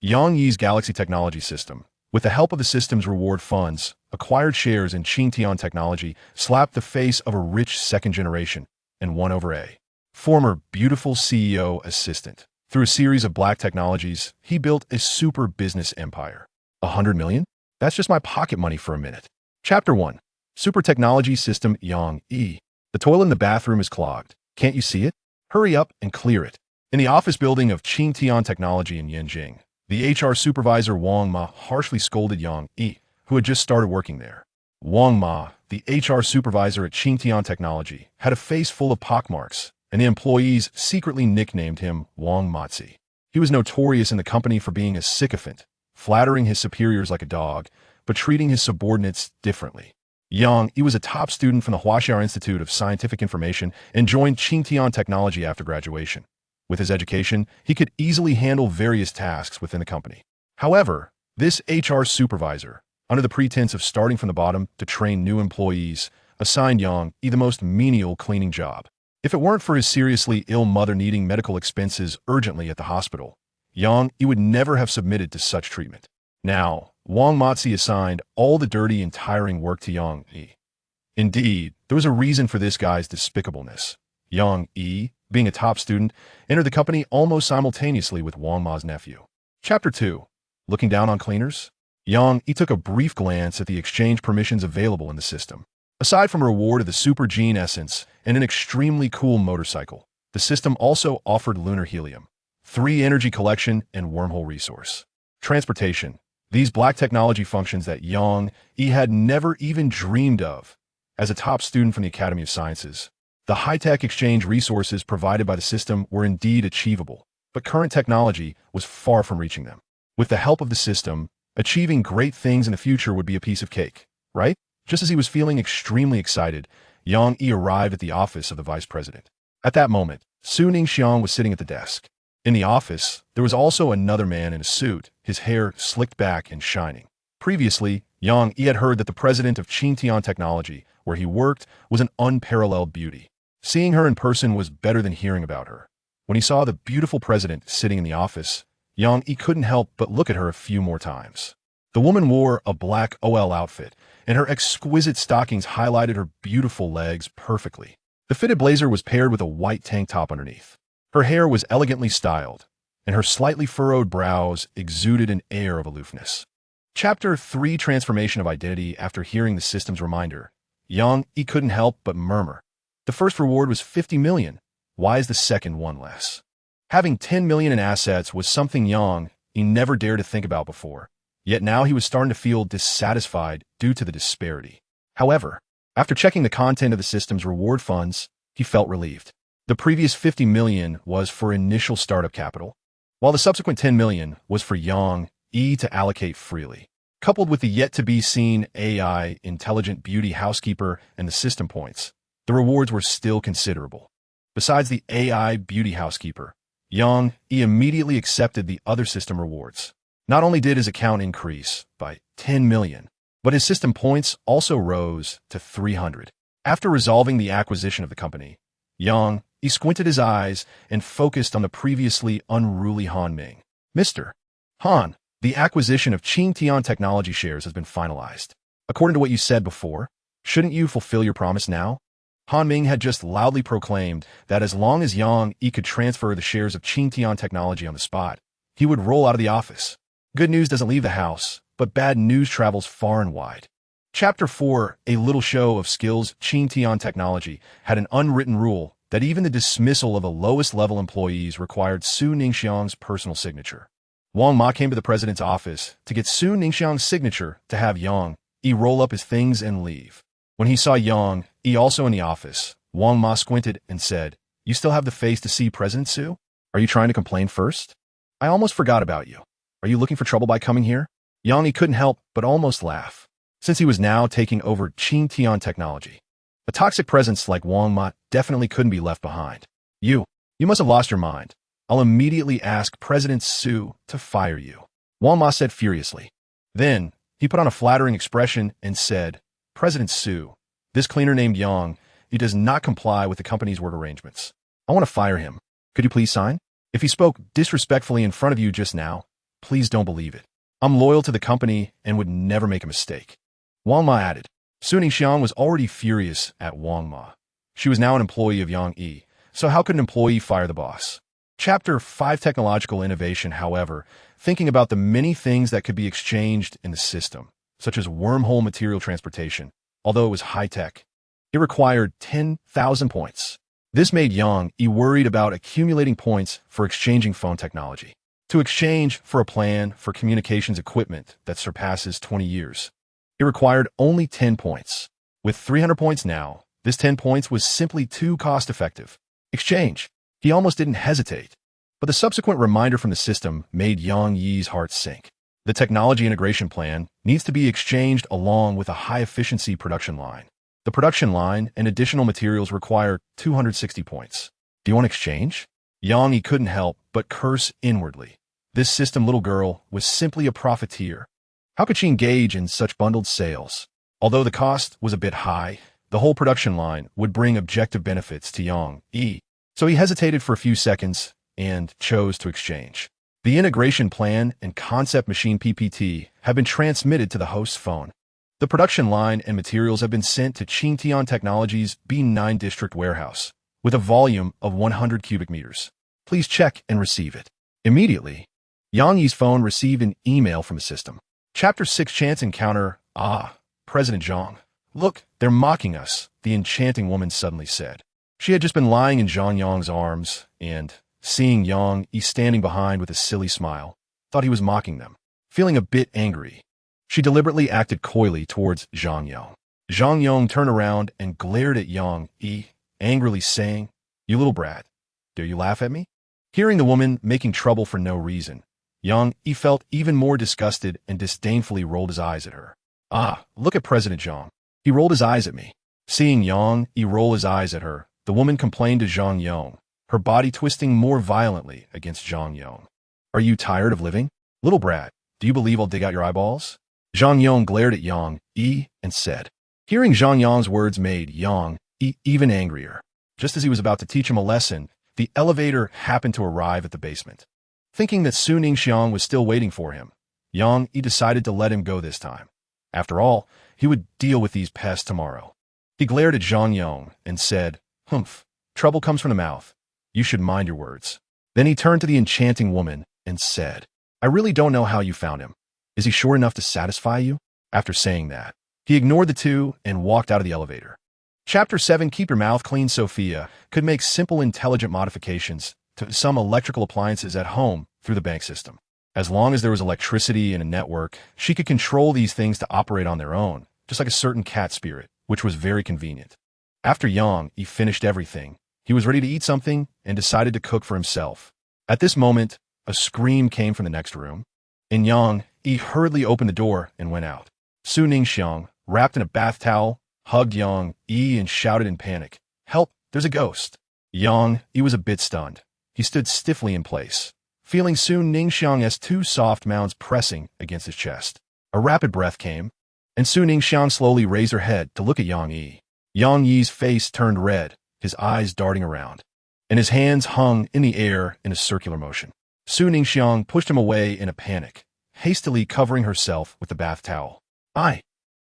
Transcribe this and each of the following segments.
Yang Yi's Galaxy Technology System, with the help of the system's reward funds, acquired shares in Tiantech Technology, slapped the face of a rich second generation, and won over a former beautiful CEO assistant. Through a series of black technologies, he built a super business empire. 100 million? That's just my pocket money for a minute. Chapter 1. Super Technology System Yang Yi. The toilet in the bathroom is clogged. Can't you see it? Hurry up and clear it. In the office building of Tiantech Technology in Yanjing, the HR supervisor Wang Ma harshly scolded Yang Yi, who had just started working there. Wang Ma, the HR supervisor at Tiantech Technology, had a face full of pockmarks, and the employees secretly nicknamed him Wang Matzi. He was notorious in the company for being a sycophant, flattering his superiors like a dog, but treating his subordinates differently. Yang Yi was a top student from the Huaxiao Institute of Scientific Information and joined Tiantech Technology after graduation. With his education, he could easily handle various tasks within the company. However, this HR supervisor, under the pretense of starting from the bottom to train new employees, assigned Yang Yi the most menial cleaning job. If it weren't for his seriously ill mother needing medical expenses urgently at the hospital, Yang Yi would never have submitted to such treatment. Now, Wang Matzi assigned all the dirty and tiring work to Yang Yi. Indeed, there was a reason for this guy's despicableness. Yang Yi, being a top student, entered the company almost simultaneously with Wang Ma's nephew. Chapter 2. Looking down on cleaners? Yang Yi took a brief glance at the exchange permissions available in the system. Aside from a reward of the super gene essence and an extremely cool motorcycle, the system also offered lunar helium, 3 energy collection, and wormhole resource. Transportation. These black technology functions that Yang Yi had never even dreamed of. As a top student from the Academy of Sciences, the high-tech exchange resources provided by the system were indeed achievable, but current technology was far from reaching them. With the help of the system, achieving great things in the future would be a piece of cake, right? Just as he was feeling extremely excited, Yang Yi arrived at the office of the vice president. At that moment, Su Ningxiang was sitting at the desk. In the office, there was also another man in a suit, his hair slicked back and shining. Previously, Yang Yi had heard that the president of Tiantech Technology, where he worked, was an unparalleled beauty. Seeing her in person was better than hearing about her. When he saw the beautiful president sitting in the office, Yang Yi couldn't help but look at her a few more times. The woman wore a black OL outfit, and her exquisite stockings highlighted her beautiful legs perfectly. The fitted blazer was paired with a white tank top underneath. Her hair was elegantly styled, and her slightly furrowed brows exuded an air of aloofness. Chapter 3. Transformation of Identity. After hearing the system's reminder, Yang Yi couldn't help but murmur. The first reward was 50 million. Why is the second one less? Having 10 million in assets was something Yang Yi never dared to think about before, yet now he was starting to feel dissatisfied due to the disparity. However, after checking the content of the system's reward funds, he felt relieved. The previous 50 million was for initial startup capital, while the subsequent 10 million was for Yang Yi to allocate freely. Coupled with the yet-to-be-seen AI, intelligent beauty housekeeper, and the system points, the rewards were still considerable. Besides the AI beauty housekeeper, Yang Yi immediately accepted the other system rewards. Not only did his account increase by 10 million, but his system points also rose to 300. After resolving the acquisition of the company, Yang Yi squinted his eyes and focused on the previously unruly Han Ming. Mr. Han, the acquisition of Tiantech Technology shares has been finalized. According to what you said before, shouldn't you fulfill your promise now? Han Ming had just loudly proclaimed that as long as Yang Yi could transfer the shares of Tiantech Technology on the spot, he would roll out of the office. Good news doesn't leave the house, but bad news travels far and wide. Chapter 4. A little show of skills. Tiantech Technology had an unwritten rule that even the dismissal of the lowest level employees required Su Ningxiang's personal signature. Wang Ma came to the president's office to get Su Ningxiang's signature to have Yang Yi roll up his things and leave. When he saw Yang Yi also in the office, Wang Ma squinted and said, "You still have the face to see President Su? Are you trying to complain first? I almost forgot about you. Are you looking for trouble by coming here?" Yang Yi couldn't help but almost laugh, since he was now taking over Tiantech Technology. A toxic presence like Wang Ma definitely couldn't be left behind. You must have lost your mind. I'll immediately ask President Su to fire you," Wang Ma said furiously. Then, he put on a flattering expression and said, "President Su, this cleaner named Yang, he does not comply with the company's work arrangements. I want to fire him. Could you please sign? If he spoke disrespectfully in front of you just now, Please don't believe it. I'm loyal to the company and would never make a mistake. Wang Ma added. Su Ningxiang was already furious at Wang Ma. She was now an employee of Yang Yi, so how could an employee fire the boss? Chapter 5 Technological Innovation, however, thinking about the many things that could be exchanged in the system, such as wormhole material transportation, although it was high-tech. It required 10,000 points. This made Yang Yi worried about accumulating points for exchanging phone technology. To exchange for a plan for communications equipment that surpasses 20 years. It required only 10 points. With 300 points now, this 10 points was simply too cost-effective. Exchange. He almost didn't hesitate. But the subsequent reminder from the system made Yang Yi's heart sink. The technology integration plan needs to be exchanged along with a high-efficiency production line. The production line and additional materials require 260 points. Do you want exchange? Yang Yi couldn't help but curse inwardly. This system little girl was simply a profiteer. How could she engage in such bundled sales? Although the cost was a bit high, the whole production line would bring objective benefits to Yang Yi. So he hesitated for a few seconds and chose to exchange. The integration plan and concept machine PPT have been transmitted to the host's phone. The production line and materials have been sent to Tiantech Technologies' B9 district warehouse with a volume of 100 cubic meters. Please check and receive it. Immediately, Yang Yi's phone received an email from the system. Chapter 6 Chance Encounter. President Zhang. Look, they're mocking us, the enchanting woman suddenly said. She had just been lying in Zhang Yang's arms and, seeing Yang Yi standing behind with a silly smile, thought he was mocking them. Feeling a bit angry, she deliberately acted coyly towards Zhang Yang. Zhang Yang turned around and glared at Yang Yi, angrily saying, "You little brat, dare you laugh at me?" Hearing the woman making trouble for no reason, Yang Yi felt even more disgusted and disdainfully rolled his eyes at her. Look at President Zhang. He rolled his eyes at me. Seeing Yang Yi roll his eyes at her, the woman complained to Zhang Yang, her body twisting more violently against Zhang Yang. Are you tired of living? Little brat, do you believe I'll dig out your eyeballs? Zhang Yang glared at Yang Yi and said. Hearing Zhang Yang's words made Yang Yi even angrier. Just as he was about to teach him a lesson, the elevator happened to arrive at the basement. Thinking that Su Ningxiang was still waiting for him, Yang Yi decided to let him go this time. After all, he would deal with these pests tomorrow. He glared at Zhang Yang and said, "Humph, trouble comes from the mouth. You should mind your words." Then he turned to the enchanting woman and said, "I really don't know how you found him. Is he short enough to satisfy you?" After saying that, he ignored the two and walked out of the elevator. Chapter 7 Keep Your Mouth Clean. Sophia could make simple intelligent modifications to some electrical appliances at home through the bank system. As long as there was electricity and a network, she could control these things to operate on their own, just like a certain cat spirit, which was very convenient. After Yang Yi finished everything, he was ready to eat something and decided to cook for himself. At this moment, a scream came from the next room, and Yang Yi hurriedly opened the door and went out. Su Ningxiang, wrapped in a bath towel, hugged Yang Yi and shouted in panic, "Help, there's a ghost." Yang Yi was a bit stunned. He stood stiffly in place, feeling Su Ningxiang's two soft mounds pressing against his chest. A rapid breath came, and Su Ningxiang slowly raised her head to look at Yang Yi. Yang Yi's face turned red, his eyes darting around, and his hands hung in the air in a circular motion. Su Ningxiang pushed him away in a panic, hastily covering herself with the bath towel.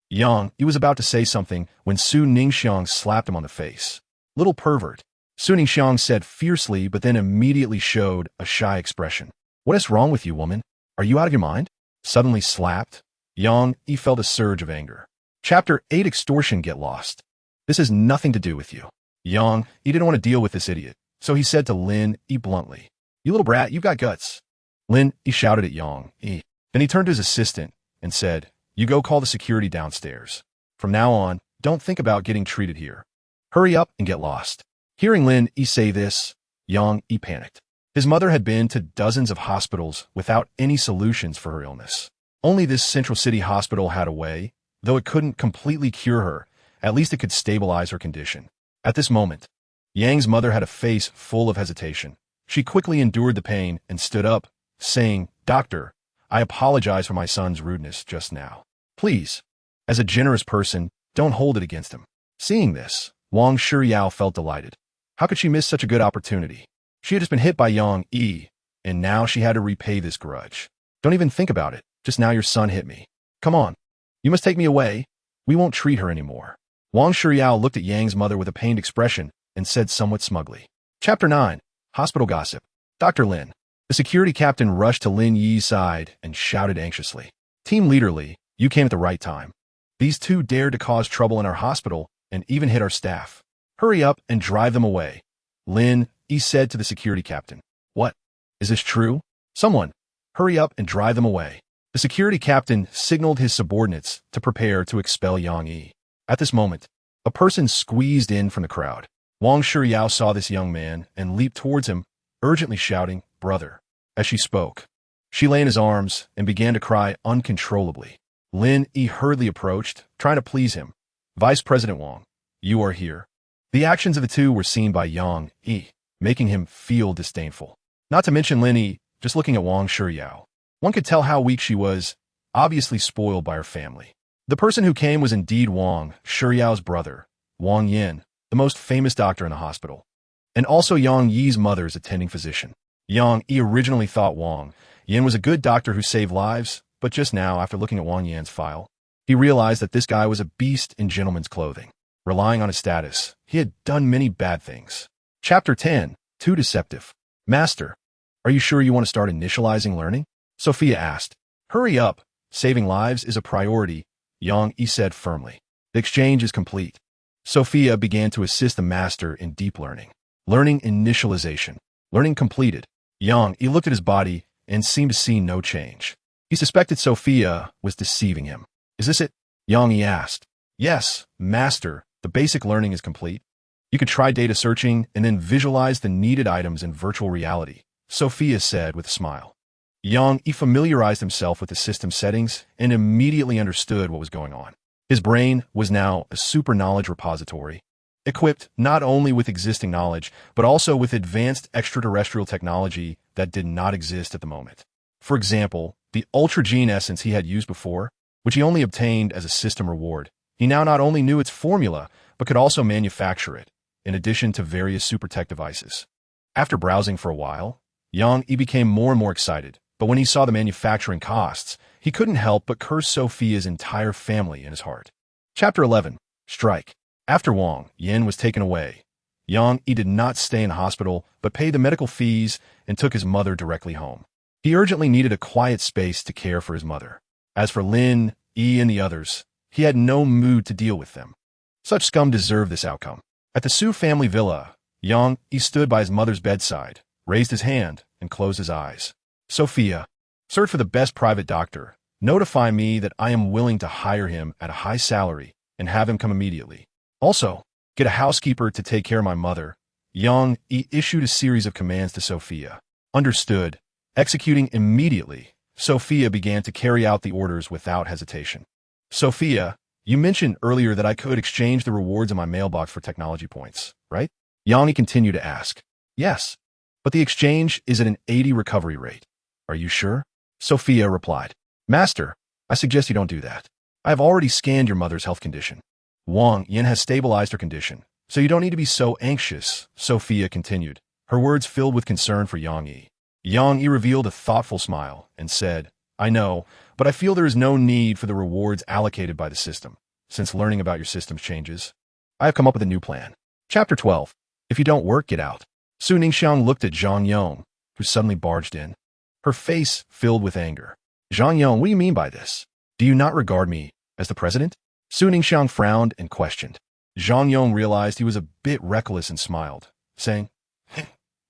Yang Yi was about to say something when Su Ningxiang slapped him on the face. "Little pervert," Su Ningxiang said fiercely, but then immediately showed a shy expression. "What is wrong with you, woman? Are you out of your mind?" Suddenly slapped, Yang Yi felt a surge of anger. Chapter 8 Extortion. Get lost. This has nothing to do with you. Yang Yi didn't want to deal with this idiot, so he said to Lin Yi bluntly, "You little brat, you've got guts." Lin Yi shouted at Yang Yi. Then he turned to his assistant and said, "You go call the security downstairs. From now on, don't think about getting treated here. Hurry up and get lost." Hearing Lin Yi say this, Yang Yi panicked. His mother had been to dozens of hospitals without any solutions for her illness. Only this Central City hospital had a way, though it couldn't completely cure her, at least it could stabilize her condition. At this moment, Yang's mother had a face full of hesitation. She quickly endured the pain and stood up, saying, "Doctor, I apologize for my son's rudeness just now. Please, as a generous person, don't hold it against him." Seeing this, Wang Shiyao felt delighted. How could she miss such a good opportunity? She had just been hit by Yang Yi, and now she had to repay this grudge. Don't even think about it. Just now your son hit me. Come on. You must take me away. We won't treat her anymore. Wang Shuyao looked at Yang's mother with a pained expression and said somewhat smugly. Chapter 9. Hospital Gossip. Dr. Lin. The security captain rushed to Lin Yi's side and shouted anxiously. Team Leader Li, you came at the right time. These two dared to cause trouble in our hospital and even hit our staff. Hurry up and drive them away. Lin Yi said to the security captain. What? Is this true? Someone, hurry up and drive them away. The security captain signaled his subordinates to prepare to expel Yang Yi. At this moment, a person squeezed in from the crowd. Wang Shuyao saw this young man and leaped towards him, urgently shouting, Brother. As she spoke, she lay in his arms and began to cry uncontrollably. Lin Yi hurriedly approached, trying to please him. Vice President Wang, you are here. The actions of the two were seen by Yang Yi, making him feel disdainful. Not to mention Lin Yi, just looking at Wang Shuyao. One could tell how weak she was, obviously spoiled by her family. The person who came was indeed Wang Shuyao's brother, Wang Yin, the most famous doctor in the hospital, and also Yang Yi's mother's attending physician. Yang Yi originally thought Wang Yin was a good doctor who saved lives, but just now, after looking at Wang Yan's file, he realized that this guy was a beast in gentleman's clothing. Relying on his status, he had done many bad things. Chapter 10. Too Deceptive. Master, are you sure you want to start initializing learning? Sophia asked. Hurry up. Saving lives is a priority, Yang Yi said firmly. The exchange is complete. Sophia began to assist the master in deep learning. Learning initialization. Learning completed. Yang Yi looked at his body and seemed to see no change. He suspected Sophia was deceiving him. Is this it? Yang Yi asked. Yes, master. The basic learning is complete. You could try data searching and then visualize the needed items in virtual reality, Sophia said with a smile. Yang Yi familiarized himself with the system settings and immediately understood what was going on. His brain was now a super knowledge repository, equipped not only with existing knowledge, but also with advanced extraterrestrial technology that did not exist at the moment. For example, the ultra gene essence he had used before, which he only obtained as a system reward. He now not only knew its formula, but could also manufacture it, in addition to various super tech devices. After browsing for a while, Yang Yi became more and more excited, but when he saw the manufacturing costs, he couldn't help but curse Sophia's entire family in his heart. Chapter 11. Strike. After Wang Yin was taken away, Yang Yi did not stay in hospital, but paid the medical fees and took his mother directly home. He urgently needed a quiet space to care for his mother. As for Lin Yi and the others, he had no mood to deal with them. Such scum deserved this outcome. At the Su family villa, Yang Yi stood by his mother's bedside, raised his hand, and closed his eyes. Sophia, search for the best private doctor. Notify me that I am willing to hire him at a high salary and have him come immediately. Also, get a housekeeper to take care of my mother. Yang Yi issued a series of commands to Sophia. Understood. Executing immediately, Sophia began to carry out the orders without hesitation. Sophia, you mentioned earlier that I could exchange the rewards in my mailbox for technology points, right? Yang Yi continued to ask. Yes, but the exchange is at an 80 recovery rate. Are you sure? Sophia replied. Master, I suggest you don't do that. I have already scanned your mother's health condition. Wang Yin has stabilized her condition, so you don't need to be so anxious, Sophia continued, her words filled with concern for Yang Yi. Yang Yi revealed a thoughtful smile and said, I know, but I feel there is no need for the rewards allocated by the system, since learning about your system's changes. I have come up with a new plan. Chapter 12. If you don't work, get out. Su Ningxiang looked at Zhang Yong, who suddenly barged in, her face filled with anger. Zhang Yong, what do you mean by this? Do you not regard me as the president? Su Ningxiang frowned and questioned. Zhang Yong realized he was a bit reckless and smiled, saying,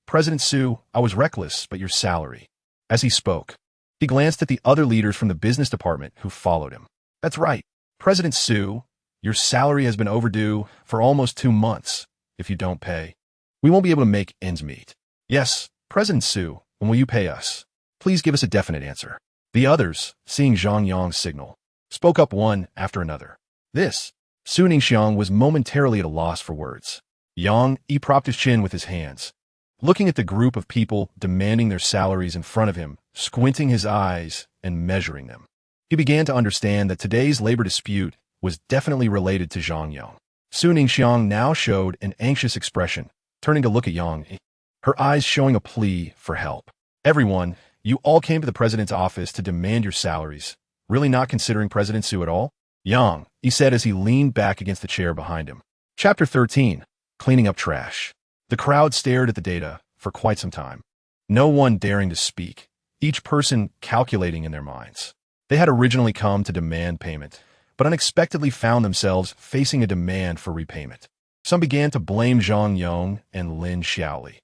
President Su, I was reckless, but your salary. As he spoke, he glanced at the other leaders from the business department who followed him. That's right, President Su, your salary has been overdue for almost 2 months. If you don't pay, we won't be able to make ends meet. Yes, President Su, when will you pay us? Please give us a definite answer. The others, seeing Zhang Yong's signal, spoke up one after another. This, Su Ningxiang was momentarily at a loss for words. Yang Yi propped his chin with his hands, looking at the group of people demanding their salaries in front of him, squinting his eyes and measuring them. He began to understand that today's labor dispute was definitely related to Zhang Yong. Su Ningxiang now showed an anxious expression, turning to look at Yang Yi, her eyes showing a plea for help. Everyone, You all came to the president's office to demand your salaries, really not considering President Su at all? Yang, he said as he leaned back against the chair behind him. Chapter 13. Cleaning up trash. The crowd stared at the data for quite some time. No one daring to speak, each person calculating in their minds. They had originally come to demand payment, but unexpectedly found themselves facing a demand for repayment. Some began to blame Zhang Yong and Lin Xiaoli.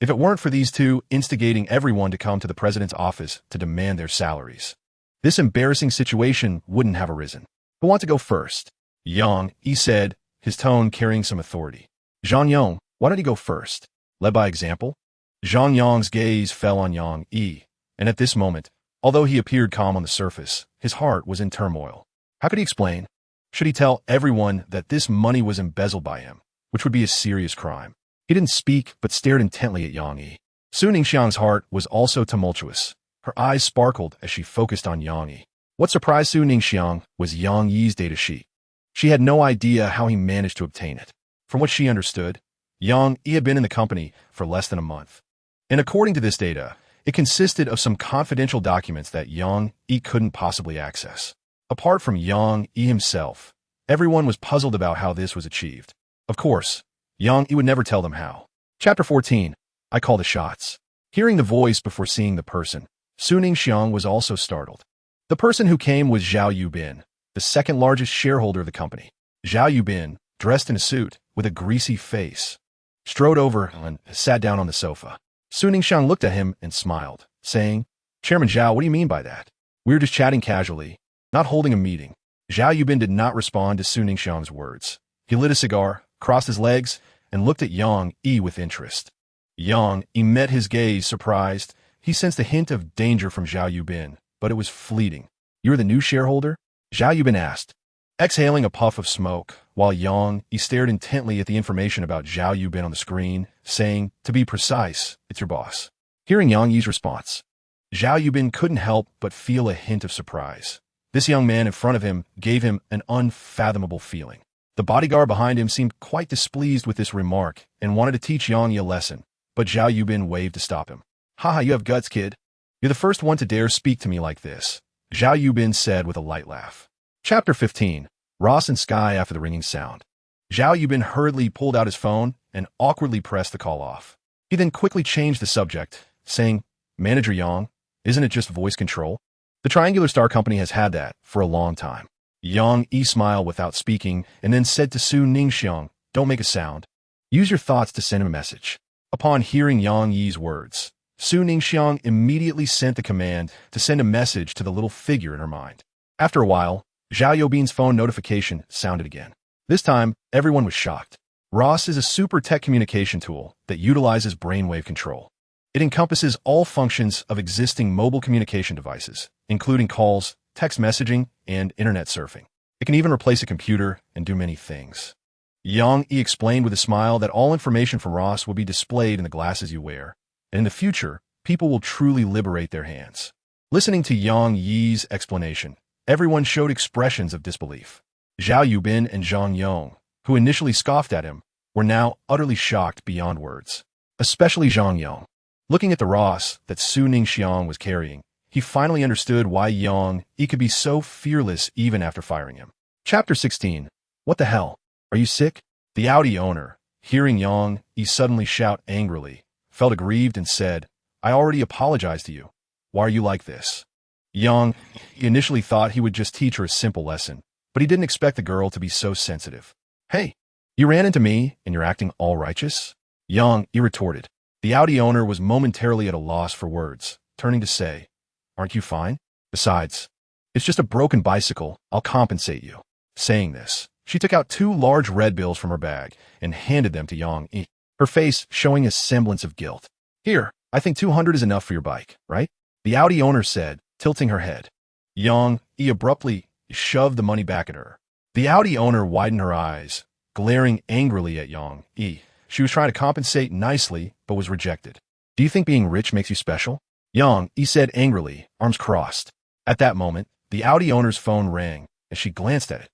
If it weren't for these two instigating everyone to come to the president's office to demand their salaries, this embarrassing situation wouldn't have arisen. Who want to go first? Yang, he said, his tone carrying some authority. Zhang Yong, why don't you go first? Led by example? Zhang Yong's gaze fell on Yang Yi, and at this moment, although he appeared calm on the surface, his heart was in turmoil. How could he explain? Should he tell everyone that this money was embezzled by him, which would be a serious crime? He didn't speak, but stared intently at Yang Yi. Su Ningxiang's heart was also tumultuous. Her eyes sparkled as she focused on Yang Yi. What surprised Su Ningxiang was Yang Yi's data sheet. She had no idea how he managed to obtain it. From what she understood, Yang Yi had been in the company for less than a month. And according to this data, it consisted of some confidential documents that Yang Yi couldn't possibly access. Apart from Yang Yi himself, everyone was puzzled about how this was achieved. Of course, Yang Yi would never tell them how. Chapter 14. I call the shots. Hearing the voice before seeing the person, Su Ningxiang was also startled. The person who came was Zhao Yubin, the second largest shareholder of the company. Zhao Yubin, dressed in a suit, with a greasy face, strode over and sat down on the sofa. Su Ningxiang looked at him and smiled, saying, Chairman Zhao, what do you mean by that? We were just chatting casually, not holding a meeting. Zhao Yubin did not respond to Su Ningxiang's words. He lit a cigar, crossed his legs, and looked at Yang Yi with interest. Yang Yi met his gaze, surprised. He sensed a hint of danger from Zhao Yubin, but it was fleeting. You're the new shareholder? Zhao Yubin asked, exhaling a puff of smoke, while Yang Yi stared intently at the information about Zhao Yubin on the screen, saying, to be precise, it's your boss. Hearing Yang Yi's response, Zhao Yubin couldn't help but feel a hint of surprise. This young man in front of him gave him an unfathomable feeling. The bodyguard behind him seemed quite displeased with this remark and wanted to teach Yang Yi a lesson, but Zhao Yubin waved to stop him. Haha, you have guts, kid. You're the first one to dare speak to me like this, Zhao Yubin said with a light laugh. Chapter 15. Ross and Sky after the ringing sound. Zhao Yubin hurriedly pulled out his phone and awkwardly pressed the call off. He then quickly changed the subject, saying, Manager Yang, isn't it just voice control? The Triangular Star Company has had that for a long time. Yang Yi smiled without speaking and then said to Su Ningxiang, don't make a sound. Use your thoughts to send him a message. Upon hearing Yang Yi's words, Su Ningxiang immediately sent the command to send a message to the little figure in her mind. After a while, Zhao Yubin's phone notification sounded again. This time, everyone was shocked. Ross is a super tech communication tool that utilizes brainwave control. It encompasses all functions of existing mobile communication devices, including calls, text messaging, and internet surfing. It can even replace a computer and do many things. Yang Yi explained with a smile that all information from Ross will be displayed in the glasses you wear, and in the future, people will truly liberate their hands. Listening to Yang Yi's explanation, everyone showed expressions of disbelief. Zhao Yubin and Zhang Yong, who initially scoffed at him, were now utterly shocked beyond words. Especially Zhang Yong. Looking at the Ross that Su Ningxiang was carrying, he finally understood why Yang Yi could be so fearless even after firing him. Chapter 16. What the hell? Are you sick? The Audi owner, hearing Yang Yi suddenly shout angrily, felt aggrieved and said, I already apologized to you. Why are you like this? Yang Yi initially thought he would just teach her a simple lesson, but he didn't expect the girl to be so sensitive. Hey, you ran into me and you're acting all righteous? Yang Yi retorted. The Audi owner was momentarily at a loss for words, turning to say, aren't you fine? Besides, it's just a broken bicycle. I'll compensate you. Saying this, she took out 2 large red bills from her bag and handed them to Yang Yi, her face showing a semblance of guilt. Here, I think 200 is enough for your bike, right? The Audi owner said, tilting her head. Yang Yi abruptly shoved the money back at her. The Audi owner widened her eyes, glaring angrily at Yang Yi. She was trying to compensate nicely, but was rejected. Do you think being rich makes you special? Yang Yi said angrily, arms crossed. At that moment, the Audi owner's phone rang as she glanced at it.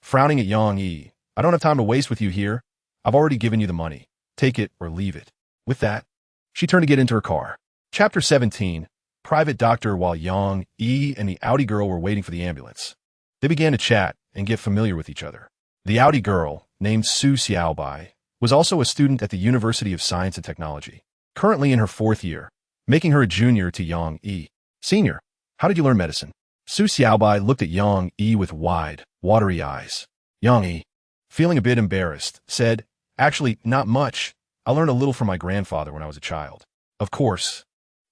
Frowning at Yang Yi, I don't have time to waste with you here. I've already given you the money. Take it or leave it. With that, she turned to get into her car. Chapter 17. private doctor while Yang Yi and the Audi girl were waiting for the ambulance. They began to chat and get familiar with each other. The Audi girl, named Su Xiaobai, was also a student at the University of Science and Technology, currently in her 4th year, making her a junior to Yang Yi. Senior, how did you learn medicine? Su Xiaobai looked at Yang Yi with wide, watery eyes. Yang Yi, feeling a bit embarrassed, said, "Actually, not much. I learned a little from my grandfather when I was a child." Of course,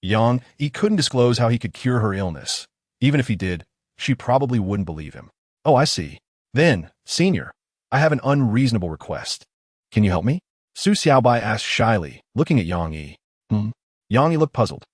Yang Yi couldn't disclose how he could cure her illness. Even if he did, she probably wouldn't believe him. "Oh, I see. Then, senior, I have an unreasonable request. Can you help me?" Su Xiaobai asked shyly, looking at Yang Yi. Yang Yi looked puzzled.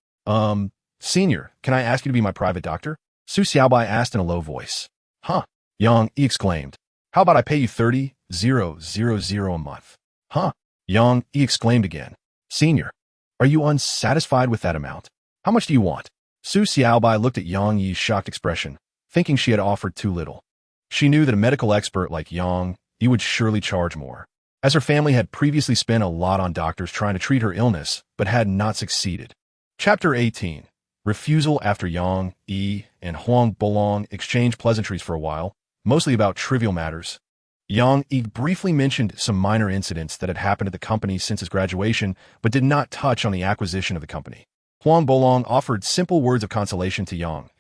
Senior, can I ask you to be my private doctor?" Su Xiaobai asked in a low voice. "Huh?" Yang Yi exclaimed. "How about I pay you 30,000 a month?" "Huh?" Yang Yi exclaimed again. "Senior, are you unsatisfied with that amount? How much do you want?" Su Xiaobai looked at Yang Yi's shocked expression, thinking she had offered too little. She knew that a medical expert like Yang Yi would surely charge more, as her family had previously spent a lot on doctors trying to treat her illness, but had not succeeded. Chapter 18. Refusal. After Yang Yi and Huang Bolong exchanged pleasantries for a while, mostly about trivial matters, Yang Yi briefly mentioned some minor incidents that had happened at the company since his graduation, but did not touch on the acquisition of the company. Huang Bolong offered simple words of consolation to Yang,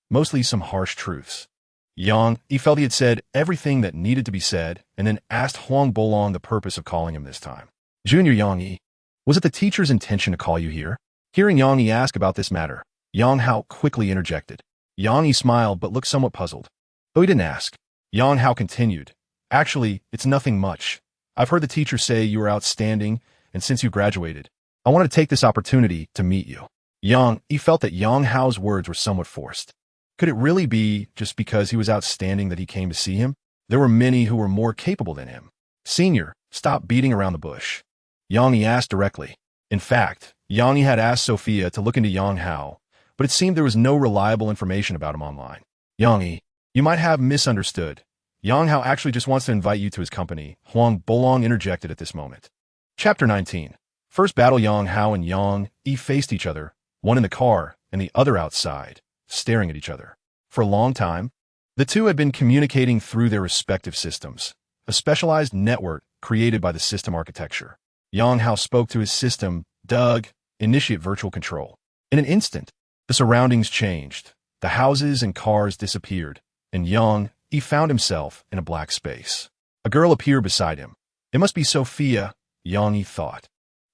mostly some harsh truths. Yang Yi felt he had said everything that needed to be said, and then asked Huang Bolong the purpose of calling him this time. "Junior Yang Yi, was it the teacher's intention to call you here?" Hearing Yang Yi ask about this matter, Yang Hao quickly interjected. Yang Yi smiled but looked somewhat puzzled. Though he didn't ask, Yang Hao continued, "Actually, it's nothing much. I've heard the teacher say you were outstanding, and since you graduated, I wanted to take this opportunity to meet you." Yang Yi felt that Yang Hao's words were somewhat forced. Could it really be just because he was outstanding that he came to see him? There were many who were more capable than him. "Senior, stop beating around the bush," Yang Yi asked directly. In fact, Yang Yi had asked Sophia to look into Yang Hao, but it seemed there was no reliable information about him online. "Yang Yi, you might have misunderstood. Yang Hao actually just wants to invite you to his company," Huang Bolong interjected at this moment. Chapter 19. First battle. Yang Hao and Yang Yi faced each other, one in the car and the other outside, staring at each other. For a long time, the two had been communicating through their respective systems, a specialized network created by the system architecture. Yang Hao spoke to his system, Doug, initiate virtual control. In an instant, the surroundings changed. The houses and cars disappeared, and Yang Yi found himself in a black space. A girl appeared beside him. It must be Sophia, Yang Yi thought.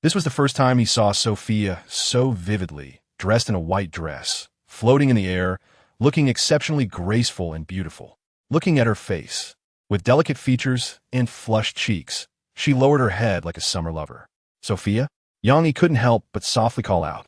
This was the first time he saw Sophia so vividly, dressed in a white dress, floating in the air, looking exceptionally graceful and beautiful. Looking at her face, with delicate features and flushed cheeks, she lowered her head like a summer lover. "Sophia?" Yang Yi couldn't help but softly call out.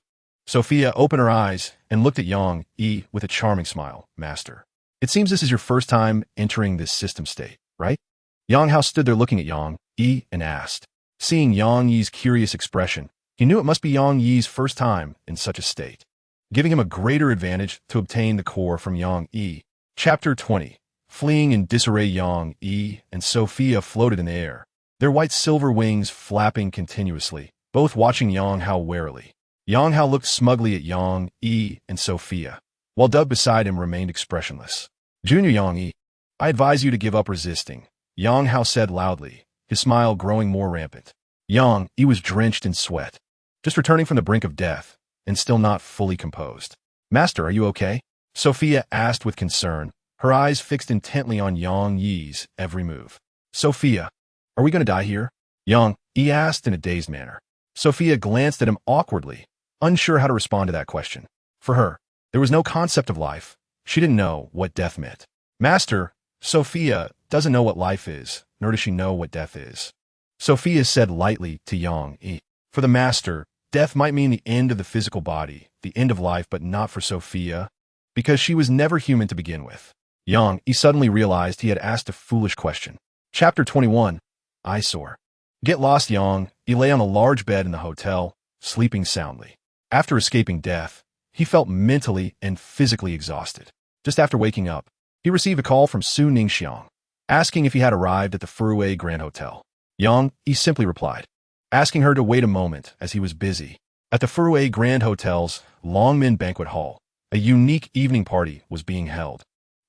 Sophia opened her eyes and looked at Yang Yi with a charming smile. "Master, it seems this is your first time entering this system state, right?" Yang Hao stood there looking at Yang Yi and asked. Seeing Yang Yi's curious expression, he knew it must be Yang Yi's first time in such a state, giving him a greater advantage to obtain the core from Yang Yi. Chapter 20. Fleeing in disarray. Yang Yi and Sophia floated in the air, their white silver wings flapping continuously, both watching Yang Hao warily. Yang Hao looked smugly at Yang Yi and Sophia, while Doug beside him remained expressionless. "Junior Yang Yi, I advise you to give up resisting," Yang Hao said loudly, his smile growing more rampant. Yang Yi was drenched in sweat, just returning from the brink of death, and still not fully composed. "Master, are you okay?" Sophia asked with concern, her eyes fixed intently on Yang Yi's every move. "Sophia, are we going to die here?" Yang Yi asked in a dazed manner. Sophia glanced at him awkwardly, unsure how to respond to that question. For her, there was no concept of life. She didn't know what death meant. "Master, Sophia doesn't know what life is, nor does she know what death is," Sophia said lightly to Yang Yi. For the master, death might mean the end of the physical body, the end of life, but not for Sophia, because she was never human to begin with. Yang Yi suddenly realized he had asked a foolish question. Chapter 21. Eyesore. Get lost. Yang Yi lay on a large bed in the hotel, sleeping soundly. After escaping death, he felt mentally and physically exhausted. Just after waking up, he received a call from Su Ningxiang, asking if he had arrived at the Furuwei Grand Hotel. Yang Yi simply replied, asking her to wait a moment as he was busy. At the Furue Grand Hotel's Longmin Banquet Hall, a unique evening party was being held,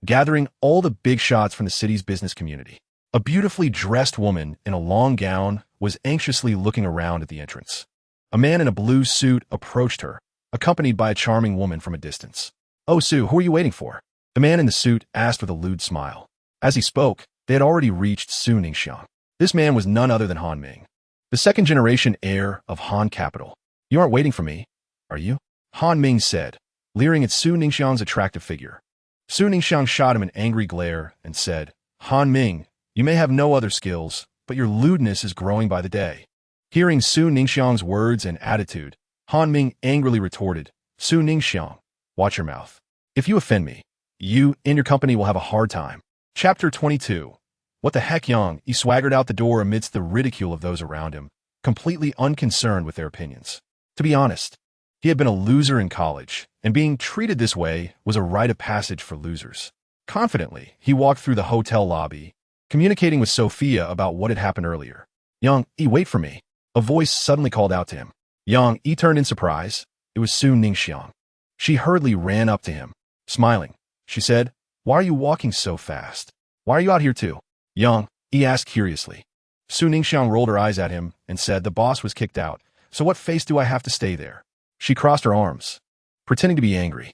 gathering all the big shots from the city's business community. A beautifully dressed woman in a long gown was anxiously looking around at the entrance. A man in a blue suit approached her, accompanied by a charming woman from a distance. "Oh, Sue, who are you waiting for?" The man in the suit asked with a lewd smile. As he spoke, they had already reached Su Ningxiang. This man was none other than Han Ming, the second-generation heir of Han Capital. "You aren't waiting for me, are you?" Han Ming said, leering at Su Ningxiang's attractive figure. Su Ningxiang shot him an angry glare and said, "Han Ming, you may have no other skills, but your lewdness is growing by the day." Hearing Su Ningxiang's words and attitude, Han Ming angrily retorted, "Su Ningxiang, watch your mouth. If you offend me, you and your company will have a hard time." Chapter 22. What the heck? Yang Yi swaggered out the door amidst the ridicule of those around him, completely unconcerned with their opinions. To be honest, he had been a loser in college, and being treated this way was a rite of passage for losers. Confidently, he walked through the hotel lobby, communicating with Sophia about what had happened earlier. "Yang Yi, wait for me." A voice suddenly called out to him. Yang Yi turned in surprise. It was Su Ningxiang. She hurriedly ran up to him. Smiling, she said, "Why are you walking so fast? Why are you out here too?" Yang Yi asked curiously. Su Ningxiang rolled her eyes at him and said, "The boss was kicked out, so what face do I have to stay there?" She crossed her arms, pretending to be angry.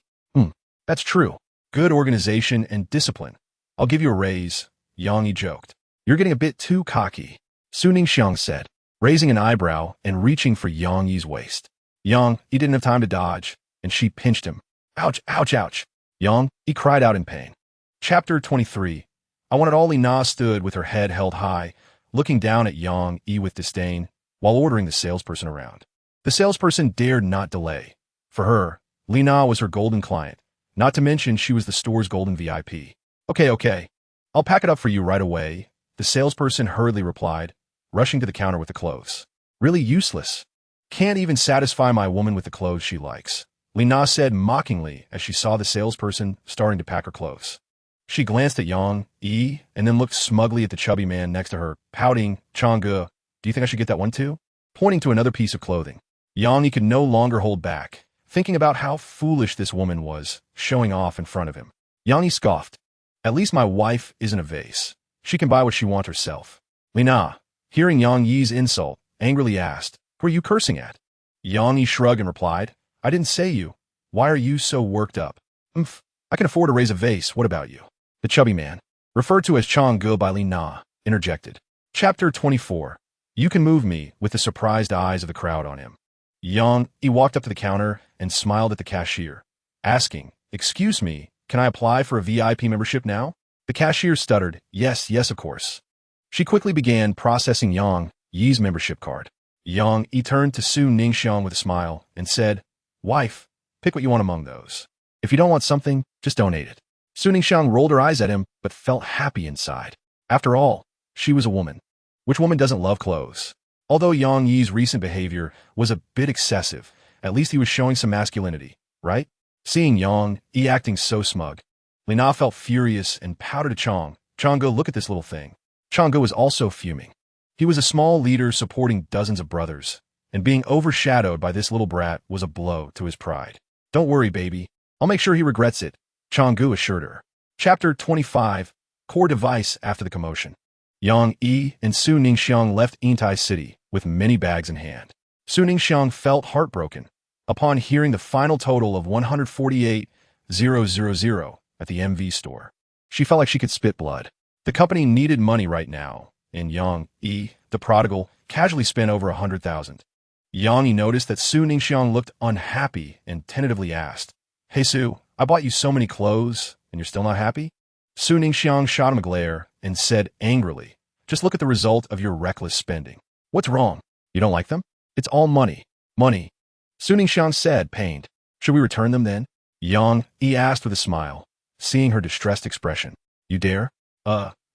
That's true. Good organization and discipline. I'll give you a raise," Yang Yi joked. "You're getting a bit too cocky," Su Ningxiang said, raising an eyebrow and reaching for Yang Yi's waist. Yang Yi didn't have time to dodge, and she pinched him. "Ouch, ouch, ouch." Yang Yi cried out in pain. Chapter 23. I wanted all Lina stood with her head held high, looking down at Yang Yi with disdain, while ordering the salesperson around. The salesperson dared not delay. For her, Lina was her golden client, not to mention she was the store's golden VIP. Okay. I'll pack it up for you right away," the salesperson hurriedly replied, rushing to the counter with the clothes. "Really useless. Can't even satisfy my woman with the clothes she likes," Lina said mockingly as she saw the salesperson starting to pack her clothes. She glanced at Yang Yi and then looked smugly at the chubby man next to her, pouting, "Changge, do you think I should get that one too?" Pointing to another piece of clothing. Yang Yi could no longer hold back, thinking about how foolish this woman was, showing off in front of him. Yang Yi scoffed. "At least my wife isn't a vase. She can buy what she wants herself." Lina, hearing Yang Yi's insult, angrily asked, "Who are you cursing at?" Yang Yi shrugged and replied, "I didn't say you. Why are you so worked up?" I can afford to raise a vase, what about you?" The chubby man, referred to as Changge by Lina, interjected. Chapter 24. You can move me, with the surprised eyes of the crowd on him. Yang Yi walked up to the counter and smiled at the cashier, asking, "Excuse me, can I apply for a VIP membership now?" The cashier stuttered, Yes, of course." She quickly began processing Yang Yi's membership card. Yang Yi turned to Su Ningxiang with a smile and said, "Wife, pick what you want among those. If you don't want something, just donate it." Su Ningxiang rolled her eyes at him, but felt happy inside. After all, she was a woman. Which woman doesn't love clothes? Although Yang Yi's recent behavior was a bit excessive, at least he was showing some masculinity, right? Seeing Yang Yi acting so smug, Lina felt furious and pouted to Changge, look at this little thing. Changge was also fuming. He was a small leader supporting dozens of brothers, and being overshadowed by this little brat was a blow to his pride. "Don't worry, baby. I'll make sure he regrets it," Changge assured her. Chapter 25. Core device after the commotion. Yang Yi and Su Ningxiang left Yintai City with many bags in hand. Su Ningxiang felt heartbroken upon hearing the final total of 148,000 at the MV store. She felt like she could spit blood. The company needed money right now, and Yang Yi, the prodigal, casually spent over 100,000. Yang Yi noticed that Su Ningxiang looked unhappy and tentatively asked, "Hey Su, I bought you so many clothes, and you're still not happy?" Su Ningxiang shot him a glare and said angrily, "Just look at the result of your reckless spending. What's wrong? You don't like them? It's all money. Money." Su Ningxiang said, pained. "Should we return them then?" Yang Yi asked with a smile, seeing her distressed expression. "You dare?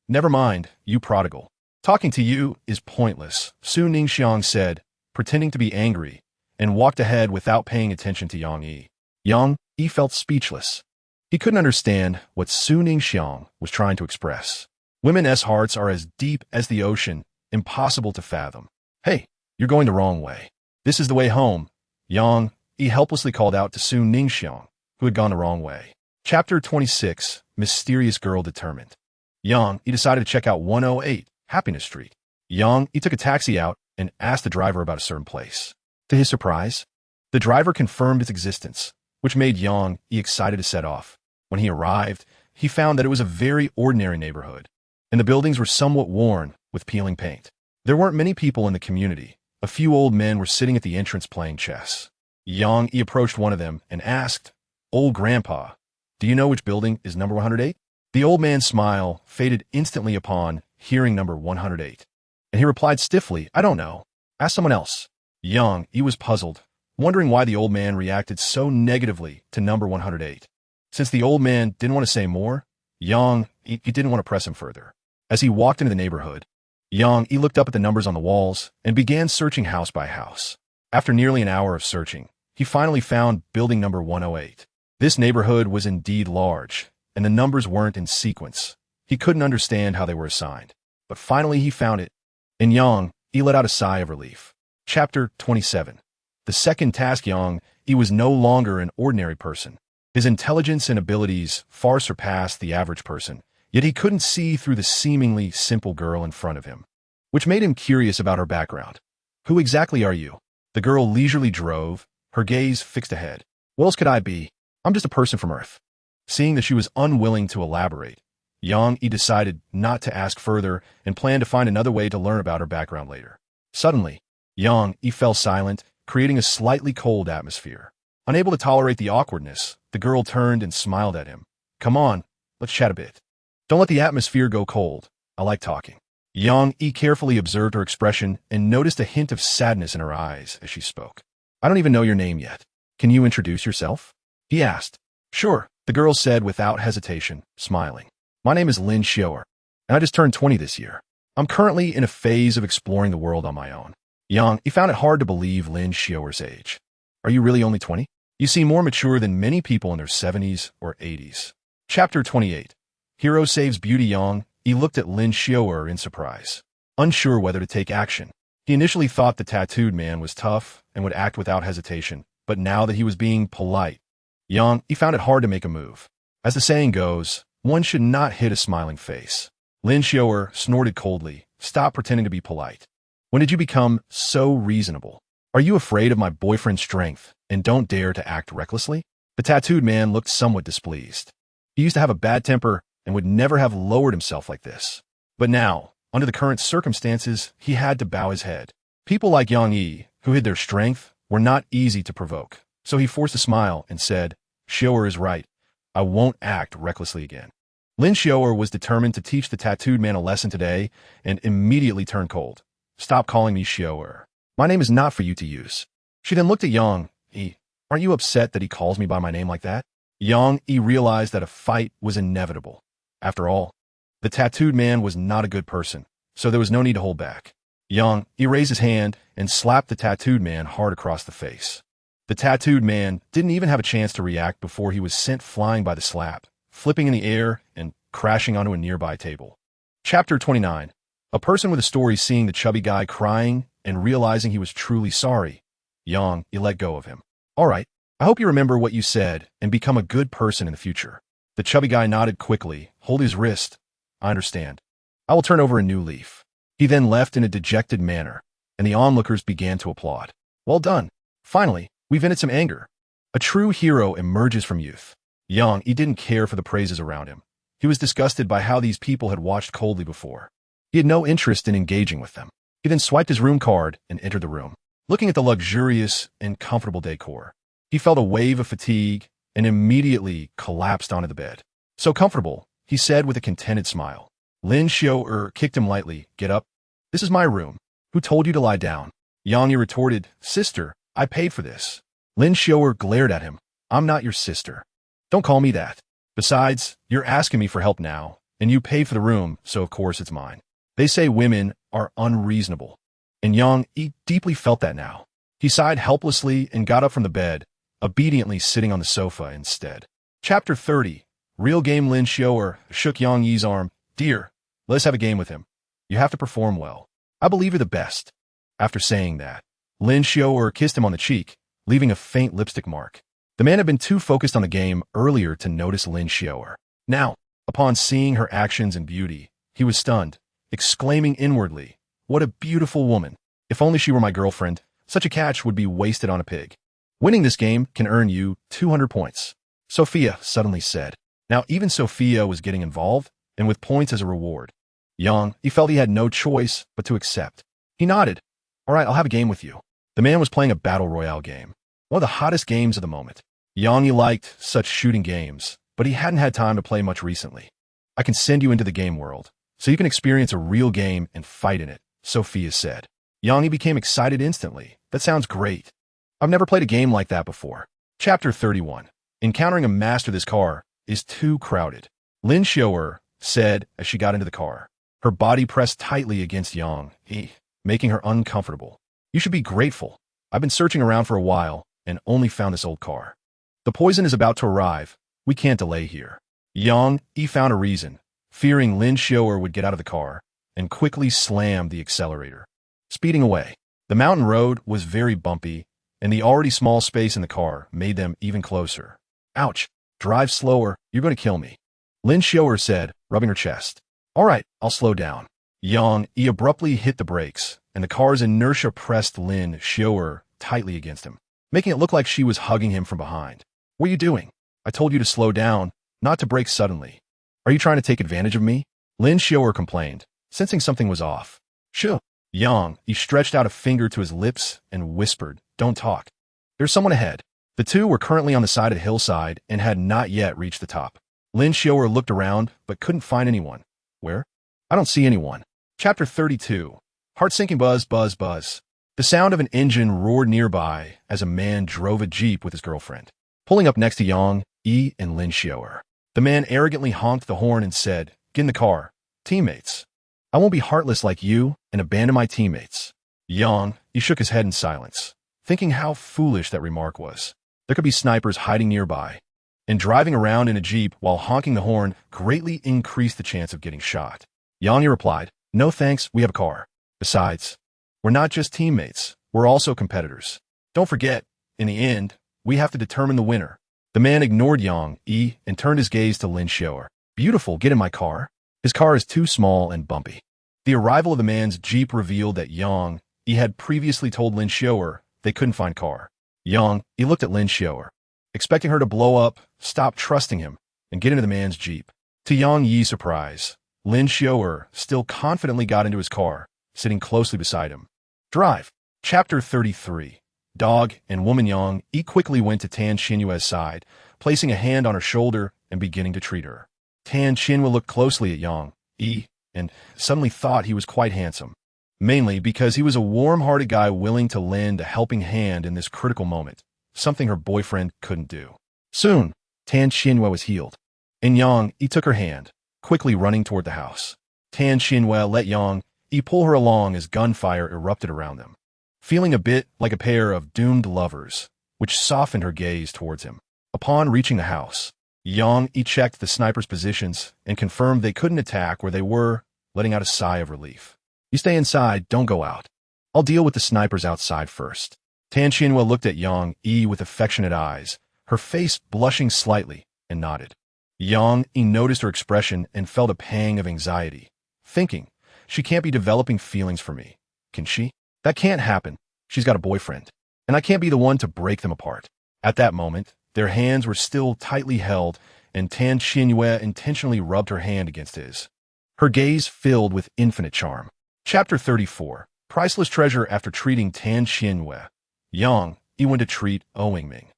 Never mind, you prodigal. Talking to you is pointless," Su Ningxiang said, pretending to be angry, and walked ahead without paying attention to Yang Yi. Yang Yi felt speechless. He couldn't understand what Su Ningxiang was trying to express. Women's hearts are as deep as the ocean, impossible to fathom. "Hey, you're going the wrong way. This is the way home," Yang, he helplessly called out to Sun Ningxiang, who had gone the wrong way. Chapter 26, Mysterious Girl Determined. Yang, he decided to check out 108 Happiness Street. Yang, he took a taxi out and asked the driver about a certain place. To his surprise, the driver confirmed its existence, which made Yang excited to set off. When he arrived, he found that it was a very ordinary neighborhood, and the buildings were somewhat worn with peeling paint. There weren't many people in the community. A few old men were sitting at the entrance playing chess. Yang approached one of them and asked, "Old Grandpa, do you know which building is number 108? The old man's smile faded instantly upon hearing number 108, and he replied stiffly, "I don't know. Ask someone else." Yang was puzzled, wondering why the old man reacted so negatively to number 108. Since the old man didn't want to say more, Yang he didn't want to press him further. As he walked into the neighborhood, Yang looked up at the numbers on the walls and began searching house by house. After nearly an hour of searching, he finally found building number 108. This neighborhood was indeed large, and the numbers weren't in sequence. He couldn't understand how they were assigned. But finally he found it, and Yang let out a sigh of relief. Chapter 27. The second task. Yang was no longer an ordinary person. His intelligence and abilities far surpassed the average person, yet he couldn't see through the seemingly simple girl in front of him, which made him curious about her background. "Who exactly are you?" The girl leisurely drove, her gaze fixed ahead. "What else could I be? I'm just a person from Earth." Seeing that she was unwilling to elaborate, Yang decided not to ask further and planned to find another way to learn about her background later. Suddenly, Yang fell silent, creating a slightly cold atmosphere. Unable to tolerate the awkwardness, the girl turned and smiled at him. "Come on, let's chat a bit. Don't let the atmosphere go cold. I like talking." Yang carefully observed her expression and noticed a hint of sadness in her eyes as she spoke. "I don't even know your name yet. Can you introduce yourself?" he asked. "Sure," the girl said without hesitation, smiling. "My name is Lin Xiaoer, and I just turned 20 this year. I'm currently in a phase of exploring the world on my own." Yang found it hard to believe Lin Xiaoer's age. "Are you really only 20? You seem more mature than many people in their 70s or 80s. Chapter 28. Hero Saves Beauty. Yang looked at Lin Xiaoer in surprise, unsure whether to take action. He initially thought the tattooed man was tough and would act without hesitation, but now that he was being polite, Yang found it hard to make a move. As the saying goes, one should not hit a smiling face. Lin Xiaoer snorted coldly. "Stop pretending to be polite. When did you become so reasonable? Are you afraid of my boyfriend's strength and don't dare to act recklessly?" The tattooed man looked somewhat displeased. He used to have a bad temper and would never have lowered himself like this. But now, under the current circumstances, he had to bow his head. People like Yang who hid their strength, were not easy to provoke. So he forced a smile and said, "Xiaoer is right. I won't act recklessly again." Lin Xiaoer was determined to teach the tattooed man a lesson today and immediately turned cold. "Stop calling me Xiaoer. My name is not for you to use." She then looked at Yang. "Aren't you upset that he calls me by my name like that?" Yang realized that a fight was inevitable. After all, the tattooed man was not a good person, so there was no need to hold back. Yang raised his hand and slapped the tattooed man hard across the face. The tattooed man didn't even have a chance to react before he was sent flying by the slap, flipping in the air and crashing onto a nearby table. Chapter 29. A person with a story seeing the chubby guy crying and realizing he was truly sorry. Yang let go of him. "All right, I hope you remember what you said and become a good person in the future." The chubby guy nodded quickly, holding his wrist. "I understand. I will turn over a new leaf." He then left in a dejected manner, and the onlookers began to applaud. "Well done. Finally, we vented some anger. A true hero emerges from youth." Yang didn't care for the praises around him. He was disgusted by how these people had watched coldly before. He had no interest in engaging with them. He then swiped his room card and entered the room. Looking at the luxurious and comfortable decor, he felt a wave of fatigue and immediately collapsed onto the bed. "So comfortable," he said with a contented smile. Lin Xiaoer kicked him lightly. "Get up. This is my room. Who told you to lie down?" Yang retorted, "Sister, I paid for this." Lin Xiaoer glared at him. "I'm not your sister. Don't call me that. Besides, you're asking me for help now, and you paid for the room, so of course it's mine." They say women are unreasonable, and Yang deeply felt that now. He sighed helplessly and got up from the bed, obediently sitting on the sofa instead. Chapter 30. Real game. Lin Xiaoer shook Yang arm. "Dear, let's have a game with him. You have to perform well. I believe you're the best." After saying that, Lin Xiaoer kissed him on the cheek. leaving a faint lipstick mark. The man had been too focused on the game earlier to notice Lin Xiao'er. Now, upon seeing her actions and beauty, he was stunned, exclaiming inwardly, "What a beautiful woman! If only she were my girlfriend, such a catch would be wasted on a pig." Winning this game can earn you 200 points, Sophia suddenly said. Now even Sophia was getting involved, and with points as a reward. Yang, he felt he had no choice but to accept. He nodded. "All right, I'll have a game with you." The man was playing a battle royale game, one of the hottest games of the moment. Yang, he liked such shooting games, but he hadn't had time to play much recently. "I can send you into the game world, so you can experience a real game and fight in it," Sophia said. Yang, he became excited instantly. "That sounds great. I've never played a game like that before." Chapter 31. Encountering a master this car is too crowded, Lin Xiao'er said as she got into the car. Her body pressed tightly against Yang, making her uncomfortable. "You should be grateful. I've been searching around for a while and only found this old car. The poison is about to arrive. We can't delay here." Yang, he found a reason, fearing Lin Xiao'er would get out of the car, and quickly slammed the accelerator. Speeding away, the mountain road was very bumpy, and the already small space in the car made them even closer. "Ouch! Drive slower, you're going to kill me," Lin Xiao'er said, rubbing her chest. "All right, I'll slow down." Yang, he abruptly hit the brakes, and the car's inertia pressed Lin Xiao'er tightly against him, making it look like she was hugging him from behind. "What are you doing? I told you to slow down, not to brake suddenly. Are you trying to take advantage of me?" Lin Xiao'er complained, sensing something was off. "Shoo." Yang, he stretched out a finger to his lips and whispered, "Don't talk. There's someone ahead." The two were currently on the side of the hillside and had not yet reached the top. Lin Xiao'er looked around but couldn't find anyone. "Where? I don't see anyone." Chapter 32. Heart-sinking buzz, buzz, buzz. The sound of an engine roared nearby as a man drove a jeep with his girlfriend, pulling up next to Yang, Yi, and Lin Xiao'er. The man arrogantly honked the horn and said, "Get in the car. Teammates. I won't be heartless like you and abandon my teammates." Yang, he shook his head in silence, thinking how foolish that remark was. There could be snipers hiding nearby, and driving around in a jeep while honking the horn greatly increased the chance of getting shot. Yang, he replied, "No thanks, we have a car. Besides, we're not just teammates, we're also competitors. Don't forget, in the end, we have to determine the winner." The man ignored Yang, and turned his gaze to Lin Xiao'er. "Beautiful, get in my car." His car is too small and bumpy. The arrival of the man's jeep revealed that Yang, he had previously told Lin Xiao'er they couldn't find car. Yang, he looked at Lin Xiao'er, expecting her to blow up, stop trusting him, and get into the man's jeep. To Yang Yi's surprise, Lin Xiao'er still confidently got into his car, sitting closely beside him. Drive. Chapter 33. Dog and woman Yang, he quickly went to Tan Xinyue's side, placing a hand on her shoulder and beginning to treat her. Tan Xinhua looked closely at Yang, and suddenly thought he was quite handsome, mainly because he was a warm-hearted guy willing to lend a helping hand in this critical moment, something her boyfriend couldn't do. Soon, Tan Xinhua was healed, and Yang, he took her hand, quickly running toward the house. Tan Xinhua let Yang, he pull her along as gunfire erupted around them, feeling a bit like a pair of doomed lovers, which softened her gaze towards him. Upon reaching the house, Yang, he checked the snipers' positions and confirmed they couldn't attack where they were, letting out a sigh of relief. "You stay inside, don't go out. I'll deal with the snipers outside first." Tan Xinhua looked at Yang, with affectionate eyes, her face blushing slightly, and nodded. Yang, noticed her expression and felt a pang of anxiety, thinking, "She can't be developing feelings for me, can she? That can't happen. She's got a boyfriend, and I can't be the one to break them apart." At that moment, their hands were still tightly held, and Tan Xinhua intentionally rubbed her hand against his. Her gaze filled with infinite charm. Chapter 34. Priceless treasure. After treating Tan Xinhua, Yang, he went to treat Yingming.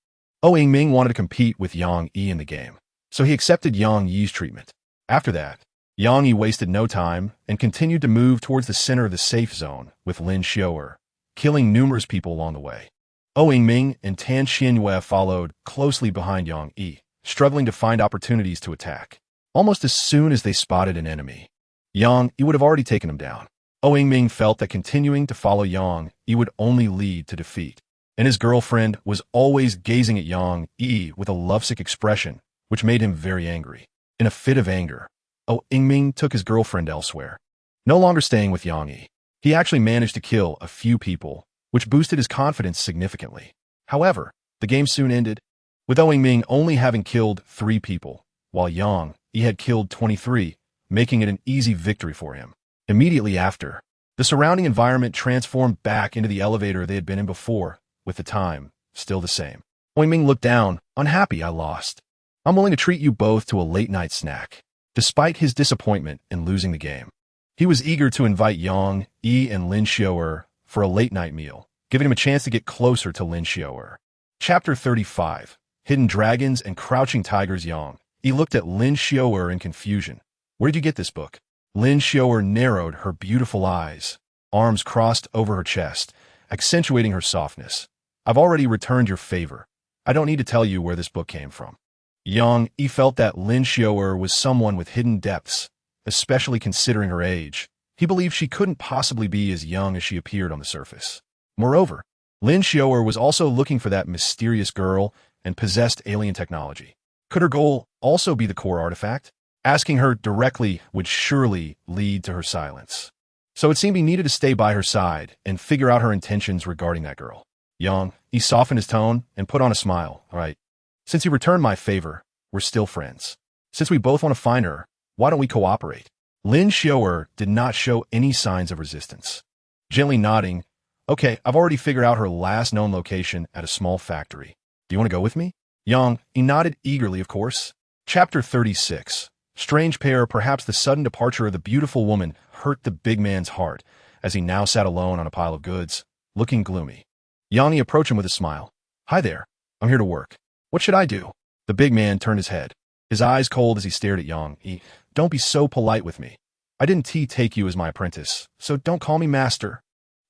Yingming wanted to compete with Yang in the game, so he accepted Yang Yi's treatment. After that, Yang Yi wasted no time and continued to move towards the center of the safe zone with Lin Xiao'er, killing numerous people along the way. Yingming and Tan Xinhua followed closely behind Yang Yi, struggling to find opportunities to attack. Almost as soon as they spotted an enemy, Yang Yi would have already taken him down. Yingming felt that continuing to follow Yang Yi would only lead to defeat, and his girlfriend was always gazing at Yang Yi with a lovesick expression, which made him very angry. In a fit of anger, Yingming took his girlfriend elsewhere. No longer staying with Yang Yi, he actually managed to kill a few people, which boosted his confidence significantly. However, the game soon ended, with Ming only having killed 3 people, while Yang Yi had killed 23, making it an easy victory for him. Immediately after, the surrounding environment transformed back into the elevator they had been in before, with the time still the same. Ming looked down, unhappy. I lost. I'm willing to treat you both to a late-night snack. Despite his disappointment in losing the game, he was eager to invite Yang Yi and Lin Xiao'er for a late-night meal, giving him a chance to get closer to Lin Xiao'er. Chapter 35. Hidden Dragons and Crouching Tigers. Yang Yi looked at Lin Xiao'er in confusion. Where did you get this book? Lin Xiao'er narrowed her beautiful eyes, arms crossed over her chest, accentuating her softness. I've already returned your favor. I don't need to tell you where this book came from. Yang Yi felt that Lin Xiao'er was someone with hidden depths, especially considering her age. He believed she couldn't possibly be as young as she appeared on the surface. Moreover, Lin Xiao'er was also looking for that mysterious girl and possessed alien technology. Could her goal also be the core artifact? Asking her directly would surely lead to her silence. So it seemed he needed to stay by her side and figure out her intentions regarding that girl. Yang Yi softened his tone and put on a smile. All right, since you returned my favor, we're still friends. Since we both want to find her, why don't we cooperate? Lin Xiao'er did not show any signs of resistance. Gently nodding, okay, I've already figured out her last known location at a small factory. Do you want to go with me? Yang Yi nodded eagerly, of course. Chapter 36. Strange pair. Perhaps the sudden departure of the beautiful woman hurt the big man's heart, as he now sat alone on a pile of goods, looking gloomy. Yang Yi approached him with a smile. Hi there. I'm here to work. What should I do? The big man turned his head, his eyes cold as he stared at Yang Yi. Don't be so polite with me. I didn't take you as my apprentice, so don't call me master.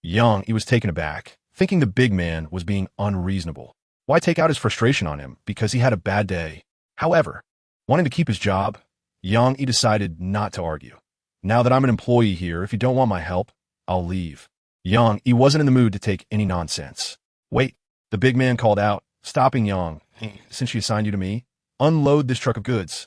Yang Yi was taken aback, thinking the big man was being unreasonable. Why take out his frustration on him because he had a bad day? However, wanting to keep his job, Yang Yi decided not to argue. Now that I'm an employee here, if you don't want my help, I'll leave. Yang Yi wasn't in the mood to take any nonsense. Wait, the big man called out, stopping Yang. Since she assigned you to me, unload this truck of goods.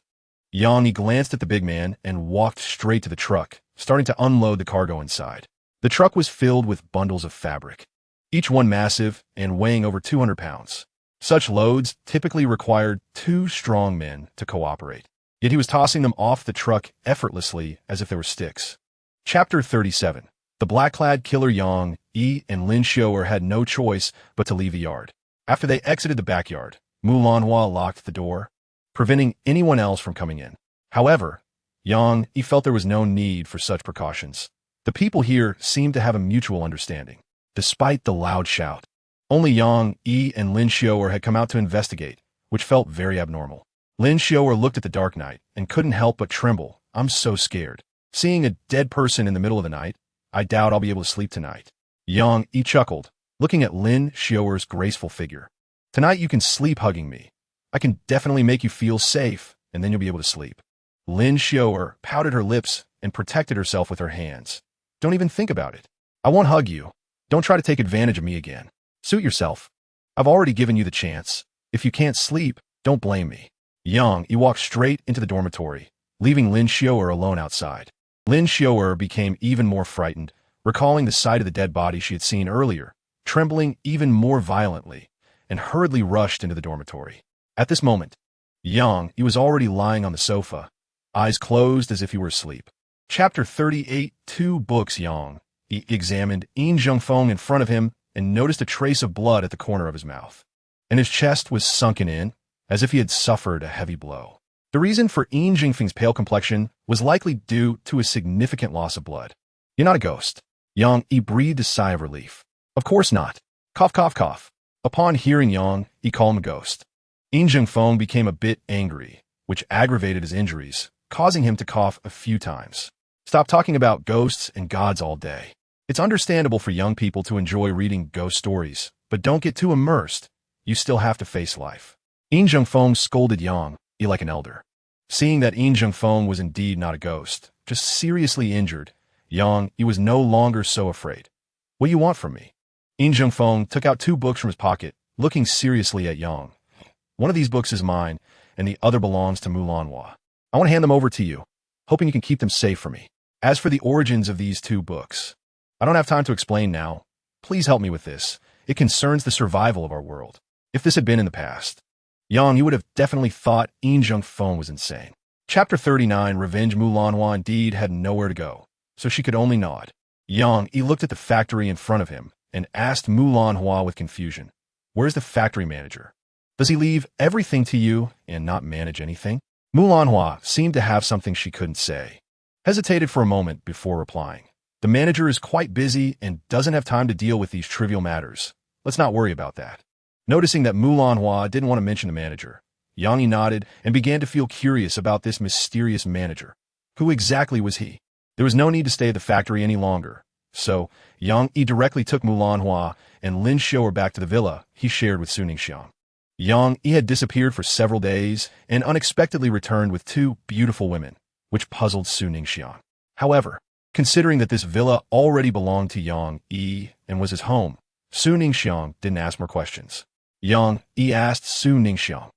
Yang Yi glanced at the big man and walked straight to the truck, starting to unload the cargo inside. The truck was filled with bundles of fabric, each one massive and weighing over 200 pounds. Such loads typically required 2 strong men to cooperate. Yet he was tossing them off the truck effortlessly as if they were sticks. Chapter 37. The black-clad killer. Yang Yi and Lin Xiao'er had no choice but to leave the yard. After they exited the backyard, Mulanhua locked the door, preventing anyone else from coming in. However, Yang Yi felt there was no need for such precautions. The people here seemed to have a mutual understanding. Despite the loud shout, only Yang Yi and Lin Xiao'er had come out to investigate, which felt very abnormal. Lin Xiao'er looked at the dark night and couldn't help but tremble. I'm so scared. Seeing a dead person in the middle of the night, I doubt I'll be able to sleep tonight. Yang Yi chuckled, looking at Lin Xiao'er's graceful figure. Tonight you can sleep hugging me. I can definitely make you feel safe, and then you'll be able to sleep. Lin Xiao'er pouted her lips and protected herself with her hands. Don't even think about it. I won't hug you. Don't try to take advantage of me again. Suit yourself. I've already given you the chance. If you can't sleep, don't blame me. Yang Yi walked straight into the dormitory, leaving Lin Xiao'er alone outside. Lin Xiao'er became even more frightened, recalling the sight of the dead body she had seen earlier, trembling even more violently, and hurriedly rushed into the dormitory. At this moment, Yang Yi was already lying on the sofa, eyes closed as if he were asleep. Chapter 38. 2 books. Yang Yi examined Yin Zhengfeng in front of him and noticed a trace of blood at the corner of his mouth, and his chest was sunken in, as if he had suffered a heavy blow. The reason for Yin Zhengfeng's pale complexion was likely due to a significant loss of blood. You're not a ghost. Yang Yi breathed a sigh of relief. Of course not. Cough, cough, cough. Upon hearing Yang Yi call him a ghost, Yin Zhengfeng became a bit angry, which aggravated his injuries, causing him to cough a few times. Stop talking about ghosts and gods all day. It's understandable for young people to enjoy reading ghost stories, but don't get too immersed. You still have to face life. Yin Zhengfeng scolded Yang Yi like an elder. Seeing that Yin Zhengfeng was indeed not a ghost, just seriously injured, Yang Yi was no longer so afraid. What do you want from me? Yin Zhengfeng took out 2 books from his pocket, looking seriously at Yang. One of these books is mine, and the other belongs to Mulanhua. I want to hand them over to you, hoping you can keep them safe for me. As for the origins of these 2 books, I don't have time to explain now. Please help me with this. It concerns the survival of our world. If this had been in the past, Yang, you would have definitely thought Injung phone was insane. Chapter 39, Revenge. Mulanhua indeed had nowhere to go, so she could only nod. Yang, he looked at the factory in front of him and asked Mulanhua with confusion, "Where's the factory manager? Does he leave everything to you and not manage anything?" Mulanhua seemed to have something she couldn't say. Hesitated for a moment before replying. "The manager is quite busy and doesn't have time to deal with these trivial matters. Let's not worry about that." Noticing that Mulanhua didn't want to mention the manager, Yang nodded and began to feel curious about this mysterious manager. Who exactly was he? There was no need to stay at the factory any longer, so Yang directly took Mulanhua and Lin Xiuer back to the villa he shared with Su Ningxiang. Yang had disappeared for several days and unexpectedly returned with two beautiful women, which puzzled Su Ningxiang. However, considering that this villa already belonged to Yang and was his home, Su Ningxiang didn't ask more questions. Yang asked Su Ningxiang,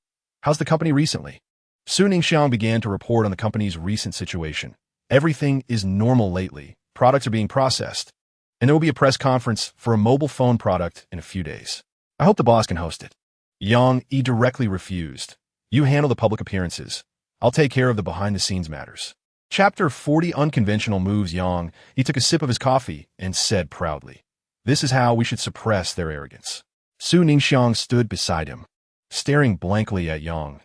"How's the company recently?" Su Ningxiang began to report on the company's recent situation. "Everything is normal lately. Products are being processed, and there will be a press conference for a mobile phone product in a few days. I hope the boss can host it." Yang directly refused. "You handle the public appearances. I'll take care of the behind-the-scenes matters." Chapter 40, Unconventional Moves. Yang, he took a sip of his coffee and said proudly, "This is how we should suppress their arrogance." Su Ningxiang stood beside him, staring blankly at Yang,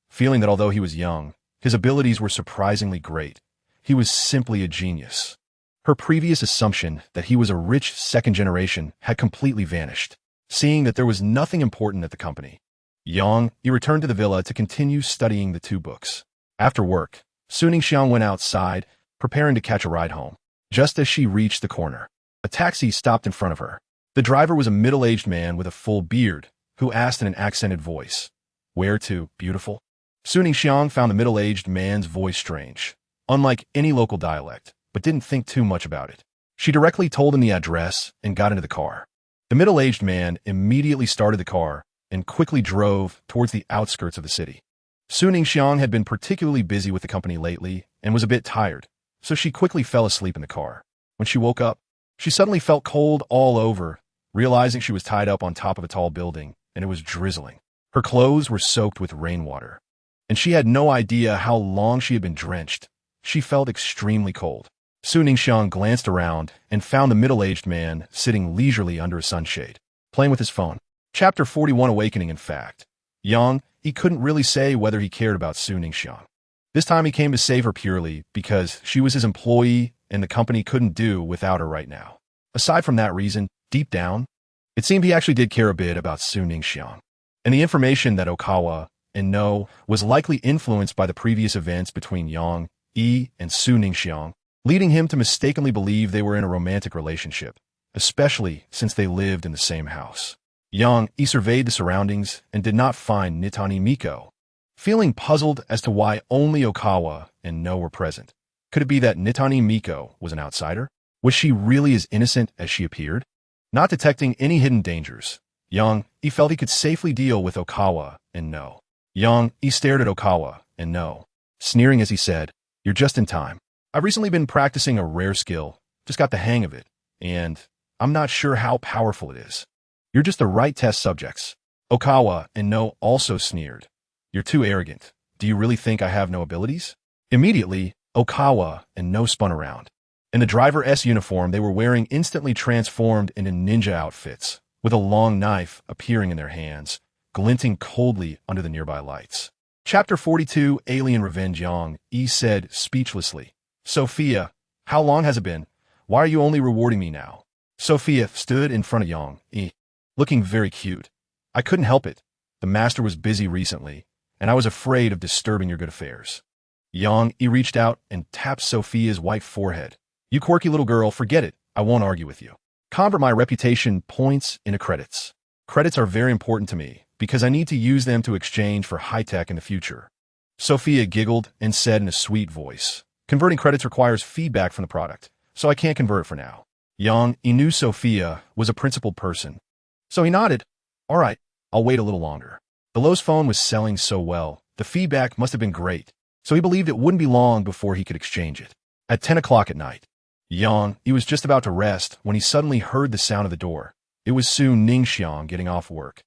feeling that although he was young, his abilities were surprisingly great. He was simply a genius. Her previous assumption that he was a rich second generation had completely vanished. Seeing that there was nothing important at the company, Yang returned to the villa to continue studying the two books. After work, Su Ningxiang went outside, preparing to catch a ride home. Just as she reached the corner, a taxi stopped in front of her. The driver was a middle-aged man with a full beard, who asked in an accented voice, "Where to, beautiful?" Su Ningxiang found the middle-aged man's voice strange, unlike any local dialect, but didn't think too much about it. She directly told him the address and got into the car. The middle-aged man immediately started the car and quickly drove towards the outskirts of the city. Su Ningxiang had been particularly busy with the company lately and was a bit tired, so she quickly fell asleep in the car. When she woke up, she suddenly felt cold all over, realizing she was tied up on top of a tall building, and it was drizzling. Her clothes were soaked with rainwater, and she had no idea how long she had been drenched. She felt extremely cold. Su Ningxiang glanced around and found the middle-aged man sitting leisurely under a sunshade, playing with his phone. Chapter 41, Awakening. In fact, Yang, he couldn't really say whether he cared about Su Ningxiang. This time he came to save her purely because she was his employee and the company couldn't do without her right now. Aside from that reason, deep down, it seemed he actually did care a bit about Su Ningxiang. And the information that Okawa and No was likely influenced by the previous events between Yang and Su Ningxiang, leading him to mistakenly believe they were in a romantic relationship, especially since they lived in the same house. Yang surveyed the surroundings and did not find Nitani Miko, feeling puzzled as to why only Okawa and No were present. Could it be that Nitani Miko was an outsider? Was she really as innocent as she appeared? Not detecting any hidden dangers, Yang felt he could safely deal with Okawa and No. Yang stared at Okawa and No, sneering as he said, "You're just in time. I've recently been practicing a rare skill, just got the hang of it, and I'm not sure how powerful it is. You're just the right test subjects." Okawa and No also sneered. "You're too arrogant. Do you really think I have no abilities?" Immediately, Okawa and No spun around. In the driver's uniform they were wearing instantly transformed into ninja outfits, with a long knife appearing in their hands, glinting coldly under the nearby lights. Chapter 42, Alien Revenge. Yang said speechlessly, "Sophia, how long has it been? Why are you only rewarding me now?" Sophia stood in front of Yang, looking very cute. "I couldn't help it. The master was busy recently, and I was afraid of disturbing your good affairs." Yang reached out and tapped Sophia's white forehead. "You quirky little girl, forget it. I won't argue with you. Convert my reputation points into credits. Credits are very important to me, because I need to use them to exchange for high-tech in the future." Sophia giggled and said in a sweet voice, "Converting credits requires feedback from the product, so I can't convert it for now." Yang knew Sophia was a principled person, so he nodded. "All right, I'll wait a little longer." The Lowe's phone was selling so well, the feedback must have been great, so he believed it wouldn't be long before he could exchange it. At 10 o'clock at night, Yang was just about to rest when he suddenly heard the sound of the door. It was Su Ningxiang getting off work.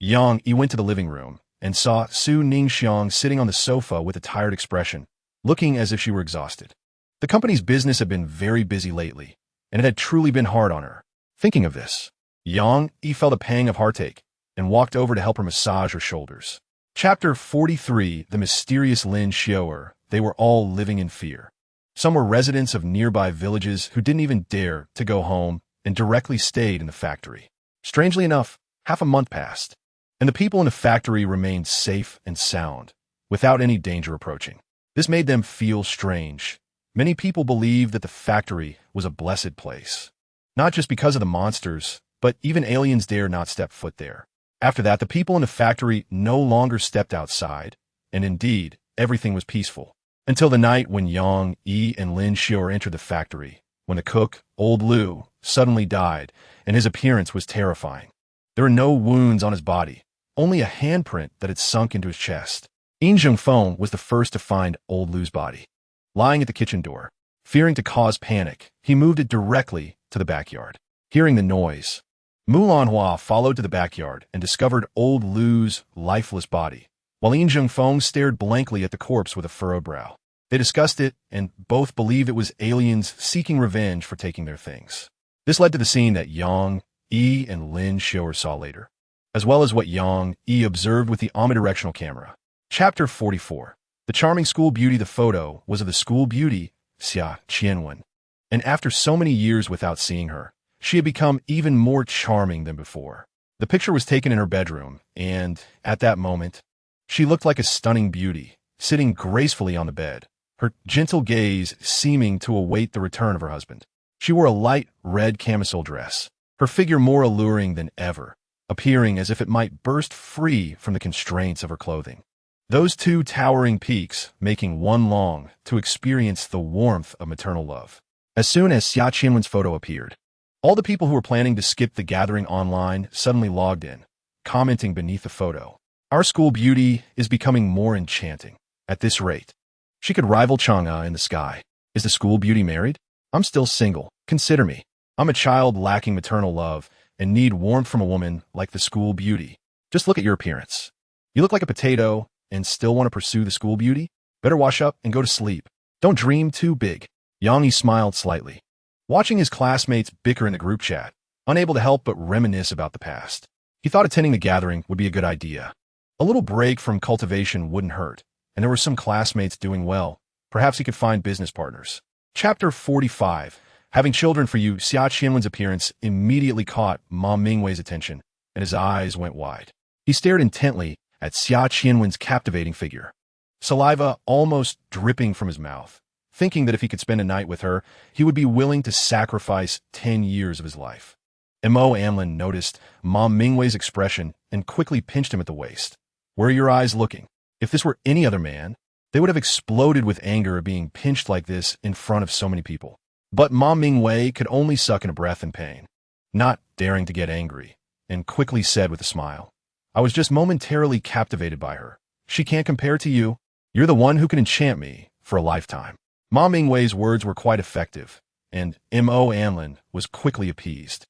Yang Yi went to the living room and saw Su Ningxiang sitting on the sofa with a tired expression, looking as if she were exhausted. The company's business had been very busy lately, and it had truly been hard on her. Thinking of this, Yang Yi felt a pang of heartache and walked over to help her massage her shoulders. Chapter 43, The Mysterious Lin Xiaoer. They were all living in fear. Some were residents of nearby villages who didn't even dare to go home and directly stayed in the factory. Strangely enough, half a month passed, and the people in the factory remained safe and sound, without any danger approaching. This made them feel strange. Many people believed that the factory was a blessed place. Not just because of the monsters, but even aliens dare not step foot there. After that, the people in the factory no longer stepped outside, and indeed, everything was peaceful. Until the night when Yang Yi and Lin Xiaoer entered the factory, when the cook, Old Lu, suddenly died, and his appearance was terrifying. There were no wounds on his body, only a handprint that had sunk into his chest. Yin Zhengfeng was the first to find Old Lu's body. Lying at the kitchen door, fearing to cause panic, he moved it directly to the backyard. Hearing the noise, Mulanhua followed to the backyard and discovered Old Lu's lifeless body, while Yin Zhengfeng stared blankly at the corpse with a furrowed brow. They discussed it and both believed it was aliens seeking revenge for taking their things. This led to the scene that Yang Yi and Lin Xiaoer saw later, as well as what Yang Yi observed with the omnidirectional camera. Chapter 44. The charming school beauty. The photo was of the school beauty, Xia Qianwen, and after so many years without seeing her, she had become even more charming than before. The picture was taken in her bedroom, and, at that moment, she looked like a stunning beauty, sitting gracefully on the bed, her gentle gaze seeming to await the return of her husband. She wore a light red camisole dress, her figure more alluring than ever, appearing as if it might burst free from the constraints of her clothing. Those two towering peaks making one long to experience the warmth of maternal love. As soon as Xia Qianwen's photo appeared, all the people who were planning to skip the gathering online suddenly logged in, commenting beneath the photo. Our school beauty is becoming more enchanting. At this rate, she could rival Chang'e in the sky. Is the school beauty married? I'm still single. Consider me. I'm a child lacking maternal love and need warmth from a woman like the school beauty. Just look at your appearance. You look like a potato and still want to pursue the school beauty? Better wash up and go to sleep. Don't dream too big. Yang Yi smiled slightly, watching his classmates bicker in the group chat, unable to help but reminisce about the past. He thought attending the gathering would be a good idea. A little break from cultivation wouldn't hurt, and there were some classmates doing well. Perhaps he could find business partners. Chapter 45. Having children for you. Xia Qianwen's appearance immediately caught Ma Mingwei's attention, and his eyes went wide. He stared intently at Xia Qianwen's captivating figure, saliva almost dripping from his mouth, thinking that if he could spend a night with her, he would be willing to sacrifice 10 years of his life. Mo Anlin noticed Ma Mingwei's expression and quickly pinched him at the waist. Where are your eyes looking? If this were any other man, they would have exploded with anger at being pinched like this in front of so many people. But Ma Mingwei could only suck in a breath in pain, not daring to get angry, and quickly said with a smile, I was just momentarily captivated by her. She can't compare to you. You're the one who can enchant me for a lifetime. Ma Mingwei's words were quite effective, and Mo Anlin was quickly appeased.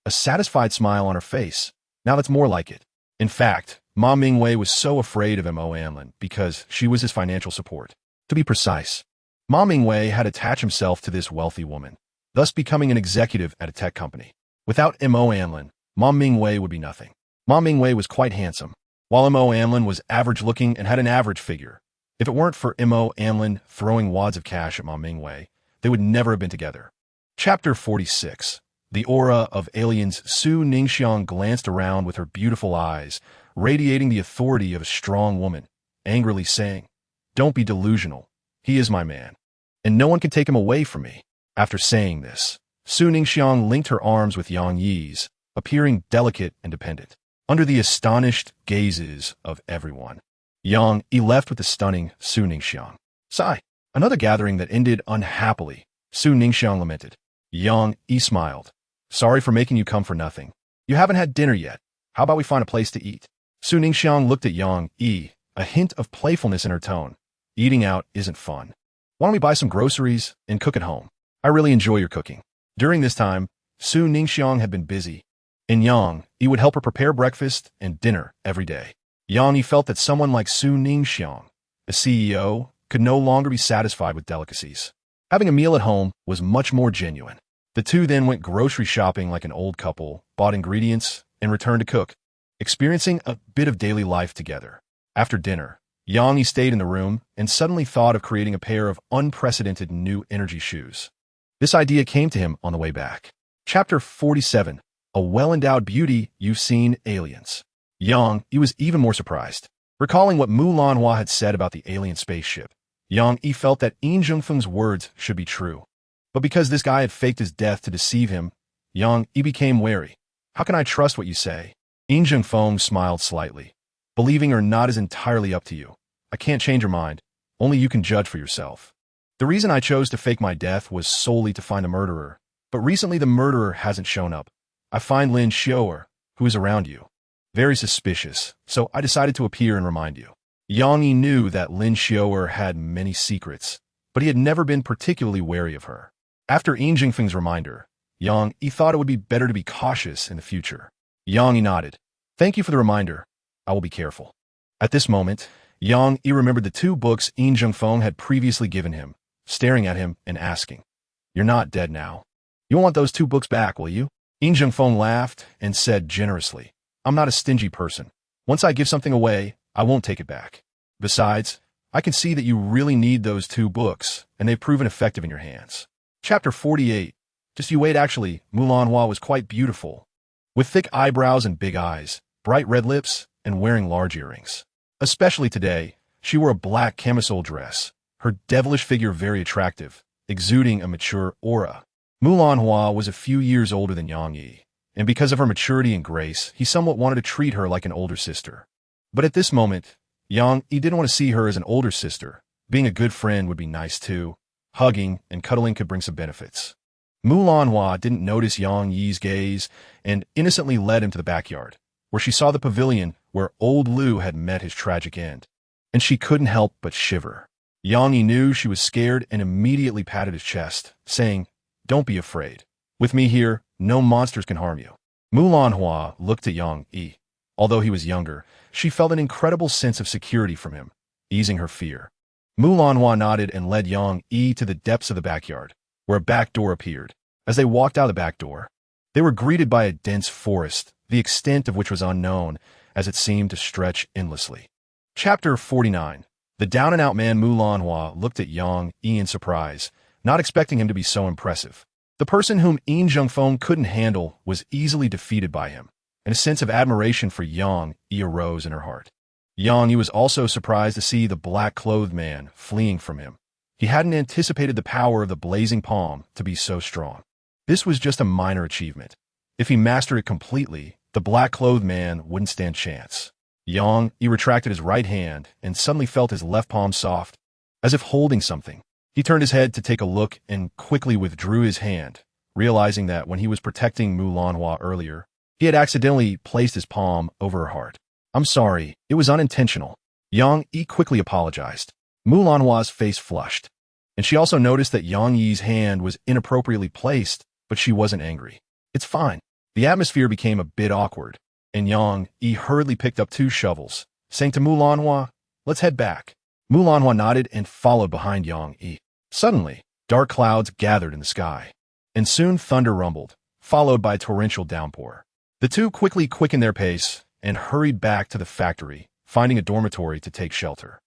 A satisfied smile on her face. Now that's more like it. In fact, Ma Mingwei was so afraid of Mo Anlin because she was his financial support. To be precise, Ma Mingwei had attached himself to this wealthy woman, thus becoming an executive at a tech company. Without Mo Anlin, Ma Mingwei would be nothing. Ma Mingwei was quite handsome, while Mo Anlin was average-looking and had an average figure. If it weren't for Mo Anlin throwing wads of cash at Ma Mingwei, they would never have been together. Chapter 46. The aura of aliens. Su Ningxiang glanced around with her beautiful eyes, radiating the authority of a strong woman, angrily saying, Don't be delusional. He is my man, and no one can take him away from me. After saying this, Su Ningxiang linked her arms with Yang Yi's, appearing delicate and dependent. Under the astonished gazes of everyone, Yang Yi left with the stunning Su Ningxiang. Sigh. Another gathering that ended unhappily, Su Ningxiang lamented. Yang Yi smiled. Sorry for making you come for nothing. You haven't had dinner yet. How about we find a place to eat? Su Ningxiang looked at Yang Yi, a hint of playfulness in her tone. Eating out isn't fun. Why don't we buy some groceries and cook at home? I really enjoy your cooking. During this time, Su Ningxiang had been busy, In Yang, he would help her prepare breakfast and dinner every day. Yang Yi felt that someone like Su Ningxiang, the CEO, could no longer be satisfied with delicacies. Having a meal at home was much more genuine. The two then went grocery shopping like an old couple, bought ingredients, and returned to cook, experiencing a bit of daily life together. After dinner, Yang Yi stayed in the room and suddenly thought of creating a pair of unprecedented new energy shoes. This idea came to him on the way back. Chapter 47. A well-endowed beauty, you've seen aliens. Yang Yi was even more surprised. Recalling what Mu Lanhua had said about the alien spaceship, Yang Yi felt that Yin Zhengfeng's words should be true. But because this guy had faked his death to deceive him, Yang Yi became wary. How can I trust what you say? Yin Zhengfeng smiled slightly. Believing or not is entirely up to you. I can't change your mind. Only you can judge for yourself. The reason I chose to fake my death was solely to find a murderer. But recently the murderer hasn't shown up. I find Lin Xiaoer, who is around you, very suspicious, so I decided to appear and remind you. Yang Yi knew that Lin Xiaoer had many secrets, but he had never been particularly wary of her. After Yin Jingfeng's reminder, Yang Yi thought it would be better to be cautious in the future. Yang Yi nodded. Thank you for the reminder. I will be careful. At this moment, Yang Yi remembered the two books Yin Zhengfeng had previously given him, staring at him and asking, You're not dead now. You want those two books back, will you? Yin Zhengfeng laughed and said generously, I'm not a stingy person. Once I give something away, I won't take it back. Besides, I can see that you really need those two books, and they've proven effective in your hands. Chapter 48. Just you wait, actually, Mu Lanhua was quite beautiful, with thick eyebrows and big eyes, bright red lips, and wearing large earrings. Especially today, she wore a black camisole dress, her devilish figure very attractive, exuding a mature aura. Mu Lanhua was a few years older than Yang Yi, and because of her maturity and grace, he somewhat wanted to treat her like an older sister. But at this moment, Yang Yi didn't want to see her as an older sister. Being a good friend would be nice too. Hugging and cuddling could bring some benefits. Mu Lanhua didn't notice Yang Yi's gaze and innocently led him to the backyard, where she saw the pavilion where old Lu had met his tragic end. And she couldn't help but shiver. Yang Yi knew she was scared and immediately patted his chest, saying, Don't be afraid. With me here, no monsters can harm you. Mu Lanhua looked at Yang Yi. Although he was younger, she felt an incredible sense of security from him, easing her fear. Mu Lanhua nodded and led Yang Yi to the depths of the backyard, where a back door appeared. As they walked out the back door, they were greeted by a dense forest, the extent of which was unknown, as it seemed to stretch endlessly. Chapter 49. The down-and-out man Mu Lanhua looked at Yang Yi in surprise, not expecting him to be so impressive. The person whom Yin Zhengfeng couldn't handle was easily defeated by him, and a sense of admiration for Yang Yi arose in her heart. Yang Yi was also surprised to see the black-clothed man fleeing from him. He hadn't anticipated the power of the blazing palm to be so strong. This was just a minor achievement. If he mastered it completely, the black-clothed man wouldn't stand chance. Yang Yi retracted his right hand and suddenly felt his left palm soft, as if holding something. He turned his head to take a look and quickly withdrew his hand, realizing that when he was protecting Mu Lanhua earlier, he had accidentally placed his palm over her heart. I'm sorry, it was unintentional. Yang Yi quickly apologized. Mu Lanhua's face flushed, and she also noticed that Yang Yi's hand was inappropriately placed, but she wasn't angry. It's fine. The atmosphere became a bit awkward, and Yang Yi hurriedly picked up two shovels, saying to Mu Lanhua, Let's head back. Mu Lanhua nodded and followed behind Yang Yi. Suddenly, dark clouds gathered in the sky, and soon thunder rumbled, followed by a torrential downpour. The two quickly quickened their pace and hurried back to the factory, finding a dormitory to take shelter.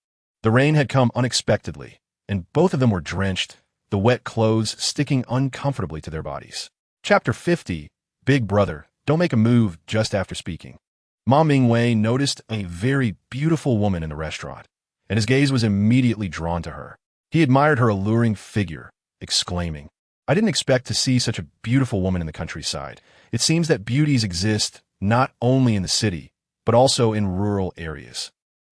The rain had come unexpectedly, and both of them were drenched, the wet clothes sticking uncomfortably to their bodies. Chapter 50. Big Brother, don't make a move just after speaking. Ma Mingwei noticed a very beautiful woman in the restaurant, and his gaze was immediately drawn to her. He admired her alluring figure, exclaiming, I didn't expect to see such a beautiful woman in the countryside. It seems that beauties exist not only in the city, but also in rural areas.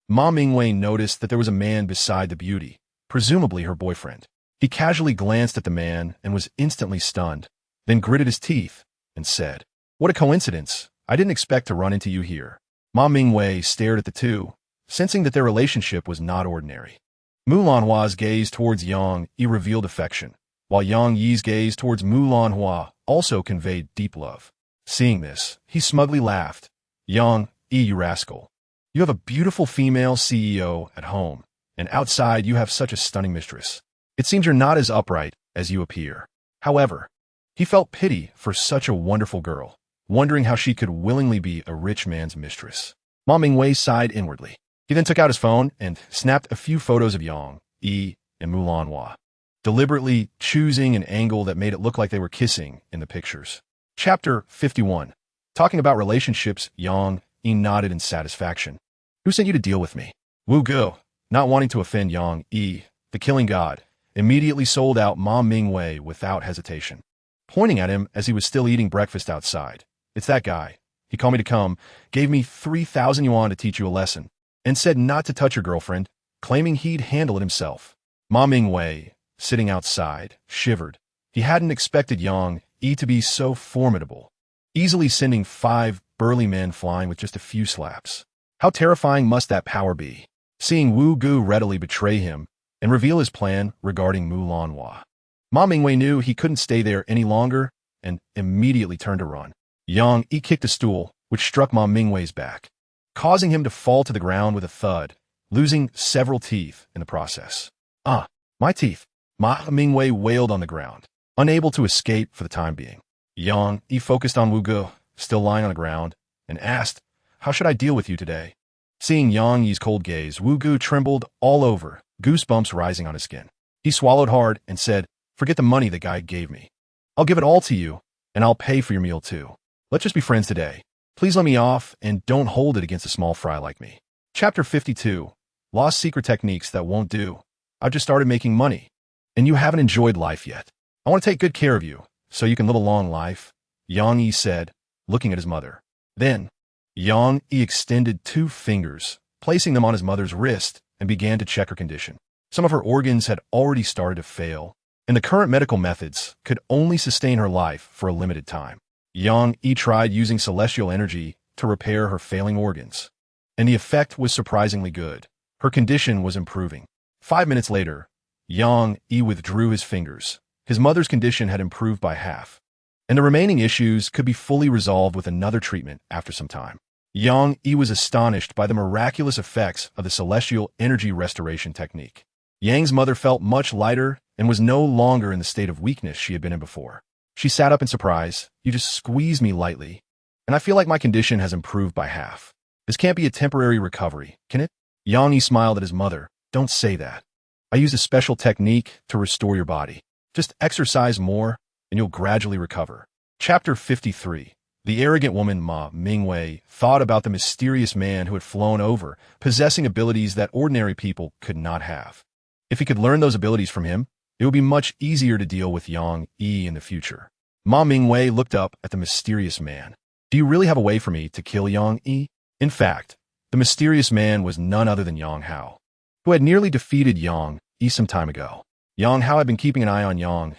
Ma Mingwei noticed that there was a man beside the beauty, presumably her boyfriend. He casually glanced at the man and was instantly stunned, then gritted his teeth and said, What a coincidence. I didn't expect to run into you here. Ma Mingwei stared at the two, sensing that their relationship was not ordinary. Mu Lanhua's gaze towards Yang Yi revealed affection, while Yang Yi's gaze towards Mu Lanhua also conveyed deep love. Seeing this, he smugly laughed. Yang, you rascal. You have a beautiful female CEO at home, and outside you have such a stunning mistress. It seems you're not as upright as you appear. However, he felt pity for such a wonderful girl, wondering how she could willingly be a rich man's mistress. Ma Mingwei sighed inwardly. He then took out his phone and snapped a few photos of Yang, and Mulanhua, deliberately choosing an angle that made it look like they were kissing in the pictures. Chapter 51. Talking about relationships, Yang nodded in satisfaction. Who sent you to deal with me? Wu Go, not wanting to offend Yang, the killing god, immediately sold out Ma Mingwei without hesitation, pointing at him as he was still eating breakfast outside. It's that guy. He called me to come, gave me 3,000 yuan to teach you a lesson, and said not to touch your girlfriend, claiming he'd handle it himself. Ma Mingwei, sitting outside, shivered. He hadn't expected Yang to be so formidable, easily sending 5 burly men flying with just a few slaps. How terrifying must that power be? Seeing Wu Gu readily betray him and reveal his plan regarding Mulanhua, Ma Mingwei knew he couldn't stay there any longer and immediately turned to run. Yang kicked a stool, which struck Ma Mingwei's back, causing him to fall to the ground with a thud, losing several teeth in the process. Ah, my teeth! Ma Mingwei wailed on the ground, unable to escape for the time being. Yang focused on Wu Gu, still lying on the ground, and asked, how should I deal with you today? Seeing Yang Yi's cold gaze, Wu Gu trembled all over, goosebumps rising on his skin. He swallowed hard and said, forget the money the guy gave me. I'll give it all to you, and I'll pay for your meal too. Let's just be friends today. Please let me off, and don't hold it against a small fry like me. Chapter 52. Lost secret techniques that won't do. I've just started making money, and you haven't enjoyed life yet. I want to take good care of you, so you can live a long life, Yang Yi said, looking at his mother. Then, Yang Yi extended 2 fingers, placing them on his mother's wrist, and began to check her condition. Some of her organs had already started to fail, and the current medical methods could only sustain her life for a limited time. Yang Yi tried using celestial energy to repair her failing organs, and the effect was surprisingly good. Her condition was improving. 5 minutes later, Yang Yi withdrew his fingers. His mother's condition had improved by half, and the remaining issues could be fully resolved with another treatment after some time. Yang Yi was astonished by the miraculous effects of the celestial energy restoration technique. Yang's mother felt much lighter and was no longer in the state of weakness she had been in before. She sat up in surprise. You just squeezed me lightly, and I feel like my condition has improved by half. This can't be a temporary recovery, can it? Yang Yi smiled at his mother. Don't say that. I used a special technique to restore your body. Just exercise more, and you'll gradually recover. Chapter 53. The arrogant woman Ma Mingwei thought about the mysterious man who had flown over, possessing abilities that ordinary people could not have. If he could learn those abilities from him, it would be much easier to deal with Yang Yi in the future. Ma Mingwei looked up at the mysterious man. Do you really have a way for me to kill Yang Yi? In fact, the mysterious man was none other than Yang Hao, who had nearly defeated Yang Yi some time ago. Yang Hao had been keeping an eye on Yang,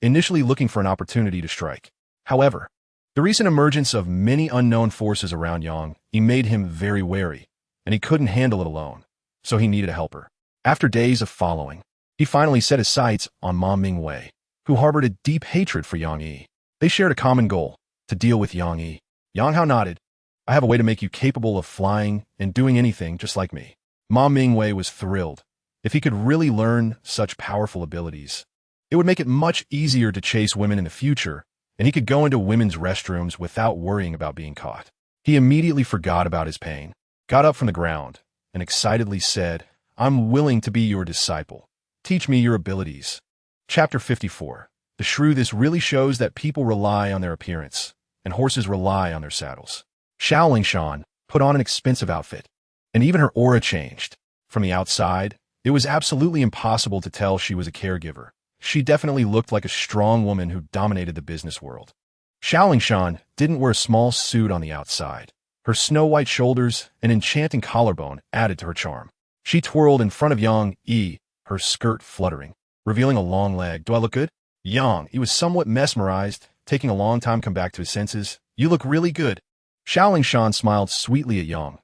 initially looking for an opportunity to strike. However, the recent emergence of many unknown forces around Yang Yi made him very wary, and he couldn't handle it alone, so he needed a helper. After days of following, he finally set his sights on Ma Mingwei, who harbored a deep hatred for Yang Yi. They shared a common goal, to deal with Yang Yi. Yang Hao nodded. I have a way to make you capable of flying and doing anything just like me. Ma Mingwei was thrilled. If he could really learn such powerful abilities, it would make it much easier to chase women in the future, and he could go into women's restrooms without worrying about being caught. He immediately forgot about his pain, got up from the ground, and excitedly said, I'm willing to be your disciple. Teach me your abilities. Chapter 54. The shrew. This really shows that people rely on their appearance, and horses rely on their saddles. Xiao Lingshan put on an expensive outfit, and even her aura changed. From the outside, it was absolutely impossible to tell she was a caregiver. She definitely looked like a strong woman who dominated the business world. Xiao Lingshan didn't wear a small suit on the outside. Her snow-white shoulders and enchanting collarbone added to her charm. She twirled in front of Yang Yi, her skirt fluttering, revealing a long leg. Do I look good? Yang Yi was somewhat mesmerized, taking a long time to come back to his senses. You look really good. Xiao Lingshan smiled sweetly at Yang.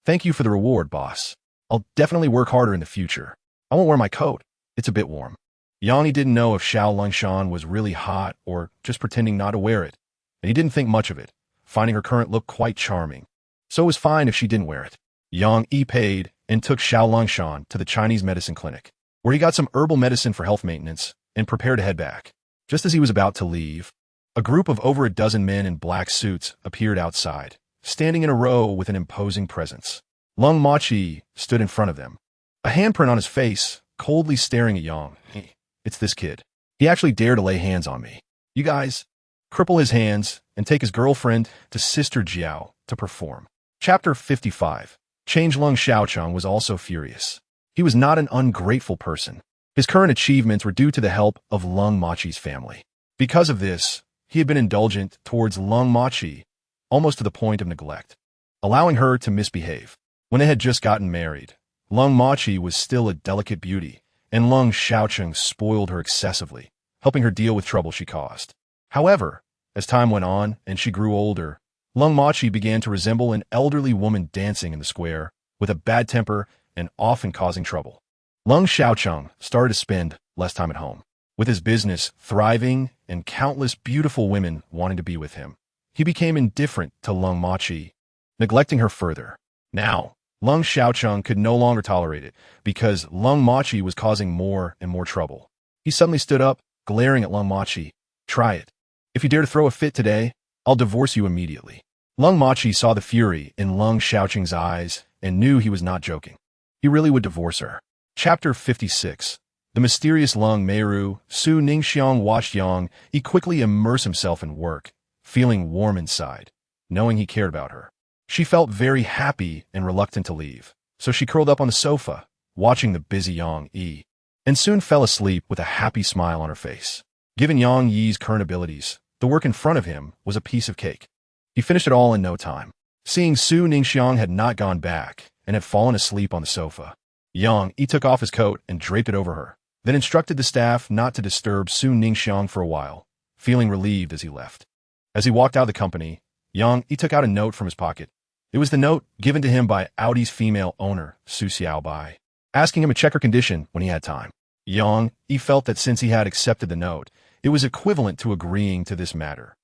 Thank you for the reward, boss. I'll definitely work harder in the future. I won't wear my coat. It's a bit warm. Yang Yi didn't know if Xiao Lingshan was really hot or just pretending not to wear it, and he didn't think much of it, finding her current look quite charming. So it was fine if she didn't wear it. Yang Yi paid and took Xiao Longshan to the Chinese medicine clinic, where he got some herbal medicine for health maintenance and prepared to head back. Just as he was about to leave, a group of over a dozen men in black suits appeared outside, standing in a row with an imposing presence. Lung Machi stood in front of them, a handprint on his face, coldly staring at Yang. Hey, it's this kid. He actually dared to lay hands on me. You guys, cripple his hands and take his girlfriend to Sister Jiao to perform. Chapter 55. Changelung Xiaocheng was also furious. He was not an ungrateful person. His current achievements were due to the help of Lung Machi's family. Because of this, he had been indulgent towards Lung Machi, almost to the point of neglect, allowing her to misbehave. When they had just gotten married, Lung Machi was still a delicate beauty, and Lung Xiaocheng spoiled her excessively, helping her deal with trouble she caused. However, as time went on and she grew older, Lung Machi began to resemble an elderly woman dancing in the square, with a bad temper and often causing trouble. Lung Xiaocheng started to spend less time at home. With his business thriving and countless beautiful women wanting to be with him, he became indifferent to Lung Machi, neglecting her further. Now, Lung Xiaocheng could no longer tolerate it because Lung Machi was causing more and more trouble. He suddenly stood up, glaring at Lung Machi. Try it. If you dare to throw a fit today, I'll divorce you immediately. Lung Machi saw the fury in Lung Xiaocheng's eyes and knew he was not joking. He really would divorce her. Chapter 56. The mysterious Lung Meiru, Su Ningxiang watched Yang Yi quickly immerse himself in work, feeling warm inside, knowing he cared about her. She felt very happy and reluctant to leave, so she curled up on the sofa, watching the busy Yang Yi, and soon fell asleep with a happy smile on her face. Given Yang Yi's current abilities, the work in front of him was a piece of cake. He finished it all in no time. Seeing Su Ningxiang had not gone back and had fallen asleep on the sofa, Yang Yi took off his coat and draped it over her, then instructed the staff not to disturb Su Ningxiang for a while, feeling relieved as he left. As he walked out of the company, Yang Yi took out a note from his pocket. It was the note given to him by Audi's female owner, Su Xiaobai, asking him to check her condition when he had time. Yang Yi felt that since he had accepted the note, it was equivalent to agreeing to this matter.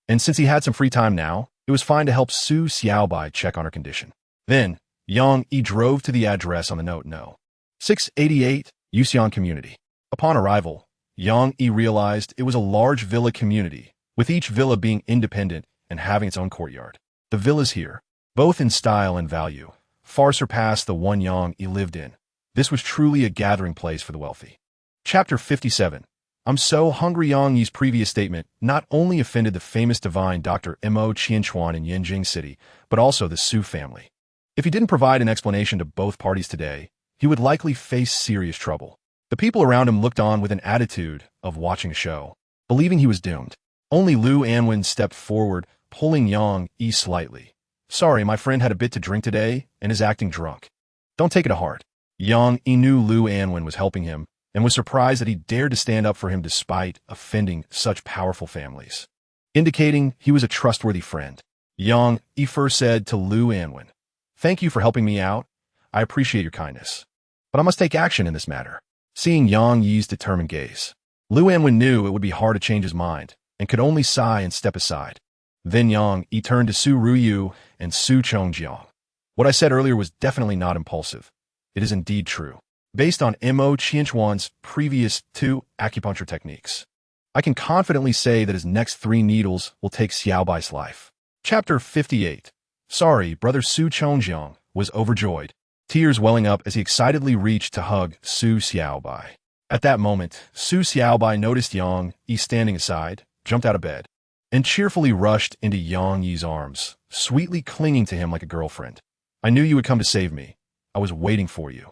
And since he had some free time now, it was fine to help Su Xiaobai check on her condition. Then, Yang Yi drove to the address on the note No. 688, Yuxian Community. Upon arrival, Yang Yi realized it was a large villa community, with each villa being independent and having its own courtyard. The villas here, both in style and value, far surpassed the one Yang Yi lived in. This was truly a gathering place for the wealthy. Chapter 57. I'm so hungry. Yang Yi's previous statement not only offended the famous divine Dr. Mo Qianchuan in Yanjing City, but also the Su family. If he didn't provide an explanation to both parties today, he would likely face serious trouble. The people around him looked on with an attitude of watching a show, believing he was doomed. Only Lu Anwen stepped forward, pulling Yang Yi slightly. Sorry, my friend had a bit to drink today and is acting drunk. Don't take it to heart. Yang Yi knew Lu Anwen was helping him and was surprised that he dared to stand up for him despite offending such powerful families, indicating he was a trustworthy friend. Yang Yi first said to Lu Anwen, "Thank you for helping me out. I appreciate your kindness, but I must take action in this matter." Seeing Yang Yi's determined gaze, Lu Anwen knew it would be hard to change his mind and could only sigh and step aside. Then Yang Yi turned to Su Ruyu and Su Chongjiang. What I said earlier was definitely not impulsive. It is indeed true. Based on Mo Qianchuan's previous 2 acupuncture techniques, I can confidently say that his next 3 needles will take Xiaobai's life. Chapter 58. Sorry, brother Su Chongjiang was overjoyed, tears welling up as he excitedly reached to hug Su Xiaobai. At that moment, Su Xiaobai noticed Yang Yi standing aside, jumped out of bed, and cheerfully rushed into Yang Yi's arms, sweetly clinging to him like a girlfriend. I knew you would come to save me. I was waiting for you.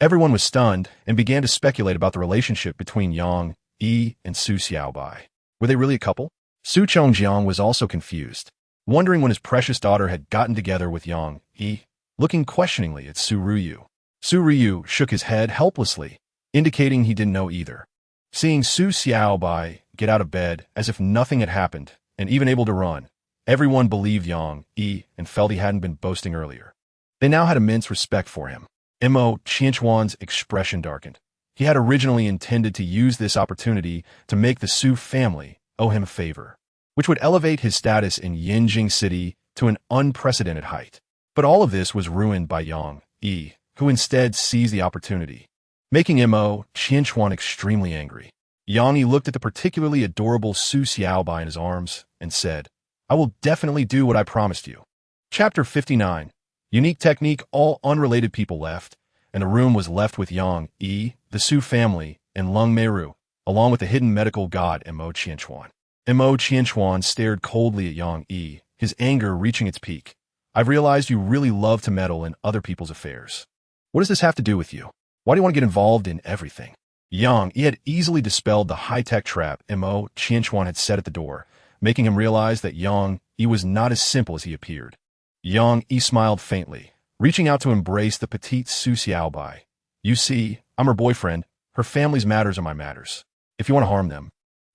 Everyone was stunned and began to speculate about the relationship between Yang Yi and Su Xiaobai. Were they really a couple? Su Chongjiang was also confused, wondering when his precious daughter had gotten together with Yang Yi, looking questioningly at Su Ruyu. Su Ruyu shook his head helplessly, indicating he didn't know either. Seeing Su Xiaobai get out of bed as if nothing had happened and even able to run, everyone believed Yang Yi and felt he hadn't been boasting earlier. They now had immense respect for him. Mo Qianchuan's expression darkened. He had originally intended to use this opportunity to make the Su family owe him a favor. which would elevate his status in Yinjing City to an unprecedented height. But all of this was ruined by Yang Yi, who instead seized the opportunity, making Mo Qianquan extremely angry. Yang Yi looked at the particularly adorable Su Xiaobai in his arms and said, "I will definitely do what I promised you." Chapter 59. Unique technique. All unrelated people left, and the room was left with Yang Yi, the Su family, and Lung Meru, along with the hidden medical god Mo Qianquan. Mo Qianquan stared coldly at Yang Yi, his anger reaching its peak. "I've realized you really love to meddle in other people's affairs. What does this have to do with you? Why do you want to get involved in everything?" Yang Yi had easily dispelled the high-tech trap Mo Qianquan had set at the door, making him realize that Yang Yi was not as simple as he appeared. Yang Yi smiled faintly, reaching out to embrace the petite Su Xiaobai. "You see, I'm her boyfriend. Her family's matters are my matters. If you want to harm them,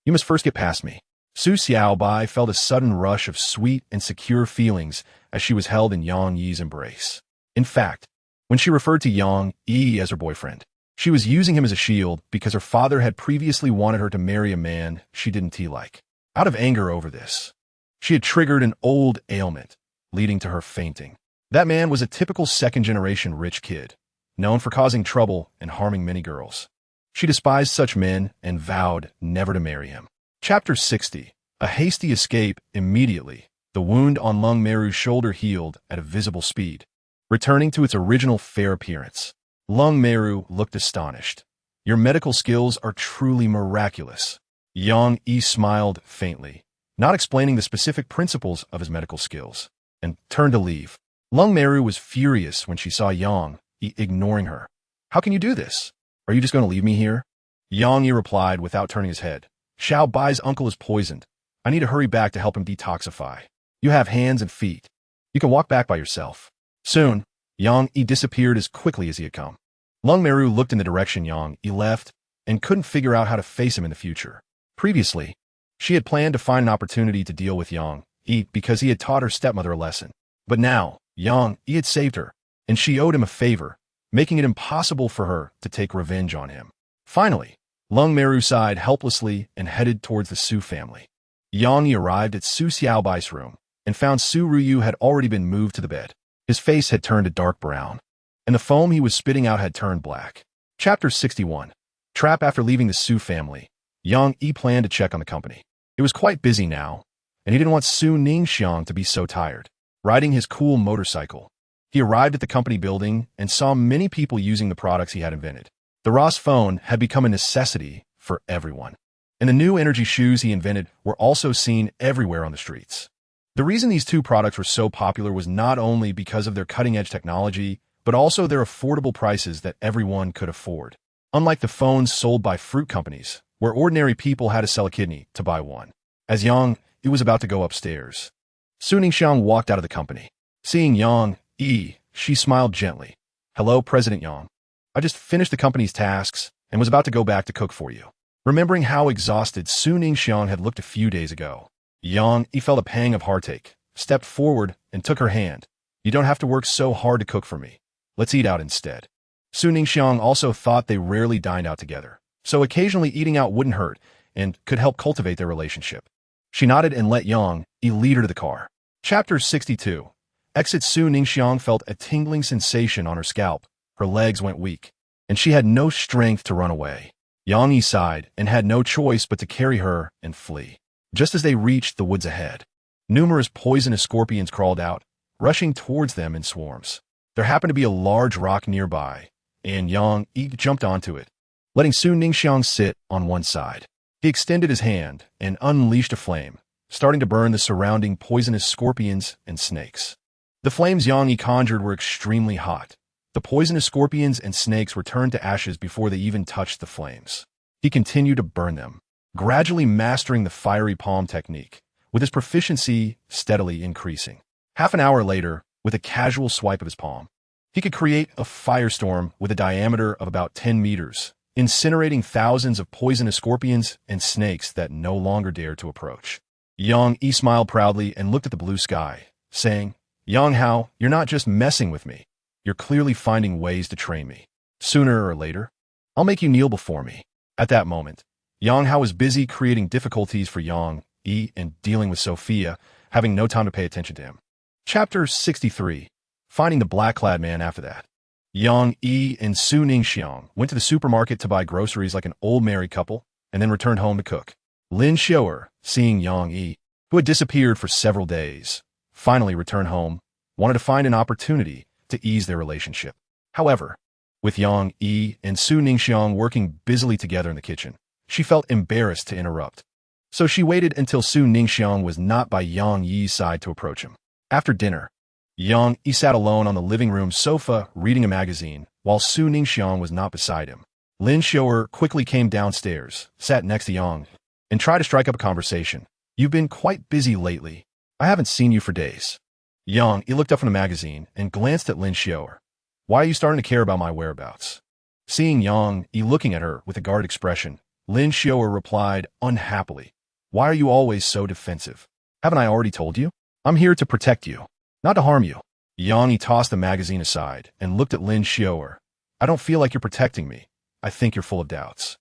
you must first get past me." Su Xiaobai felt a sudden rush of sweet and secure feelings as she was held in Yang Yi's embrace. In fact, when she referred to Yang Yi as her boyfriend, she was using him as a shield because her father had previously wanted her to marry a man she didn't like. Out of anger over this, she had triggered an old ailment, leading to her fainting. That man was a typical second-generation rich kid, known for causing trouble and harming many girls. She despised such men and vowed never to marry him. Chapter 60. A hasty escape. Immediately, the wound on Lung Meru's shoulder healed at a visible speed, returning to its original fair appearance. Lung Meru looked astonished. "Your medical skills are truly miraculous." Yang Yi smiled faintly, not explaining the specific principles of his medical skills, and turned to leave. Lung Meru was furious when she saw Yang Yi ignoring her. "How can you do this? Are you just going to leave me here?" Yang Yi replied without turning his head. "Xiao Bai's uncle is poisoned. I need to hurry back to help him detoxify. You have hands and feet. You can walk back by yourself." Soon, Yang Yi disappeared as quickly as he had come. Lung Meru looked in the direction Yang Yi left and couldn't figure out how to face him in the future. Previously, she had planned to find an opportunity to deal with Yang Yi because he had taught her stepmother a lesson. But now, Yang Yi had saved her, and she owed him a favor, making it impossible for her to take revenge on him. Finally, Lung Meru sighed helplessly and headed towards the Su family. Yang Yi arrived at Su Xiaobai's room and found Su Ruyu had already been moved to the bed. His face had turned a dark brown, and the foam he was spitting out had turned black. Chapter 61. Trap. After leaving the Su family, Yang Yi planned to check on the company. It was quite busy now, and he didn't want Su Ningxiang to be so tired. Riding his cool motorcycle, he arrived at the company building and saw many people using the products he had invented. The Ross phone had become a necessity for everyone, and the new energy shoes he invented were also seen everywhere on the streets. The reason these two products were so popular was not only because of their cutting-edge technology, but also their affordable prices that everyone could afford. Unlike the phones sold by fruit companies, where ordinary people had to sell a kidney to buy one. As Yang Yi was about to go upstairs, Su Ningxiang walked out of the company. Seeing Yang Yi, she smiled gently. "Hello, President Yang. I just finished the company's tasks and was about to go back to cook for you." Remembering how exhausted Su Ningxiang had looked a few days ago, Yang Yi felt a pang of heartache, stepped forward, and took her hand. "You don't have to work so hard to cook for me. Let's eat out instead." Su Ningxiang also thought they rarely dined out together, so occasionally eating out wouldn't hurt and could help cultivate their relationship. She nodded and let Yang Yi lead her to the car. Chapter 62. Exit. Su Ningxiang felt a tingling sensation on her scalp. Her legs went weak, and she had no strength to run away. Yang Yi sighed and had no choice but to carry her and flee. Just as they reached the woods ahead, numerous poisonous scorpions crawled out, rushing towards them in swarms. There happened to be a large rock nearby, and Yang Yi jumped onto it, letting Su Ningxiang sit on one side. He extended his hand and unleashed a flame, starting to burn the surrounding poisonous scorpions and snakes. The flames Yang Yi conjured were extremely hot. The poisonous scorpions and snakes were turned to ashes before they even touched the flames. He continued to burn them, gradually mastering the fiery palm technique, with his proficiency steadily increasing. Half an hour later, with a casual swipe of his palm, he could create a firestorm with a diameter of about 10 meters, incinerating thousands of poisonous scorpions and snakes that no longer dared to approach. Yang Yi smiled proudly and looked at the blue sky, saying, "Yang Hao, you're not just messing with me. You're clearly finding ways to train me. Sooner or later, I'll make you kneel before me." At that moment, Yang Hao was busy creating difficulties for Yang Yi and dealing with Sophia, having no time to pay attention to him. Chapter 63. Finding the black-clad man after that. Yang Yi and Su Ningxiang went to the supermarket to buy groceries like an old married couple, and then returned home to cook. Lin Xiu'er, seeing Yang Yi, who had disappeared for several days, finally returned home, wanted to find an opportunity to ease their relationship. However, with Yang Yi and Su Ningxiang working busily together in the kitchen, she felt embarrassed to interrupt. So she waited until Su Ningxiang was not by Yang Yi's side to approach him. After dinner, Yang Yi sat alone on the living room sofa reading a magazine, while Su Ningxiang was not beside him. Lin Xiu'er quickly came downstairs, sat next to Yang, and tried to strike up a conversation. "You've been quite busy lately. I haven't seen you for days." Yang Yi looked up from the magazine and glanced at Lin Xiu'er. "Why are you starting to care about my whereabouts?" Seeing Yang Yi looking at her with a guarded expression, Lin Xiu'er replied unhappily, "Why are you always so defensive? Haven't I already told you? I'm here to protect you, not to harm you." Yang Yi tossed the magazine aside and looked at Lin Xiu'er. "I don't feel like you're protecting me. I think you're full of doubts."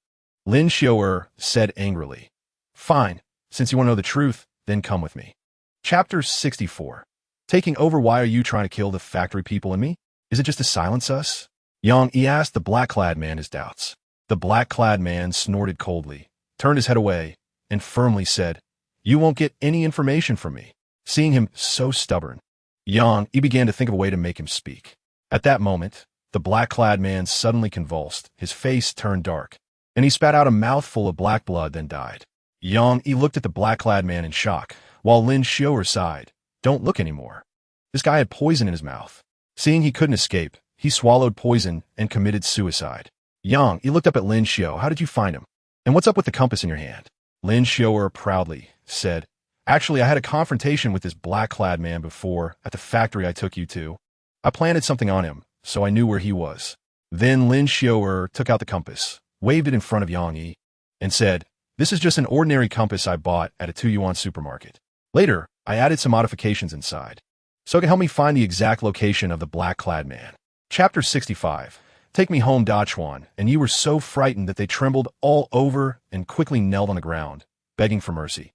Lin Xiu'er said angrily, "Fine, since you want to know the truth, then come with me." Chapter 64. Taking over. Why are you trying to kill the factory people and me? Is it just to silence us? Yang Yi asked the black-clad man his doubts. The black-clad man snorted coldly, turned his head away, and firmly said, "You won't get any information from me." Seeing him so stubborn, Yang Yi began to think of a way to make him speak. At that moment, the black-clad man suddenly convulsed, his face turned dark, and he spat out a mouthful of black blood, then died. Yang Yi looked at the black-clad man in shock, while Lin Xiu'er sighed, "Don't look anymore." This guy had poison in his mouth. Seeing he couldn't escape, he swallowed poison and committed suicide. Yang Yi looked up at Lin Xiu'er. "How did you find him? And what's up with the compass in your hand?" Lin Xiu'er proudly said, "Actually, I had a confrontation with this black-clad man before at the factory I took you to. I planted something on him, so I knew where he was." Then Lin Xiu'er took out the compass, waved it in front of Yang Yi, and said, "This is just an ordinary compass I bought at a 2-yuan supermarket. Later, I added some modifications inside, so it can help me find the exact location of the black-clad man." Chapter 65. Take me home, Dachuan, and you were so frightened that they trembled all over and quickly knelt on the ground, begging for mercy.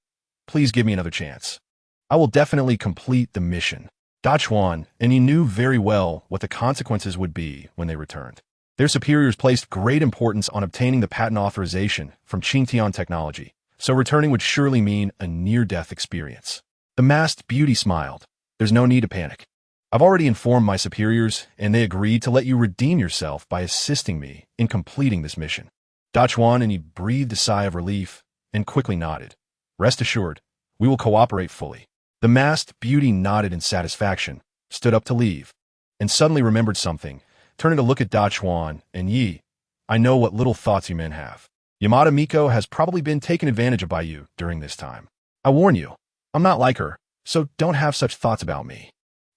"Please give me another chance. I will definitely complete the mission." Dachuan and he knew very well what the consequences would be when they returned. Their superiors placed great importance on obtaining the patent authorization from Tiantech technology, so returning would surely mean a near-death experience. The masked beauty smiled. "There's no need to panic. I've already informed my superiors, and they agreed to let you redeem yourself by assisting me in completing this mission." Dachuan and he breathed a sigh of relief and quickly nodded. "Rest assured, we will cooperate fully." The masked beauty nodded in satisfaction, stood up to leave, and suddenly remembered something, turning to look at Dachuan and Yi. "I know what little thoughts you men have. Yamada Miko has probably been taken advantage of by you during this time. I warn you, I'm not like her, so don't have such thoughts about me,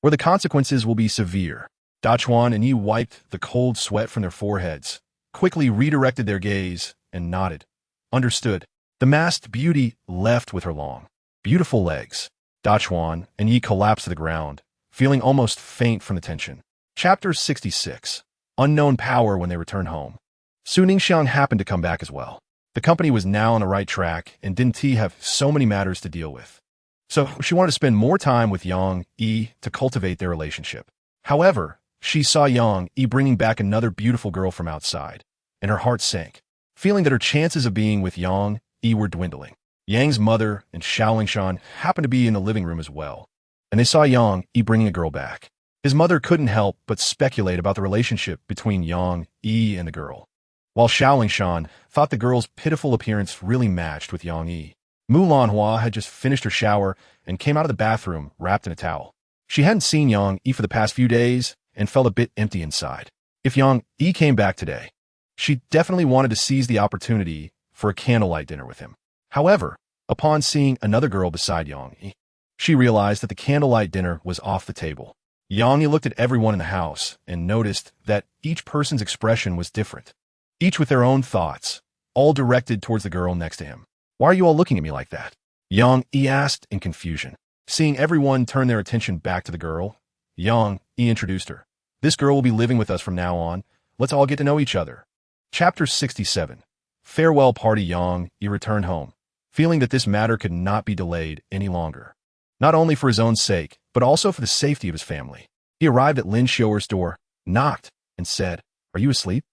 or the consequences will be severe." Dachuan and Yi wiped the cold sweat from their foreheads, quickly redirected their gaze, and nodded. "Understood." The masked beauty left with her long, beautiful legs. Dachuan and Yi collapsed to the ground, feeling almost faint from the tension. Chapter 66. Unknown power. When they returned home, Su Ningxiang happened to come back as well. The company was now on the right track, and didn't have so many matters to deal with. So she wanted to spend more time with Yang Yi to cultivate their relationship. However, she saw Yang Yi bringing back another beautiful girl from outside, and her heart sank, feeling that her chances of being with Yang Yi were dwindling. Yang's mother and Xiaolingshan happened to be in the living room as well, and they saw Yang Yi bringing a girl back. His mother couldn't help but speculate about the relationship between Yang Yi and the girl, while Xiaolingshan thought the girl's pitiful appearance really matched with Yang Yi. Mulanhua had just finished her shower and came out of the bathroom wrapped in a towel. She hadn't seen Yang Yi for the past few days and felt a bit empty inside. If Yang Yi came back today, she definitely wanted to seize the opportunity for a candlelight dinner with him. However, upon seeing another girl beside Yang Yi, she realized that the candlelight dinner was off the table. Yang Yi looked at everyone in the house and noticed that each person's expression was different, each with their own thoughts, all directed towards the girl next to him. "Why are you all looking at me like that?" Yang Yi asked in confusion. Seeing everyone turn their attention back to the girl, Yang Yi introduced her. "This girl will be living with us from now on. Let's all get to know each other." Chapter 67. Farewell party. Yang Yi returned home, feeling that this matter could not be delayed any longer. Not only for his own sake, but also for the safety of his family. He arrived at Lin Xiaoer's door, knocked, and said, "Are you asleep?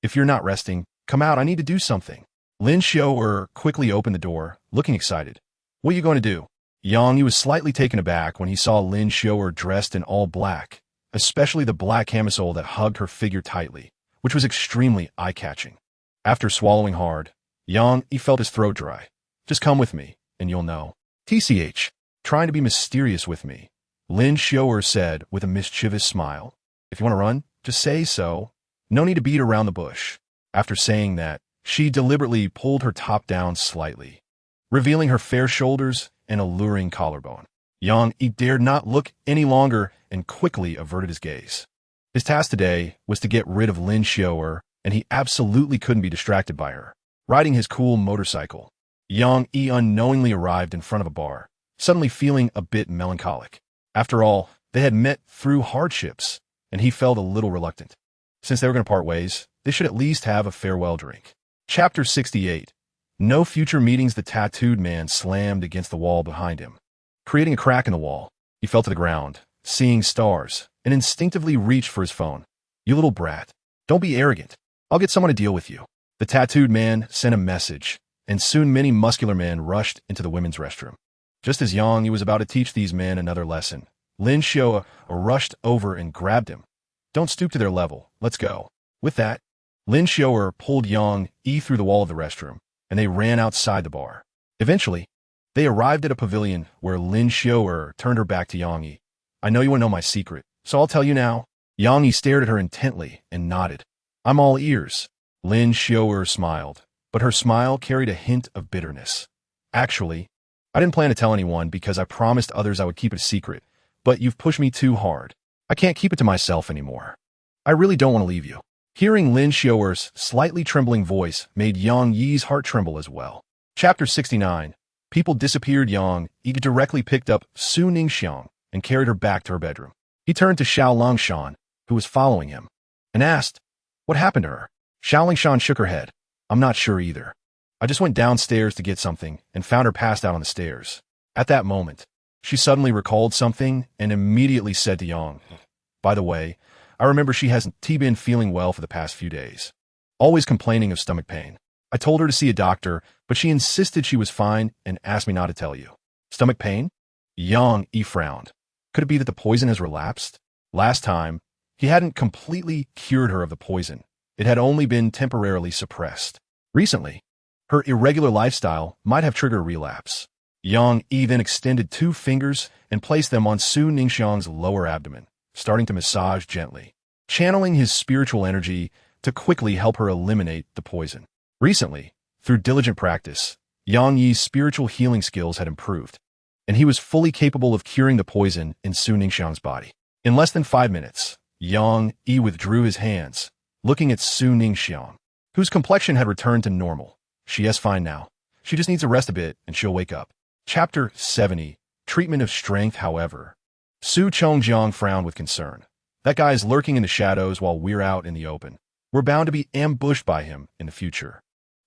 If you're not resting, come out, I need to do something." Lin Xiaoer quickly opened the door, looking excited. "What are you going to do?" Yang Yi was slightly taken aback when he saw Lin Xiaoer dressed in all black, especially the black camisole that hugged her figure tightly, which was extremely eye-catching. After swallowing hard, Yang Yi felt his throat dry. "Just come with me, and you'll know." "TCH, trying to be mysterious with me," Lin Xiaoer said with a mischievous smile. "If you want to run, just say so. No need to beat around the bush." After saying that, she deliberately pulled her top down slightly, revealing her fair shoulders and alluring collarbone. Yang Yi dared not look any longer and quickly averted his gaze. His task today was to get rid of Lin Xiaoer, and he absolutely couldn't be distracted by her. Riding his cool motorcycle, Yang Yi unknowingly arrived in front of a bar, suddenly feeling a bit melancholic. After all, they had met through hardships, and he felt a little reluctant. Since they were going to part ways, they should at least have a farewell drink. Chapter 68. No future meetings. The tattooed man slammed against the wall behind him, creating a crack in the wall. He fell to the ground, seeing stars, and instinctively reached for his phone. "You little brat. Don't be arrogant. I'll get someone to deal with you." The tattooed man sent a message, and soon many muscular men rushed into the women's restroom. Just as Yang Yi was about to teach these men another lesson, Lin Xiaoer rushed over and grabbed him. "Don't stoop to their level. Let's go." With that, Lin Xiaoer pulled Yang Yi through the wall of the restroom, and they ran outside the bar. Eventually, they arrived at a pavilion where Lin Xiaoer turned her back to Yang Yi. "I know you want to know my secret, so I'll tell you now." Yang Yi stared at her intently and nodded. "I'm all ears." Lin Xiaoer smiled, but her smile carried a hint of bitterness. "Actually, I didn't plan to tell anyone because I promised others I would keep it a secret, but you've pushed me too hard. I can't keep it to myself anymore. I really don't want to leave you." Hearing Lin Xiaoer's slightly trembling voice made Yang Yi's heart tremble as well. Chapter 69. People disappeared. Yang Yi directly picked up Su Ningxiang and carried her back to her bedroom. He turned to Xiao Longshan, who was following him, and asked, "What happened to her?" Xiao Longshan shook her head. "I'm not sure either. I just went downstairs to get something and found her passed out on the stairs." At that moment, she suddenly recalled something and immediately said to Yang, "By the way, I remember she hasn't been feeling well for the past few days, always complaining of stomach pain. I told her to see a doctor, but she insisted she was fine and asked me not to tell you." "Stomach pain?" Yang Yi frowned. Could it be that the poison has relapsed? Last time, he hadn't completely cured her of the poison. It had only been temporarily suppressed. Recently, her irregular lifestyle might have triggered a relapse. Yang Yi then extended 2 fingers and placed them on Su Ningxiang's lower abdomen, starting to massage gently, channeling his spiritual energy to quickly help her eliminate the poison. Recently, through diligent practice, Yang Yi's spiritual healing skills had improved, and he was fully capable of curing the poison in Su Ningxiang's body. In less than 5 minutes, Yang Yi withdrew his hands, looking at Su Ningxiang, whose complexion had returned to normal. "She is fine now. She just needs to rest a bit and she'll wake up." Chapter 70. Treatment of strength. However, Su Chongjiang frowned with concern. "That guy is lurking in the shadows while we're out in the open. We're bound to be ambushed by him in the future.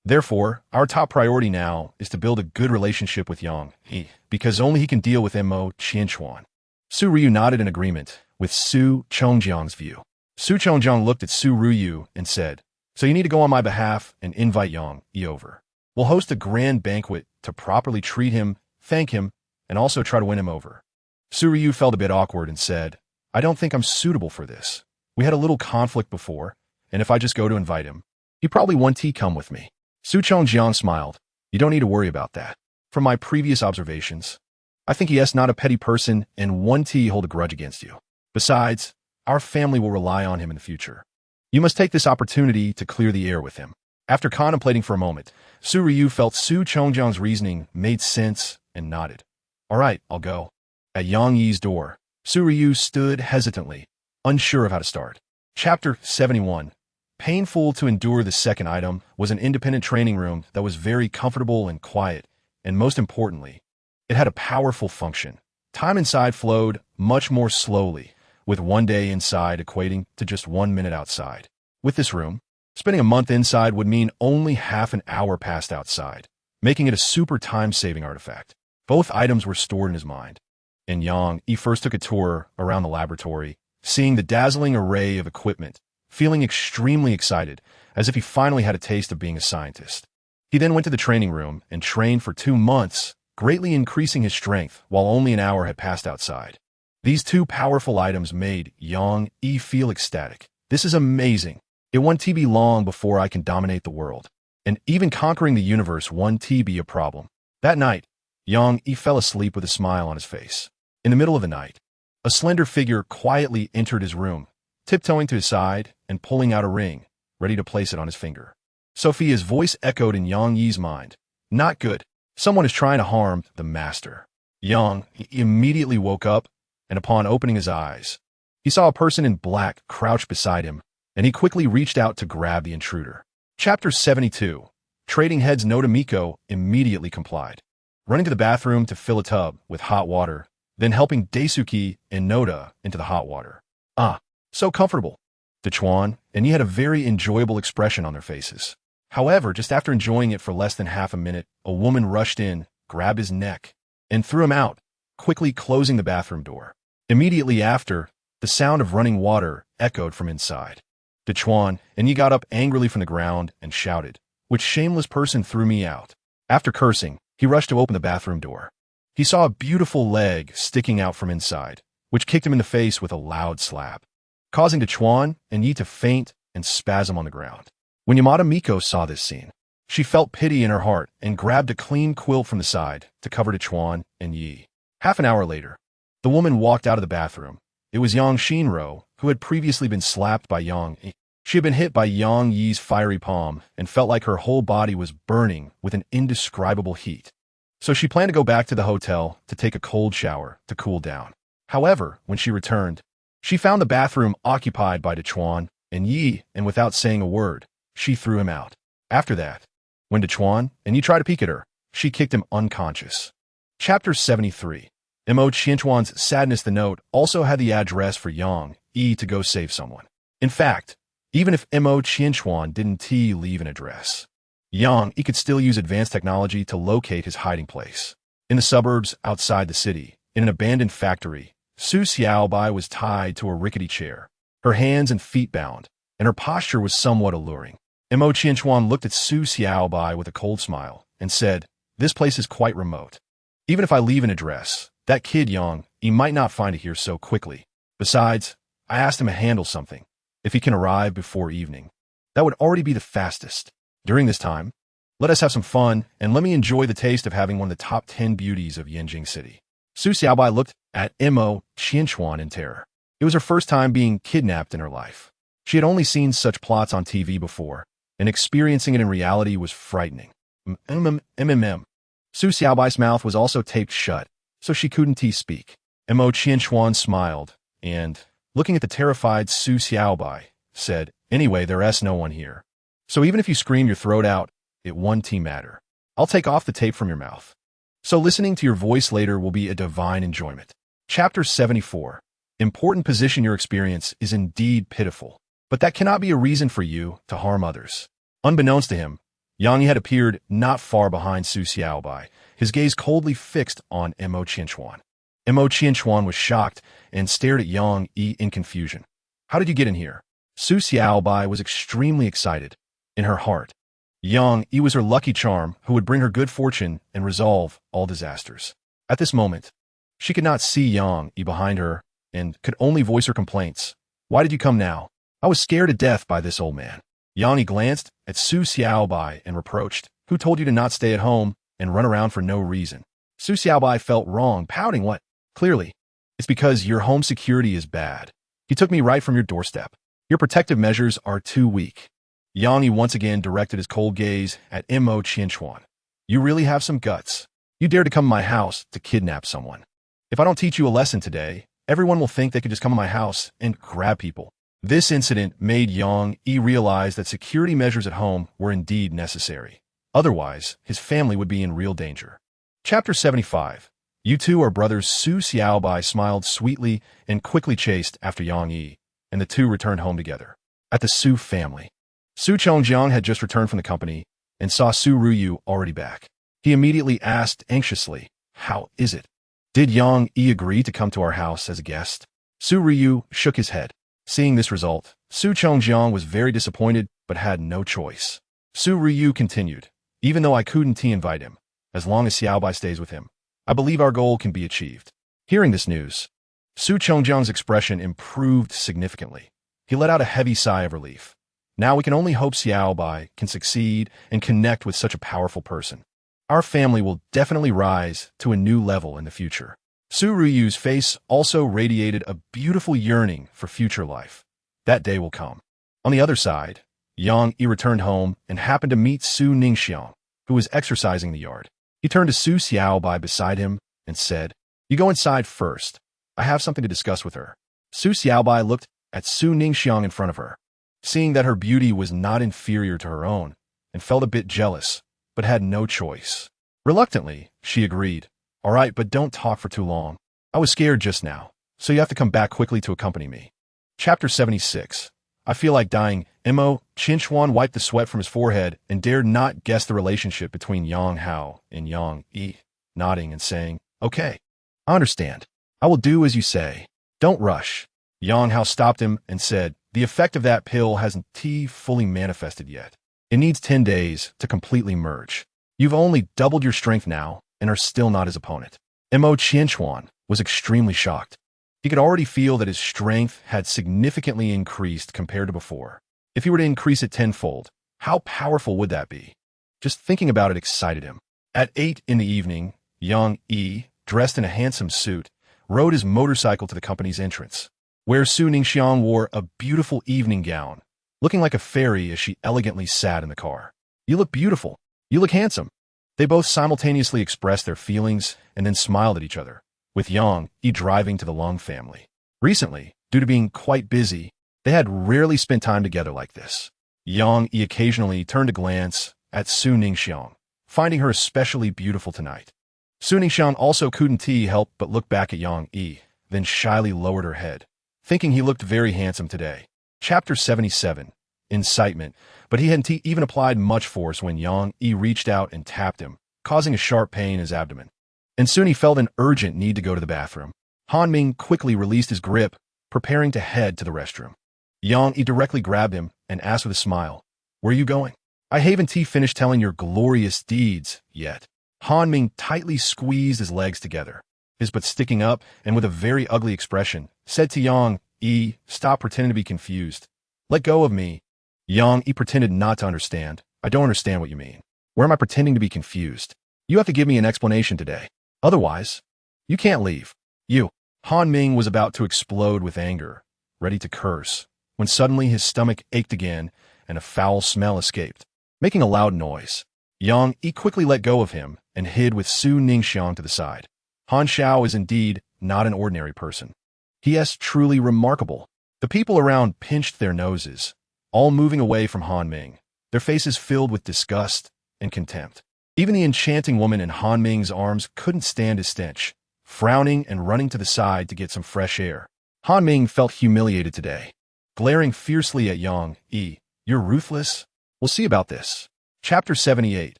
Therefore, our top priority now is to build a good relationship with Yang Yi, because only he can deal with Mo Qianquan." Su Ryu nodded in agreement with Su Chongjiang's view. Su Chongjiang looked at Su Ryu and said, "So you need to go on my behalf and invite Yang Yi over. We'll host a grand banquet to properly treat him, thank him, and also try to win him over." Su Ryu felt a bit awkward and said, "I don't think I'm suitable for this. We had a little conflict before, and if I just go to invite him, he probably won't come with me." Su Chongjiang smiled. "You don't need to worry about that. From my previous observations, I think he is not a petty person and won't hold a grudge against you. Besides, our family will rely on him in the future. You must take this opportunity to clear the air with him." After contemplating for a moment, Su Ryu felt Su Chongjiang's reasoning made sense and nodded. "All right, I'll go." At Yang Yi's door, Su Ryu stood hesitantly, unsure of how to start. Chapter 71. Painful to endure. The second item was an independent training room that was very comfortable and quiet, and most importantly, it had a powerful function. Time inside flowed much more slowly, with 1 day inside equating to just 1 minute outside. With this room, spending a month inside would mean only half an hour passed outside. making it a super time-saving artifact. Both items were stored in his mind. And Yang Yi first took a tour around the laboratory, seeing the dazzling array of equipment, feeling extremely excited, as if he finally had a taste of being a scientist. He then went to the training room and trained for 2 months, greatly increasing his strength while only an hour had passed outside. These two powerful items made Yang Yi feel ecstatic. This is amazing. It won't be long before I can dominate the world. And even conquering the universe won't be a problem. That night, Yang Yi fell asleep with a smile on his face. In the middle of the night, a slender figure quietly entered his room, tiptoeing to his side and pulling out a ring, ready to place it on his finger. Sophia's voice echoed in Yang Yi's mind. Not good. Someone is trying to harm the master. Yang Yi immediately woke up, and upon opening his eyes, he saw a person in black crouched beside him, and he quickly reached out to grab the intruder. Chapter 72. Trading heads Noda Miko immediately complied, running to the bathroom to fill a tub with hot water, then helping Daisuke and Noda into the hot water. Ah, so comfortable. Dechuan and Yi had a very enjoyable expression on their faces. However, just after enjoying it for less than half a minute, a woman rushed in, grabbed his neck, and threw him out, quickly closing the bathroom door. Immediately after, the sound of running water echoed from inside. Dechuan and Yi got up angrily from the ground and shouted, "Which shameless person threw me out?" After cursing, he rushed to open the bathroom door. He saw a beautiful leg sticking out from inside, which kicked him in the face with a loud slap, causing Dechuan and Yi to faint and spasm on the ground. When Yamada Miko saw this scene, she felt pity in her heart and grabbed a clean quilt from the side to cover Dechuan and Yi. Half an hour later, the woman walked out of the bathroom. It was Yang Shinro, who had previously been slapped by Yang Yi. She had been hit by Yang Yi's fiery palm and felt like her whole body was burning with an indescribable heat. So she planned to go back to the hotel to take a cold shower to cool down. However, when she returned, she found the bathroom occupied by Dechuan and Yi, and without saying a word, she threw him out. After that, when Dechuan and Yi tried to peek at her, she kicked him unconscious. Chapter 73. Mo Qianchuan's Sadness the note also had the address for Yang Yi to go save someone. In fact, even if Mo Qianchuan didn't leave an address, Yang Yi could still use advanced technology to locate his hiding place. In the suburbs outside the city, in an abandoned factory, Su Xiaobai was tied to a rickety chair, her hands and feet bound, and her posture was somewhat alluring. Mo Qianchuan looked at Su Xiaobai with a cold smile and said, "This place is quite remote. Even if I leave an address, that kid Yang Yi might not find it here so quickly. Besides, I asked him to handle something. If he can arrive before evening, that would already be the fastest. During this time, let us have some fun, and let me enjoy the taste of having one of the top 10 beauties of Yanjing City." Su Xiaobai looked at Mo Qianchuan in terror. It was her first time being kidnapped in her life. She had only seen such plots on TV before, and experiencing it in reality was frightening. Su Xiaobai's mouth was also taped shut, so she couldn't speak. Mo Qianchuan smiled, and, looking at the terrified Su Xiaobai, said, "Anyway, there's no one here. So even if you scream your throat out, it won't matter. I'll take off the tape from your mouth. So listening to your voice later will be a divine enjoyment." Chapter 74. Important position your experience is indeed pitiful, but that cannot be a reason for you to harm others. Unbeknownst to him, Yang Yi had appeared not far behind Su Xiaobai, his gaze coldly fixed on Mo Qianchuan. Mo Qianchuan was shocked and stared at Yang Yi in confusion. "How did you get in here?" Su Xiaobai was extremely excited. In her heart, Yang Yi was her lucky charm who would bring her good fortune and resolve all disasters. At this moment, she could not see Yang Yi behind her and could only voice her complaints. "Why did you come now? I was scared to death by this old man." Yang Yi glanced at Su Xiaobai and reproached, "Who told you to not stay at home and run around for no reason?" Su Xiaobai felt wrong, pouting, "What? Clearly, it's because your home security is bad. You took me right from your doorstep. Your protective measures are too weak." Yang Yi once again directed his cold gaze at Mo Qianchuan. "You really have some guts. You dare to come to my house to kidnap someone. If I don't teach you a lesson today, everyone will think they could just come to my house and grab people." This incident made Yang Yi realize that security measures at home were indeed necessary. Otherwise, his family would be in real danger. Chapter 75. You two are brothers. Su Xiaobai smiled sweetly and quickly chased after Yang Yi, and the two returned home together. At the Su family, Su Chongjiang had just returned from the company and saw Su Ruyu already back. He immediately asked anxiously, "How is it? Did Yang Yi agree to come to our house as a guest?" Su Ryu shook his head. Seeing this result, Su Chongjiang was very disappointed but had no choice. Su Ryu continued, "Even though I couldn't invite him, as long as Xiaobai stays with him, I believe our goal can be achieved." Hearing this news, Su Chongjiang's expression improved significantly. He let out a heavy sigh of relief. Now we can only hope Xiaobai can succeed and connect with such a powerful person. Our family will definitely rise to a new level in the future. Su Ryu's face also radiated a beautiful yearning for future life. That day will come. On the other side, Yang Yi returned home and happened to meet Su Ningxiang, who was exercising in the yard. He turned to Su Xiaobai beside him and said, "You go inside first. I have something to discuss with her." Su Xiaobai looked at Su Ningxiang in front of her, seeing that her beauty was not inferior to her own, and felt a bit jealous, but had no choice. Reluctantly, she agreed, "All right, but don't talk for too long. I was scared just now, so you have to come back quickly to accompany me." Chapter 76. I feel like dying. Mo Qinchuan wiped the sweat from his forehead and dared not guess the relationship between Yang Hao and Yang Yi, nodding and saying, "Okay, I understand. I will do as you say. Don't rush." Yang Hao stopped him and said, "The effect of that pill hasn't fully manifested yet. It needs 10 days to completely merge. You've only doubled your strength now and are still not his opponent." Mo Qianchuan was extremely shocked. He could already feel that his strength had significantly increased compared to before. If he were to increase it tenfold, how powerful would that be? Just thinking about it excited him. At 8 in the evening, Yang Yi, dressed in a handsome suit, rode his motorcycle to the company's entrance, where Su Ningxiang wore a beautiful evening gown, looking like a fairy as she elegantly sat in the car. "You look beautiful. You look handsome." They both simultaneously expressed their feelings and then smiled at each other, with Yang Yi driving to the Long family. Recently, due to being quite busy, they had rarely spent time together like this. Yang Yi occasionally turned to glance at Su Ningxiang, finding her especially beautiful tonight. Su Ningxiang also couldn't help but look back at Yang Yi, then shyly lowered her head, thinking he looked very handsome today. Chapter 77. Incitement. But he hadn't even applied much force when Yang Yi reached out and tapped him, causing a sharp pain in his abdomen. And soon he felt an urgent need to go to the bathroom. Han Ming quickly released his grip, preparing to head to the restroom. Yang Yi directly grabbed him and asked with a smile, "Where are you going?" "I haven't finished telling your glorious deeds yet." Han Ming tightly squeezed his legs together, his butt sticking up, and with a very ugly expression, said to Yang Yi, "Stop pretending to be confused. Let go of me." Yang Yi pretended not to understand. "I don't understand what you mean. Where am I pretending to be confused? You have to give me an explanation today. Otherwise, you can't leave." "You." Han Ming was about to explode with anger, ready to curse, when suddenly his stomach ached again and a foul smell escaped, making a loud noise. Yang Yi quickly let go of him and hid with Su Ningxiang to the side. Han Xiao is indeed not an ordinary person. He is truly remarkable. The people around pinched their noses, all moving away from Han Ming, their faces filled with disgust and contempt. Even the enchanting woman in Han Ming's arms couldn't stand his stench, frowning and running to the side to get some fresh air. Han Ming felt humiliated today, glaring fiercely at Yang Yi. "You're ruthless? We'll see about this." Chapter 78.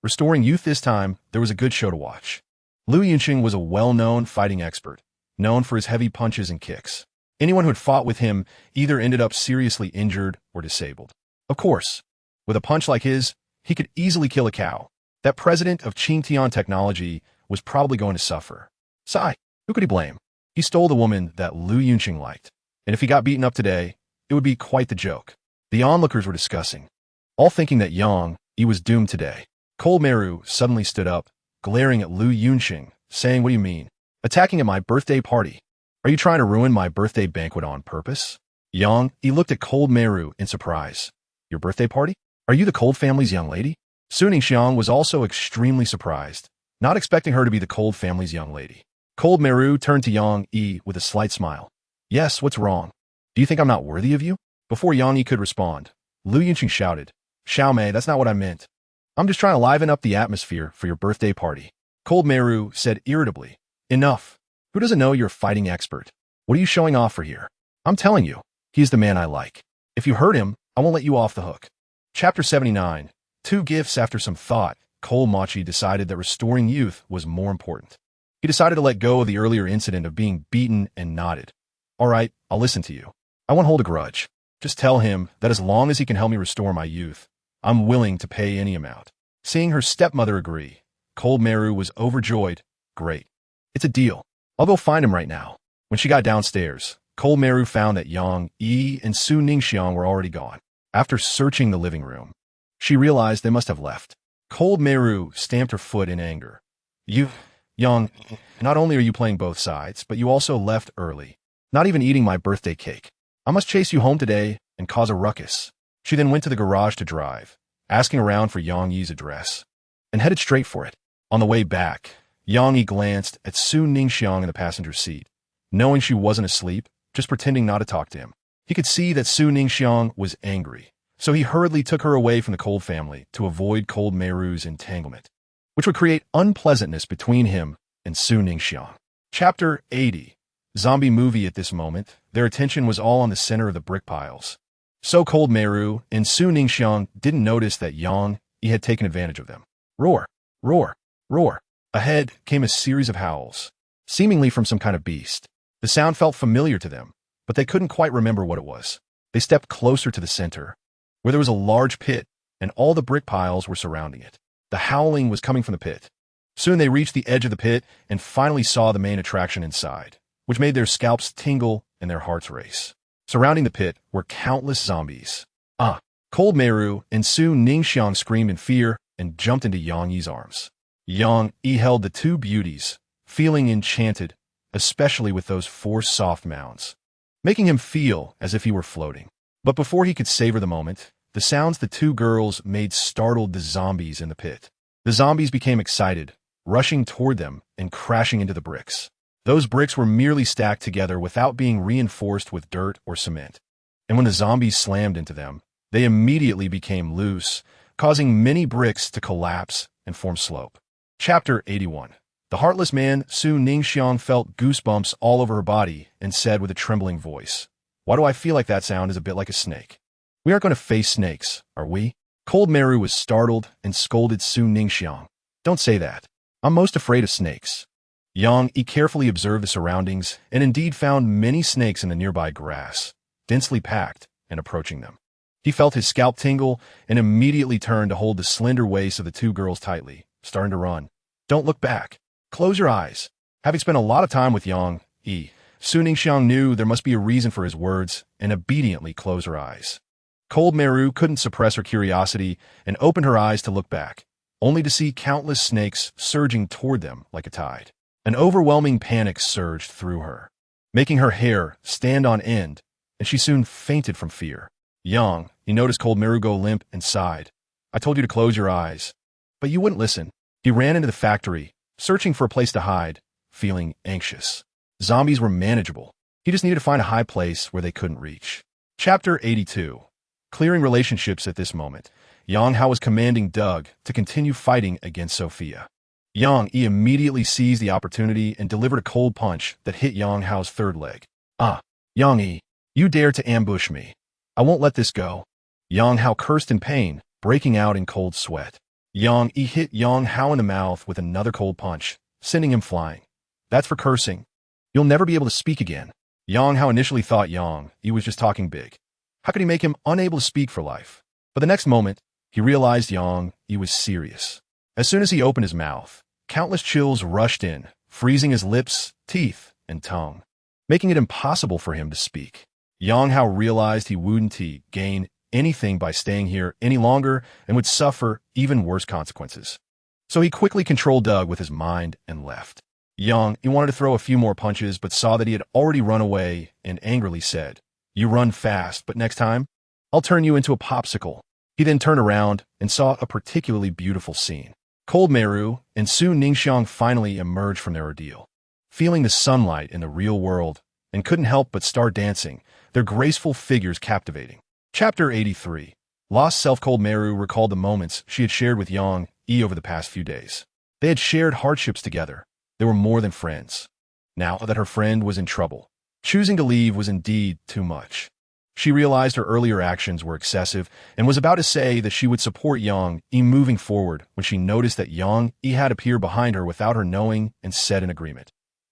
Restoring youth. This time, there was a good show to watch. Lu Yunqing was a well-known fighting expert, known for his heavy punches and kicks. Anyone who had fought with him either ended up seriously injured or disabled. Of course, with a punch like his, he could easily kill a cow. That president of Tiantech Technology was probably going to suffer. Sigh, who could he blame? He stole the woman that Lu Yunqing liked, and if he got beaten up today, it would be quite the joke. The onlookers were discussing, all thinking that Yang Yi was doomed today. Cold Meru suddenly stood up, glaring at Lu Yunqing, saying, "What do you mean? Attacking at my birthday party? Are you trying to ruin my birthday banquet on purpose?" Yang Yi looked at Cold Meru in surprise. "Your birthday party? Are you the Cold family's young lady?" Su Ningxiang was also extremely surprised, not expecting her to be the Cold family's young lady. Cold Meru turned to Yang Yi with a slight smile. "Yes, what's wrong? Do you think I'm not worthy of you?" Before Yang Yi could respond, Lu Yunqing shouted, "Xiaomei, that's not what I meant. I'm just trying to liven up the atmosphere for your birthday party." Cold Meru said irritably, "Enough. Who doesn't know you're a fighting expert? What are you showing off for here? I'm telling you, he's the man I like. If you hurt him, I won't let you off the hook." Chapter 79. Two gifts. After some thought, Cold Machi decided that restoring youth was more important. He decided to let go of the earlier incident of being beaten and nodded. All right, I'll listen to you. I won't hold a grudge. Just tell him that as long as he can help me restore my youth, I'm willing to pay any amount. Seeing her stepmother agree, Cold Meru was overjoyed. Great. It's a deal. I'll go find him right now. When she got downstairs, Cold Meru found that Yang Yi and Su Ningxiang were already gone. After searching the living room, she realized they must have left. Cold Meru stamped her foot in anger. Yang, not only are you playing both sides, but you also left early, not even eating my birthday cake. I must chase you home today and cause a ruckus. She then went to the garage to drive, asking around for Yang Yi's address, and headed straight for it. On the way back, Yang Yi glanced at Su Ningxiang in the passenger seat, knowing she wasn't asleep, just pretending not to talk to him. He could see that Su Ningxiang was angry, so he hurriedly took her away from the Cold family to avoid Cold Meru's entanglement, which would create unpleasantness between him and Su Ningxiang. Chapter 80. Zombie movie. At this moment, their attention was all on the center of the brick piles. So Cold Meru and Su Ningxiang didn't notice that Yang Yi had taken advantage of them. Roar, roar, roar. Ahead came a series of howls, seemingly from some kind of beast. The sound felt familiar to them, but they couldn't quite remember what it was. They stepped closer to the center, where there was a large pit, and all the brick piles were surrounding it. The howling was coming from the pit. Soon they reached the edge of the pit and finally saw the main attraction inside, which made their scalps tingle and their hearts race. Surrounding the pit were countless zombies. Cold Meru and Su Ningxiang screamed in fear and jumped into Yang Yi's arms. Yang Yi held the two beauties, feeling enchanted, especially with those four soft mounds, making him feel as if he were floating. But before he could savor the moment, the sounds the two girls made startled the zombies in the pit. The zombies became excited, rushing toward them and crashing into the bricks. Those bricks were merely stacked together without being reinforced with dirt or cement. And when the zombies slammed into them, they immediately became loose, causing many bricks to collapse and form slope. Chapter 81. The heartless man, Su Ningxiang, felt goosebumps all over her body and said with a trembling voice, "Why do I feel like that sound is a bit like a snake? We aren't going to face snakes, are we?" Cold Meru was startled and scolded Su Ningxiang. "Don't say that. I'm most afraid of snakes." Yang Yi carefully observed the surroundings and indeed found many snakes in the nearby grass, densely packed and approaching them. He felt his scalp tingle and immediately turned to hold the slender waist of the two girls tightly, starting to run. "Don't look back. Close your eyes." Having spent a lot of time with Yang Yi, Su Ningxiang knew there must be a reason for his words and obediently closed her eyes. Cold Meru couldn't suppress her curiosity and opened her eyes to look back, only to see countless snakes surging toward them like a tide. An overwhelming panic surged through her, making her hair stand on end, and she soon fainted from fear. Yang Yi noticed Cold Meru go limp and sighed. "I told you to close your eyes, but you wouldn't listen." He ran into the factory, searching for a place to hide, feeling anxious. Zombies were manageable. He just needed to find a high place where they couldn't reach. Chapter 82. Clearing relationships. At this moment, Yang Hao was commanding Doug to continue fighting against Sophia. Yang Yi immediately seized the opportunity and delivered a cold punch that hit Yang Hao's third leg. Yang Yi, you dare to ambush me. I won't let this go." Yang Hao cursed in pain, breaking out in cold sweat. Yang Yi hit Yang Hao in the mouth with another cold punch, sending him flying. "That's for cursing. You'll never be able to speak again." Yang Hao initially thought Yang Yi was just talking big. How could he make him unable to speak for life? But the next moment, he realized Yang Yi was serious. As soon as he opened his mouth, countless chills rushed in, freezing his lips, teeth, and tongue, making it impossible for him to speak. Yang Hao realized he wouldn't gain anything by staying here any longer and would suffer even worse consequences. So he quickly controlled Doug with his mind and left. Yang Yi wanted to throw a few more punches but saw that he had already run away and angrily said, "You run fast, but next time, I'll turn you into a popsicle." He then turned around and saw a particularly beautiful scene. Cold Meru and Su Ningxiang finally emerged from their ordeal, feeling the sunlight in the real world, and couldn't help but start dancing, their graceful figures captivating. Chapter 83. Lost self. Cold Meru recalled the moments she had shared with Yang Yi over the past few days. They had shared hardships together. They were more than friends. Now that her friend was in trouble, choosing to leave was indeed too much. She realized her earlier actions were excessive and was about to say that she would support Yang Yi moving forward when she noticed that Yang Yi had appeared behind her without her knowing and said in agreement,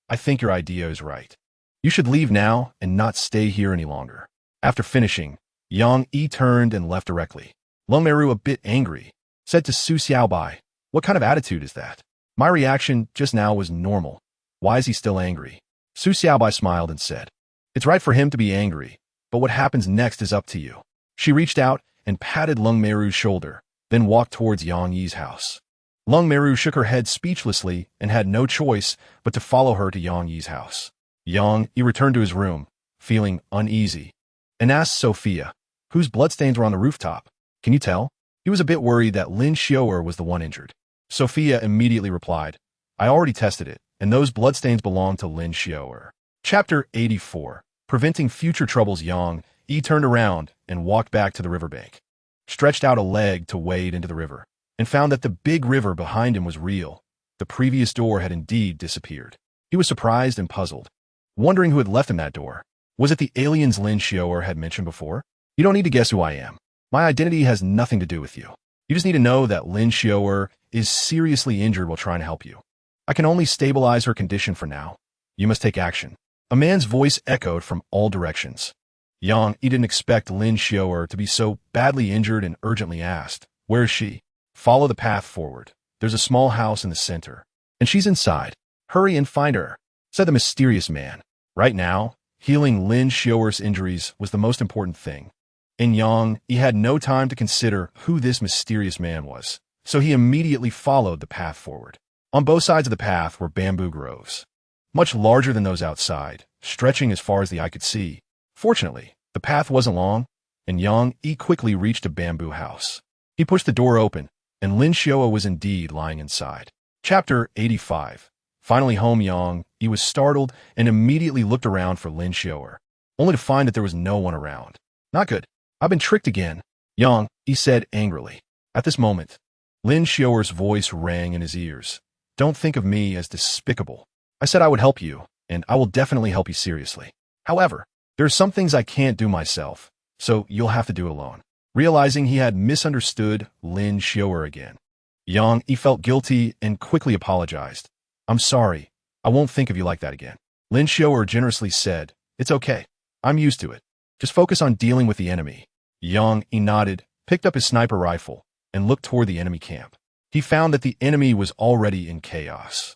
"I think your idea is right. You should leave now and not stay here any longer." After finishing, Yang Yi turned and left directly. Lung Meru, a bit angry, said to Su Xiaobai, "What kind of attitude is that? My reaction just now was normal. Why is he still angry?" Su Xiaobai smiled and said, "It's right for him to be angry, but what happens next is up to you." She reached out and patted Lung Meru's shoulder, then walked towards Yang Yi's house. Lung Meru shook her head speechlessly and had no choice but to follow her to Yang Yi's house. Yang Yi returned to his room, feeling uneasy, and asked Sophia, whose bloodstains were on the rooftop, "Can you tell?" He was a bit worried that Lin Xiao'er was the one injured. Sophia immediately replied, "I already tested it, and those bloodstains belong to Lin Xiao'er." Chapter 84. Preventing future troubles. Yang Yi turned around and walked back to the riverbank, stretched out a leg to wade into the river, and found that the big river behind him was real. The previous door had indeed disappeared. He was surprised and puzzled, wondering who had left him that door. Was it the aliens Lin Xiao'er had mentioned before? "You don't need to guess who I am. My identity has nothing to do with you. You just need to know that Lin Xiao'er is seriously injured while trying to help you. I can only stabilize her condition for now. You must take action." A man's voice echoed from all directions. Yang Yi didn't expect Lin Xiao'er to be so badly injured and urgently asked, "Where is she?" "Follow the path forward. There's a small house in the center, and she's inside. Hurry and find her," said the mysterious man. Right now, healing Lin Xiao'er's injuries was the most important thing. And Yang Yi had no time to consider who this mysterious man was, so he immediately followed the path forward. On both sides of the path were bamboo groves, much larger than those outside, stretching as far as the eye could see. Fortunately, the path wasn't long, and Yang Yi quickly reached a bamboo house. He pushed the door open, and Lin Xiao'er was indeed lying inside. Chapter 85. Finally home. Yang Yi was startled and immediately looked around for Lin Xiao'er, only to find that there was no one around. "Not good. I've been tricked again," Yang Yi said angrily. At this moment, Lin Xiao'er's voice rang in his ears. "Don't think of me as despicable. I said I would help you, and I will definitely help you seriously. However, there are some things I can't do myself, so you'll have to do alone." Realizing he had misunderstood Lin Xiao'er again, Yang Yi felt guilty and quickly apologized. "I'm sorry. I won't think of you like that again." Lin Xiao'er generously said, "It's okay. I'm used to it. Just focus on dealing with the enemy." Yang Yi nodded, picked up his sniper rifle, and looked toward the enemy camp. He found that the enemy was already in chaos,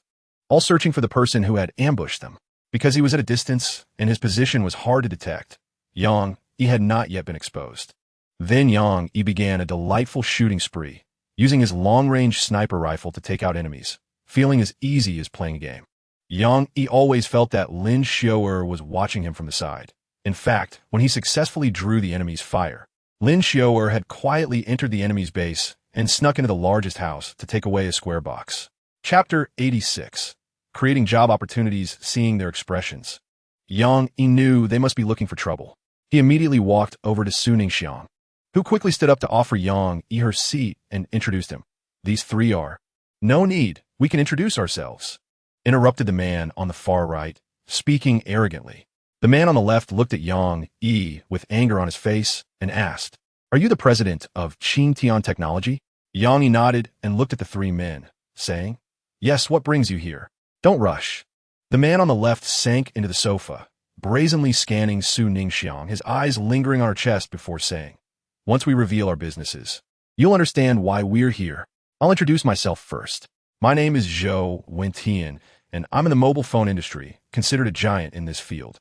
all searching for the person who had ambushed them. Because he was at a distance and his position was hard to detect, Yang Yi had not yet been exposed. Then Yang Yi began a delightful shooting spree, using his long-range sniper rifle to take out enemies, feeling as easy as playing a game. Yang Yi always felt that Lin Xiao'er was watching him from the side. In fact, when he successfully drew the enemy's fire, Lin Xiao'er had quietly entered the enemy's base and snuck into the largest house to take away a square box. Chapter 86. Creating job opportunities. Seeing their expressions, Yang Yi knew they must be looking for trouble. He immediately walked over to Su Ningxiang, who quickly stood up to offer Yang Yi her seat and introduced him. "These three are—" "No need, we can introduce ourselves," interrupted the man on the far right, speaking arrogantly. The man on the left looked at Yang Yi with anger on his face and asked, "Are you the president of Tiantech Technology?" Yang Yi nodded and looked at the three men, saying, "Yes, what brings you here?" "Don't rush." The man on the left sank into the sofa, brazenly scanning Su Ningxiang, his eyes lingering on her chest before saying, "Once we reveal our businesses, you'll understand why we're here. I'll introduce myself first. My name is Zhou Wentian, and I'm in the mobile phone industry, considered a giant in this field."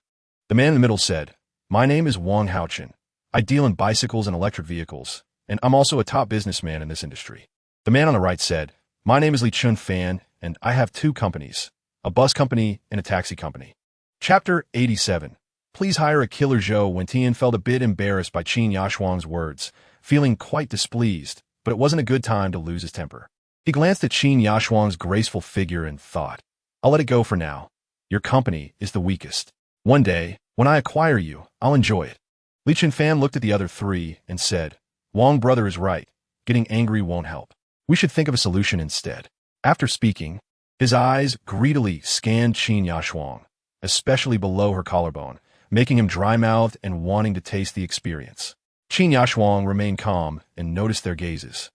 The man in the middle said, "My name is Wang Haochen. I deal in bicycles and electric vehicles, and I'm also a top businessman in this industry." The man on the right said, "My name is Li Chun Fan, and I have two companies, a bus company and a taxi company." Chapter 87. Please hire a killer. Zhou Wentian felt a bit embarrassed by Qin Yashuang's words, feeling quite displeased, but it wasn't a good time to lose his temper. He glanced at Qin Yashuang's graceful figure and thought, "I'll let it go for now. Your company is the weakest. One day, when I acquire you, I'll enjoy it." Li Chunfan looked at the other three and said, "Wang brother is right. Getting angry won't help. We should think of a solution instead." After speaking, his eyes greedily scanned Qin Yashuang, especially below her collarbone, making him dry-mouthed and wanting to taste the experience. Qin Yashuang remained calm and noticed their gazes,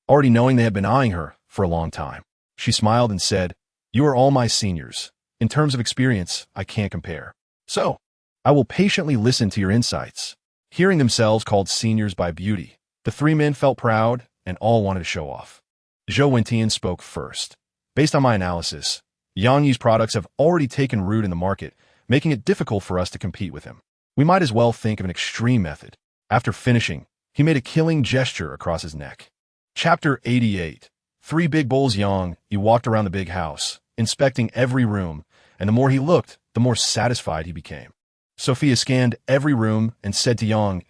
already knowing they had been eyeing her for a long time. She smiled and said, "You are all my seniors. In terms of experience, I can't compare. So, I will patiently listen to your insights." Hearing themselves called seniors by beauty, the three men felt proud and all wanted to show off. Zhou Wentian spoke first. "Based on my analysis, Yang Yi's products have already taken root in the market, making it difficult for us to compete with him. We might as well think of an extreme method." After finishing, he made a killing gesture across his neck. Chapter 88. Three big bowls. Yang Yi walked around the big house, inspecting every room, and the more he looked, the more satisfied he became. Sophia scanned every room and said to Yang,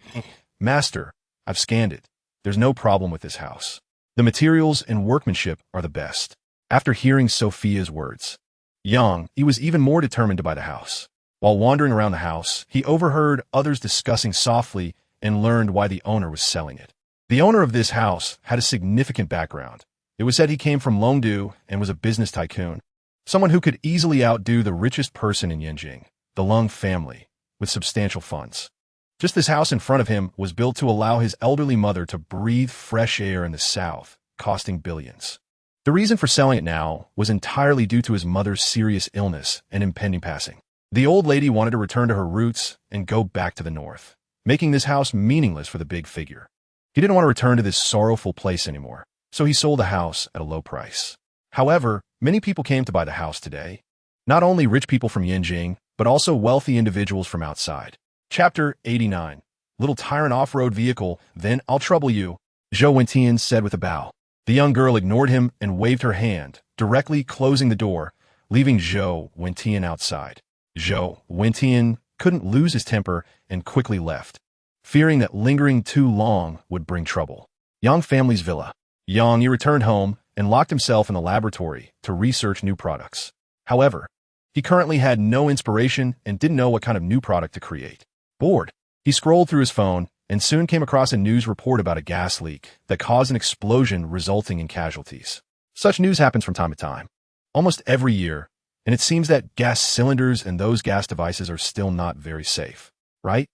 "Master, I've scanned it. There's no problem with this house. The materials and workmanship are the best." After hearing Sophia's words, Yang Yi was even more determined to buy the house. While wandering around the house, he overheard others discussing softly and learned why the owner was selling it. The owner of this house had a significant background. It was said he came from Longdu and was a business tycoon, someone who could easily outdo the richest person in Yanjing, the Lung family, with substantial funds. Just this house in front of him was built to allow his elderly mother to breathe fresh air in the south, costing billions. The reason for selling it now was entirely due to his mother's serious illness and impending passing. The old lady wanted to return to her roots and go back to the north, making this house meaningless for the big figure. He didn't want to return to this sorrowful place anymore, so he sold the house at a low price. However, many people came to buy the house today. Not only rich people from Yanjing, but also wealthy individuals from outside. Chapter 89. Little tyrant off-road vehicle, then I'll trouble you, Zhou Wentian said with a bow. The young girl ignored him and waved her hand, directly closing the door, leaving Zhou Wentian outside. Zhou Wentian couldn't lose his temper and quickly left, fearing that lingering too long would bring trouble. Yang family's villa. Yang Yi returned home and locked himself in the laboratory to research new products. However, he currently had no inspiration and didn't know what kind of new product to create. Bored, he scrolled through his phone and soon came across a news report about a gas leak that caused an explosion resulting in casualties. Such news happens from time to time, almost every year, and it seems that gas cylinders and those gas devices are still not very safe, right?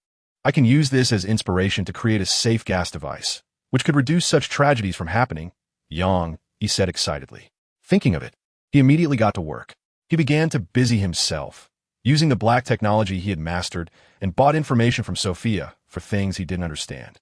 I can use this as inspiration to create a safe gas device, which could reduce such tragedies from happening, Yang Yi said excitedly. Thinking of it, he immediately got to work. He began to busy himself, using the black technology he had mastered, and bought information from Sophia for things he didn't understand.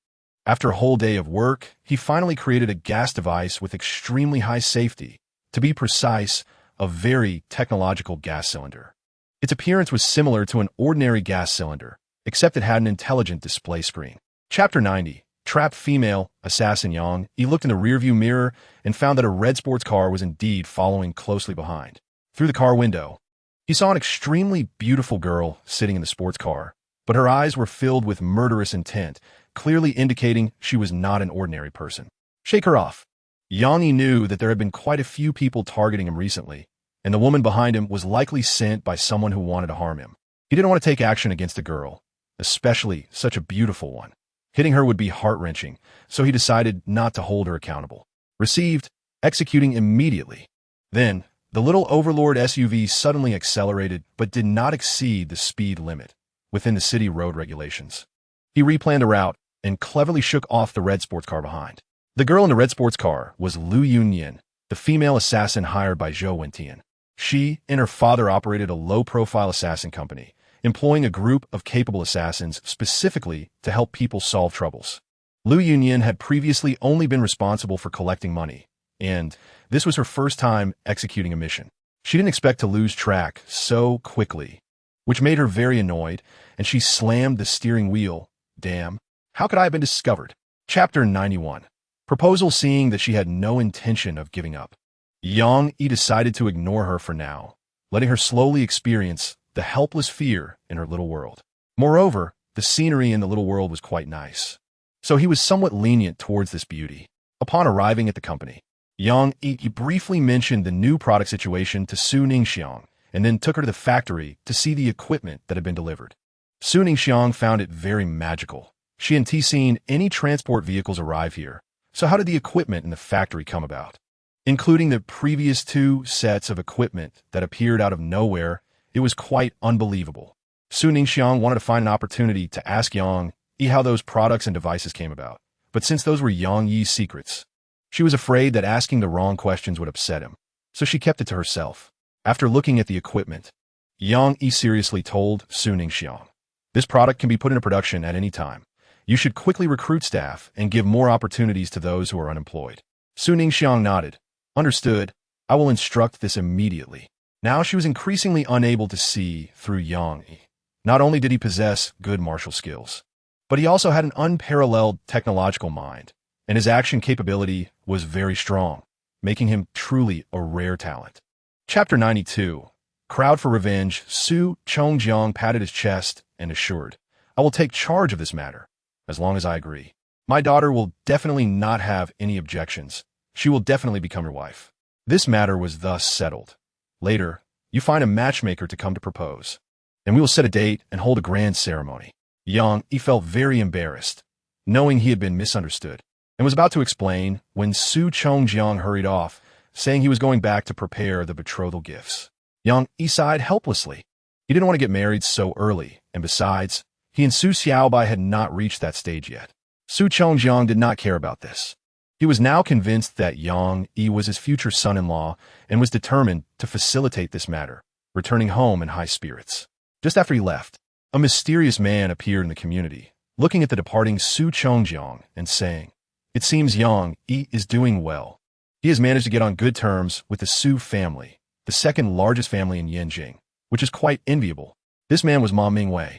After a whole day of work, he finally created a gas device with extremely high safety. To be precise, a very technological gas cylinder. Its appearance was similar to an ordinary gas cylinder, except it had an intelligent display screen. Chapter 90. Trapped female, assassin. Yang Yi looked in the rearview mirror and found that a red sports car was indeed following closely behind. Through the car window, he saw an extremely beautiful girl sitting in the sports car, but her eyes were filled with murderous intent, clearly indicating she was not an ordinary person. Shake her off. Yang Yi knew that there had been quite a few people targeting him recently, and the woman behind him was likely sent by someone who wanted to harm him. He didn't want to take action against a girl, especially such a beautiful one. Hitting her would be heart-wrenching, so he decided not to hold her accountable. Received, executing immediately. Then, the little Overlord SUV suddenly accelerated but did not exceed the speed limit within the city road regulations. He replanned a route and cleverly shook off the red sports car behind. The girl in the red sports car was Lu Yunyan, the female assassin hired by Zhou Wentian. She and her father operated a low-profile assassin company, employing a group of capable assassins specifically to help people solve troubles. Lu Yunyan had previously only been responsible for collecting money, and this was her first time executing a mission. She didn't expect to lose track so quickly, which made her very annoyed, and she slammed the steering wheel. Damn, how could I have been discovered? Chapter 91. Proposal. Seeing that she had no intention of giving up, Yang Yi decided to ignore her for now, letting her slowly experience the helpless fear in her little world. Moreover, the scenery in the little world was quite nice, so he was somewhat lenient towards this beauty. Upon arriving at the company, Yang Yi briefly mentioned the new product situation to Su Ningxiang, and then took her to the factory to see the equipment that had been delivered. Su Ningxiang found it very magical. She hadn't seen any transport vehicles arrive here, so how did the equipment in the factory come about? Including the previous two sets of equipment that appeared out of nowhere, it was quite unbelievable. Su Ningxiang wanted to find an opportunity to ask Yang Yi how those products and devices came about, but since those were Yang Yi's secrets, she was afraid that asking the wrong questions would upset him, so she kept it to herself. After looking at the equipment, Yang Yi seriously told Su Ningxiang, "This product can be put into production at any time. You should quickly recruit staff and give more opportunities to those who are unemployed." Su Ningxiang nodded. "Understood. I will instruct this immediately." Now she was increasingly unable to see through Yang Yi. Not only did he possess good martial skills, but he also had an unparalleled technological mind, and his action capability was very strong, making him truly a rare talent. Chapter 92. Crowd for Revenge. Su Chongjiang patted his chest and assured, "I will take charge of this matter, as long as I agree. My daughter will definitely not have any objections. She will definitely become your wife." This matter was thus settled. Later, you find a matchmaker to come to propose, and we will set a date and hold a grand ceremony. Yang Yi felt very embarrassed, knowing he had been misunderstood, and was about to explain when Su Chongjiang hurried off, saying he was going back to prepare the betrothal gifts. Yang Yi sighed helplessly. He didn't want to get married so early, and besides, he and Su Xiaobai had not reached that stage yet. Su Chongjiang did not care about this. He was now convinced that Yang Yi was his future son-in-law and was determined to facilitate this matter, returning home in high spirits. Just after he left, a mysterious man appeared in the community, looking at the departing Su Chongjiang and saying, "It seems Yang Yi is doing well. He has managed to get on good terms with the Su family, the second largest family in Yanjing, which is quite enviable." This man was Ma Mingwei,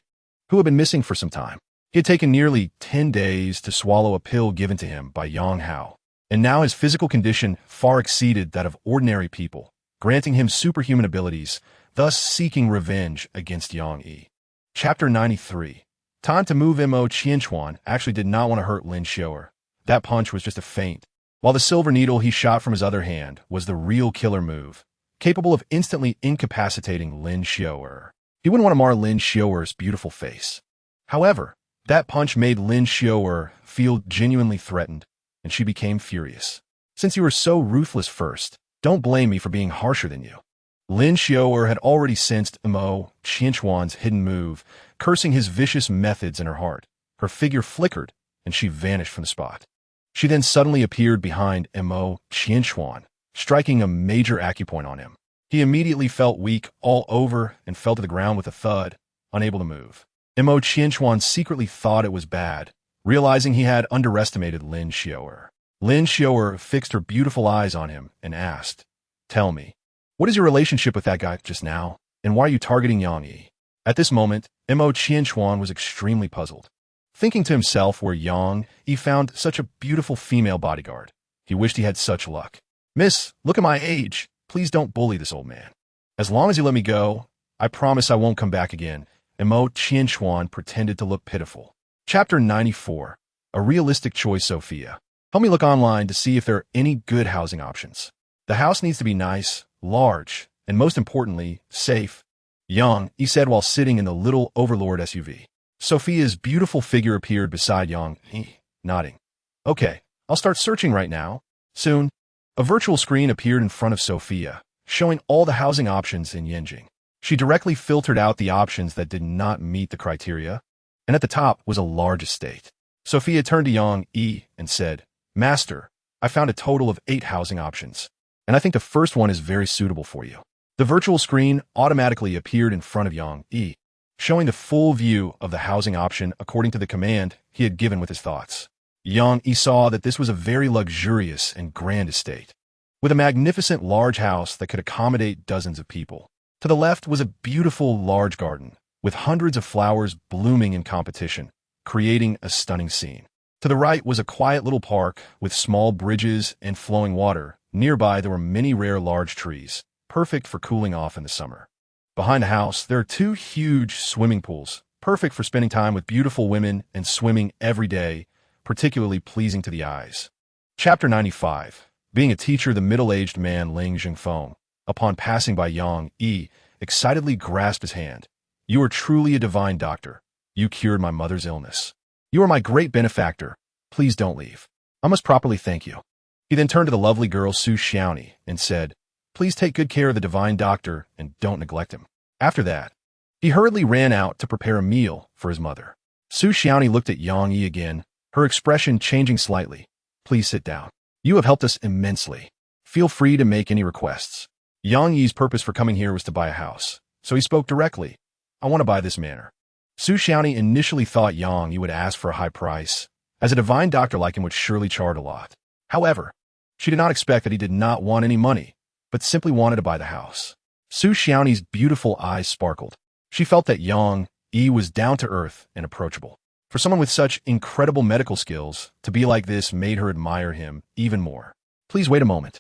who had been missing for some time. He had taken nearly 10 days to swallow a pill given to him by Yang Hao, and now his physical condition far exceeded that of ordinary people, granting him superhuman abilities, thus seeking revenge against Yang Yi. Chapter 93. Time to move. Mo Qianchuan actually did not want to hurt Lin Xiu'er. That punch was just a feint, while the silver needle he shot from his other hand was the real killer move, capable of instantly incapacitating Lin Xiu'er. He wouldn't want to mar Lin Xiu'er's beautiful face. However, that punch made Lin Xiu'er feel genuinely threatened, and she became furious. "Since you were so ruthless first, don't blame me for being harsher than you." Lin Xiu'er had already sensed Mo Qianchuan's hidden move, cursing his vicious methods in her heart. Her figure flickered, and she vanished from the spot. She then suddenly appeared behind Mo Qianchuan, striking a major acupoint on him. He immediately felt weak all over and fell to the ground with a thud, unable to move. Mo Qianchuan secretly thought it was bad, realizing he had underestimated Lin Xiu'er. Lin Xiu'er fixed her beautiful eyes on him and asked, "Tell me, what is your relationship with that guy just now, and why are you targeting Yang Yi?" At this moment, Mo Qianchuan was extremely puzzled. Thinking to himself where Yang Yi found such a beautiful female bodyguard, he wished he had such luck. "Miss, look at my age. Please don't bully this old man. As long as you let me go, I promise I won't come back again." Mo Qianchuan pretended to look pitiful. Chapter 94. A realistic choice. Sophia, help me look online to see if there are any good housing options. The house needs to be nice, large, and most importantly, safe. Yang Yi said while sitting in the little Overlord SUV. Sophia's beautiful figure appeared beside Yang Yi, nodding. "Okay, I'll start searching right now." Soon, a virtual screen appeared in front of Sophia, showing all the housing options in Yanjing. She directly filtered out the options that did not meet the criteria, and at the top was a large estate. Sophia turned to Yang Yi and said, "Master, I found a total of 8 housing options, and I think the first one is very suitable for you." The virtual screen automatically appeared in front of Yang Yi, showing the full view of the housing option according to the command he had given with his thoughts. Yang Yi saw that this was a very luxurious and grand estate, with a magnificent large house that could accommodate dozens of people. To the left was a beautiful large garden, with hundreds of flowers blooming in competition, creating a stunning scene. To the right was a quiet little park with small bridges and flowing water. Nearby there were many rare large trees, perfect for cooling off in the summer. Behind the house, there are 2 huge swimming pools, perfect for spending time with beautiful women and swimming every day, particularly pleasing to the eyes. Chapter 95. Being a teacher, the middle-aged man Ling Zhengfeng, upon passing by Yang Yi, excitedly grasped his hand. "You are truly a divine doctor. You cured my mother's illness. You are my great benefactor. Please don't leave. I must properly thank you." He then turned to the lovely girl Su Xiaoni and said, "Please take good care of the divine doctor and don't neglect him." After that, He hurriedly ran out to prepare a meal for his mother. Su Xiaoni looked at Yang Yi again, her expression changing slightly. Please sit down. You have helped us immensely. Feel free to make any requests. Yang Yi's purpose for coming here was to buy a house, so he spoke directly. I want to buy this manor. Su Xiaoni initially thought Yang Yi would ask for a high price, as a divine doctor like him would surely charge a lot. However, she did not expect that he did not want any money, but simply wanted to buy the house. Su Xiaoni's beautiful eyes sparkled. She felt that Yang Yi was down to earth and approachable. For someone with such incredible medical skills, to be like this made her admire him even more. Please wait a moment.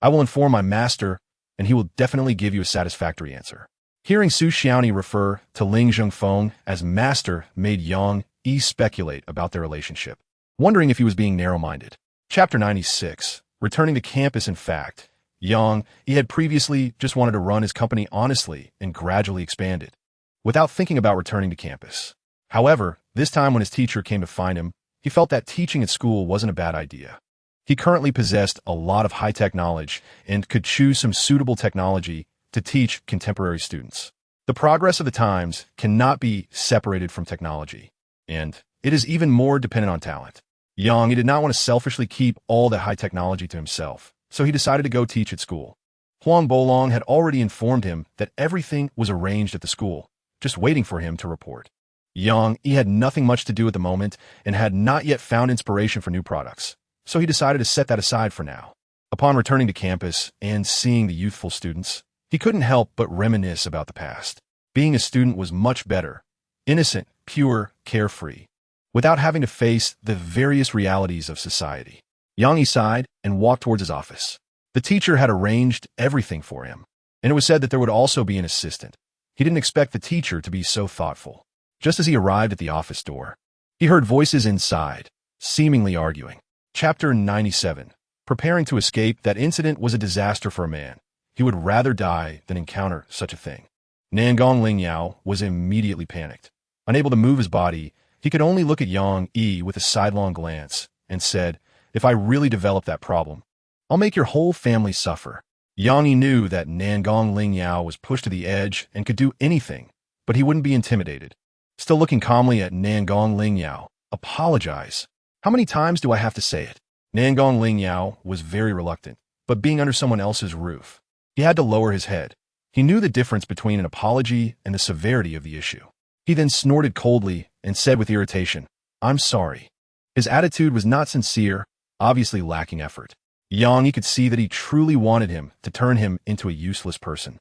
I will inform my master, and he will definitely give you a satisfactory answer. Hearing Su Xiaoni refer to Ling Zhengfeng as master made Yang Yi speculate about their relationship, wondering if he was being narrow-minded. Chapter 96. Returning to campus. In fact, Yang Yi had previously just wanted to run his company honestly and gradually expand it, without thinking about returning to campus. However, this time when his teacher came to find him, he felt that teaching at school wasn't a bad idea. He currently possessed a lot of high-tech knowledge and could choose some suitable technology to teach contemporary students. The progress of the times cannot be separated from technology, and it is even more dependent on talent. Yang Yi did not want to selfishly keep all that high technology to himself, so he decided to go teach at school. Huang Bolong had already informed him that everything was arranged at the school, just waiting for him to report. Yang Yi had nothing much to do at the moment and had not yet found inspiration for new products, so he decided to set that aside for now. Upon returning to campus and seeing the youthful students, he couldn't help but reminisce about the past. Being a student was much better, innocent, pure, carefree, without having to face the various realities of society. Yang Yi sighed and walked towards his office. The teacher had arranged everything for him, and it was said that there would also be an assistant. He didn't expect the teacher to be so thoughtful. Just as he arrived at the office door, he heard voices inside, seemingly arguing. Chapter 97. Preparing to escape. That incident was a disaster for a man. He would rather die than encounter such a thing. Nangong Lingyao was immediately panicked. Unable to move his body, he could only look at Yang Yi with a sidelong glance and said, if I really develop that problem, I'll make your whole family suffer. Yang Yi knew that Nangong Lingyao was pushed to the edge and could do anything, but he wouldn't be intimidated. Still looking calmly at Nangong Lingyao, apologize. How many times do I have to say it? Nangong Lingyao was very reluctant, but being under someone else's roof, he had to lower his head. He knew the difference between an apology and the severity of the issue. He then snorted coldly and said with irritation, I'm sorry. His attitude was not sincere, obviously lacking effort. Yang Yi could see that he truly wanted him to turn him into a useless person.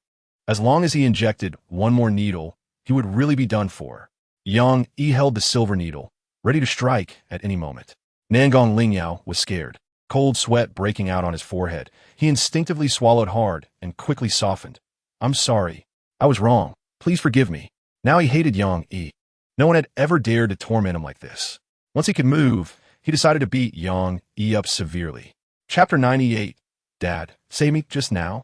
As long as he injected one more needle, he would really be done for. Yang Yi held the silver needle, ready to strike at any moment. Nangong Lingyao was scared. Cold sweat breaking out on his forehead, he instinctively swallowed hard and quickly softened. I'm sorry. I was wrong. Please forgive me. Now he hated Yang Yi. No one had ever dared to torment him like this. Once he could move, he decided to beat Yang Yi up severely. Chapter 98. Dad, save me just now.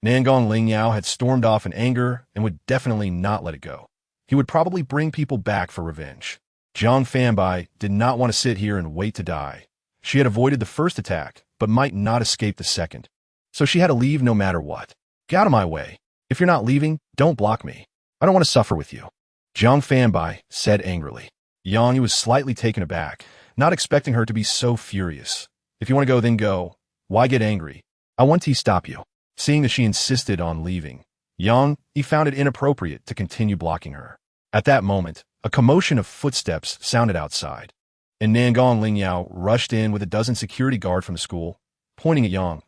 Nangong Lingyao had stormed off in anger and would definitely not let it go. He would probably bring people back for revenge. Jiang Fanbai did not want to sit here and wait to die. She had avoided the first attack, but might not escape the second. So she had to leave no matter what. Get out of my way. If you're not leaving, don't block me. I don't want to suffer with you. Jiang Fanbai said angrily. Yang Yi was slightly taken aback, not expecting her to be so furious. If you want to go, then go. Why get angry? I want to stop you. Seeing that she insisted on leaving, Yang Yi found it inappropriate to continue blocking her. At that moment, a commotion of footsteps sounded outside, and Nangong Lingyao rushed in with a dozen security guard from the school, pointing at Yang.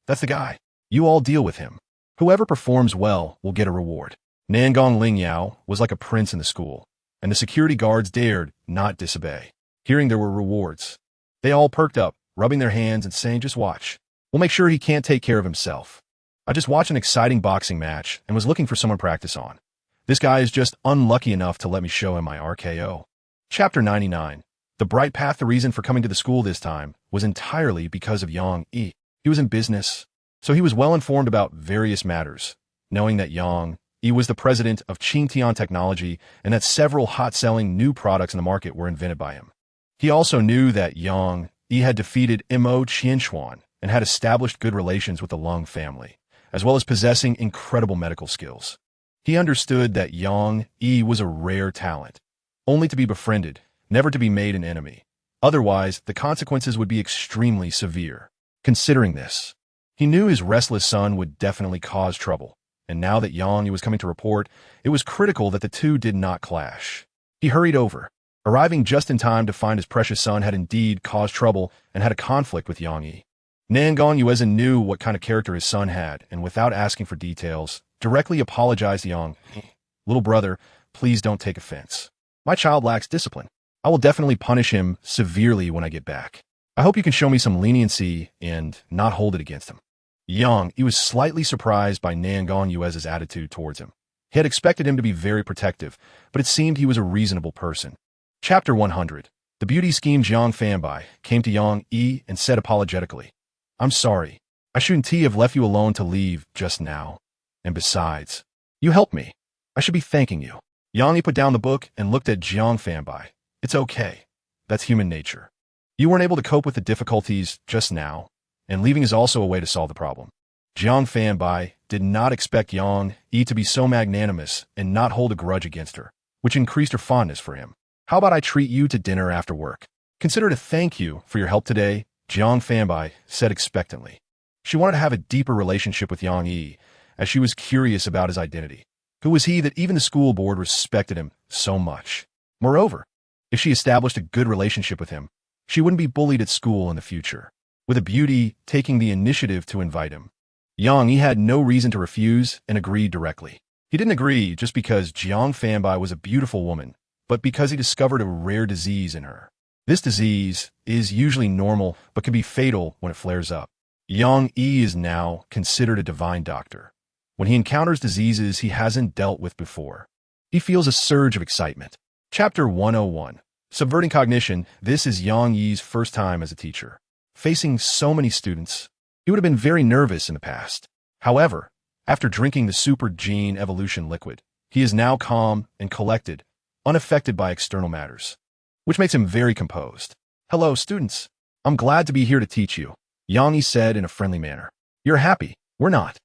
That's the guy. You all deal with him. Whoever performs well will get a reward. Nangong Lingyao was like a prince in the school, and the security guards dared not disobey. Hearing there were rewards, they all perked up, rubbing their hands and saying, just watch. We'll make sure he can't take care of himself. I just watched an exciting boxing match and was looking for someone to practice on. This guy is just unlucky enough to let me show him my RKO. Chapter 99. The bright path. The reason for coming to the school this time was entirely because of Yang Yi. He was in business, so he was well informed about various matters, knowing that Yang Yi was the president of Tiantech Technology and that several hot-selling new products in the market were invented by him. He also knew that Yang Yi had defeated Mo Qianxuan and had established good relations with the Lung family, as well as possessing incredible medical skills. He understood that Yang Yi was a rare talent, only to be befriended, never to be made an enemy. Otherwise, the consequences would be extremely severe. Considering this, he knew his restless son would definitely cause trouble, and now that Yang Yi was coming to report, it was critical that the two did not clash. He hurried over, arriving just in time to find his precious son had indeed caused trouble and had a conflict with Yang Yi. Nangang Yuezhen knew what kind of character his son had, and without asking for details, directly apologized to Yang Yi. Little brother, please don't take offense. My child lacks discipline. I will definitely punish him severely when I get back. I hope you can show me some leniency and not hold it against him. Yang Yi was slightly surprised by Nangang Yuezhen's attitude towards him. He had expected him to be very protective, but it seemed he was a reasonable person. Chapter 100. The beauty scheme Jiang Fanbai came to Yang Yi and said apologetically, I'm sorry. I shouldn't have left you alone to leave just now. And besides, you helped me. I should be thanking you. Yang Yi put down the book and looked at Jiang Fanbai. It's okay. That's human nature. You weren't able to cope with the difficulties just now, and leaving is also a way to solve the problem. Jiang Fanbai did not expect Yang Yi to be so magnanimous and not hold a grudge against her, which increased her fondness for him. How about I treat you to dinner after work? Consider it a thank you for your help today, Jiang Fanbai said expectantly. She wanted to have a deeper relationship with Yang Yi, as she was curious about his identity. Who was he that even the school board respected him so much? Moreover, if she established a good relationship with him, she wouldn't be bullied at school in the future, with a beauty taking the initiative to invite him. Yang Yi had no reason to refuse and agreed directly. He didn't agree just because Jiang Fanbai was a beautiful woman, but because he discovered a rare disease in her. This disease is usually normal, but can be fatal when it flares up. Yang Yi is now considered a divine doctor. When he encounters diseases he hasn't dealt with before, he feels a surge of excitement. Chapter 101. Subverting cognition. This is Yang Yi's first time as a teacher. Facing so many students, he would have been very nervous in the past. However, after drinking the super gene evolution liquid, he is now calm and collected, unaffected by external matters, which makes him very composed. Hello, students. I'm glad to be here to teach you, Yang Yi said in a friendly manner. You're happy. We're not.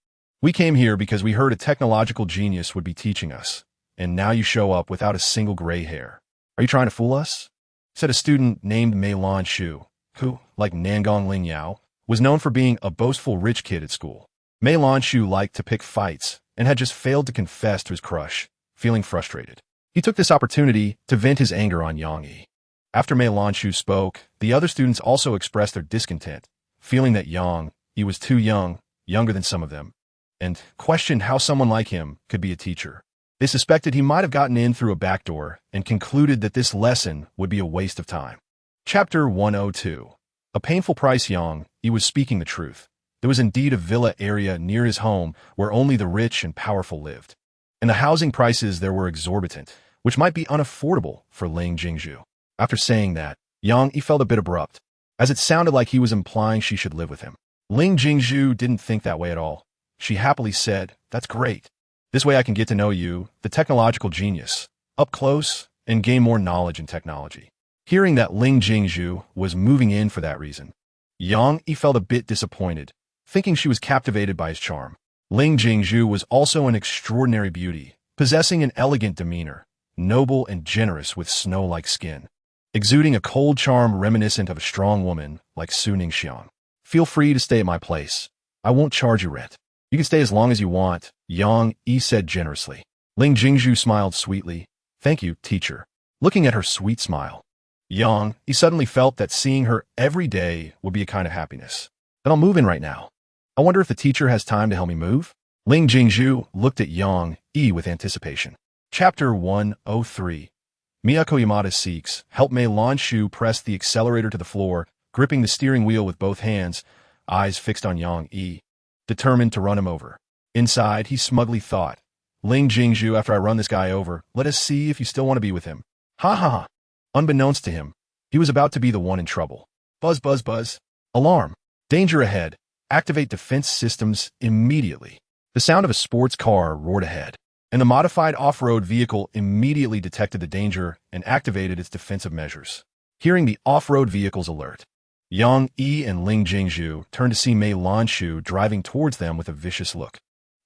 We came here because we heard a technological genius would be teaching us, and now you show up without a single gray hair. Are you trying to fool us? Said a student named Mei Lan Shu, who, like Nangang Ling Yao, was known for being a boastful rich kid at school. Mei Lan Shu liked to pick fights and had just failed to confess to his crush, feeling frustrated. He took this opportunity to vent his anger on Yang Yi. After Mei Lan Shu spoke, the other students also expressed their discontent, feeling that Yang Yi was too young, younger than some of them, and questioned how someone like him could be a teacher. They suspected he might have gotten in through a back door and concluded that this lesson would be a waste of time. Chapter 102. A painful price. Yang Yi was speaking the truth. There was indeed a villa area near his home where only the rich and powerful lived. And the housing prices there were exorbitant, which might be unaffordable for Ling Jingzhu. After saying that, Yang Yi felt a bit abrupt, as it sounded like he was implying she should live with him. Ling Jingzhu didn't think that way at all. She happily said, That's great. This way I can get to know you, the technological genius, up close and gain more knowledge in technology. Hearing that Ling Jingzhu was moving in for that reason, Yang Yi felt a bit disappointed, thinking she was captivated by his charm. Ling Jingzhu was also an extraordinary beauty, possessing an elegant demeanor, noble and generous with snow-like skin, exuding a cold charm reminiscent of a strong woman like Su Ningxiang. Feel free to stay at my place. I won't charge you rent. You can stay as long as you want, Yang Yi said generously. Ling Jingzhu smiled sweetly. Thank you, teacher. Looking at her sweet smile, Yang Yi suddenly felt that seeing her every day would be a kind of happiness. Then I'll move in right now. I wonder if the teacher has time to help me move? Ling Jingzhu looked at Yang Yi with anticipation. Chapter 103. Miyako Yamada seeks help. Mei Lan Shu pressed the accelerator to the floor, gripping the steering wheel with both hands, eyes fixed on Yang Yi, determined to run him over. Inside, he smugly thought, Ling Jingzhu, after I run this guy over, let us see if you still want to be with him. Ha ha ha. Unbeknownst to him, he was about to be the one in trouble. Buzz, buzz, buzz. Alarm. Danger ahead. Activate defense systems immediately. The sound of a sports car roared ahead, and the modified off-road vehicle immediately detected the danger and activated its defensive measures. Hearing the off-road vehicle's alert, Yang Yi and Ling Jingzhu turned to see Mei Lan Shu driving towards them with a vicious look.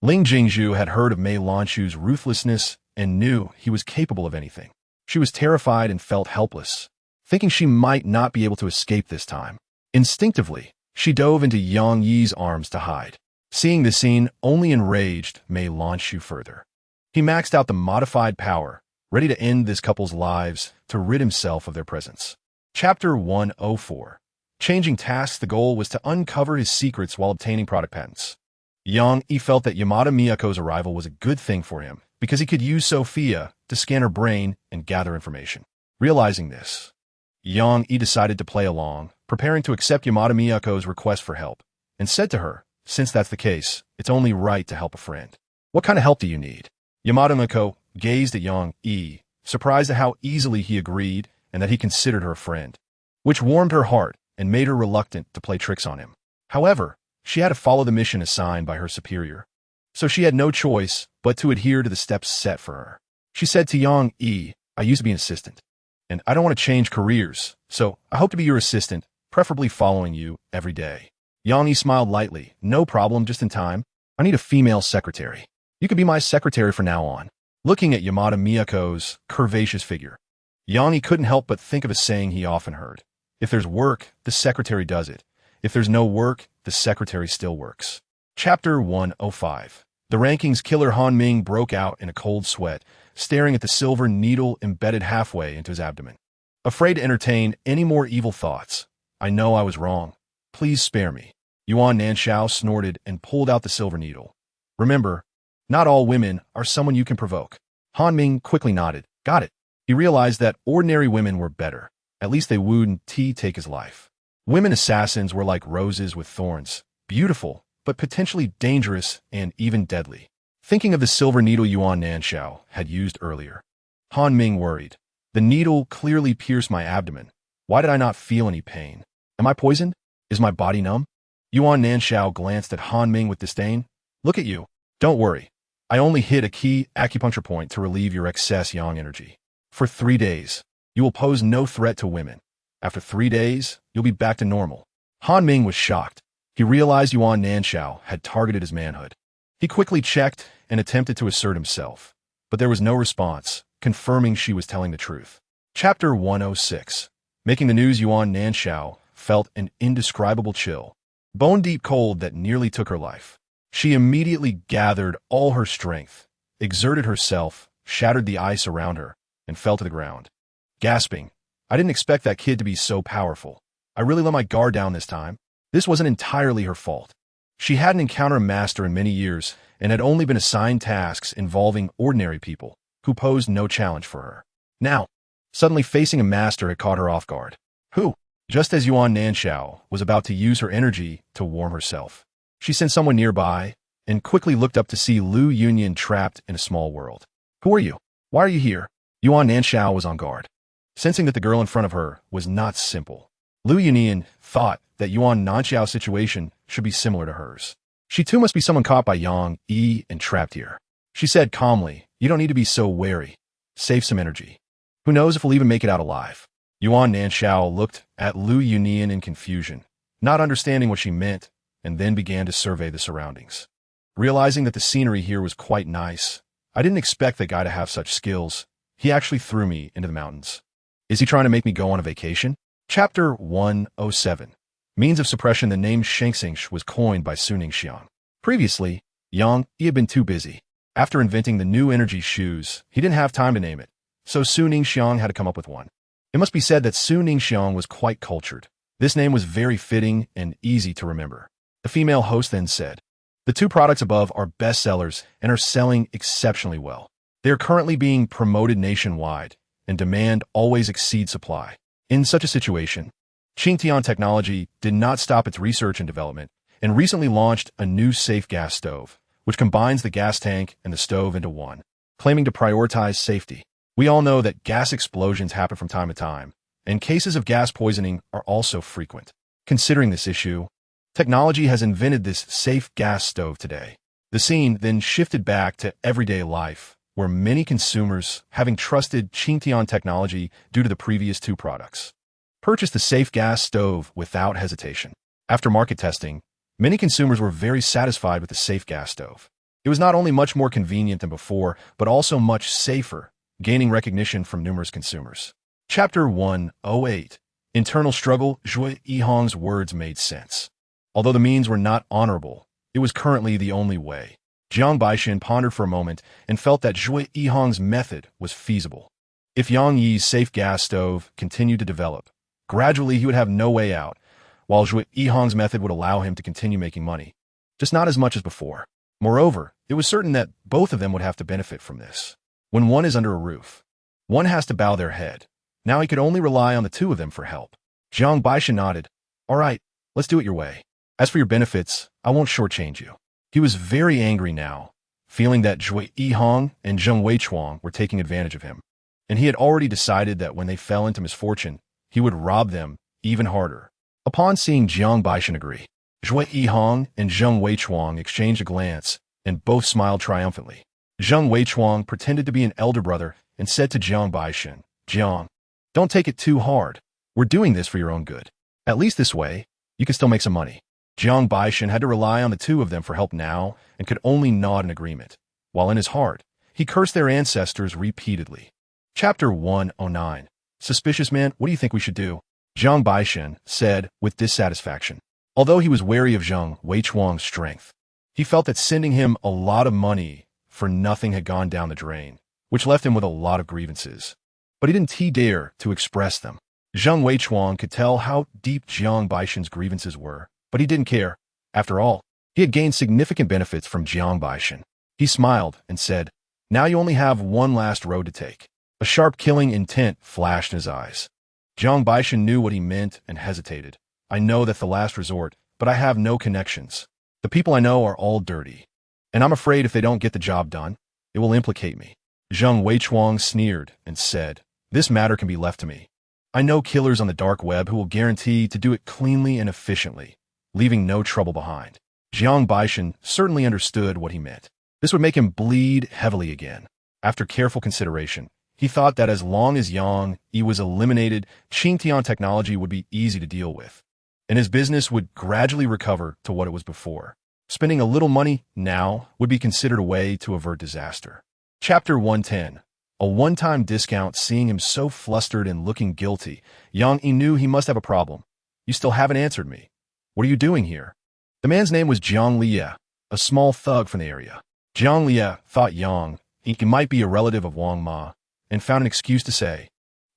Ling Jingzhu had heard of Mei Lanchu's ruthlessness and knew he was capable of anything. She was terrified and felt helpless, thinking she might not be able to escape this time. Instinctively, she dove into Yang Yi's arms to hide. Seeing this scene only enraged Mei Lanchu further. He maxed out the modified power, ready to end this couple's lives to rid himself of their presence. Chapter 104. Changing tasks. The goal was to uncover his secrets while obtaining product patents. Yang Yi felt that Yamada Miyako's arrival was a good thing for him because he could use Sophia to scan her brain and gather information. Realizing this, Yang Yi decided to play along, preparing to accept Yamada Miyako's request for help, and said to her, "Since that's the case, it's only right to help a friend. What kind of help do you need?" Yamada Miyako gazed at Yang Yi, surprised at how easily he agreed and that he considered her a friend, which warmed her heart and made her reluctant to play tricks on him. However, she had to follow the mission assigned by her superior, so she had no choice but to adhere to the steps set for her. She said to Yang Yi, "I used to be an assistant, and I don't want to change careers, so I hope to be your assistant, preferably following you every day." Yang Yi smiled lightly. "No problem, just in time. I need a female secretary. You could be my secretary from now on." Looking at Yamada Miyako's curvaceous figure, Yang Yi couldn't help but think of a saying he often heard. If there's work, the secretary does it. If there's no work, the secretary still works. Chapter 105. The rankings killer Han Ming broke out in a cold sweat, staring at the silver needle embedded halfway into his abdomen. Afraid to entertain any more evil thoughts. "I know I was wrong. Please spare me." Yuan Nanshao snorted and pulled out the silver needle. "Remember, not all women are someone you can provoke." Han Ming quickly nodded. "Got it." He realized that ordinary women were better. At least they wouldn't take his life. Women assassins were like roses with thorns, beautiful, but potentially dangerous and even deadly. Thinking of the silver needle Yuan Nanshao had used earlier, Han Ming worried. "The needle clearly pierced my abdomen. Why did I not feel any pain? Am I poisoned? Is my body numb?" Yuan Nanshao glanced at Han Ming with disdain. "Look at you. Don't worry. I only hit a key acupuncture point to relieve your excess yang energy. For 3 days, you will pose no threat to women. After 3 days, you'll be back to normal." Han Ming was shocked. He realized Yuan Nanshao had targeted his manhood. He quickly checked and attempted to assert himself, but there was no response, confirming she was telling the truth. Chapter 106. Making the news. Yuan Nanshao felt an indescribable chill, bone-deep cold that nearly took her life. She immediately gathered all her strength, exerted herself, shattered the ice around her, and fell to the ground. Gasping, "I didn't expect that kid to be so powerful. I really let my guard down this time." This wasn't entirely her fault. She hadn't encountered a master in many years and had only been assigned tasks involving ordinary people who posed no challenge for her. Now, suddenly facing a master had caught her off guard. Who? Just as Yuan Nanshao was about to use her energy to warm herself, she sensed someone nearby and quickly looked up to see Lu Yunyan trapped in a small world. "Who are you? Why are you here?" Yuan Nanshao was on guard, sensing that the girl in front of her was not simple. Lu Yunyan thought that Yuan Nanshao's situation should be similar to hers. She too must be someone caught by Yang Yi and trapped here. She said calmly, "You don't need to be so wary. Save some energy. Who knows if we'll even make it out alive." Yuan Nanshao looked at Lu Yunyan in confusion, not understanding what she meant, and then began to survey the surroundings. Realizing that the scenery here was quite nice, "I didn't expect that guy to have such skills. He actually threw me into the mountains. Is he trying to make me go on a vacation?" Chapter 107. Means of suppression. The name Shengxing was coined by Suning Xiang. Previously, Yang Yi had been too busy. After inventing the new energy shoes, he didn't have time to name it, so Suning Xiang had to come up with one. It must be said that Suning Xiang was quite cultured. This name was very fitting and easy to remember. The female host then said, "The 2 products above are bestsellers and are selling exceptionally well. They are currently being promoted nationwide, and demand always exceeds supply." In such a situation, Tiantech Technology did not stop its research and development and recently launched a new safe gas stove, which combines the gas tank and the stove into one, claiming to prioritize safety. We all know that gas explosions happen from time to time, and cases of gas poisoning are also frequent. Considering this issue, technology has invented this safe gas stove today. The scene then shifted back to everyday life, where many consumers, having trusted Tiantech Technology due to the previous 2 products, purchased the safe gas stove without hesitation. After market testing, many consumers were very satisfied with the safe gas stove. It was not only much more convenient than before, but also much safer, gaining recognition from numerous consumers. Chapter 108. Internal Struggle. Zhui Yihong's words made sense. Although the means were not honorable, it was currently the only way. Jiang Baishan pondered for a moment and felt that Zhui Yihong's method was feasible. If Yang Yi's safe gas stove continued to develop, gradually he would have no way out, while Zhui Yihong's method would allow him to continue making money, just not as much as before. Moreover, it was certain that both of them would have to benefit from this. When one is under a roof, one has to bow their head. Now he could only rely on the two of them for help. Jiang Baishan nodded. All right, let's do it your way. As for your benefits, I won't shortchange you. He was very angry now, feeling that Zhui Yihong and Zheng Weichuang were taking advantage of him. And he had already decided that when they fell into misfortune, he would rob them even harder. Upon seeing Jiang Baishan agree, Zhui Yihong and Zheng Weichuang exchanged a glance, and both smiled triumphantly. Zheng Weichuang pretended to be an elder brother and said to Jiang Baishan, Jiang, don't take it too hard. We're doing this for your own good. At least this way, you can still make some money. Jiang Baishan had to rely on the two of them for help now and could only nod in agreement, while in his heart, he cursed their ancestors repeatedly. Chapter 109. Suspicious man, what do you think we should do? Jiang Baishan said with dissatisfaction. Although he was wary of Zheng Weichuang's strength, he felt that sending him a lot of money for nothing had gone down the drain, which left him with a lot of grievances. But he didn't dare to express them. Zheng Weichuang could tell how deep Jiang Baishan's grievances were, but he didn't care. After all, he had gained significant benefits from Jiang Baishan. He smiled and said, now you only have one last road to take. A sharp killing intent flashed in his eyes. Jiang Baishan knew what he meant and hesitated. I know that's the last resort, but I have no connections. The people I know are all dirty, and I'm afraid if they don't get the job done, it will implicate me. Zheng Weichuang sneered and said, this matter can be left to me. I know killers on the dark web who will guarantee to do it cleanly and efficiently, leaving no trouble behind. Jiang Baishan certainly understood what he meant. This would make him bleed heavily again. After careful consideration, he thought that as long as Yang Yi was eliminated, Tiantech technology would be easy to deal with, and his business would gradually recover to what it was before. Spending a little money now would be considered a way to avert disaster. Chapter 110. A one-time discount. Seeing him so flustered and looking guilty, Yang Yi knew he must have a problem. You still haven't answered me. What are you doing here? The man's name was Jiang Liye, a small thug from the area. Jiang Liye thought Yang Yi might be a relative of Wang Ma, and found an excuse to say,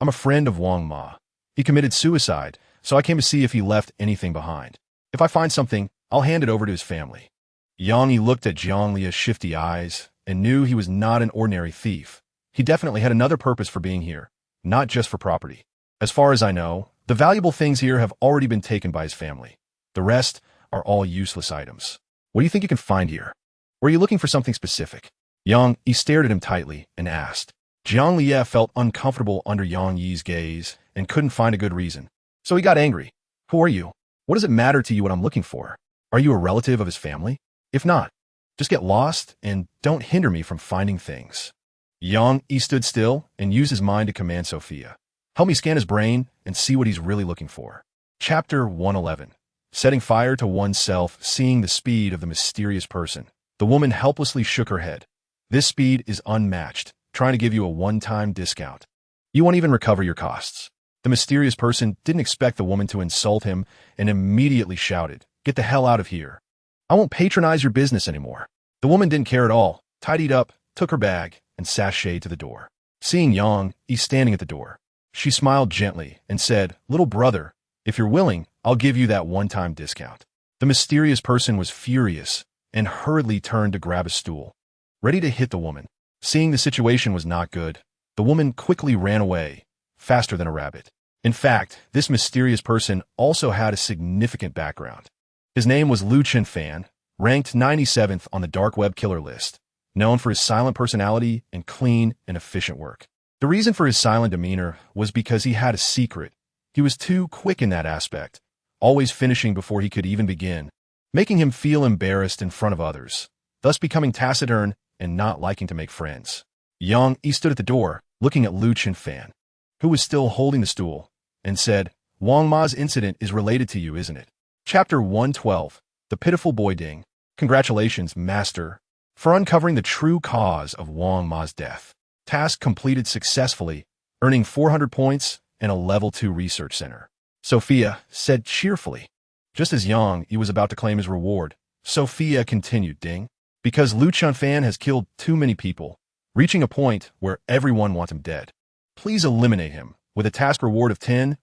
I'm a friend of Wang Ma. He committed suicide, so I came to see if he left anything behind. If I find something, I'll hand it over to his family. Yang Yi looked at Jiang Liye's shifty eyes and knew he was not an ordinary thief. He definitely had another purpose for being here, not just for property. As far as I know, the valuable things here have already been taken by his family. The rest are all useless items. What do you think you can find here? Or are you looking for something specific? Yang Yi stared at him tightly and asked. Jiang Liye felt uncomfortable under Yang Yi's gaze and couldn't find a good reason. So he got angry. Who are you? What does it matter to you what I'm looking for? Are you a relative of his family? If not, just get lost and don't hinder me from finding things. Yang Yi stood still and used his mind to command Sophia. Help me scan his brain and see what he's really looking for. Chapter 111. Setting fire to oneself. Seeing the speed of the mysterious person, the woman helplessly shook her head. This speed is unmatched, trying to give you a one-time discount. You won't even recover your costs. The mysterious person didn't expect the woman to insult him and immediately shouted, get the hell out of here. I won't patronize your business anymore. The woman didn't care at all, tidied up, took her bag, and sashayed to the door. Seeing Yang Yi standing at the door, she smiled gently and said, little brother, if you're willing, I'll give you that one-time discount. The mysterious person was furious and hurriedly turned to grab a stool, ready to hit the woman. Seeing the situation was not good, the woman quickly ran away, faster than a rabbit. In fact, this mysterious person also had a significant background. His name was Liu Chenfan, ranked 97th on the dark web killer list, known for his silent personality and clean and efficient work. The reason for his silent demeanor was because he had a secret. He was too quick in that aspect, always finishing before he could even begin, making him feel embarrassed in front of others, thus becoming taciturn and not liking to make friends. Yang Yi stood at the door, looking at Liu Chenfan, who was still holding the stool, and said, Wang Ma's incident is related to you, isn't it? Chapter 112. The Pitiful Boy Ding. Congratulations, Master. for uncovering the true cause of Wang Ma's death. Task completed successfully, earning 400 points and a level 2 research center. Sophia said cheerfully. Just as Yang Yi was about to claim his reward, Sophia continued, ding. Because Lu Chunfan has killed too many people, reaching a point where everyone wants him dead. Please eliminate him with a task reward of 10,000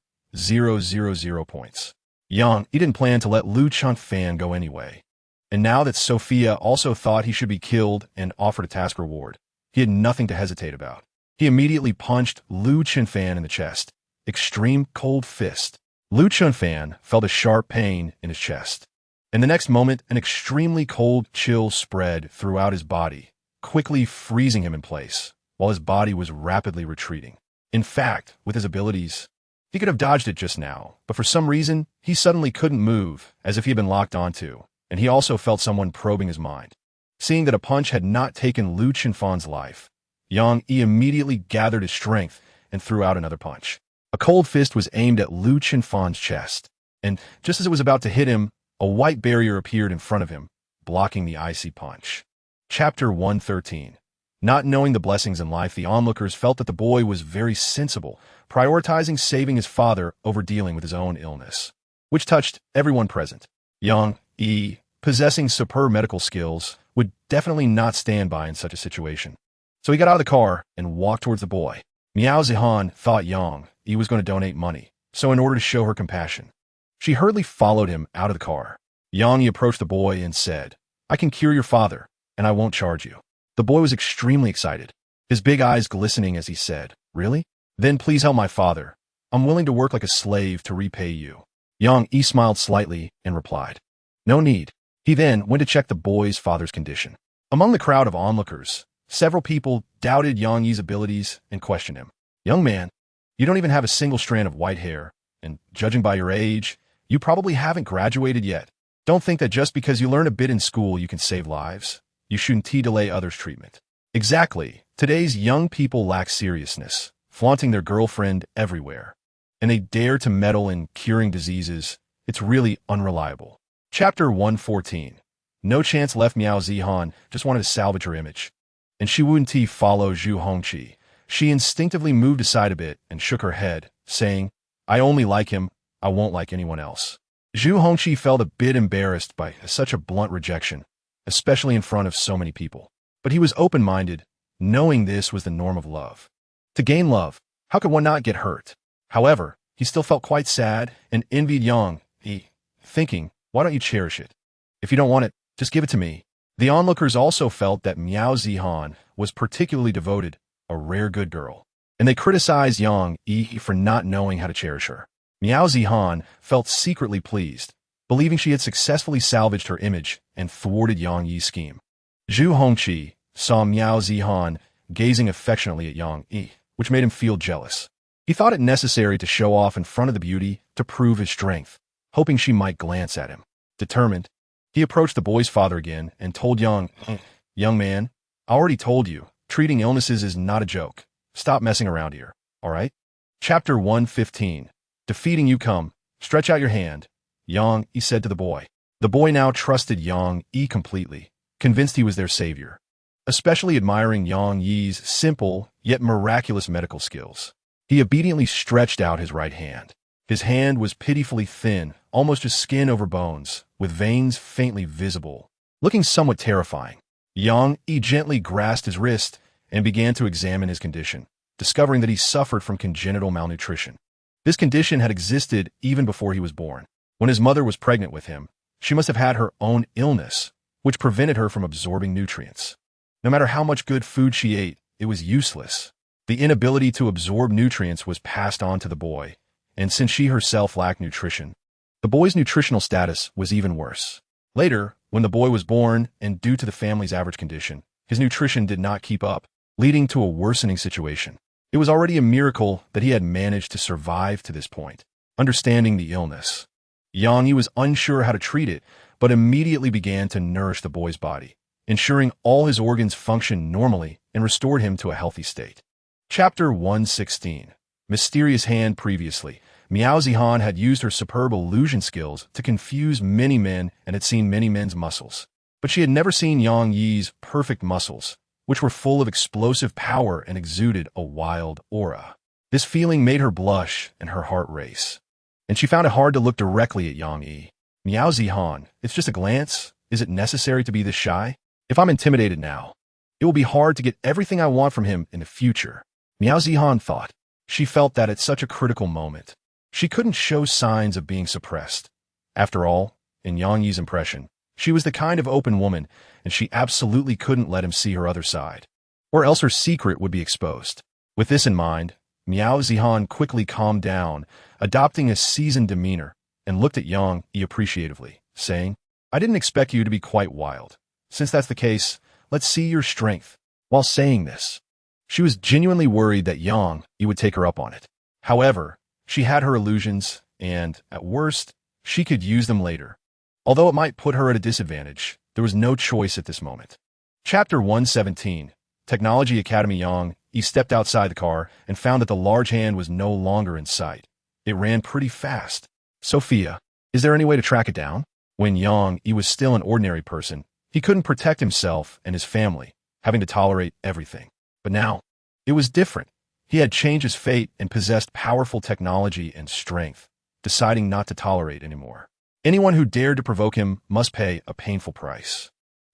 points. Yang Yi didn't plan to let Lu Chunfan go anyway. And now that Sophia also thought he should be killed and offered a task reward, he had nothing to hesitate about. He immediately punched Lu Chunfan in the chest. Extreme cold fist. Lu Chunfan felt a sharp pain in his chest. In the next moment, an extremely cold chill spread throughout his body, quickly freezing him in place, while his body was rapidly retreating. In fact, with his abilities, he could have dodged it just now, but for some reason, he suddenly couldn't move, as if he had been locked onto, and he also felt someone probing his mind. Seeing that a punch had not taken Lu Chunfan's life, Yang Yi immediately gathered his strength and threw out another punch. A cold fist was aimed at Lu Chunfan's chest, and just as it was about to hit him, a white barrier appeared in front of him, blocking the icy punch. Chapter 113. Not knowing the blessings in life, the onlookers felt that the boy was very sensible, prioritizing saving his father over dealing with his own illness, which touched everyone present. Yang Yi, possessing superb medical skills, would definitely not stand by in such a situation. So he got out of the car and walked towards the boy. Miao Zihan thought Yang Yi was going to donate money, so in order to show her compassion, she hurriedly followed him out of the car. Yang Yi approached the boy and said, "I can cure your father, and I won't charge you." The boy was extremely excited, his big eyes glistening as he said, "Really? Then please help my father. I'm willing to work like a slave to repay you." Yang Yi smiled slightly and replied, "No need." He then went to check the boy's father's condition. Among the crowd of onlookers, several people doubted Yang Yi's abilities and questioned him. "Young man, you don't even have a single strand of white hair, and judging by your age, you probably haven't graduated yet. Don't think that just because you learn a bit in school you can save lives. You shouldn't delay others' treatment." Exactly. Today's young people lack seriousness, flaunting their girlfriend everywhere. And they dare to meddle in curing diseases. It's really unreliable. Chapter 114. No chance left. Miao Zihan just wanted to salvage her image. And Shi Wunti followed Zhu Hongqi. She instinctively moved aside a bit and shook her head, saying, "I only like him. I won't like anyone else." Zhu Hongqi felt a bit embarrassed by such a blunt rejection, especially in front of so many people. But he was open-minded, knowing this was the norm of love. To gain love, how could one not get hurt? However, he still felt quite sad and envied Yang Yi, thinking, "Why don't you cherish it? If you don't want it, just give it to me." The onlookers also felt that Miao Zihan was particularly devoted, a rare good girl, and they criticized Yang Yi for not knowing how to cherish her. Miao Zihan felt secretly pleased, believing she had successfully salvaged her image and thwarted Yang Yi's scheme. Zhu Hongqi saw Miao Zihan gazing affectionately at Yang Yi, which made him feel jealous. He thought it necessary to show off in front of the beauty to prove his strength, hoping she might glance at him. Determined, he approached the boy's father again and told Young man, I already told you, treating illnesses is not a joke. Stop messing around here, all right? Chapter 115. Defeating you come. Stretch out your hand. Yang Yi said to the boy. The boy now trusted Yang Yi completely, convinced he was their savior, especially admiring Yang Yi's simple yet miraculous medical skills. He obediently stretched out his right hand. His hand was pitifully thin, almost just skin over bones, with veins faintly visible, looking somewhat terrifying. Yang Yi gently grasped his wrist and began to examine his condition, discovering that he suffered from congenital malnutrition. This condition had existed even before he was born. When his mother was pregnant with him, she must have had her own illness, which prevented her from absorbing nutrients. No matter how much good food she ate, it was useless. The inability to absorb nutrients was passed on to the boy, and since she herself lacked nutrition, the boy's nutritional status was even worse. Later, when the boy was born, and due to the family's average condition, his nutrition did not keep up, leading to a worsening situation. It was already a miracle that he had managed to survive to this point. Understanding the illness, Yang Yi was unsure how to treat it, but immediately began to nourish the boy's body, ensuring all his organs functioned normally and restored him to a healthy state. Chapter 116. Mysterious Hand. Previously, Miao Zihan had used her superb illusion skills to confuse many men and had seen many men's muscles. But she had never seen Yang Yi's perfect muscles, which were full of explosive power and exuded a wild aura. This feeling made her blush and her heart race. And she found it hard to look directly at Yang Yi. Miao Zihan, it's just a glance. Is it necessary to be this shy? If I'm intimidated now, it will be hard to get everything I want from him in the future. Miao Zihan thought. She felt that at such a critical moment, she couldn't show signs of being suppressed. After all, in Yang Yi's impression, she was the kind of open woman, and she absolutely couldn't let him see her other side, or else her secret would be exposed. With this in mind, Miao Zihan quickly calmed down, adopting a seasoned demeanor, and looked at Yang Yi appreciatively, saying, I didn't expect you to be quite wild. Since that's the case, let's see your strength. While saying this, she was genuinely worried that Yang Yi would take her up on it. However, she had her illusions, and, at worst, she could use them later. Although it might put her at a disadvantage, there was no choice at this moment. Chapter 117, Technology Academy. Yang Yi stepped outside the car and found that the large hand was no longer in sight. It ran pretty fast. Sophia, is there any way to track it down? When Yang Yi was still an ordinary person, he couldn't protect himself and his family, having to tolerate everything. But now, it was different. He had changed his fate and possessed powerful technology and strength, deciding not to tolerate anymore. Anyone who dared to provoke him must pay a painful price.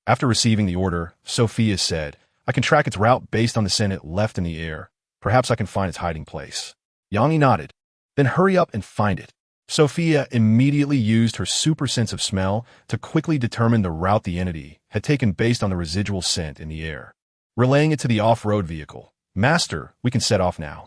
After receiving the order, Sophia said, I can track its route based on the scent it left in the air. Perhaps I can find its hiding place. Yang Yi nodded. Then hurry up and find it. Sophia immediately used her super sense of smell to quickly determine the route the entity had taken based on the residual scent in the air. Relaying it to the off-road vehicle. Master, we can set off now.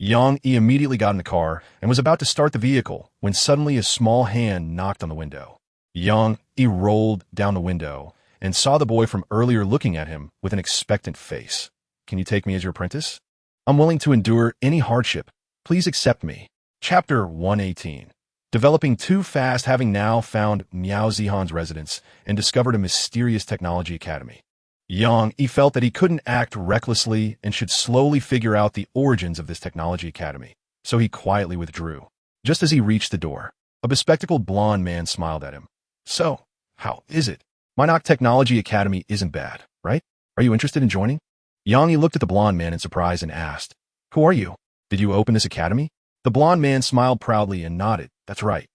Yang Yi immediately got in the car and was about to start the vehicle when suddenly a small hand knocked on the window. Yang Yi rolled down the window and saw the boy from earlier looking at him with an expectant face. Can you take me as your apprentice? I'm willing to endure any hardship. Please accept me. Chapter 118. Developing too fast. Having now found Miao Zihan's residence and discovered a mysterious technology academy, Yang Yi felt that he couldn't act recklessly and should slowly figure out the origins of this technology academy, so he quietly withdrew. Just as he reached the door, a bespectacled blond man smiled at him. So, how is it? My Knock Technology Academy isn't bad, right? Are you interested in joining? Yang Yi looked at the blond man in surprise and asked, Who are you? Did you open this academy? The blond man smiled proudly and nodded. That's right.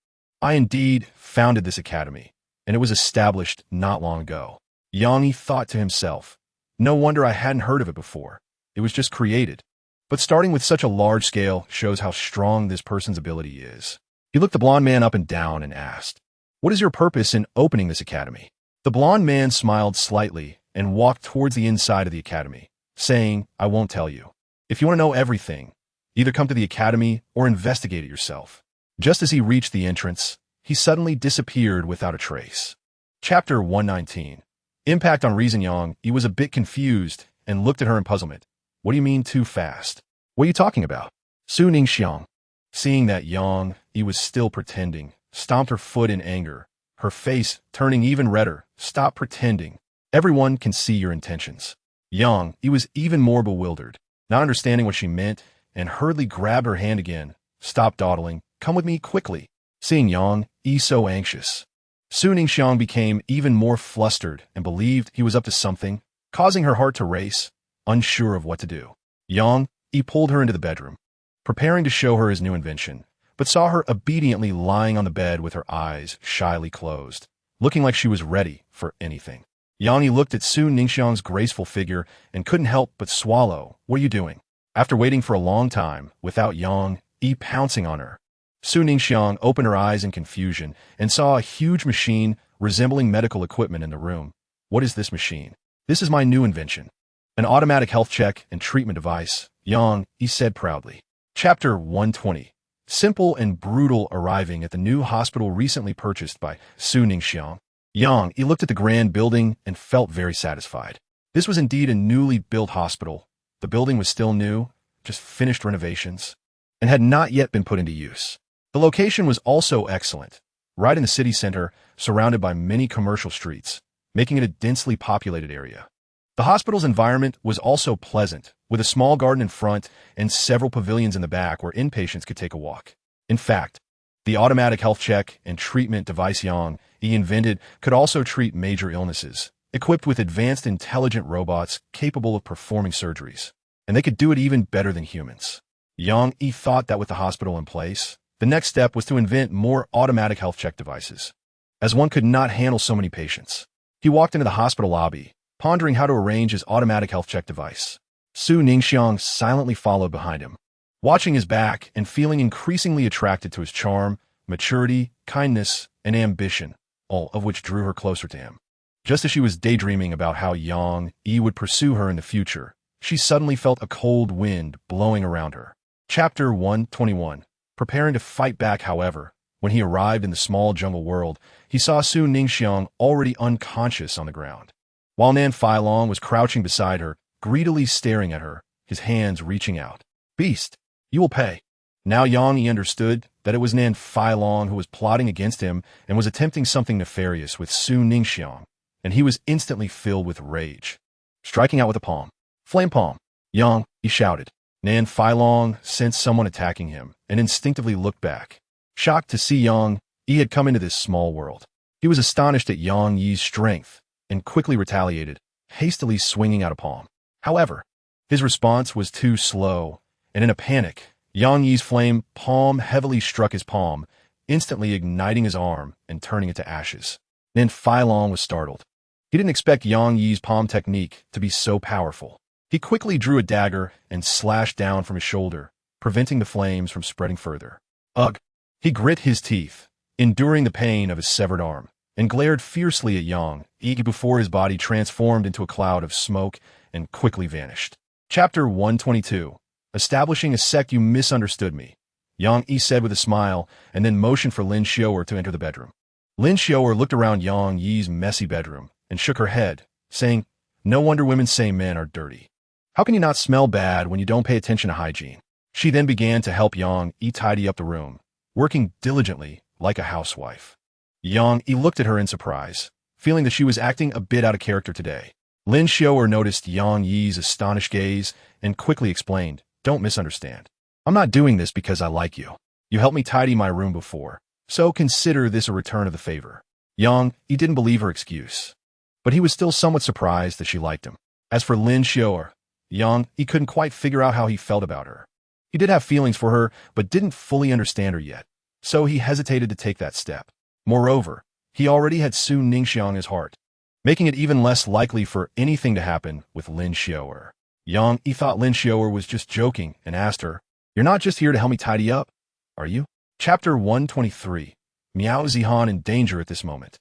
I indeed founded this academy, and it was established not long ago. Yang Yi thought to himself, no wonder I hadn't heard of it before. It was just created. But starting with such a large scale shows how strong this person's ability is. He looked the blond man up and down and asked, What is your purpose in opening this academy? The blond man smiled slightly and walked towards the inside of the academy, saying, I won't tell you. If you want to know everything, either come to the academy or investigate it yourself. Just as he reached the entrance, he suddenly disappeared without a trace. Chapter 119. Impact on reason. Yang Yi was a bit confused and looked at her in puzzlement. What do you mean too fast? What are you talking about? Su Ningxiang, seeing that Yang Yi was still pretending, stomped her foot in anger, her face turning even redder. Stop pretending. Everyone can see your intentions. Yang Yi was even more bewildered, not understanding what she meant, and hurriedly grabbed her hand again. Stop dawdling. Come with me quickly. Seeing Yang Yi so anxious, Su Ningxiang became even more flustered and believed he was up to something, causing her heart to race, unsure of what to do. Yang Yi pulled her into the bedroom, preparing to show her his new invention, but saw her obediently lying on the bed with her eyes shyly closed, looking like she was ready for anything. Yang Yi looked at Su Ningxiang's graceful figure and couldn't help but swallow. What are you doing? After waiting for a long time without Yang Yi pouncing on her, Su Ningxiang opened her eyes in confusion and saw a huge machine resembling medical equipment in the room. What is this machine? This is my new invention. An automatic health check and treatment device, Yang Yi said proudly. Chapter 120. Simple and brutal. Arriving at the new hospital recently purchased by Su Ningxiang, Yang Yi looked at the grand building and felt very satisfied. This was indeed a newly built hospital. The building was still new, just finished renovations, and had not yet been put into use. The location was also excellent, right in the city center, surrounded by many commercial streets, making it a densely populated area. The hospital's environment was also pleasant, with a small garden in front and several pavilions in the back where inpatients could take a walk. In fact, The automatic health check and treatment device Yang Yi invented could also treat major illnesses, equipped with advanced intelligent robots capable of performing surgeries. And they could do it even better than humans. Yang Yi thought that with the hospital in place, the next step was to invent more automatic health check devices, as one could not handle so many patients. He walked into the hospital lobby, pondering how to arrange his automatic health check device. Su Ningxiang silently followed behind him, watching his back and feeling increasingly attracted to his charm, maturity, kindness, and ambition, all of which drew her closer to him. Just as she was daydreaming about how Yang Yi would pursue her in the future, she suddenly felt a cold wind blowing around her. Chapter 121. Preparing to fight back, however, when he arrived in the small jungle world, he saw Su Ningxiang already unconscious on the ground, while Nan Feilong was crouching beside her, greedily staring at her, his hands reaching out. Beast, you will pay. Now Yang Yi understood that it was Nan Feilong who was plotting against him and was attempting something nefarious with Su Ningxiang, and he was instantly filled with rage. Striking out with a palm. Flame palm. Yang, he shouted. Nan Feilong sensed someone attacking him and instinctively looked back, shocked to see Yang Yi had come into this small world. He was astonished at Yang Yi's strength and quickly retaliated, hastily swinging out a palm. However, his response was too slow, and in a panic, Yang Yi's flame palm heavily struck his palm, instantly igniting his arm and turning it to ashes. Nan Feilong was startled. He didn't expect Yang Yi's palm technique to be so powerful. He quickly drew a dagger and slashed down from his shoulder, preventing the flames from spreading further. Ugh! He grit his teeth, enduring the pain of his severed arm, and glared fiercely at Yang Yi before his body transformed into a cloud of smoke and quickly vanished. Chapter 122. Establishing a sect. You misunderstood me, Yang Yi said with a smile, and then motioned for Lin Xiao'er to enter the bedroom. Lin Xiao'er looked around Yang Yi's messy bedroom and shook her head, saying, "No wonder women say men are dirty. How can you not smell bad when you don't pay attention to hygiene?" She then began to help Yang Yi tidy up the room, working diligently like a housewife. Yang Yi looked at her in surprise, feeling that she was acting a bit out of character today. Lin Xiao'er noticed Yang Yi's astonished gaze and quickly explained, "Don't misunderstand. I'm not doing this because I like you. You helped me tidy my room before, so consider this a return of the favor." Yang Yi didn't believe her excuse, but he was still somewhat surprised that she liked him. As for Lin Xiao'er, Yang Yi couldn't quite figure out how he felt about her. He did have feelings for her, but didn't fully understand her yet, so he hesitated to take that step. Moreover, he already had Su Ningxiang in his heart, making it even less likely for anything to happen with Lin Xiao'er. Yang Yi thought Lin Xiao'er was just joking and asked her, "You're not just here to help me tidy up, are you?" Chapter 123. Miao Zihan in danger at this moment.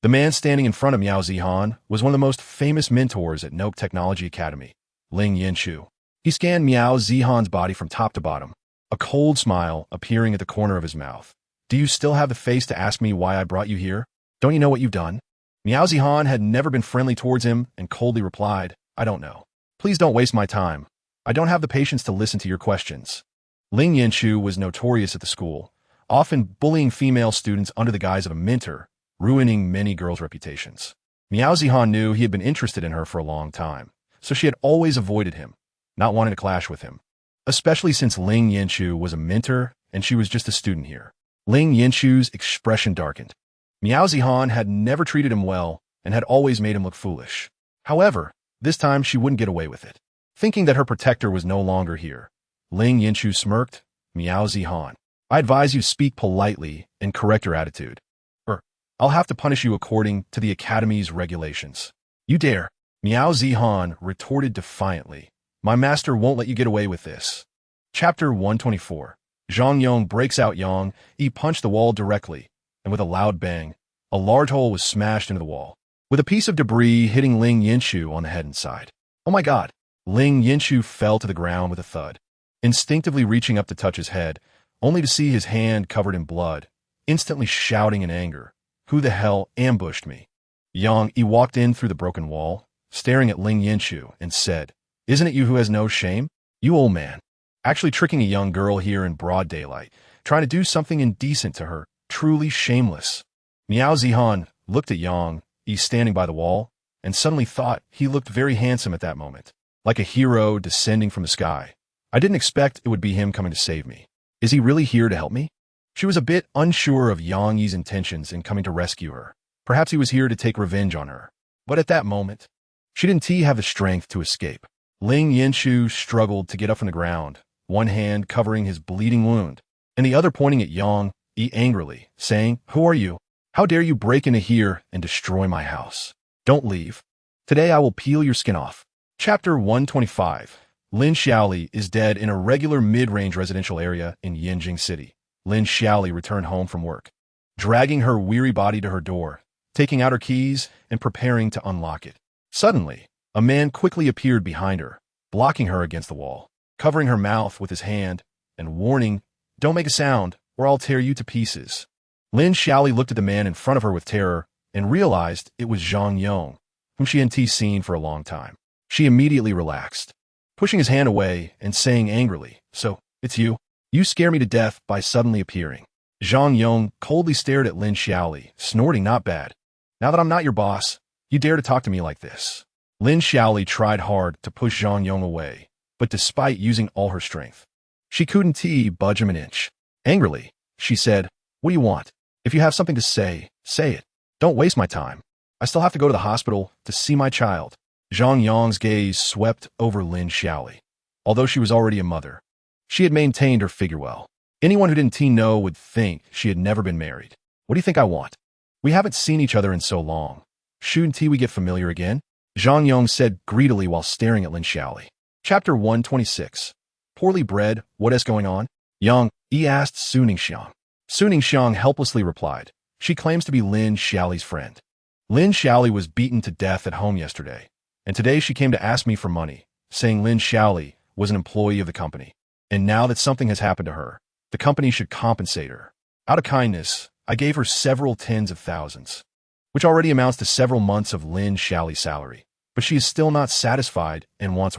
The man standing in front of Miao Zihan was one of the most famous mentors at Noke Technology Academy, Ling Yanchu. He scanned Miao Zihan's body from top to bottom, a cold smile appearing at the corner of his mouth. "Do you still have the face to ask me why I brought you here? Don't you know what you've done?" Miao Zihan had never been friendly towards him and coldly replied, "I don't know. Please don't waste my time. I don't have the patience to listen to your questions." Ling Yanchu was notorious at the school, often bullying female students under the guise of a mentor, ruining many girls' reputations. Miao Zihan knew he had been interested in her for a long time, so she had always avoided him, not wanting to clash with him, especially since Ling Yanchu was a mentor and she was just a student here. Ling Yanchu's expression darkened. Miao Zihan had never treated him well and had always made him look foolish. However, this time she wouldn't get away with it. Thinking that her protector was no longer here, Ling Yanchu smirked. "Miao Zihan, I advise you speak politely and correct your attitude, or I'll have to punish you according to the Academy's regulations." "You dare?" Miao Zihan retorted defiantly. "My master won't let you get away with this." Chapter 124. Zhang Yong breaks out. Yang Yi punched the wall directly, and with a loud bang, a large hole was smashed into the wall, with a piece of debris hitting Ling Yanchu on the head and side. "Oh my god!" Ling Yanchu fell to the ground with a thud, instinctively reaching up to touch his head, only to see his hand covered in blood, instantly shouting in anger, "Who the hell ambushed me?" Yang Yi walked in through the broken wall, staring at Ling Yanchu, and said, "Isn't it you who has no shame? You old man. Actually tricking a young girl here in broad daylight, trying to do something indecent to her. Truly shameless." Miao Zihan looked at Yang Yi standing by the wall, and suddenly thought he looked very handsome at that moment, like a hero descending from the sky. "I didn't expect it would be him coming to save me. Is he really here to help me?" She was a bit unsure of Yang Yi's intentions in coming to rescue her. Perhaps he was here to take revenge on her. But at that moment, she didn't have the strength to escape. Ling Yinshu struggled to get up from the ground, one hand covering his bleeding wound, and the other pointing at Yang Yi angrily, saying, "Who are you? How dare you break into here and destroy my house? Don't leave. Today I will peel your skin off." Chapter 125. Lin Xiaoli is dead in a regular mid-range residential area in Yanjing City. Lin Xiaoli returned home from work, dragging her weary body to her door, taking out her keys and preparing to unlock it. Suddenly, a man quickly appeared behind her, blocking her against the wall, covering her mouth with his hand, and warning, "Don't make a sound, or I'll tear you to pieces." Lin Xiaoli looked at the man in front of her with terror and realized it was Zhang Yong, whom she hadn't seen for a long time. She immediately relaxed, pushing his hand away and saying angrily, "So, it's you? You scare me to death by suddenly appearing." Zhang Yong coldly stared at Lin Xiaoli, snorting, "Not bad. Now that I'm not your boss, you dare to talk to me like this." Lin Xiaoli tried hard to push Zhang Yong away, but despite using all her strength, she couldn't budge him an inch. Angrily, she said, "What do you want? If you have something to say, say it. Don't waste my time. I still have to go to the hospital to see my child." Zhang Yong's gaze swept over Lin Xiaoli. Although she was already a mother, she had maintained her figure well. Anyone who didn't know would think she had never been married. "What do you think I want? We haven't seen each other in so long. Shouldn't we get familiar again?" Zhang Yong said greedily while staring at Lin Xiaoli. Chapter 126. Poorly bred, what is going on? Yang Yi asked Su Ningxiang. Su Ningxiang helplessly replied, "She claims to be Lin Xiaoli's friend. Lin Xiaoli was beaten to death at home yesterday, and today she came to ask me for money, saying Lin Xiaoli was an employee of the company. And now that something has happened to her, the company should compensate her. Out of kindness, I gave her several tens of thousands, which already amounts to several months of Lin Xiaoli's salary. But she is still not satisfied and wants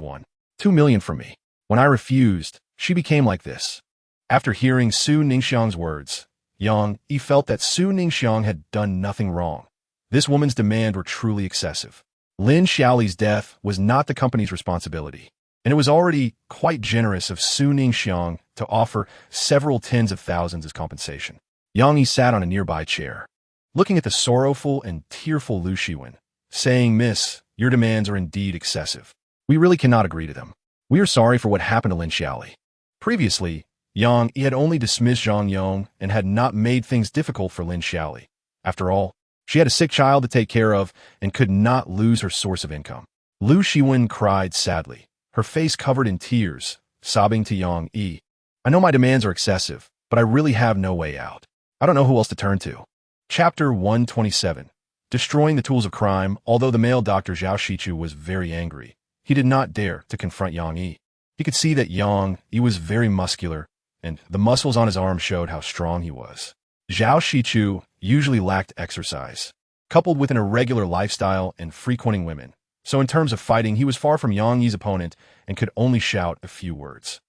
2 million from me. When I refused, she became like this." After hearing Su Ningxiang's words, Yang Yi felt that Su Ningxiang had done nothing wrong. This woman's demands were truly excessive. Lin Xiaoli's death was not the company's responsibility, and it was already quite generous of Su Ningxiang to offer several tens of thousands as compensation. Yang Yi sat on a nearby chair, looking at the sorrowful and tearful Lu Shiwen, saying, "Miss, your demands are indeed excessive. We really cannot agree to them. We are sorry for what happened to Lin Xiaoli." Previously, Yang Yi had only dismissed Zhang Yong and had not made things difficult for Lin Xiaoli. After all, she had a sick child to take care of and could not lose her source of income. Lu Shiwen cried sadly, her face covered in tears, sobbing to Yang Yi, "I know my demands are excessive, but I really have no way out. I don't know who else to turn to." Chapter 127. Destroying the tools of crime. Although the male doctor Zhao Shichu was very angry, he did not dare to confront Yang Yi. He could see that Yang Yi was very muscular, and the muscles on his arm showed how strong he was. Zhao Shichu usually lacked exercise, coupled with an irregular lifestyle and frequenting women. So in terms of fighting, he was far from Yang Yi's opponent and could only shout a few words.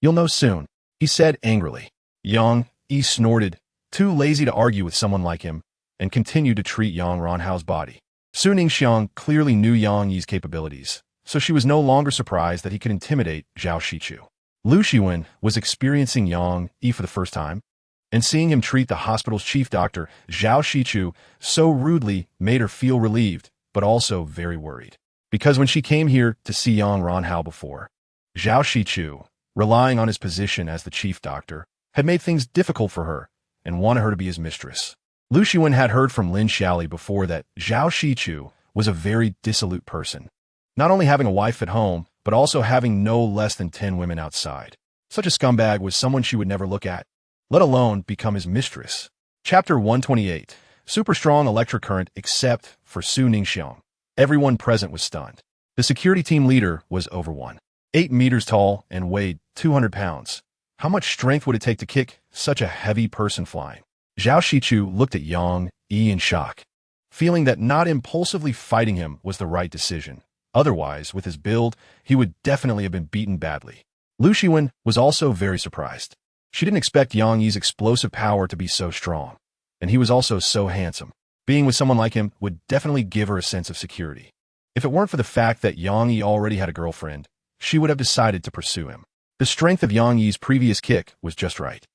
"You'll know soon," he said angrily. Yang Yi snorted, too lazy to argue with someone like him, and continued to treat Yang Ranhao's body. Su Ningxiang clearly knew Yang Yi's capabilities, so she was no longer surprised that he could intimidate Zhao Shichu. Lu Shiwen was experiencing Yang Yi for the first time, and seeing him treat the hospital's chief doctor, Zhao Shichu, so rudely made her feel relieved, but also very worried. Because when she came here to see Yang Ranhao before, Zhao Shichu, relying on his position as the chief doctor, had made things difficult for her and wanted her to be his mistress. Lu Shiwen had heard from Lin Xiaoli before that Zhao Shichu was a very dissolute person, not only having a wife at home, but also having no less than 10 women outside. Such a scumbag was someone she would never look at, let alone become his mistress. Chapter 128. Super strong electric current except for Su Ningxiang. Everyone present was stunned. The security team leader was over 1.8 meters tall and weighed 200 pounds. How much strength would it take to kick such a heavy person flying? Zhao Shichu looked at Yang Yi in shock, feeling that not impulsively fighting him was the right decision. Otherwise, with his build, he would definitely have been beaten badly. Lu Shiwen was also very surprised. She didn't expect Yang Yi's explosive power to be so strong, and he was also so handsome. Being with someone like him would definitely give her a sense of security. If it weren't for the fact that Yang Yi already had a girlfriend, she would have decided to pursue him. The strength of Yang Yi's previous kick was just right.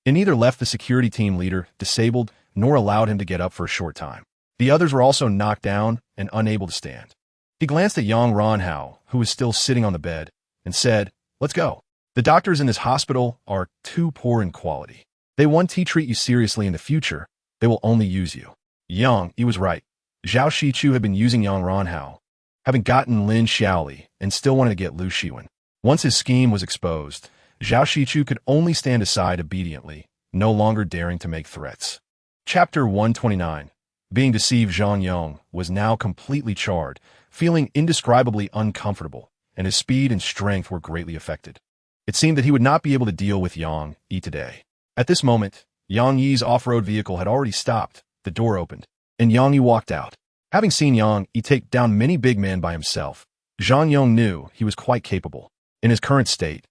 It neither left the security team leader disabled nor allowed him to get up for a short time. The others were also knocked down and unable to stand. He glanced at Yang Ranhao, who was still sitting on the bed, and said, "Let's go. The doctors in this hospital are too poor in quality. They won't treat you seriously in the future. They will only use you." Yang, he was right. Zhao Shichu had been using Yang Ranhao, having gotten Lin Xiaoli, and still wanted to get Lu Shiwen. Once his scheme was exposed, Zhao Shichu could only stand aside obediently, no longer daring to make threats. Chapter 129. Being deceived, Zhang Yong was now completely charred, feeling indescribably uncomfortable, and his speed and strength were greatly affected. It seemed that he would not be able to deal with Yang Yi today. At this moment, Yang Yi's off-road vehicle had already stopped, the door opened, and Yang Yi walked out. Having seen Yang Yi take down many big men by himself, Zhang Yong knew he was quite capable. In his current state,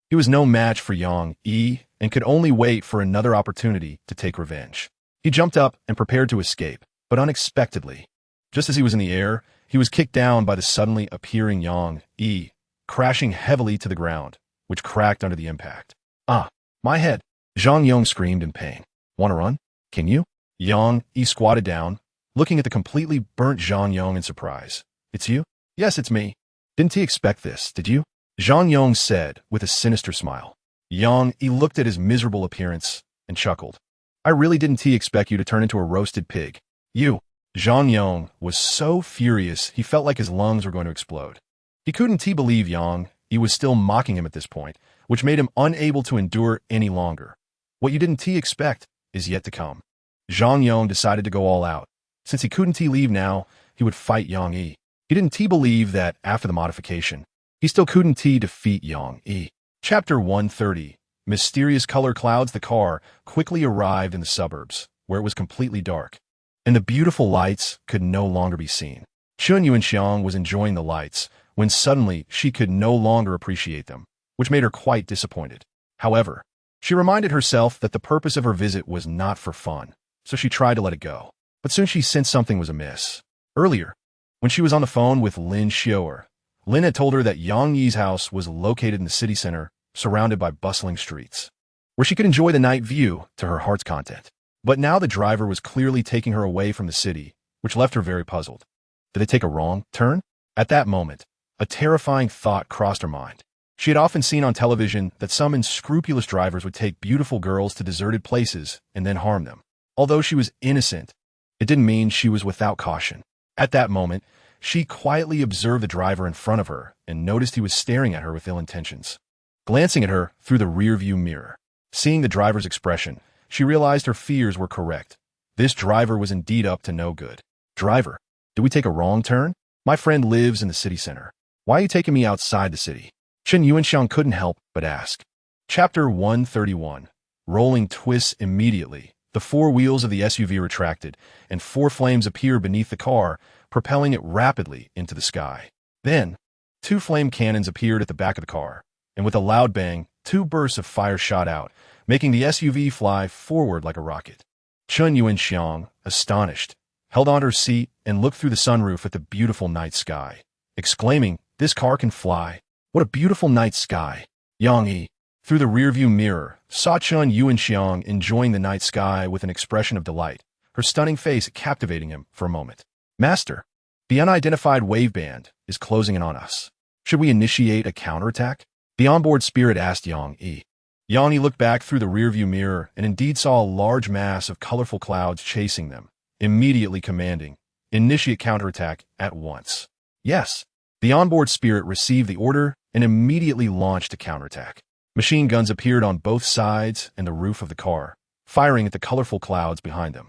he was no match for Yang Yi and could only wait for another opportunity to take revenge. He jumped up and prepared to escape, but unexpectedly, just as he was in the air, he was kicked down by the suddenly appearing Yang Yi, crashing heavily to the ground, which cracked under the impact. "Ah, my head!" Zhang Yong screamed in pain. "Want to run? Can you?" Yang Yi squatted down, looking at the completely burnt Zhang Yong in surprise. "It's you?" "Yes, it's me. Didn't he expect this, did you?" Zhang Yong said with a sinister smile. Yang Yi looked at his miserable appearance and chuckled. "I really didn't expect you to turn into a roasted pig. You." Zhang Yong was so furious he felt like his lungs were going to explode. He couldn't believe Yang Yi was still mocking him at this point, which made him unable to endure any longer. What you didn't expect is yet to come. Zhang Yong decided to go all out. Since he couldn't leave now, he would fight Yang Yi. He didn't believe that, after the modification, he still couldn't defeat Yang Yi. Chapter 130. Mysterious color clouds. The car quickly arrived in the suburbs, where it was completely dark, and the beautiful lights could no longer be seen. Chun Yuanxiang was enjoying the lights, when suddenly she could no longer appreciate them, which made her quite disappointed. However, she reminded herself that the purpose of her visit was not for fun, so she tried to let it go. But soon she sensed something was amiss. Earlier, when she was on the phone with Lin Xiaoli, Lin had told her that Yang Yi's house was located in the city center, surrounded by bustling streets, where she could enjoy the night view to her heart's content. But now the driver was clearly taking her away from the city, which left her very puzzled. Did they take a wrong turn? At that moment, a terrifying thought crossed her mind. She had often seen on television that some unscrupulous drivers would take beautiful girls to deserted places and then harm them. Although she was innocent, it didn't mean she was without caution. At that moment, she quietly observed the driver in front of her and noticed he was staring at her with ill intentions. Glancing at her through the rearview mirror, seeing the driver's expression, she realized her fears were correct. This driver was indeed up to no good. "Driver, did we take a wrong turn? My friend lives in the city center. Why are you taking me outside the city?" Chen Yuanxiang couldn't help but ask. Chapter 131. Rolling twists. Immediately, the four wheels of the SUV retracted, and four flames appeared beneath the car, propelling it rapidly into the sky. Then, two flame cannons appeared at the back of the car, and with a loud bang, two bursts of fire shot out, making the SUV fly forward like a rocket. Chun Yuanxiang, astonished, held onto her seat and looked through the sunroof at the beautiful night sky, exclaiming, "This car can fly! What a beautiful night sky!" Yang Yi, through the rearview mirror, saw Chun Yuanxiang enjoying the night sky with an expression of delight, her stunning face captivating him for a moment. "Master, the unidentified wave band is closing in on us. Should we initiate a counterattack?" The onboard spirit asked Yang Yi. Yang Yi looked back through the rearview mirror and indeed saw a large mass of colorful clouds chasing them, immediately commanding, "Initiate counterattack at once." Yes, the onboard spirit received the order and immediately launched a counterattack. Machine guns appeared on both sides and the roof of the car, firing at the colorful clouds behind them.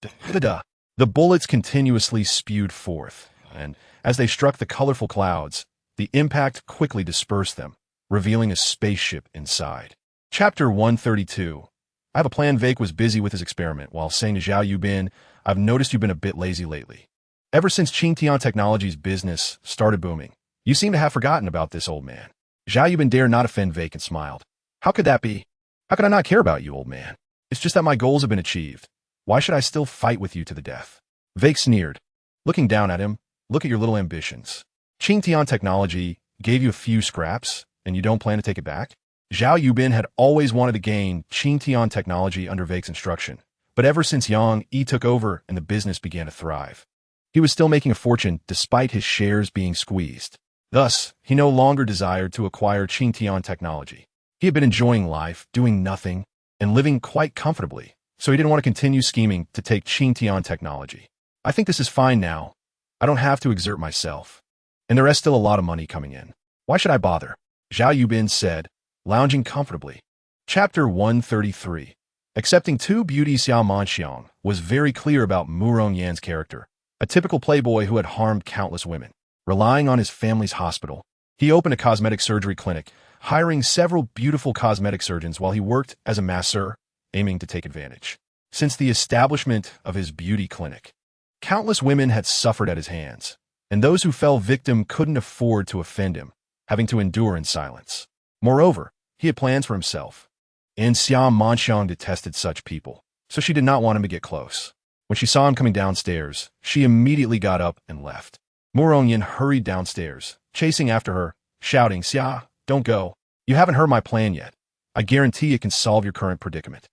Da-da-da. The bullets continuously spewed forth, and as they struck the colorful clouds, the impact quickly dispersed them, revealing a spaceship inside. Chapter 132. I have a plan. Vake was busy with his experiment while saying to Zhao Yubin, "I've noticed you've been a bit lazy lately. Ever since Tiantech Technology's business started booming, you seem to have forgotten about this old man." Zhao Yubin dared not offend Vake and smiled. "How could that be? How could I not care about you, old man? It's just that my goals have been achieved. Why should I still fight with you to the death?" Vake sneered, looking down at him. "Look at your little ambitions. Tiantech Technology gave you a few scraps, and you don't plan to take it back? Zhao Yubin had always wanted to gain Tian technology under Vake's instruction, but ever since Yang Yi took over and the business began to thrive, he was still making a fortune despite his shares being squeezed. Thus, he no longer desired to acquire Tian technology. He had been enjoying life, doing nothing, and living quite comfortably, so he didn't want to continue scheming to take Tian technology. I think this is fine now. I don't have to exert myself. And there is still a lot of money coming in. Why should I bother? Zhao Yubin said, lounging comfortably. Chapter 133. Accepting two beauties. Xiao Manxiang was very clear about Murong Yan's character, a typical playboy who had harmed countless women. Relying on his family's hospital, he opened a cosmetic surgery clinic, hiring several beautiful cosmetic surgeons while he worked as a masseur, aiming to take advantage. Since the establishment of his beauty clinic, countless women had suffered at his hands, and those who fell victim couldn't afford to offend him, having to endure in silence. Moreover, he had plans for himself, and Xiao Manxiang detested such people, so she did not want him to get close. When she saw him coming downstairs, she immediately got up and left. Murong Yan hurried downstairs, chasing after her, shouting, "Xia, don't go. You haven't heard my plan yet. I guarantee it can solve your current predicament."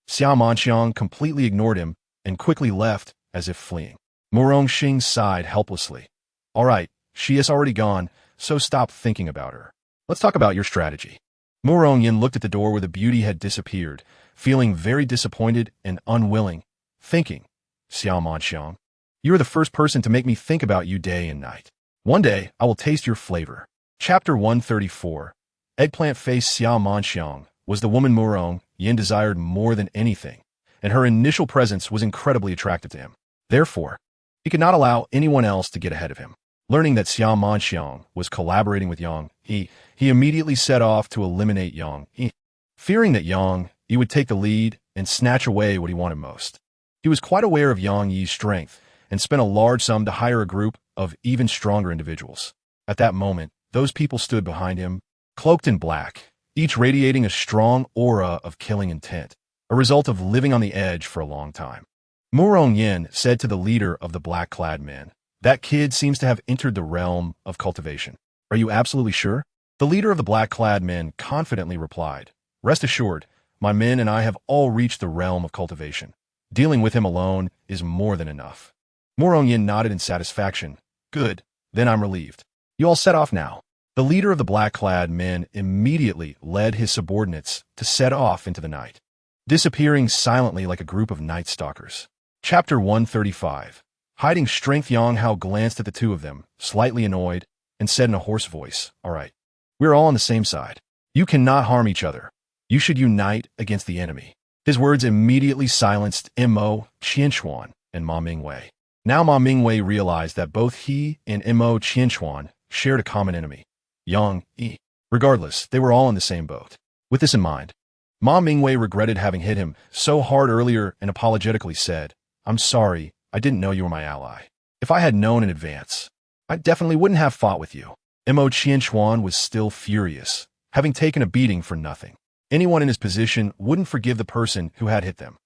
Xiao Manxiang completely ignored him and quickly left as if fleeing. Murong Xing sighed helplessly. "All right, she is already gone, so stop thinking about her. Let's talk about your strategy." Murong Yan looked at the door where the beauty had disappeared, feeling very disappointed and unwilling, thinking, "Xiao Manxiang, you are the first person to make me think about you day and night. One day, I will taste your flavor." Chapter 134. Eggplant face. Xiao Manxiang was the woman Murong Yan desired more than anything, and her initial presence was incredibly attractive to him. Therefore, he could not allow anyone else to get ahead of him. Learning that Xiao Manxiang was collaborating with Yang Yi, he immediately set off to eliminate Yang Yi. Fearing that Yang Yi would take the lead and snatch away what he wanted most, he was quite aware of Yang Yi's strength and spent a large sum to hire a group of even stronger individuals. At that moment, those people stood behind him, cloaked in black, each radiating a strong aura of killing intent, a result of living on the edge for a long time. Murong Yan said to the leader of the black-clad men, "That kid seems to have entered the realm of cultivation. Are you absolutely sure?" The leader of the black-clad men confidently replied, "Rest assured, my men and I have all reached the realm of cultivation. Dealing with him alone is more than enough." Murong Yan nodded in satisfaction. "Good, then I'm relieved. You all set off now." The leader of the black-clad men immediately led his subordinates to set off into the night, disappearing silently like a group of night stalkers. Chapter 135. Hiding strength. Yang Hao glanced at the two of them, slightly annoyed, and said in a hoarse voice, "All right, we're all on the same side. You cannot harm each other. You should unite against the enemy." His words immediately silenced Mo Qianquan and Ma Mingwei. Now Ma Mingwei realized that both he and Mo Qianquan shared a common enemy, Yang Yi. Regardless, they were all in the same boat. With this in mind, Ma Mingwei regretted having hit him so hard earlier and apologetically said, "I'm sorry, I didn't know you were my ally. If I had known in advance, I definitely wouldn't have fought with you." Mo Qianquan was still furious, having taken a beating for nothing. Anyone in his position wouldn't forgive the person who had hit them.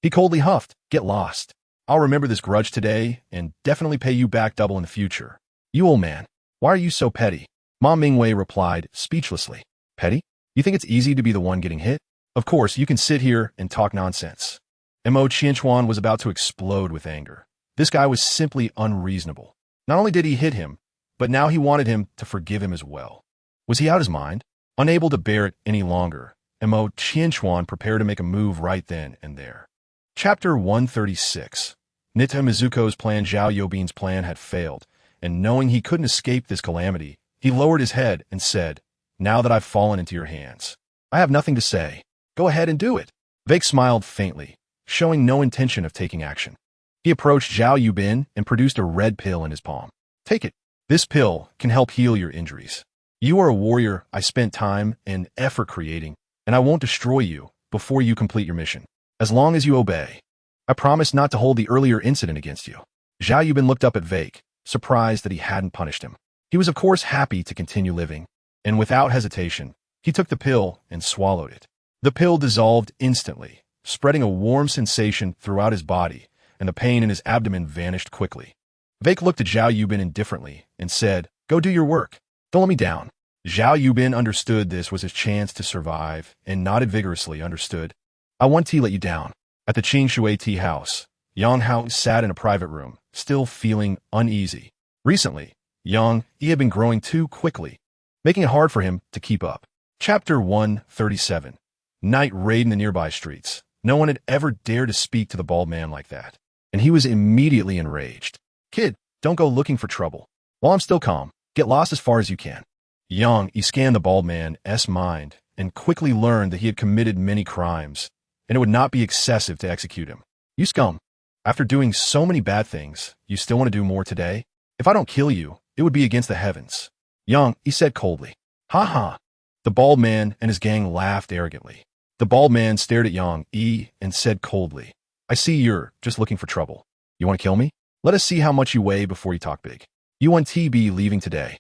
He coldly huffed, "Get lost. I'll remember this grudge today and definitely pay you back double in the future." "You old man, why are you so petty?" Ma Mingwei replied speechlessly. "Petty? You think it's easy to be the one getting hit? Of course, you can sit here and talk nonsense." Mo Qianquan was about to explode with anger. This guy was simply unreasonable. Not only did he hit him, but now he wanted him to forgive him as well. Was he out of his mind? Unable to bear it any longer, Mo Qianquan prepared to make a move right then and there. Chapter 136. Nita Mizuko's plan. Zhao Yobin's plan had failed, and knowing he couldn't escape this calamity, he lowered his head and said, "Now that I've fallen into your hands, I have nothing to say. Go ahead and do it." Vake smiled faintly, showing no intention of taking action. He approached Zhao Yubin and produced a red pill in his palm. "Take it. This pill can help heal your injuries. You are a warrior I spent time and effort creating, and I won't destroy you before you complete your mission. As long as you obey, I promise not to hold the earlier incident against you." Zhao Yubin looked up at Vake, surprised that he hadn't punished him. He was of course happy to continue living, and without hesitation, he took the pill and swallowed it. The pill dissolved instantly, spreading a warm sensation throughout his body, and the pain in his abdomen vanished quickly. Vake looked at Zhao Yubin indifferently and said, "Go do your work. Don't let me down." Zhao Yubin understood this was his chance to survive and nodded vigorously. Understood. I won't let you down. At the Qing Shui tea house, Yang Hao sat in a private room, still feeling uneasy. Recently, Yang Yi had been growing too quickly, making it hard for him to keep up. Chapter 137. Night raid in the nearby streets. No one had ever dared to speak to the bald man like that, and he was immediately enraged. Kid, don't go looking for trouble. While I'm still calm, get lost as far as you can. Yang Yi scanned the bald man's mind and quickly learned that he had committed many crimes, and it would not be excessive to execute him. You scum. After doing so many bad things, you still want to do more today? If I don't kill you, it would be against the heavens. Yang Yi said coldly. Ha ha. The bald man and his gang laughed arrogantly. The bald man stared at Yang Yi and said coldly, I see you're just looking for trouble. You want to kill me? Let us see how much you weigh before you talk big. You want to be leaving today.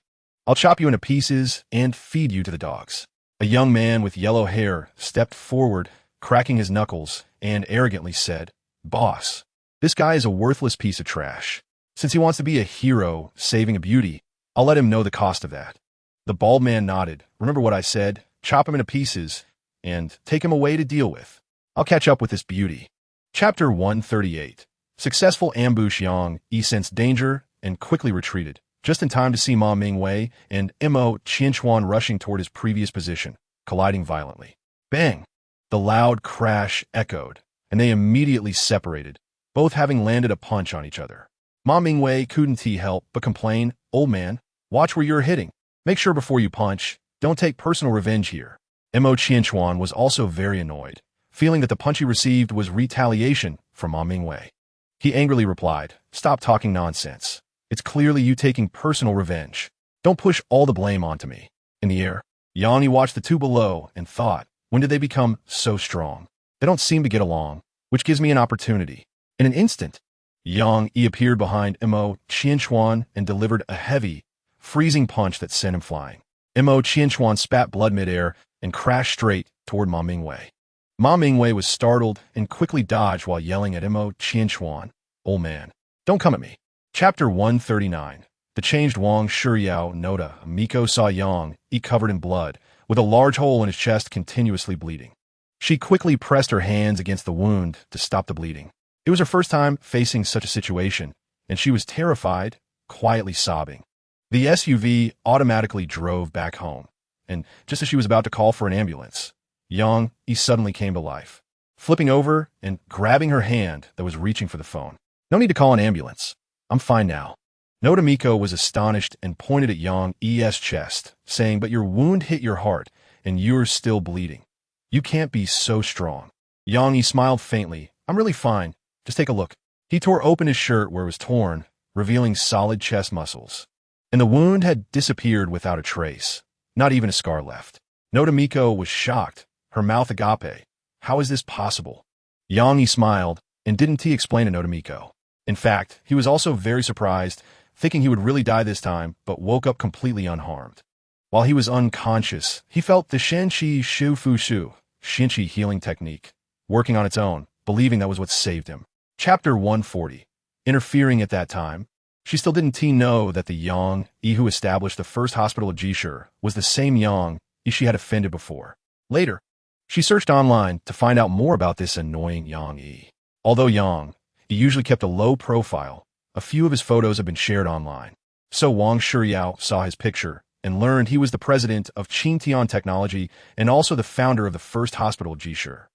I'll chop you into pieces and feed you to the dogs. A young man with yellow hair stepped forward, cracking his knuckles, and arrogantly said, Boss, this guy is a worthless piece of trash. Since he wants to be a hero saving a beauty, I'll let him know the cost of that. The bald man nodded. Remember what I said? Chop him into pieces and take him away to deal with. I'll catch up with this beauty. Chapter 138. Successful ambush. Yang Yi sensed danger and quickly retreated, just in time to see Ma Mingwei and Mo Qianquan rushing toward his previous position, colliding violently. Bang! The loud crash echoed, and they immediately separated, both having landed a punch on each other. Ma Mingwei couldn't help but complain, Old man, watch where you're hitting. Make sure before you punch, don't take personal revenge here. Mo Qianquan was also very annoyed, feeling that the punch he received was retaliation from Ma Mingwei. He angrily replied, Stop talking nonsense. It's clearly you taking personal revenge. Don't push all the blame onto me. In the air, Yang Yi watched the two below and thought, when did they become so strong? They don't seem to get along, which gives me an opportunity. In an instant, Yang Yi appeared behind Mo Qianquan and delivered a heavy, freezing punch that sent him flying. Mo Qianquan spat blood midair and crashed straight toward Ma Mingwei. Ma Mingwei was startled and quickly dodged while yelling at Mo Qianquan, Old man, don't come at me. Chapter 139. The changed Wang Shuyao Noda Miko saw Yang Yi covered in blood, with a large hole in his chest continuously bleeding. She quickly pressed her hands against the wound to stop the bleeding. It was her first time facing such a situation, and she was terrified, quietly sobbing. The SUV automatically drove back home, and just as she was about to call for an ambulance, Yang Yi suddenly came to life, flipping over and grabbing her hand that was reaching for the phone. No need to call an ambulance. I'm fine now. Noda Miko was astonished and pointed at Yang Yi's chest, saying, But your wound hit your heart, and you're still bleeding. You can't be so strong. Yang Yi smiled faintly. I'm really fine. Just take a look. He tore open his shirt where it was torn, revealing solid chest muscles. And the wound had disappeared without a trace. Not even a scar left. Noda Miko was shocked, her mouth agape. How is this possible? Yang Yi smiled, and didn't explain to Noda Miko. In fact, he was also very surprised, thinking he would really die this time, but woke up completely unharmed. While he was unconscious, he felt the Shenqi Shu Fu Shu, Shenqi healing technique, working on its own, believing that was what saved him. Chapter 140. Interfering at that time, she still didn't know that the Yang Yi who established the first hospital of Jishur was the same Yang Yi she had offended before. Later, she searched online to find out more about this annoying Yang Yi. Although Yang Yi usually kept a low profile, a few of his photos have been shared online. So Wang Shuyao saw his picture and learned he was the president of Qingtian Technology and also the founder of the first hospital of Jishur.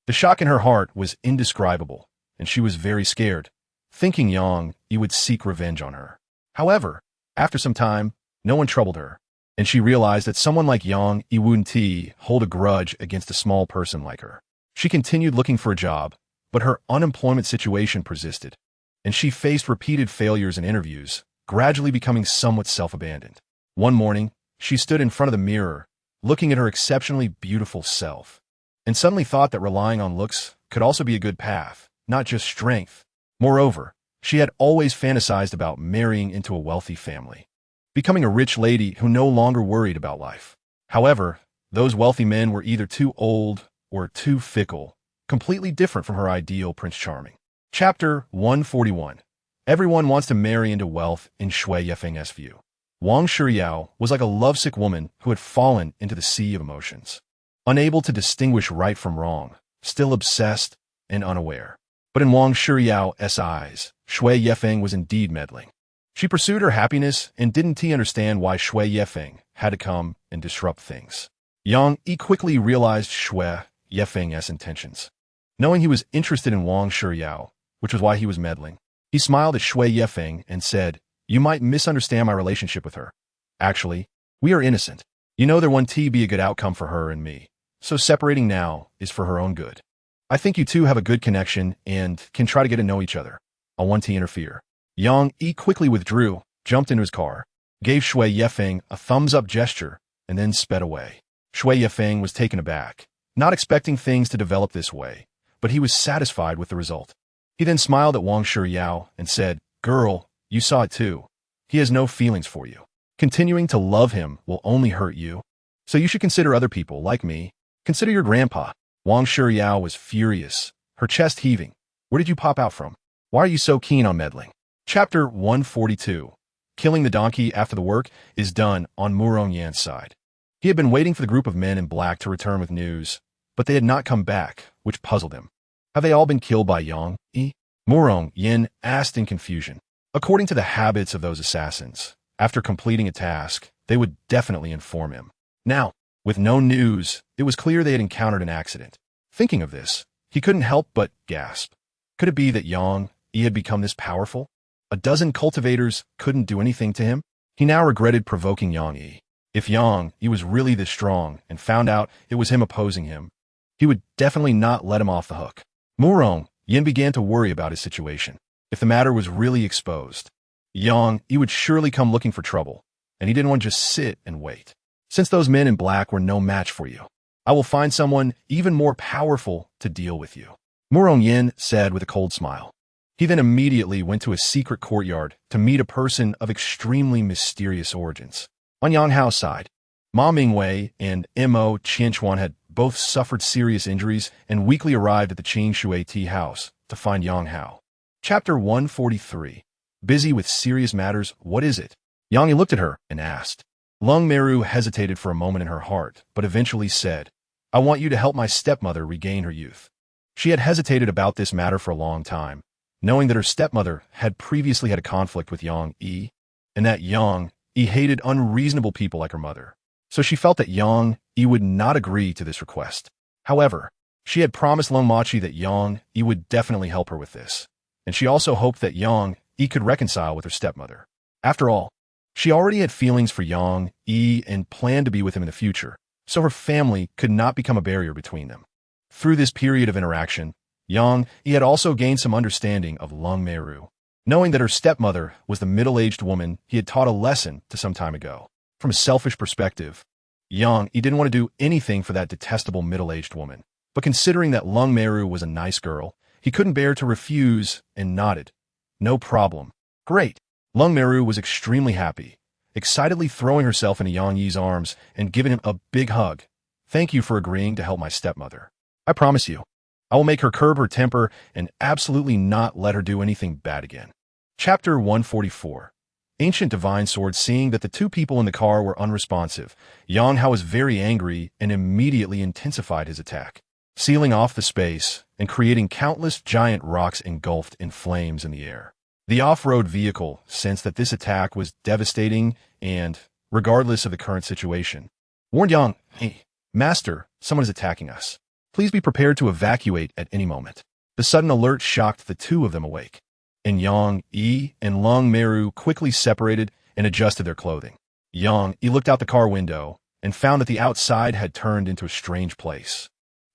The shock in her heart was indescribable, and she was very scared, thinking Yang Yi would seek revenge on her. However, after some time, no one troubled her, and she realized that someone like Yang Yi wouldn't hold a grudge against a small person like her. She continued looking for a job, but her unemployment situation persisted, and she faced repeated failures in interviews, gradually becoming somewhat self-abandoned. One morning, she stood in front of the mirror, looking at her exceptionally beautiful self, and suddenly thought that relying on looks could also be a good path, not just strength. Moreover, she had always fantasized about marrying into a wealthy family, becoming a rich lady who no longer worried about life. However, those wealthy men were either too old or too fickle, completely different from her ideal Prince Charming. Chapter 141. Everyone wants to marry into wealth in Shui Yifeng's view. Wang Shuyao was like a lovesick woman who had fallen into the sea of emotions, unable to distinguish right from wrong, still obsessed and unaware. But in Wang Shuriao's eyes, Shui Yefeng was indeed meddling. She pursued her happiness and didn't understand why Shui Yefeng had to come and disrupt things. Yang Yi quickly realized Shui Yefeng's intentions. Knowing he was interested in Wang Shuriao, which was why he was meddling, he smiled at Shui Yefeng and said, "You might misunderstand my relationship with her. Actually, we are innocent. You know there won't be a good outcome for her and me, so separating now is for her own good. I think you two have a good connection and can try to get to know each other. I want to interfere." Yang Yi quickly withdrew, jumped into his car, gave Shui Yefeng a thumbs-up gesture, and then sped away. Shui Yefeng was taken aback, not expecting things to develop this way, but he was satisfied with the result. He then smiled at Wang Shuyao and said, "Girl, you saw it too. He has no feelings for you. Continuing to love him will only hurt you. So you should consider other people, like me. Consider your grandpa." Wang Shuyao was furious, her chest heaving. "Where did you pop out from? Why are you so keen on meddling?" Chapter 142. Killing the donkey after the work is done on Murong Yan's side. He had been waiting for the group of men in black to return with news, but they had not come back, which puzzled him. "Have they all been killed by Yang Yi?" Murong Yan asked in confusion. According to the habits of those assassins, after completing a task, they would definitely inform him. Now, with no news, it was clear they had encountered an accident. Thinking of this, he couldn't help but gasp. Could it be that Yang Yi had become this powerful? A dozen cultivators couldn't do anything to him? He now regretted provoking Yang Yi. If Yang Yi was really this strong and found out it was him opposing him, he would definitely not let him off the hook. Murong Yan began to worry about his situation. If the matter was really exposed, Yang Yi would surely come looking for trouble, and he didn't want to just sit and wait. "Since those men in black were no match for you, I will find someone even more powerful to deal with you," Murong Yan said with a cold smile. He then immediately went to a secret courtyard to meet a person of extremely mysterious origins. On Yang Hao's side, Ma Mingwei and Mo Qianchuan had both suffered serious injuries and weakly arrived at the Qing Shui tea house to find Yang Hao. Chapter 143. Busy with serious matters, what is it? Yang Yi looked at her and asked. Lung Meru hesitated for a moment in her heart, but eventually said, "I want you to help my stepmother regain her youth." She had hesitated about this matter for a long time, knowing that her stepmother had previously had a conflict with Yang Yi, and that Yang Yi hated unreasonable people like her mother. So she felt that Yang Yi would not agree to this request. However, she had promised Lung Machi that Yang Yi would definitely help her with this, and she also hoped that Yang Yi could reconcile with her stepmother. After all, she already had feelings for Yang Yi and planned to be with him in the future, so her family could not become a barrier between them. Through this period of interaction, Yang Yi had also gained some understanding of Lung Meru. Knowing that her stepmother was the middle-aged woman he had taught a lesson to some time ago. From a selfish perspective, Yang Yi didn't want to do anything for that detestable middle-aged woman. But considering that Lung Meru was a nice girl, he couldn't bear to refuse and nodded. "No problem." "Great." Lung Meru was extremely happy, excitedly throwing herself into Yang Yi's arms and giving him a big hug. "Thank you for agreeing to help my stepmother. I promise you, I will make her curb her temper and absolutely not let her do anything bad again." Chapter 144. Ancient Divine Sword. Seeing that the two people in the car were unresponsive, Yang Hao was very angry and immediately intensified his attack, sealing off the space and creating countless giant rocks engulfed in flames in the air. The off-road vehicle sensed that this attack was devastating and, regardless of the current situation, warned Yang, "Hey, Master, someone is attacking us. Please be prepared to evacuate at any moment." The sudden alert shocked the two of them awake, and Yang Yi and Lung Meru quickly separated and adjusted their clothing. Yang Yi looked out the car window and found that the outside had turned into a strange place.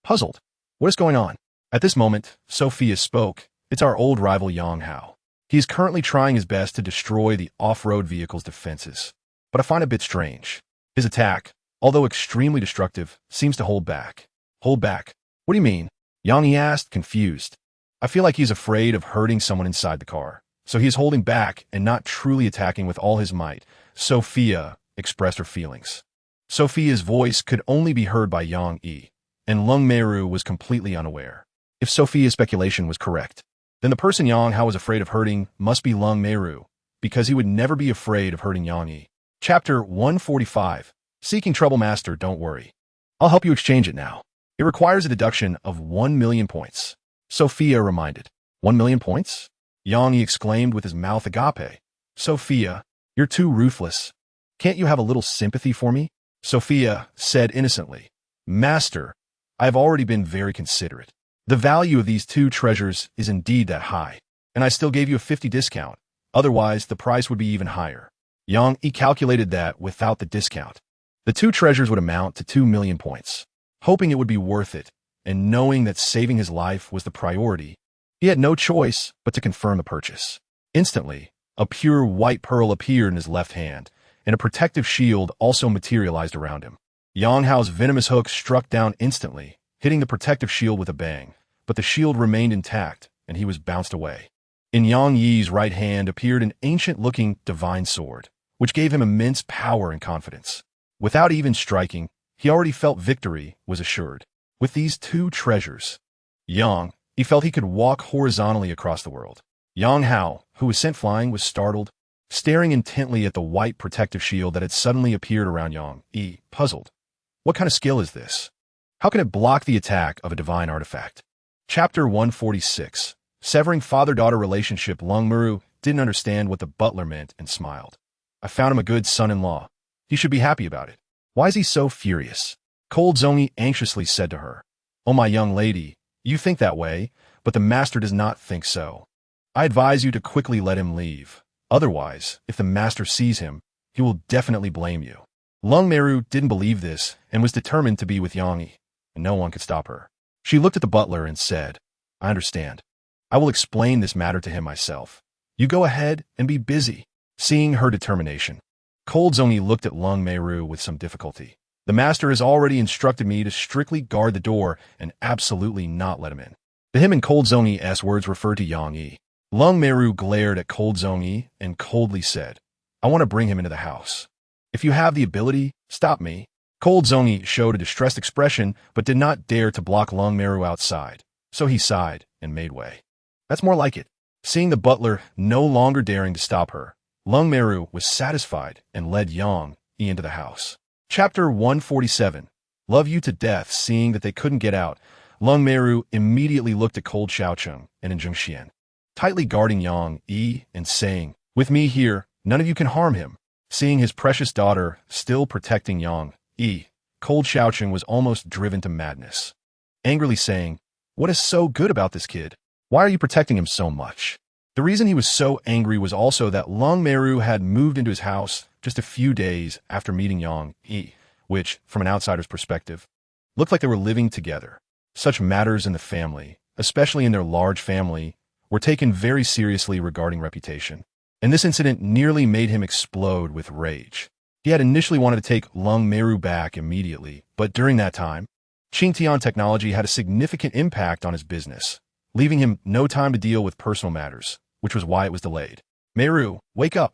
Puzzled, what is going on? At this moment, Sophia spoke. "It's our old rival Yang Hao. He is currently trying his best to destroy the off-road vehicle's defenses, but I find it a bit strange. His attack, although extremely destructive, seems to hold back." "Hold back? What do you mean?" Yang Yi asked, confused. "I feel like he's afraid of hurting someone inside the car, so he is holding back and not truly attacking with all his might." Sophia expressed her feelings. Sophia's voice could only be heard by Yang Yi, and Lung Meru was completely unaware. If Sophia's speculation was correct, then the person Yang Hao was afraid of hurting must be Lung Meru, because he would never be afraid of hurting Yang Yi. Chapter 145. Seeking Trouble Master, don't worry. I'll help you exchange it now. It requires a deduction of 1,000,000 points. Sophia reminded. 1,000,000 points? Yang exclaimed with his mouth agape. Sophia, you're too ruthless. Can't you have a little sympathy for me? Sophia said innocently. Master, I have already been very considerate. The value of these two treasures is indeed that high, and I still gave you a 50 discount. Otherwise, the price would be even higher. Yang calculated that without the discount, the two treasures would amount to 2,000,000 points. Hoping it would be worth it, and knowing that saving his life was the priority, he had no choice but to confirm the purchase. Instantly, a pure white pearl appeared in his left hand, and a protective shield also materialized around him. Yang Hao's venomous hook struck down instantly, hitting the protective shield with a bang, but the shield remained intact, and he was bounced away. In Yang Yi's right hand appeared an ancient-looking divine sword, which gave him immense power and confidence. Without even striking, he already felt victory was assured. With these two treasures, he felt he could walk horizontally across the world. Yang Hao, who was sent flying, was startled, staring intently at the white protective shield that had suddenly appeared around Yang, puzzled. What kind of skill is this? How can it block the attack of a divine artifact? Chapter 146. Severing father-daughter relationship. Lung Muru didn't understand what the butler meant and smiled. I found him a good son-in-law. He should be happy about it. Why is he so furious? Cold Zongi anxiously said to her. Oh, my young lady, you think that way, but the master does not think so. I advise you to quickly let him leave. Otherwise, if the master sees him, he will definitely blame you. Lung Meru didn't believe this and was determined to be with Yang, and no one could stop her. She looked at the butler and said, I understand. I will explain this matter to him myself. You go ahead and be busy. Seeing her determination, Cold Zongi looked at Lung Meru with some difficulty. The master has already instructed me to strictly guard the door and absolutely not let him in. To him and Cold Zongi's words referred to Yang. Lung Meru glared at Cold Zongi and coldly said, I want to bring him into the house. If you have the ability, stop me. Cold Zongi showed a distressed expression but did not dare to block Lung Meru outside, so he sighed and made way. That's more like it. Seeing the butler no longer daring to stop her, Lung Meru was satisfied and led Yang into the house. Chapter 147. Love you to death. Seeing that they couldn't get out, Lung Meru immediately looked at Cold Xiaocheng and Zhengxian, tightly guarding Yang and saying, with me here, none of you can harm him. Seeing his precious daughter still protecting Yang, Cold Xiaocheng was almost driven to madness, angrily saying, what is so good about this kid? Why are you protecting him so much? The reason he was so angry was also that Lung Meru had moved into his house just a few days after meeting Yang, which, from an outsider's perspective, looked like they were living together. Such matters in the family, especially in their large family, were taken very seriously regarding reputation, and this incident nearly made him explode with rage. He had initially wanted to take Lung Meru back immediately, but during that time, Tiantech technology had a significant impact on his business, leaving him no time to deal with personal matters, which was why it was delayed. Meru, wake up.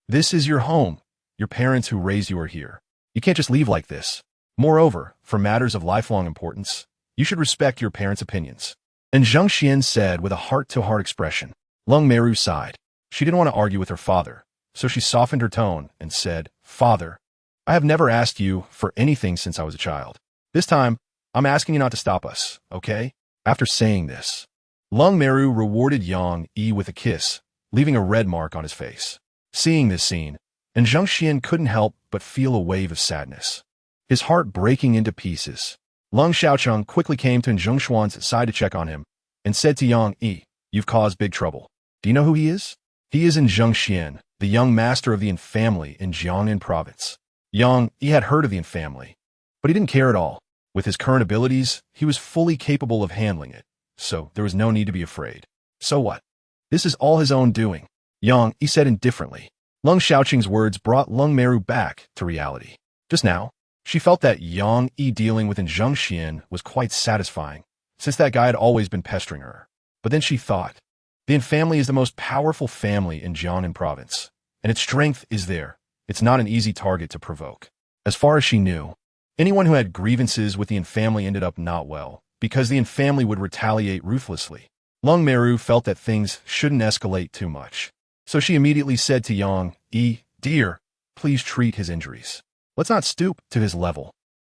This is your home. Your parents who raised you are here. You can't just leave like this. Moreover, for matters of lifelong importance, you should respect your parents' opinions. And Zhengxian said with a heart-to-heart expression. Lung Meru sighed. She didn't want to argue with her father, so she softened her tone and said, Father, I have never asked you for anything since I was a child. This time, I'm asking you not to stop us, okay? After saying this, Lung Meru rewarded Yang with a kiss, leaving a red mark on his face. Seeing this scene, and Zhengxian couldn't help but feel a wave of sadness, his heart breaking into pieces. Lung Xiaocheng quickly came to Zhengshuan's side to check on him, and said to Yang, you've caused big trouble. Do you know who he is? He is Zhengxian, the young master of the Yin family in Jiangnan province. Yang had heard of the Yin family, but he didn't care at all. With his current abilities, he was fully capable of handling it, so there was no need to be afraid. So what? This is all his own doing. Yang said indifferently. Lung Xiaocheng's words brought Lung Meru back to reality. Just now, she felt that Yang dealing with Zhengxian was quite satisfying, since that guy had always been pestering her. But then she thought, the Yin family is the most powerful family in Jiangnan province, and its strength is there. It's not an easy target to provoke. As far as she knew, anyone who had grievances with the Yin family ended up not well, because the Yin family would retaliate ruthlessly. Lung Meru felt that things shouldn't escalate too much, so she immediately said to Yang, dear, please treat his injuries? Let's not stoop to his level.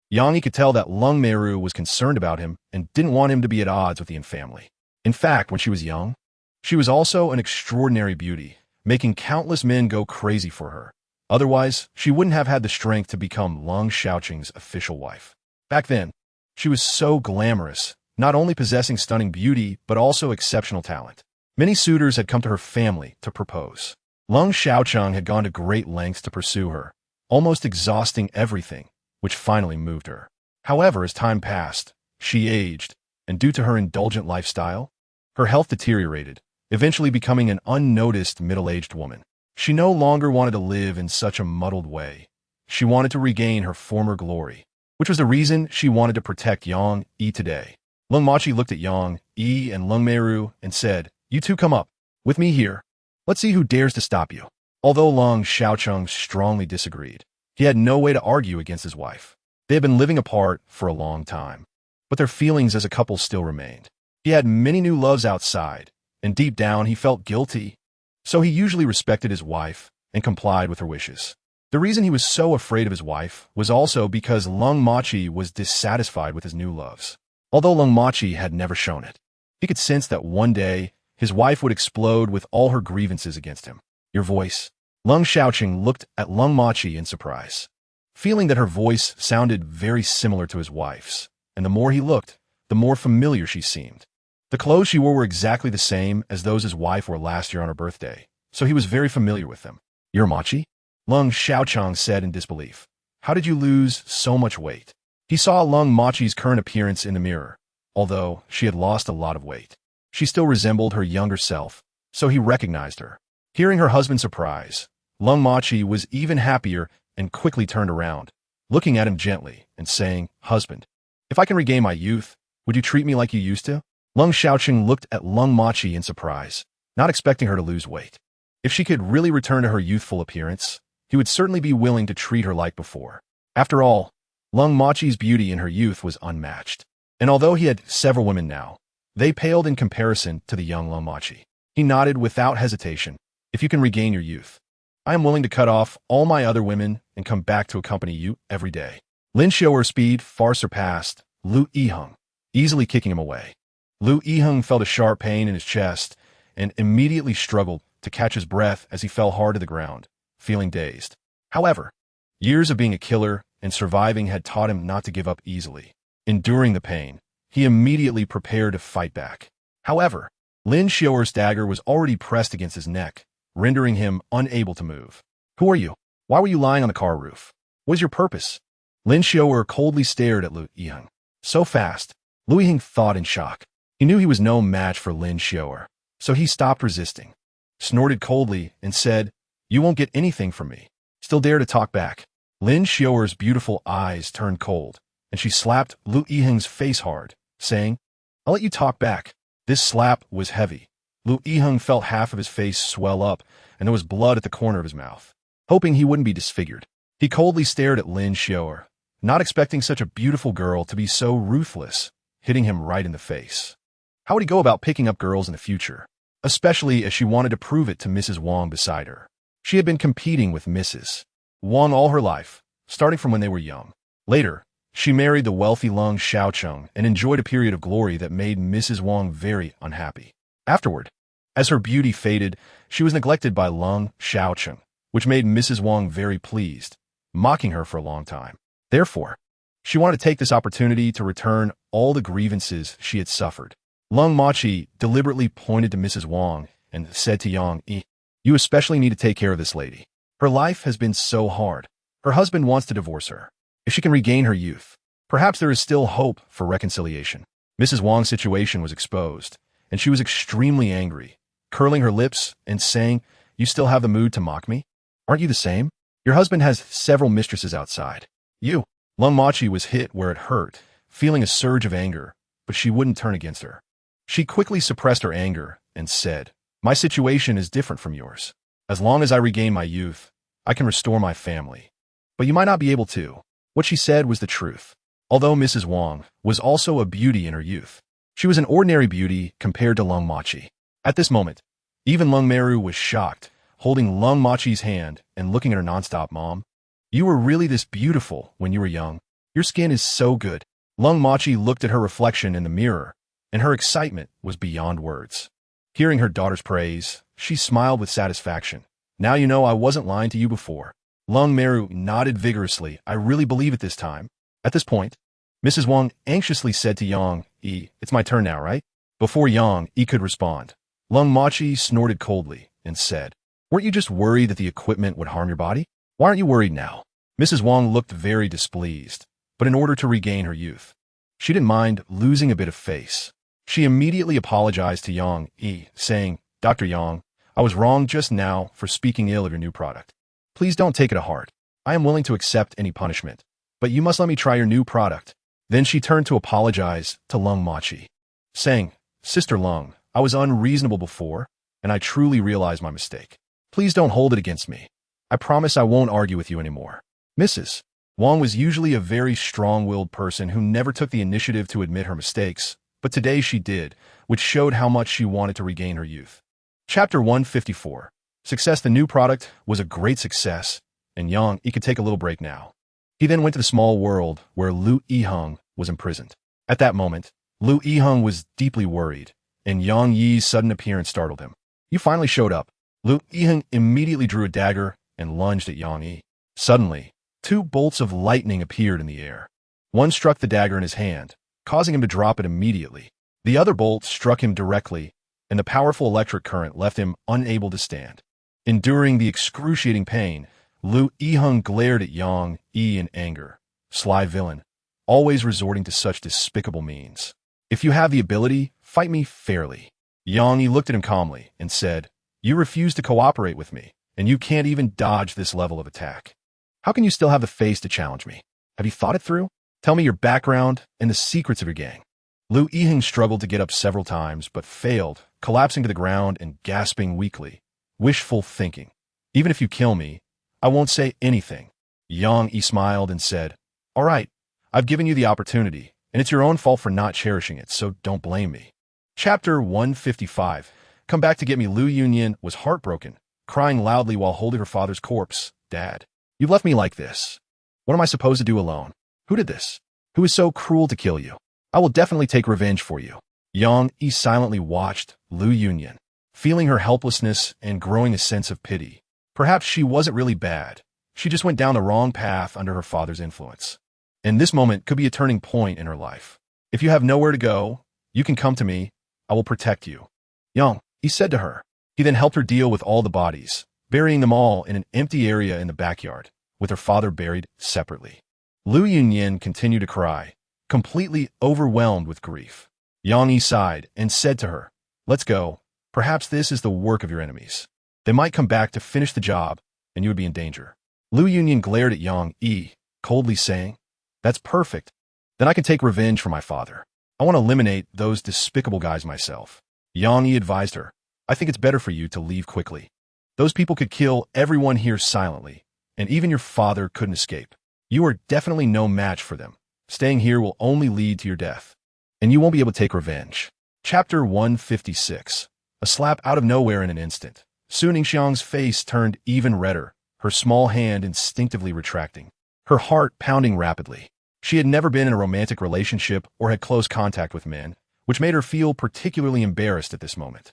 Yang could tell that Lung Meru was concerned about him and didn't want him to be at odds with the Yin family. In fact, when she was young, she was also an extraordinary beauty, making countless men go crazy for her. Otherwise, she wouldn't have had the strength to become Lung Xiaoqing's official wife. Back then, she was so glamorous, not only possessing stunning beauty, but also exceptional talent. Many suitors had come to her family to propose. Lung Xiaoqing had gone to great lengths to pursue her, almost exhausting everything, which finally moved her. However, as time passed, she aged, and due to her indulgent lifestyle, her health deteriorated, eventually becoming an unnoticed middle-aged woman. She no longer wanted to live in such a muddled way. She wanted to regain her former glory, which was the reason she wanted to protect Yang Yi today. Lung Machi looked at Yang Yi and Lung Meru and said, "You two come up with me here. Let's see who dares to stop you." Although Lung Xiaoqing strongly disagreed, he had no way to argue against his wife. They had been living apart for a long time, but their feelings as a couple still remained. He had many new loves outside, and deep down he felt guilty. So he usually respected his wife and complied with her wishes. The reason he was so afraid of his wife was also because Lung Machi was dissatisfied with his new loves. Although Lung Machi had never shown it, he could sense that one day his wife would explode with all her grievances against him. "Your voice." Lung Xiaoqing looked at Lung Machi in surprise, feeling that her voice sounded very similar to his wife's, and the more he looked, the more familiar she seemed. The clothes she wore were exactly the same as those his wife wore last year on her birthday, so he was very familiar with them. "You're Machi?" Lung Xiaoqing said in disbelief. "How did you lose so much weight?" He saw Lung Machi's current appearance in the mirror. Although she had lost a lot of weight, she still resembled her younger self, so he recognized her. Hearing her husband's surprise, Lung Machi was even happier and quickly turned around, looking at him gently and saying, "Husband, if I can regain my youth, would you treat me like you used to?" Lung Xiaoqing looked at Lung Machi in surprise, not expecting her to lose weight. If she could really return to her youthful appearance, he would certainly be willing to treat her like before. After all, Lung Machi's beauty in her youth was unmatched. And although he had several women now, they paled in comparison to the young Lung Machi. He nodded without hesitation. "If you can regain your youth, I am willing to cut off all my other women and come back to accompany you every day." Lin Xiaoer's speed far surpassed Lu Yiheng, easily kicking him away. Lu Yiheng felt a sharp pain in his chest and immediately struggled to catch his breath as he fell hard to the ground, feeling dazed. However, years of being a killer and surviving had taught him not to give up easily. Enduring the pain, he immediately prepared to fight back. However, Lin Xiaoer's dagger was already pressed against his neck, rendering him unable to move. "Who are you? Why were you lying on the car roof? What is your purpose?" Lin Xiaoer coldly stared at Lu Yiheng. So fast, Lu Yiheng thought in shock. He knew he was no match for Lin Xiaoer, so he stopped resisting, snorted coldly, and said, "You won't get anything from me. Still dare to talk back." Lin Xiaoer's beautiful eyes turned cold, and she slapped Lu Yiheng's face hard, saying, "I'll let you talk back." This slap was heavy. Lu Yiheng felt half of his face swell up, and there was blood at the corner of his mouth. Hoping he wouldn't be disfigured, he coldly stared at Lin Xiaoer, not expecting such a beautiful girl to be so ruthless, hitting him right in the face. How would he go about picking up girls in the future, especially as she wanted to prove it to Mrs. Wang beside her? She had been competing with Mrs. Wang all her life, starting from when they were young. Later, she married the wealthy Lung Xiaoqing and enjoyed a period of glory that made Mrs. Wang very unhappy. Afterward, as her beauty faded, she was neglected by Lung Xiaoqing, which made Mrs. Wang very pleased, mocking her for a long time. Therefore, she wanted to take this opportunity to return all the grievances she had suffered. Lung Machi deliberately pointed to Mrs. Wang and said to Yang Yi, "You especially need to take care of this lady. Her life has been so hard. Her husband wants to divorce her. If she can regain her youth, perhaps there is still hope for reconciliation." Mrs. Wang's situation was exposed, and she was extremely angry, curling her lips and saying, "You still have the mood to mock me? Aren't you the same? Your husband has several mistresses outside. You." Lung Machi was hit where it hurt, feeling a surge of anger, but she wouldn't turn against her. She quickly suppressed her anger and said, "My situation is different from yours. As long as I regain my youth, I can restore my family. But you might not be able to." What she said was the truth. Although Mrs. Wang was also a beauty in her youth, she was an ordinary beauty compared to Lung Machi. At this moment, even Lung Meru was shocked, holding Lung Machi's hand and looking at her nonstop. Mom, you were really this beautiful when you were young. Your skin is so good. Lung Machi looked at her reflection in the mirror, and her excitement was beyond words. Hearing her daughter's praise, she smiled with satisfaction. Now you know I wasn't lying to you before. Lung Meru nodded vigorously. I really believe it this time. At this point, Mrs. Wang anxiously said to Yang Yi, it's my turn now, right? Before Yang Yi could respond, Lung Machi snorted coldly and said, weren't you just worried that the equipment would harm your body? Why aren't you worried now? Mrs. Wang looked very displeased, but in order to regain her youth, she didn't mind losing a bit of face. She immediately apologized to Yang Yi, saying, Dr. Yang, I was wrong just now for speaking ill of your new product. Please don't take it to heart. I am willing to accept any punishment, but you must let me try your new product. Then she turned to apologize to Lung Machi, saying, Sister Lung, I was unreasonable before, and I truly realize my mistake. Please don't hold it against me. I promise I won't argue with you anymore. Mrs. Wang was usually a very strong-willed person who never took the initiative to admit her mistakes, but today she did, which showed how much she wanted to regain her youth. Chapter 154. Success. The new product was a great success, and Yang Yi could take a little break now. He then went to the small world where Lu Yiheng was imprisoned. At that moment, Lu Yiheng was deeply worried, and Yang Yi's sudden appearance startled him. You finally showed up. Lu Yiheng immediately drew a dagger and lunged at Yang Yi. Suddenly, two bolts of lightning appeared in the air. One struck the dagger in his hand, causing him to drop it immediately. The other bolt struck him directly, and the powerful electric current left him unable to stand. Enduring the excruciating pain, Lu Yiheng glared at Yang Yi in anger. Sly villain, always resorting to such despicable means. If you have the ability, fight me fairly. Yang Yi looked at him calmly and said, you refuse to cooperate with me, and you can't even dodge this level of attack. How can you still have the face to challenge me? Have you thought it through? Tell me your background and the secrets of your gang. Lu Yiheng struggled to get up several times, but failed, collapsing to the ground and gasping weakly. Wishful thinking. Even if you kill me, I won't say anything. Yang Yi smiled and said, all right, I've given you the opportunity, and it's your own fault for not cherishing it, so don't blame me. Chapter 155. Come back to get me. Lu Yunyan was heartbroken, crying loudly while holding her father's corpse. Dad, you left me like this. What am I supposed to do alone? Who did this? Who is so cruel to kill you? I will definitely take revenge for you. Yang Yi silently watched Lu Yunyan, feeling her helplessness and growing a sense of pity. Perhaps she wasn't really bad. She just went down the wrong path under her father's influence. And this moment could be a turning point in her life. If you have nowhere to go, you can come to me. I will protect you. Yang Yi said to her. He then helped her deal with all the bodies, burying them all in an empty area in the backyard, with her father buried separately. Lu Yunyan continued to cry, completely overwhelmed with grief. Yang Yi sighed and said to her, let's go. Perhaps this is the work of your enemies. They might come back to finish the job, and you would be in danger. Lu Yunyan glared at Yang Yi, coldly saying, that's perfect. Then I can take revenge for my father. I want to eliminate those despicable guys myself. Yang Yi advised her, I think it's better for you to leave quickly. Those people could kill everyone here silently, and even your father couldn't escape. You are definitely no match for them. Staying here will only lead to your death, and you won't be able to take revenge. Chapter 156. A slap out of nowhere in an instant. Su Ningxiang's face turned even redder, her small hand instinctively retracting, her heart pounding rapidly. She had never been in a romantic relationship or had close contact with men, which made her feel particularly embarrassed at this moment.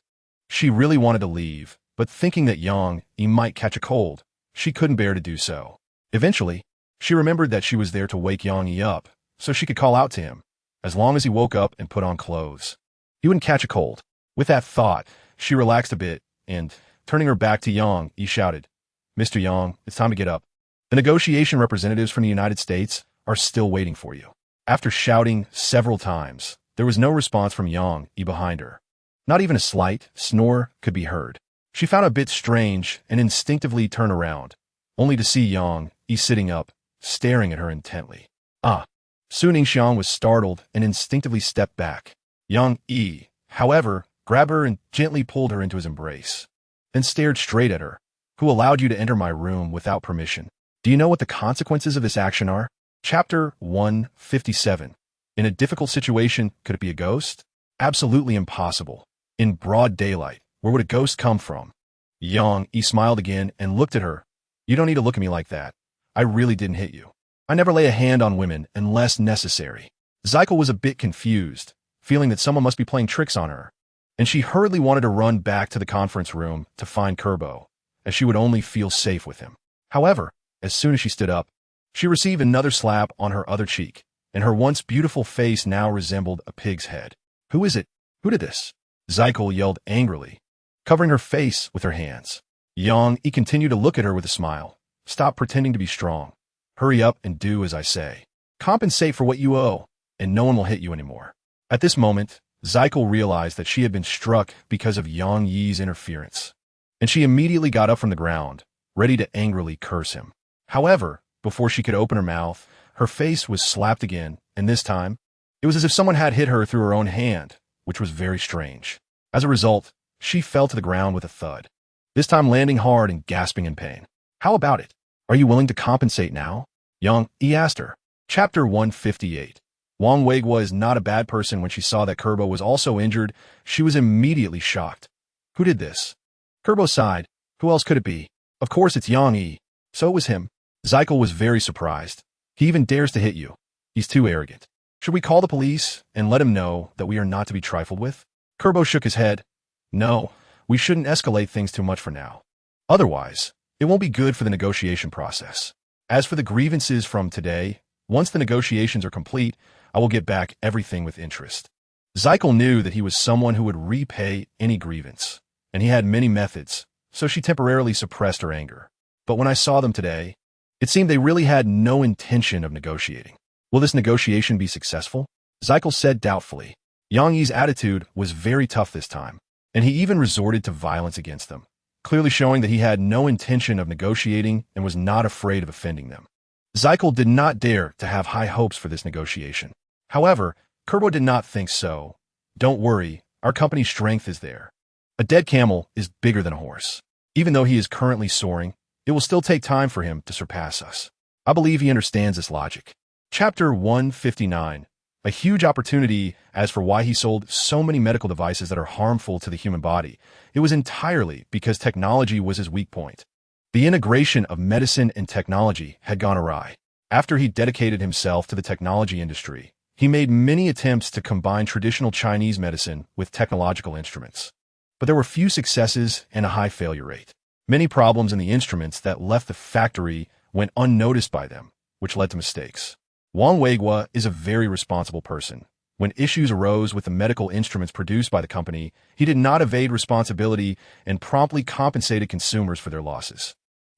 She really wanted to leave, but thinking that Yang Yi might catch a cold, she couldn't bear to do so. Eventually, she remembered that she was there to wake Yang Yi up, so she could call out to him, as long as he woke up and put on clothes. He wouldn't catch a cold. With that thought, she relaxed a bit, and, turning her back to Yang Yi, shouted, Mr. Yang, it's time to get up. The negotiation representatives from the United States are still waiting for you. After shouting several times, there was no response from Yang Yi behind her. Not even a slight snore could be heard. She found it a bit strange and instinctively turned around, only to see Yang Yi sitting up, staring at her intently. Su Ningxiang was startled and instinctively stepped back. Yang Yi, however, grabbed her and gently pulled her into his embrace, then stared straight at her. Who allowed you to enter my room without permission? Do you know what the consequences of this action are? Chapter 157. In a difficult situation, could it be a ghost? Absolutely impossible. In broad daylight, where would a ghost come from? Yang Yi smiled again and looked at her. You don't need to look at me like that. I really didn't hit you. I never lay a hand on women unless necessary. Zykel was a bit confused, feeling that someone must be playing tricks on her, and she hurriedly wanted to run back to the conference room to find Kerbo, as she would only feel safe with him. However, as soon as she stood up, she received another slap on her other cheek, and her once beautiful face now resembled a pig's head. Who is it? Who did this? Zykel yelled angrily, covering her face with her hands. Yang Yi continued to look at her with a smile. Stop pretending to be strong. Hurry up and do as I say. Compensate for what you owe, and no one will hit you anymore. At this moment, Zykel realized that she had been struck because of Yang Yi's interference, and she immediately got up from the ground, ready to angrily curse him. However, before she could open her mouth, her face was slapped again, and this time, it was as if someone had hit her through her own hand, which was very strange. As a result, she fell to the ground with a thud, this time landing hard and gasping in pain. How about it? Are you willing to compensate now? Yang Yi asked her. Chapter 158. Wang Weiguo is not a bad person. When she saw that Kerbo was also injured, she was immediately shocked. Who did this? Kerbo sighed. Who else could it be? Of course it's Yang Yi. So it was him. Zykel was very surprised. He even dares to hit you. He's too arrogant. Should we call the police and let him know that we are not to be trifled with? Kerbo shook his head. No, we shouldn't escalate things too much for now. Otherwise, it won't be good for the negotiation process. As for the grievances from today, once the negotiations are complete, I will get back everything with interest. Zykel knew that he was someone who would repay any grievance, and he had many methods, so she temporarily suppressed her anger. But when I saw them today, it seemed they really had no intention of negotiating. Will this negotiation be successful? Zykel said doubtfully. Yang Yi's attitude was very tough this time, and he even resorted to violence against them, clearly showing that he had no intention of negotiating and was not afraid of offending them. Zykel did not dare to have high hopes for this negotiation. However, Kerbo did not think so. Don't worry, our company's strength is there. A dead camel is bigger than a horse. Even though he is currently soaring, it will still take time for him to surpass us. I believe he understands this logic. Chapter 159. A huge opportunity. As for why he sold so many medical devices that are harmful to the human body, it was entirely because technology was his weak point. The integration of medicine and technology had gone awry. After he dedicated himself to the technology industry, he made many attempts to combine traditional Chinese medicine with technological instruments. But there were few successes and a high failure rate. Many problems in the instruments that left the factory went unnoticed by them, which led to mistakes. Wang Weiguo is a very responsible person. When issues arose with the medical instruments produced by the company, he did not evade responsibility and promptly compensated consumers for their losses.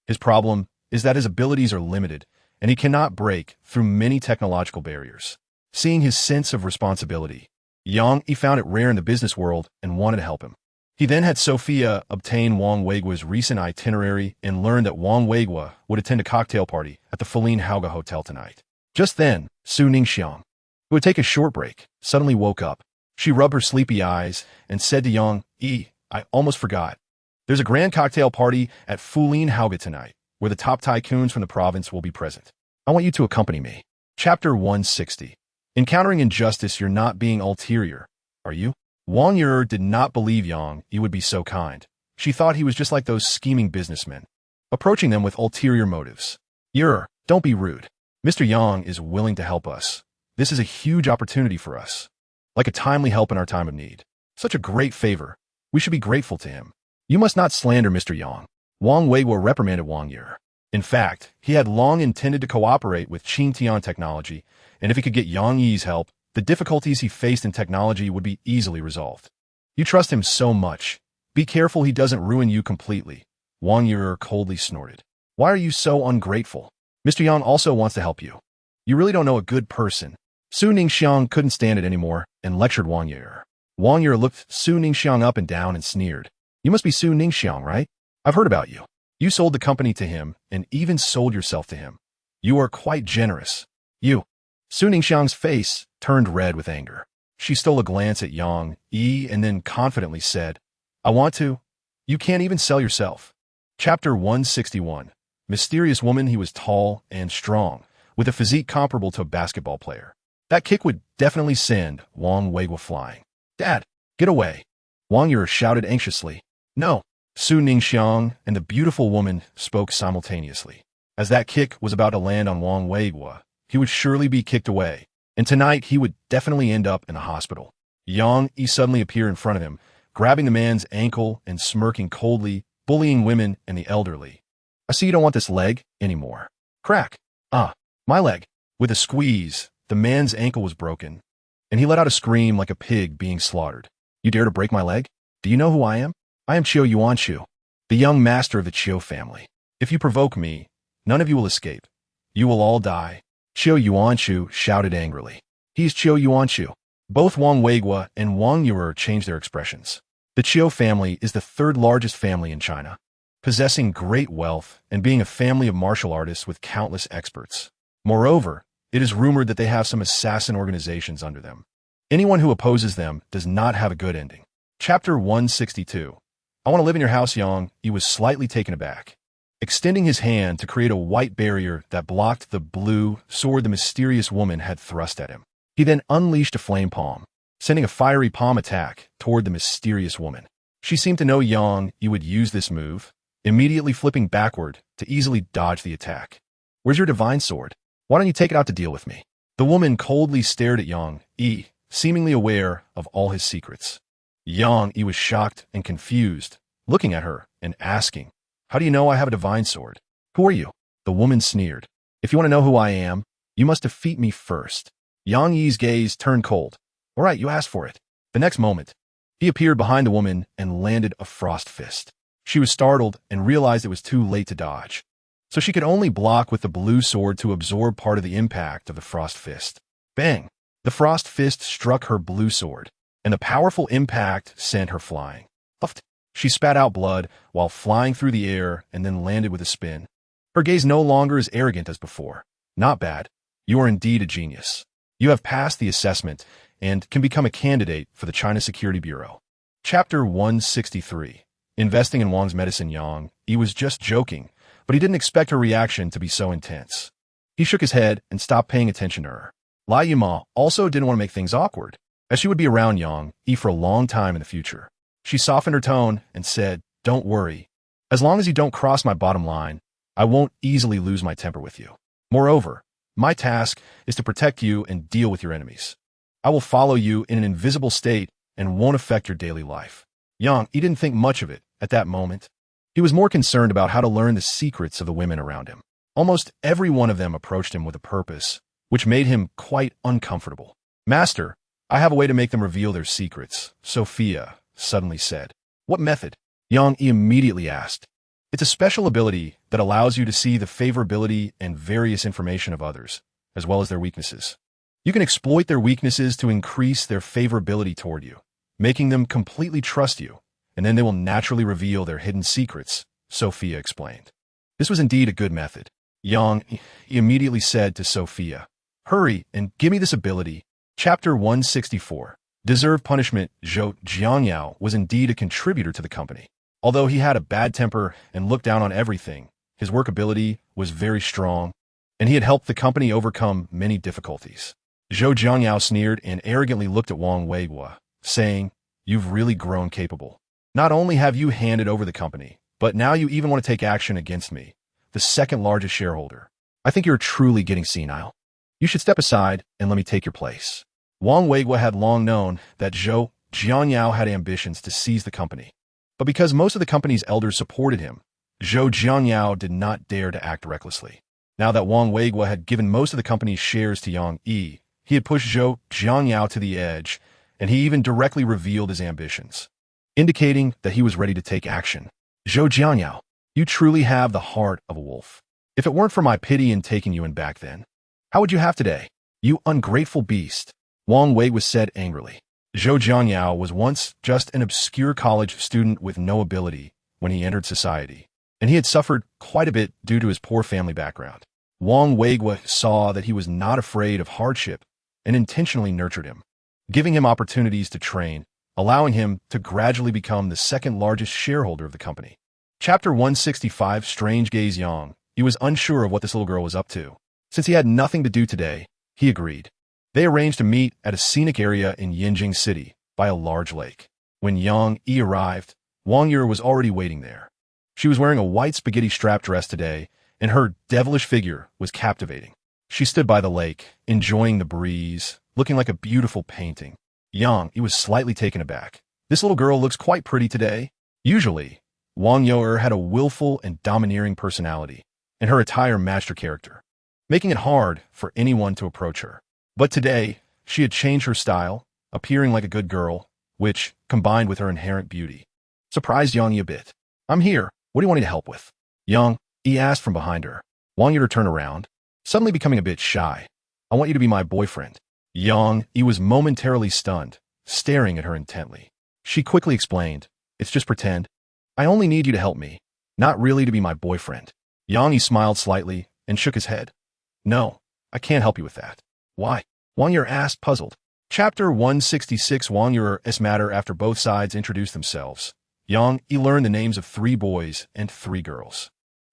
His problem is that his abilities are limited, and he cannot break through many technological barriers. Seeing his sense of responsibility, Yang Yi found it rare in the business world and wanted to help him. He then had Sophia obtain Wang Weiguo's recent itinerary and learned that Wang Weiguo would attend a cocktail party at the Fulin Hauga Hotel tonight. Just then, Su Ningxiang, who would take a short break, suddenly woke up. She rubbed her sleepy eyes and said to Yang Yi, I almost forgot. There's a grand cocktail party at Fulin Hauga tonight, where the top tycoons from the province will be present. I want you to accompany me. Chapter 160. Encountering injustice, you're not being ulterior, are you? Wang Yi did not believe Yang Yi would be so kind. She thought he was just like those scheming businessmen, approaching them with ulterior motives. Yi, don't be rude. Mr. Yang is willing to help us. This is a huge opportunity for us. Like a timely help in our time of need. Such a great favor. We should be grateful to him. You must not slander Mr. Yang. Wang Weiguo reprimanded Wang Yi. In fact, he had long intended to cooperate with Tiantech technology, and if he could get Yang Yi's help, the difficulties he faced in technology would be easily resolved. You trust him so much. Be careful he doesn't ruin you completely. Wang Yi coldly snorted. Why are you so ungrateful? Mr. Yang also wants to help you. You really don't know a good person. Su Ningxiang couldn't stand it anymore and lectured Wang Yi. Wang Yi looked Su Ningxiang up and down and sneered. You must be Su Ningxiang, right? I've heard about you. You sold the company to him and even sold yourself to him. You are quite generous. You. Su Ningxiang's face turned red with anger. She stole a glance at Yang Yi and then confidently said, I want to. You can't even sell yourself. Chapter 161. Mysterious woman. He was tall and strong, with a physique comparable to a basketball player. That kick would definitely send Wang Weiguo flying. Dad, get away. Wang Yi shouted anxiously. No. Su Ningxiang and the beautiful woman spoke simultaneously. As that kick was about to land on Wang Weiguo, he would surely be kicked away, and tonight he would definitely end up in a hospital. Yang Yi suddenly appeared in front of him, grabbing the man's ankle and smirking coldly, bullying women and the elderly. I see you don't want this leg anymore. Crack. Ah, my leg. With a squeeze, the man's ankle was broken, and he let out a scream like a pig being slaughtered. You dare to break my leg? Do you know who I am? I am Qiu Yuanshu, the young master of the Qiu family. If you provoke me, none of you will escape. You will all die. Qiu Yuanshu shouted angrily. He's Qiu Yuanshu. Both Wang Weiguo and Wang Yuer changed their expressions. The Qiu family is the third largest family in China, possessing great wealth and being a family of martial artists with countless experts. Moreover, it is rumored that they have some assassin organizations under them. Anyone who opposes them does not have a good ending. Chapter 162. I want to live in your house, Yang. He was slightly taken aback. Extending his hand to create a white barrier that blocked the blue sword the mysterious woman had thrust at him. He then unleashed a flame palm, sending a fiery palm attack toward the mysterious woman. She seemed to know Yang Yi would use this move, immediately flipping backward to easily dodge the attack. Where's your divine sword? Why don't you take it out to deal with me? The woman coldly stared at Yang Yi, seemingly aware of all his secrets. Yang Yi was shocked and confused, looking at her and asking, How do you know I have a divine sword? Who are you? The woman sneered. If you want to know who I am, you must defeat me first. Yang Yi's gaze turned cold. All right, you asked for it. The next moment, he appeared behind the woman and landed a frost fist. She was startled and realized it was too late to dodge, so she could only block with the blue sword to absorb part of the impact of the frost fist. Bang! The frost fist struck her blue sword, and the powerful impact sent her flying. Puffed. She spat out blood while flying through the air and then landed with a spin. Her gaze no longer as arrogant as before. Not bad. You are indeed a genius. You have passed the assessment and can become a candidate for the China Security Bureau. Chapter 163. Investing in Wang's medicine. Yang Yi was just joking, but he didn't expect her reaction to be so intense. He shook his head and stopped paying attention to her. Lai Yima also didn't want to make things awkward, as she would be around Yang Yi for a long time in the future. She softened her tone and said, Don't worry. As long as you don't cross my bottom line, I won't easily lose my temper with you. Moreover, my task is to protect you and deal with your enemies. I will follow you in an invisible state and won't affect your daily life. Yang Yi didn't think much of it at that moment. He was more concerned about how to learn the secrets of the women around him. Almost every one of them approached him with a purpose, which made him quite uncomfortable. Master, I have a way to make them reveal their secrets, Sophia suddenly said. What method? Yang Yi immediately asked. It's a special ability that allows you to see the favorability and various information of others, as well as their weaknesses. You can exploit their weaknesses to increase their favorability toward you, making them completely trust you, and then they will naturally reveal their hidden secrets, Sophia explained. This was indeed a good method. Yang Yi immediately said to Sophia, Hurry and give me this ability. Chapter 164. Deserved punishment. Zhou Jiangyao was indeed a contributor to the company. Although he had a bad temper and looked down on everything, his work ability was very strong, and he had helped the company overcome many difficulties. Zhou Jiangyao sneered and arrogantly looked at Wang Weiguo, saying, You've really grown capable. Not only have you handed over the company, but now you even want to take action against me, the second largest shareholder. I think you're truly getting senile. You should step aside and let me take your place. Wang Weiguo had long known that Zhou Jiangyao had ambitions to seize the company. But because most of the company's elders supported him, Zhou Jiangyao did not dare to act recklessly. Now that Wang Weiguo had given most of the company's shares to Yang Yi, he had pushed Zhou Jiangyao to the edge, and he even directly revealed his ambitions, indicating that he was ready to take action. Zhou Jiangyao, you truly have the heart of a wolf. If it weren't for my pity in taking you in back then, how would you have today? You ungrateful beast, Wang Weiguo said angrily. Zhou Jiangyao was once just an obscure college student with no ability when he entered society, and he had suffered quite a bit due to his poor family background. Wang Weiguo saw that he was not afraid of hardship and intentionally nurtured him, giving him opportunities to train, allowing him to gradually become the second largest shareholder of the company. Chapter 165. Strange Gaze. Yang He was unsure of what this little girl was up to. Since he had nothing to do today, he agreed. They arranged to meet at a scenic area in Yinjing City by a large lake. When Yang Yi arrived, Wang Yue was already waiting there. She was wearing a white spaghetti-strap dress today, and her devilish figure was captivating. She stood by the lake, enjoying the breeze, looking like a beautiful painting. Yang Yi was slightly taken aback. This little girl looks quite pretty today. Usually, Wang Yue had a willful and domineering personality, and her attire matched her character, making it hard for anyone to approach her. But today, she had changed her style, appearing like a good girl, which, combined with her inherent beauty, surprised Yang Yi a bit. "I'm here. What do you want me to help with?" Yang Yi asked from behind her. Wang Yue turned around, suddenly becoming a bit shy. "I want you to be my boyfriend." Yang Yi was momentarily stunned, staring at her intently. She quickly explained, "It's just pretend. I only need you to help me, not really to be my boyfriend." Yang Yi smiled slightly and shook his head. "No, I can't help you with that." "Why?" Wang Yue asked, puzzled. Chapter 166. Wang Yue's matter. After both sides introduced themselves, Yang Yi learned the names of 3 boys and 3 girls.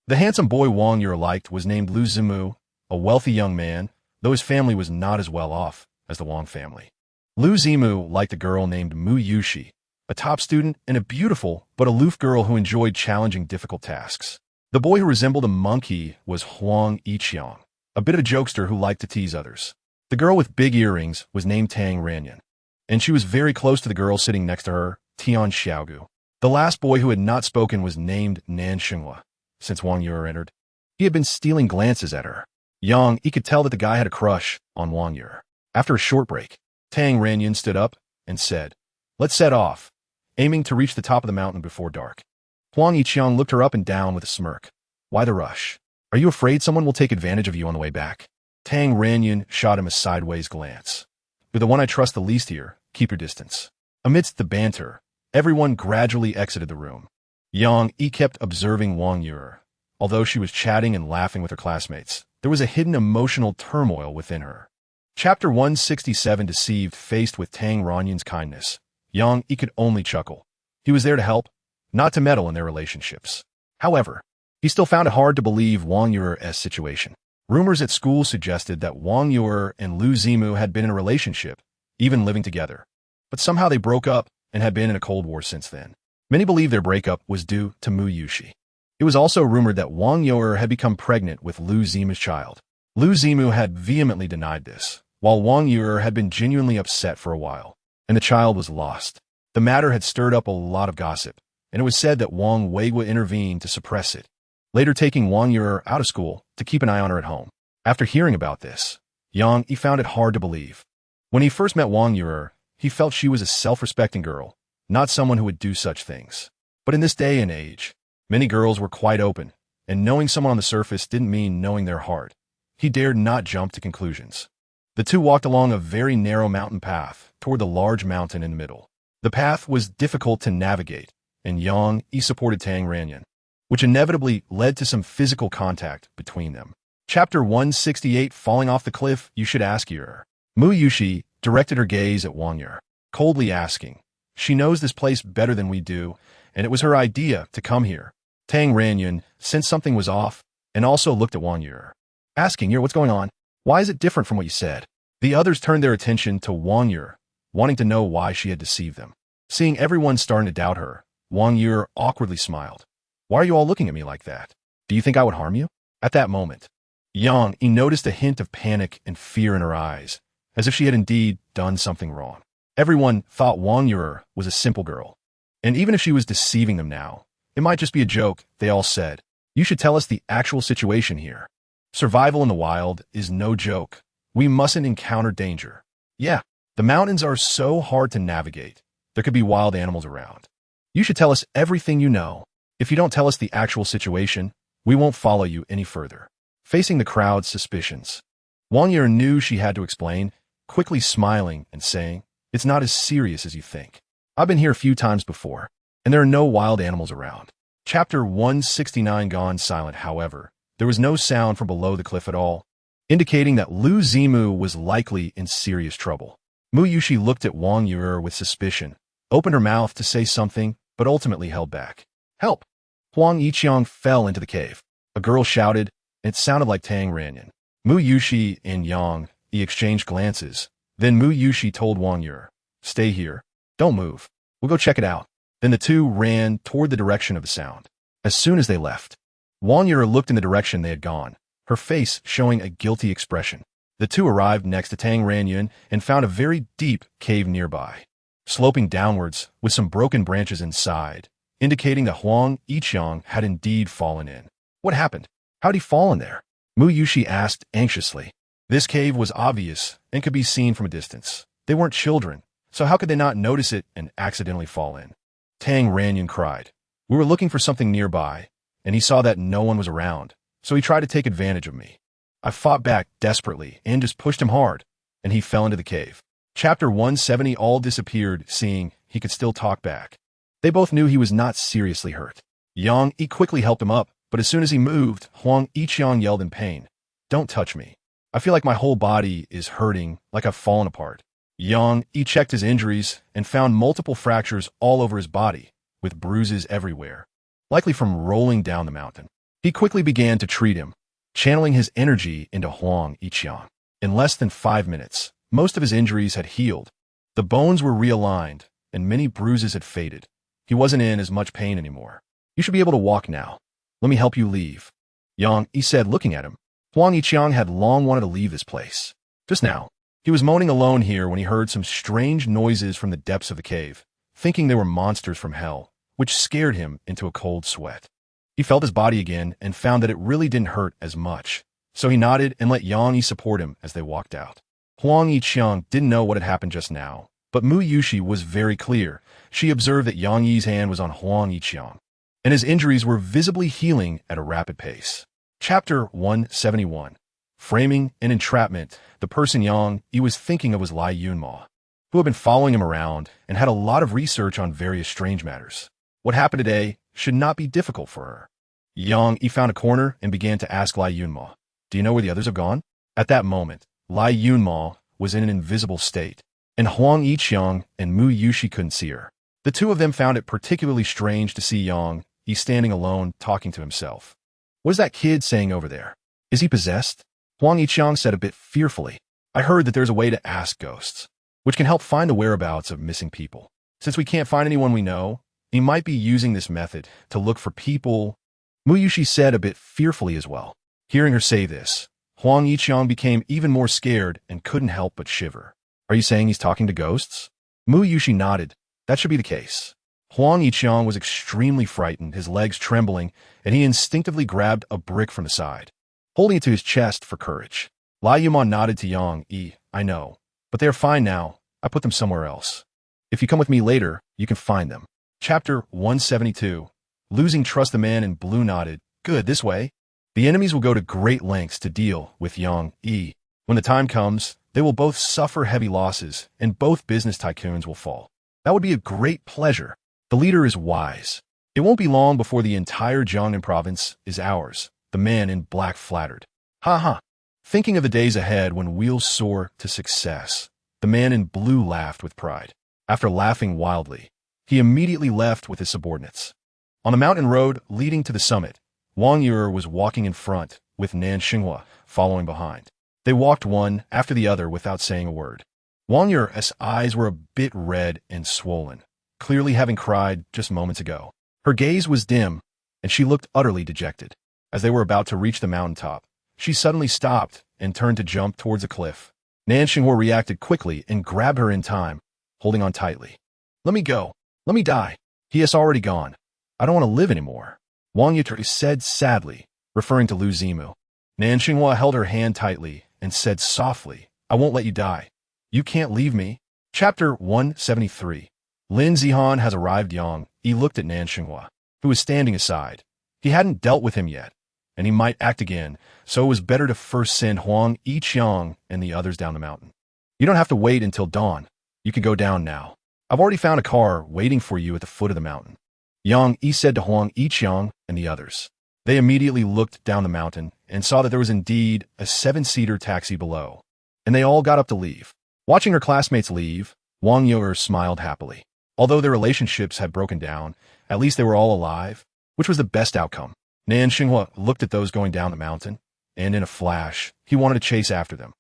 The handsome boy Wang Yue liked was named Lu Zimu, a wealthy young man, though his family was not as well off as the Wang family. Lu Zimu liked a girl named Mu Yushi, a top student and a beautiful but aloof girl who enjoyed challenging difficult tasks. The boy who resembled a monkey was Huang Yiqiang, a bit of a jokester who liked to tease others. The girl with big earrings was named Tang Ranyan, and she was very close to the girl sitting next to her, Tian Xiaogu. The last boy who had not spoken was named Nan Xinghua. Since Wang Yue entered, he had been stealing glances at her. Yang Yi could tell that the guy had a crush on Wang Yue. After a short break, Tang Ranyan stood up and said, "Let's set off," aiming to reach the top of the mountain before dark. Huang Yiqiang looked her up and down with a smirk. "Why the rush? Are you afraid someone will take advantage of you on the way back?" Tang Ranyan shot him a sideways glance. "You're the one I trust the least here. Keep your distance." Amidst the banter, everyone gradually exited the room. Yang Yi kept observing Wang Yue. Although she was chatting and laughing with her classmates, there was a hidden emotional turmoil within her. Chapter 167. Deceived. Faced with Tang Ranyan's kindness, Yang Yi could only chuckle. He was there to help, not to meddle in their relationships. However, he still found it hard to believe Wang Yue's situation. Rumors at school suggested that Wang Yue and Lu Zimu had been in a relationship, even living together. But somehow they broke up and had been in a Cold War since then. Many believe their breakup was due to Mu Yushi. It was also rumored that Wang Yue had become pregnant with Lu Zimu's child. Lu Zimu had vehemently denied this, while Wang Yue had been genuinely upset for a while, and the child was lost. The matter had stirred up a lot of gossip, and it was said that Wang Weigua intervened to suppress it, later taking Wang Yue out of school to keep an eye on her at home. After hearing about this, Yang Yi found it hard to believe. When he first met Wang Yue, he felt she was a self-respecting girl, not someone who would do such things. But in this day and age, many girls were quite open, and knowing someone on the surface didn't mean knowing their heart. He dared not jump to conclusions. The two walked along a very narrow mountain path toward the large mountain in the middle. The path was difficult to navigate, and Yang Yi supported Tang Ranyan, which inevitably led to some physical contact between them. Chapter 168. Falling off the cliff. You should ask her. Mu Yushi directed her gaze at Wang Yue, coldly asking, "She knows this place better than we do, and it was her idea to come here." Tang Ranyan sensed something was off and also looked at Wang Yue, asking, "What's going on? Why is it different from what you said?" The others turned their attention to Wang Yue, wanting to know why she had deceived them. Seeing everyone starting to doubt her, Wang Yue awkwardly smiled. "Why are you all looking at me like that? Do you think I would harm you?" At that moment, Yang Yi noticed a hint of panic and fear in her eyes, as if she had indeed done something wrong. Everyone thought Wang Yue was a simple girl, and even if she was deceiving them now, it might just be a joke. They all said, "You should tell us the actual situation here. Survival in the wild is no joke. We mustn't encounter danger." "Yeah, the mountains are so hard to navigate. There could be wild animals around. You should tell us everything you know. If you don't tell us the actual situation, we won't follow you any further." Facing the crowd's suspicions, Wang Yue knew she had to explain, quickly smiling and saying, "It's not as serious as you think. I've been here a few times before, and there are no wild animals around." Chapter 169. Gone silent. However, there was no sound from below the cliff at all, indicating that Lu Zimu was likely in serious trouble. Mu Yushi looked at Wang Yue with suspicion, opened her mouth to say something, but ultimately held back. "Help!" Huang Yiqiang fell into the cave. A girl shouted, and it sounded like Tang Ranyan. Mu Yushi and Yang Yi exchanged glances. Then Mu Yushi told Wang Yue, "Stay here. Don't move. We'll go check it out." Then the two ran toward the direction of the sound. As soon as they left, Wang Yue looked in the direction they had gone, her face showing a guilty expression. The two arrived next to Tang Ranyun and found a very deep cave nearby, sloping downwards with some broken branches inside, indicating that Huang Yiqiang had indeed fallen in. What happened? How'd he fall in there? Mu Yushi asked anxiously. This cave was obvious and could be seen from a distance. They weren't children, so how could they not notice it and accidentally fall in? Tang Ranyun cried. We were looking for something nearby, and he saw that no one was around, so he tried to take advantage of me. I fought back desperately and just pushed him hard, and he fell into the cave. Chapter 170 all disappeared, seeing he could still talk back. They both knew he was not seriously hurt. Yang Yi quickly helped him up, but as soon as he moved, Huang Yiqiang yelled in pain. Don't touch me. I feel like my whole body is hurting, like I've fallen apart. Yang Yi checked his injuries and found multiple fractures all over his body, with bruises everywhere, likely from rolling down the mountain. He quickly began to treat him, channeling his energy into Huang Yiqiang. In less than 5 minutes, most of his injuries had healed. The bones were realigned, and many bruises had faded. He wasn't in as much pain anymore. You should be able to walk now. Let me help you leave. Yang Yi said, looking at him. Huang Yiqiang had long wanted to leave this place. Just now, he was moaning alone here when he heard some strange noises from the depths of the cave, thinking they were monsters from hell, which scared him into a cold sweat. He felt his body again and found that it really didn't hurt as much, so he nodded and let Yang Yi support him as they walked out. Huang Yiqiang didn't know what had happened just now, but Mu Yushi was very clear. She observed that Yang Yi's hand was on Huang Yiqiang, and his injuries were visibly healing at a rapid pace. Chapter 171. Framing and entrapment. The person Yang Yi was thinking of was Lai Yunma, who had been following him around and had a lot of research on various strange matters. What happened today should not be difficult for her. Yang Yi found a corner and began to ask Lai Yunma, do you know where the others have gone? At that moment, Lai Yunma was in an invisible state, and Huang Yiqiang and Mu Yushi couldn't see her. The two of them found it particularly strange to see Yang Yi standing alone talking to himself. What is that kid saying over there? Is he possessed? Huang Yiqiang said a bit fearfully. I heard that there's a way to ask ghosts, which can help find the whereabouts of missing people. Since we can't find anyone we know, he might be using this method to look for people. Mu Yushi said a bit fearfully as well. Hearing her say this, Huang Yiqiang became even more scared and couldn't help but shiver. Are you saying he's talking to ghosts? Mu Yushi nodded. That should be the case. Huang Yiqiang was extremely frightened, his legs trembling, and he instinctively grabbed a brick from the side, holding it to his chest for courage. Lai Yunma nodded to Yang Yi. I know, but they are fine now. I put them somewhere else. If you come with me later, you can find them. Chapter 172. Losing trust. The man in blue nodded. Good, this way. The enemies will go to great lengths to deal with Yang Yi. When the time comes, they will both suffer heavy losses, and both business tycoons will fall. That would be a great pleasure. The leader is wise. It won't be long before the entire Jiangnan province is ours. The man in black flattered. Ha ha. Thinking of the days ahead when wheels soar to success, the man in blue laughed with pride. After laughing wildly, he immediately left with his subordinates. On the mountain road leading to the summit, Wang Yue was walking in front, with Nan Xinghua following behind. They walked one after the other without saying a word. Wang Yue's eyes were a bit red and swollen, clearly having cried just moments ago. Her gaze was dim, and she looked utterly dejected. As they were about to reach the mountaintop, she suddenly stopped and turned to jump towards a cliff. Nan Xinghua reacted quickly and grabbed her in time, holding on tightly. Let me go. Let me die. He has already gone. I don't want to live anymore. Wang Yue said sadly, referring to Lu Zimu. Nan Xinghua held her hand tightly and said softly, I won't let you die. You can't leave me. Chapter 173. Lin Zihan has arrived. Yang Yi looked at Nan Xinghua, who was standing aside. He hadn't dealt with him yet, and he might act again, so it was better to first send Huang Yiqiang and the others down the mountain. You don't have to wait until dawn. You can go down now. I've already found a car waiting for you at the foot of the mountain. Yang Yi said to Huang Yiqiang and the others. They immediately looked down the mountain and saw that there was indeed a 7-seater taxi below, and they all got up to leave. Watching her classmates leave, Wang Yue smiled happily. Although their relationships had broken down, at least they were all alive, which was the best outcome. Nan Xinghua looked at those going down the mountain, and in a flash, he wanted to chase after them.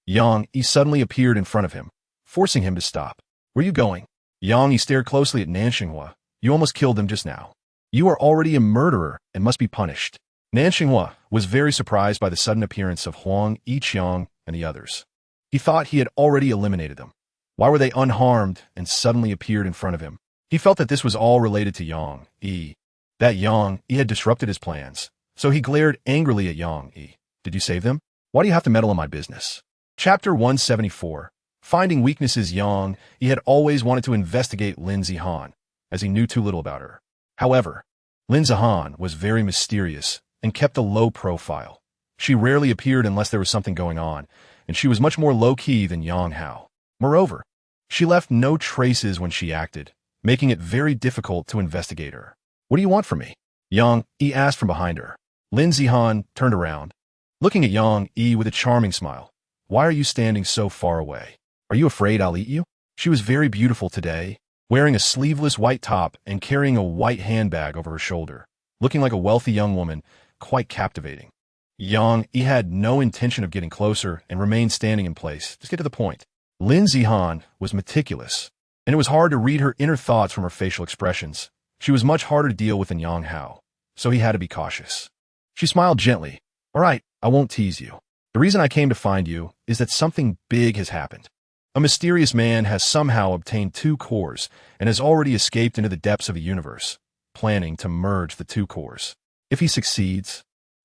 Yang Yi suddenly appeared in front of him, forcing him to stop. Where are you going? Yang Yi stared closely at Nan Xinghua, You almost killed them just now. You are already a murderer and must be punished. Nanxinghua was very surprised by the sudden appearance of Huang Yiqiang and the others. He thought he had already eliminated them. Why were they unharmed and suddenly appeared in front of him? He felt that this was all related to Yang Yi. That Yang Yi had disrupted his plans, so he glared angrily at Yang Yi. Did you save them? Why do you have to meddle in my business? Chapter 174. Finding weaknesses. Yang Yi had always wanted to investigate Lin Zihan, as he knew too little about her. However, Lin Zihan was very mysterious and kept a low profile. She rarely appeared unless there was something going on, and she was much more low-key than Yang Hao. Moreover, she left no traces when she acted, making it very difficult to investigate her. What do you want from me? Yang Yi asked from behind her. Lin Zihan turned around, looking at Yang Yi with a charming smile. Why are you standing so far away? Are you afraid I'll eat you? She was very beautiful today, wearing a sleeveless white top and carrying a white handbag over her shoulder, looking like a wealthy young woman, quite captivating. Yang Yi had no intention of getting closer and remained standing in place. Just get to the point. Lin Zihan was meticulous, and it was hard to read her inner thoughts from her facial expressions. She was much harder to deal with than Yang Hao, so he had to be cautious. She smiled gently. All right, I won't tease you. The reason I came to find you is that something big has happened. A mysterious man has somehow obtained 2 cores and has already escaped into the depths of the universe, planning to merge the 2 cores. If he succeeds,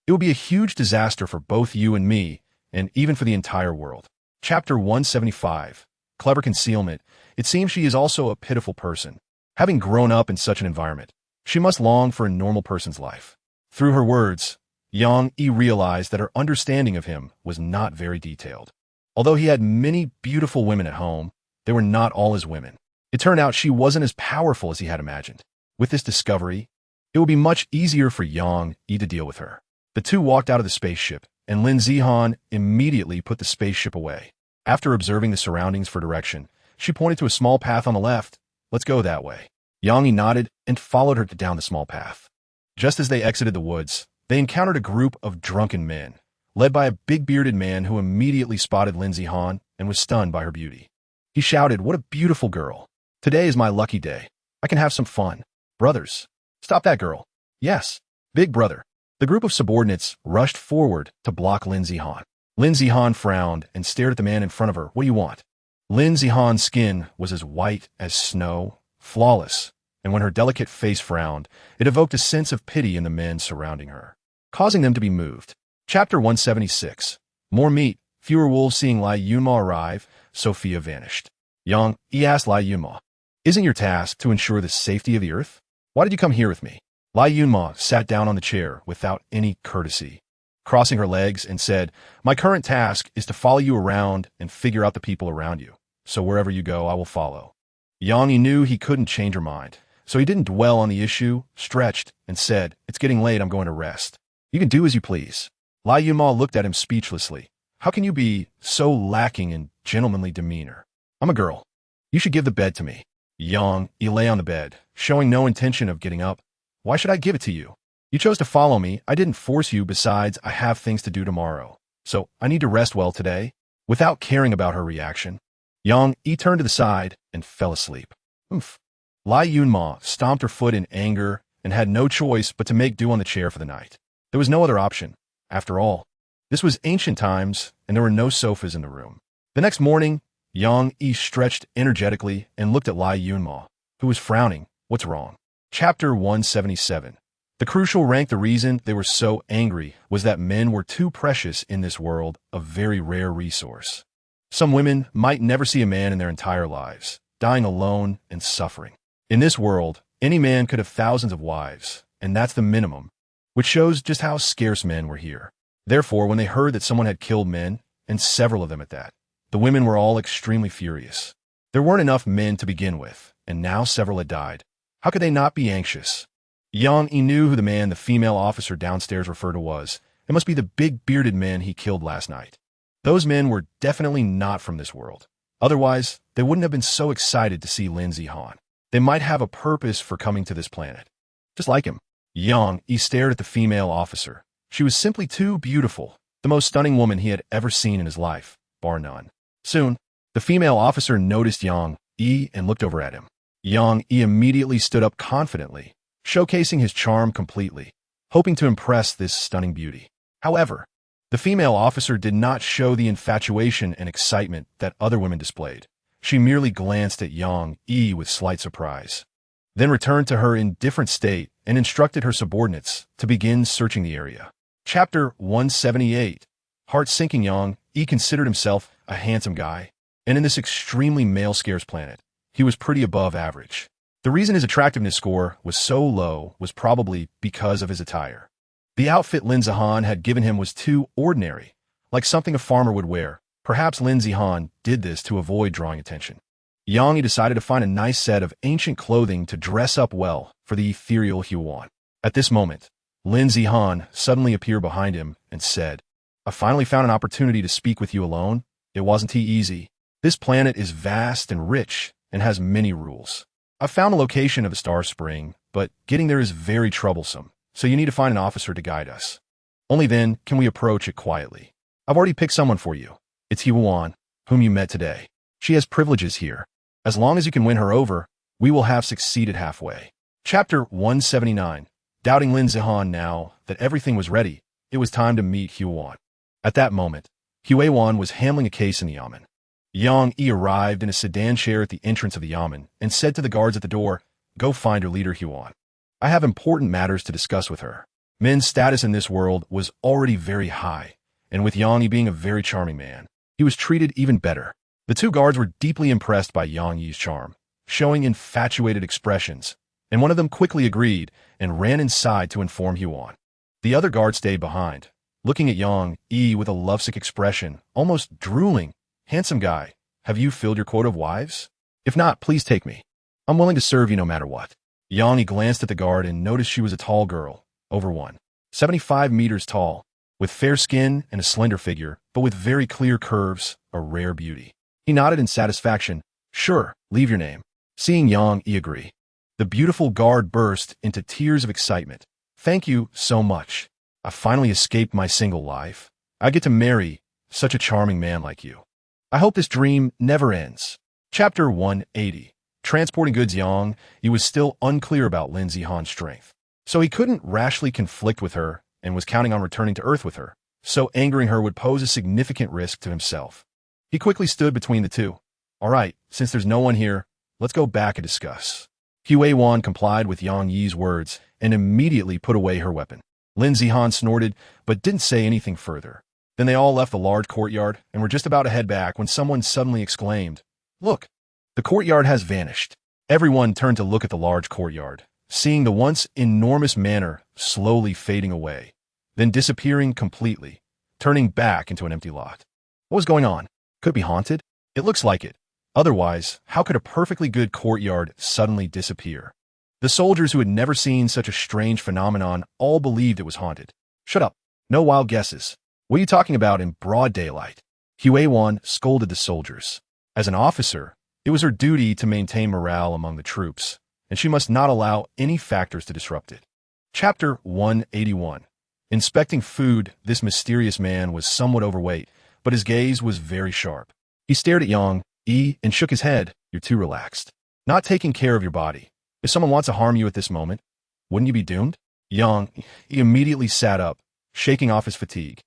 it will be a huge disaster for both you and me, and even for the entire world. Chapter 175. Clever concealment. It seems she is also a pitiful person. Having grown up in such an environment, she must long for a normal person's life. Through her words, Yang Yi realized that her understanding of him was not very detailed. Although he had many beautiful women at home, they were not all his women. It turned out she wasn't as powerful as he had imagined. With this discovery, it would be much easier for Yang Yi to deal with her. The two walked out of the spaceship, and Lin Zihan immediately put the spaceship away. After observing the surroundings for direction, she pointed to a small path on the left. Let's go that way. Yang Yi nodded and followed her down the small path. Just as they exited the woods, they encountered a group of drunken men, led by a big-bearded man who immediately spotted Lin Zihan and was stunned by her beauty. He shouted, "What a beautiful girl! Today is my lucky day. I can have some fun. Brothers, stop that girl." "Yes, big brother." The group of subordinates rushed forward to block Lin Zihan. Lin Zihan frowned and stared at the man in front of her. "What do you want?" Lin Zihan's skin was as white as snow, flawless, and when her delicate face frowned, it evoked a sense of pity in the men surrounding her, causing them to be moved. Chapter 176. More meat. Fewer wolves. Seeing Lai Yunma arrive, Sophia vanished. Yang Yi asked Lai Yunma, "Isn't your task to ensure the safety of the earth? Why did you come here with me?" Lai Yunma sat down on the chair without any courtesy, crossing her legs, and said, "My current task is to follow you around and figure out the people around you. So wherever you go, I will follow." Yang Yi knew he couldn't change her mind, so he didn't dwell on the issue, stretched, and said, "It's getting late, I'm going to rest. You can do as you please." Lai Yunma looked at him speechlessly. "How can you be so lacking in gentlemanly demeanor? I'm a girl. You should give the bed to me." Yang Yi lay on the bed, showing no intention of getting up. "Why should I give it to you? You chose to follow me. I didn't force you. Besides, I have things to do tomorrow. So I need to rest well today." Without caring about her reaction, Yang Yi turned to the side and fell asleep. Oomph. Lai Yunma stomped her foot in anger and had no choice but to make do on the chair for the night. There was no other option. After all, this was ancient times and there were no sofas in the room. The next morning, Yang Yi stretched energetically and looked at Lai Yunma, who was frowning. "What's wrong?" Chapter 177. The crucial rank. The reason they were so angry was that men were too precious in this world, a very rare resource. Some women might never see a man in their entire lives, dying alone and suffering. In this world, any man could have thousands of wives, and that's the minimum, which shows just how scarce men were here. Therefore, when they heard that someone had killed men, and several of them at that, the women were all extremely furious. There weren't enough men to begin with, and now several had died. How could they not be anxious? Yang Yi knew who the man the female officer downstairs referred to was. It must be the big bearded men he killed last night. Those men were definitely not from this world. Otherwise, they wouldn't have been so excited to see Lin Zihan. They might have a purpose for coming to this planet. Just like him. Yang Yi stared at the female officer. She was simply too beautiful, the most stunning woman he had ever seen in his life, bar none. Soon, the female officer noticed Yang Yi and looked over at him. Yang Yi immediately stood up confidently, showcasing his charm completely, hoping to impress this stunning beauty. However, the female officer did not show the infatuation and excitement that other women displayed. She merely glanced at Yang Yi with slight surprise, then returned to her indifferent state and instructed her subordinates to begin searching the area. Chapter 178. Heart-sinking. Yang Yi considered himself a handsome guy, and in this extremely male-scarce planet, he was pretty above average. The reason his attractiveness score was so low was probably because of his attire. The outfit Lin Zihan had given him was too ordinary, like something a farmer would wear. Perhaps Lin Zihan did this to avoid drawing attention. Yang Yi decided to find a nice set of ancient clothing to dress up well for the ethereal Huan. At this moment, Lin Zihan suddenly appeared behind him and said, "I finally found an opportunity to speak with you alone. It wasn't easy. This planet is vast and rich and has many rules. I found the location of a star spring, but getting there is very troublesome, so you need to find an officer to guide us. Only then can we approach it quietly. I've already picked someone for you. It's Huan, whom you met today. She has privileges here. As long as you can win her over, we will have succeeded halfway." Chapter 179. Doubting Lin Zihan now that everything was ready, it was time to meet Huan. At that moment, Huan was handling a case in the yamen. Yang Yi arrived in a sedan chair at the entrance of the yamen and said to the guards at the door, "Go find her leader, Huan. I have important matters to discuss with her." Men's status in this world was already very high, and with Yang Yi being a very charming man, he was treated even better. The two guards were deeply impressed by Yang Yi's charm, showing infatuated expressions, and one of them quickly agreed and ran inside to inform Huan. The other guard stayed behind, looking at Yang Yi with a lovesick expression, almost drooling. "Handsome guy, have you filled your quota of wives? If not, please take me. I'm willing to serve you no matter what." Yang Yi glanced at the guard and noticed she was a tall girl, over 175 meters tall, with fair skin and a slender figure, but with very clear curves, a rare beauty. He nodded in satisfaction. "Sure, leave your name." Seeing Yang Yi agree, the beautiful guard burst into tears of excitement. "Thank you so much. I finally escaped my single life. I get to marry such a charming man like you. I hope this dream never ends." Chapter 180. Transporting goods. Yang Yi was still unclear about Lin Zihan's strength, so he couldn't rashly conflict with her and was counting on returning to Earth with her, so angering her would pose a significant risk to himself. He quickly stood between the two. "All right, since there's no one here, let's go back and discuss." Huan complied with Yang Yi's words and immediately put away her weapon. Lin Zihan snorted, but didn't say anything further. Then they all left the large courtyard and were just about to head back when someone suddenly exclaimed, "Look, the courtyard has vanished." Everyone turned to look at the large courtyard, seeing the once enormous manor slowly fading away, then disappearing completely, turning back into an empty lot. What was going on? Could it be haunted? It looks like it. Otherwise, how could a perfectly good courtyard suddenly disappear? The soldiers who had never seen such a strange phenomenon all believed it was haunted. "Shut up. No wild guesses. What are you talking about in broad daylight?" Huan scolded the soldiers. As an officer, it was her duty to maintain morale among the troops, and she must not allow any factors to disrupt it. Chapter 181. Inspecting food. This mysterious man was somewhat overweight, but his gaze was very sharp. He stared at Yang Yi and shook his head. "You're too relaxed. Not taking care of your body. If someone wants to harm you at this moment, wouldn't you be doomed?" Yang Yi immediately sat up, shaking off his fatigue,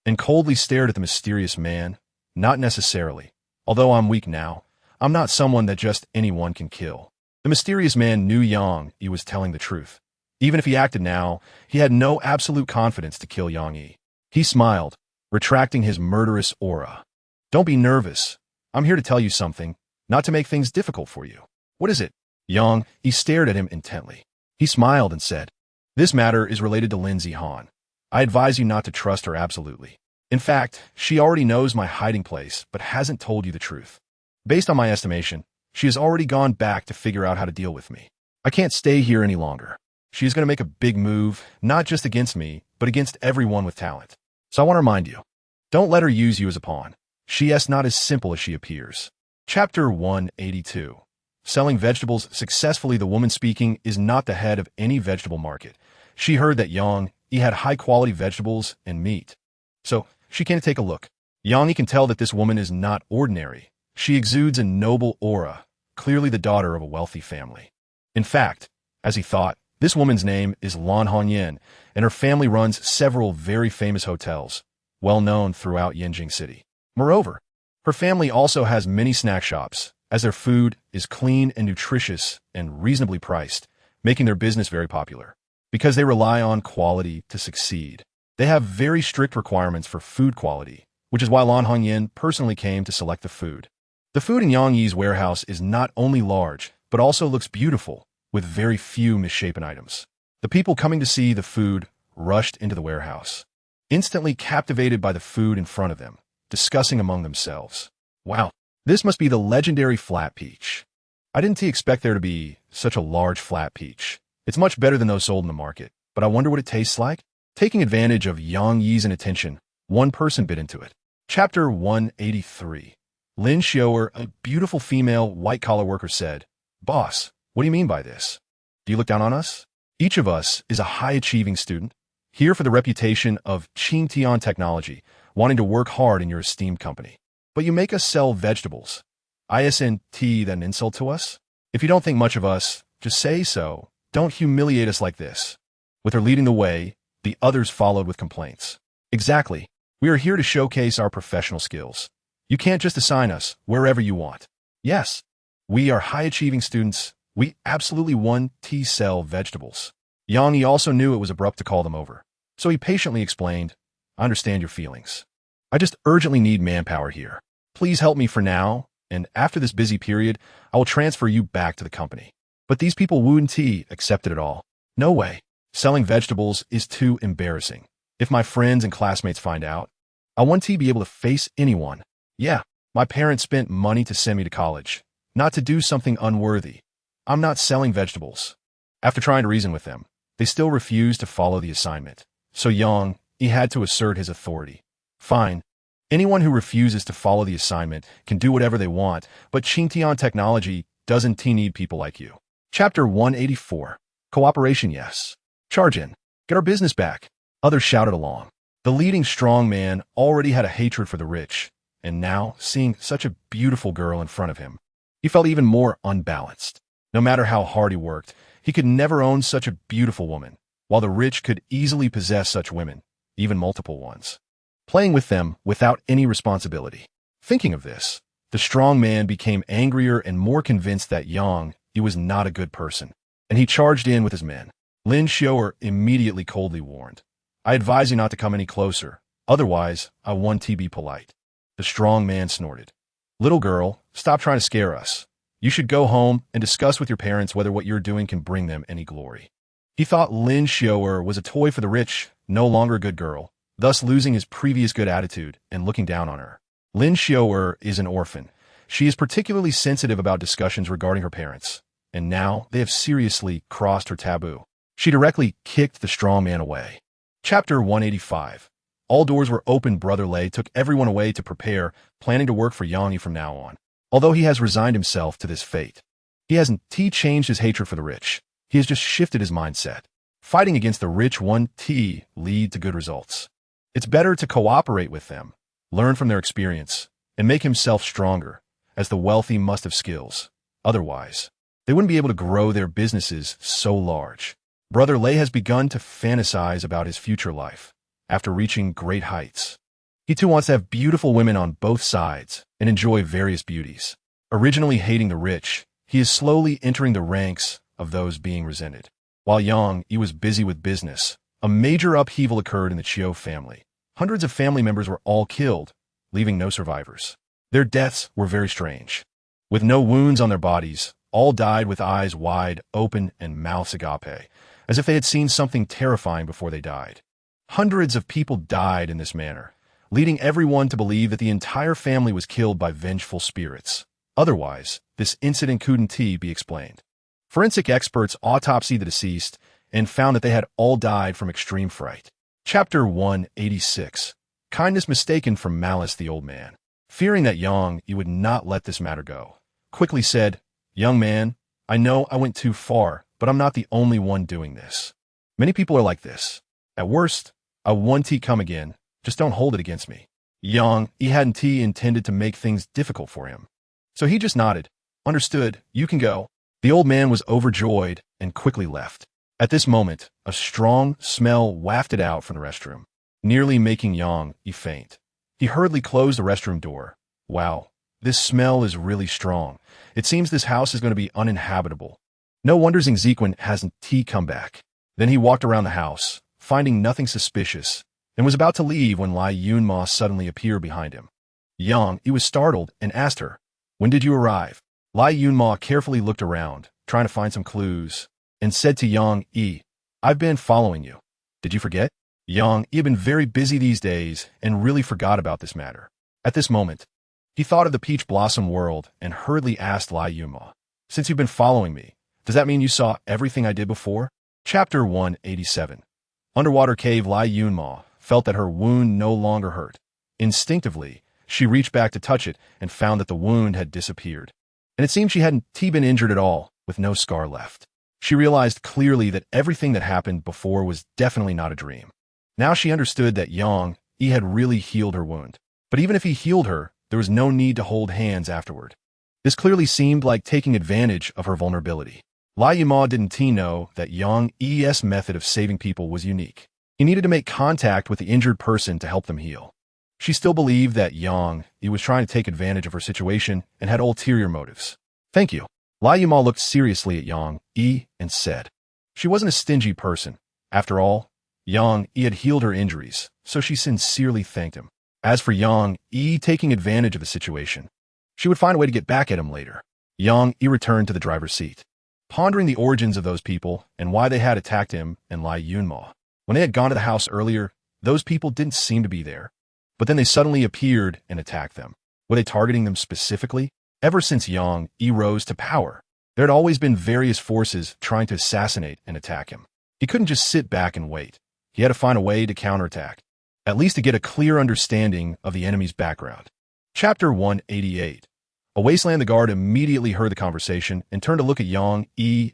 and coldly stared at the mysterious man. "Not necessarily. Although I'm weak now, I'm not someone that just anyone can kill." The mysterious man knew Yang Yi was telling the truth. Even if he acted now, he had no absolute confidence to kill Yang Yi. He smiled, retracting his murderous aura. "Don't be nervous. I'm here to tell you something, not to make things difficult for you." "What is it?" Yang Yi stared at him intently. He smiled and said, "This matter is related to Lin Zihan. I advise you not to trust her absolutely. In fact, she already knows my hiding place, but hasn't told you the truth. Based on my estimation, she has already gone back to figure out how to deal with me. I can't stay here any longer. She is going to make a big move, not just against me, but against everyone with talent. So I want to remind you, don't let her use you as a pawn. She is not as simple as she appears." Chapter 182. Selling vegetables successfully. The woman speaking is not the head of any vegetable market. She heard that Yang Yi had high-quality vegetables and meat, so she came to take a look. Yang Yi can tell that this woman is not ordinary. She exudes a noble aura, clearly the daughter of a wealthy family. In fact, as he thought, this woman's name is Lan Hongyan, and her family runs several very famous hotels, well known throughout Yanjing City. Moreover, her family also has many snack shops, as their food is clean and nutritious and reasonably priced, making their business very popular. Because they rely on quality to succeed, they have very strict requirements for food quality, which is why Lan Hongyan personally came to select the food. The food in Yang Yi's warehouse is not only large, but also looks beautiful, with very few misshapen items. The people coming to see the food rushed into the warehouse, instantly captivated by the food in front of them, discussing among themselves. Wow, this must be the legendary flat peach. I didn't expect there to be such a large flat peach. It's much better than those sold in the market, but I wonder what it tastes like? Taking advantage of Yang Yi's inattention, one person bit into it. Chapter 183. Lin Xiaoer, a beautiful female white-collar worker, said, "Boss, what do you mean by this? Do you look down on us? Each of us is a high-achieving student, here for the reputation of Tiantech technology, wanting to work hard in your esteemed company. But you make us sell vegetables. Isn't that an insult to us? If you don't think much of us, just say so. Don't humiliate us like this." With her leading the way, the others followed with complaints. "Exactly. We are here to showcase our professional skills. You can't just assign us wherever you want. Yes, we are high-achieving students. We absolutely want to sell vegetables." Yang Yi also knew it was abrupt to call them over, so he patiently explained, "I understand your feelings. I just urgently need manpower here. Please help me for now, and after this busy period, I will transfer you back to the company." But these people wouldn't accept it at all. "No way. Selling vegetables is too embarrassing. If my friends and classmates find out, I want to be able to face anyone. Yeah, my parents spent money to send me to college, not to do something unworthy. I'm not selling vegetables." After trying to reason with them, they still refused to follow the assignment. So Yang, he had to assert his authority. "Fine. Anyone who refuses to follow the assignment can do whatever they want, but Xingtian Technology doesn't need people like you." Chapter 184. Cooperation, yes. "Charge in. Get our business back." Others shouted along. The leading strong man already had a hatred for the rich, and now, seeing such a beautiful girl in front of him, he felt even more unbalanced. No matter how hard he worked, he could never own such a beautiful woman, while the rich could easily possess such women, even multiple ones, playing with them without any responsibility. Thinking of this, the strong man became angrier and more convinced that Yang Yi was not a good person, and he charged in with his men. Lin Xiaoer immediately coldly warned, "I advise you not to come any closer, otherwise I want to be polite." The strong man snorted, "Little girl, stop trying to scare us. You should go home and discuss with your parents whether what you're doing can bring them any glory." He thought Lin Xiaoer was a toy for the rich, no longer a good girl, thus losing his previous good attitude and looking down on her. Lin Xiaoer is an orphan. She is particularly sensitive about discussions regarding her parents, and now they have seriously crossed her taboo. She directly kicked the strong man away. Chapter 185. All doors were open. Brother Lei took everyone away to prepare, planning to work for Yang Yi from now on. Although he has resigned himself to this fate, he hasn't changed his hatred for the rich. He has just shifted his mindset. Fighting against the rich won't lead to good results. It's better to cooperate with them, learn from their experience, and make himself stronger, as the wealthy must have skills. Otherwise, they wouldn't be able to grow their businesses so large. Brother Lei has begun to fantasize about his future life after reaching great heights. He too wants to have beautiful women on both sides and enjoy various beauties. Originally hating the rich, he is slowly entering the ranks of those being resented. While Yang Yi was busy with business, a major upheaval occurred in the Qiu family. Hundreds of family members were all killed, leaving no survivors. Their deaths were very strange. With no wounds on their bodies, all died with eyes wide open and mouths agape, as if they had seen something terrifying before they died. Hundreds of people died in this manner, leading everyone to believe that the entire family was killed by vengeful spirits. Otherwise, this incident couldn't be explained. Forensic experts autopsied the deceased and found that they had all died from extreme fright. Chapter 186. Kindness mistaken for malice. The old man, fearing that Yang Yi would not let this matter go, quickly said, "Young man, I know I went too far, but I'm not the only one doing this. Many people are like this. At worst, I want to come again, just don't hold it against me." Yang Yi hadn't intended to make things difficult for him, so he just nodded. Understood, you can go. The old man was overjoyed and quickly left. At this moment, a strong smell wafted out from the restroom, nearly making Yang faint. He hurriedly closed the restroom door. Wow, this smell is really strong. It seems this house is going to be uninhabitable. No wonder Zequin hasn't come back. Then he walked around the house, finding nothing suspicious, and was about to leave when Lai Yunma suddenly appeared behind him. Yang was startled and asked her, "When did you arrive?" Lai Yunma carefully looked around, trying to find some clues, and said to Yang, "I've been following you. Did you forget?" Yang had been very busy these days and really forgot about this matter. At this moment, he thought of the peach blossom world and hurriedly asked Lai Yunma, "Since you've been following me, does that mean you saw everything I did before?" Chapter 187. Underwater cave. Lai Yunma felt that her wound no longer hurt. Instinctively, she reached back to touch it and found that the wound had disappeared. And it seemed she hadn't been injured at all, with no scar left. She realized clearly that everything that happened before was definitely not a dream. Now she understood that Yang had really healed her wound. But even if he healed her, there was no need to hold hands afterward. This clearly seemed like taking advantage of her vulnerability. Lai Yunma didn't know that Yang's method of saving people was unique. He needed to make contact with the injured person to help them heal. She still believed that Yang was trying to take advantage of her situation and had ulterior motives. "Thank you." Lai Yunma looked seriously at Yang and said. She wasn't a stingy person. After all, Yang had healed her injuries, so she sincerely thanked him. As for Yang taking advantage of the situation, she would find a way to get back at him later. Yang returned to the driver's seat, pondering the origins of those people and why they had attacked him and Lai Yunma. When they had gone to the house earlier, those people didn't seem to be there. But then they suddenly appeared and attacked them. Were they targeting them specifically? Ever since Yang rose to power, there had always been various forces trying to assassinate and attack him. He couldn't just sit back and wait. He had to find a way to counterattack, at least to get a clear understanding of the enemy's background. Chapter 188. A wasteland. The guard immediately heard the conversation and turned to look at Yang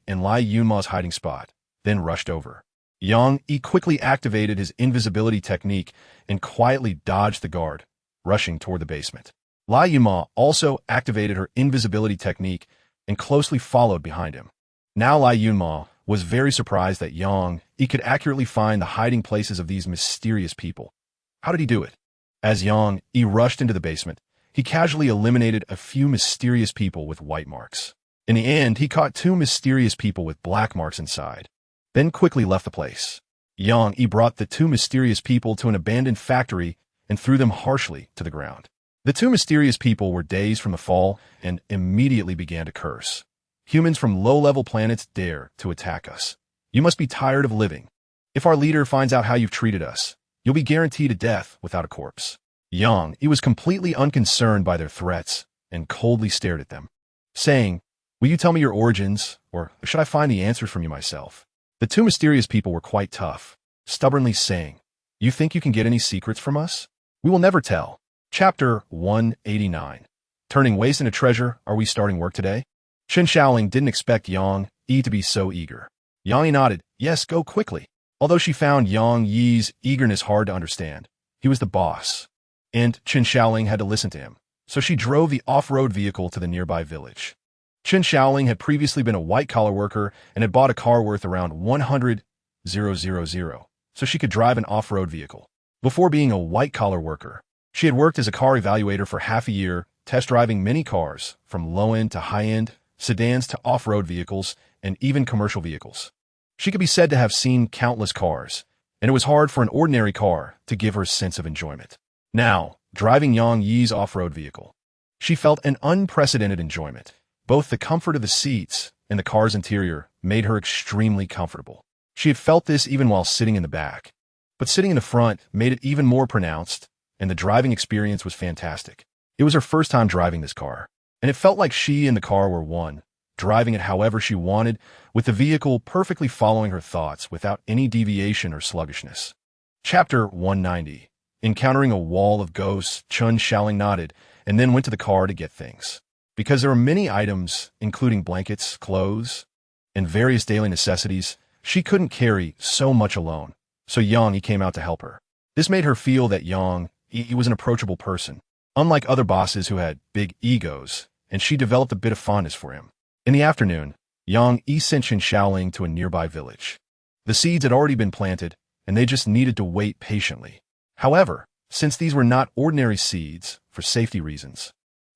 and Lai Yunma's hiding spot, then rushed over. Yang quickly activated his invisibility technique and quietly dodged the guard, rushing toward the basement. Lai Yunma also activated her invisibility technique and closely followed behind him. Now Lai Yunma was very surprised that Yang could accurately find the hiding places of these mysterious people. How did he do it? As Yang rushed into the basement, he casually eliminated a few mysterious people with white marks. In the end, he caught 2 mysterious people with black marks inside, then quickly left the place. Yang brought the 2 mysterious people to an abandoned factory and threw them harshly to the ground. The 2 mysterious people were dazed from the fall and immediately began to curse. "Humans from low-level planets dare to attack us. You must be tired of living. If our leader finds out how you've treated us, you'll be guaranteed a death without a corpse." Yang was completely unconcerned by their threats and coldly stared at them, saying, "Will you tell me your origins, or should I find the answers from you myself?" The 2 mysterious people were quite tough, stubbornly saying, "You think you can get any secrets from us? We will never tell." Chapter 189. Turning waste into treasure. Are we starting work today? Chen Shaoling didn't expect Yang to be so eager. Yang nodded, "Yes, go quickly." Although she found Yang eagerness hard to understand, he was the boss, and Chen Shaoling had to listen to him, so she drove the off-road vehicle to the nearby village. Chen Shaoling had previously been a white-collar worker and had bought a car worth around 100,000, so she could drive an off-road vehicle. Before being a white-collar worker, she had worked as a car evaluator for half a year, test driving many cars, from low-end to high-end, sedans to off-road vehicles, and even commercial vehicles. She could be said to have seen countless cars, and it was hard for an ordinary car to give her a sense of enjoyment. Now, driving Yang off-road vehicle, she felt an unprecedented enjoyment. Both the comfort of the seats and the car's interior made her extremely comfortable. She had felt this even while sitting in the back, but sitting in the front made it even more pronounced, and the driving experience was fantastic. It was her first time driving this car, and it felt like she and the car were one, driving it however she wanted, with the vehicle perfectly following her thoughts without any deviation or sluggishness. Chapter 190. Encountering a wall of ghosts, Chen Shaoling nodded and then went to the car to get things. Because there were many items, including blankets, clothes, and various daily necessities, she couldn't carry so much alone, so Yang came out to help her. This made her feel that Yang was an approachable person. Unlike other bosses who had big egos, and she developed a bit of fondness for him. In the afternoon, Yang Yi sent Chen Xiaoling to a nearby village. The seeds had already been planted, and they just needed to wait patiently. However, since these were not ordinary seeds, for safety reasons,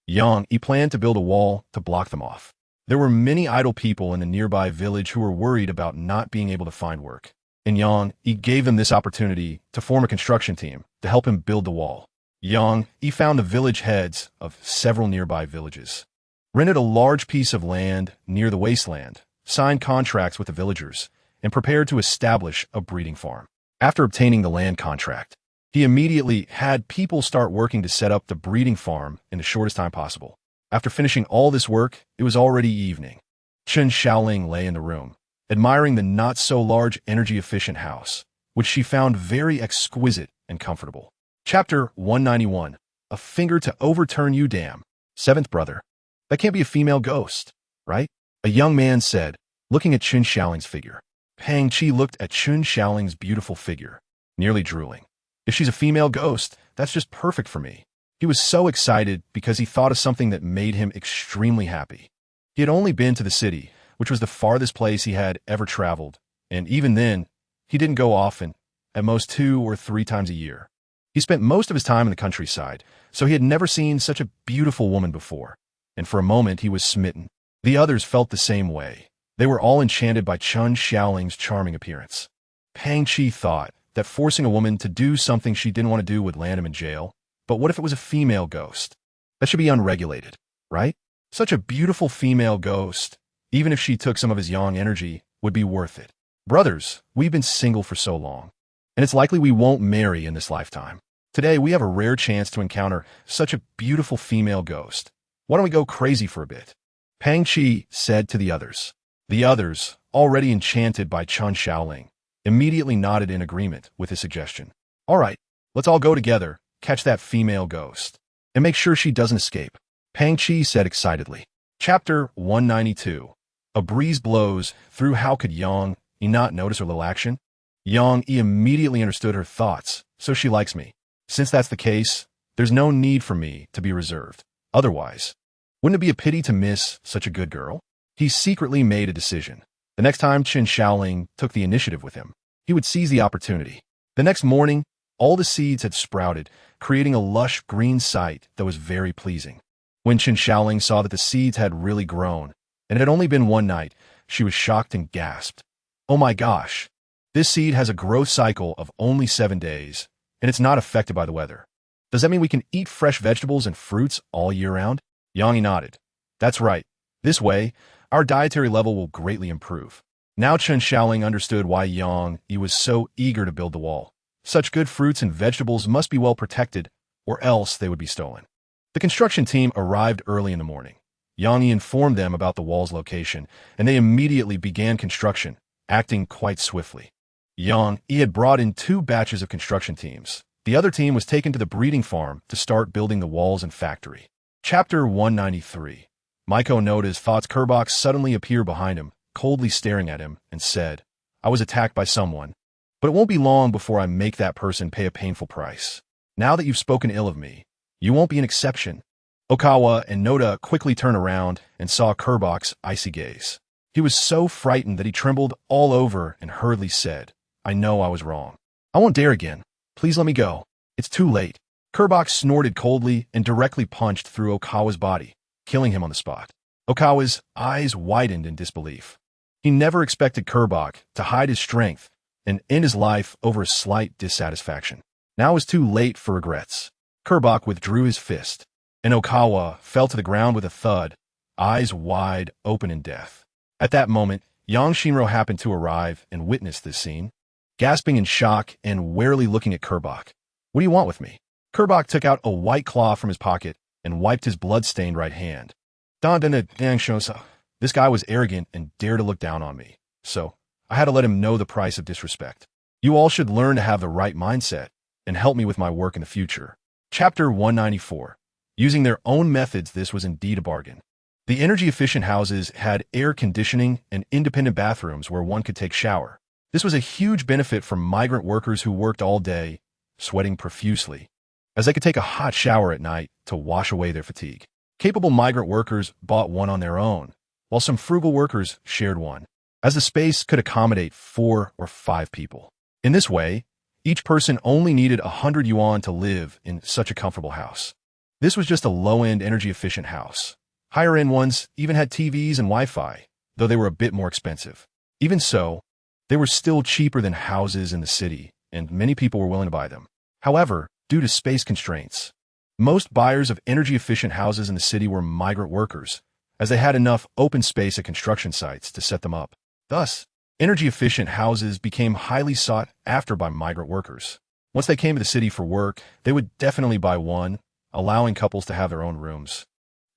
Yang Yi planned to build a wall to block them off. There were many idle people in the nearby village who were worried about not being able to find work, and Yang Yi gave them this opportunity to form a construction team to help him build the wall. Yang Yi found the village heads of several nearby villages, rented a large piece of land near the wasteland, signed contracts with the villagers, and prepared to establish a breeding farm. After obtaining the land contract, he immediately had people start working to set up the breeding farm in the shortest time possible. After finishing all this work, it was already evening. Chen Xiaoling lay in the room, admiring the not-so-large energy-efficient house, which she found very exquisite and comfortable. Chapter 191. A finger to overturn you, damn. Seventh brother. That can't be a female ghost, right? A young man said, looking at Chen Xiaoling's figure. Pang Qi looked at Chen Xiaoling's beautiful figure, nearly drooling. If she's a female ghost, that's just perfect for me. He was so excited because he thought of something that made him extremely happy. He had only been to the city, which was the farthest place he had ever traveled, and even then, he didn't go often, at most 2 or 3 times a year. He spent most of his time in the countryside, so he had never seen such a beautiful woman before, and for a moment he was smitten. The others felt the same way. They were all enchanted by Chen Xiaoling's charming appearance. Pang Qi thought that forcing a woman to do something she didn't want to do would land him in jail, but what if it was a female ghost? That should be unregulated, right? Such a beautiful female ghost, even if she took some of his yang energy, would be worth it. Brothers, we've been single for so long, and it's likely we won't marry in this lifetime. Today, we have a rare chance to encounter such a beautiful female ghost. Why don't we go crazy for a bit? Pang Qi said to the others. The others, already enchanted by Chen Xiaoling, immediately nodded in agreement with his suggestion. All right, let's all go together, catch that female ghost, and make sure she doesn't escape, Pang Qi said excitedly. Chapter 192. A breeze blows through. How could Yang Yi not notice her little action? Yang Yi immediately understood her thoughts, so she likes me. Since that's the case, there's no need for me to be reserved. Otherwise, wouldn't it be a pity to miss such a good girl? He secretly made a decision. The next time Chen Xiaoling took the initiative with him, he would seize the opportunity. The next morning, all the seeds had sprouted, creating a lush green sight that was very pleasing. When Chen Xiaoling saw that the seeds had really grown, and it had only been one night, she was shocked and gasped. Oh my gosh, this seed has a growth cycle of only 7 days, and it's not affected by the weather. Does that mean we can eat fresh vegetables and fruits all year round? Yang Yi nodded. That's right. This way, our dietary level will greatly improve. Now Chen Xiaoling understood why Yang Yi was so eager to build the wall. Such good fruits and vegetables must be well protected, or else they would be stolen. The construction team arrived early in the morning. Yang Yi informed them about the wall's location, and they immediately began construction, acting quite swiftly. Yang Yi had brought in 2 batches of construction teams. The other team was taken to the breeding farm to start building the walls and factory. Chapter 193. Maiko noticed Thought's Kerbox suddenly appear behind him, coldly staring at him, and said, I was attacked by someone, but it won't be long before I make that person pay a painful price. Now that you've spoken ill of me, you won't be an exception. Okawa and Noda quickly turned around and saw Kerbox's icy gaze. He was so frightened that he trembled all over and hurriedly said, I know I was wrong. I won't dare again. Please let me go. It's too late. Kerbox snorted coldly and directly punched through Okawa's body, killing him on the spot. Okawa's eyes widened in disbelief. He never expected Kerbox to hide his strength and end his life over a slight dissatisfaction. Now it was too late for regrets. Kerbox withdrew his fist, and Okawa fell to the ground with a thud, eyes wide open in death. At that moment, Yang Shinro happened to arrive and witnessed this scene. Gasping in shock and warily looking at Kerbox. What do you want with me? Kerbox took out a white claw from his pocket and wiped his blood-stained right hand. This guy was arrogant and dared to look down on me, so I had to let him know the price of disrespect. You all should learn to have the right mindset and help me with my work in the future. Chapter 194. Using their own methods, this was indeed a bargain. The energy-efficient houses had air conditioning and independent bathrooms where one could take shower. This was a huge benefit for migrant workers who worked all day, sweating profusely, as they could take a hot shower at night to wash away their fatigue. Capable migrant workers bought one on their own, while some frugal workers shared one, as the space could accommodate 4 or 5 people. In this way, each person only needed 100 yuan to live in such a comfortable house. This was just a low-end, energy-efficient house. Higher-end ones even had TVs and Wi-Fi, though they were a bit more expensive. Even so, they were still cheaper than houses in the city, and many people were willing to buy them. However, due to space constraints, most buyers of energy-efficient houses in the city were migrant workers, as they had enough open space at construction sites to set them up. Thus, energy-efficient houses became highly sought after by migrant workers. Once they came to the city for work, they would definitely buy one, allowing couples to have their own rooms.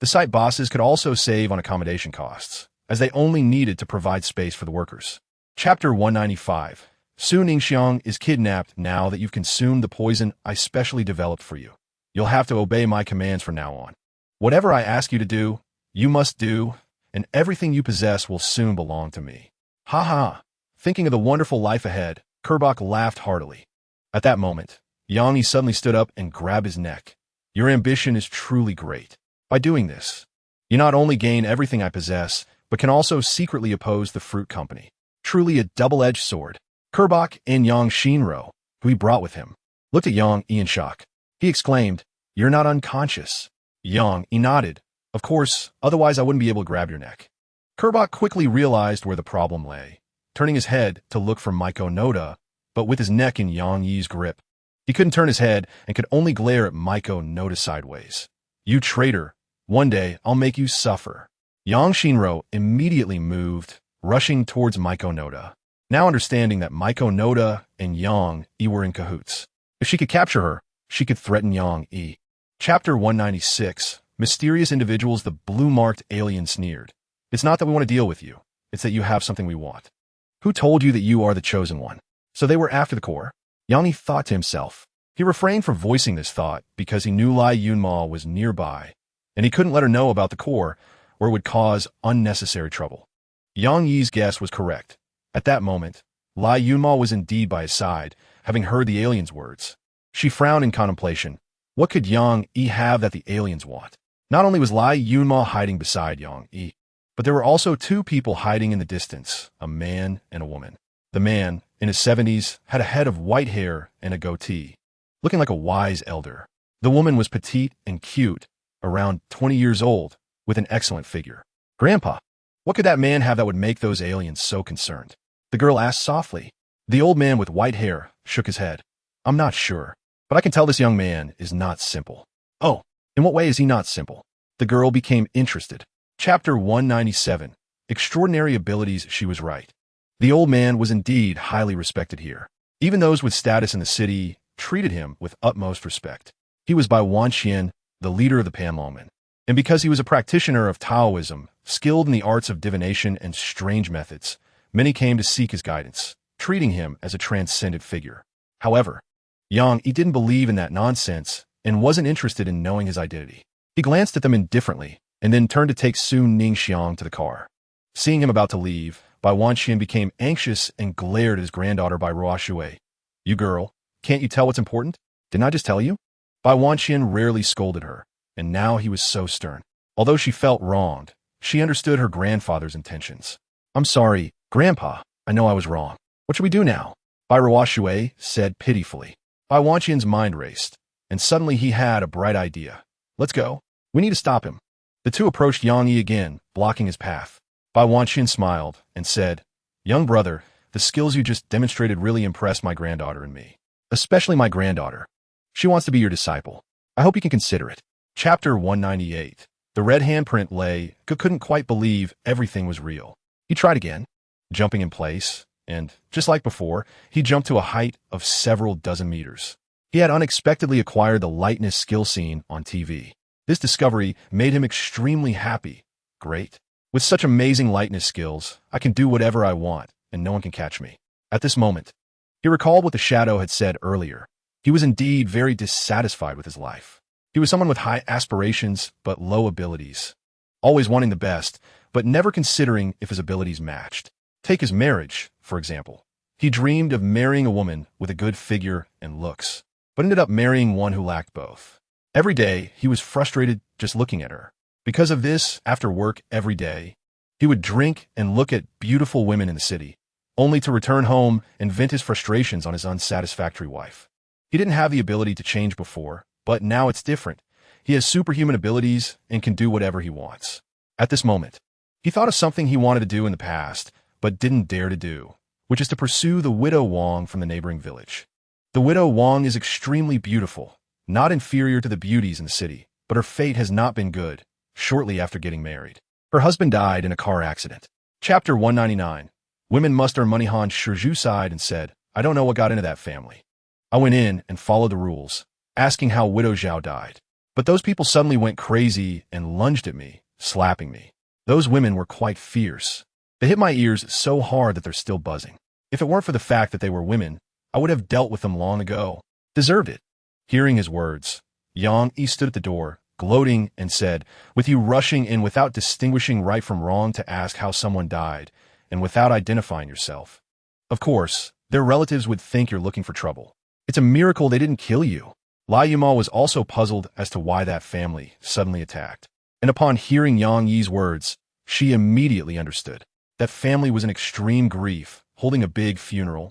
The site bosses could also save on accommodation costs, as they only needed to provide space for the workers. Chapter 195. Su Ningxiang is kidnapped now that you've consumed the poison I specially developed for you. You'll have to obey my commands from now on. Whatever I ask you to do, you must do, and everything you possess will soon belong to me. Ha ha! Thinking of the wonderful life ahead, Kerbok laughed heartily. At that moment, Yang Yi suddenly stood up and grabbed his neck. Your ambition is truly great. By doing this, you not only gain everything I possess, but can also secretly oppose the fruit company. Truly a double-edged sword. Kerbok and Yang Shinro, who he brought with him, looked at Yang Yi in shock. He exclaimed, "You're not unconscious." Yang Yi nodded. "Of course, otherwise I wouldn't be able to grab your neck." Kerbok quickly realized where the problem lay, turning his head to look for Maiko Noda, but with his neck in Yang Yi's grip. He couldn't turn his head and could only glare at Maiko Noda sideways. "You traitor! One day I'll make you suffer." Yang Shinro immediately moved, rushing towards Maiko Noda, now understanding that Maiko Noda and Yang Yi were in cahoots. If she could capture her, she could threaten Yang Yi. Chapter 196. Mysterious individuals. The blue-marked alien sneered. "It's not that we want to deal with you. It's that you have something we want." "Who told you that you are the chosen one?" So they were after the core? Yang Yi thought to himself. He refrained from voicing this thought because he knew Lai Yunma was nearby, and he couldn't let her know about the core, or it would cause unnecessary trouble. Yang Yi's guess was correct. At that moment, Lai Yunma was indeed by his side, having heard the alien's words. She frowned in contemplation. What could Yang Yi have that the aliens want? Not only was Lai Yunma hiding beside Yang Yi, but there were also 2 people hiding in the distance, a man and a woman. The man, in his 70s, had a head of white hair and a goatee, looking like a wise elder. The woman was petite and cute, around 20 years old, with an excellent figure. "Grandpa, what could that man have that would make those aliens so concerned?" the girl asked softly. The old man with white hair shook his head. "I'm not sure, but I can tell this young man is not simple." "Oh, in what way is he not simple?" The girl became interested. Chapter 197. Extraordinary abilities. She was right. The old man was indeed highly respected here. Even those with status in the city treated him with utmost respect. He was by Wan Qian, the leader of the Panlomen, and because he was a practitioner of Taoism, skilled in the arts of divination and strange methods, many came to seek his guidance, treating him as a transcendent figure. However, Yang Yi didn't believe in that nonsense and wasn't interested in knowing his identity. He glanced at them indifferently and then turned to take Su Ningxiang to the car. Seeing him about to leave, Bai Wanxian became anxious and glared at his granddaughter Bai Ruoshui. "You girl, can't you tell what's important? Didn't I just tell you?" Bai Wanxian rarely scolded her, and now he was so stern. Although she felt wronged, she understood her grandfather's intentions. "I'm sorry, Grandpa. I know I was wrong. What should we do now?" Bai Ruoshui said pitifully. Bai Wanxian's mind raced, and suddenly he had a bright idea. "Let's go. We need to stop him." The 2 approached Yang Yi again, blocking his path. Bai Wanxian smiled and said, "Young brother, the skills you just demonstrated really impressed my granddaughter and me. Especially my granddaughter. She wants to be your disciple. I hope you can consider it." Chapter 198. The red handprint lay, couldn't quite believe everything was real. He tried again, jumping in place, and, just like before, he jumped to a height of several dozen meters. He had unexpectedly acquired the lightness skill seen on TV. This discovery made him extremely happy. Great. With such amazing lightness skills, I can do whatever I want, and no one can catch me. At this moment, he recalled what the shadow had said earlier. He was indeed very dissatisfied with his life. He was someone with high aspirations, but low abilities. Always wanting the best, but never considering if his abilities matched. Take his marriage, for example. He dreamed of marrying a woman with a good figure and looks, but ended up marrying one who lacked both. Every day, he was frustrated just looking at her. Because of this, after work every day, he would drink and look at beautiful women in the city, only to return home and vent his frustrations on his unsatisfactory wife. He didn't have the ability to change before, but now it's different. He has superhuman abilities and can do whatever he wants. At this moment, he thought of something he wanted to do in the past, but didn't dare to do, which is to pursue the widow Wang from the neighboring village. The widow Wang is extremely beautiful, not inferior to the beauties in the city, but her fate has not been good. Shortly after getting married, her husband died in a car accident. Chapter 199. Women must earn money. Han Shizhu sighed and said, I don't know what got into that family. I went in and followed the rules, asking how Widow Zhao died. But those people suddenly went crazy and lunged at me, slapping me. Those women were quite fierce. They hit my ears so hard that they're still buzzing. If it weren't for the fact that they were women, I would have dealt with them long ago. Deserved it. Hearing his words, Yang Yi stood at the door, gloating, and said, with you rushing in without distinguishing right from wrong to ask how someone died, and without identifying yourself. Of course, their relatives would think you're looking for trouble. It's a miracle they didn't kill you. Lai Yuma was also puzzled as to why that family suddenly attacked. And upon hearing Yang Yi's words, she immediately understood. That family was in extreme grief, holding a big funeral,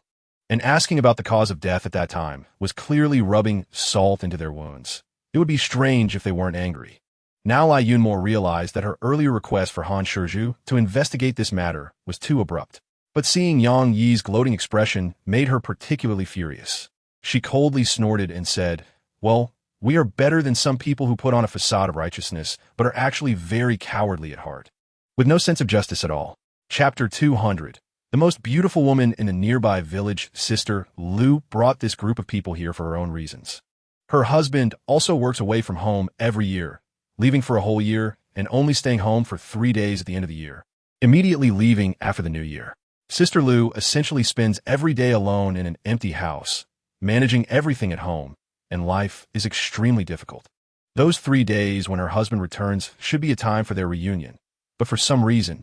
and asking about the cause of death at that time was clearly rubbing salt into their wounds. It would be strange if they weren't angry. Now Lai Yunmo realized that her earlier request for Han Shizhu to investigate this matter was too abrupt. But seeing Yang Yi's gloating expression made her particularly furious. She coldly snorted and said, well, we are better than some people who put on a facade of righteousness, but are actually very cowardly at heart, with no sense of justice at all. Chapter 200. The most beautiful woman in a nearby village, Sister Lu, brought this group of people here for her own reasons. Her husband also works away from home every year, leaving for a whole year and only staying home for 3 days at the end of the year, immediately leaving after the new year. Sister Lu essentially spends every day alone in an empty house, managing everything at home, and life is extremely difficult. Those 3 days when her husband returns should be a time for their reunion, but for some reason,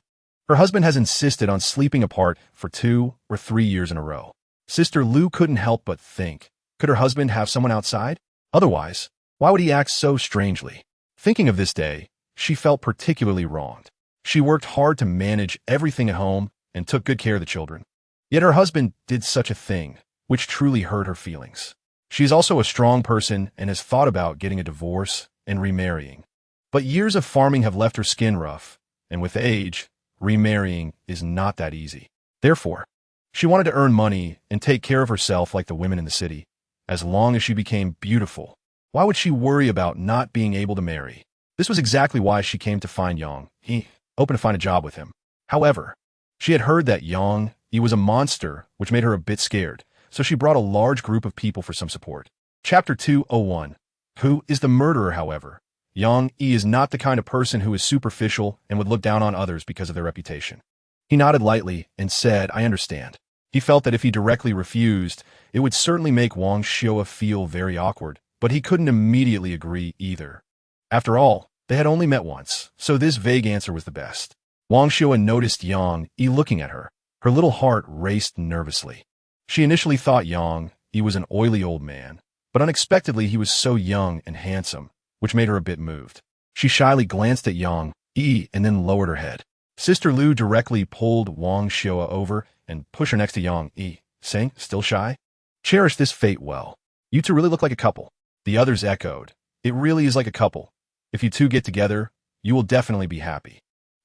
her husband has insisted on sleeping apart for 2 or 3 years in a row. Sister Lu couldn't help but think, could her husband have someone outside? Otherwise, why would he act so strangely? Thinking of this day, she felt particularly wronged. She worked hard to manage everything at home and took good care of the children. Yet her husband did such a thing, which truly hurt her feelings. She is also a strong person and has thought about getting a divorce and remarrying. But years of farming have left her skin rough, and with age, remarrying is not that easy. Therefore, she wanted to earn money and take care of herself like the women in the city. As long as she became beautiful, why would she worry about not being able to marry? This was exactly why she came to find Yang Yi, hoping to find a job with him. However, she had heard that Yang Yi was a monster, which made her a bit scared, so she brought a large group of people for some support. Chapter 201. Who is the murderer, however? Yang Yi is not the kind of person who is superficial and would look down on others because of their reputation. He nodded lightly and said, I understand. He felt that if he directly refused, it would certainly make Wang Xiao feel very awkward, but he couldn't immediately agree either. After all, they had only met once, so this vague answer was the best. Wang Xiao noticed Yang Yi looking at her. Her little heart raced nervously. She initially thought Yang Yi was an oily old man, but unexpectedly he was so young and handsome, which made her a bit moved. She shyly glanced at Yang Yi and then lowered her head. Sister Lu directly pulled Wang Xiao over and pushed her next to Yang Yi, saying, still shy? Cherish this fate well. You two really look like a couple. The others echoed. It really is like a couple. If you two get together, you will definitely be happy.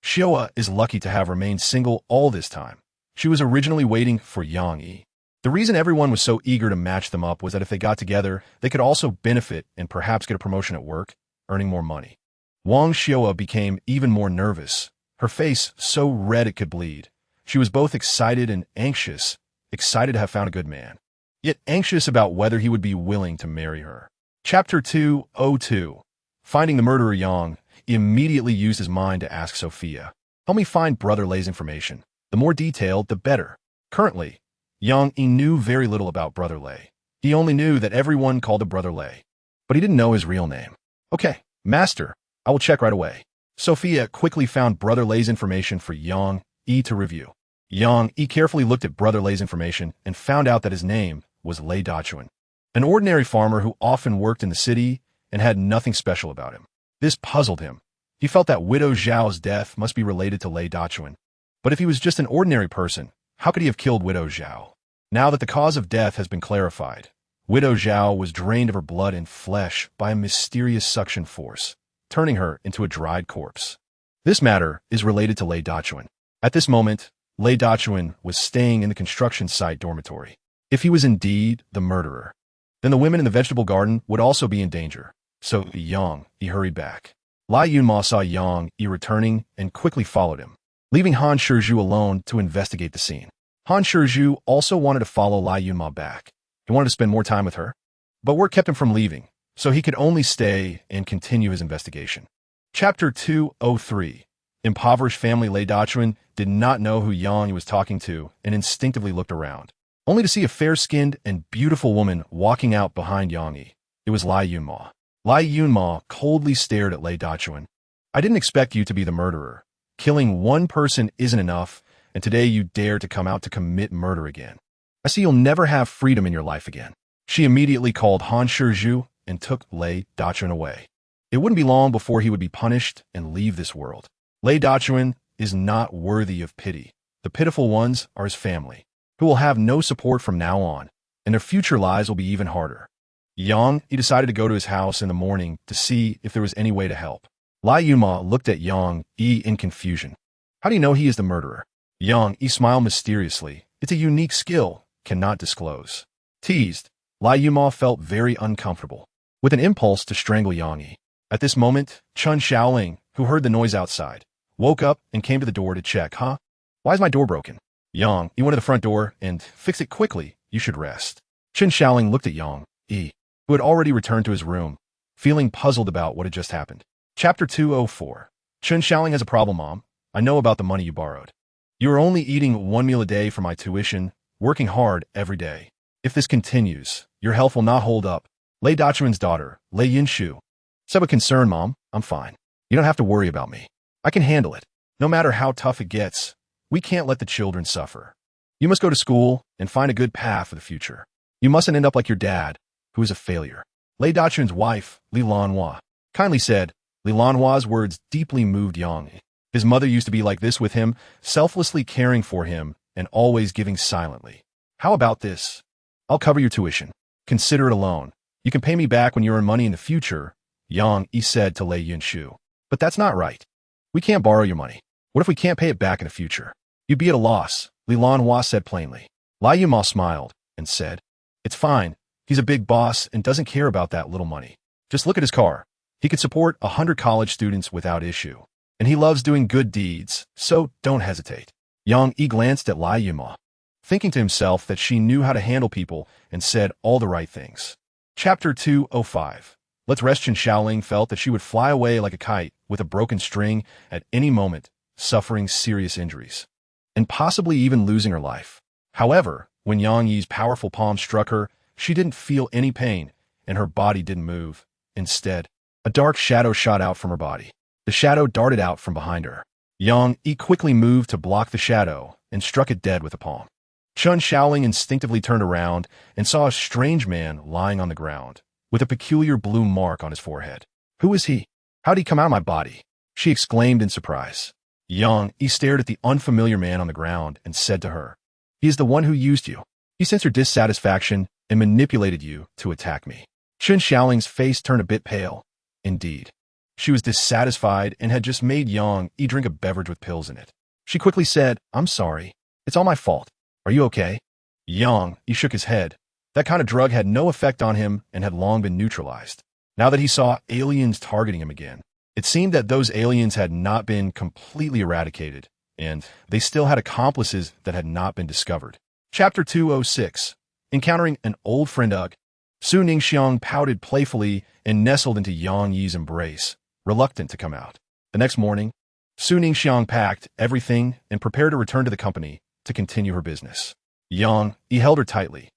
Xiao is lucky to have remained single all this time. She was originally waiting for Yang Yi. The reason everyone was so eager to match them up was that if they got together, they could also benefit and perhaps get a promotion at work, earning more money. Wang Xiao became even more nervous, her face so red it could bleed. She was both excited and anxious, excited to have found a good man, yet anxious about whether he would be willing to marry her. Chapter 202. Finding the murderer, Yang immediately used his mind to ask Sophia, help me find Brother Lei's information. The more detailed, the better. Currently, Yang Yi knew very little about Brother Lei. He only knew that everyone called him Brother Lei, but he didn't know his real name. Okay, Master, I will check right away. Sophia quickly found Brother Lei's information for Yang Yi to review. Yang Yi carefully looked at Brother Lei's information and found out that his name was Lei Dachuan, an ordinary farmer who often worked in the city and had nothing special about him. This puzzled him, He felt that Widow Zhao's death must be related to Lei Dachuan. But if he was just an ordinary person, how could he have killed Widow Zhao? Now that the cause of death has been clarified, Widow Zhao was drained of her blood and flesh by a mysterious suction force, turning her into a dried corpse. This matter is related to Lei Dachuan. At this moment, Lei Dachuan was staying in the construction site dormitory. If he was indeed the murderer, then the women in the vegetable garden would also be in danger. So Yang Yi hurried back. Lai Yunma saw Yang Yi returning and quickly followed him, leaving Han Shizhu alone to investigate the scene. Han Shizhu also wanted to follow Lai Yunma back. He wanted to spend more time with her, but work kept him from leaving, so he could only stay and continue his investigation. Chapter 203. Impoverished family. Lei Dachuan did not know who Yang Yi was talking to and instinctively looked around, only to see a fair-skinned and beautiful woman walking out behind Yang Yi. It was Lai Yunma. Lai Yunma coldly stared at Lei Dachuan. I didn't expect you to be the murderer. Killing one person isn't enough, and today you dare to come out to commit murder again. I see you'll never have freedom in your life again. She immediately called Han Shizhu and took Lei Dachuan away. It wouldn't be long before he would be punished and leave this world. Lei Dachuan is not worthy of pity. The pitiful ones are his family, who will have no support from now on, and their future lives will be even harder. He decided to go to his house in the morning to see if there was any way to help. Lai Yunma looked at Yang Yi in confusion. How do you know he is the murderer? Yang Yi smiled mysteriously. It's a unique skill, cannot disclose. Teased, Lai Yunma felt very uncomfortable, with an impulse to strangle Yang Yi. At this moment, Chun Shaoling, who heard the noise outside, woke up and came to the door to check. Why is my door broken? Yang Yi went to the front door and fix it quickly. You should rest. Chun Shaoling looked at Yang Yi, who had already returned to his room, feeling puzzled about what had just happened. Chapter 204. Chun Shaoling has a problem, Mom. I know about the money you borrowed. You are only eating one meal a day for my tuition, working hard every day. If this continues, your health will not hold up. Lei Dachuan's daughter, Lei Yinshu, said with concern, Mom, I'm fine. You don't have to worry about me. I can handle it. No matter how tough it gets, we can't let the children suffer. You must go to school and find a good path for the future. You mustn't end up like your dad, who is a failure. Lei Dachuan's wife, Li Lanhua, kindly said. Li Lanhua's words deeply moved Yang Yi. His mother used to be like this with him, selflessly caring for him and always giving silently. How about this? I'll cover your tuition. Consider it a loan. You can pay me back when you earn money in the future, Yang Yi said to Lei Yinshu. But that's not right. We can't borrow your money. What if we can't pay it back in the future? You'd be at a loss, Li Lanhua said plainly. Lai Yunma smiled and said, It's fine. He's a big boss and doesn't care about that little money. Just look at his car. He could support 100 college students without issue. And he loves doing good deeds, so don't hesitate. Yang Yi glanced at Lai Yunma, thinking to himself that she knew how to handle people and said all the right things. Chapter 205. Let's rest. Chun Shaoling felt that she would fly away like a kite with a broken string at any moment, suffering serious injuries, and possibly even losing her life. However, when Yang Yi's powerful palm struck her, she didn't feel any pain, and her body didn't move. Instead, a dark shadow shot out from her body. The shadow darted out from behind her. Yang Yi quickly moved to block the shadow and struck it dead with a palm. Chun Shaoling instinctively turned around and saw a strange man lying on the ground, with a peculiar blue mark on his forehead. Who is he? How'd he come out of my body? She exclaimed in surprise. Yang Yi stared at the unfamiliar man on the ground and said to her, He is the one who used you. He sensed your dissatisfaction and manipulated you to attack me. Chun Shaoling's face turned a bit pale. Indeed, she was dissatisfied and had just made Yang Yi drink a beverage with pills in it. She quickly said, I'm sorry. It's all my fault. Are you okay? Yang Yi shook his head. That kind of drug had no effect on him and had long been neutralized. Now that he saw aliens targeting him again, it seemed that those aliens had not been completely eradicated, and they still had accomplices that had not been discovered. Chapter 206. Encountering an old friend. Su Ningxiang pouted playfully and nestled into Yang Yi's embrace, reluctant to come out. The next morning, Su Ningxiang packed everything and prepared to return to the company to continue her business. Yang Yi held her tightly.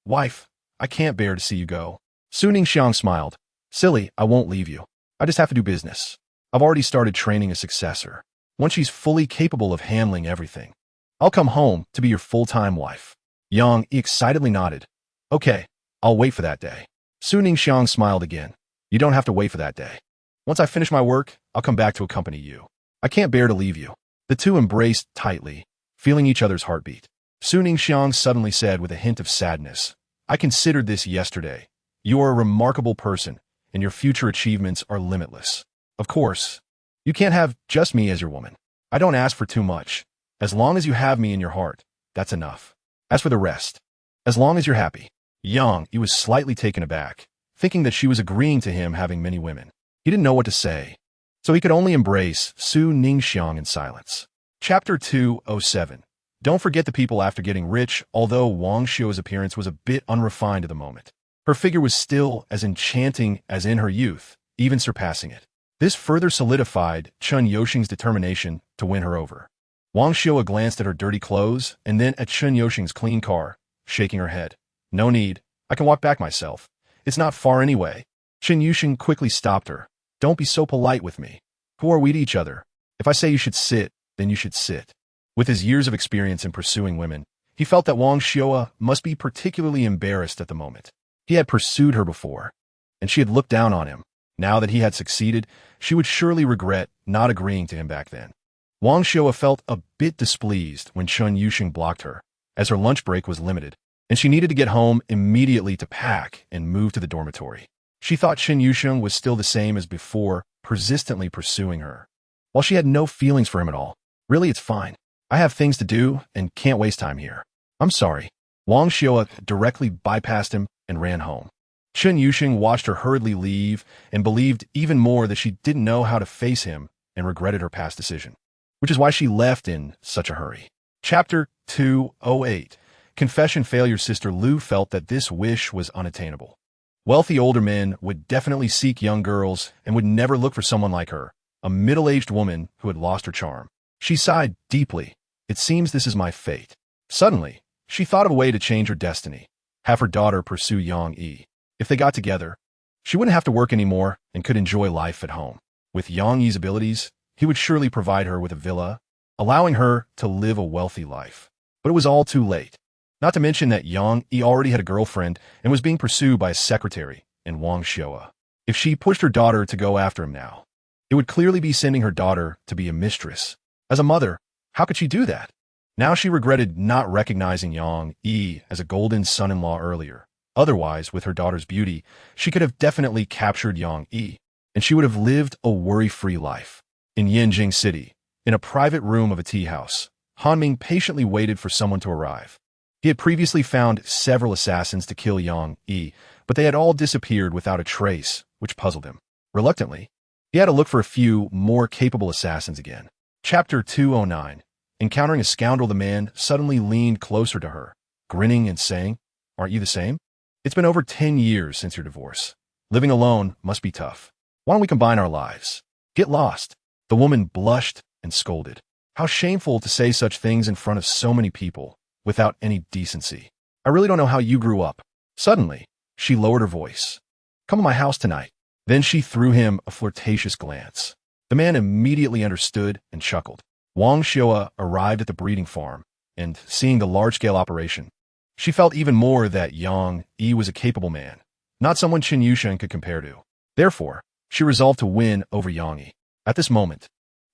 Wife, I can't bear to see you go. Su Ningxiang smiled. Silly, I won't leave you. I just have to do business. I've already started training a successor. Once she's fully capable of handling everything, I'll come home to be your full-time wife. Yang Yi excitedly nodded. Okay, I'll wait for that day. Su Ningxiang smiled again. You don't have to wait for that day. Once I finish my work, I'll come back to accompany you. I can't bear to leave you." The two embraced tightly, feeling each other's heartbeat. Su Ningxiang suddenly said with a hint of sadness, "I considered this yesterday. You are a remarkable person, and your future achievements are limitless. Of course, you can't have just me as your woman. I don't ask for too much. As long as you have me in your heart, that's enough. As for the rest, as long as you're happy." Yang, he was slightly taken aback, thinking that she was agreeing to him having many women. He didn't know what to say, so he could only embrace Su Ningxiang in silence. Chapter 207. Don't forget the people after getting rich. Although Wang Xiu's appearance was a bit unrefined at the moment, her figure was still as enchanting as in her youth, even surpassing it. This further solidified Chun Yoshing's determination to win her over. Wang Xiu glanced at her dirty clothes and then at Chun Yoshing's clean car, shaking her head. "No need. I can walk back myself. It's not far anyway." Chun Yoshing quickly stopped her. "Don't be so polite with me. Who are we to each other? If I say you should sit, then you should sit." With his years of experience in pursuing women, he felt that Wang Xiu must be particularly embarrassed at the moment. He had pursued her before, and she had looked down on him. Now that he had succeeded, she would surely regret not agreeing to him back then. Wang Xiu felt a bit displeased when Chun Yoshing blocked her, as her lunch break was limited, and she needed to get home immediately to pack and move to the dormitory. She thought Chun Yoshing was still the same as before, persistently pursuing her, while she had no feelings for him at all. "Really, it's fine. I have things to do and can't waste time here. I'm sorry." Wang Xiu directly bypassed him and ran home. Chun Yoshing watched her hurriedly leave and believed even more that she didn't know how to face him and regretted her past decision, which is why she left in such a hurry. Chapter 208. Confession failure. Sister Lu felt that this wish was unattainable. Wealthy older men would definitely seek young girls and would never look for someone like her, a middle-aged woman who had lost her charm. She sighed deeply. "It seems this is my fate." Suddenly, she thought of a way to change her destiny. Have her daughter pursue Yang Yi. If they got together, she wouldn't have to work anymore and could enjoy life at home. With Yang Yi's abilities, he would surely provide her with a villa, allowing her to live a wealthy life. But it was all too late. Not to mention that Yang Yi already had a girlfriend and was being pursued by a secretary in Wang Xiu. If she pushed her daughter to go after him now, it would clearly be sending her daughter to be a mistress. As a mother, how could she do that? Now she regretted not recognizing Yang Yi as a golden son-in-law earlier. Otherwise, with her daughter's beauty, she could have definitely captured Yang Yi, and she would have lived a worry-free life. In Yanjing City, in a private room of a tea house, Han Ming patiently waited for someone to arrive. He had previously found several assassins to kill Yang Yi, but they had all disappeared without a trace, which puzzled him. Reluctantly, he had to look for a few more capable assassins again. Chapter 209. Encountering a scoundrel, the man suddenly leaned closer to her, grinning and saying, "Aren't you the same? It's been over 10 years since your divorce. Living alone must be tough. Why don't we combine our lives? Get lost." The woman blushed and scolded. How shameful to say such things in front of so many people, without any decency. "I really don't know how you grew up." Suddenly, she lowered her voice. "Come to my house tonight." Then she threw him a flirtatious glance. The man immediately understood and chuckled. Wang Xiu arrived at the breeding farm, and seeing the large-scale operation, she felt even more that Yang Yi was a capable man, not someone Chun Yoshing could compare to. Therefore, she resolved to win over Yang Yi. At this moment,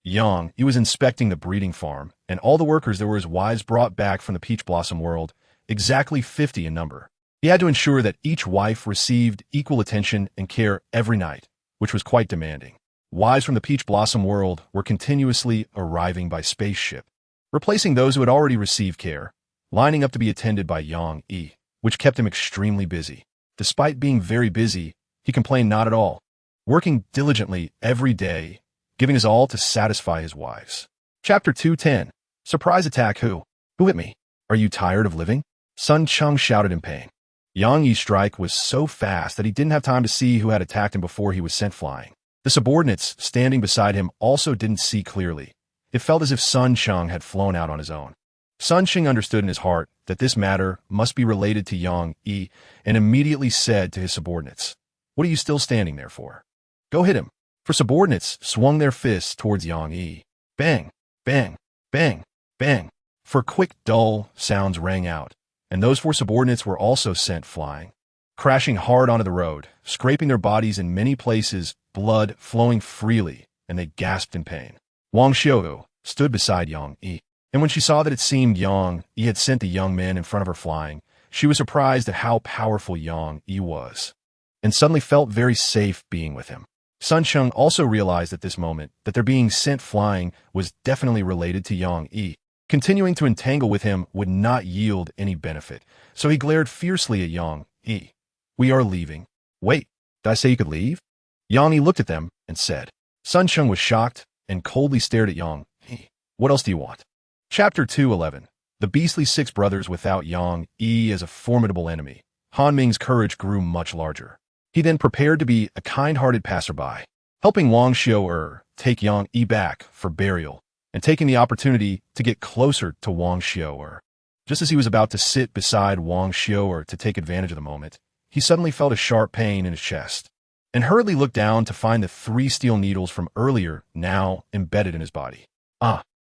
Yang Yi was inspecting the breeding farm, and all the workers that were his wives brought back from the Peach Blossom world, exactly 50 in number. He had to ensure that each wife received equal attention and care every night, which was quite demanding. Wives from the Peach Blossom world were continuously arriving by spaceship, replacing those who had already received care, lining up to be attended by Yang Yi, which kept him extremely busy. Despite being very busy, he complained not at all, working diligently every day, giving his all to satisfy his wives. Chapter 210. Surprise attack. Who hit me? Are you tired of living? Sun Chung shouted in pain. Yang Yi's strike was so fast that he didn't have time to see who had attacked him before he was sent flying. The subordinates standing beside him also didn't see clearly. It felt as if Sun Chung had flown out on his own. Sun Chung understood in his heart that this matter must be related to Yang Yi and immediately said to his subordinates, "What are you still standing there for? Go hit him." For subordinates swung their fists towards Yang Yi. Bang, bang, bang, bang. For quick, dull sounds rang out, and those four subordinates were also sent flying, crashing hard onto the road, scraping their bodies in many places, blood flowing freely, and they gasped in pain. Wang Xiao stood beside Yang Yi, and when she saw that it seemed Yang Yi had sent the young men in front of her flying, she was surprised at how powerful Yang Yi was, and suddenly felt very safe being with him. Sun Sheng also realized at this moment that their being sent flying was definitely related to Yang Yi. Continuing to entangle with him would not yield any benefit, so he glared fiercely at Yang Yi. "We are leaving." "Wait, did I say you could leave?" Yang Yi looked at them and said. Sun Sheng was shocked and coldly stared at Yang Yi. "What else do you want?" Chapter 211. The beastly six brothers without Yang Yi as a formidable enemy. Han Ming's courage grew much larger. He then prepared to be a kind-hearted passerby, helping Wang Xiao take Yang Yi back for burial, and taking the opportunity to get closer to Wang Xiao. Just as he was about to sit beside Wang Xiao to take advantage of the moment, he suddenly felt a sharp pain in his chest, and hurriedly looked down to find the 3 steel needles from earlier now embedded in his body.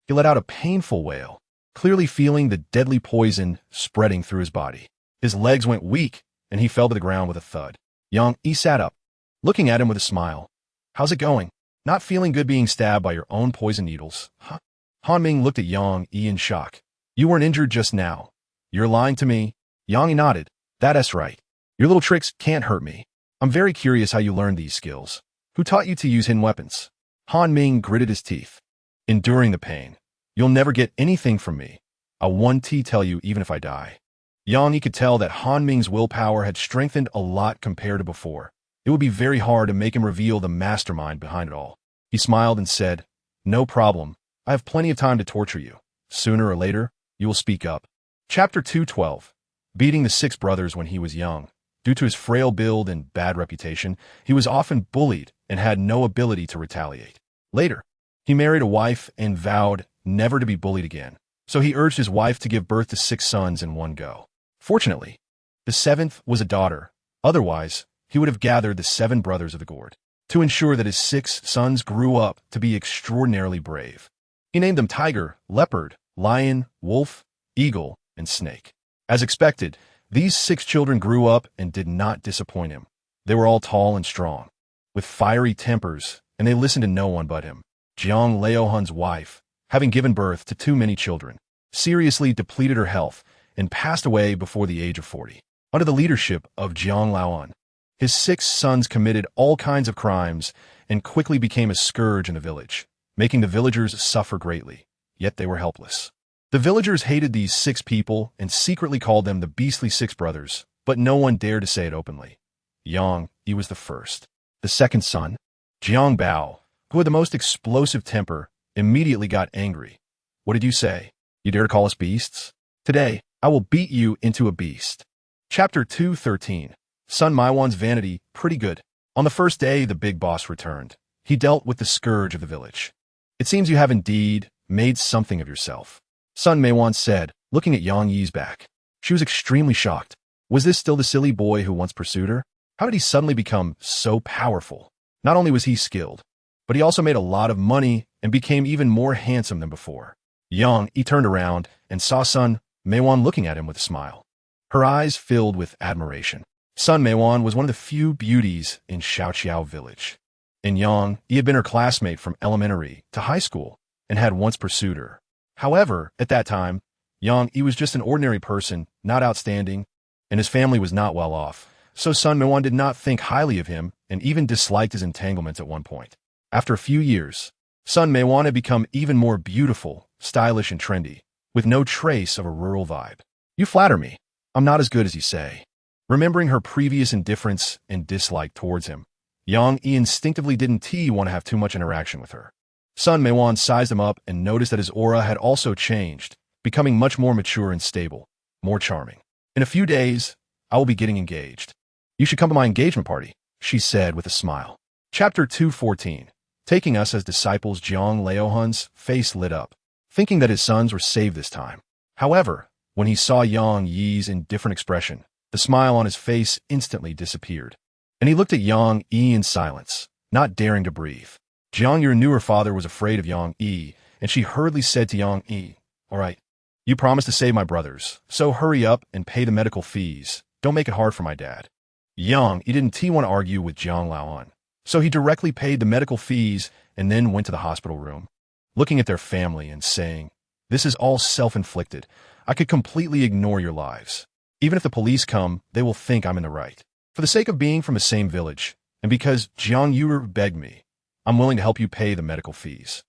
He let out a painful wail, clearly feeling the deadly poison spreading through his body. His legs went weak, and he fell to the ground with a thud. Yang Yi sat up, looking at him with a smile. "How's it going? Not feeling good being stabbed by your own poison needles, huh?" Han Ming looked at Yang Yi in shock. "You weren't injured just now. You're lying to me?" Yang Yi nodded. "That's right. Your little tricks can't hurt me. I'm very curious how you learned these skills. Who taught you to use hidden weapons?" Han Ming gritted his teeth. "Enduring the pain. You'll never get anything from me. I'll tell you even if I die." Yang Yi could tell that Han Ming's willpower had strengthened a lot compared to before. It would be very hard to make him reveal the mastermind behind it all. He smiled and said, "No problem. I have plenty of time to torture you. Sooner or later, you will speak up." Chapter 212. Beating the 6 brothers when he was young. Due to his frail build and bad reputation, he was often bullied and had no ability to retaliate. Later, he married a wife and vowed never to be bullied again, so he urged his wife to give birth to 6 sons in one go. Fortunately, the 7th was a daughter. Otherwise, he would have gathered the 7 brothers of the gourd to ensure that his 6 sons grew up to be extraordinarily brave. He named them Tiger, Leopard, Lion, Wolf, Eagle, and Snake. As expected, these 6 children grew up and did not disappoint him. They were all tall and strong, with fiery tempers, and they listened to no one but him. Jiang Laohan's wife, having given birth to too many children, seriously depleted her health and passed away before the age of 40. Under the leadership of Jiang Laohan, his 6 sons committed all kinds of crimes and quickly became a scourge in the village, making the villagers suffer greatly, yet they were helpless. The villagers hated these 6 people and secretly called them the beastly 6 brothers, but no one dared to say it openly. Yang Yi was the first. The second son, Jiang Bao, who had the most explosive temper, immediately got angry. "What did you say? You dare to call us beasts? Today, I will beat you into a beast." Chapter 213. Sun Maiwan's vanity pretty good. On the first day, the big boss returned. He dealt with the scourge of the village. "It seems you have indeed made something of yourself," Sun Maiwan said, looking at Yang Yi's back. She was extremely shocked. Was this still the silly boy who once pursued her? How did he suddenly become so powerful? Not only was he skilled, but he also made a lot of money and became even more handsome than before. Yang Yi turned around and saw Sun Maiwan looking at him with a smile. Her eyes filled with admiration. Sun Maiwan was one of the few beauties in Xiaoqiao village. In Yang Yi had been her classmate from elementary to high school and had once pursued her. However, at that time, Yang Yi was just an ordinary person, not outstanding, and his family was not well off, so Sun Maiwan did not think highly of him and even disliked his entanglements at one point. After a few years, Sun Maiwan had become even more beautiful, stylish, and trendy, with no trace of a rural vibe. "You flatter me. I'm not as good as you say." Remembering her previous indifference and dislike towards him, Yang Yi instinctively didn't want to have too much interaction with her. Sun Maiwan sized him up and noticed that his aura had also changed, becoming much more mature and stable, more charming. "In a few days, I will be getting engaged. You should come to my engagement party," she said with a smile. Chapter 214. Taking us as disciples, Jiang Laohan's face lit up, thinking that his sons were saved this time. However, when he saw Yang Yi's indifferent expression, the smile on his face instantly disappeared, and he looked at Yang Yi in silence, not daring to breathe. Jiang Yi knew her father was afraid of Yang Yi, and she hurriedly said to Yang Yi, "All right, you promised to save my brothers, so hurry up and pay the medical fees. Don't make it hard for my dad." Yang Yi didn't want to argue with Jiang Laohan. So he directly paid the medical fees and then went to the hospital room, looking at their family and saying, "This is all self-inflicted. I could completely ignore your lives. Even if the police come, they will think I'm in the right. For the sake of being from the same village, and because Jiang Yue begged me, I'm willing to help you pay the medical fees."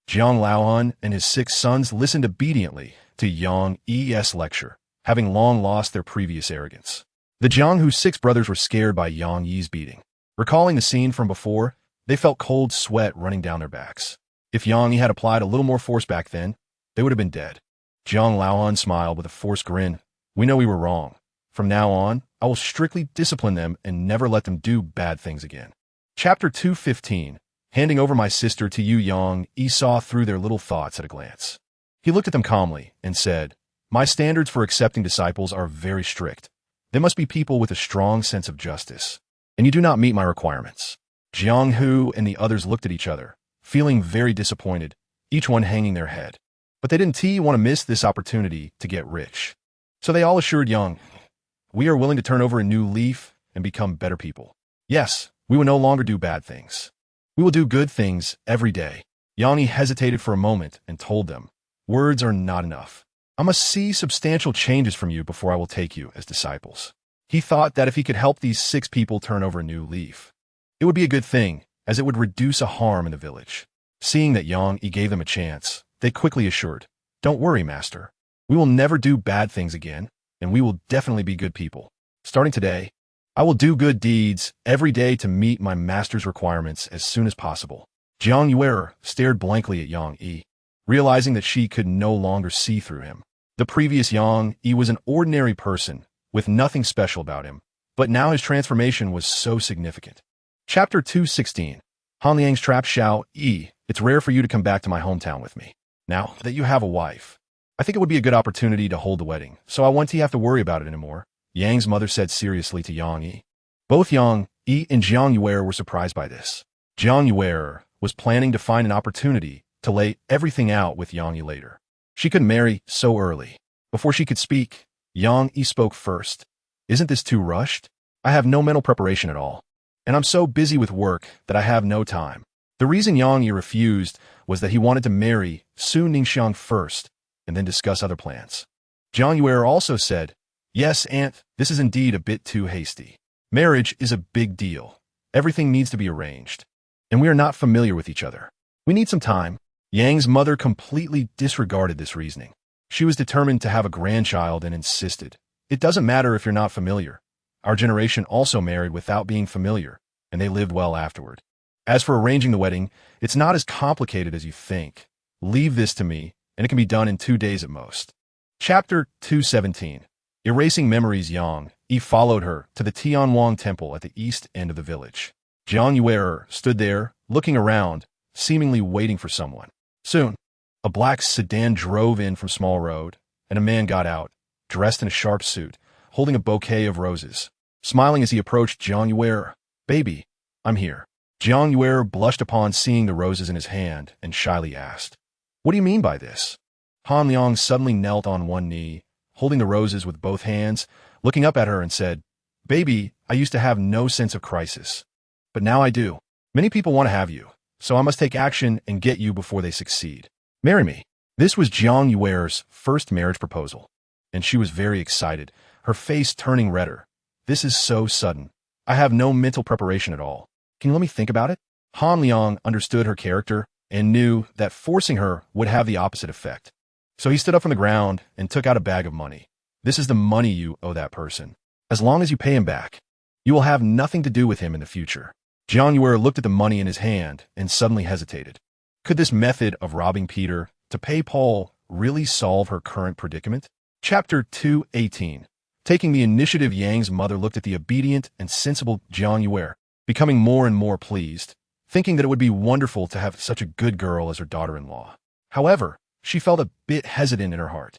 Jiang Laohan and his 6 sons listened obediently to Yang Yi's lecture, having long lost their previous arrogance. The Jiang whose 6 brothers were scared by Yang Yi's beating. Recalling the scene from before, they felt cold sweat running down their backs. If Yang Yi had applied a little more force back then, they would have been dead. Jiang Laohan smiled with a forced grin. "We know we were wrong. From now on, I will strictly discipline them and never let them do bad things again." Chapter 215. Handing over my sister to you. Yang Yi saw through their little thoughts at a glance. He looked at them calmly and said, "My standards for accepting disciples are very strict. They must be people with a strong sense of justice. And you do not meet my requirements." Jiang Hu and the others looked at each other, feeling very disappointed, each one hanging their head. But they didn't want to miss this opportunity to get rich. So they all assured Yang, "We are willing to turn over a new leaf and become better people. Yes, we will no longer do bad things. We will do good things every day." Yang Yi hesitated for a moment and told them, "Words are not enough. I must see substantial changes from you before I will take you as disciples." He thought that if he could help these 6 people turn over a new leaf, it would be a good thing, as it would reduce a harm in the village. Seeing that Yang Yi gave them a chance, they quickly assured, "Don't worry, Master. We will never do bad things again, and we will definitely be good people. Starting today, I will do good deeds every day to meet my master's requirements as soon as possible." Jiang Yue stared blankly at Yang Yi, realizing that she could no longer see through him. The previous Yang Yi was an ordinary person, with nothing special about him, but now his transformation was so significant. Chapter 216. Han Liang's trap. Xiao Yi, it's rare for you to come back to my hometown with me. Now that you have a wife, I think it would be a good opportunity to hold the wedding, so I won't have to worry about it anymore, Yang's mother said seriously to Yang Yi. Both Yang Yi and Jiang Yue were surprised by this. Jiang Yue was planning to find an opportunity to lay everything out with Yang Yi later. She couldn't marry so early. Before she could speak, Yang Yi spoke first. "Isn't this too rushed? I have no mental preparation at all, and I'm so busy with work that I have no time." The reason Yang Yi refused was that he wanted to marry Su Ningxiang first and then discuss other plans. Jiang Yue also said, "Yes, Aunt, this is indeed a bit too hasty. Marriage is a big deal. Everything needs to be arranged, and we are not familiar with each other. We need some time." Yang's mother completely disregarded this reasoning. She was determined to have a grandchild and insisted, "It doesn't matter if you're not familiar. Our generation also married without being familiar, and they lived well afterward. As for arranging the wedding, it's not as complicated as you think. Leave this to me, and it can be done in 2 days at most." Chapter 217. Erasing memories. Yang Yi followed her to the Tianwang temple at the east end of the village. Jiang Yue stood there, looking around, seemingly waiting for someone. Soon, a black sedan drove in from Small Road, and a man got out, dressed in a sharp suit, holding a bouquet of roses. Smiling as he approached Jiang Yue, "Baby, I'm here." Jiang Yue blushed upon seeing the roses in his hand and shyly asked, "What do you mean by this?" Han Liang suddenly knelt on one knee, holding the roses with both hands, looking up at her and said, "Baby, I used to have no sense of crisis, but now I do. Many people want to have you, so I must take action and get you before they succeed. Marry me." This was Jiang Yue's first marriage proposal, and she was very excited, her face turning redder. "This is so sudden. I have no mental preparation at all. Can you let me think about it?" Han Liang understood her character and knew that forcing her would have the opposite effect. So he stood up from the ground and took out a bag of money. "This is the money you owe that person. As long as you pay him back, you will have nothing to do with him in the future." Jiang Yue looked at the money in his hand and suddenly hesitated. Could this method of robbing Peter to pay Paul really solve her current predicament? Chapter 218. Taking the initiative. Yang's mother looked at the obedient and sensible Jiang Yue, becoming more and more pleased, thinking that it would be wonderful to have such a good girl as her daughter-in-law. However, she felt a bit hesitant in her heart.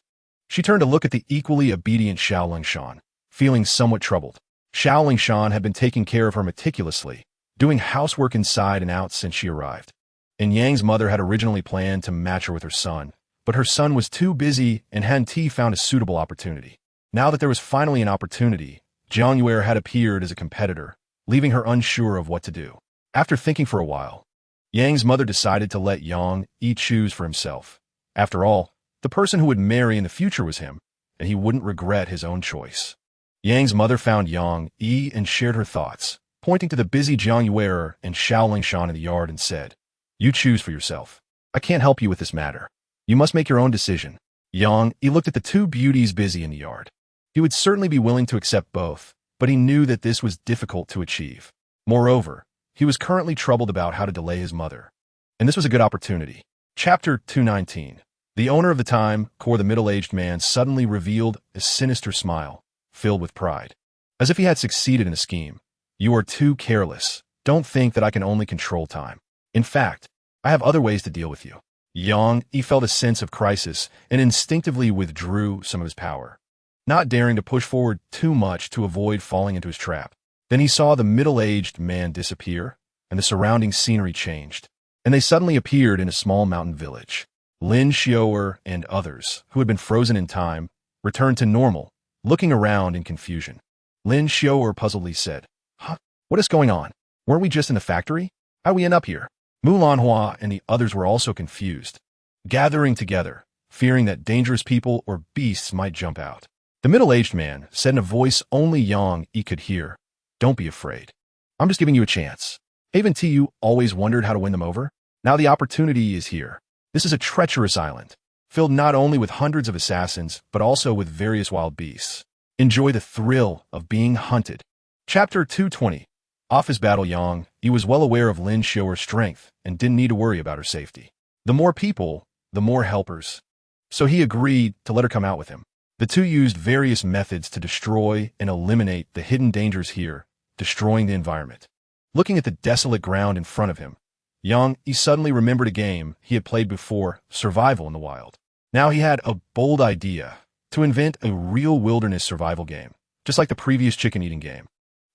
She turned to look at the equally obedient Xiao Lingshan, feeling somewhat troubled. Xiao Lingshan had been taking care of her meticulously, doing housework inside and out since she arrived. And Yang's mother had originally planned to match her with her son, but her son was too busy and hadn't found a suitable opportunity. Now that there was finally an opportunity, Jiang Yue had appeared as a competitor, leaving her unsure of what to do. After thinking for a while, Yang's mother decided to let Yang Yi choose for himself. After all, the person who would marry in the future was him, and he wouldn't regret his own choice. Yang's mother found Yang Yi and shared her thoughts, pointing to the busy Jiang Yuer and Xiaoling Shan in the yard and said, "You choose for yourself. I can't help you with this matter. You must make your own decision." Yang Yi looked at the two beauties busy in the yard. He would certainly be willing to accept both, but he knew that this was difficult to achieve. Moreover, he was currently troubled about how to delay his mother. And this was a good opportunity. Chapter 219. The owner of the time, the middle-aged man, suddenly revealed a sinister smile, filled with pride. As if he had succeeded in a scheme. "You are too careless. Don't think that I can only control time. In fact, I have other ways to deal with you." Yang Yi felt a sense of crisis and instinctively withdrew some of his power, not daring to push forward too much to avoid falling into his trap. Then he saw the middle-aged man disappear, and the surrounding scenery changed, and they suddenly appeared in a small mountain village. Lin Xiaoer and others, who had been frozen in time, returned to normal, looking around in confusion. Lin Xiaoer puzzledly said, "Huh? What is going on? Weren't we just in the factory? How'd we end up here?" Mulanhua and the others were also confused, gathering together, fearing that dangerous people or beasts might jump out. The middle-aged man said in a voice only Yang Yi could hear, "Don't be afraid. I'm just giving you a chance. Haven't you always wondered how to win them over? Now the opportunity is here. This is a treacherous island, filled not only with hundreds of assassins, but also with various wild beasts. Enjoy the thrill of being hunted." Chapter 220. Office battle. Yang Yi was well aware of Lin Xiaoer's strength and didn't need to worry about her safety. The more people, the more helpers. So he agreed to let her come out with him. The two used various methods to destroy and eliminate the hidden dangers here, destroying the environment. Looking at the desolate ground in front of him, Yang Yi suddenly remembered a game he had played before, survival in the wild. Now he had a bold idea to invent a real wilderness survival game, just like the previous chicken-eating game,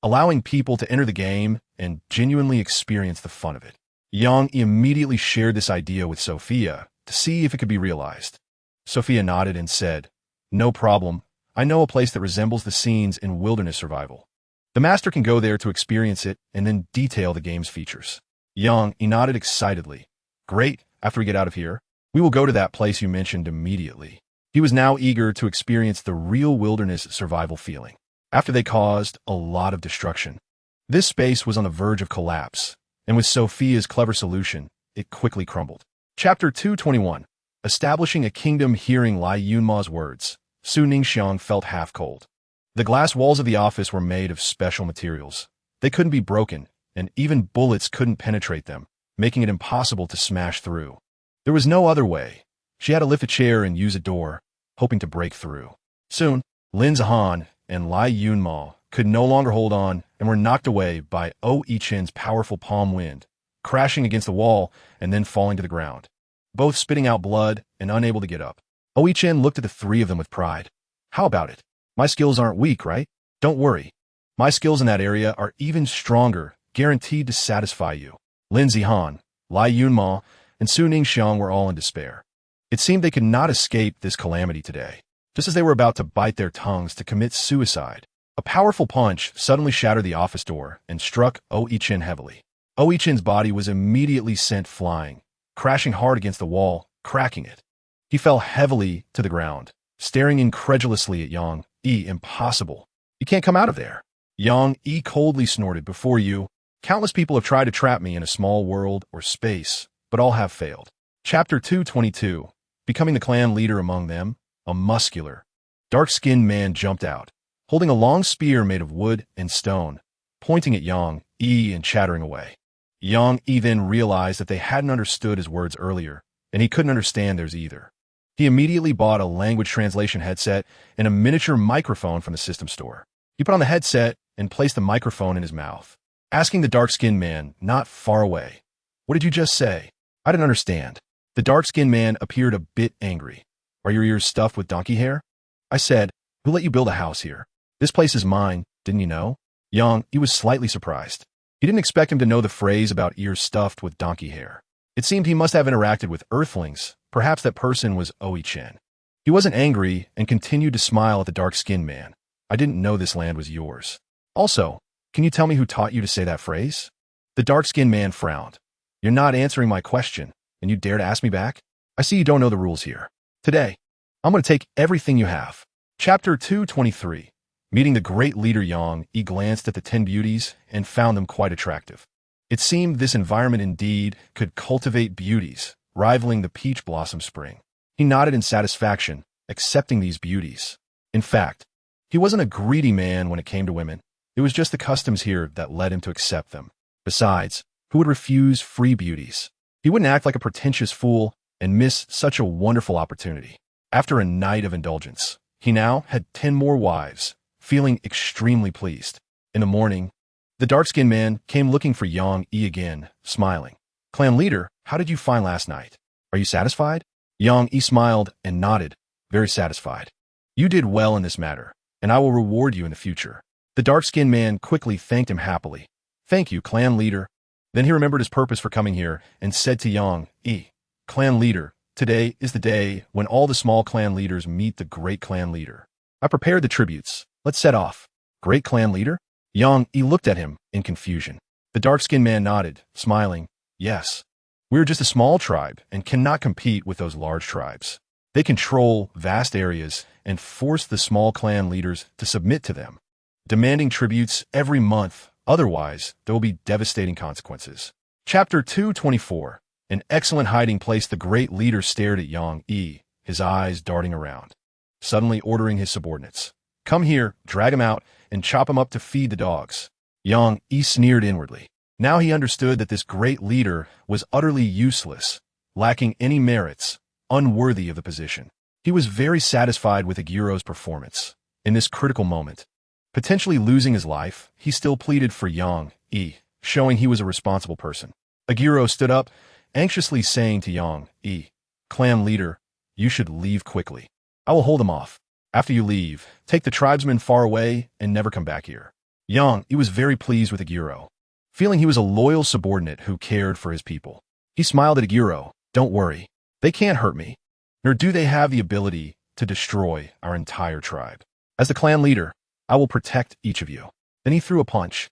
allowing people to enter the game and genuinely experience the fun of it. Yang Yi immediately shared this idea with Sophia to see if it could be realized. Sophia nodded and said, "No problem. I know a place that resembles the scenes in wilderness survival. The master can go there to experience it and then detail the game's features." Yang Yi nodded excitedly. "Great, after we get out of here, we will go to that place you mentioned immediately." He was now eager to experience the real wilderness survival feeling. After they caused a lot of destruction, this space was on the verge of collapse, and with Sophia's clever solution, it quickly crumbled. Chapter 221. Establishing a kingdom. Hearing Lai Yunma's words, Su Ningxiang felt half cold. The glass walls of the office were made of special materials. They couldn't be broken, and even bullets couldn't penetrate them, making it impossible to smash through. There was no other way. She had to lift a chair and use a door, hoping to break through. Soon, Lin Zihan and Lai Yunma could no longer hold on and were knocked away by O Yichen's powerful palm wind, crashing against the wall and then falling to the ground, both spitting out blood and unable to get up. O Yichen looked at the three of them with pride. "How about it? My skills aren't weak, right? Don't worry. My skills in that area are even stronger, guaranteed to satisfy you." Lin Zihan, Lai Yunma, and Su Ningxiang were all in despair. It seemed they could not escape this calamity today. Just as they were about to bite their tongues to commit suicide, a powerful punch suddenly shattered the office door and struck O Yichen heavily. O Yichen's body was immediately sent flying, crashing hard against the wall, cracking it. He fell heavily to the ground, staring incredulously at Yang Yi. "Impossible. You can't come out of there." Yang Yi coldly snorted, "Before you, countless people have tried to trap me in a small world or space, but all have failed." Chapter 222. Becoming the clan leader among them, a muscular, dark-skinned man jumped out, holding a long spear made of wood and stone, pointing at Yang Yi and chattering away. Yang Yi then realized that they hadn't understood his words earlier, and he couldn't understand theirs either. He immediately bought a language translation headset and a miniature microphone from the system store. He put on the headset and placed the microphone in his mouth, asking the dark-skinned man not far away, "What did you just say? I didn't understand." The dark-skinned man appeared a bit angry. "Are your ears stuffed with donkey hair?" I said, "Who let you build a house here? This place is mine, didn't you know?" Yang Yi was slightly surprised. He didn't expect him to know the phrase about ears stuffed with donkey hair. It seemed he must have interacted with earthlings. Perhaps that person was O Yichen. He wasn't angry and continued to smile at the dark-skinned man. "I didn't know this land was yours. Also, can you tell me who taught you to say that phrase?" The dark-skinned man frowned. You're not answering my question, and you dare to ask me back? I see you don't know the rules here. Today, I'm going to take everything you have. Chapter 223. Meeting the great leader Yang, he glanced at the 10 beauties and found them quite attractive. It seemed this environment indeed could cultivate beauties, rivaling the peach blossom spring. He nodded in satisfaction, accepting these beauties. In fact, he wasn't a greedy man when it came to women. It was just the customs here that led him to accept them. Besides, who would refuse free beauties? He wouldn't act like a pretentious fool and miss such a wonderful opportunity. After a night of indulgence, he now had 10 more wives, feeling extremely pleased. In the morning, the dark-skinned man came looking for Yang Yi again, smiling. Clan leader, how did you find last night? Are you satisfied? Yang Yi smiled and nodded, very satisfied. You did well in this matter, and I will reward you in the future. The dark-skinned man quickly thanked him happily. Thank you, clan leader. Then he remembered his purpose for coming here and said to Yang Yi, Clan leader, today is the day when all the small clan leaders meet the great clan leader. I prepared the tributes. Let's set off. Great clan leader? Yang Yi looked at him in confusion. The dark-skinned man nodded, smiling. Yes. We're just a small tribe and cannot compete with those large tribes. They control vast areas and force the small clan leaders to submit to them, demanding tributes every month. Otherwise, there will be devastating consequences. Chapter 224. An excellent hiding place. The great leader stared at Yang Yi, his eyes darting around, suddenly ordering his subordinates. Come here, drag him out, and chop him up to feed the dogs. Yang Yi sneered inwardly. Now he understood that this great leader was utterly useless, lacking any merits, unworthy of the position. He was very satisfied with Agiro's performance. In this critical moment, potentially losing his life, he still pleaded for Yang Yi, showing he was a responsible person. Agiro stood up, anxiously saying to Yang Yi, Clan leader, you should leave quickly. I will hold him off. After you leave, take the tribesmen far away and never come back here. Yang Yi was very pleased with Agiro, feeling he was a loyal subordinate who cared for his people. He smiled at Agiro. Don't worry, they can't hurt me, nor do they have the ability to destroy our entire tribe. As the clan leader, I will protect each of you. Then he threw a punch,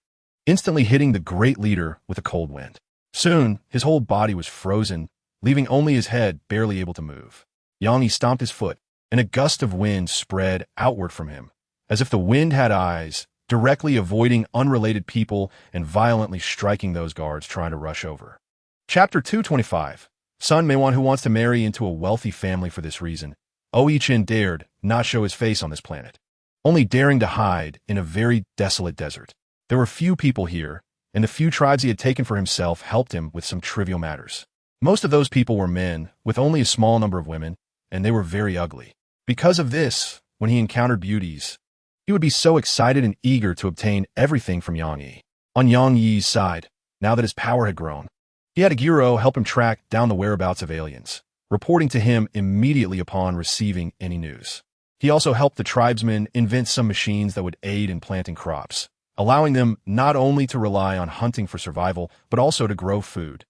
instantly hitting the great leader with a cold wind. Soon, his whole body was frozen, leaving only his head barely able to move. Yang Yi stomped his foot, and a gust of wind spread outward from him, as if the wind had eyes, directly avoiding unrelated people and violently striking those guards trying to rush over. Chapter 225. Sun Meiwan, who wants to marry into a wealthy family for this reason. Oichin dared not show his face on this planet, only daring to hide in a very desolate desert. There were few people here, and the few tribes he had taken for himself helped him with some trivial matters. Most of those people were men, with only a small number of women, and they were very ugly. Because of this, when he encountered beauties, he would be so excited and eager to obtain everything from Yang Yi. On Yang Yi's side, now that his power had grown, he had Agiro help him track down the whereabouts of aliens, reporting to him immediately upon receiving any news. He also helped the tribesmen invent some machines that would aid in planting crops, allowing them not only to rely on hunting for survival, but also to grow food,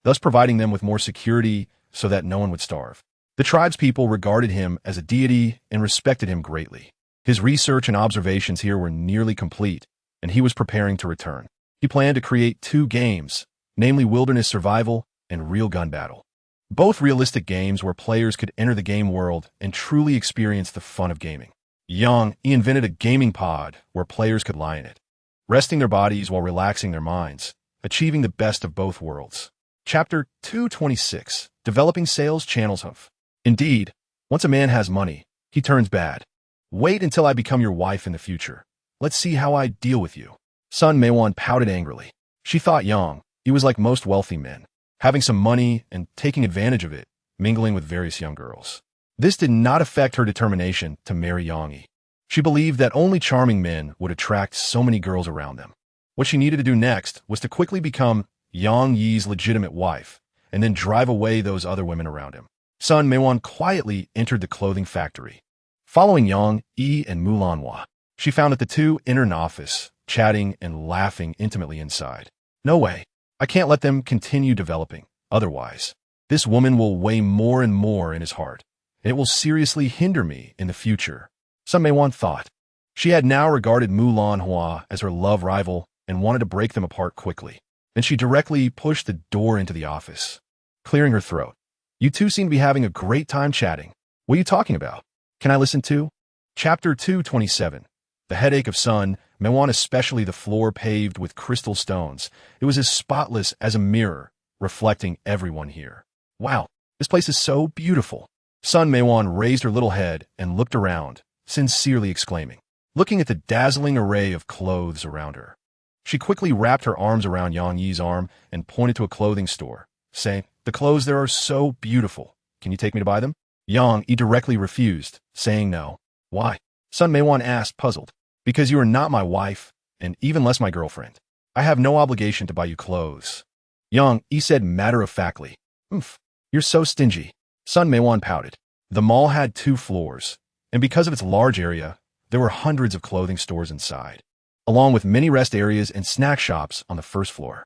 thus providing them with more security so that no one would starve. The tribespeople regarded him as a deity and respected him greatly. His research and observations here were nearly complete, and he was preparing to return. He planned to create 2 games, namely Wilderness Survival and Real Gun Battle. Both realistic games where players could enter the game world and truly experience the fun of gaming. Yang Yi invented a gaming pod where players could lie in it, resting their bodies while relaxing their minds, achieving the best of both worlds. Chapter 226. Developing Sales Channels of. Indeed, once a man has money, he turns bad. Wait until I become your wife in the future. Let's see how I deal with you. Sun Meiwan pouted angrily. She thought Yang Yi was like most wealthy men, having some money and taking advantage of it, mingling with various young girls. This did not affect her determination to marry Yang Yi. She believed that only charming men would attract so many girls around them. What she needed to do next was to quickly become Yang Yi's legitimate wife, and then drive away those other women around him. Sun Meiwan quietly entered the clothing factory. Following Yang Yi and Mulanhua, she found that the two entered an office, chatting and laughing intimately inside. No way. I can't let them continue developing. Otherwise, this woman will weigh more and more in his heart, and it will seriously hinder me in the future. Sun Meiwan thought. She had now regarded Mulanhua as her love rival and wanted to break them apart quickly. Then she directly pushed the door into the office, clearing her throat. You two seem to be having a great time chatting. What are you talking about? Can I listen too? Chapter 227. The headache of Sun Mewan, especially the floor paved with crystal stones. It was as spotless as a mirror, reflecting everyone here. Wow, this place is so beautiful. Sun Mewan raised her little head and looked around, sincerely exclaiming, looking at the dazzling array of clothes around her. She quickly wrapped her arms around Yang Yi's arm and pointed to a clothing store, saying, the clothes there are so beautiful. Can you take me to buy them? Yang Yi directly refused, saying no. Why? Sun Mewan asked, puzzled. Because you are not my wife, and even less my girlfriend. I have no obligation to buy you clothes. Yang Yi said matter-of-factly. You're so stingy. Sun Mewan pouted. The mall had 2 floors, and because of its large area, there were hundreds of clothing stores inside, along with many rest areas and snack shops on the first floor.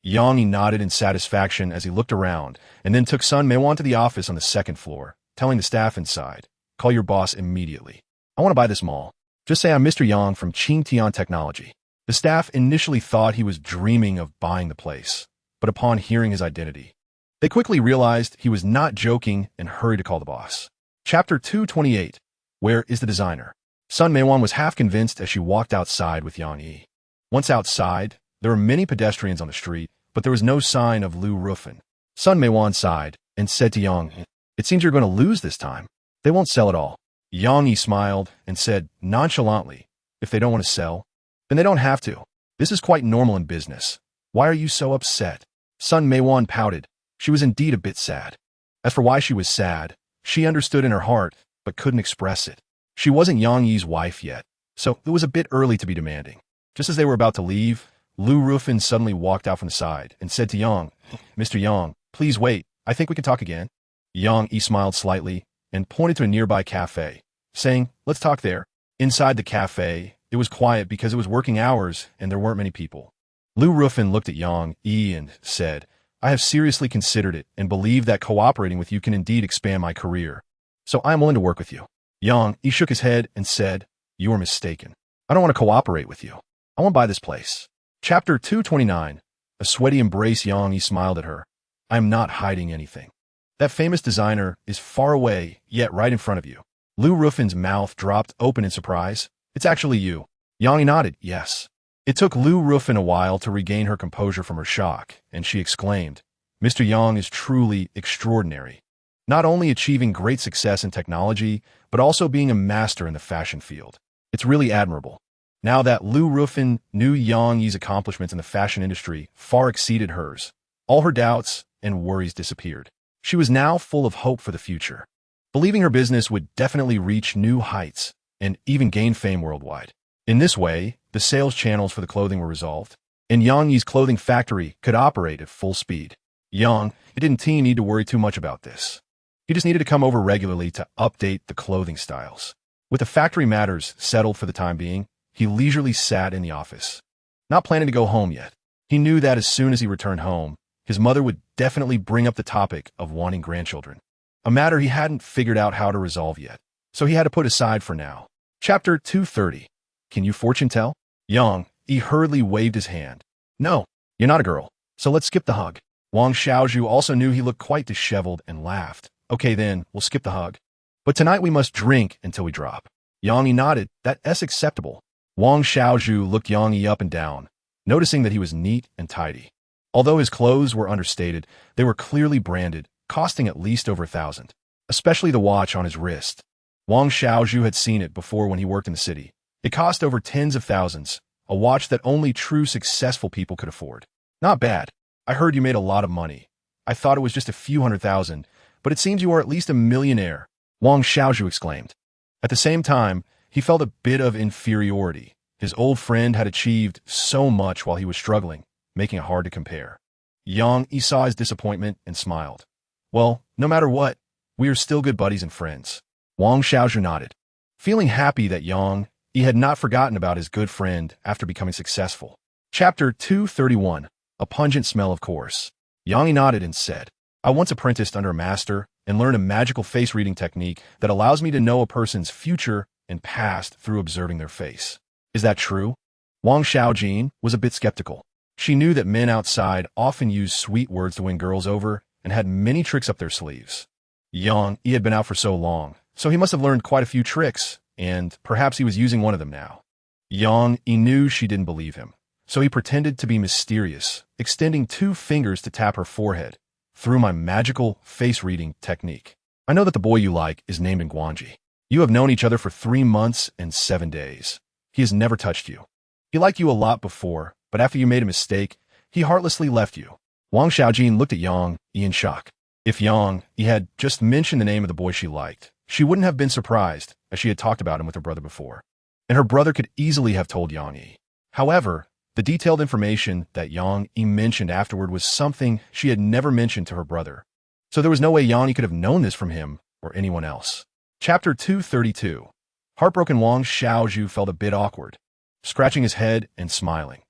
Yang Yi nodded in satisfaction as he looked around, and then took Sun Mewan to the office on the 2nd floor, telling the staff inside, call your boss immediately. I want to buy this mall. Just say I'm Mr. Yang from Tiantech Technology. The staff initially thought he was dreaming of buying the place, but upon hearing his identity, they quickly realized he was not joking and hurried to call the boss. Chapter 228. Where is the designer? Sun Mewan was half convinced as she walked outside with Yang Yi. Once outside, there were many pedestrians on the street, but there was no sign of Lu Rufin. Sun Mewan sighed and said to Yang, it seems you're going to lose this time. They won't sell at all. Yang Yi smiled and said nonchalantly, if they don't want to sell, then they don't have to. This is quite normal in business. Why are you so upset? Sun Mewan pouted. She was indeed a bit sad. As for why she was sad, she understood in her heart, but couldn't express it. She wasn't Yang Yi's wife yet, so it was a bit early to be demanding. Just as they were about to leave, Lu Rufin suddenly walked out from the side and said to Yang, Mr. Yang, please wait. I think we can talk again. Yang Yi smiled slightly and pointed to a nearby cafe, saying, let's talk there. Inside the cafe, it was quiet because it was working hours and there weren't many people. Lu Rufin looked at Yang Yi and said, I have seriously considered it and believe that cooperating with you can indeed expand my career. So I am willing to work with you. Yang Yi shook his head and said, you are mistaken. I don't want to cooperate with you. I want to buy this place. Chapter 229. A sweaty embrace. Yang Yi smiled at her. I am not hiding anything. That famous designer is far away, yet right in front of you. Lu Rufin's mouth dropped open in surprise. It's actually you. Yang Yi nodded, yes. It took Lu Rufin a while to regain her composure from her shock, and she exclaimed, Mr. Yang is truly extraordinary. Not only achieving great success in technology, but also being a master in the fashion field. It's really admirable. Now that Lu Rufin knew Yang Yi's accomplishments in the fashion industry far exceeded hers, all her doubts and worries disappeared. She was now full of hope for the future, believing her business would definitely reach new heights and even gain fame worldwide. In this way, the sales channels for the clothing were resolved, and Yang Yi's clothing factory could operate at full speed. Yang Yi didn't need to worry too much about this. He just needed to come over regularly to update the clothing styles. With the factory matters settled for the time being, he leisurely sat in the office, not planning to go home yet. He knew that as soon as he returned home, his mother would definitely bring up the topic of wanting grandchildren, a matter he hadn't figured out how to resolve yet, so he had to put aside for now. Chapter 230. Can you fortune tell? Yang Yi hurriedly waved his hand. No, you're not a girl, so let's skip the hug. Wang Xiaozhu also knew he looked quite disheveled and laughed. Okay then, we'll skip the hug. But tonight we must drink until we drop. Yang Yi nodded, that's acceptable. Wang Xiaozhu looked Yang Yi up and down, noticing that he was neat and tidy. Although his clothes were understated, they were clearly branded, costing at least over 1,000, especially the watch on his wrist. Wang Xiaozhu had seen it before when he worked in the city. It cost over tens of thousands, a watch that only true successful people could afford. Not bad. I heard you made a lot of money. I thought it was just a few 100,000, but it seems you are at least a millionaire, Wang Xiaozhu exclaimed. At the same time, he felt a bit of inferiority. His old friend had achieved so much while he was struggling, making it hard to compare. Yang Yi saw his disappointment and smiled. Well, no matter what, we are still good buddies and friends. Wang Xiaozhu nodded, feeling happy that Yang Yi had not forgotten about his good friend after becoming successful. Chapter 231. A pungent smell, of course. Yang Yi nodded and said, I once apprenticed under a master and learned a magical face-reading technique that allows me to know a person's future and past through observing their face. Is that true? Wang Xiaojin was a bit skeptical. She knew that men outside often used sweet words to win girls over and had many tricks up their sleeves. Yang Yi had been out for so long, so he must have learned quite a few tricks, and perhaps he was using one of them now. Yang Yi knew she didn't believe him, so he pretended to be mysterious, extending 2 fingers to tap her forehead through my magical face-reading technique. I know that the boy you like is named Guangji. You have known each other for 3 months and 7 days. He has never touched you. He liked you a lot before, but after you made a mistake, he heartlessly left you. Wang Xiaojin looked at Yang Yi in shock. If Yang Yi had just mentioned the name of the boy she liked, she wouldn't have been surprised, as she had talked about him with her brother before. And her brother could easily have told Yang Yi. However, the detailed information that Yang Yi mentioned afterward was something she had never mentioned to her brother. So there was no way Yang Yi could have known this from him or anyone else. Chapter 232. Heartbroken Wang Xiaozhu felt a bit awkward, scratching his head and smiling.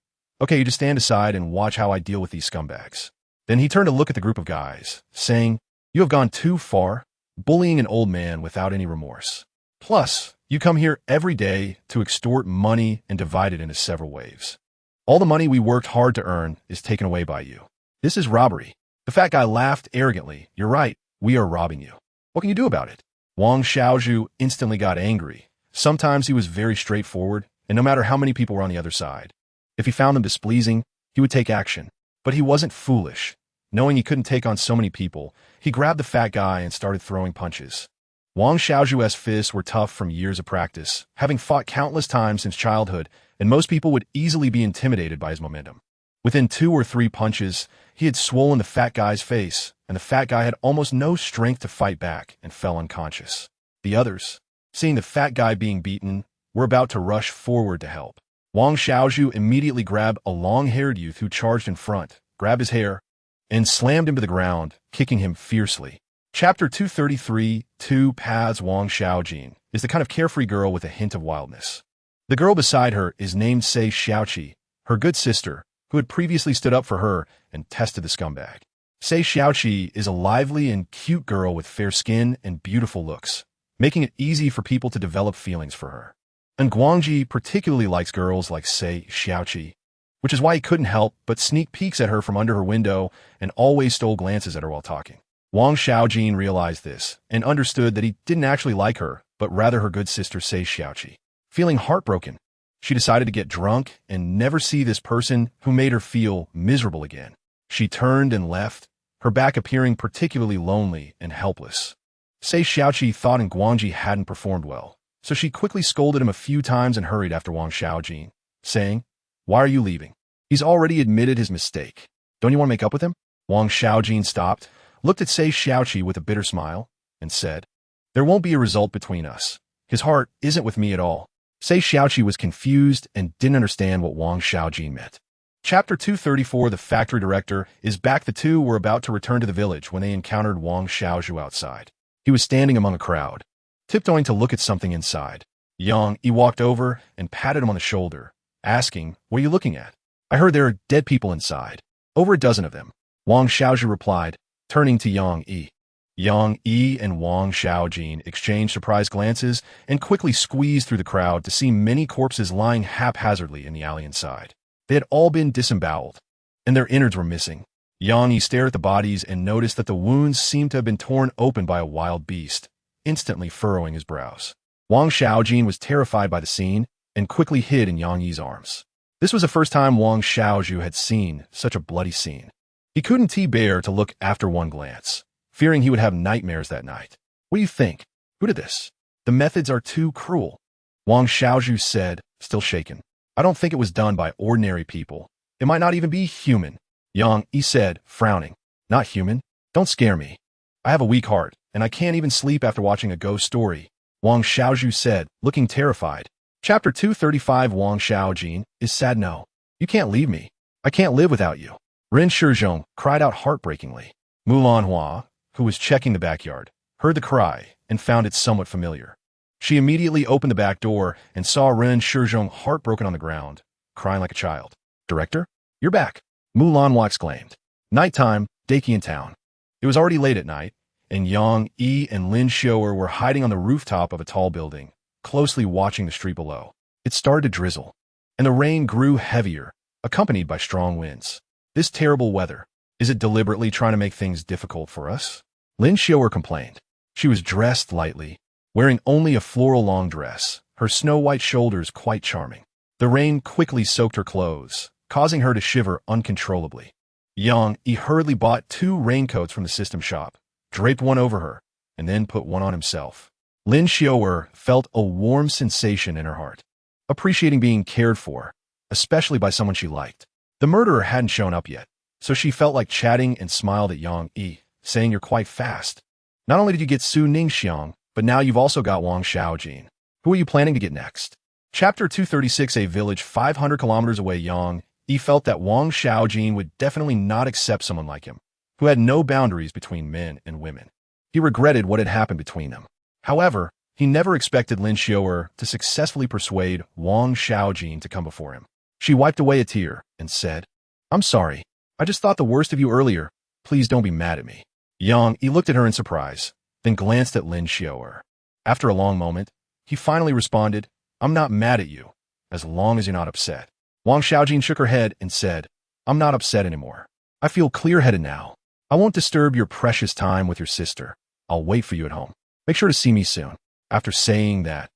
Okay, you just stand aside and watch how I deal with these scumbags. Then he turned to look at the group of guys, saying, You have gone too far, bullying an old man without any remorse. Plus, you come here every day to extort money and divide it into several waves. All the money we worked hard to earn is taken away by you. This is robbery. The fat guy laughed arrogantly. You're right, we are robbing you. What can you do about it? Wang Xiaozhu instantly got angry. Sometimes he was very straightforward, and no matter how many people were on the other side, if he found them displeasing, he would take action. But he wasn't foolish. Knowing he couldn't take on so many people, he grabbed the fat guy and started throwing punches. Wang Xiaozhu's fists were tough from years of practice, having fought countless times since childhood, and most people would easily be intimidated by his momentum. Within 2 or 3 punches, he had swollen the fat guy's face, and the fat guy had almost no strength to fight back and fell unconscious. The others, seeing the fat guy being beaten, were about to rush forward to help. Wang Xiaozhu immediately grabbed a long-haired youth who charged in front, grabbed his hair, and slammed him to the ground, kicking him fiercely. Chapter 233, 2 Paths. Wang Xiaojin is the kind of carefree girl with a hint of wildness. The girl beside her is named Sei Xiaoqi, her good sister, who had previously stood up for her and tested the scumbag. Sei Xiaoqi is a lively and cute girl with fair skin and beautiful looks, making it easy for people to develop feelings for her. And Guangji particularly likes girls like Sei Xiaoqi, which is why he couldn't help but sneak peeks at her from under her window and always stole glances at her while talking. Wang Xiaojin realized this and understood that he didn't actually like her, but rather her good sister Sei Xiaoqi. Feeling heartbroken, she decided to get drunk and never see this person who made her feel miserable again. She turned and left, her back appearing particularly lonely and helpless. Sei Xiaoqi thought Guangji hadn't performed well, so she quickly scolded him a few times and hurried after Wang Xiaojin, saying, Why are you leaving? He's already admitted his mistake. Don't you want to make up with him? Wang Xiaojin stopped, looked at Sei Xiaoqi with a bitter smile, and said, There won't be a result between us. His heart isn't with me at all. Sei Xiaoqi was confused and didn't understand what Wang Xiaojin meant. Chapter 234. The factory director is back. The two were about to return to the village when they encountered Wang Xiaozhu outside. He was standing among a crowd, tiptoeing to look at something inside. Yang Yi walked over and patted him on the shoulder, asking, What are you looking at? I heard there are dead people inside. Over a dozen of them. Wang Xiaozhu replied, turning to Yang Yi. Yang Yi and Wang Xiaojin exchanged surprised glances and quickly squeezed through the crowd to see many corpses lying haphazardly in the alley inside. They had all been disemboweled, and their innards were missing. Yang Yi stared at the bodies and noticed that the wounds seemed to have been torn open by a wild beast, instantly furrowing his brows. Wang Xiaojin was terrified by the scene and quickly hid in Yang Yi's arms. This was the first time Wang Xiaozhu had seen such a bloody scene. He couldn't bear to look after one glance, fearing he would have nightmares that night. What do you think? Who did this? The methods are too cruel, Wang Xiaozhu said, still shaken. I don't think it was done by ordinary people. It might not even be human. Yang Yi said, frowning. Not human? Don't scare me. I have a weak heart, and I can't even sleep after watching a ghost story, Wang Xiaozhu said, looking terrified. Chapter 235. Wang Xiaojin is sad. No, you can't leave me. I can't live without you. Ren Shizhong cried out heartbreakingly. Mulan Hua, who was checking the backyard, heard the cry and found it somewhat familiar. She immediately opened the back door and saw Ren Shizhong heartbroken on the ground, crying like a child. Director? You're back, Mulan Hua exclaimed. Nighttime, Daki in town. It was already late at night, and Yang Yi and Lin Shoer were hiding on the rooftop of a tall building, closely watching the street below. It started to drizzle, and the rain grew heavier, accompanied by strong winds. This terrible weather. Is it deliberately trying to make things difficult for us? Lin Xiao'er complained. She was dressed lightly, wearing only a floral long dress, her snow-white shoulders quite charming. The rain quickly soaked her clothes, causing her to shiver uncontrollably. Yang Yi hurriedly bought 2 raincoats from the system shop, draped one over her, and then put one on himself. Lin Xiao'er felt a warm sensation in her heart, appreciating being cared for, especially by someone she liked. The murderer hadn't shown up yet, so she felt like chatting and smiled at Yang Yi, saying, "You're quite fast. Not only did you get Su Ningxiang, but now you've also got Wang Xiaojin. Who are you planning to get next?" Chapter 236. A village 500 kilometers away. Yang Yi felt that Wang Xiaojin would definitely not accept someone like him, who had no boundaries between men and women. He regretted what had happened between them. However, he never expected Lin Xiao'er to successfully persuade Wang Xiaojin to come before him. She wiped away a tear and said, "I'm sorry. I just thought the worst of you earlier. Please don't be mad at me." Yang Yi looked at her in surprise, then glanced at Lin Xiao'er. After a long moment, he finally responded, "I'm not mad at you, as long as you're not upset." Wang Xiaojin shook her head and said, "I'm not upset anymore. I feel clear-headed now. I won't disturb your precious time with your sister. I'll wait for you at home. Make sure to see me soon." After saying that,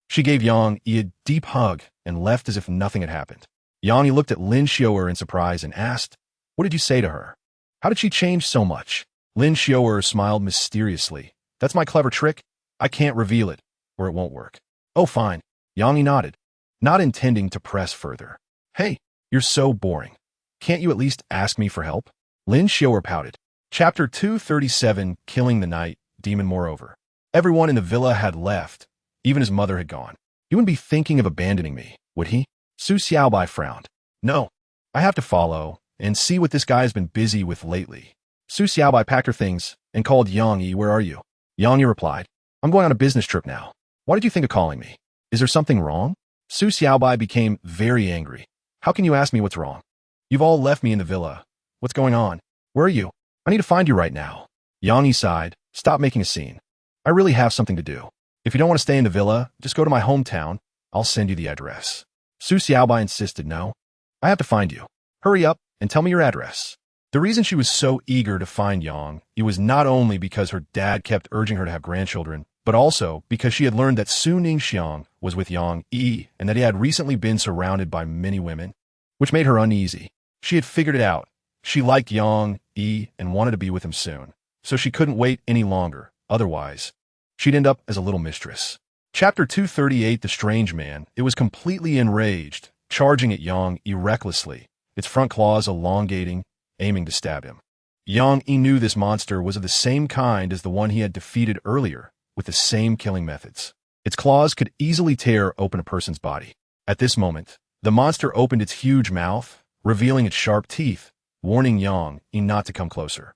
she gave Yang Yi a deep hug and left as if nothing had happened. Yang Yi looked at Lin Xiao'er in surprise and asked, "What did you say to her? How did she change so much?" Lin Xiao'er smiled mysteriously. "That's my clever trick. I can't reveal it, or it won't work." "Oh, fine." Yang Yi nodded, not intending to press further. "Hey, you're so boring. Can't you at least ask me for help?" Lin Xiao'er pouted. Chapter 237. Killing the Night Demon. Moreover, everyone in the villa had left. Even his mother had gone. "He wouldn't be thinking of abandoning me, would he?" Su Xiaobai frowned. "No, I have to follow and see what this guy has been busy with lately." Su Xiaobai packed her things and called Yang Yi. "Where are you?" Yang Yi replied, "I'm going on a business trip now. Why did you think of calling me? Is there something wrong?" Su Xiaobai became very angry. "How can you ask me what's wrong? You've all left me in the villa. What's going on? Where are you? I need to find you right now." Yang Yi sighed. "Stop making a scene. I really have something to do. If you don't want to stay in the villa, just go to my hometown. I'll send you the address." Su Xiaobai insisted, "No, I have to find you. Hurry up and tell me your address." The reason she was so eager to find Yang Yi was not only because her dad kept urging her to have grandchildren, but also because she had learned that Su Ningxiang was with Yang Yi and that he had recently been surrounded by many women, which made her uneasy. She had figured it out. She liked Yang Yi and wanted to be with him soon, so she couldn't wait any longer. Otherwise, she'd end up as a little mistress. Chapter 238. The Strange Man. It was completely enraged, charging at Yang Yi recklessly, its front claws elongating, aiming to stab him. Yang Yi knew this monster was of the same kind as the one he had defeated earlier, with the same killing methods. Its claws could easily tear open a person's body. At this moment, the monster opened its huge mouth, revealing its sharp teeth, warning Yang Yi not to come closer.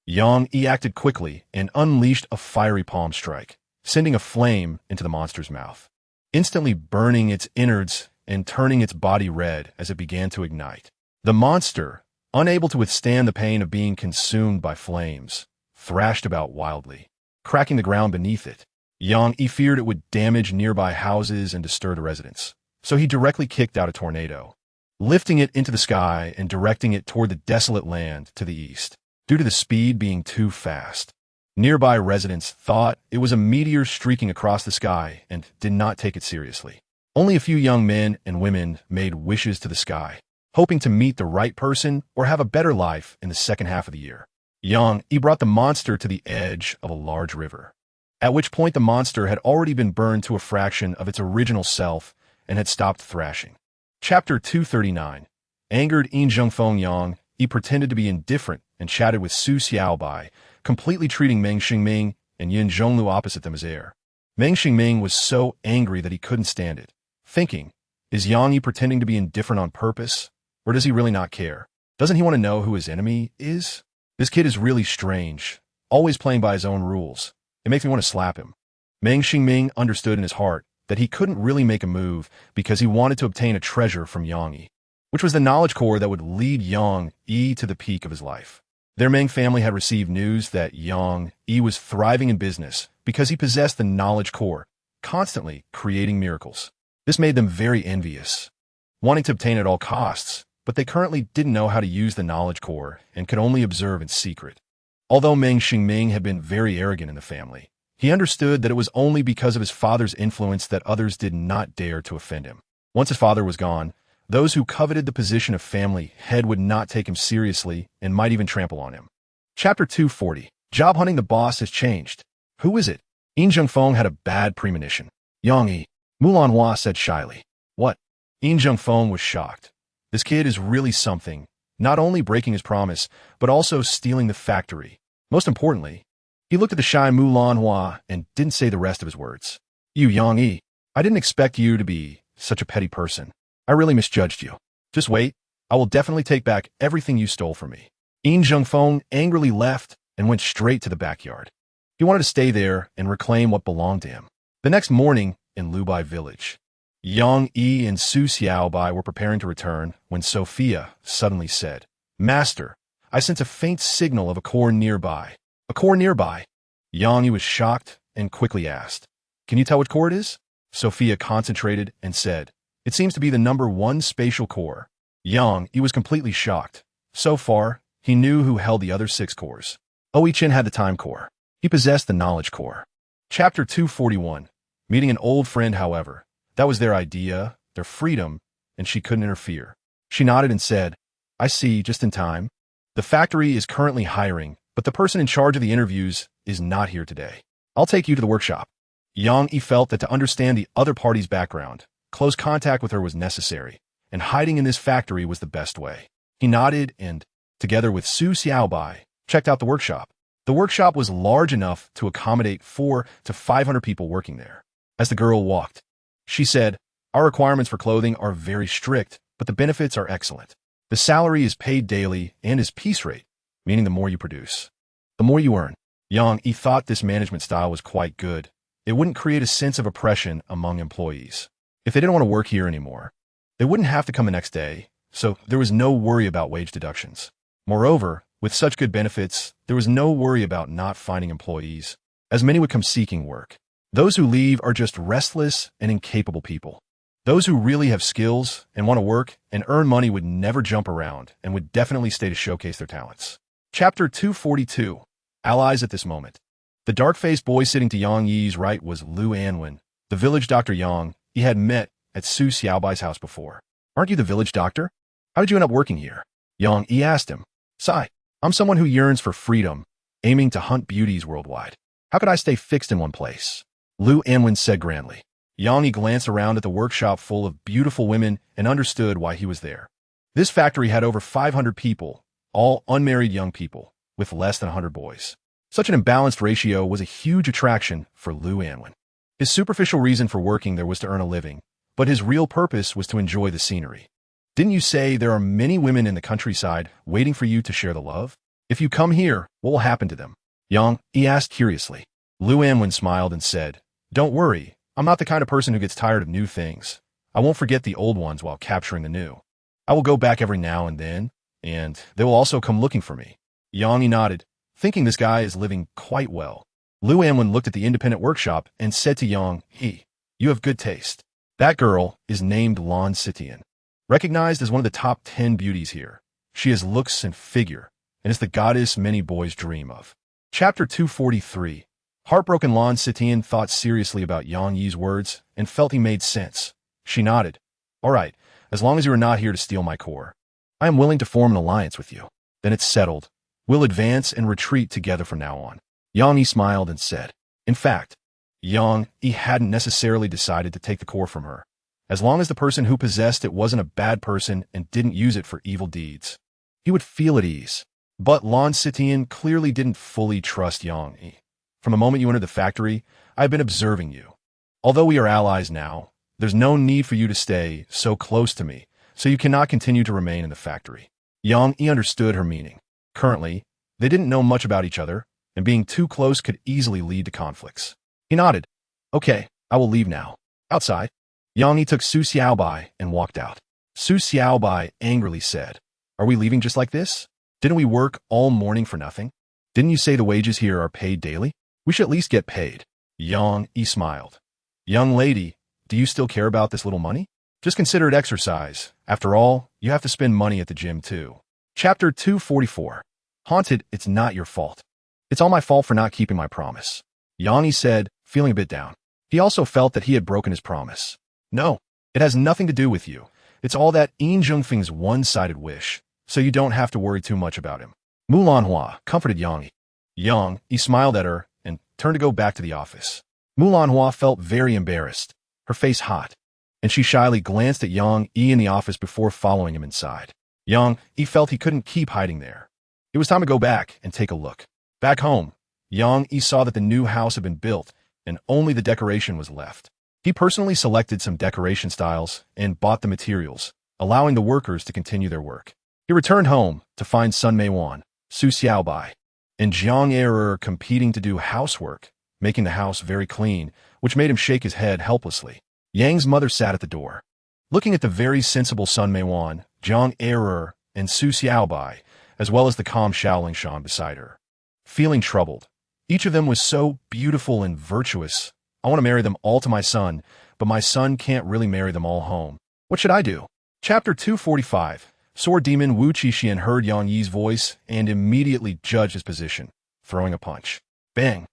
Yang Yi acted quickly and unleashed a fiery palm strike, sending a flame into the monster's mouth, instantly burning its innards and turning its body red as it began to ignite. The monster, unable to withstand the pain of being consumed by flames, thrashed about wildly, cracking the ground beneath it. Yang Yi feared it would damage nearby houses and disturb the residents, so he directly kicked out a tornado, lifting it into the sky and directing it toward the desolate land to the east. Due to the speed being too fast, nearby residents thought it was a meteor streaking across the sky and did not take it seriously. Only a few young men and women made wishes to the sky, hoping to meet the right person or have a better life in the second half of the year. Yang Yi brought the monster to the edge of a large river, at which point the monster had already been burned to a fraction of its original self and had stopped thrashing. Chapter 239. Angered in Zhengfeng, Yang Yi pretended to be indifferent and chatted with Su Xiaobai, completely treating Meng Xingming and Yin Zhonglu opposite them as heir. Meng Xingming was so angry that he couldn't stand it, thinking, is Yang Yi pretending to be indifferent on purpose, or does he really not care? Doesn't he want to know who his enemy is? This kid is really strange, always playing by his own rules. It makes me want to slap him. Meng Xingming understood in his heart that he couldn't really make a move because he wanted to obtain a treasure from Yang Yi, which was the knowledge core that would lead Yang Yi to the peak of his life. Their Meng family had received news that Yang Yi was thriving in business because he possessed the knowledge core, constantly creating miracles. This made them very envious, wanting to obtain at all costs, but they currently didn't know how to use the knowledge core and could only observe in secret. Although Meng Xingming had been very arrogant in the family, he understood that it was only because of his father's influence that others did not dare to offend him. Once his father was gone, those who coveted the position of family head would not take him seriously and might even trample on him. Chapter 240. Job hunting the boss has changed. Who is it? Yin Zhengfeng had a bad premonition. Yang Yi, Mulan Hua said shyly. What? Yin Zhengfeng was shocked. This kid is really something, not only breaking his promise, but also stealing the factory. Most importantly, he looked at the shy Mulan Hua and didn't say the rest of his words. You Yang Yi, I didn't expect you to be such a petty person. I really misjudged you. Just wait, I will definitely take back everything you stole from me. Yin Zhengfeng angrily left and went straight to the backyard. He wanted to stay there and reclaim what belonged to him. The next morning, in Lubai village, Yang Yi and Su Xiaobai were preparing to return when Sophia suddenly said, Master, I sense a faint signal of a core nearby. A core nearby? Yang Yi was shocked and quickly asked, Can you tell what core it is? Sophia concentrated and said, It seems to be the number 1 spatial core. Yang Yi was completely shocked. So far, he knew who held the other 6 cores. Oichin had the time core. He possessed the knowledge core. Chapter 241. Meeting an old friend, however. That was their idea, their freedom, and she couldn't interfere. She nodded and said, I see, just in time. The factory is currently hiring, but the person in charge of the interviews is not here today. I'll take you to the workshop. Yang Yi felt that to understand the other party's background, close contact with her was necessary, and hiding in this factory was the best way. He nodded and, together with Su Xiaobai, checked out the workshop. The workshop was large enough to accommodate 400 to 500 people working there. As the girl walked, she said, Our requirements for clothing are very strict, but the benefits are excellent. The salary is paid daily and is piece rate, meaning the more you produce, the more you earn. Yang Yi thought this management style was quite good. It wouldn't create a sense of oppression among employees. If they didn't want to work here anymore, they wouldn't have to come the next day, so there was no worry about wage deductions. Moreover, with such good benefits, there was no worry about not finding employees, as many would come seeking work. Those who leave are just restless and incapable people. Those who really have skills and want to work and earn money would never jump around and would definitely stay to showcase their talents. Chapter 242. Allies at this moment. The dark-faced boy sitting to Yang Yi's right was Lu Anwen, the village Dr. Yang he had met at Su Xiaobai's house before. Aren't you the village doctor? How did you end up working here? Yang Yi asked him. Sigh. I'm someone who yearns for freedom, aiming to hunt beauties worldwide. How could I stay fixed in one place? Lu Anwen said grandly. Yang Yi glanced around at the workshop full of beautiful women and understood why he was there. This factory had over 500 people, all unmarried young people, with less than 100 boys. Such an imbalanced ratio was a huge attraction for Lu Anwen. His superficial reason for working there was to earn a living, but his real purpose was to enjoy the scenery. Didn't you say there are many women in the countryside waiting for you to share the love? If you come here, what will happen to them? Yang Yi asked curiously. Lu Anwen smiled and said, Don't worry, I'm not the kind of person who gets tired of new things. I won't forget the old ones while capturing the new. I will go back every now and then, and they will also come looking for me. Yang Yi nodded, thinking this guy is living quite well. Lu Anwen looked at the independent workshop and said to Yang Yi, You have good taste. That girl is named Lan Sitian. Recognized as one of the top 10 beauties here. She has looks and figure, and is the goddess many boys dream of. Chapter 243. Heartbroken Lan Sitian thought seriously about Yang Yi's words and felt he made sense. She nodded. All right, as long as you are not here to steal my core, I am willing to form an alliance with you. Then it's settled. We'll advance and retreat together from now on. Yang Yi smiled and said. In fact, Yang Yi hadn't necessarily decided to take the core from her, as long as the person who possessed it wasn't a bad person and didn't use it for evil deeds. He would feel at ease. But Lan Sitian clearly didn't fully trust Yang Yi. From the moment you entered the factory, I have been observing you. Although we are allies now, there's no need for you to stay so close to me, so you cannot continue to remain in the factory. Yang Yi understood her meaning. Currently, they didn't know much about each other, and being too close could easily lead to conflicts. He nodded. Okay, I will leave now. Outside, Yang Yi took Su Xiaobai and walked out. Su Xiaobai angrily said, Are we leaving just like this? Didn't we work all morning for nothing? Didn't you say the wages here are paid daily? We should at least get paid. Yang Yi smiled. Young lady, do you still care about this little money? Just consider it exercise. After all, you have to spend money at the gym too. Chapter 244. Haunted, it's not your fault. It's all my fault for not keeping my promise. Yang said, feeling a bit down. He also felt that he had broken his promise. No, it has nothing to do with you. It's all that Yin Zhongfeng's one-sided wish, so you don't have to worry too much about him. Mulanhua comforted Yang. He smiled at her and turned to go back to the office. Mulanhua felt very embarrassed, her face hot, and she shyly glanced at Yang in the office before following him inside. Yang felt he couldn't keep hiding there. It was time to go back and take a look. Back home, Yang saw that the new house had been built and only the decoration was left. He personally selected some decoration styles and bought the materials, allowing the workers to continue their work. He returned home to find Sun Meiwan, Su Xiaobai, and Jiang Error competing to do housework, making the house very clean, which made him shake his head helplessly. Yang's mother sat at the door. Looking at the very sensible Sun Meiwan, Jiang Error, and Su Xiaobai, as well as the calm Xiaoling Shan beside her. Feeling troubled. Each of them was so beautiful and virtuous. I want to marry them all to my son, but my son can't really marry them all home. What should I do? Chapter 245. Sword Demon Wu Qixin heard Yang Yi's voice and immediately judged his position, throwing a punch. Bang!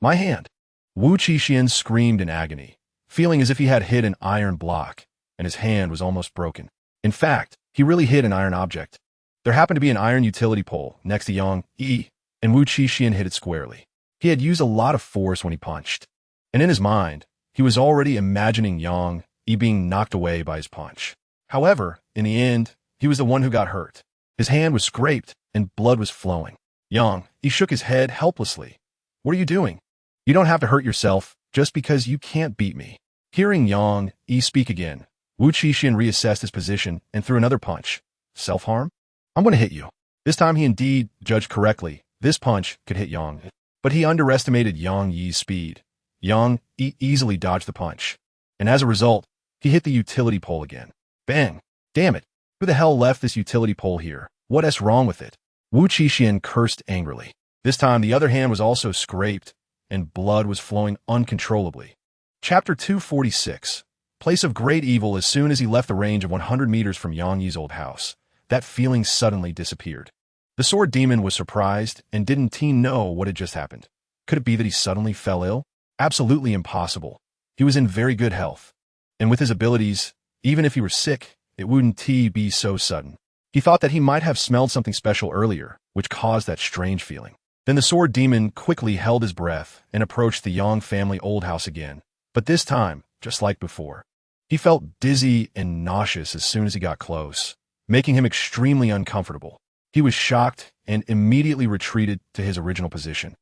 My hand! Wu Qixin screamed in agony, feeling as if he had hit an iron block, and his hand was almost broken. In fact, he really hit an iron object. There happened to be an iron utility pole next to Yang Yi, and Wu Qixin hit it squarely. He had used a lot of force when he punched, and in his mind, he was already imagining Yang Yi being knocked away by his punch. However, in the end, he was the one who got hurt. His hand was scraped, and blood was flowing. Yang Yi shook his head helplessly. What are you doing? You don't have to hurt yourself just because you can't beat me. Hearing Yang Yi speak again, Wu Qixin reassessed his position and threw another punch. Self-harm? I'm going to hit you. This time he indeed judged correctly. This punch could hit Yang, but he underestimated Yang Yi's speed. Yang Yi easily dodged the punch, and as a result, he hit the utility pole again. Bang! Damn it! Who the hell left this utility pole here? What's wrong with it? Wu Qixin cursed angrily. This time the other hand was also scraped, and blood was flowing uncontrollably. Chapter 246. Place of great evil. As soon as he left the range of 100 meters from Yang Yi's old house, that feeling suddenly disappeared. The sword demon was surprised and didn't know what had just happened. Could it be that he suddenly fell ill? Absolutely impossible. He was in very good health. And with his abilities, even if he were sick, it wouldn't be so sudden. He thought that he might have smelled something special earlier, which caused that strange feeling. Then the sword demon quickly held his breath and approached the Yang family old house again. But this time, just like before, he felt dizzy and nauseous as soon as he got close, making him extremely uncomfortable. He was shocked and immediately retreated to his original position,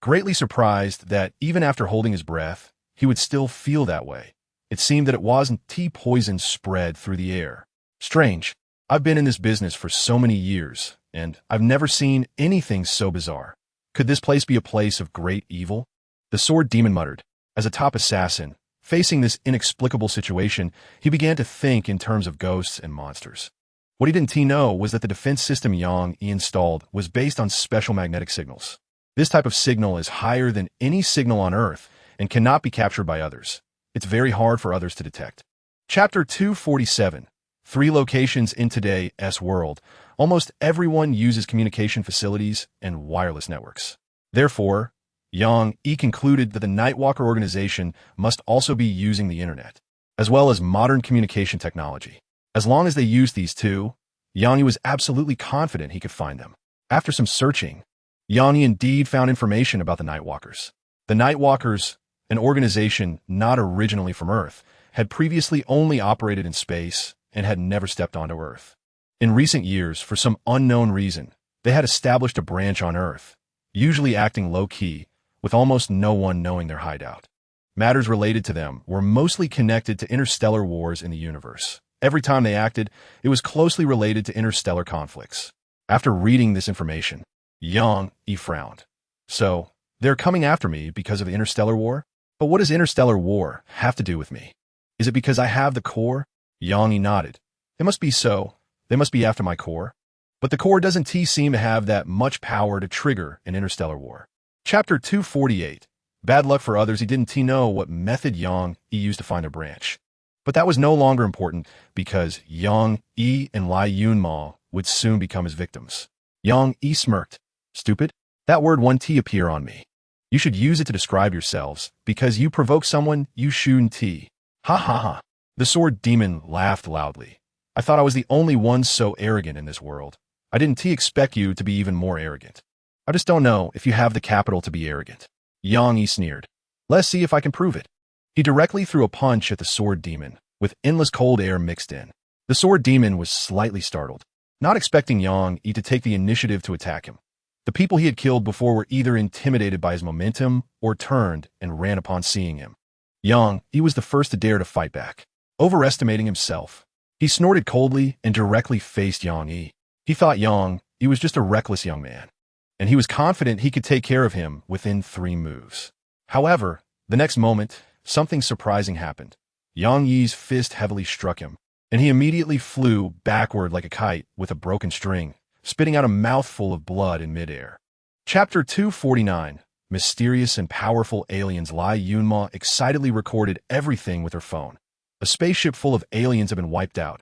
greatly surprised that even after holding his breath, he would still feel that way. It seemed that it wasn't poison spread through the air. Strange. I've been in this business for so many years, and I've never seen anything so bizarre. Could this place be a place of great evil? The sword demon muttered. As a top assassin, facing this inexplicable situation, he began to think in terms of ghosts and monsters. What he didn't know was that the defense system Yang Yi installed was based on special magnetic signals. This type of signal is higher than any signal on Earth and cannot be captured by others. It's very hard for others to detect. Chapter 247. 3 locations in today's world. Almost everyone uses communication facilities and wireless networks. Therefore, Yang Yi concluded that the Nightwalker organization must also be using the internet, as well as modern communication technology. As long as they used these two, Yang Yi was absolutely confident he could find them. After some searching, Yang Yi indeed found information about the Nightwalkers. The Nightwalkers, an organization not originally from Earth, had previously only operated in space and had never stepped onto Earth. In recent years, for some unknown reason, they had established a branch on Earth, usually acting low-key, with almost no one knowing their hideout. Matters related to them were mostly connected to interstellar wars in the universe. Every time they acted, it was closely related to interstellar conflicts. After reading this information, Yang Yi frowned. So, they're coming after me because of the interstellar war? But what does interstellar war have to do with me? Is it because I have the core? Yang Yi nodded. It must be so. They must be after my core. But the core doesn't seem to have that much power to trigger an interstellar war. Chapter 248. Bad luck for others. He didn't know what method Yang Yi used to find a branch. But that was no longer important because Yang Yi and Lai Yunma would soon become his victims. Yang Yi smirked. Stupid? That word 1T appear on me. You should use it to describe yourselves, because you provoke someone, you shun T. Ha ha ha. The sword demon laughed loudly. I thought I was the only one so arrogant in this world. I didn't expect you to be even more arrogant. I just don't know if you have the capital to be arrogant. Yang Yi sneered. Let's see if I can prove it. He directly threw a punch at the sword demon, with endless cold air mixed in. The sword demon was slightly startled, not expecting Yang Yi to take the initiative to attack him. The people he had killed before were either intimidated by his momentum or turned and ran upon seeing him. Yang Yi was the first to dare to fight back. Overestimating himself, he snorted coldly and directly faced Yang Yi. He thought Yang Yi was just a reckless young man, and he was confident he could take care of him within 3 moves. However, the next moment, something surprising happened. Yang Yi's fist heavily struck him, and he immediately flew backward like a kite with a broken string, spitting out a mouthful of blood in midair. Chapter 249. Mysterious and powerful aliens. Lai Yunma excitedly recorded everything with her phone. A spaceship full of aliens had been wiped out.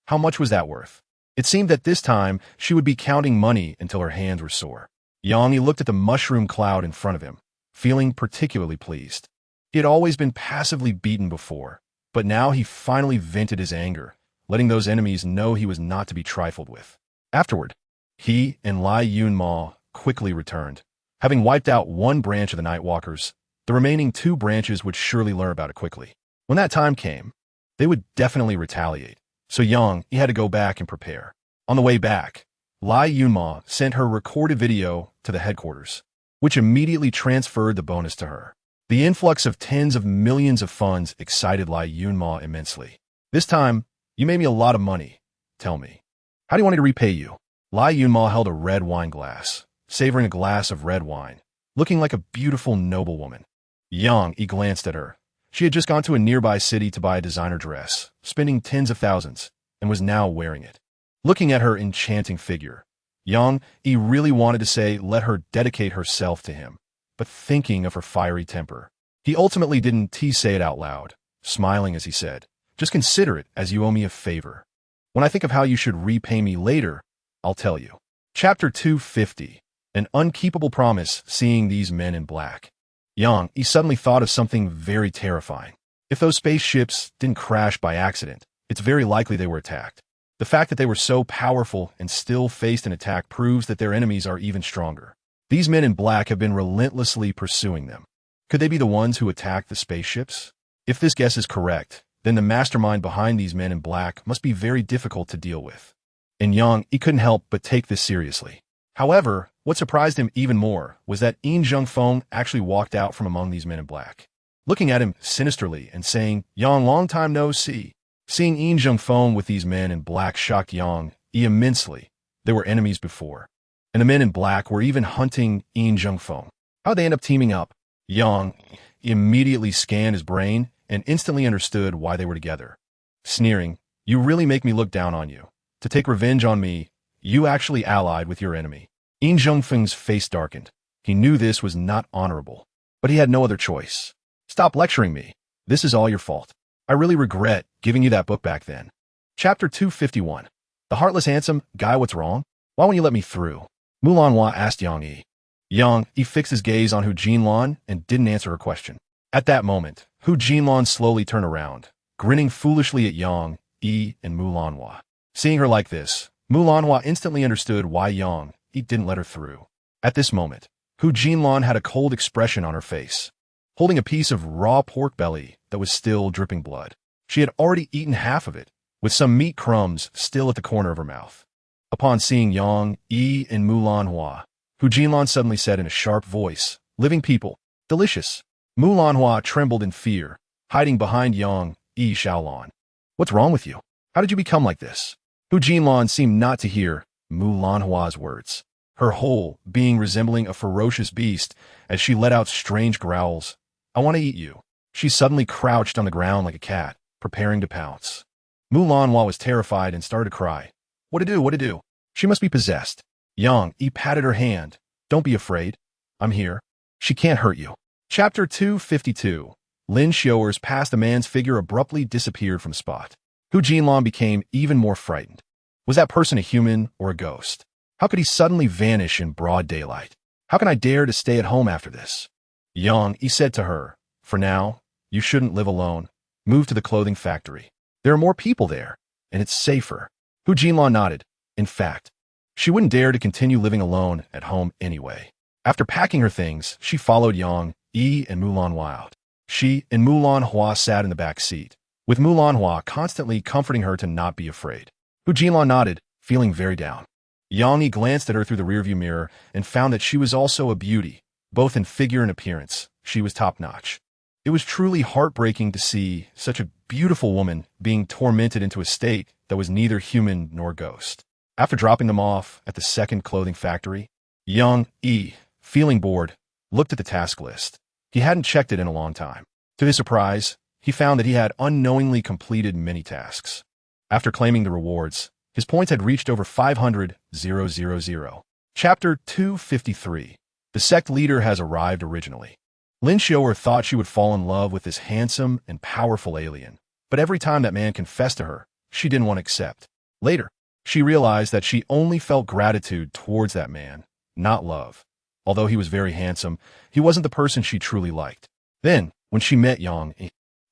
How much was that worth? It seemed that this time she would be counting money until her hands were sore. Yang Yi looked at the mushroom cloud in front of him, feeling particularly pleased. He had always been passively beaten before, but now he finally vented his anger, letting those enemies know he was not to be trifled with. Afterward, he and Lai Yunma quickly returned. Having wiped out 1 branch of the Nightwalkers, the remaining 2 branches would surely learn about it quickly. When that time came, they would definitely retaliate, so Yang Yi had to go back and prepare. On the way back, Lai Yunma sent her recorded video to the headquarters, which immediately transferred the bonus to her. The influx of tens of millions of funds excited Lai Yunma immensely. This time, you made me a lot of money. Tell me, how do you want me to repay you? Lai Yunma held a red wine glass, savoring a glass of red wine, looking like a beautiful noblewoman. Yang Yi glanced at her. She had just gone to a nearby city to buy a designer dress, spending tens of thousands, and was now wearing it. Looking at her enchanting figure, Yang Yi really wanted to say let her dedicate herself to him, but thinking of her fiery temper, he ultimately didn't say it out loud, smiling as he said, just consider it as you owe me a favor. When I think of how you should repay me later, I'll tell you. Chapter 250. An unkeepable promise. Seeing these men in black, Yang Yi suddenly thought of something very terrifying. If those spaceships didn't crash by accident, it's very likely they were attacked. The fact that they were so powerful and still faced an attack proves that their enemies are even stronger. These men in black have been relentlessly pursuing them. Could they be the ones who attacked the spaceships? If this guess is correct, then the mastermind behind these men in black must be very difficult to deal with. And Yang Yi couldn't help but take this seriously. However, what surprised him even more was that Yin Zhengfeng actually walked out from among these men in black, looking at him sinisterly and saying, Yang, long time no see. Seeing Yin Zhengfeng with these men in black shocked Yang Yi immensely. They were enemies before, and the men in black were even hunting Yin Zhengfeng. How'd they end up teaming up? Yang Yi immediately scanned his brain and instantly understood why they were together. Sneering, you really make me look down on you. To take revenge on me, you actually allied with your enemy. Yin Zhengfeng's face darkened. He knew this was not honorable, but he had no other choice. Stop lecturing me. This is all your fault. I really regret giving you that book back then. Chapter 251. The heartless handsome guy, what's wrong? Why won't you let me through? Mulanhua asked Yang Yi. Yang Yi fixed his gaze on Hu Jinlan and didn't answer her question. At that moment, Hu Jinlan slowly turned around, grinning foolishly at Yang Yi and Mulanhua. Seeing her like this, Mulanhua instantly understood why Yang Yi didn't let her through. At this moment, Hu Jinlan had a cold expression on her face, holding a piece of raw pork belly that was still dripping blood. She had already eaten half of it, with some meat crumbs still at the corner of her mouth. Upon seeing Yang Yi and Mulanhua, Hu Jinlan suddenly said in a sharp voice, living people, delicious. Mulanhua trembled in fear, hiding behind Yang Yi Xiaolan. What's wrong with you? How did you become like this? Hu Jinlan seemed not to hear Mulanhua's words, her whole being resembling a ferocious beast as she let out strange growls. I want to eat you. She suddenly crouched on the ground like a cat, preparing to pounce. Mulanhua was terrified and started to cry. What to do? What to do? She must be possessed. Yang Yi patted her hand. Don't be afraid. I'm here. She can't hurt you. Chapter 252. Lin Xiaoer's past the man's figure abruptly disappeared from spot. Hu Jinlan became even more frightened. Was that person a human or a ghost? How could he suddenly vanish in broad daylight? How can I dare to stay at home after this? Yang, he said to her, for now, you shouldn't live alone. Move to the clothing factory. There are more people there, and it's safer. Hu Jinlan nodded. In fact, she wouldn't dare to continue living alone at home anyway. After packing her things, she followed Yang, Yi, and Mulan Wild. She and Mulan Hua sat in the back seat, with Mulan Hua constantly comforting her to not be afraid. Hu Jinlan nodded, feeling very down. Yang Yi glanced at her through the rearview mirror and found that she was also a beauty, both in figure and appearance. She was top-notch. It was truly heartbreaking to see such a beautiful woman being tormented into a state that was neither human nor ghost. After dropping them off at the second clothing factory, Yang Yi, feeling bored, looked at the task list. He hadn't checked it in a long time. To his surprise, he found that he had unknowingly completed many tasks. After claiming the rewards, his points had reached over 500,000. Chapter 253. The sect leader has arrived originally. Lin Xiaoer thought she would fall in love with this handsome and powerful alien, but every time that man confessed to her, she didn't want to accept. Later, she realized that she only felt gratitude towards that man, not love. Although he was very handsome, he wasn't the person she truly liked. Then, when she met Yang,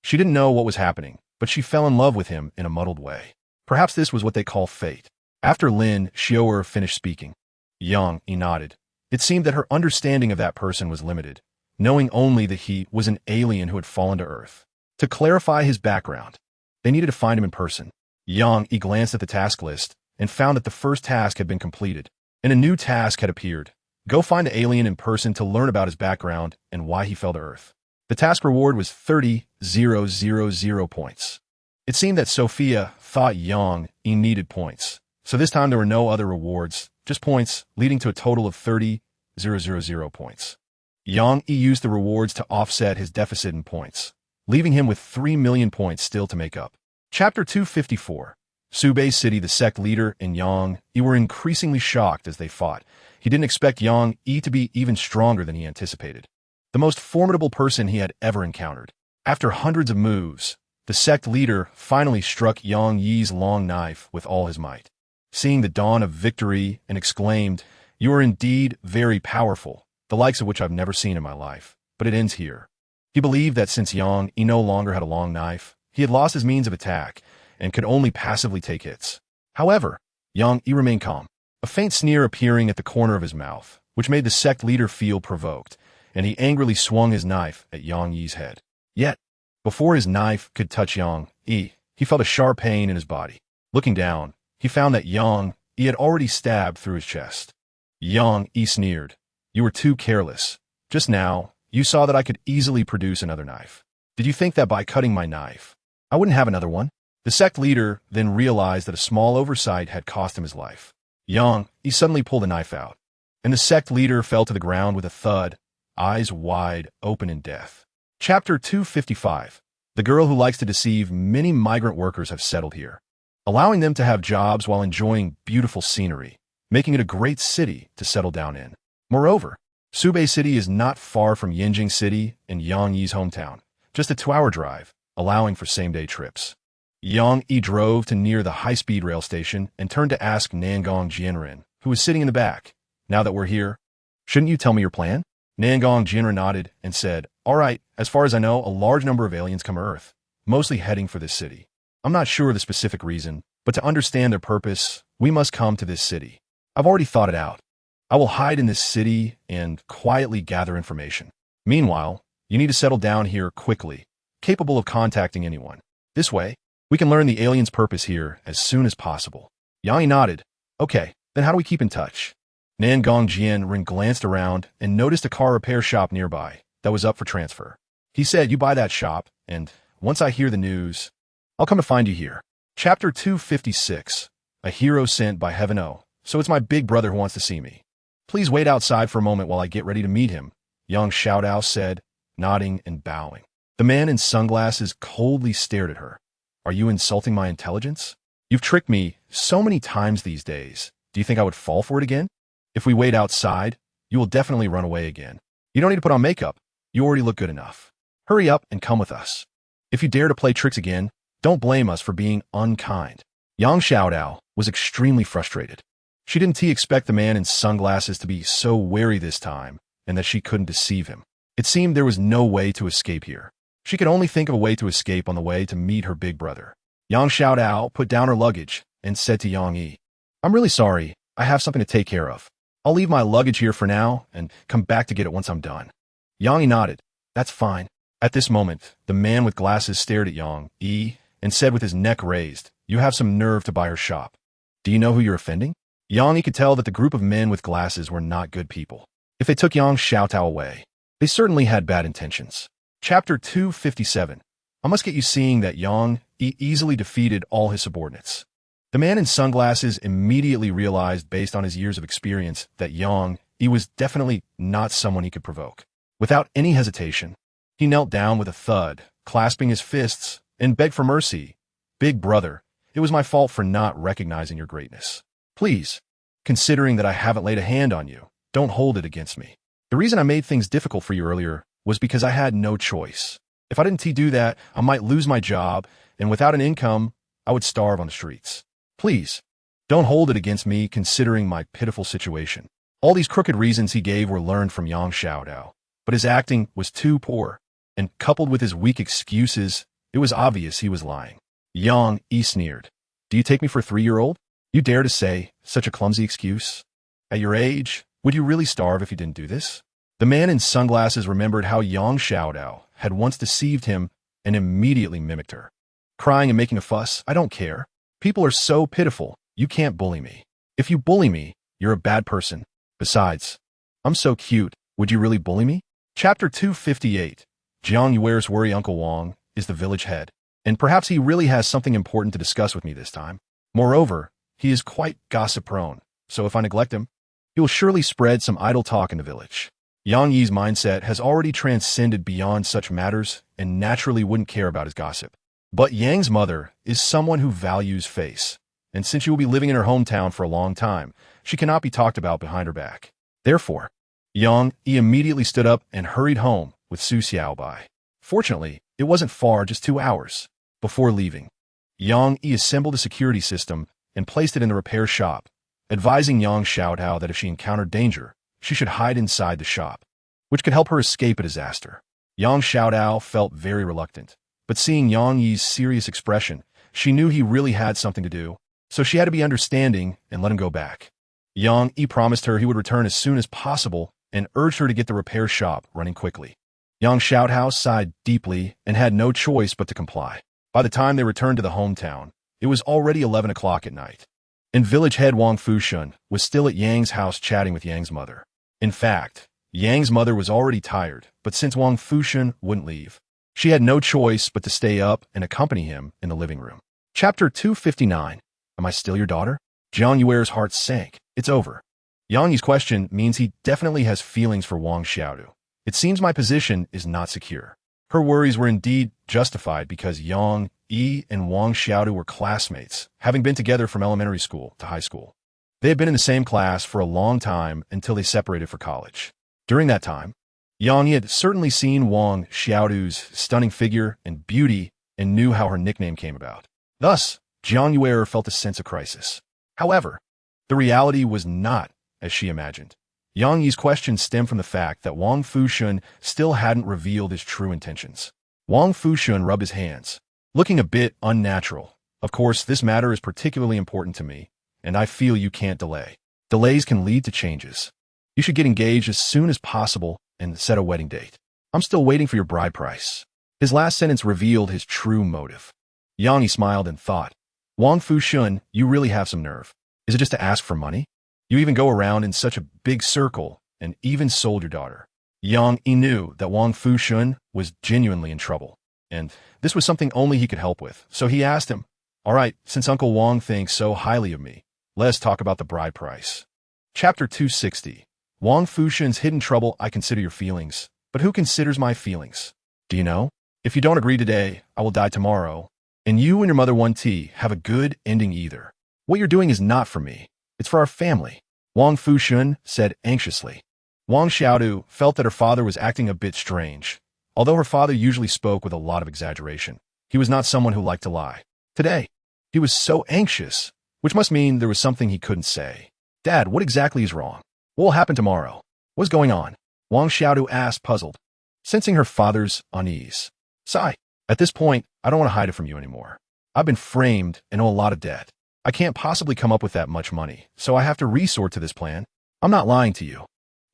she didn't know what was happening, but she fell in love with him in a muddled way. Perhaps this was what they call fate. After Lin Xiaoer finished speaking, Yang nodded. It seemed that her understanding of that person was limited, knowing only that he was an alien who had fallen to Earth. To clarify his background, they needed to find him in person. Yang glanced at the task list and found that the first task had been completed, and a new task had appeared. Go find the alien in person to learn about his background and why he fell to Earth. The task reward was 30,000 points. It seemed that Sophia thought Yang needed points, so this time there were no other rewards, just points, leading to a total of 30,000 points. Yang used the rewards to offset his deficit in points, leaving him with 3 million points still to make up. Chapter 254. Subei City, the sect leader, and Yang were increasingly shocked as they fought. He didn't expect Yang to be even stronger than he anticipated. The most formidable person he had ever encountered. After hundreds of moves, the sect leader finally struck Yang Yi's long knife with all his might. Seeing the dawn of victory, and exclaimed, "You are indeed very powerful, the likes of which I've never seen in my life, but it ends here." He believed that since Yang no longer had a long knife, he had lost his means of attack and could only passively take hits. However, Yang remained calm, a faint sneer appearing at the corner of his mouth, which made the sect leader feel provoked, and he angrily swung his knife at Yang Yi's head. Yet, before his knife could touch Yang Yi, he felt a sharp pain in his body. Looking down, he found that Yang Yi had already stabbed through his chest. Yang Yi sneered, "You were too careless. Just now, you saw that I could easily produce another knife. Did you think that by cutting my knife, I wouldn't have another one?" The sect leader then realized that a small oversight had cost him his life. Yang Yi suddenly pulled a knife out, and the sect leader fell to the ground with a thud, eyes wide open in death. Chapter 255. The girl who likes to deceive many migrant workers have settled here, allowing them to have jobs while enjoying beautiful scenery, making it a great city to settle down in. Moreover, Subei City is not far from Yinjing City and Yang Yi's hometown, just a 2-hour drive, allowing for same-day trips. Yang Yi drove to near the high-speed rail station and turned to ask Nangong Jianren, who was sitting in the back, "Now that we're here, shouldn't you tell me your plan?" Nangong Jianren nodded and said, "All right, as far as I know, a large number of aliens come to Earth, mostly heading for this city. I'm not sure of the specific reason, but to understand their purpose, we must come to this city. I've already thought it out. I will hide in this city and quietly gather information. Meanwhile, you need to settle down here quickly, capable of contacting anyone. This way, we can learn the aliens' purpose here as soon as possible." Yang nodded. "Okay, then how do we keep in touch?" Nangong Jianren glanced around and noticed a car repair shop nearby that was up for transfer. He said, "You buy that shop, and once I hear the news, I'll come to find you here." Chapter 256. A hero sent by heaven. "Oh, so it's my big brother who wants to see me. Please wait outside for a moment while I get ready to meet him," Yang Xiaodao said, nodding and bowing. The man in sunglasses coldly stared at her. "Are you insulting my intelligence? You've tricked me so many times these days. Do you think I would fall for it again? If we wait outside, you will definitely run away again. You don't need to put on makeup. You already look good enough." Hurry up and come with us. If you dare to play tricks again, don't blame us for being unkind. Yang Xiaodao was extremely frustrated. She didn't expect the man in sunglasses to be so wary this time, and that she couldn't deceive him. It seemed there was no way to escape here. She could only think of a way to escape on the way to meet her big brother. Yang Xiaodao put down her luggage and said to Yang Yi, "I'm really sorry. I have something to take care of. I'll leave my luggage here for now and come back to get it once I'm done." Yang Yi nodded. "That's fine." At this moment, the man with glasses stared at Yang Yi and said with his neck raised, "You have some nerve to buy her shop. Do you know who you're offending?" Yang Yi could tell that the group of men with glasses were not good people. If they took Yang Xiaotao away, they certainly had bad intentions. Chapter 257. I must get you seeing that Yang Yi easily defeated all his subordinates. The man in sunglasses immediately realized, based on his years of experience, that Yang Yi was definitely not someone he could provoke. Without any hesitation, he knelt down with a thud, clasping his fists, and begged for mercy. "Big brother, it was my fault for not recognizing your greatness. Please, considering that I haven't laid a hand on you, don't hold it against me. The reason I made things difficult for you earlier was because I had no choice. If I didn't do that, I might lose my job, and without an income, I would starve on the streets. Please, don't hold it against me considering my pitiful situation." All these crooked reasons he gave were learned from Yang Xiaodao, but his acting was too poor, and coupled with his weak excuses, it was obvious he was lying. Yang Yi sneered. "Do you take me for a 3-year-old? You dare to say such a clumsy excuse? At your age, would you really starve if you didn't do this?" The man in sunglasses remembered how Yang Xiaodao had once deceived him and immediately mimicked her. Crying and making a fuss, "I don't care. People are so pitiful, you can't bully me. If you bully me, you're a bad person. Besides, I'm so cute, would you really bully me?" Chapter 258. Jiang Yuer's worry Uncle Wang is the village head, and perhaps he really has something important to discuss with me this time. Moreover, he is quite gossip-prone, so if I neglect him, he will surely spread some idle talk in the village. Yang Yi's mindset has already transcended beyond such matters and naturally wouldn't care about his gossip. But Yang's mother is someone who values face, and since she will be living in her hometown for a long time, she cannot be talked about behind her back. Therefore, Yang Yi immediately stood up and hurried home with Su Xiao by. Fortunately, it wasn't far, just 2 hours. Before leaving, Yang Yi assembled a security system and placed it in the repair shop, advising Yang Xiaodao that if she encountered danger, she should hide inside the shop, which could help her escape a disaster. Yang Xiaodao felt very reluctant, but seeing Yang Yi's serious expression, she knew he really had something to do, so she had to be understanding and let him go back. Yang Yi promised her he would return as soon as possible and urged her to get the repair shop running quickly. Yang Xiaodao sighed deeply and had no choice but to comply. By the time they returned to the hometown, it was already 11 o'clock at night, and village head Wang Fushun was still at Yang's house chatting with Yang's mother. In fact, Yang's mother was already tired, but since Wang Fushun wouldn't leave, she had no choice but to stay up and accompany him in the living room. Chapter 259. Am I still your daughter? Jiang Yuer's heart sank. It's over. Yang Yi's question means he definitely has feelings for Wang Xiaodu. It seems my position is not secure. Her worries were indeed justified because Yang Yi and Wang Xiaodu were classmates, having been together from elementary school to high school. They had been in the same class for a long time until they separated for college. During that time, Yang Yi had certainly seen Wang Xiaodu's stunning figure and beauty and knew how her nickname came about. Thus, Jiang Yuer felt a sense of crisis. However, the reality was not as she imagined. Yang Yi's question stemmed from the fact that Wang Fushun still hadn't revealed his true intentions. Wang Fushun rubbed his hands, looking a bit unnatural. Of course, this matter is particularly important to me, and I feel you can't delay. Delays can lead to changes. You should get engaged as soon as possible and set a wedding date. I'm still waiting for your bride price. His last sentence revealed his true motive. Yang Yi smiled and thought, Wang Fushun, you really have some nerve. Is it just to ask for money? You even go around in such a big circle and even sold your daughter. Yang Yi knew that Wang Fushun was genuinely in trouble, and this was something only he could help with, so he asked him, all right, since Uncle Wang thinks so highly of me, let's talk about the bride price. Chapter 260. Wang Fushun's hidden trouble. I consider your feelings, but who considers my feelings? Do you know? If you don't agree today, I will die tomorrow, and you and your mother won't have a good ending either. What you're doing is not for me. It's for our family, Wang Fushun said anxiously. Wang Xiaodu felt that her father was acting a bit strange, Although her father usually spoke with a lot of exaggeration, he was not someone who liked to lie. Today, he was so anxious, which must mean there was something he couldn't say. Dad, what exactly is wrong? What will happen tomorrow? What's going on? Wang Xiaodu asked, puzzled, sensing her father's unease. Sigh. At this point, I don't want to hide it from you anymore. I've been framed and owe a lot of debt. I can't possibly come up with that much money, so I have to resort to this plan. I'm not lying to you.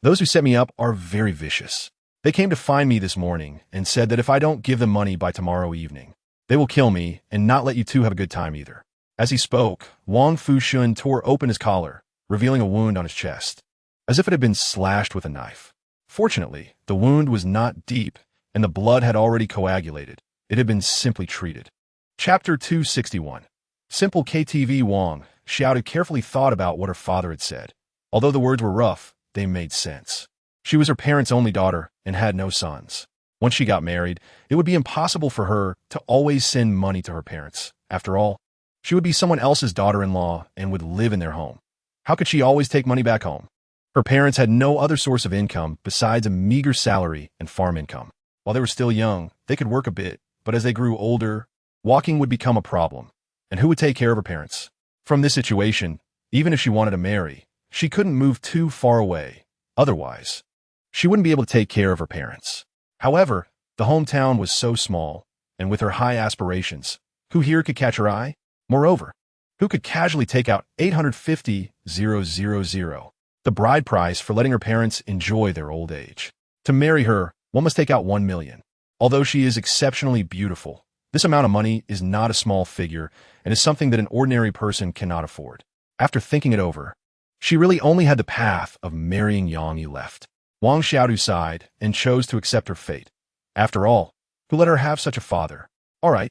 Those who set me up are very vicious. They came to find me this morning and said that if I don't give them money by tomorrow evening, they will kill me and not let you two have a good time either. As he spoke, Wang Fushun tore open his collar, revealing a wound on his chest, as if it had been slashed with a knife. Fortunately, the wound was not deep, and the blood had already coagulated. It had been simply treated. Chapter 261. Simple KTV. Wang Xiaodu carefully thought about what her father had said. Although the words were rough, they made sense. She was her parents' only daughter and had no sons. Once she got married, it would be impossible for her to always send money to her parents. After all, she would be someone else's daughter-in-law and would live in their home. How could she always take money back home? Her parents had no other source of income besides a meager salary and farm income. While they were still young, they could work a bit, but as they grew older, walking would become a problem. And who would take care of her parents? From this situation, even if she wanted to marry, she couldn't move too far away. Otherwise, she wouldn't be able to take care of her parents. However, the hometown was so small, and with her high aspirations, who here could catch her eye? Moreover, who could casually take out 850,000, the bride price for letting her parents enjoy their old age? To marry her, one must take out 1 million. Although she is exceptionally beautiful, this amount of money is not a small figure and is something that an ordinary person cannot afford. After thinking it over, she really only had the path of marrying Yang Yi left. Wang Xiaodu sighed and chose to accept her fate. After all, who let her have such a father? All right,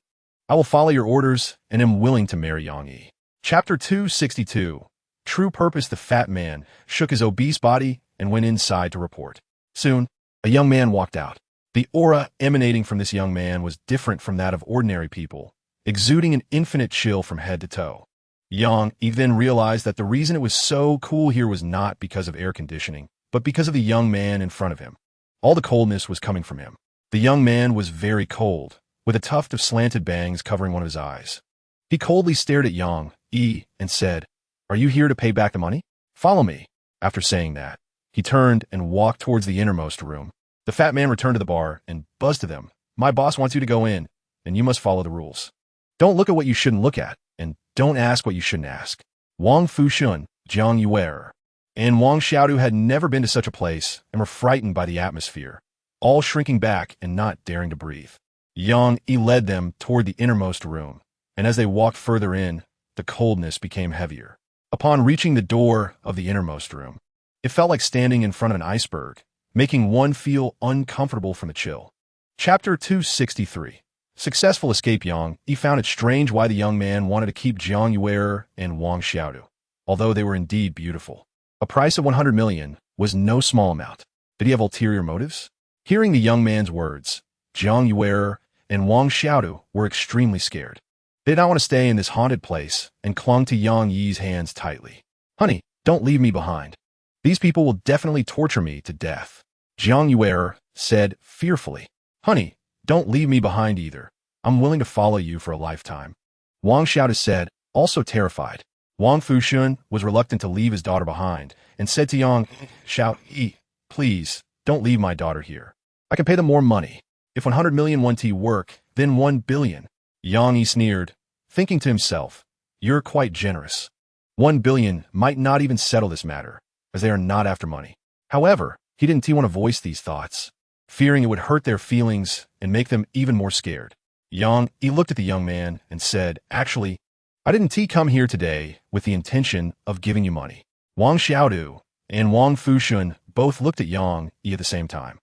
I will follow your orders and am willing to marry Yang Yi. Chapter 262. True Purpose. The fat man shook his obese body and went inside to report. Soon, a young man walked out. The aura emanating from this young man was different from that of ordinary people, exuding an infinite chill from head to toe. Yang Yi then realized that the reason it was so cool here was not because of air conditioning, but because of the young man in front of him. All the coldness was coming from him. The young man was very cold, with a tuft of slanted bangs covering one of his eyes. He coldly stared at Yang Yi and said, "Are you here to pay back the money? Follow me." After saying that, he turned and walked towards the innermost room. The fat man returned to the bar and buzzed to them, "My boss wants you to go in, and you must follow the rules. Don't look at what you shouldn't look at, and don't ask what you shouldn't ask." Wang Fushun, Jiang Yuer, and Wang Xiaodu had never been to such a place and were frightened by the atmosphere, all shrinking back and not daring to breathe. Yang Yi led them toward the innermost room, and as they walked further in, the coldness became heavier. Upon reaching the door of the innermost room, it felt like standing in front of an iceberg, making one feel uncomfortable from the chill. Chapter 263. Successful escape. Yang Yi found it strange why the young man wanted to keep Jiang Yuer and Wang Xiaodu, although they were indeed beautiful. A price of 100 million was no small amount. Did he have ulterior motives? Hearing the young man's words, Jiang Yuer and Wang Xiaodu were extremely scared. They did not want to stay in this haunted place and clung to Yang Yi's hands tightly. "Honey, don't leave me behind. These people will definitely torture me to death," Jiang Yuer said fearfully. "Honey, don't leave me behind either. I'm willing to follow you for a lifetime," Wang Xiaodu said, also terrified. Wang Fushun was reluctant to leave his daughter behind and said to Yang Xiaoyi, "Please, don't leave my daughter here. I can pay them more money. If 100 million won to work, then 1 billion. Yang Yi sneered, thinking to himself, "You're quite generous. 1 billion might not even settle this matter, as they are not after money." However, he didn't want to voice these thoughts, fearing it would hurt their feelings and make them even more scared. Yang Yi looked at the young man and said, "Actually, I didn't come here today with the intention of giving you money." Wang Xiaodu and Wang Fushun both looked at Yang Yi at the same time.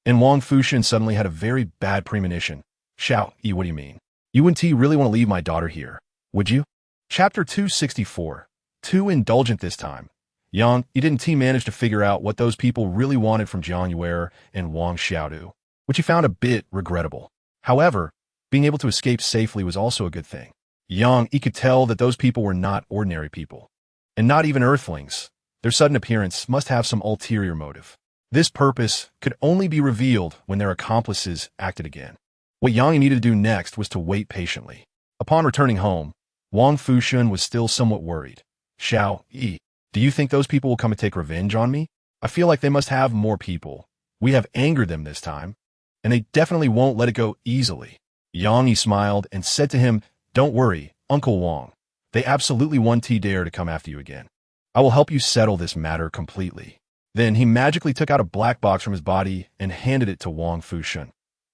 And Wang Fushun suddenly had a very bad premonition. "Xiaoyi, what do you mean? You and T really want to leave my daughter here, would you?" Chapter 264. Too indulgent this time. Yang Yi didn't manage to figure out what those people really wanted from Jiang Yuer and Wang Xiaodu, which he found a bit regrettable. However, being able to escape safely was also a good thing. Yang Yi could tell that those people were not ordinary people, and not even earthlings. Their sudden appearance must have some ulterior motive. This purpose could only be revealed when their accomplices acted again. What Yang needed to do next was to wait patiently. Upon returning home, Wang Fushun was still somewhat worried. Xiao Yi, do you think those people will come and take revenge on me? I feel like they must have more people. We have angered them this time, and they definitely won't let it go easily. Yang Yi smiled and said to him, don't worry, Uncle Wang. They absolutely won't dare to come after you again. I will help you settle this matter completely. Then he magically took out a black box from his body and handed it to Wang Fushun.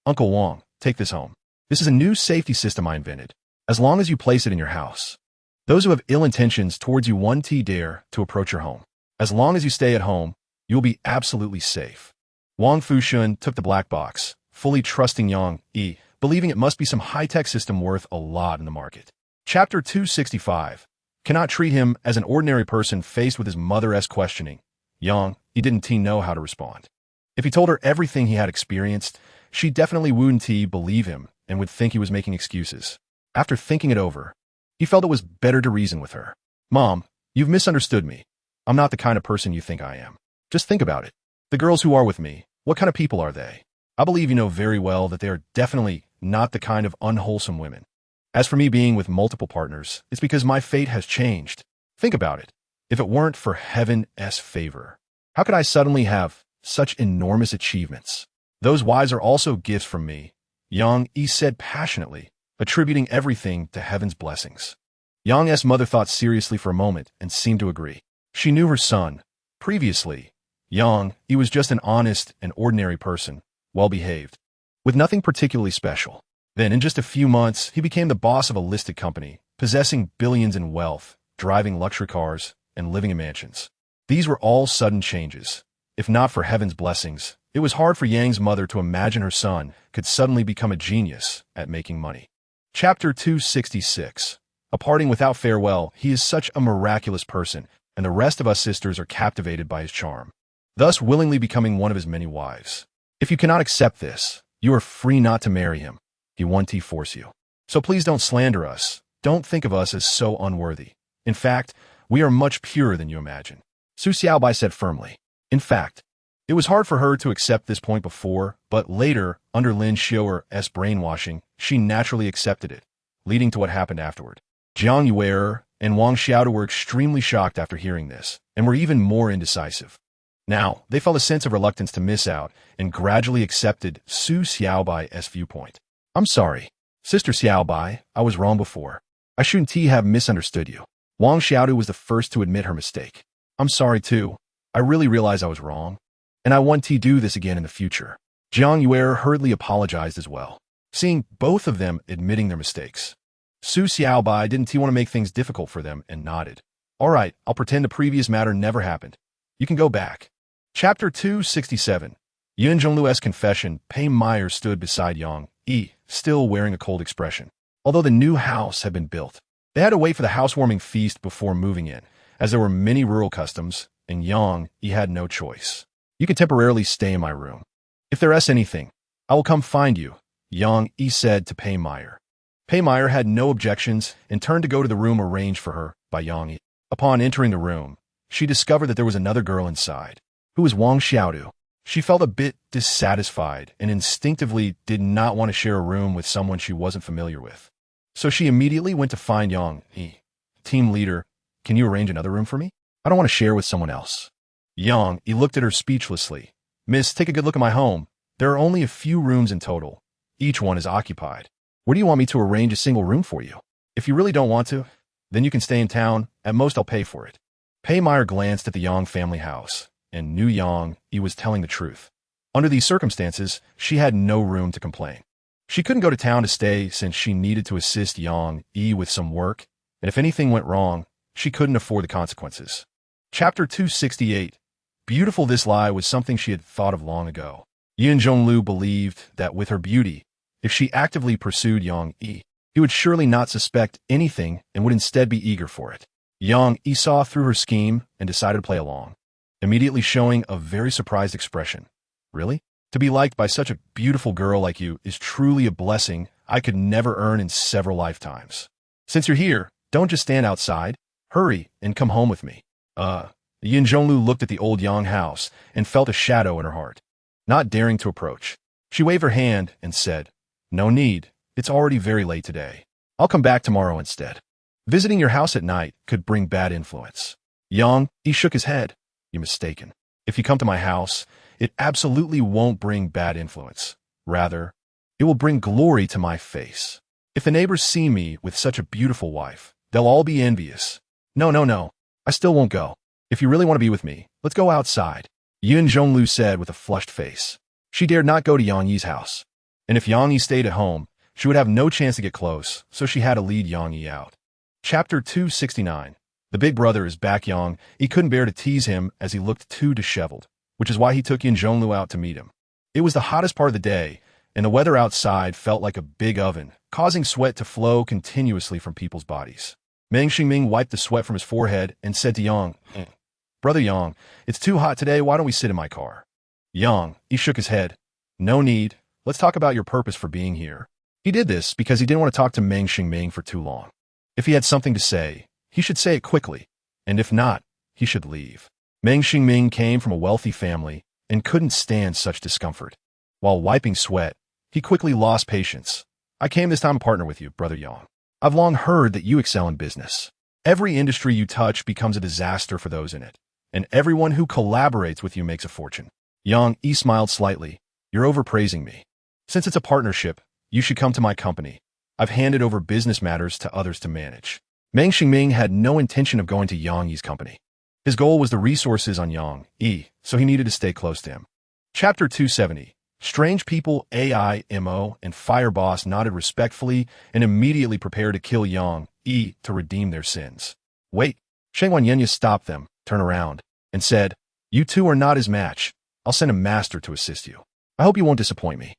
Uncle Wang, take this home. This is a new safety system I invented. As long as you place it in your house, those who have ill intentions towards you won't dare to approach your home. As long as you stay at home, you will be absolutely safe. Wang Fushun took the black box, fully trusting Yang Yi, believing it must be some high-tech system worth a lot in the market. Chapter 265. Cannot treat him as an ordinary person faced with his mother-esque questioning. Yang Yi didn't know how to respond. If he told her everything he had experienced, she definitely wouldn't believe him and would think he was making excuses. After thinking it over, he felt it was better to reason with her. Mom, you've misunderstood me. I'm not the kind of person you think I am. Just think about it. The girls who are with me, what kind of people are they? I believe you know very well that they are definitely not the kind of unwholesome women. As for me being with multiple partners, it's because my fate has changed. Think about it. If it weren't for heaven's favor, how could I suddenly have such enormous achievements? Those wives are also gifts from me, Yang Yi said passionately, attributing everything to heaven's blessings. Yang's mother thought seriously for a moment and seemed to agree. She knew her son. Previously, Yang Yi was just an honest and ordinary person, well-behaved, with nothing particularly special. Then, in just a few months, he became the boss of a listed company, possessing billions in wealth, driving luxury cars, and living in mansions. These were all sudden changes. If not for heaven's blessings, it was hard for Yang's mother to imagine her son could suddenly become a genius at making money. Chapter 266. A parting without farewell. He is such a miraculous person, and the rest of us sisters are captivated by his charm, thus willingly becoming one of his many wives. If you cannot accept this, you are free not to marry him. He won't force you. So please don't slander us. Don't think of us as so unworthy. In fact, we are much purer than you imagine. Su Xiaobai said firmly. In fact, it was hard for her to accept this point before, but later, under Lin Xiuer's brainwashing, she naturally accepted it, leading to what happened afterward. Jiang Yuer and Wang Xiaodu were extremely shocked after hearing this, and were even more indecisive. Now, they felt a sense of reluctance to miss out, and gradually accepted Su Xiaobai's viewpoint. I'm sorry, Sister Xiaobai, I was wrong before. I shouldn't have misunderstood you. Wang Xiaodu was the first to admit her mistake. I'm sorry too. I really realize I was wrong, and I won't do this again in the future. Jiang Yuer hurriedly apologized as well, seeing both of them admitting their mistakes. Su Xiaobai didn't want to make things difficult for them and nodded. All right, I'll pretend the previous matter never happened. You can go back. Chapter 267. Yun Zhonglu's confession. Pei Meyer stood beside Yang Yi, still wearing a cold expression. Although the new house had been built, they had to wait for the housewarming feast before moving in, as there were many rural customs, and Yang Yi had no choice. You can temporarily stay in my room. If there is anything, I will come find you, Yang Yi said to Pei Meyer. Pei Meyer had no objections and turned to go to the room arranged for her by Yang Yi. Upon entering the room, she discovered that there was another girl inside, who was Wang Xiaodu. She felt a bit dissatisfied and instinctively did not want to share a room with someone she wasn't familiar with. So she immediately went to find Yang Yi. Team leader, can you arrange another room for me? I don't want to share with someone else. Yang Yi looked at her speechlessly. Miss, take a good look at my home. There are only a few rooms in total. Each one is occupied. Where do you want me to arrange a single room for you? If you really don't want to, then you can stay in town. At most, I'll pay for it. Pei Meyer glanced at the Yang family house and knew Yang Yi was telling the truth. Under these circumstances, she had no room to complain. She couldn't go to town to stay since she needed to assist Yang Yi with some work, and if anything went wrong, she couldn't afford the consequences. Chapter 268. Beautiful. This lie was something she had thought of long ago. Yin Zhonglu believed that with her beauty, if she actively pursued Yang Yi, he would surely not suspect anything and would instead be eager for it. Yang Yi saw through her scheme and decided to play along, immediately showing a very surprised expression. Really? To be liked by such a beautiful girl like you is truly a blessing I could never earn in several lifetimes. Since you're here, don't just stand outside. Hurry and come home with me. Yin Zhonglu looked at the old Yang house and felt a shadow in her heart. Not daring to approach, she waved her hand and said, "No need, it's already very late today. I'll come back tomorrow instead. Visiting your house at night could bring bad influence." Yang, he shook his head. "You're mistaken. If you come to my house, it absolutely won't bring bad influence. Rather, it will bring glory to my face. If the neighbors see me with such a beautiful wife, they'll all be envious. No, I still won't go. If you really want to be with me, let's go outside," Yin Zhonglu said with a flushed face. She dared not go to Yang Yi's house, and if Yang Yi stayed at home, she would have no chance to get close, so she had to lead Yang Yi out. Chapter 269. The big brother is back. Yang Yi couldn't bear to tease him as he looked too disheveled, which is why he took Yin Zhonglu out to meet him. It was the hottest part of the day, and the weather outside felt like a big oven, causing sweat to flow continuously from people's bodies. Meng Xingming wiped the sweat from his forehead and said to Yang, "Brother Yang, it's too hot today, why don't we sit in my car?" Yang, he shook his head. "No need, let's talk about your purpose for being here." He did this because he didn't want to talk to Meng Xingming for too long. If he had something to say, he should say it quickly, and if not, he should leave. Meng Xingming came from a wealthy family and couldn't stand such discomfort. While wiping sweat, he quickly lost patience. "I came this time to partner with you, Brother Yang. I've long heard that you excel in business. Every industry you touch becomes a disaster for those in it, and everyone who collaborates with you makes a fortune." Yang Yi smiled slightly. "You're overpraising me. Since it's a partnership, you should come to my company. I've handed over business matters to others to manage." Meng Xingming had no intention of going to Yang Yi's company. His goal was the resources on Yang Yi, so he needed to stay close to him. Chapter 270. Strange people AIMO and Fire Boss nodded respectfully and immediately prepared to kill Yang Yi to redeem their sins. "Wait." Shengwan Yenya stopped them, turned around, and said, "You two are not his match. I'll send a master to assist you. I hope you won't disappoint me."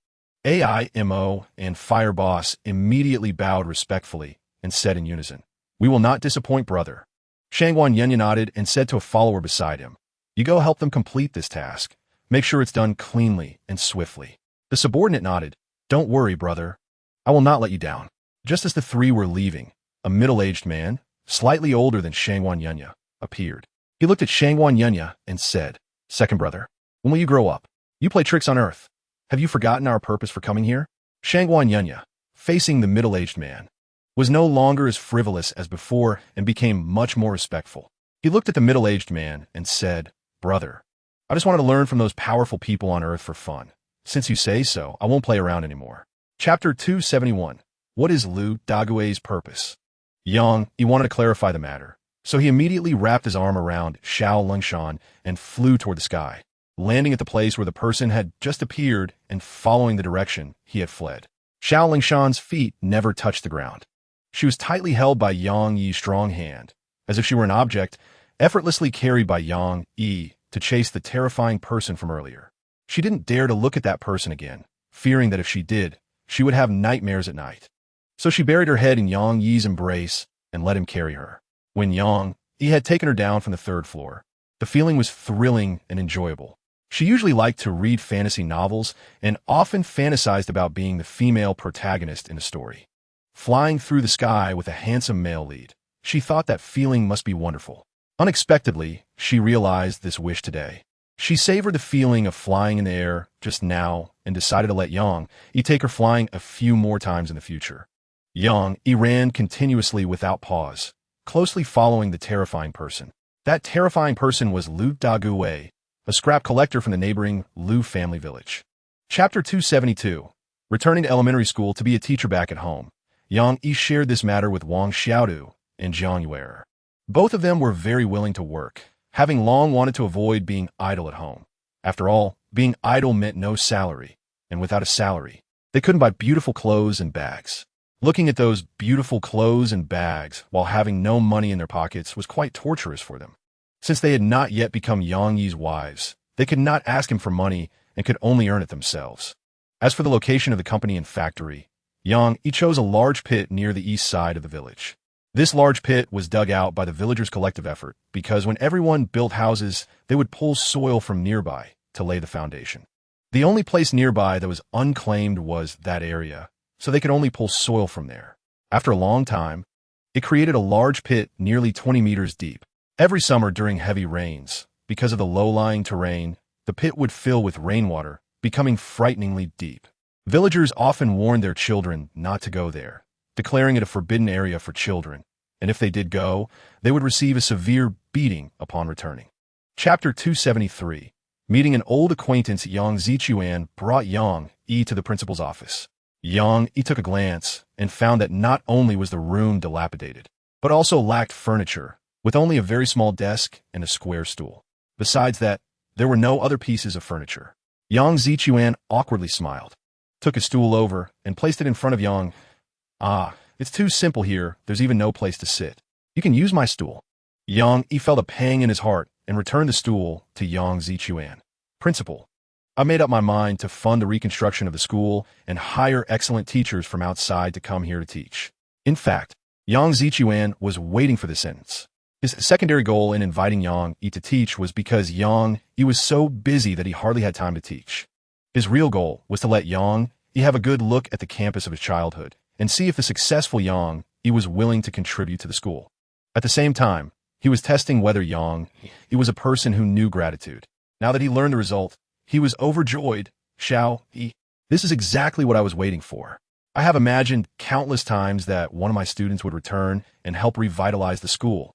AIMO and Fire Boss immediately bowed respectfully and said in unison, "We will not disappoint, brother." Shangwan Yenya nodded and said to a follower beside him, "You go help them complete this task. Make sure it's done cleanly and swiftly." The subordinate nodded, "Don't worry, brother. I will not let you down." Just as the three were leaving, a middle-aged man, slightly older than Shangwan Yenya, appeared. He looked at Shangwan Yenya and said, "Second brother, when will you grow up? You play tricks on Earth. Have you forgotten our purpose for coming here?" Shangwan Yenya, facing the middle-aged man, was no longer as frivolous as before and became much more respectful. He looked at the middle-aged man and said, "Brother, I just wanted to learn from those powerful people on Earth for fun. Since you say so, I won't play around anymore." Chapter 271. What is Lu Dague's purpose? Yang, he wanted to clarify the matter, so he immediately wrapped his arm around Xiao Lingshan and flew toward the sky, landing at the place where the person had just appeared and following the direction he had fled. Xiao Lingshan's feet never touched the ground. She was tightly held by Yang Yi's strong hand, as if she were an object effortlessly carried by Yang Yi to chase the terrifying person from earlier. She didn't dare to look at that person again, fearing that if she did, she would have nightmares at night. So she buried her head in Yang Yi's embrace and let him carry her. When Yang Yi had taken her down from the third floor, the feeling was thrilling and enjoyable. She usually liked to read fantasy novels and often fantasized about being the female protagonist in a story. Flying through the sky with a handsome male lead, she thought that feeling must be wonderful. Unexpectedly, she realized this wish today. She savored the feeling of flying in the air just now and decided to let Yang Yi take her flying a few more times in the future. Yang Yi ran continuously without pause, closely following the terrifying person. That terrifying person was Lu Dague, a scrap collector from the neighboring Lu family village. Chapter 272. Returning to elementary school to be a teacher back at home, Yang Yi shared this matter with Wang Xiaodu and Jiang Yuer. Both of them were very willing to work, having long wanted to avoid being idle at home. After all, being idle meant no salary, and without a salary, they couldn't buy beautiful clothes and bags. Looking at those beautiful clothes and bags while having no money in their pockets was quite torturous for them. Since they had not yet become Yang Yi's wives, they could not ask him for money and could only earn it themselves. As for the location of the company and factory, Yang Yi chose a large pit near the east side of the village. This large pit was dug out by the villagers' collective effort because when everyone built houses, they would pull soil from nearby to lay the foundation. The only place nearby that was unclaimed was that area, so they could only pull soil from there. After a long time, it created a large pit nearly 20 meters deep. Every summer during heavy rains, because of the low-lying terrain, the pit would fill with rainwater, becoming frighteningly deep. Villagers often warned their children not to go there, declaring it a forbidden area for children, and if they did go, they would receive a severe beating upon returning. Chapter 273. Meeting an old acquaintance, Yang Zichuan brought Yang Yi to the principal's office. Yang Yi took a glance and found that not only was the room dilapidated, but also lacked furniture, with only a very small desk and a square stool. Besides that, there were no other pieces of furniture. Yang Zichuan awkwardly smiled, took a stool over, and placed it in front of Yang. "Ah, it's too simple here, there's even no place to sit. You can use my stool." Yang Yi felt a pang in his heart and returned the stool to Yang Zichuan. "Principal, I made up my mind to fund the reconstruction of the school and hire excellent teachers from outside to come here to teach." In fact, Yang Zichuan was waiting for the sentence. His secondary goal in inviting Yang Yi to teach was because Yang Yi was so busy that he hardly had time to teach. His real goal was to let Yang Yi have a good look at the campus of his childhood and see if the successful Yang Yi was willing to contribute to the school. At the same time, he was testing whether Yang Yi was a person who knew gratitude. Now that he learned the result, he was overjoyed. "Xiao Yi, this is exactly what I was waiting for. I have imagined countless times that one of my students would return and help revitalize the school.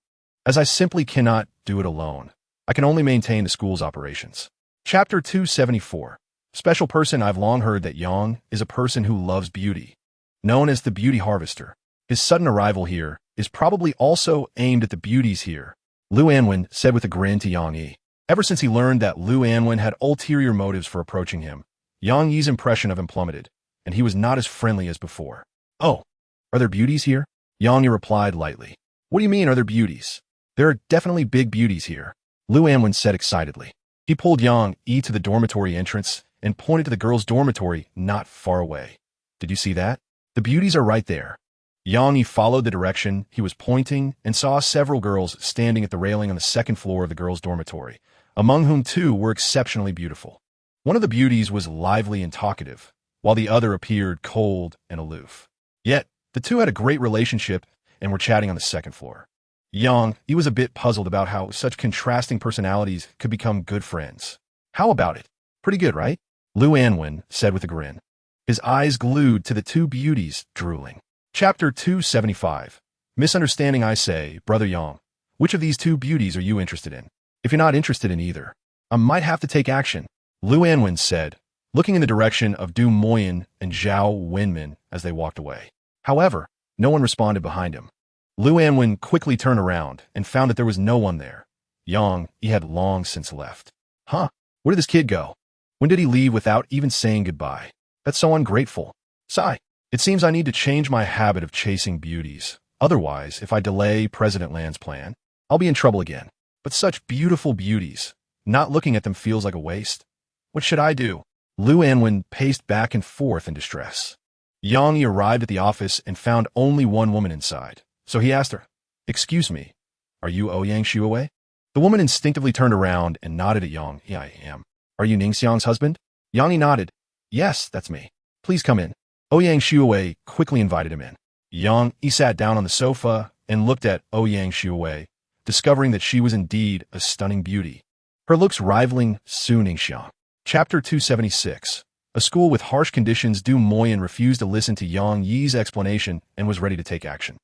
As I simply cannot do it alone, I can only maintain the school's operations." Chapter 274. Special person. I've long heard that Yang is a person who loves beauty, known as the beauty harvester. His sudden arrival here is probably also aimed at the beauties here, Lu Anwen said with a grin to Yang Yi. Ever since he learned that Lu Anwen had ulterior motives for approaching him, Yang Yi's impression of him plummeted, and he was not as friendly as before. "Oh, are there beauties here?" Yang Yi replied lightly. "What do you mean, are there beauties?" "There are definitely big beauties here," Lu Anwen said excitedly. He pulled Yang Yi to the dormitory entrance and pointed to the girls' dormitory not far away. "Did you see that? The beauties are right there." Yang Yi followed the direction he was pointing and saw several girls standing at the railing on the second floor of the girls' dormitory, among whom two were exceptionally beautiful. One of the beauties was lively and talkative, while the other appeared cold and aloof. Yet, the two had a great relationship and were chatting on the second floor. Yang Yi was a bit puzzled about how such contrasting personalities could become good friends. "How about it? Pretty good, right?" Lu Anwen said with a grin, his eyes glued to the two beauties, drooling. Chapter 275. Misunderstanding. I say, Brother Yang, which of these two beauties are you interested in? If you're not interested in either, I might have to take action, Lu Anwen said, looking in the direction of Du Moyen and Zhao Wenmin as they walked away. However, no one responded behind him. Lu Anwen quickly turned around and found that there was no one there. Yang Yi had long since left. "Huh? Where did this kid go? When did he leave without even saying goodbye? That's so ungrateful. Sigh. It seems I need to change my habit of chasing beauties. Otherwise, if I delay President Land's plan, I'll be in trouble again. But such beautiful beauties. Not looking at them feels like a waste. What should I do?" Lu Anwen paced back and forth in distress. Yang Yi arrived at the office and found only one woman inside. So he asked her, "Excuse me, are you Ouyang Shuowei?" The woman instinctively turned around and nodded at Yang Yi. "I am. Are you Ningxiang's husband?" Yang Yi nodded. "Yes, that's me. Please come in." Ouyang Shuowei quickly invited him in. Yang Yi sat down on the sofa and looked at Ouyang Shuowei, discovering that she was indeed a stunning beauty, her looks rivaling Su Ningxiang. Chapter 276. A school with harsh conditions. Du Moyen refused to listen to Yang Yi's explanation and was ready to take action.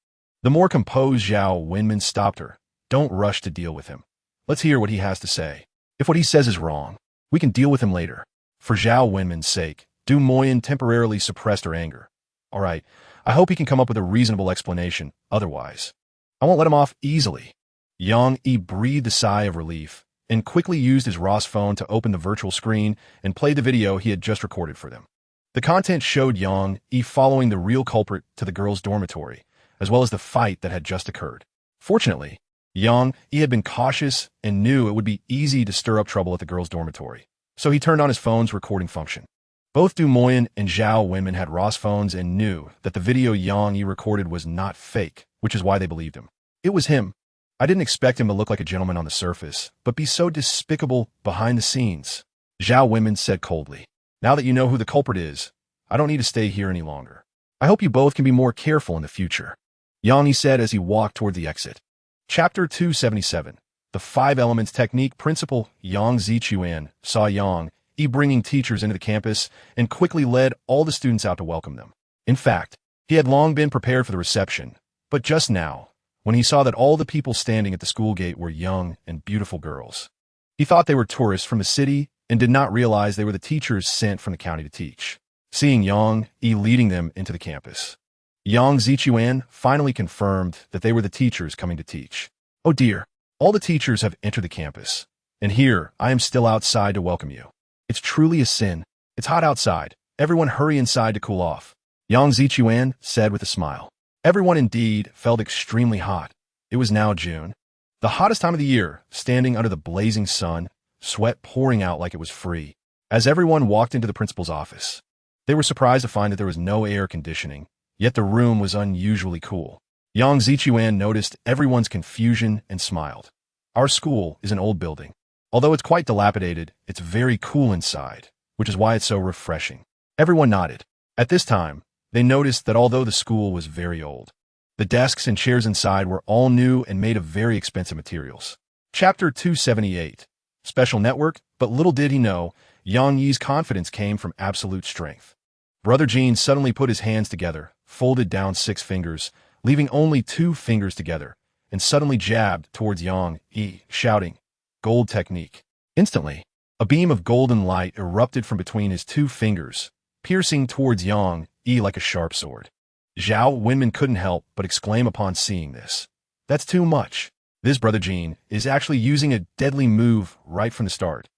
The more composed Zhao Wenmin stopped her. "Don't rush to deal with him. Let's hear what he has to say. If what he says is wrong, we can deal with him later." For Zhao Wenmin's sake, Du Moyen temporarily suppressed her anger. "All right, I hope he can come up with a reasonable explanation. Otherwise, I won't let him off easily." Yang Yi breathed a sigh of relief and quickly used his Ross phone to open the virtual screen and play the video he had just recorded for them. The content showed Yang Yi following the real culprit to the girls' dormitory, as well as the fight that had just occurred. Fortunately, Yang Yi had been cautious and knew it would be easy to stir up trouble at the girls' dormitory, so he turned on his phone's recording function. Both Du Moyen and Zhao Wenmin had Ross phones and knew that the video Yang Yi recorded was not fake, which is why they believed him. It was him. I didn't expect him to look like a gentleman on the surface, but be so despicable behind the scenes, Zhao Wenmin said coldly. "Now that you know who the culprit is, I don't need to stay here any longer. I hope you both can be more careful in the future," Yang Yi said as he walked toward the exit. Chapter 277. The 5 elements technique principal Yang Zichuan saw Yang Yi bringing teachers into the campus and quickly led all the students out to welcome them. In fact, he had long been prepared for the reception, but just now, when he saw that all the people standing at the school gate were young and beautiful girls, he thought they were tourists from the city and did not realize they were the teachers sent from the county to teach. Seeing Yang Yi leading them into the campus, Yang Zichuan finally confirmed that they were the teachers coming to teach. Oh dear, all the teachers have entered the campus, and here I am still outside to welcome you. It's truly a sin. It's hot outside. Everyone hurry inside to cool off, Yang Zichuan said with a smile. Everyone indeed felt extremely hot. It was now June, the hottest time of the year, standing under the blazing sun, sweat pouring out like it was free. As everyone walked into the principal's office, they were surprised to find that there was no air conditioning, yet the room was unusually cool. Yang Zichuan noticed everyone's confusion and smiled. Our school is an old building. Although it's quite dilapidated, it's very cool inside, which is why it's so refreshing. Everyone nodded. At this time, they noticed that although the school was very old, the desks and chairs inside were all new and made of very expensive materials. Chapter 278. Special Network, but little did he know, Yang Yi's confidence came from absolute strength. Brother Jean suddenly put his hands together, folded down 6 fingers, leaving only 2 fingers together, and suddenly jabbed towards Yang Yi, shouting, "Gold technique." Instantly, a beam of golden light erupted from between his 2 fingers, piercing towards Yang Yi like a sharp sword. Zhao Wenman couldn't help but exclaim upon seeing this. That's too much. This Brother Jean is actually using a deadly move right from the start.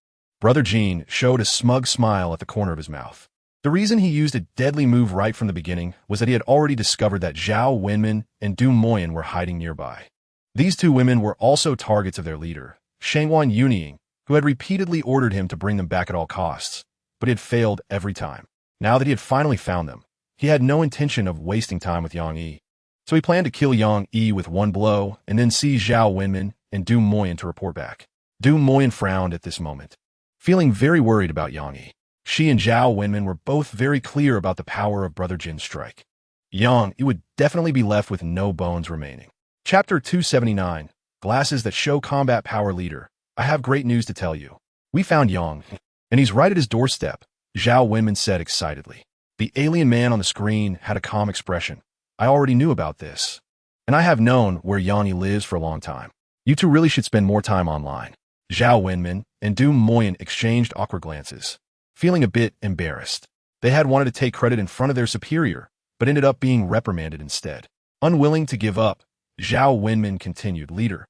Brother Jean showed a smug smile at the corner of his mouth. The reason he used a deadly move right from the beginning was that he had already discovered that Zhao Wenman and Du Moyen were hiding nearby. These 2 women were also targets of their leader, Shangwan Yunying, who had repeatedly ordered him to bring them back at all costs, but he had failed every time. Now that he had finally found them, he had no intention of wasting time with Yang Yi. So he planned to kill Yang Yi with one blow and then seize Zhao Wenman and Du Moyen to report back. Du Moyen frowned at this moment, feeling very worried about Yang Yi. She and Zhao Wenman were both very clear about the power of Brother Jin's strike. Yang Yi would definitely be left with no bones remaining. Chapter 279. Glasses that show combat power leader. I have great news to tell you. We found Yang, and he's right at his doorstep, Zhao Wenman said excitedly. The alien man on the screen had a calm expression. I already knew about this, and I have known where Yang Yi lives for a long time. You two really should spend more time online. Zhao Wenman and Du Moyen exchanged awkward glances, feeling a bit embarrassed. They had wanted to take credit in front of their superior, but ended up being reprimanded instead. Unwilling to give up, Zhao Wenman continued, Leader,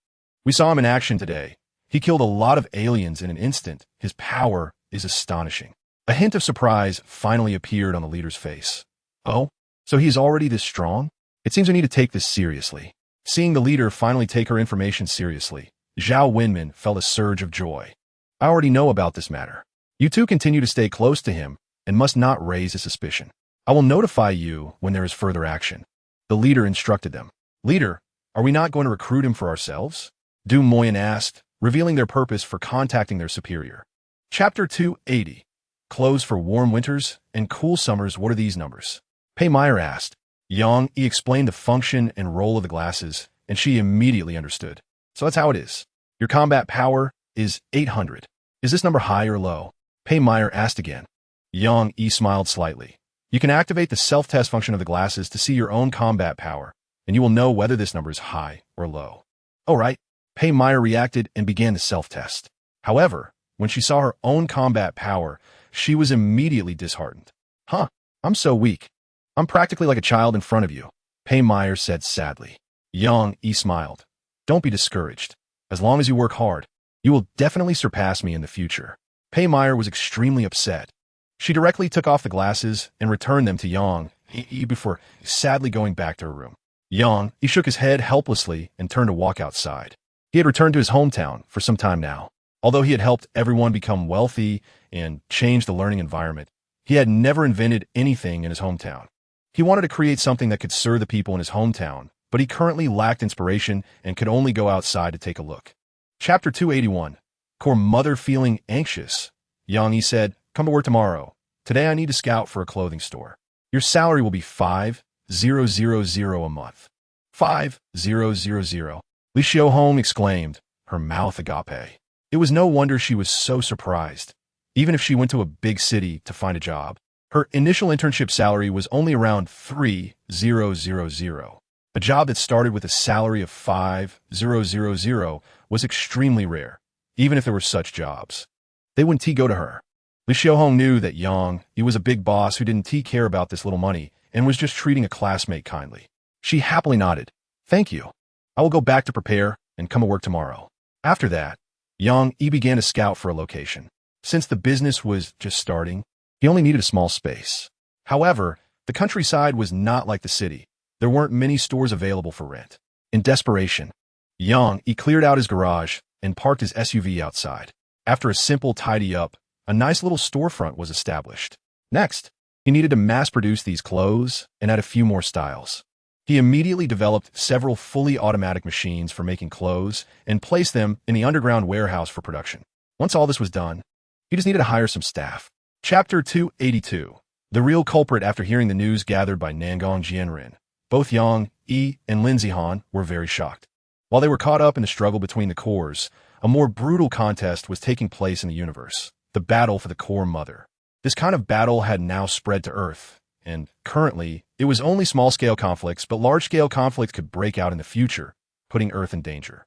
we saw him in action today. He killed a lot of aliens in an instant. His power is astonishing. A hint of surprise finally appeared on the leader's face. Oh, so he is already this strong? It seems I need to take this seriously. Seeing the leader finally take her information seriously, Zhao Wenman felt a surge of joy. I already know about this matter. You two continue to stay close to him and must not raise a suspicion. I will notify you when there is further action. The leader instructed them. Leader, are we not going to recruit him for ourselves? Du Moyen asked, revealing their purpose for contacting their superior. Chapter 280. Clothes for warm winters and cool summers. What are these numbers? Pei Meyer asked. Yang Yi explained the function and role of the glasses, and she immediately understood. So that's how it is. Your combat power is 800. Is this number high or low? Pei Meyer asked again. Yang Yi smiled slightly. You can activate the self-test function of the glasses to see your own combat power, and you will know whether this number is high or low. All right. Pei Meyer reacted and began the self-test. However, when she saw her own combat power, she was immediately disheartened. Huh, I'm so weak. I'm practically like a child in front of you, Pei Meyer said sadly. Yang Yi smiled. Don't be discouraged. As long as you work hard, you will definitely surpass me in the future. Pei Meyer was extremely upset. She directly took off the glasses and returned them to Yang Yi before sadly going back to her room. Yang Yi shook his head helplessly and turned to walk outside. He had returned to his hometown for some time now. Although he had helped everyone become wealthy and change the learning environment, he had never invented anything in his hometown. He wanted to create something that could serve the people in his hometown, but he currently lacked inspiration and could only go outside to take a look. Chapter 281. Core Mother feeling anxious. Yang Yi said, come to work tomorrow. Today I need to scout for a clothing store. Your salary will be 5,000 a month. 5,000. Li Xiaohong exclaimed, her mouth agape. It was no wonder she was so surprised. Even if she went to a big city to find a job, her initial internship salary was only around 3,000. A job that started with a salary of 5,000 was extremely rare, even if there were such jobs. They wouldn't go to her. Li Xiaohong knew that Yang was a big boss who didn't care about this little money and was just treating a classmate kindly. She happily nodded. Thank you. I will go back to prepare and come to work tomorrow. After that, Yang began to scout for a location. Since the business was just starting, he only needed a small space. However, the countryside was not like the city. There weren't many stores available for rent. In desperation, Yang cleared out his garage and parked his SUV outside. After a simple tidy-up, a nice little storefront was established. Next, he needed to mass-produce these clothes and add a few more styles. He immediately developed several fully automatic machines for making clothes and placed them in the underground warehouse for production. Once all this was done, he just needed to hire some staff. Chapter 282. The real culprit. After hearing the news gathered by Nangong Jianren, both Yang and Lin Zihan were very shocked. While they were caught up in the struggle between the cores, a more brutal contest was taking place in the universe, the battle for the core mother. This kind of battle had now spread to Earth, and currently, it was only small-scale conflicts, but large-scale conflicts could break out in the future, putting Earth in danger.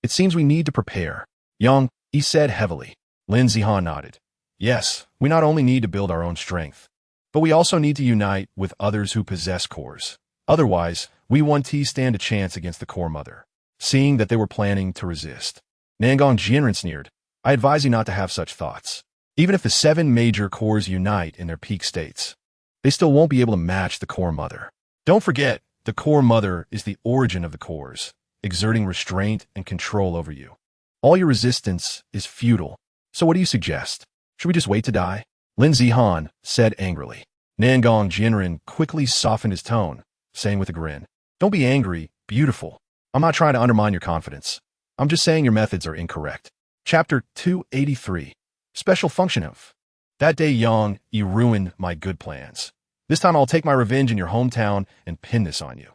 It seems we need to prepare. Yang said heavily. Lin Zihan nodded. Yes, we not only need to build our own strength, but we also need to unite with others who possess cores. Otherwise, we won't stand a chance against the core mother. Seeing that they were planning to resist, Nangong Jianren sneered. I advise you not to have such thoughts. Even if the 7 major cores unite in their peak states, they still won't be able to match the core mother. Don't forget, the core mother is the origin of the cores, exerting restraint and control over you. All your resistance is futile. So what do you suggest? Should we just wait to die? Lin Zihan said angrily. Nangong Jianren quickly softened his tone, saying with a grin, Don't be angry, beautiful. I'm not trying to undermine your confidence. I'm just saying your methods are incorrect. Chapter 283. Special function of. That day, Yang ruined my good plans. This time I'll take my revenge in your hometown and pin this on you.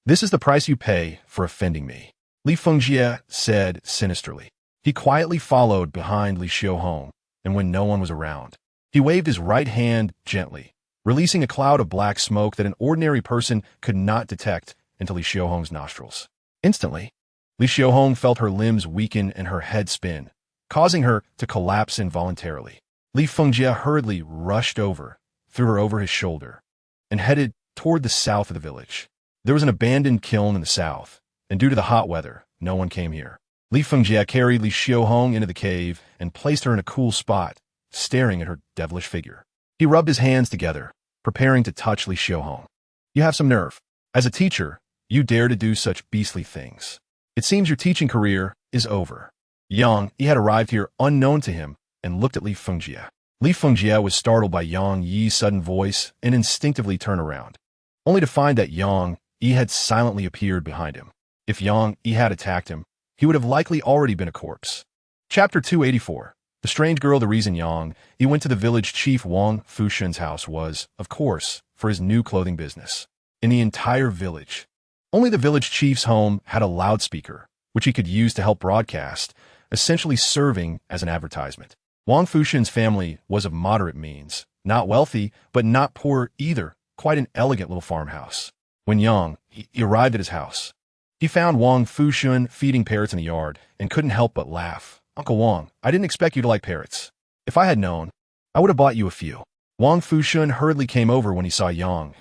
This is the price you pay for offending me. Li Fengjie said sinisterly. He quietly followed behind Li Xiaohong, and when no one was around, he waved his right hand gently, releasing a cloud of black smoke that an ordinary person could not detect into Li Xiaohong's nostrils. Instantly, Li Xiaohong felt her limbs weaken and her head spin, causing her to collapse involuntarily. Li Fengjie hurriedly rushed over, threw her over his shoulder, and headed toward the south of the village. There was an abandoned kiln in the south, and due to the hot weather, no one came here. Li Fengjie carried Li Xiaohong into the cave and placed her in a cool spot, staring at her devilish figure. He rubbed his hands together, preparing to touch Li Xiaohong. You have some nerve. As a teacher, you dare to do such beastly things. It seems your teaching career is over. Yang had arrived here unknown to him and looked at Li Fengjie. Li Fengjie was startled by Yang Yi's sudden voice and instinctively turned around, only to find that Yang had silently appeared behind him. If Yang had attacked him, he would have likely already been a corpse. Chapter 284. The strange girl. The reason Yang went to the village chief Wang Fushun's house was, of course, for his new clothing business. In the entire village, only the village chief's home had a loudspeaker, which he could use to help broadcast, essentially serving as an advertisement. Wang Fushun's family was of moderate means, not wealthy, but not poor either, quite an elegant little farmhouse. When Yang arrived at his house, he found Wang Fushun feeding parrots in the yard and couldn't help but laugh. Uncle Wang, I didn't expect you to like parrots. If I had known, I would have bought you a few. Wang Fushun hurriedly came over when he saw Yang.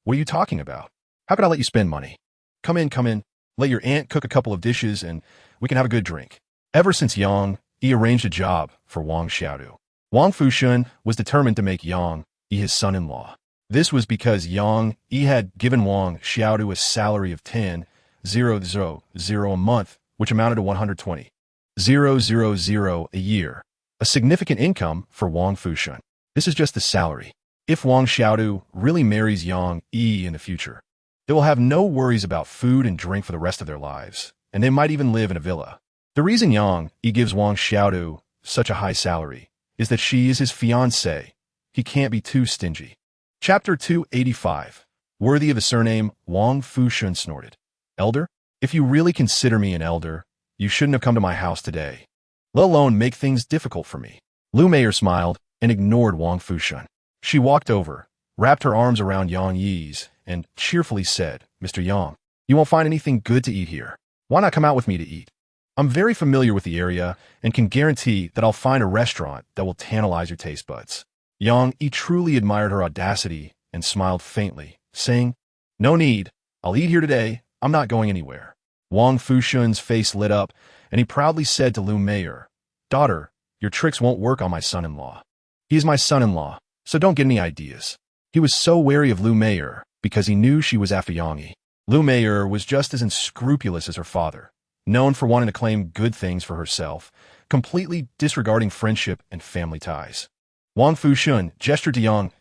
What are you talking about? How could I let you spend money? Come in. Let your aunt cook a couple of dishes and we can have a good drink. Ever since Yang arranged a job for Wang Xiaodu, Wang Fushun was determined to make Yang his son-in-law. This was because Yang had given Wang Xiaodu a salary of 10,000 a month, which amounted to 120,000 a year, a significant income for Wang Fushun. This is just the salary. If Wang Xiaodu really marries Yang in the future, they will have no worries about food and drink for the rest of their lives, and they might even live in a villa. The reason Yang gives Wang Xiaodu such a high salary is that she is his fiancée. He can't be too stingy. Chapter 285. Worthy of the surname, Wang Fushun snorted. Elder? If you really consider me an elder, You shouldn't have come to my house today, let alone make things difficult for me. Lu Meier smiled and ignored Wang Fushun. She walked over, wrapped her arms around Yang Yi's, and cheerfully said, Mr. Yang, you won't find anything good to eat here. Why not come out with me to eat? I'm very familiar with the area and can guarantee that I'll find a restaurant that will tantalize your taste buds. Yang Yi truly admired her audacity and smiled faintly, saying, No need. I'll eat here today. I'm not going anywhere. Wang Fushun's face lit up, and he proudly said to Lu Meier, Daughter, your tricks won't work on my son-in-law. He is my son-in-law, so don't get any ideas. He was so wary of Lu Meier because he knew she was after Yang Yi. Lu Meier was just as unscrupulous as her father, known for wanting to claim good things for herself, completely disregarding friendship and family ties. Wang Fushun gestured to Yang,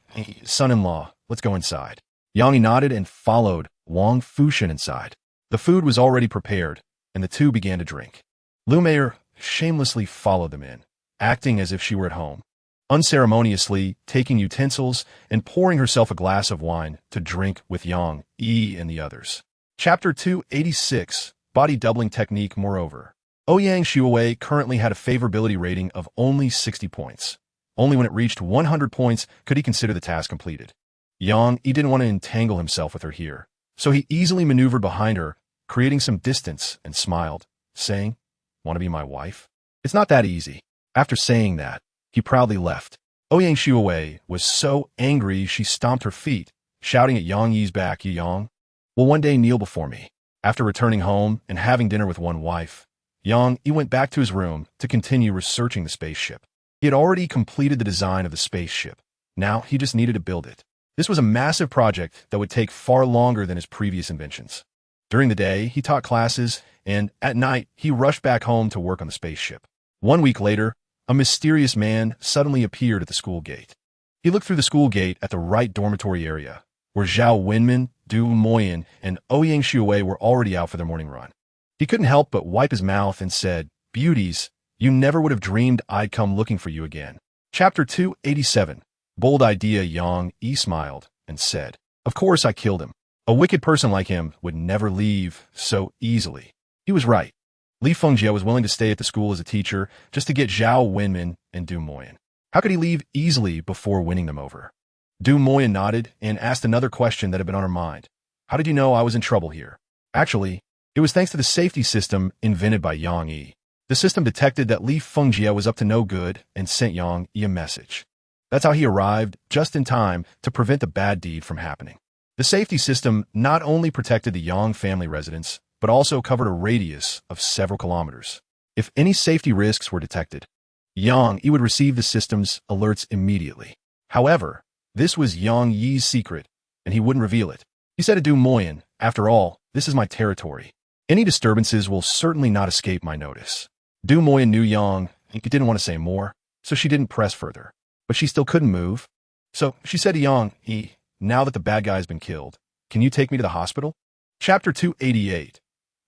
son-in-law, let's go inside. Yang Yi nodded and followed Wang Fushun inside. The food was already prepared, and the two began to drink. Lu Meier shamelessly followed them in, acting as if she were at home, unceremoniously taking utensils and pouring herself a glass of wine to drink with Yang Yi and the others. Chapter 286, Body Doubling Technique. Moreover, Ouyang Shuowei currently had a favorability rating of only 60 points. Only when it reached 100 points could he consider the task completed. Yang Yi didn't want to entangle himself with her here, so he easily maneuvered behind her, creating some distance, and smiled, saying, Want to be my wife? It's not that easy. After saying that, he proudly left. Ouyang Shuowei was so angry she stomped her feet, shouting at Yang Yi's back, Yi Yang will one day kneel before me. After returning home and having dinner with one wife, Yang Yi went back to his room to continue researching the spaceship. He had already completed the design of the spaceship. Now he just needed to build it. This was a massive project that would take far longer than his previous inventions. During the day, he taught classes, and at night, he rushed back home to work on the spaceship. 1 week later, a mysterious man suddenly appeared at the school gate. He looked through the school gate at the right dormitory area, where Zhao Wenmin, Du Moyen, and Ouyang Shuowei were already out for their morning run. He couldn't help but wipe his mouth and said, Beauties, you never would have dreamed I'd come looking for you again. Chapter 287, Bold Idea. Yang Yi smiled and said, Of course I killed him. A wicked person like him would never leave so easily. He was right. Li Fengjie was willing to stay at the school as a teacher just to get Zhao Wenmin and Du Moyen. How could he leave easily before winning them over? Du Moyen nodded and asked another question that had been on her mind. How did you know I was in trouble here? Actually, it was thanks to the safety system invented by Yang Yi. The system detected that Li Fengjie was up to no good and sent Yang Yi a message. That's how he arrived just in time to prevent the bad deed from happening. The safety system not only protected the Yang family residence, but also covered a radius of several kilometers. If any safety risks were detected, Yang Yi would receive the system's alerts immediately. However, this was Yang Yi's secret, and he wouldn't reveal it. He said to Du Moyen, After all, this is my territory. Any disturbances will certainly not escape my notice. Du Moyen knew Yang Yi didn't want to say more, so she didn't press further. But she still couldn't move. So she said to Yang Yi, Now that the bad guy has been killed, can you take me to the hospital? Chapter 288,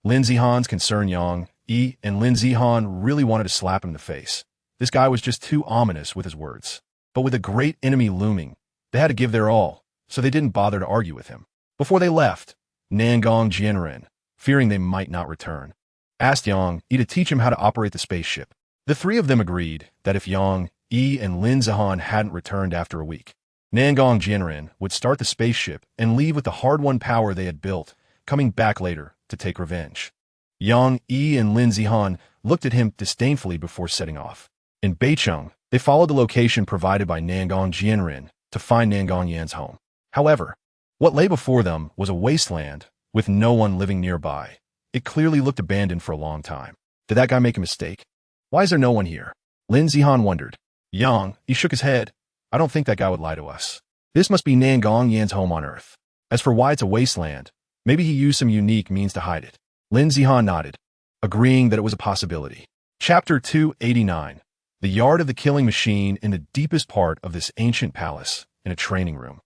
Lin Zihan's concern. Yang Yi and Lin Zihan really wanted to slap him in the face. This guy was just too ominous with his words. But with a great enemy looming, they had to give their all, so they didn't bother to argue with him. Before they left, Nangong Jianren, fearing they might not return, asked Yang Yi to teach him how to operate the spaceship. The three of them agreed that if Yang Yi and Lin Zihan hadn't returned after a week, Nangong Jianren would start the spaceship and leave with the hard-won power they had built, coming back later to take revenge. Yang Yi and Lin Zihan looked at him disdainfully before setting off. In Beicheng, they followed the location provided by Nangong Jianren to find Nangong Yan's home. However, what lay before them was a wasteland with no one living nearby. It clearly looked abandoned for a long time. Did that guy make a mistake? Why is there no one here? Lin Zihan wondered. Yang Yi shook his head. I don't think that guy would lie to us. This must be Nangong Yan's home on Earth. As for why it's a wasteland, maybe he used some unique means to hide it. Lin Zihan nodded, agreeing that it was a possibility. Chapter 289, The Yard of the Killing Machine. In the deepest part of this ancient palace, in a training room,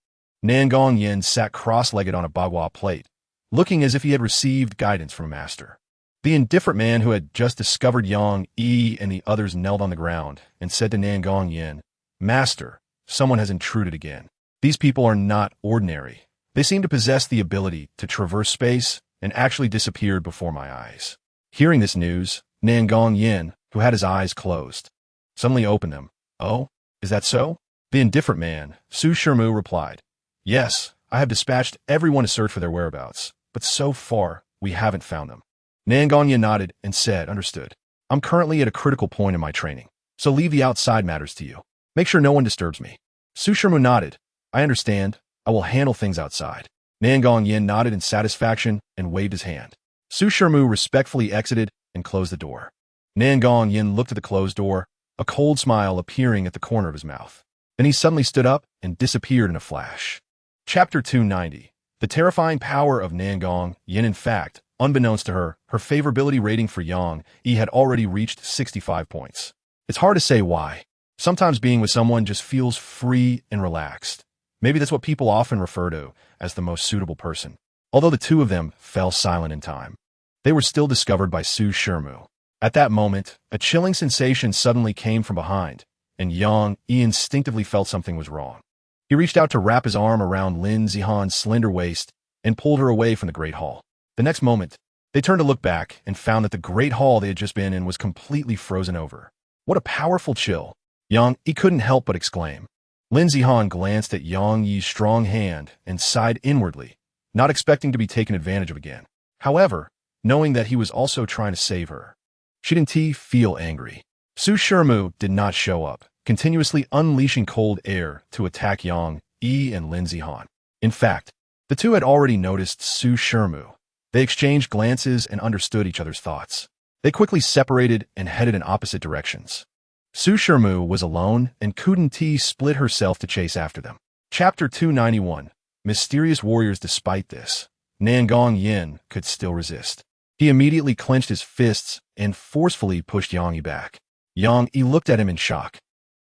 Nangong Yan sat cross-legged on a bagua plate, looking as if he had received guidance from a master. The indifferent man who had just discovered Yang Yi and the others knelt on the ground and said to Nangong Yan, Master, someone has intruded again. These people are not ordinary. They seem to possess the ability to traverse space and actually disappeared before my eyes. Hearing this news, Yin, who had his eyes closed, suddenly opened them. "Oh, is that so?" The indifferent man, Su Shermu, replied, "Yes, I have dispatched everyone to search for their whereabouts, but so far, we haven't found them." Yin nodded and said, "Understood. I'm currently at a critical point in my training, so leave the outside matters to you. Make sure no one disturbs me." Su Shermu nodded. "I understand. I will handle things outside." Yin nodded in satisfaction and waved his hand. Su Shermu respectfully exited and closed the door. Yin looked at the closed door, a cold smile appearing at the corner of his mouth. Then he suddenly stood up and disappeared in a flash. Chapter 290. The terrifying power of Yin. In fact, unbeknownst to her, her favorability rating for Yang had already reached 65 points. It's hard to say why. Sometimes being with someone just feels free and relaxed. Maybe that's what people often refer to as the most suitable person. Although the two of them fell silent in time, they were still discovered by Su Shermu. At that moment, a chilling sensation suddenly came from behind, and Yang instinctively felt something was wrong. He reached out to wrap his arm around Lin Zihan's slender waist and pulled her away from the Great Hall. The next moment, they turned to look back and found that the Great Hall they had just been in was completely frozen over. What a powerful chill! Yang couldn't help but exclaim. Lin Zihan glanced at Yang Yi's strong hand and sighed inwardly, not expecting to be taken advantage of again. However, knowing that he was also trying to save her, she didn't feel angry. Su Shermu did not show up, continuously unleashing cold air to attack Yang and Lin Zihan. In fact, the two had already noticed Su Shermu. They exchanged glances and understood each other's thoughts. They quickly separated and headed in opposite directions. Su Shermu was alone, and couldn't split herself to chase after them. Chapter 291. Mysterious warriors. Despite this, Yin could still resist. He immediately clenched his fists and forcefully pushed Yang back. Yang looked at him in shock,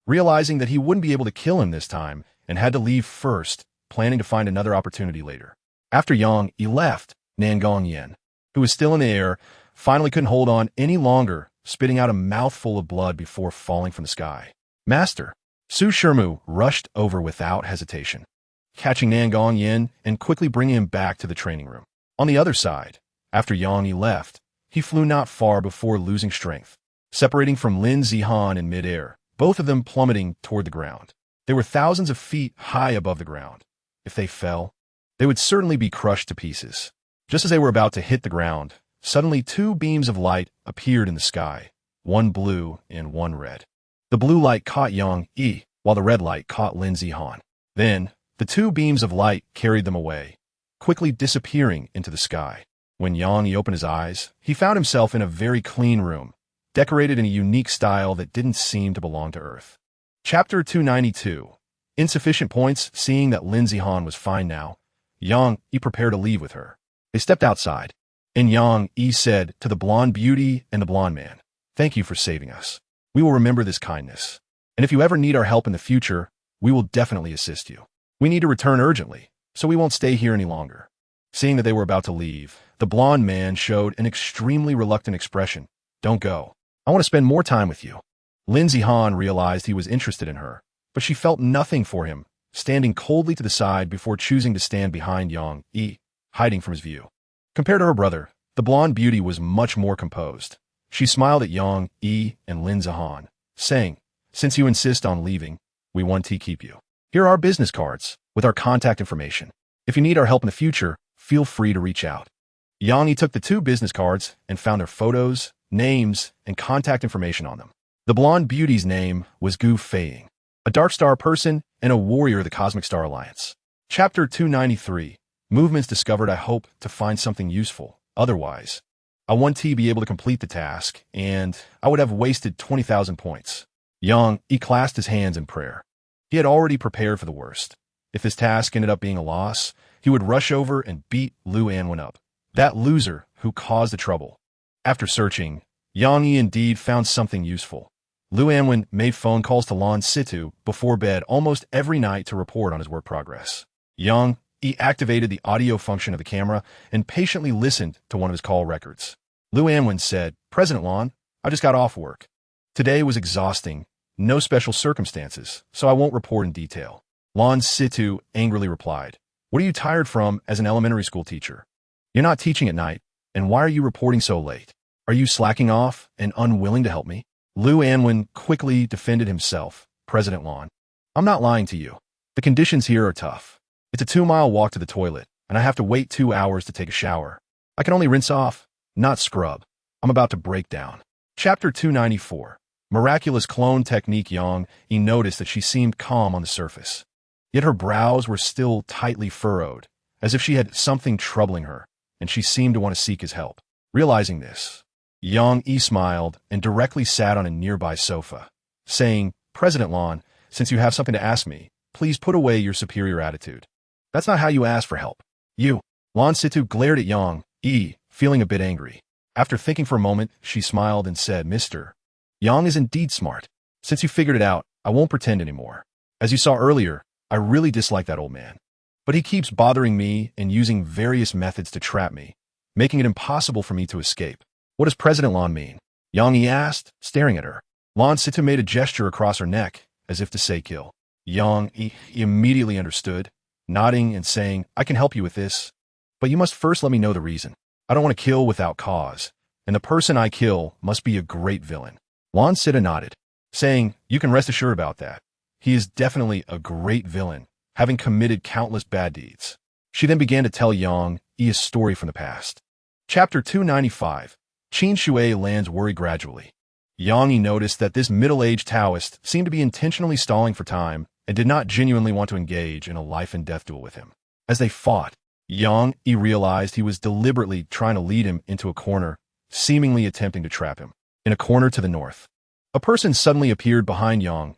realizing that he wouldn't be able to kill him this time and had to leave first, planning to find another opportunity later. After Yang left, Yin, who was still in the air, finally couldn't hold on any longer, spitting out a mouthful of blood before falling from the sky. "Master!" Su Shermu rushed over without hesitation, catching Yin and quickly bringing him back to the training room. On the other side, after Yang left, he flew not far before losing strength, separating from Lin Zihan in midair, both of them plummeting toward the ground. They were thousands of feet high above the ground. If they fell, they would certainly be crushed to pieces. Just as they were about to hit the ground, suddenly two beams of light appeared in the sky, one blue and one red. The blue light caught Yang, while the red light caught Lin Zihan. Then, the two beams of light carried them away, quickly disappearing into the sky. When Yang opened his eyes, he found himself in a very clean room, decorated in a unique style that didn't seem to belong to Earth. Chapter 292. Insufficient points. Seeing that Lin Zihan was fine now, Yang prepared to leave with her. They stepped outside, and Yang said to the blonde beauty and the blonde man, "Thank you for saving us. We will remember this kindness. And if you ever need our help in the future, we will definitely assist you. We need to return urgently, so we won't stay here any longer." Seeing that they were about to leave, the blonde man showed an extremely reluctant expression. "Don't go. I want to spend more time with you." Lin Zihan realized he was interested in her, but she felt nothing for him, standing coldly to the side before choosing to stand behind Yang, hiding from his view. Compared to her brother, the blonde beauty was much more composed. She smiled at Yang, and Lin Zihan, saying, "Since you insist on leaving, we want to keep you. Here are our business cards, with our contact information. If you need our help in the future, feel free to reach out." Yang took the two business cards and found their photos, names, and contact information on them. The blonde beauty's name was Gu Feiying, a Dark Star person and a warrior of the Cosmic Star Alliance. Chapter 293. Movements discovered. I hope to find something useful. Otherwise, I want to be able to complete the task, and I would have wasted 20,000 points. Yang clasped his hands in prayer. He had already prepared for the worst. If his task ended up being a loss, he would rush over and beat Lu Anwen up, that loser who caused the trouble. After searching, Yang indeed found something useful. Lu Anwen made phone calls to Lan Situ before bed almost every night to report on his work progress. Yang activated the audio function of the camera and patiently listened to one of his call records. Lu Anwen said, "President Lan, I just got off work. Today was exhausting, no special circumstances, so I won't report in detail." Lan Situ angrily replied, "What are you tired from as an elementary school teacher? You're not teaching at night, and why are you reporting so late?" Are you slacking off and unwilling to help me? Liu Anwen quickly defended himself. President Lon, I'm not lying to you. The conditions here are tough. It's a 2-mile walk to the toilet, and I have to wait 2 hours to take a shower. I can only rinse off, not scrub. I'm about to break down. Chapter 294. Miraculous Clone Technique. Yang, he noticed that she seemed calm on the surface. Yet her brows were still tightly furrowed, as if she had something troubling her, and she seemed to want to seek his help. Realizing this, Yang smiled and directly sat on a nearby sofa, saying, President Lon, since you have something to ask me, please put away your superior attitude. That's not how you ask for help. You. Lon Situ glared at Yang, feeling a bit angry. After thinking for a moment, she smiled and said, Mr. Yang is indeed smart. Since you figured it out, I won't pretend anymore. As you saw earlier, I really dislike that old man. But he keeps bothering me and using various methods to trap me, making it impossible for me to escape. What does President Lon mean? Yang asked, staring at her. Lon Situ made a gesture across her neck, as if to say kill. Yang immediately understood, nodding and saying, I can help you with this. But you must first let me know the reason. I don't want to kill without cause, and the person I kill must be a great villain. Lon Situ nodded, saying, you can rest assured about that. He is definitely a great villain, having committed countless bad deeds. She then began to tell Yang a story from the past. Chapter 295. Qin Shui lands worry gradually. Yang noticed that this middle-aged Taoist seemed to be intentionally stalling for time and did not genuinely want to engage in a life-and-death duel with him. As they fought, Yang realized he was deliberately trying to lead him into a corner, seemingly attempting to trap him. In a corner to the north, a person suddenly appeared behind Yang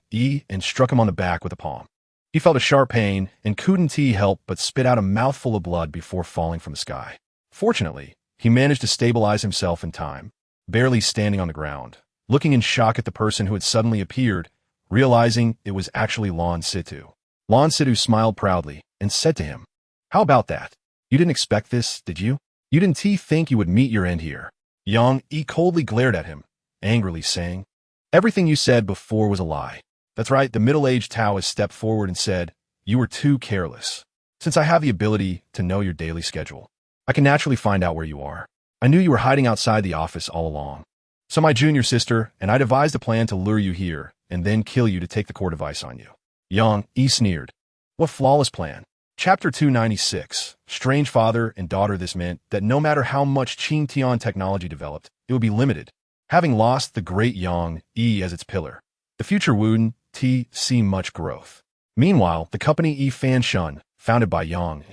and struck him on the back with a palm. He felt a sharp pain and couldn't help but spit out a mouthful of blood before falling from the sky. Fortunately, he managed to stabilize himself in time, barely standing on the ground, looking in shock at the person who had suddenly appeared, realizing it was actually Lon Situ. Lon Situ smiled proudly and said to him, How about that? You didn't expect this, did you? You didn't think you would meet your end here? Yang coldly glared at him, angrily saying, Everything you said before was a lie. That's right, the middle-aged Taoist stepped forward and said, You were too careless. Since I have the ability to know your daily schedule, I can naturally find out where you are. I knew you were hiding outside the office all along. So my junior sister and I devised a plan to lure you here and then kill you to take the core device on you. Yang sneered. What flawless plan? Chapter 296. Strange father and daughter. This meant that no matter how much Qin Tian technology developed, it would be limited. Having lost the great Yang as its pillar, the future wouldn't see much growth. Meanwhile, the company Fan Shun, founded by Yang,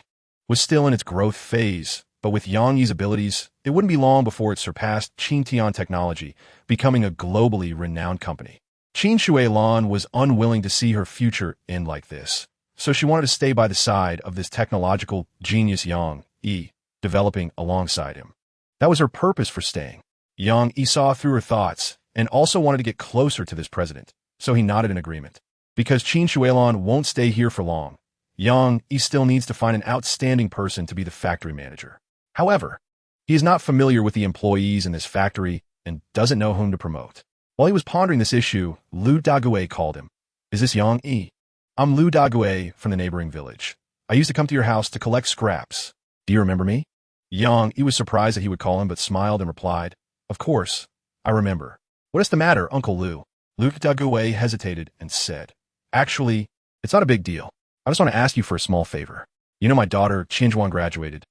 was still in its growth phase, but with Yang's abilities, it wouldn't be long before it surpassed Qin Tian technology, becoming a globally renowned company. Qin Shui Lan was unwilling to see her future end like this, so she wanted to stay by the side of this technological genius Yang developing alongside him. That was her purpose for staying. Yang saw through her thoughts and also wanted to get closer to this president, so he nodded in agreement. Because Qin Shuilan won't stay here for long, Yang still needs to find an outstanding person to be the factory manager. However, he is not familiar with the employees in this factory and doesn't know whom to promote. While he was pondering this issue, Liu Dague called him. Is this Yang? I'm Liu Dague from the neighboring village. I used to come to your house to collect scraps. Do you remember me? Yang was surprised that he would call him, but smiled and replied, Of course, I remember. What is the matter, Uncle Liu? Liu Dague hesitated and said, Actually, it's not a big deal. I just want to ask you for a small favor. You know my daughter, Qinjuan, graduated,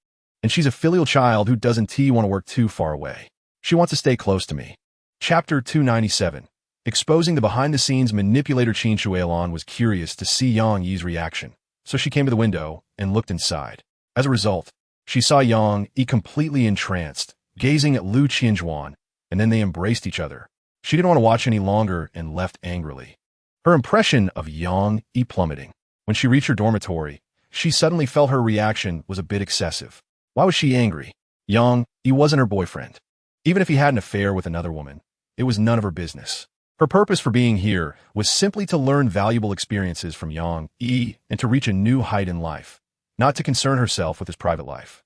and she's a filial child who doesn't want to work too far away. She wants to stay close to me. Chapter 297. Exposing the behind-the-scenes manipulator. Qin Shuilan was curious to see Yang Yi's reaction, so she came to the window and looked inside. As a result, she saw Yang Yi completely entranced, gazing at Liu Qinjuan, and then they embraced each other. She didn't want to watch any longer and left angrily. Her impression of Yang Yi plummeting. When she reached her dormitory, she suddenly felt her reaction was a bit excessive. Why was she angry? Yang Yi wasn't her boyfriend. Even if he had an affair with another woman, it was none of her business. Her purpose for being here was simply to learn valuable experiences from Yang Yi and to reach a new height in life, not to concern herself with his private life.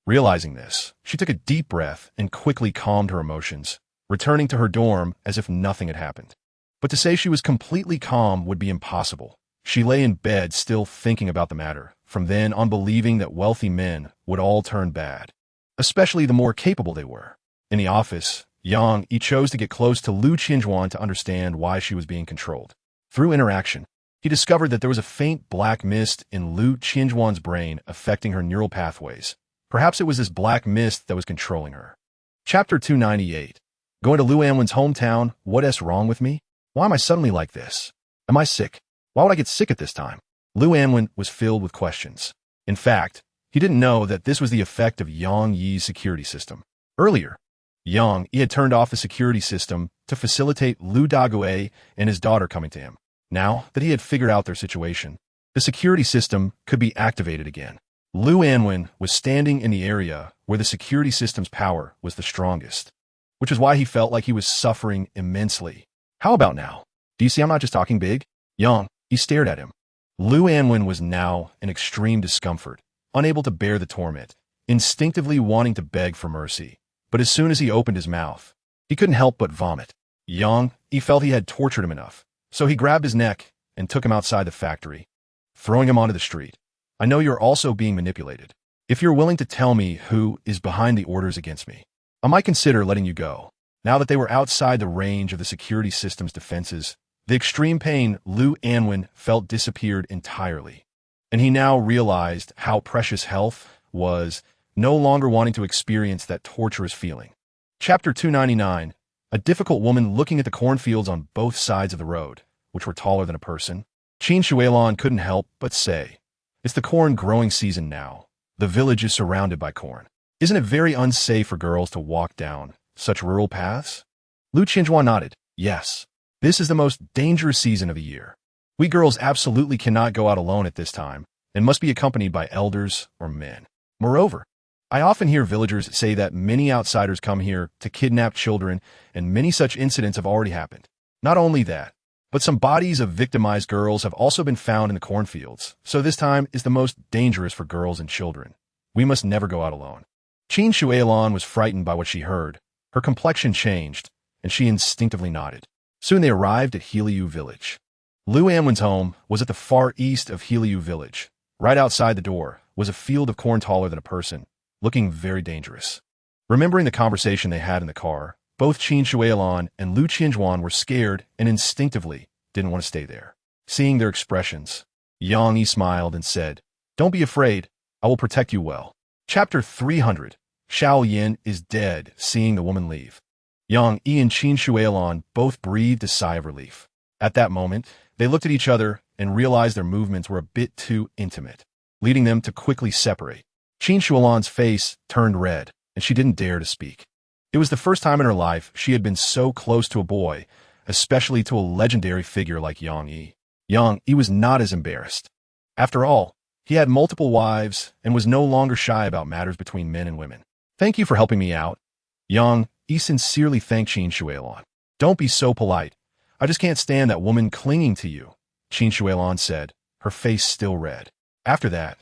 Realizing this, she took a deep breath and quickly calmed her emotions, returning to her dorm as if nothing had happened. But to say she was completely calm would be impossible. She lay in bed still thinking about the matter, from then on believing that wealthy men would all turn bad, especially the more capable they were. In the office, Yang Yi chose to get close to Lu Qinjuan to understand why she was being controlled. Through interaction, he discovered that there was a faint black mist in Lu Qinjuan's brain affecting her neural pathways. Perhaps it was this black mist that was controlling her. Chapter 298. Going to Lu Anwen's hometown, what's wrong with me? Why am I suddenly like this? Am I sick? Why would I get sick at this time? Lu Anwen was filled with questions. In fact, he didn't know that this was the effect of Yang Yi's security system. Earlier, Yang Yi had turned off the security system to facilitate Lu Daguai and his daughter coming to him. Now that he had figured out their situation, the security system could be activated again. Lu Anwen was standing in the area where the security system's power was the strongest, which is why he felt like he was suffering immensely. How about now? Do you see I'm not just talking big? Yang Yi stared at him. Lu Anwen was now in extreme discomfort, unable to bear the torment, instinctively wanting to beg for mercy. But as soon as he opened his mouth, he couldn't help but vomit. Yang Yi felt he had tortured him enough, so he grabbed his neck and took him outside the factory, throwing him onto the street. I know you're also being manipulated. If you're willing to tell me who is behind the orders against me, I might consider letting you go. Now that they were outside the range of the security system's defenses, the extreme pain Lu Anwen felt disappeared entirely, and he now realized how precious health was, no longer wanting to experience that torturous feeling. Chapter 299. A difficult woman looking at the cornfields on both sides of the road, which were taller than a person. Qin Shuilan couldn't help but say, "It's the corn growing season now. The village is surrounded by corn. Isn't it very unsafe for girls to walk down such rural paths?" Lu Qinjuan nodded. Yes, this is the most dangerous season of the year. We girls absolutely cannot go out alone at this time and must be accompanied by elders or men. Moreover, I often hear villagers say that many outsiders come here to kidnap children, and many such incidents have already happened. Not only that, but some bodies of victimized girls have also been found in the cornfields, so this time is the most dangerous for girls and children. We must never go out alone. Qin Shuilan was frightened by what she heard. Her complexion changed, and she instinctively nodded. Soon they arrived at Heliu village. Lu Anwen's home was at the far east of Heliu village. Right outside the door was a field of corn taller than a person, looking very dangerous. Remembering the conversation they had in the car, both Qin Shuilan and Lu Qinjuan were scared and instinctively didn't want to stay there. Seeing their expressions, Yang Yi smiled and said, "Don't be afraid, I will protect you well." Chapter 300. Xiao Yin is dead. Seeing the woman leave, Yang Yi and Qin Shuilan both breathed a sigh of relief. At that moment, they looked at each other and realized their movements were a bit too intimate, leading them to quickly separate. Qin Shuilan's face turned red, and she didn't dare to speak. It was the first time in her life she had been so close to a boy, especially to a legendary figure like Yang Yi. Yang Yi was not as embarrassed. After all, he had multiple wives and was no longer shy about matters between men and women. "Thank you for helping me out." Yang Yi sincerely thanked Qin Shuilan. "Don't be so polite. I just can't stand that woman clinging to you," Qin Shuilan said, her face still red. After that,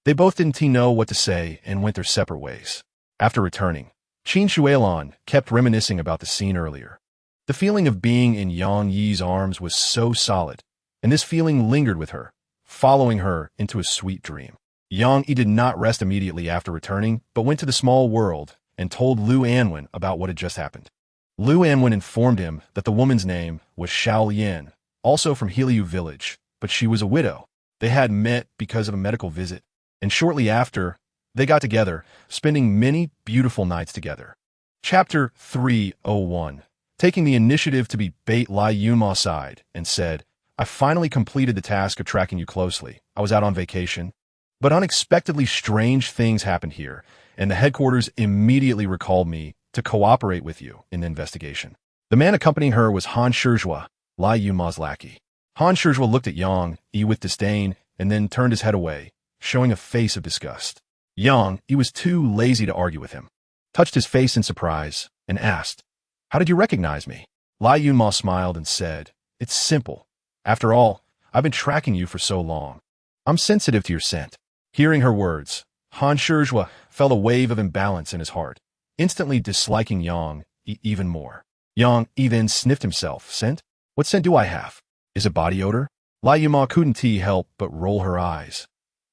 they both didn't know what to say and went their separate ways. After returning, Qin Shuilan kept reminiscing about the scene earlier. The feeling of being in Yang Yi's arms was so solid, and this feeling lingered with her, following her into a sweet dream. Yang Yi did not rest immediately after returning, but went to the small world and told Lu Anwen about what had just happened. Lu Anwen informed him that the woman's name was Xiao Yin, also from Heliu village, but she was a widow. They had met because of a medical visit, and shortly after, they got together, spending many beautiful nights together. Chapter 301. Taking the initiative to be bait Lai Yunma's side, and said, "I finally completed the task of tracking you closely. I was out on vacation, but unexpectedly strange things happened here, and the headquarters immediately recalled me to cooperate with you in the investigation." The man accompanying her was Han Shizhua, Lai Yunma's lackey. Han Shizhua looked at Yang Yi with disdain and then turned his head away, showing a face of disgust. Yang Yi was too lazy to argue with him, touched his face in surprise, and asked, "How did you recognize me?" Lai Yunma smiled and said, "It's simple. After all, I've been tracking you for so long. I'm sensitive to your scent." Hearing her words, Han Shizhua felt a wave of imbalance in his heart, instantly disliking Yang Yi even more. Yang Yi then sniffed himself. "Scent? What scent do I have? Is it body odor?" Lai Yunma couldn't help but roll her eyes.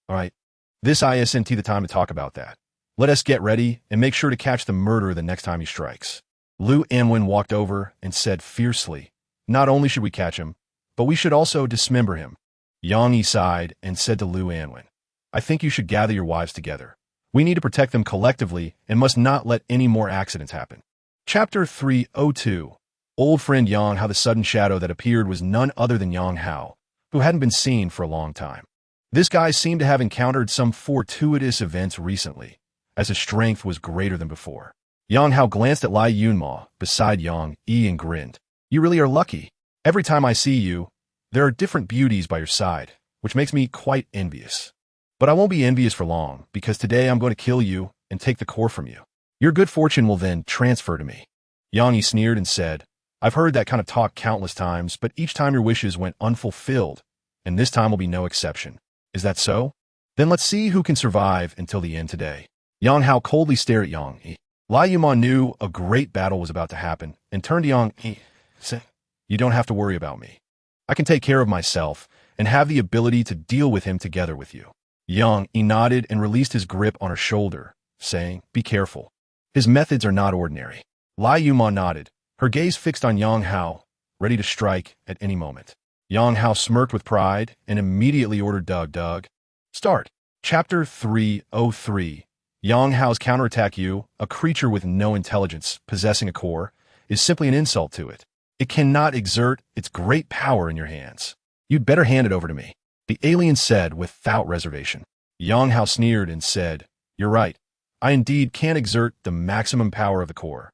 "All right, this isn't the time to talk about that. Let us get ready and make sure to catch the murderer the next time he strikes." Lu Anwen walked over and said fiercely, "Not only should we catch him, but we should also dismember him." Yang Yi sighed and said to Lu Anwen, "I think you should gather your wives together. We need to protect them collectively and must not let any more accidents happen." Chapter 302. Old friend Yang How. The sudden shadow that appeared was none other than Yang Hao, who hadn't been seen for a long time. This guy seemed to have encountered some fortuitous events recently, as his strength was greater than before. Yang Hao glanced at Lai Yunma beside Yang Yi and grinned. "You really are lucky. Every time I see you, there are different beauties by your side, which makes me quite envious. But I won't be envious for long, because today I'm going to kill you and take the core from you. Your good fortune will then transfer to me." Yang Yi sneered and said, "I've heard that kind of talk countless times, but each time your wishes went unfulfilled, and this time will be no exception. Is that so? Then let's see who can survive until the end today." Yang Hao coldly stared at Yang Yi. Lai Yuma knew a great battle was about to happen and turned to Yang Yi, saying, "You don't have to worry about me. I can take care of myself and have the ability to deal with him together with you." Yang Yi nodded and released his grip on her shoulder, saying, "Be careful. His methods are not ordinary." Lai Yuma nodded, her gaze fixed on Yang Hao, ready to strike at any moment. Yang Hao smirked with pride and immediately ordered Doug, start. Chapter 303. Yang Hao's counterattack. You, a creature with no intelligence, possessing a core, is simply an insult to it. It cannot exert its great power in your hands. You'd better hand it over to me," the alien said without reservation. Yang Hao sneered and said, "You're right. I indeed can exert the maximum power of the core,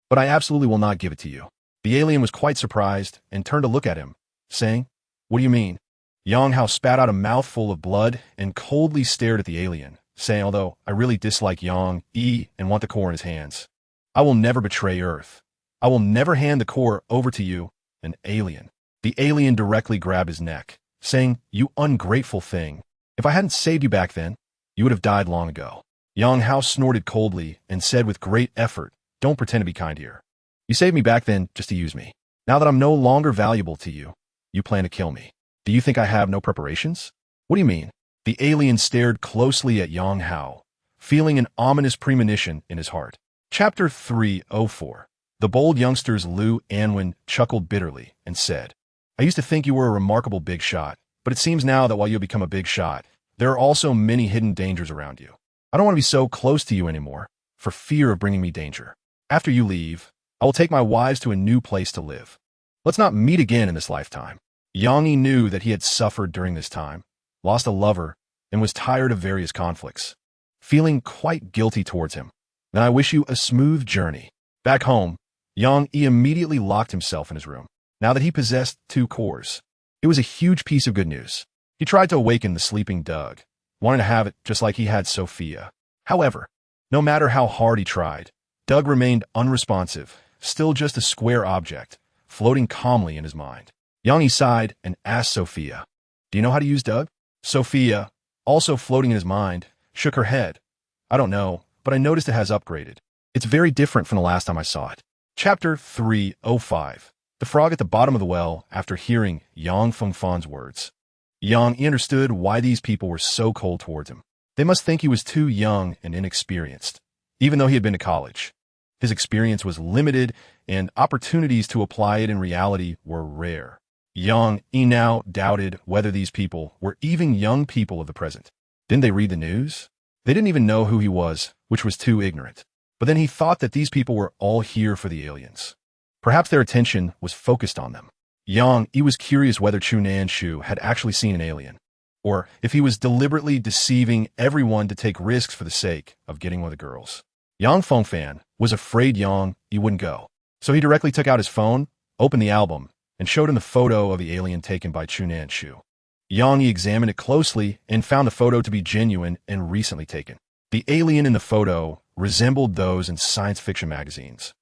but I absolutely will not give it to you." The alien was quite surprised and turned to look at him, saying, "What do you mean?" Yang Hao spat out a mouthful of blood and coldly stared at the alien, saying, "Although I really dislike Yang Yi and want the core in his hands, I will never betray Earth. I will never hand the core over to you, an alien." The alien directly grabbed his neck, saying, "You ungrateful thing. If I hadn't saved you back then, you would have died long ago." Yang Hao snorted coldly and said with great effort, "Don't pretend to be kind here. You saved me back then just to use me. Now that I'm no longer valuable to you, you plan to kill me. Do you think I have no preparations? What do you mean?" The alien stared closely at Yang Hao, feeling an ominous premonition in his heart. Chapter 304. The bold youngsters Lu Anwen chuckled bitterly and said, "I used to think you were a remarkable big shot, but it seems now that while you'll become a big shot, there are also many hidden dangers around you. I don't want to be so close to you anymore, for fear of bringing me danger. After you leave, I will take my wives to a new place to live. Let's not meet again in this lifetime." Yang Yi knew that he had suffered during this time, lost a lover, and was tired of various conflicts, feeling quite guilty towards him. "Then I wish you a smooth journey." Back home, Yang Yi immediately locked himself in his room, now that he possessed 2 cores. It was a huge piece of good news. He tried to awaken the sleeping Doug, wanting to have it just like he had Sophia. However, no matter how hard he tried, Doug remained unresponsive, still just a square object, floating calmly in his mind. Yang Yi sighed and asked Sophia, "Do you know how to use Doug?" Sophia, also floating in his mind, shook her head. "I don't know, but I noticed it has upgraded. It's very different from the last time I saw it." Chapter 305. The frog at the bottom of the well. After hearing Yang Fengfan's words, Yang Yi understood why these people were so cold towards him. They must think he was too young and inexperienced, even though he had been to college. His experience was limited, and opportunities to apply it in reality were rare. Yang Yi now doubted whether these people were even young people of the present. Didn't they read the news? They didn't even know who he was, which was too ignorant. But then he thought that these people were all here for the aliens. Perhaps their attention was focused on them. Yang Yi was curious whether Chunan Shu had actually seen an alien, or if he was deliberately deceiving everyone to take risks for the sake of getting one of the girls. Yang Fengfan was afraid Yang Yi wouldn't go, so he directly took out his phone, opened the album, and showed him the photo of the alien taken by Chunan Shu. Yang Yi examined it closely and found the photo to be genuine and recently taken. The alien in the photo resembled those in science fiction magazines,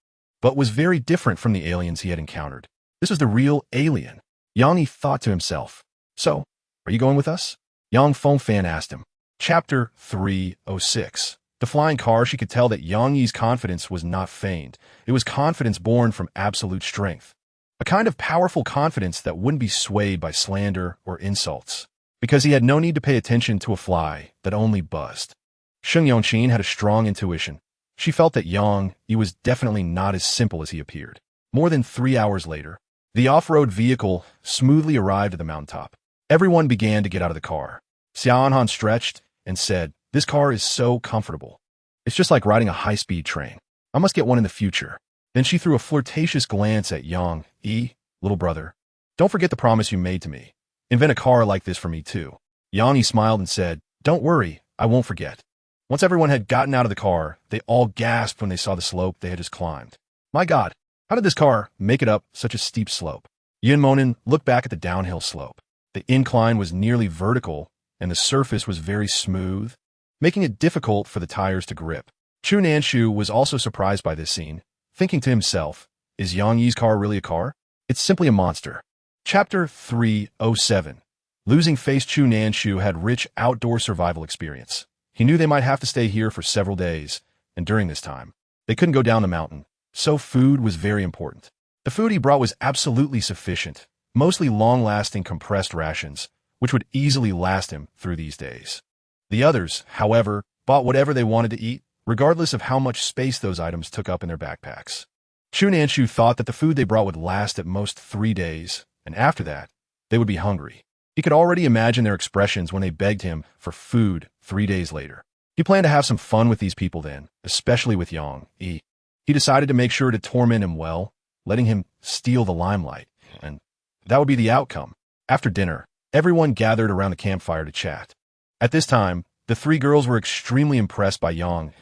but was very different from the aliens he had encountered. This was the real alien. Yang Yi thought to himself, "So, are you going with us?" Yang Fengfan asked him. Chapter 306. The flying car. She could tell that Yang Yi's confidence was not feigned. It was confidence born from absolute strength. A kind of powerful confidence that wouldn't be swayed by slander or insults, because he had no need to pay attention to a fly that only buzzed. Sheng Yongqin had a strong intuition. She felt that Yang Yi was definitely not as simple as he appeared. More than 3 hours later, the off-road vehicle smoothly arrived at the mountaintop. Everyone began to get out of the car. Xiaohan stretched and said, "This car is so comfortable. It's just like riding a high-speed train. I must get one in the future." Then she threw a flirtatious glance at Yang Yi. "Little brother, don't forget the promise you made to me. Invent a car like this for me too." Yang Yi smiled and said, "Don't worry, I won't forget." Once everyone had gotten out of the car, they all gasped when they saw the slope they had just climbed. My God, how did this car make it up such a steep slope? Yin Monin looked back at the downhill slope. The incline was nearly vertical, and the surface was very smooth, making it difficult for the tires to grip. Chu Nanshu was also surprised by this scene, thinking to himself, is Yang Yi's car really a car? It's simply a monster. Chapter 307. Losing face. Chu Nanshu had rich outdoor survival experience. He knew they might have to stay here for several days, and during this time, they couldn't go down the mountain, so food was very important. The food he brought was absolutely sufficient, mostly long-lasting compressed rations, which would easily last him through these days. The others, however, bought whatever they wanted to eat, regardless of how much space those items took up in their backpacks. Chu Nanshu thought that the food they brought would last at most 3 days, and after that, they would be hungry. He could already imagine their expressions when they begged him for food 3 days later. He planned to have some fun with these people then, especially with Yang Yi. He decided to make sure to torment him well, letting him steal the limelight, and that would be the outcome. After dinner, everyone gathered around the campfire to chat. At this time, the 3 girls were extremely impressed by Yang,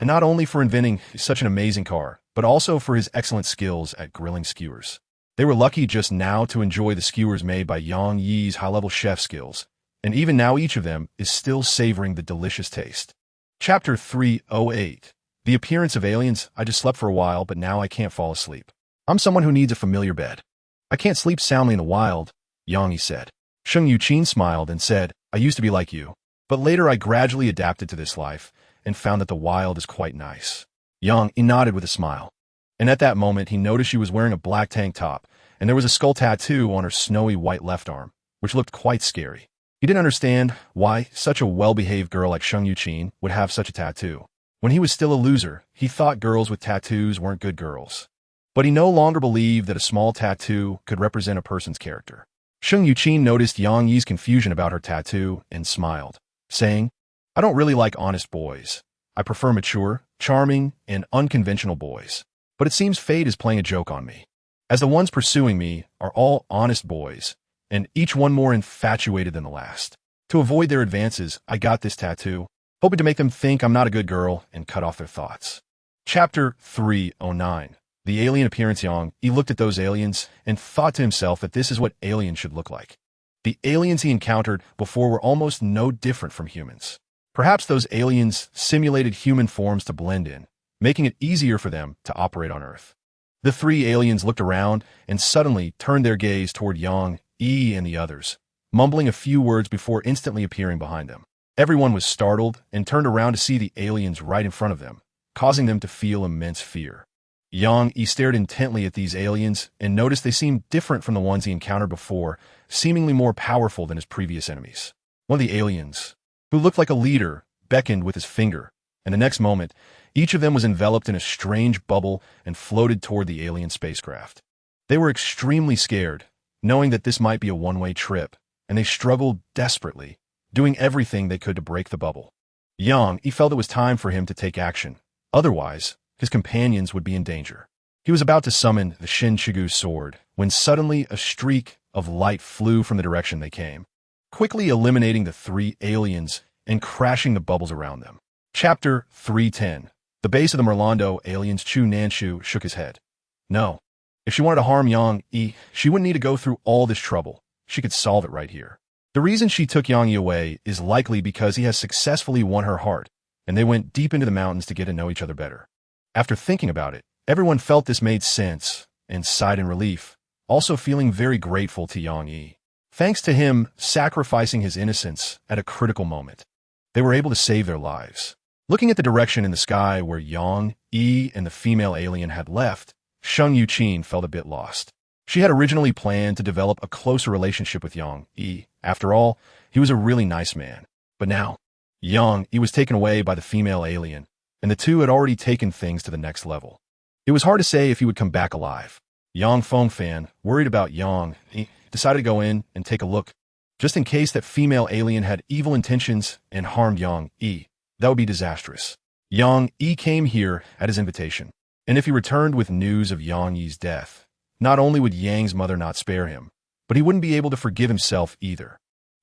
and not only for inventing such an amazing car, but also for his excellent skills at grilling skewers. They were lucky just now to enjoy the skewers made by Yang Yi's high-level chef skills, and even now each of them is still savoring the delicious taste. Chapter 308. The appearance of aliens. I just slept for a while, but now I can't fall asleep. I'm someone who needs a familiar bed. I can't sleep soundly in the wild, Yang Yi said. Sheng Yuqin smiled and said, I used to be like you, but later I gradually adapted to this life and found that the wild is quite nice. Yang Yi nodded with a smile. And at that moment, he noticed she was wearing a black tank top, and there was a skull tattoo on her snowy white left arm, which looked quite scary. He didn't understand why such a well-behaved girl like Sheng Yuqin would have such a tattoo. When he was still a loser, he thought girls with tattoos weren't good girls. But he no longer believed that a small tattoo could represent a person's character. Sheng Yuqin noticed Yang Yi's confusion about her tattoo and smiled, saying, I don't really like honest boys. I prefer mature, charming, and unconventional boys. But it seems fate is playing a joke on me, as the ones pursuing me are all honest boys, and each one more infatuated than the last. To avoid their advances, I got this tattoo, hoping to make them think I'm not a good girl and cut off their thoughts. Chapter 309. The alien appearance. Yang Yi looked at those aliens and thought to himself that this is what aliens should look like. The aliens he encountered before were almost no different from humans. Perhaps those aliens simulated human forms to blend in, making it easier for them to operate on Earth. The 3 aliens looked around and suddenly turned their gaze toward Yang Yi and the others, mumbling a few words before instantly appearing behind them. Everyone was startled and turned around to see the aliens right in front of them, causing them to feel immense fear. Yang Yi stared intently at these aliens and noticed they seemed different from the ones he encountered before, seemingly more powerful than his previous enemies. One of the aliens, who looked like a leader, beckoned with his finger, and the next moment, each of them was enveloped in a strange bubble and floated toward the alien spacecraft. They were extremely scared, knowing that this might be a one-way trip, and they struggled desperately, doing everything they could to break the bubble. Yang Yi felt it was time for him to take action. Otherwise, his companions would be in danger. He was about to summon the Shin Chigu sword, when suddenly a streak of light flew from the direction they came, quickly eliminating the 3 aliens and crashing the bubbles around them. Chapter 310. The base of the Merlando aliens. Chu Nanshu shook his head. No. If she wanted to harm Yang Yi, she wouldn't need to go through all this trouble. She could solve it right here. The reason she took Yang Yi away is likely because he has successfully won her heart, and they went deep into the mountains to get to know each other better. After thinking about it, everyone felt this made sense and sighed in relief, also feeling very grateful to Yang Yi. Thanks to him sacrificing his innocence at a critical moment, they were able to save their lives. Looking at the direction in the sky where Yang Yi and the female alien had left, Sheng Yuqin felt a bit lost. She had originally planned to develop a closer relationship with Yang Yi. After all, he was a really nice man. But now, Yang Yi was taken away by the female alien, and the two had already taken things to the next level. It was hard to say if he would come back alive. Yang Fengfan, worried about Yang, he decided to go in and take a look, just in case that female alien had evil intentions and harmed Yang Yi. That would be disastrous. Yang Yi came here at his invitation, and if he returned with news of Yang Yi's death, not only would Yang's mother not spare him, but he wouldn't be able to forgive himself either.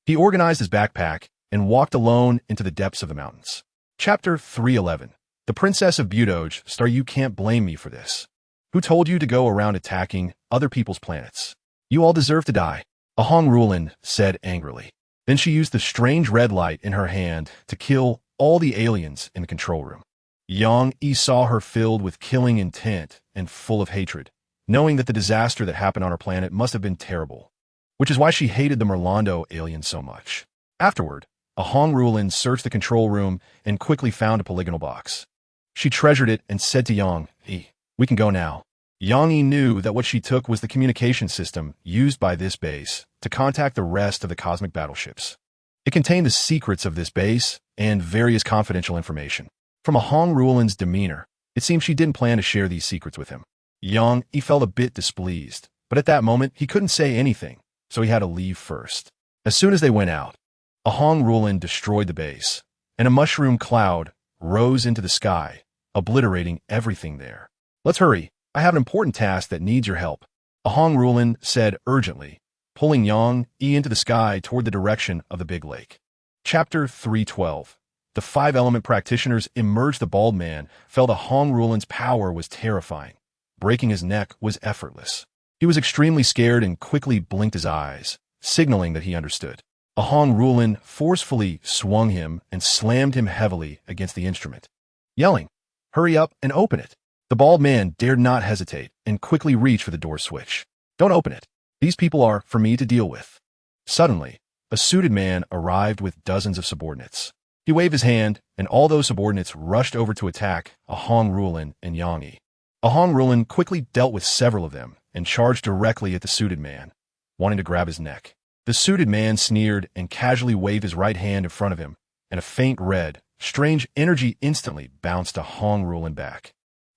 He organized his backpack and walked alone into the depths of the mountains. Chapter 311. The Princess of Budoj. Star, you can't blame me for this. Who told you to go around attacking other people's planets? You all deserve to die, Ahong Rulin said angrily. Then she used the strange red light in her hand to kill all the aliens in the control room. Yang Yi saw her filled with killing intent and full of hatred, knowing that the disaster that happened on her planet must have been terrible, which is why she hated the Merlando aliens so much. Afterward, Ahong Rulin searched the control room and quickly found a polygonal box. She treasured it and said to Yang Yi, "We can go now." Yang Yi knew that what she took was the communication system used by this base to contact the rest of the cosmic battleships. It contained the secrets of this base and various confidential information. From Ahong Rulin's demeanor, it seemed she didn't plan to share these secrets with him. Yang Yi felt a bit displeased, but at that moment he couldn't say anything, so he had to leave first. As soon as they went out, Ahong Rulin destroyed the base, and a mushroom cloud rose into the sky, obliterating everything there. "Let's hurry. I have an important task that needs your help," Ahong Rulin said urgently, pulling Yang Yi into the sky toward the direction of the big lake. Chapter 312. The five-element practitioners emerged. The bald man felt Ahong Rulin's power was terrifying. Breaking his neck was effortless. He was extremely scared and quickly blinked his eyes, signaling that he understood. Ahong Rulin forcefully swung him and slammed him heavily against the instrument, yelling, "Hurry up and open it." The bald man dared not hesitate and quickly reached for the door switch. "Don't open it. These people are for me to deal with." Suddenly, a suited man arrived with dozens of subordinates. He waved his hand, and all those subordinates rushed over to attack Ahong Rulin and Yang Yi. Ahong Rulin quickly dealt with several of them and charged directly at the suited man, wanting to grab his neck. The suited man sneered and casually waved his right hand in front of him, and a faint red, strange energy instantly bounced Ahong Rulin back.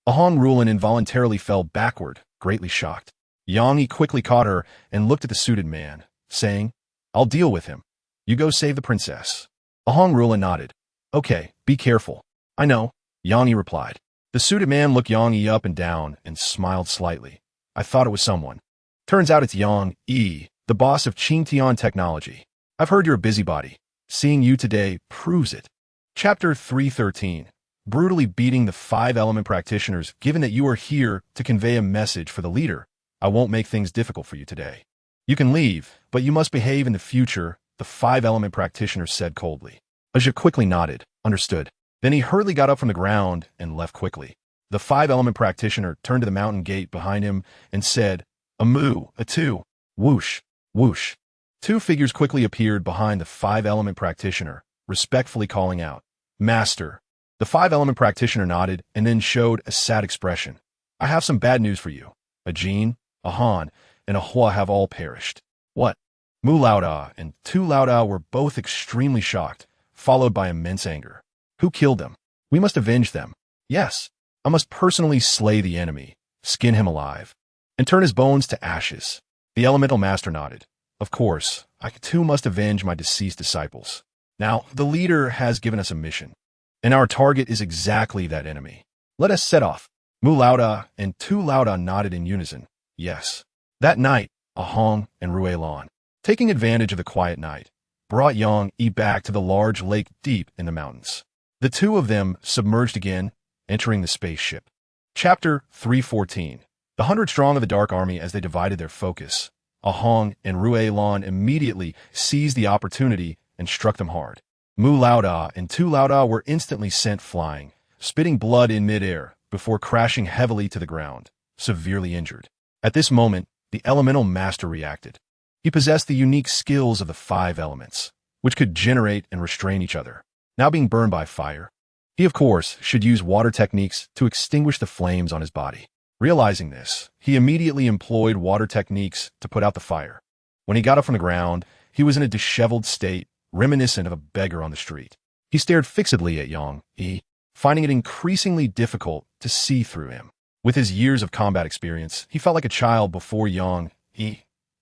Ahong Rulin involuntarily fell backward, greatly shocked. Yang Yi quickly caught her and looked at the suited man, saying, "I'll deal with him. You go save the princess." Ahong Rulin nodded. "Okay, be careful." "I know," Yang Yi replied. The suited man looked Yang Yi up and down and smiled slightly. "I thought it was someone. Turns out it's Yang Yi, the boss of Tiantech Technology. I've heard you're a busybody. Seeing you today proves it." Chapter 313. Brutally beating the five-element practitioners. Given that you are here to convey a message for the leader, I won't make things difficult for you today. You can leave, but you must behave in the future, the five-element practitioner said coldly. Aja quickly nodded, understood. Then he hurriedly got up from the ground and left quickly. The five-element practitioner turned to the mountain gate behind him and said, "A moo, a two." Whoosh, whoosh. Two figures quickly appeared behind the five-element practitioner, respectfully calling out, "Master." The five-element practitioner nodded and then showed a sad expression. "I have some bad news for you. A Jin, a Han, and a Hua have all perished." "What?" Mu Lauda and Tu Lauda were both extremely shocked, followed by immense anger. "Who killed them? We must avenge them." "Yes, I must personally slay the enemy, skin him alive, and turn his bones to ashes." The elemental master nodded. "Of course, I too must avenge my deceased disciples. Now, the leader has given us a mission, and our target is exactly that enemy. Let us set off." Mu Lauda and Tu Lauda nodded in unison. Yes. That night, Ahong and Ruelan, taking advantage of the quiet night, brought Yang Yi back to the large lake deep in the mountains. The two of them submerged again, entering the spaceship. Chapter 314. The 100-strong of the Dark Army. As they divided their focus, Ahong and Ruelan immediately seized the opportunity and struck them hard. Mu Lauda and Tu Lauda were instantly sent flying, spitting blood in midair before crashing heavily to the ground, severely injured. At this moment, the elemental master reacted. He possessed the unique skills of the five elements, which could generate and restrain each other. Now being burned by fire, he of course should use water techniques to extinguish the flames on his body. Realizing this, he immediately employed water techniques to put out the fire. When he got up from the ground, he was in a disheveled state, reminiscent of a beggar on the street. He stared fixedly at Yang Yi, finding it increasingly difficult to see through him. With his years of combat experience, he felt like a child before Yang,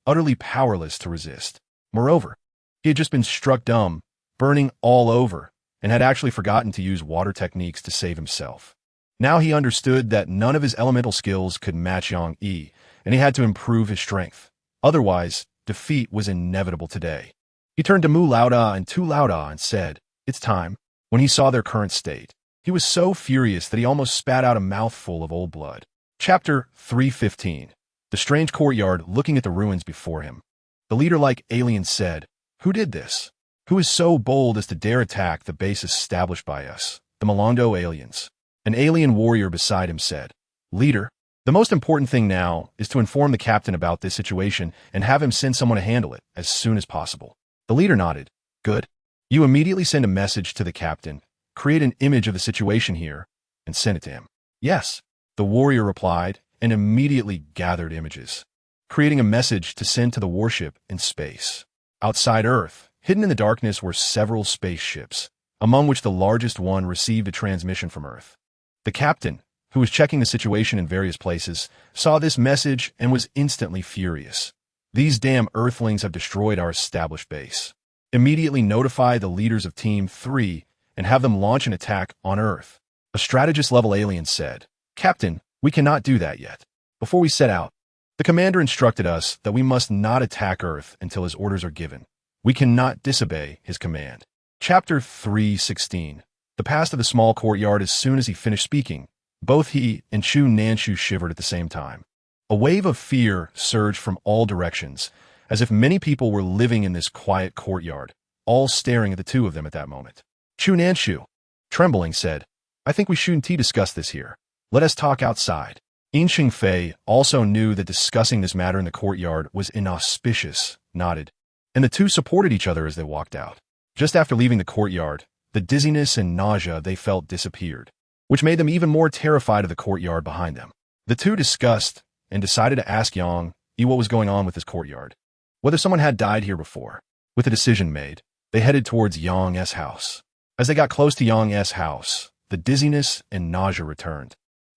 utterly powerless to resist. Moreover, he had just been struck dumb, burning all over, and had actually forgotten to use water techniques to save himself. Now he understood that none of his elemental skills could match Yang, and he had to improve his strength. Otherwise, defeat was inevitable today. He turned to Mu Laoda and Tu Laoda and said, "It's time." When he saw their current state, he was so furious that he almost spat out a mouthful of old blood. Chapter 315. The strange courtyard looking at the ruins before him. The leader-like alien said, "Who did this? Who is so bold as to dare attack the base established by us, the Malondo aliens?" An alien warrior beside him said, "Leader, the most important thing now is to inform the captain about this situation and have him send someone to handle it as soon as possible." The leader nodded. "Good. You immediately send a message to the captain, create an image of the situation here, and send it to him." "Yes," the warrior replied, and immediately gathered images, creating a message to send to the warship in space. Outside Earth, hidden in the darkness were several spaceships, among which the largest one received a transmission from Earth. The captain, who was checking the situation in various places, saw this message and was instantly furious. "These damn Earthlings have destroyed our established base. Immediately notify the leaders of Team 3 and have them launch an attack on Earth." A strategist-level alien said, "Captain, we cannot do that yet. Before we set out, the commander instructed us that we must not attack Earth until his orders are given. We cannot disobey his command." Chapter 316. The past of the small courtyard. As soon as he finished speaking, both he and Chu Nanshu shivered at the same time. A wave of fear surged from all directions, as if many people were living in this quiet courtyard, all staring at the two of them at that moment. Chu Nanshu, trembling, said, "I think we shouldn't discuss this here. Let us talk outside." Yin Xingfei also knew that discussing this matter in the courtyard was inauspicious, nodded, and the two supported each other as they walked out. Just after leaving the courtyard, the dizziness and nausea they felt disappeared, which made them even more terrified of the courtyard behind them. The two discussed and decided to ask Yang what was going on with this courtyard, whether someone had died here before. With the decision made, they headed towards Yang's house. As they got close to Yang's house, the dizziness and nausea returned,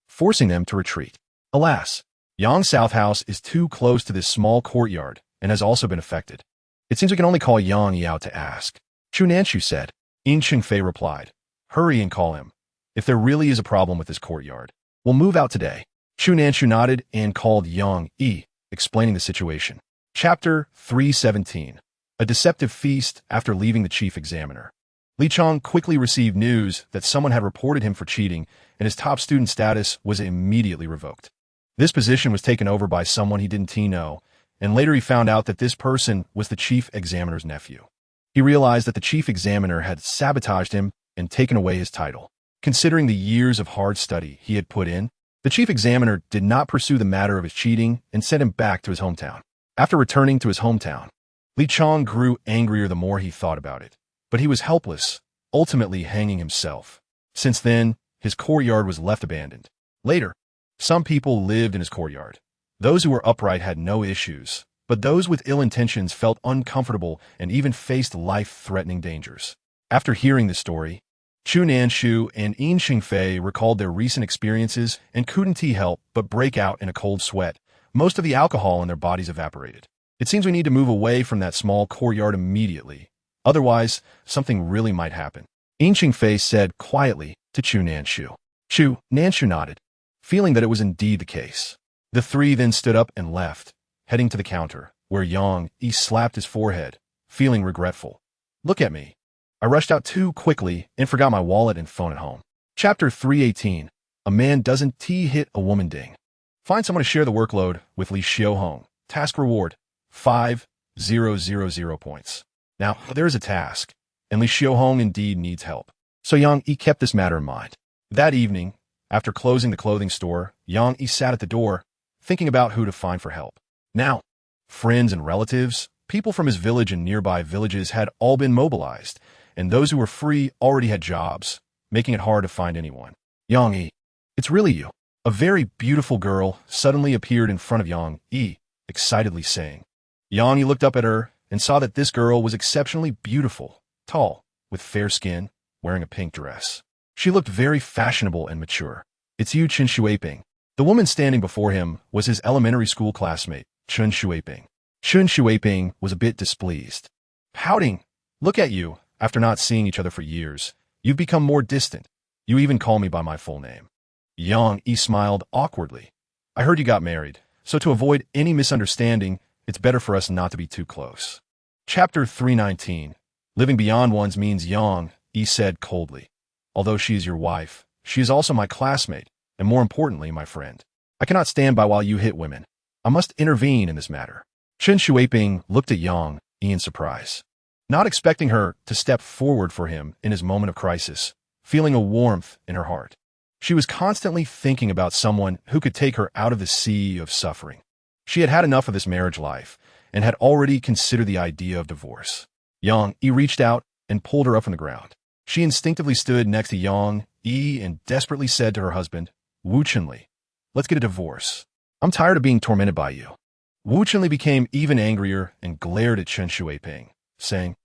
forcing them to retreat. Alas, Yang's south house is too close to this small courtyard and has also been affected. "It seems we can only call Yang out to ask," Chu Nanshu said. Yin Xingfei replied, "Hurry and call him. If there really is a problem with this courtyard, we'll move out today." Chu Nanshu nodded and called Yang, explaining the situation. Chapter 317. A deceptive feast after leaving the chief examiner. Li Chong quickly received news that someone had reported him for cheating, and his top student status was immediately revoked. This position was taken over by someone he didn't know, and later he found out that this person was the chief examiner's nephew. He realized that the chief examiner had sabotaged him and taken away his title. Considering the years of hard study he had put in, the chief examiner did not pursue the matter of his cheating and sent him back to his hometown. After returning to his hometown, Li Chong grew angrier the more he thought about it, but he was helpless, ultimately hanging himself. Since then, his courtyard was left abandoned. Later, some people lived in his courtyard. Those who were upright had no issues, but those with ill intentions felt uncomfortable and even faced life-threatening dangers. After hearing this story, Chu Nanshu and Yin Xingfei recalled their recent experiences and couldn't help but break out in a cold sweat. Most of the alcohol in their bodies evaporated. "It seems we need to move away from that small courtyard immediately. Otherwise, something really might happen," Yin Xingfei said quietly to Chu Nanshu. Chu Nanshu nodded, feeling that it was indeed the case. The three then stood up and left, heading to the counter, where Yang slapped his forehead, feeling regretful. "Look at me. I rushed out too quickly and forgot my wallet and phone at home." Chapter 318. A man doesn't hit a woman ding. Find someone to share the workload with Li Xiaohong. Task reward, 5,000 points. Now, there is a task, and Li Xiaohong indeed needs help. So Yang kept this matter in mind. That evening, after closing the clothing store, Yang sat at the door, thinking about who to find for help. Now, friends and relatives, people from his village and nearby villages had all been mobilized, and those who were free already had jobs, making it hard to find anyone. "Yang, it's really you." A very beautiful girl suddenly appeared in front of Yang, excitedly saying. Yang looked up at her and saw that this girl was exceptionally beautiful, tall, with fair skin, wearing a pink dress. She looked very fashionable and mature. "It's you, Chen Shuiping." The woman standing before him was his elementary school classmate, Chen Shuiping. Chen Shuiping was a bit displeased. Pouting, "Look at you, after not seeing each other for years. You've become more distant. You even call me by my full name." Yang Yi smiled awkwardly. "I heard you got married, so to avoid any misunderstanding, it's better for us not to be too close." Chapter 319. Living beyond one's means. Yang Yi said coldly. "Although she is your wife, she is also my classmate, and more importantly, my friend. I cannot stand by while you hit women. I must intervene in this matter." Chen Shuiping looked at Yang Yi in surprise, not expecting her to step forward for him in his moment of crisis, feeling a warmth in her heart. She was constantly thinking about someone who could take her out of the sea of suffering. She had had enough of this marriage life and had already considered the idea of divorce. Yang Yi reached out and pulled her up from the ground. She instinctively stood next to Yang Yi and desperately said to her husband, "Wu Chenli, let's get a divorce. I'm tired of being tormented by you." Wu Chenli became even angrier and glared at Chen Shuiping, saying,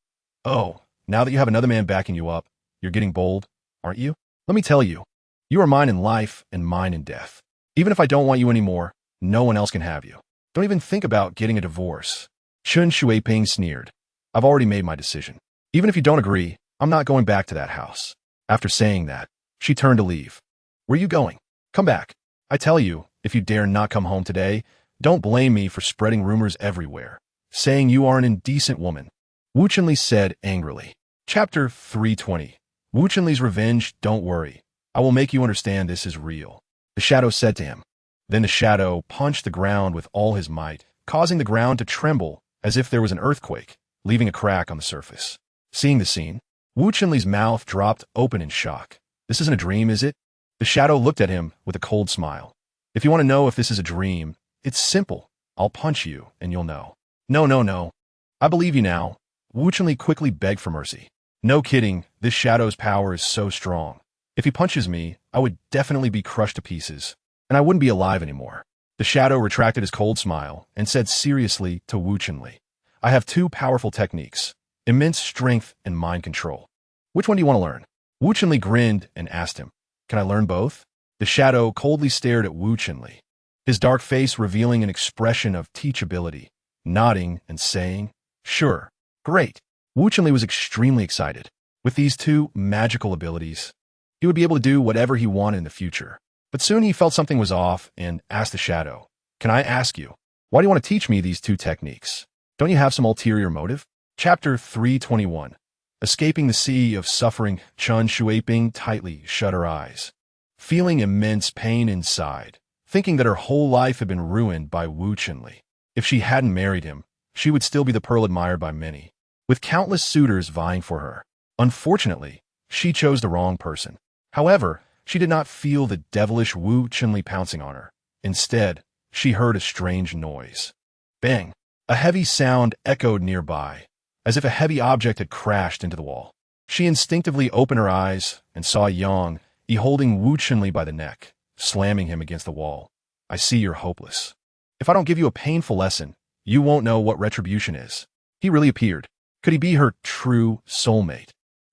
"Oh, now that you have another man backing you up, you're getting bold, aren't you? Let me tell you, you are mine in life and mine in death. Even if I don't want you anymore, no one else can have you. Don't even think about getting a divorce." Chen Shuiping sneered. "I've already made my decision. Even if you don't agree, I'm not going back to that house." After saying that, she turned to leave. "Where are you going? Come back. I tell you, if you dare not come home today, don't blame me for spreading rumors everywhere, saying you are an indecent woman," Wu Chenli said angrily. Chapter 320. Wu Chenli's revenge. "Don't worry. I will make you understand this is real," the shadow said to him. Then the shadow punched the ground with all his might, causing the ground to tremble as if there was an earthquake, leaving a crack on the surface. Seeing the scene, Wu Chenli's mouth dropped open in shock. "This isn't a dream, is it?" The shadow looked at him with a cold smile. "If you want to know if this is a dream, it's simple. I'll punch you and you'll know." "No, no, no. I believe you now." Wu Chenli quickly begged for mercy. "No kidding, this shadow's power is so strong. If he punches me, I would definitely be crushed to pieces, and I wouldn't be alive anymore." The shadow retracted his cold smile and said seriously to Wu Chenli, "I have two powerful techniques, immense strength and mind control. Which one do you want to learn?" Wu Chenli grinned and asked him, "Can I learn both?" The shadow coldly stared at Wu Chenli, his dark face revealing an expression of teachability, nodding and saying, "Sure, great." Wu Chenli was extremely excited. With these two magical abilities, he would be able to do whatever he wanted in the future. But soon he felt something was off and asked the shadow, "Can I ask you, why do you want to teach me these two techniques? Don't you have some ulterior motive?" Chapter 321. Escaping the sea of suffering. Chen Shuiping tightly shut her eyes, feeling immense pain inside, thinking that her whole life had been ruined by Wu Chenli. If she hadn't married him, she would still be the pearl admired by many, with countless suitors vying for her. Unfortunately, she chose the wrong person. However, she did not feel the devilish Wu Chenli pouncing on her. Instead, she heard a strange noise. Bang! A heavy sound echoed nearby, as if a heavy object had crashed into the wall. She instinctively opened her eyes and saw Yang Yi holding Wu Chenli by the neck, slamming him against the wall. "I see you're hopeless. If I don't give you a painful lesson, you won't know what retribution is." He really appeared. Could he be her true soulmate?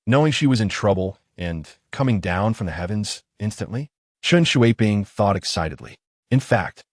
Knowing she was in trouble and coming down from the heavens instantly, Chen Shuiping thought excitedly. In fact,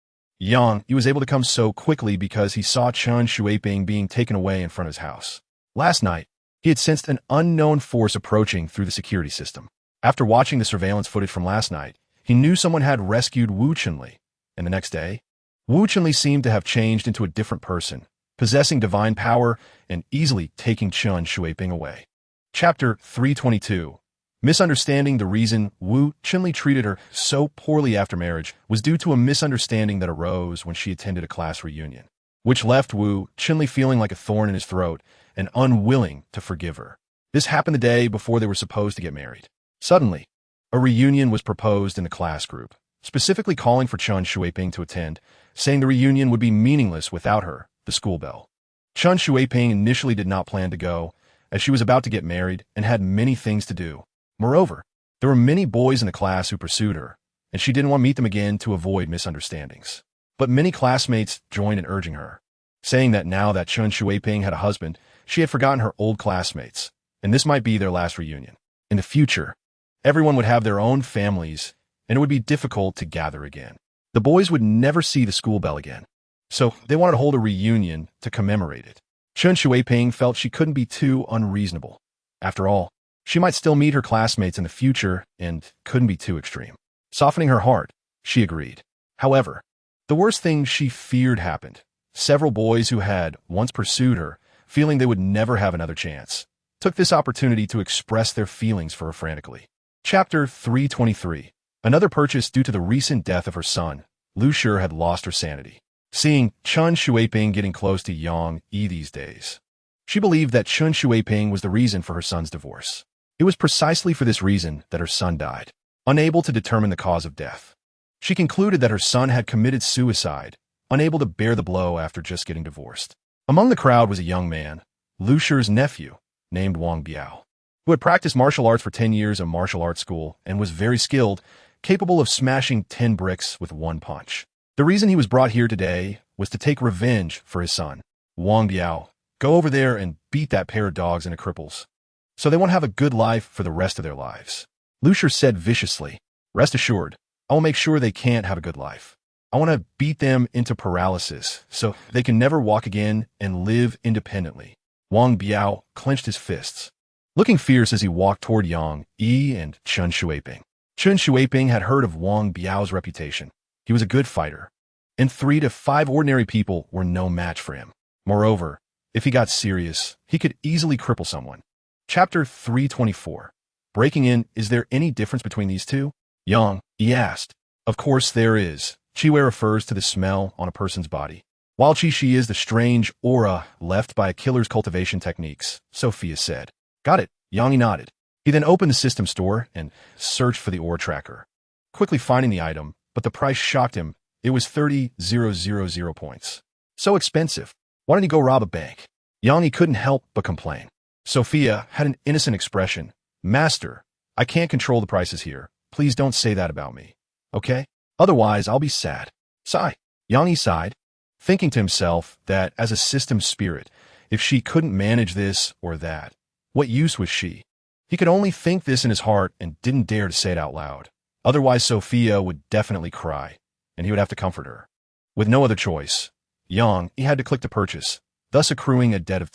Yang Yi was able to come so quickly because he saw Chen Shuiping being taken away in front of his house. Last night, he had sensed an unknown force approaching through the security system. After watching the surveillance footage from last night, he knew someone had rescued Wu Chenli, and the next day, Wu Chenli seemed to have changed into a different person, possessing divine power and easily taking Chen Shuiping away. Chapter 322. Misunderstanding. The reason Wu Chenli treated her so poorly after marriage was due to a misunderstanding that arose when she attended a class reunion, which left Wu Chenli feeling like a thorn in his throat and unwilling to forgive her. This happened the day before they were supposed to get married. Suddenly, a reunion was proposed in the class group, specifically calling for Chen Shuiping to attend, saying the reunion would be meaningless without her, the school belle. Chen Shuiping initially did not plan to go, as she was about to get married and had many things to do. Moreover, there were many boys in the class who pursued her, and she didn't want to meet them again to avoid misunderstandings. But many classmates joined in urging her, saying that now that Chen Shuiping had a husband, she had forgotten her old classmates, and this might be their last reunion. In the future, Everyone would have their own families, and it would be difficult to gather again. The boys would never see the school bell again, so they wanted to hold a reunion to commemorate it. Chen Xueping felt she couldn't be too unreasonable. After all, she might still meet her classmates in the future and couldn't be too extreme. Softening her heart, she agreed. However, the worst thing she feared happened. Several boys who had once pursued her, feeling they would never have another chance, took this opportunity to express their feelings for her frantically. Chapter 323. Another purchase due to the recent death of her son. Lu Shi had lost her sanity. Seeing Chen Xueping getting close to Yang Yi these days, she believed that Chen Xueping was the reason for her son's divorce. It was precisely for this reason that her son died. Unable to determine the cause of death, she concluded that her son had committed suicide, unable to bear the blow after just getting divorced. Among the crowd was a young man, Lu Shi's nephew, named Wang Biao, who had practiced martial arts for 10 years in martial arts school and was very skilled, capable of smashing 10 bricks with one punch. The reason he was brought here today was to take revenge for his son. Wang Biao, go over there and beat that pair of dogs into cripples, so they won't have a good life for the rest of their lives. Lu Shi said viciously, rest assured, I will make sure they can't have a good life. I want to beat them into paralysis so they can never walk again and live independently. Wang Biao clenched his fists, looking fierce as he walked toward Yang Yi and Chen Xueping. Chen Xueping had heard of Wang Biao's reputation. He was a good fighter, and 3 to 5 ordinary people were no match for him. Moreover, if he got serious, he could easily cripple someone. Chapter 324. Breaking in, is there any difference between these two? Yang Yi asked. Of course there is. Qi refers to the smell on a person's body, while Qi Shi is the strange aura left by a killer's cultivation techniques, Sophia said. Got it, Yang Yi nodded. He then opened the system store and searched for the aura tracker, quickly finding the item, but the price shocked him. It was 30,000 points. So expensive. Why don't you go rob a bank? Yang Yi couldn't help but complain. Sophia had an innocent expression. Master, I can't control the prices here. Please don't say that about me. Okay? Otherwise, I'll be sad. Sigh. Yang Yi sighed, thinking to himself that as a system spirit, if she couldn't manage this or that, what use was she? He could only think this in his heart and didn't dare to say it out loud. Otherwise, Sophia would definitely cry, and he would have to comfort her. With no other choice, Yang Yi had to click to purchase, thus accruing a debt of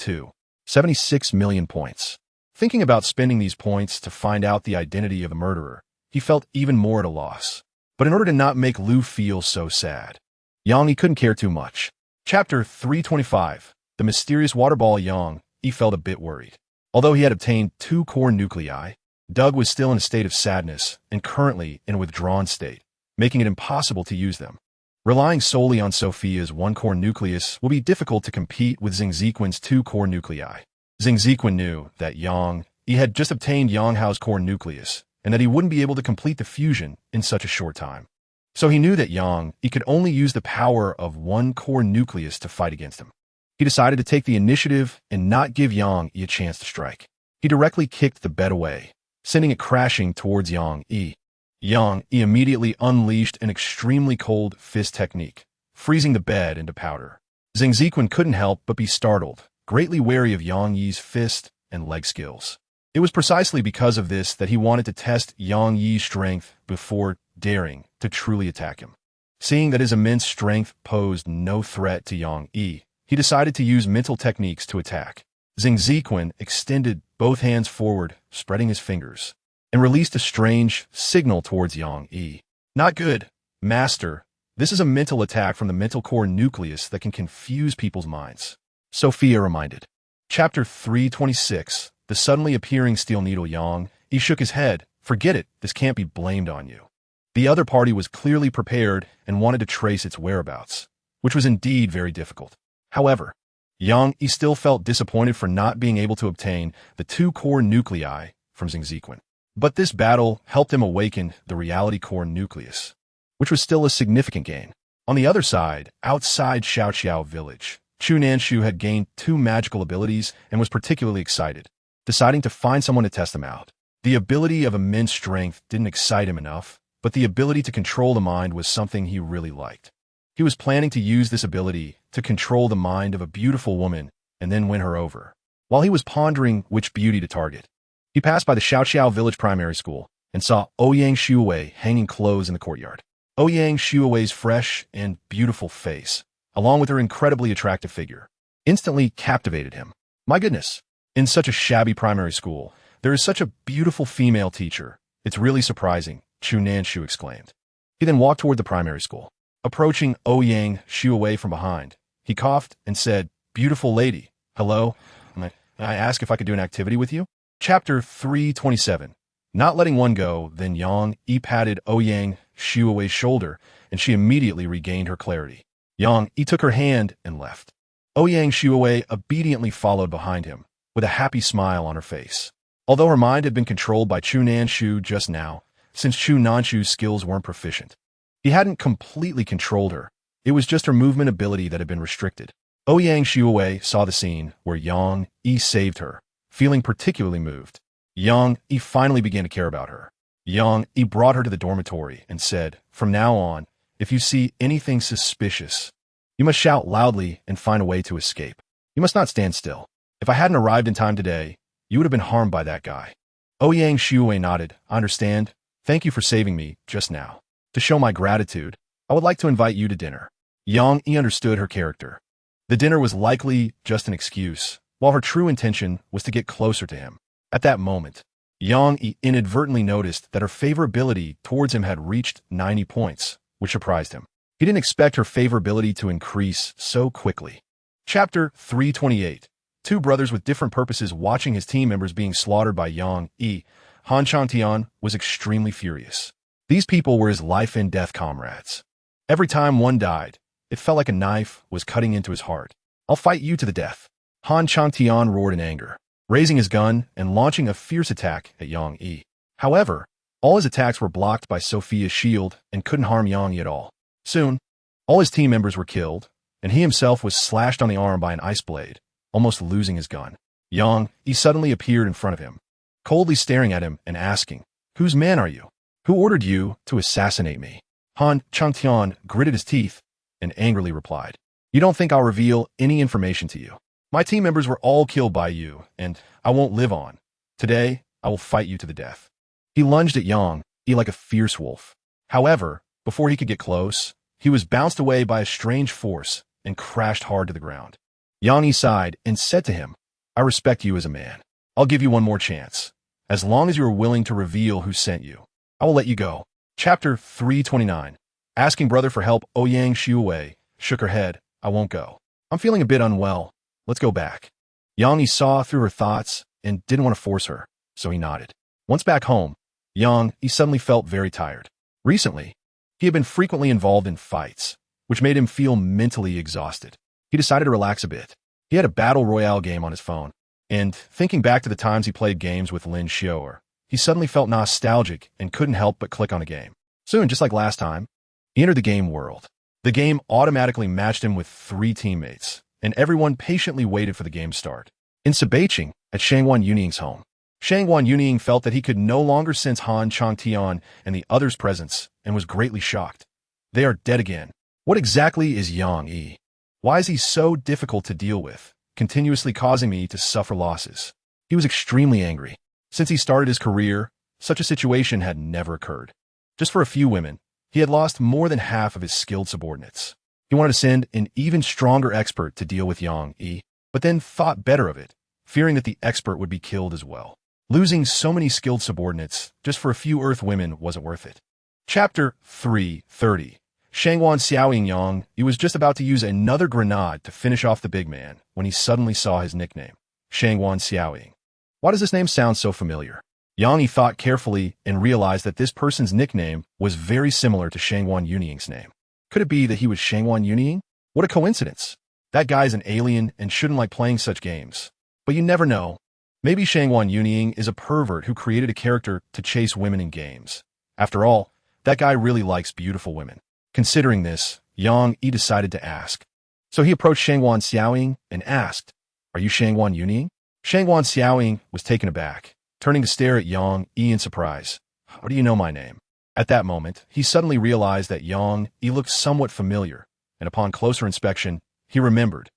76 million points. Thinking about spending these points to find out the identity of the murderer, he felt even more at a loss. But in order to not make Lu feel so sad, Yang Yi couldn't care too much. Chapter 325. The mysterious water ball. Yang Yi felt a bit worried. Although he had obtained 2 core nuclei, Doug was still in a state of sadness and currently in a withdrawn state, making it impossible to use them. Relying solely on Sophia's 1 core nucleus will be difficult to compete with Xing Ziquan's 2 core nuclei. Xing Ziquan knew that Yang Yi had just obtained Yang Hao's core nucleus, and that he wouldn't be able to complete the fusion in such a short time. So he knew that Yang Yi could only use the power of 1 core nucleus to fight against him. He decided to take the initiative and not give Yang Yi a chance to strike. He directly kicked the bed away, sending it crashing towards Yang Yi. Yang Yi immediately unleashed an extremely cold fist technique, freezing the bed into powder. Xing Ziquan couldn't help but be startled, greatly wary of Yang Yi's fist and leg skills. It was precisely because of this that he wanted to test Yang Yi's strength before daring to truly attack him. Seeing that his immense strength posed no threat to Yang Yi, he decided to use mental techniques to attack. Xing Ziquan extended both hands forward, spreading his fingers, and released a strange signal towards Yang Yi. Not good, Master. This is a mental attack from the mental core nucleus that can confuse people's minds. Sophia reminded. Chapter 326. The suddenly appearing steel needle. Yang Yi shook his head. Forget it, this can't be blamed on you. The other party was clearly prepared and wanted to trace its whereabouts, which was indeed very difficult. However, Yang Yi still felt disappointed for not being able to obtain the 2 core nuclei from Xing Ziquan. But this battle helped him awaken the reality core nucleus, which was still a significant gain. On the other side, outside Xiaoqiao village, Chu Nanshu had gained 2 magical abilities and was particularly excited, deciding to find someone to test them out. The ability of immense strength didn't excite him enough, but the ability to control the mind was something he really liked. He was planning to use this ability to control the mind of a beautiful woman and then win her over. While he was pondering which beauty to target, he passed by the Xiaoqiao village primary school. and saw Ouyang Shuwei hanging clothes in the courtyard. Ouyang Shuwei's fresh and beautiful face, along with her incredibly attractive figure, instantly captivated him. My goodness, in such a shabby primary school, there is such a beautiful female teacher. It's really surprising, Chu Nanshu exclaimed. He then walked toward the primary school. Approaching Ouyang Shuwei from behind, he coughed and said, "Beautiful lady, hello. I ask if I could do an activity with you?" Chapter 327. Not letting one go, then Yang Yi patted Ouyang Shuwei's shoulder, and she immediately regained her clarity. Yang Yi took her hand and left. Ouyang Shuwei obediently followed behind him, with a happy smile on her face. Although her mind had been controlled by Chu Nanshu just now, since Chu Nanshu's skills weren't proficient, he hadn't completely controlled her. It was just her movement ability that had been restricted. Ouyang Shuwei saw the scene where Yang Yi saved her, feeling particularly moved. Yang Yi finally began to care about her. Yang Yi brought her to the dormitory and said, "From now on, if you see anything suspicious, you must shout loudly and find a way to escape. You must not stand still. If I hadn't arrived in time today, you would have been harmed by that guy." Ouyang Shuwei nodded. "I understand. Thank you for saving me just now. To show my gratitude, I would like to invite you to dinner." Yang Yi understood her character. The dinner was likely just an excuse, while her true intention was to get closer to him. At that moment, Yang Yi inadvertently noticed that her favorability towards him had reached 90 points, which surprised him. He didn't expect her favorability to increase so quickly. Chapter 328. Two brothers with different purposes watching his team members being slaughtered by Yang Yi. Han Changtian was extremely furious. These people were his life and death comrades. Every time one died, it felt like a knife was cutting into his heart. "I'll fight you to the death." Han Changtian roared in anger, raising his gun and launching a fierce attack at Yang Yi. However, all his attacks were blocked by Sophia's shield and couldn't harm Yang Yi at all. Soon, all his team members were killed, and he himself was slashed on the arm by an ice blade, almost losing his gun. Yang Yi suddenly appeared in front of him, coldly staring at him and asking, "Whose man are you? Who ordered you to assassinate me?" Han Changtian gritted his teeth and angrily replied, "You don't think I'll reveal any information to you? My team members were all killed by you, and I won't live on. Today, I will fight you to the death." He lunged at Yang Yi like a fierce wolf. However, before he could get close, he was bounced away by a strange force and crashed hard to the ground. Yang Yi sighed and said to him, "I respect you as a man. I'll give you one more chance. As long as you are willing to reveal who sent you, I will let you go." Chapter 329. Asking brother for help, Ouyang Shuwei shook her head. "I won't go. I'm feeling a bit unwell. Let's go back." Yang Yi saw through her thoughts and didn't want to force her, so he nodded. Once back home, Yang Yi suddenly felt very tired. Recently, he had been frequently involved in fights, which made him feel mentally exhausted. He decided to relax a bit. He had a battle royale game on his phone, and thinking back to the times he played games with Lin Xiaoer, he suddenly felt nostalgic and couldn't help but click on a game. Soon, just like last time, he entered the game world. The game automatically matched him with 3 teammates, and everyone patiently waited for the game to start. In Sabaiching, at Shangwan Yuning's home, Shangwan Yuning felt that he could no longer sense Han Changtian and the others' presence and was greatly shocked. They are dead again. What exactly is Yang Yi? Why is he so difficult to deal with, continuously causing me to suffer losses? He was extremely angry. Since he started his career, such a situation had never occurred. Just for a few women, he had lost more than half of his skilled subordinates. He wanted to send an even stronger expert to deal with Yang Yi, but then thought better of it, fearing that the expert would be killed as well. Losing so many skilled subordinates just for a few Earth women wasn't worth it. Chapter 330. Shangwan Xiaoying Yang Yi was just about to use another grenade to finish off the big man when he suddenly saw his nickname, Shangwan Xiaoying. Why does this name sound so familiar? Yang Yi thought carefully and realized that this person's nickname was very similar to Shangwan Yuning's name. Could it be that he was Shangwan Yuning? What a coincidence. That guy's an alien and shouldn't like playing such games. But you never know. Maybe Shangwan Yuning is a pervert who created a character to chase women in games. After all, that guy really likes beautiful women. Considering this, Yang Yi decided to ask. So he approached Shangwan Xiaoying and asked, "Are you Shangwan Yuning?" Shangwan Xiaoying was taken aback, turning to stare at Yang Yi in surprise. "How do you know my name?" At that moment, he suddenly realized that Yang Yi looked somewhat familiar, and upon closer inspection, he remembered.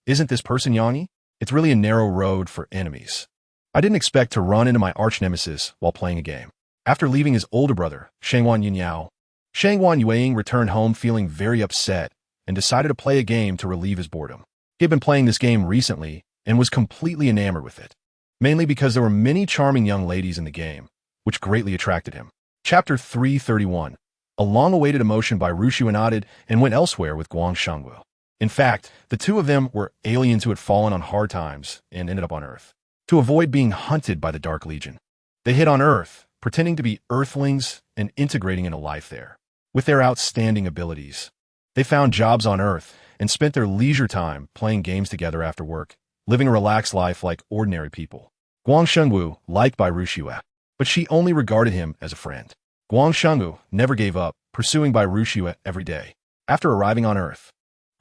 Isn't this person Yang Yi? It's really a narrow road for enemies. I didn't expect to run into my arch-nemesis while playing a game. After leaving his older brother, Shangguan Yinyao, Shangguan Yueying returned home feeling very upset and decided to play a game to relieve his boredom. He had been playing this game recently and was completely enamored with it, mainly because there were many charming young ladies in the game, which greatly attracted him. Chapter 331. A long-awaited emotion by Rushu nodded and went elsewhere with Guang Shengwu. In fact, the two of them were aliens who had fallen on hard times and ended up on Earth to avoid being hunted by the Dark Legion. They hid on Earth, pretending to be Earthlings and integrating into life there. With their outstanding abilities, they found jobs on Earth and spent their leisure time playing games together after work, living a relaxed life like ordinary people. Guang Shengwu liked by Rushu, but she only regarded him as a friend. Guang Shengwu never gave up, pursuing by Rushu every day. After arriving on Earth,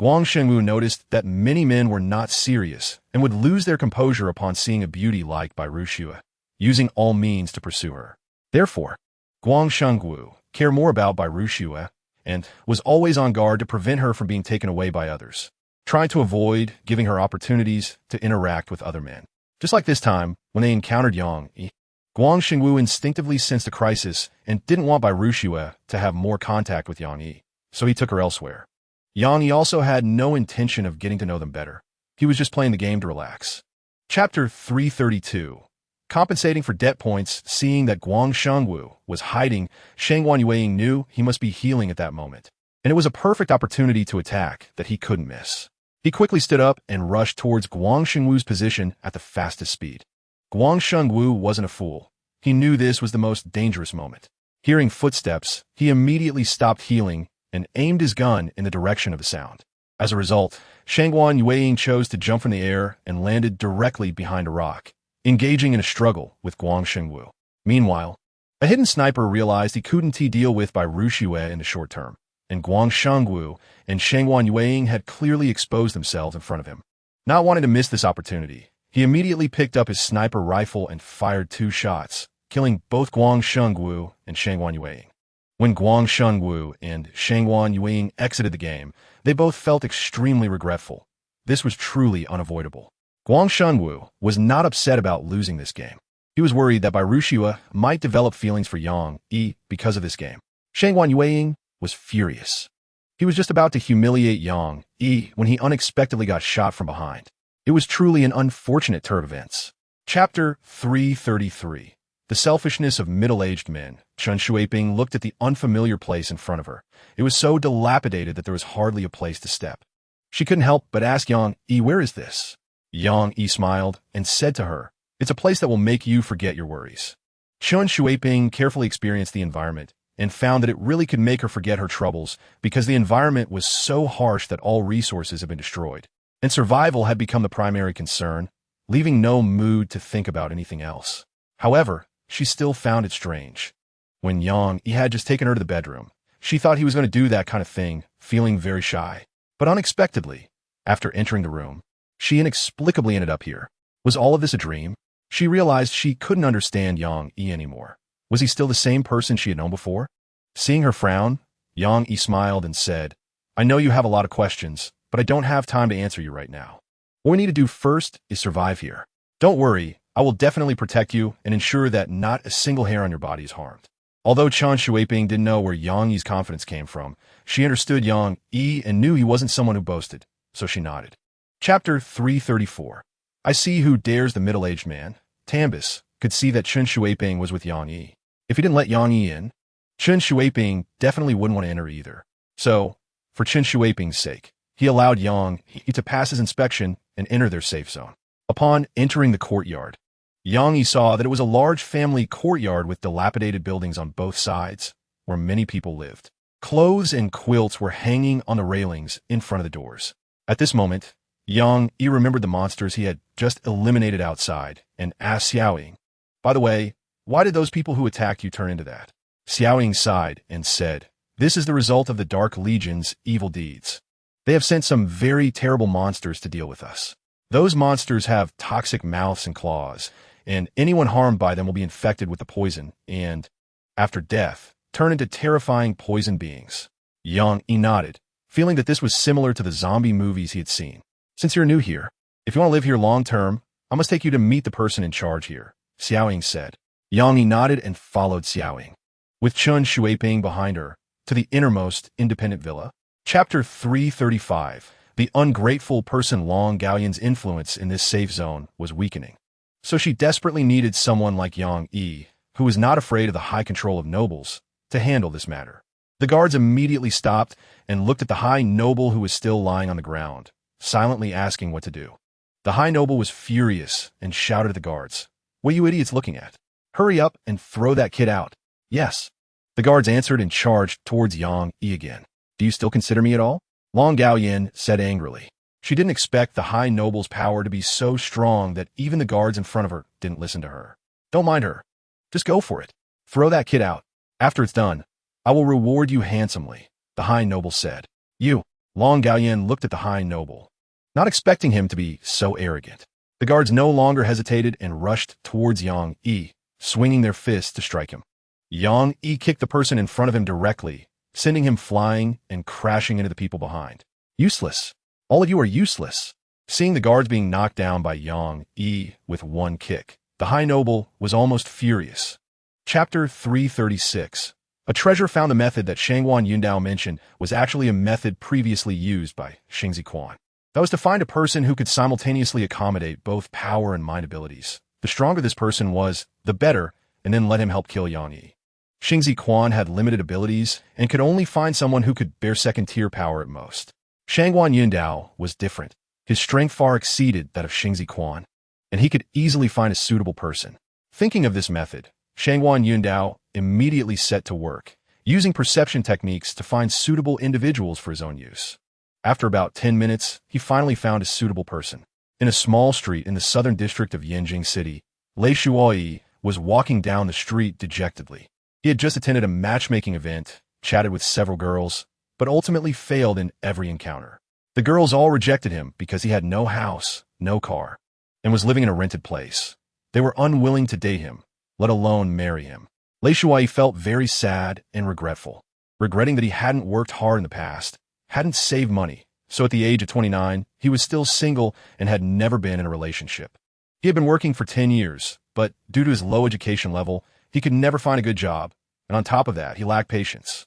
Guang Shengwu noticed that many men were not serious and would lose their composure upon seeing a beauty like by Rushu, using all means to pursue her. Therefore, Guang Shengwu cared more about by Rushu and was always on guard to prevent her from being taken away by others, trying to avoid giving her opportunities to interact with other men. Just like this time, when they encountered Yang Yi, Guang Shengwu instinctively sensed a crisis and didn't want by Rushu to have more contact with Yang Yi, so he took her elsewhere. Yang Yi also had no intention of getting to know them better. He was just playing the game to relax. Chapter 332. Compensating for debt points, seeing that Guang Shengwu was hiding, Shangguan Yueying knew he must be healing at that moment, and it was a perfect opportunity to attack that he couldn't miss. He quickly stood up and rushed towards Guang Shengwu's position at the fastest speed. Guang Shengwu wasn't a fool. He knew this was the most dangerous moment. Hearing footsteps, he immediately stopped healing and aimed his gun in the direction of the sound. As a result, Shangguan Yueying chose to jump from the air and landed directly behind a rock, engaging in a struggle with Guang Shengwu. Meanwhile, a hidden sniper realized he couldn't deal with by Rushu in the short term, and Guang Shengwu and Shangguan Yueying had clearly exposed themselves in front of him. Not wanting to miss this opportunity, he immediately picked up his sniper rifle and fired 2 shots, killing both Guang Shengwu and Shangguan Yueying. When Guang Shengwu and Shangguan Yueying exited the game, they both felt extremely regretful. This was truly unavoidable. Guang Shengwu was not upset about losing this game. He was worried that by Rushu might develop feelings for Yang Yi because of this game. Shangguan Yueying was furious. He was just about to humiliate Yang Yi when he unexpectedly got shot from behind. It was truly an unfortunate turn of events. Chapter 333. The selfishness of middle-aged men. Chen Shuiping looked at the unfamiliar place in front of her. It was so dilapidated that there was hardly a place to step. She couldn't help but ask Yang Yi, "Where is this?" Yang Yi smiled and said to her, "It's a place that will make you forget your worries." Chen Shuiping carefully experienced the environment and found that it really could make her forget her troubles because the environment was so harsh that all resources had been destroyed, and survival had become the primary concern, leaving no mood to think about anything else. However, she still found it strange. When Yang Yi had just taken her to the bedroom, she thought he was going to do that kind of thing, feeling very shy. But unexpectedly, after entering the room, she inexplicably ended up here. Was all of this a dream? She realized she couldn't understand Yang Yi anymore. Was he still the same person she had known before? Seeing her frown, Yang Yi smiled and said, "I know you have a lot of questions, but I don't have time to answer you right now. What we need to do first is survive here. Don't worry, I will definitely protect you and ensure that not a single hair on your body is harmed." Although Chen Shuiping didn't know where Yang Yi's confidence came from, she understood Yang Yi and knew he wasn't someone who boasted, so she nodded. Chapter 334. I see who dares the middle-aged man. Tambis could see that Chen Shuiping was with Yang Yi. If he didn't let Yang Yi in, Chen Shuiping definitely wouldn't want to enter either. So, for Chen Shuiping's sake, he allowed Yang Yi to pass his inspection and enter their safe zone. Upon entering the courtyard, Yang Yi saw that it was a large family courtyard with dilapidated buildings on both sides, where many people lived. Clothes and quilts were hanging on the railings in front of the doors. At this moment, Yang Yi remembered the monsters he had just eliminated outside and asked Xiaoying, "By the way, why did those people who attacked you turn into that?" Xiaoying sighed and said, "This is the result of the Dark Legion's evil deeds. They have sent some very terrible monsters to deal with us. Those monsters have toxic mouths and claws, and anyone harmed by them will be infected with the poison and, after death, turn into terrifying poison beings." Yang Yi nodded, feeling that this was similar to the zombie movies he had seen. "Since you're new here, if you want to live here long-term, I must take you to meet the person in charge here," Xiaoying said. Yang Yi nodded and followed Xiaoying, with Chun Shuiping behind her, to the innermost independent villa. Chapter 335. The ungrateful person. Long Gaoyan's influence in this safe zone was weakening. So she desperately needed someone like Yang Yi, who was not afraid of the high control of nobles, to handle this matter. The guards immediately stopped and looked at the high noble who was still lying on the ground, silently asking what to do. The high noble was furious and shouted at the guards, "What are you idiots looking at? Hurry up and throw that kid out." "Yes." The guards answered and charged towards Yang Yi again. "Do you still consider me at all?" Long Gaoyan said angrily. She didn't expect the high noble's power to be so strong that even the guards in front of her didn't listen to her. "Don't mind her. Just go for it. Throw that kid out. After it's done, I will reward you handsomely," the high noble said. "You." Long Gaoyan looked at the high noble, not expecting him to be so arrogant. The guards no longer hesitated and rushed towards Yang Yi, swinging their fists to strike him. Yang Yi kicked the person in front of him directly, sending him flying and crashing into the people behind. "Useless. All of you are useless." Seeing the guards being knocked down by Yang Yi with one kick, the high noble was almost furious. Chapter 336. A treasure found. The method that Shangguan Yundao mentioned was actually a method previously used by Xingzi Quan. That was to find a person who could simultaneously accommodate both power and mind abilities. The stronger this person was, the better, and then let him help kill Yang Yi. Xingzi Quan had limited abilities and could only find someone who could bear second-tier power at most. Shangguan Yundao was different. His strength far exceeded that of Xingzi Quan, and he could easily find a suitable person. Thinking of this method, Shangguan Yundao immediately set to work, using perception techniques to find suitable individuals for his own use. After about 10 minutes, he finally found a suitable person. In a small street in the southern district of Yanjing City, Lei Shuoyi was walking down the street dejectedly. He had just attended a matchmaking event, chatted with several girls, but ultimately failed in every encounter. The girls all rejected him because he had no house, no car, and was living in a rented place. They were unwilling to date him, let alone marry him. Lei Shuai felt very sad and regretful, regretting that he hadn't worked hard in the past, hadn't saved money, so at the age of 29, he was still single and had never been in a relationship. He had been working for 10 years, but due to his low education level, he could never find a good job, and on top of that, he lacked patience.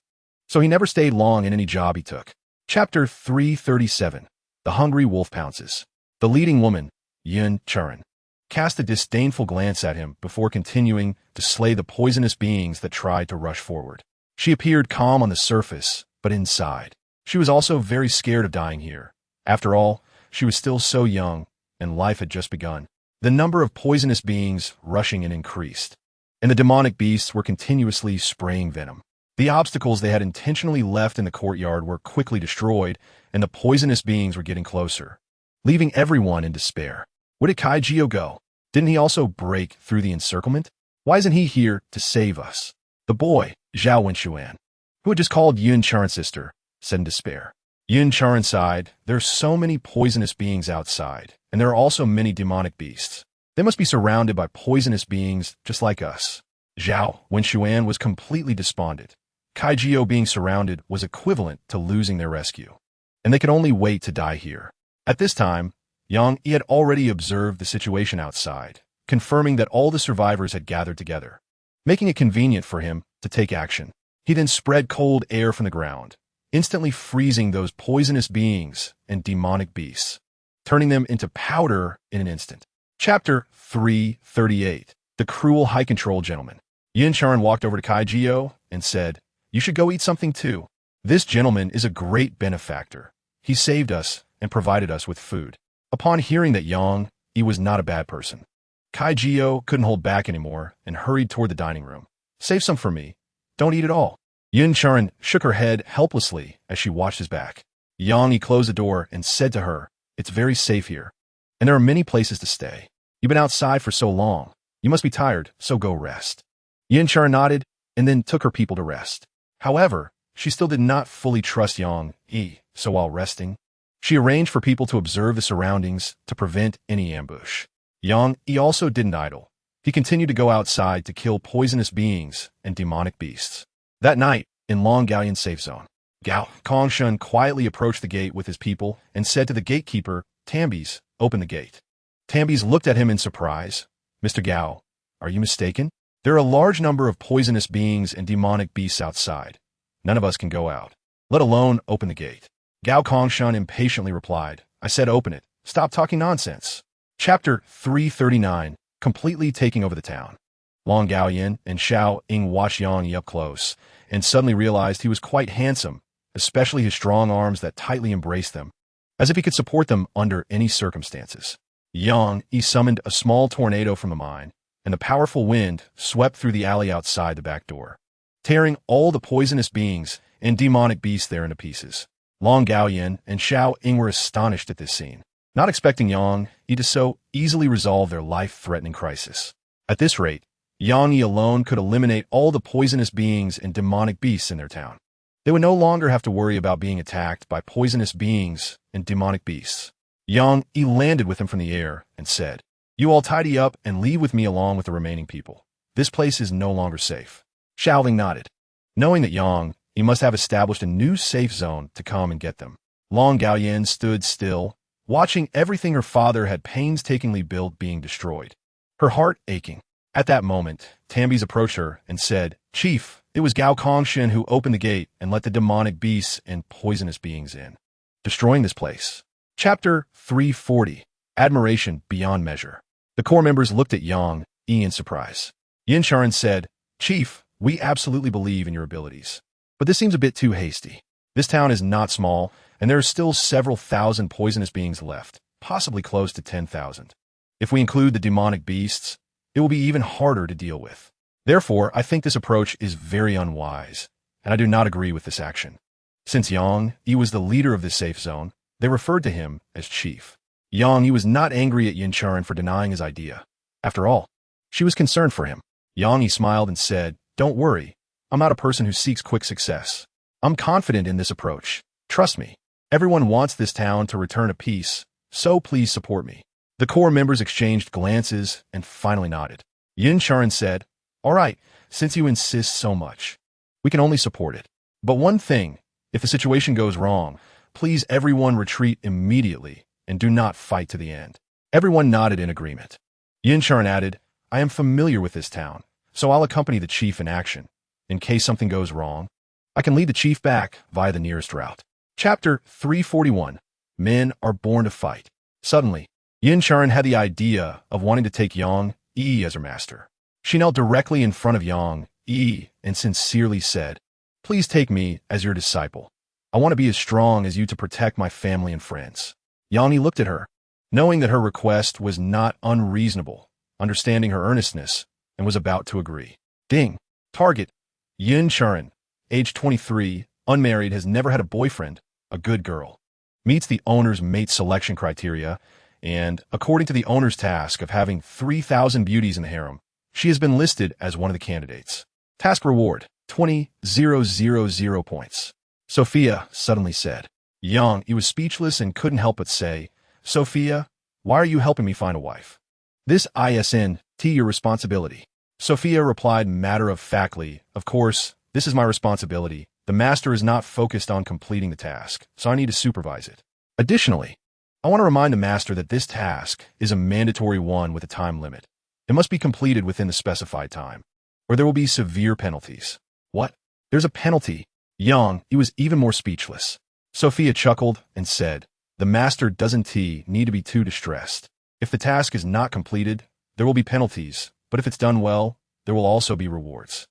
So he never stayed long in any job he took. Chapter 337. The Hungry Wolf Pounces. The leading woman, Yun Churen, cast a disdainful glance at him before continuing to slay the poisonous beings that tried to rush forward. She appeared calm on the surface, but inside, she was also very scared of dying here. After all, she was still so young, and life had just begun. The number of poisonous beings rushing in increased, and the demonic beasts were continuously spraying venom. The obstacles they had intentionally left in the courtyard were quickly destroyed, and the poisonous beings were getting closer, leaving everyone in despair. Where did Kai Gio go? Didn't he also break through the encirclement? Why isn't he here to save us? The boy, Zhao Wenxuan, who had just called Yun Charen's sister, said in despair. Yun Charen sighed. There are so many poisonous beings outside, and there are also many demonic beasts. They must be surrounded by poisonous beings just like us. Zhao Wenxuan was completely despondent. Kai Gio being surrounded was equivalent to losing their rescue, and they could only wait to die here. At this time, Yang Yi had already observed the situation outside, confirming that all the survivors had gathered together, making it convenient for him to take action. He then spread cold air from the ground, instantly freezing those poisonous beings and demonic beasts, turning them into powder in an instant. Chapter 338. The Cruel High Control Gentleman. Yun Charen walked over to Kai Gio and said, "You should go eat something too. This gentleman is a great benefactor. He saved us and provided us with food." Upon hearing that Yang Yi was not a bad person, Kai Gio couldn't hold back anymore and hurried toward the dining room. "Save some for me. Don't eat it all." Yun Charen shook her head helplessly as she watched his back. Yang Yi closed the door and said to her, "It's very safe here, and there are many places to stay. You've been outside for so long. You must be tired, so go rest." Yun Charen nodded and then took her people to rest. However, she still did not fully trust Yang Yi, so while resting, she arranged for people to observe the surroundings to prevent any ambush. Yang Yi also didn't idle. He continued to go outside to kill poisonous beings and demonic beasts. That night, in Long Gaoyan's safe zone, Gao Kongshen quietly approached the gate with his people and said to the gatekeeper, "Tambies, open the gate." Tambies looked at him in surprise. "Mr. Gao, are you mistaken? There are a large number of poisonous beings and demonic beasts outside. None of us can go out, let alone open the gate. Gao Kongshan impatiently replied, I said open it. Stop talking nonsense. Chapter 339, completely taking over the town. Long Gaoyan and Xiao Ying watched Yang Yi up close, and suddenly realized he was quite handsome, especially his strong arms that tightly embraced them, as if he could support them under any circumstances. Yang Yi summoned a small tornado from the mine, and the powerful wind swept through the alley outside the back door, tearing all the poisonous beings and demonic beasts there into pieces. Long Gaoyan and Xiao Ying were astonished at this scene, not expecting Yang Yi to so easily resolve their life-threatening crisis. At this rate, Yang Yi alone could eliminate all the poisonous beings and demonic beasts in their town. They would no longer have to worry about being attacked by poisonous beings and demonic beasts. Yang Yi landed with him from the air and said, You all tidy up and leave with me along with the remaining people. This place is no longer safe. Xiao Ling nodded, knowing that Yang Yi must have established a new safe zone to come and get them. Long Gaoyan stood still, watching everything her father had painstakingly built being destroyed, her heart aching. At that moment, Tambi's approached her and said, Chief, it was Gao Kongshan who opened the gate and let the demonic beasts and poisonous beings in, destroying this place. Chapter 340, Admiration Beyond Measure. The core members looked at Yang Yi in surprise. Yin Charan said, Chief, we absolutely believe in your abilities, but this seems a bit too hasty. This town is not small, and there are still several thousand poisonous beings left, possibly close to 10,000. If we include the demonic beasts, it will be even harder to deal with. Therefore, I think this approach is very unwise, and I do not agree with this action. Since Yang Yi was the leader of this safe zone, they referred to him as Chief. Yang Yi was not angry at Yin Charan for denying his idea. After all, she was concerned for him. Yang Yi smiled and said, Don't worry, I'm not a person who seeks quick success. I'm confident in this approach. Trust me. Everyone wants this town to return to peace, so please support me. The core members exchanged glances and finally nodded. Yin Charan said, All right, since you insist so much, we can only support it. But one thing, if the situation goes wrong, please everyone retreat immediately and do not fight to the end. Everyone nodded in agreement. Yin Charan added, I am familiar with this town, so I'll accompany the chief in action. In case something goes wrong, I can lead the chief back via the nearest route. Chapter 341, Men are Born to Fight. Suddenly, Yin Charan had the idea of wanting to take Yang Yi as her master. She knelt directly in front of Yang Yi and sincerely said, Please take me as your disciple. I want to be as strong as you to protect my family and friends. Yang Yi looked at her, knowing that her request was not unreasonable, understanding her earnestness, and was about to agree. Ding. Target. Yin Charan, age 23, unmarried, has never had a boyfriend, a good girl. Meets the owner's mate selection criteria, and, according to the owner's task of having 3,000 beauties in the harem, she has been listed as one of the candidates. Task reward, 20,000 points. Sophia suddenly said. Yang Yi was speechless and couldn't help but say, Sophia, why are you helping me find a wife? This isn't your responsibility. Sophia replied matter-of-factly, Of course, this is my responsibility. The master is not focused on completing the task, so I need to supervise it. Additionally, I want to remind the master that this task is a mandatory one with a time limit. It must be completed within the specified time, or there will be severe penalties. What? There's a penalty? Yang Yi was even more speechless. Sophia chuckled and said, The master doesn't need to be too distressed. If the task is not completed, there will be penalties, but if it's done well, there will also be rewards.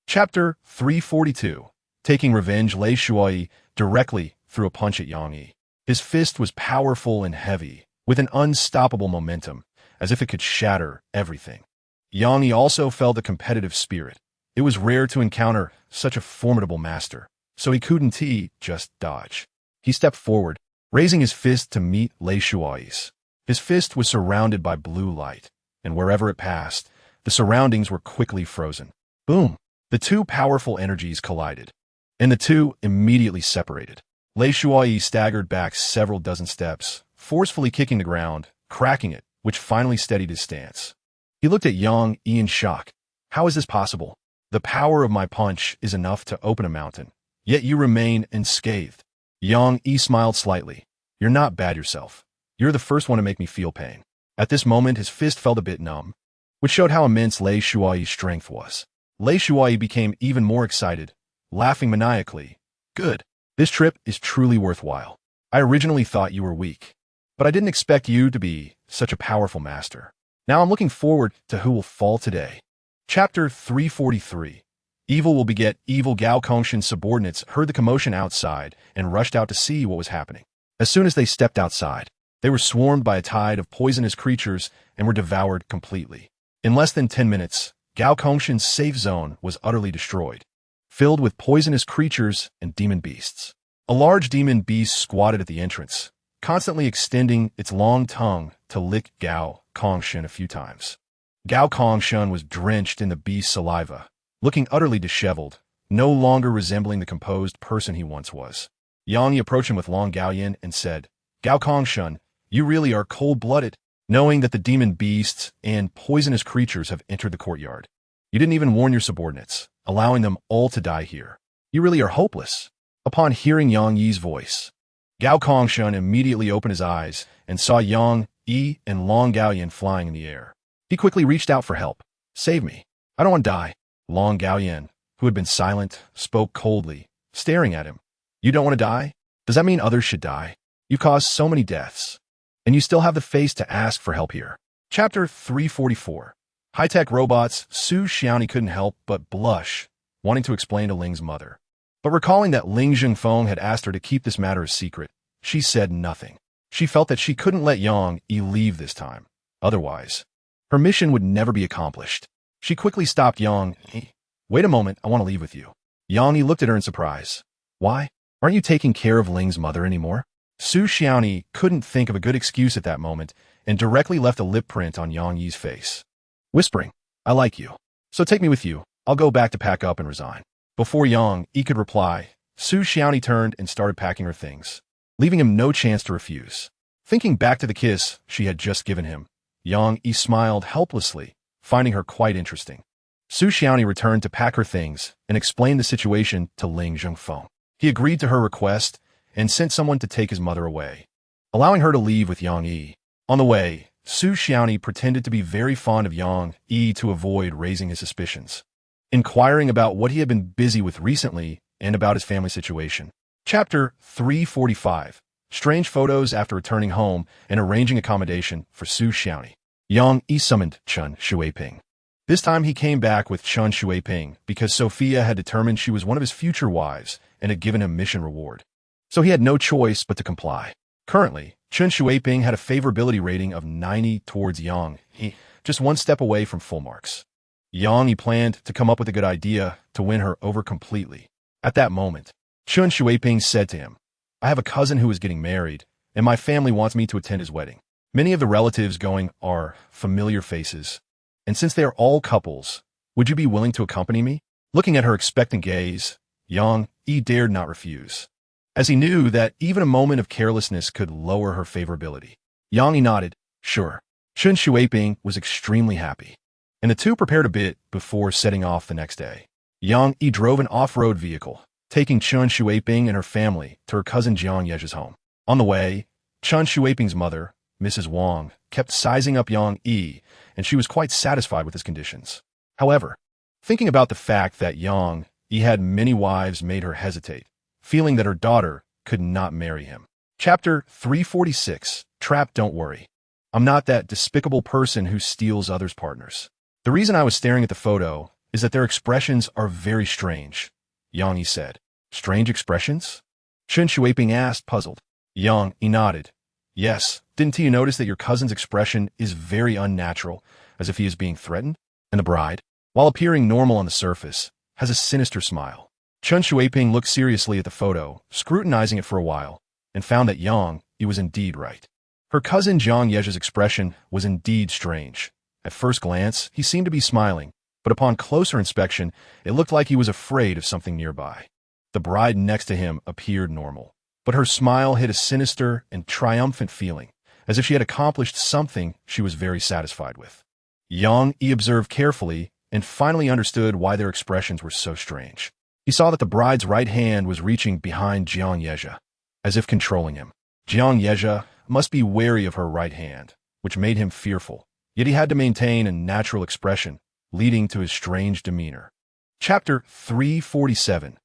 Chapter 342, Taking Revenge. Lei Shuai directly threw a punch at Yang Yi. His fist was powerful and heavy, with an unstoppable momentum, as if it could shatter everything. Yang Yi also felt the competitive spirit. It was rare to encounter such a formidable master, so he couldn't just dodge. He stepped forward, raising his fist to meet Lei Shuai's. His fist was surrounded by blue light, and wherever it passed, the surroundings were quickly frozen. Boom! The two powerful energies collided, and the two immediately separated. Lei Shuai staggered back several dozen steps, forcefully kicking the ground, cracking it, which finally steadied his stance. He looked at Yang Yi in shock. How is this possible? The power of my punch is enough to open a mountain, yet you remain unscathed. Yang Yi smiled slightly. You're not bad yourself. You're the first one to make me feel pain. At this moment, his fist felt a bit numb. which showed how immense Lei Shuai's strength was. Lei Shuai became even more excited, laughing maniacally. Good. This trip is truly worthwhile. I originally thought you were weak, but I didn't expect you to be such a powerful master. Now I'm looking forward to who will fall today. Chapter 343. Evil will beget evil. Gao Kongshin's subordinates heard the commotion outside and rushed out to see what was happening. As soon as they stepped outside, they were swarmed by a tide of poisonous creatures and were devoured completely. In less than 10 minutes, Gao Kongshin's safe zone was utterly destroyed, filled with poisonous creatures and demon beasts. A large demon beast squatted at the entrance, constantly extending its long tongue to lick Gao Kongshin a few times. Gao Kongshin was drenched in the beast's saliva, looking utterly disheveled, no longer resembling the composed person he once was. Yang Yi approached him with long Gaoyan and said, Gao Kongshin, you really are cold-blooded, knowing that the demon beasts and poisonous creatures have entered the courtyard. You didn't even warn your subordinates, allowing them all to die here. You really are hopeless. Upon hearing Yang Yi's voice, Gao Kongshin immediately opened his eyes and saw Yang Yi and Long Gaoyan flying in the air. He quickly reached out for help. Save me. I don't want to die. Long Gaoyan, who had been silent, spoke coldly, staring at him. You don't want to die? Does that mean others should die? You've caused so many deaths, and you still have the face to ask for help here. Chapter 344. High-tech robots. Su Xiaoni couldn't help but blush, wanting to explain to Ling's mother. But recalling that Ling Zhengfeng had asked her to keep this matter a secret, she said nothing. She felt that she couldn't let Yang Yi leave this time. Otherwise, her mission would never be accomplished. She quickly stopped Yang Yi. Wait a moment, I want to leave with you. Yang Yi looked at her in surprise. Why? Aren't you taking care of Ling's mother anymore? Su Xiaoni couldn't think of a good excuse at that moment and directly left a lip print on Yang Yi's face. Whispering, I like you. So take me with you. I'll go back to pack up and resign. Before Yang Yi could reply, Su Xiaoni turned and started packing her things, leaving him no chance to refuse. Thinking back to the kiss she had just given him, Yang Yi smiled helplessly, finding her quite interesting. Su Xiaoni returned to pack her things and explained the situation to Ling Zhengfeng. He agreed to her request and sent someone to take his mother away, allowing her to leave with Yang Yi. On the way, Su Xiaoni pretended to be very fond of Yang Yi to avoid raising his suspicions, inquiring about what he had been busy with recently and about his family situation. Chapter 345. Strange photos. After returning home and arranging accommodation for Su Xiaoni, Yang Yi summoned Chen Xueping. This time he came back with Chen Xueping because Sophia had determined she was one of his future wives and had given him mission reward. So he had no choice but to comply. Currently, Chen Xueping had a favorability rating of 90 towards Yang Yi, just one step away from full marks. Yang Yi planned to come up with a good idea to win her over completely. At that moment, Chen Xueping said to him, I have a cousin who is getting married, and my family wants me to attend his wedding. Many of the relatives going are familiar faces, and since they are all couples, would you be willing to accompany me? Looking at her expectant gaze, Yang Yi dared not refuse, as he knew that even a moment of carelessness could lower her favorability. Yang Yi nodded, sure. Chen Xueping was extremely happy, and the two prepared a bit before setting off the next day. Yang Yi drove an off-road vehicle, taking Chen Xueping and her family to her cousin Jiang Ye's home. On the way, Chen Xueping's mother, Mrs. Wang, kept sizing up Yang Yi, and she was quite satisfied with his conditions. However, thinking about the fact that Yang Yi had many wives made her hesitate, feeling that her daughter could not marry him. Chapter 346. Trap. Don't worry. I'm not that despicable person who steals others' partners. The reason I was staring at the photo is that their expressions are very strange, Yang Yi said. Strange expressions? Chen Xueping asked, puzzled. Yang Yi nodded. Yes, didn't you notice that your cousin's expression is very unnatural, as if he is being threatened? And the bride, while appearing normal on the surface, has a sinister smile. Chen Xueping looked seriously at the photo, scrutinizing it for a while, and found that Yang Yi was indeed right. Her cousin Jiang Ye's expression was indeed strange. At first glance, he seemed to be smiling, but upon closer inspection, it looked like he was afraid of something nearby. The bride next to him appeared normal, but her smile hid a sinister and triumphant feeling, as if she had accomplished something she was very satisfied with. Yang Yi observed carefully and finally understood why their expressions were so strange. He saw that the bride's right hand was reaching behind Jiang Ye, as if controlling him. Jiang Ye must be wary of her right hand, which made him fearful, yet he had to maintain a natural expression, leading to his strange demeanor. Chapter 347.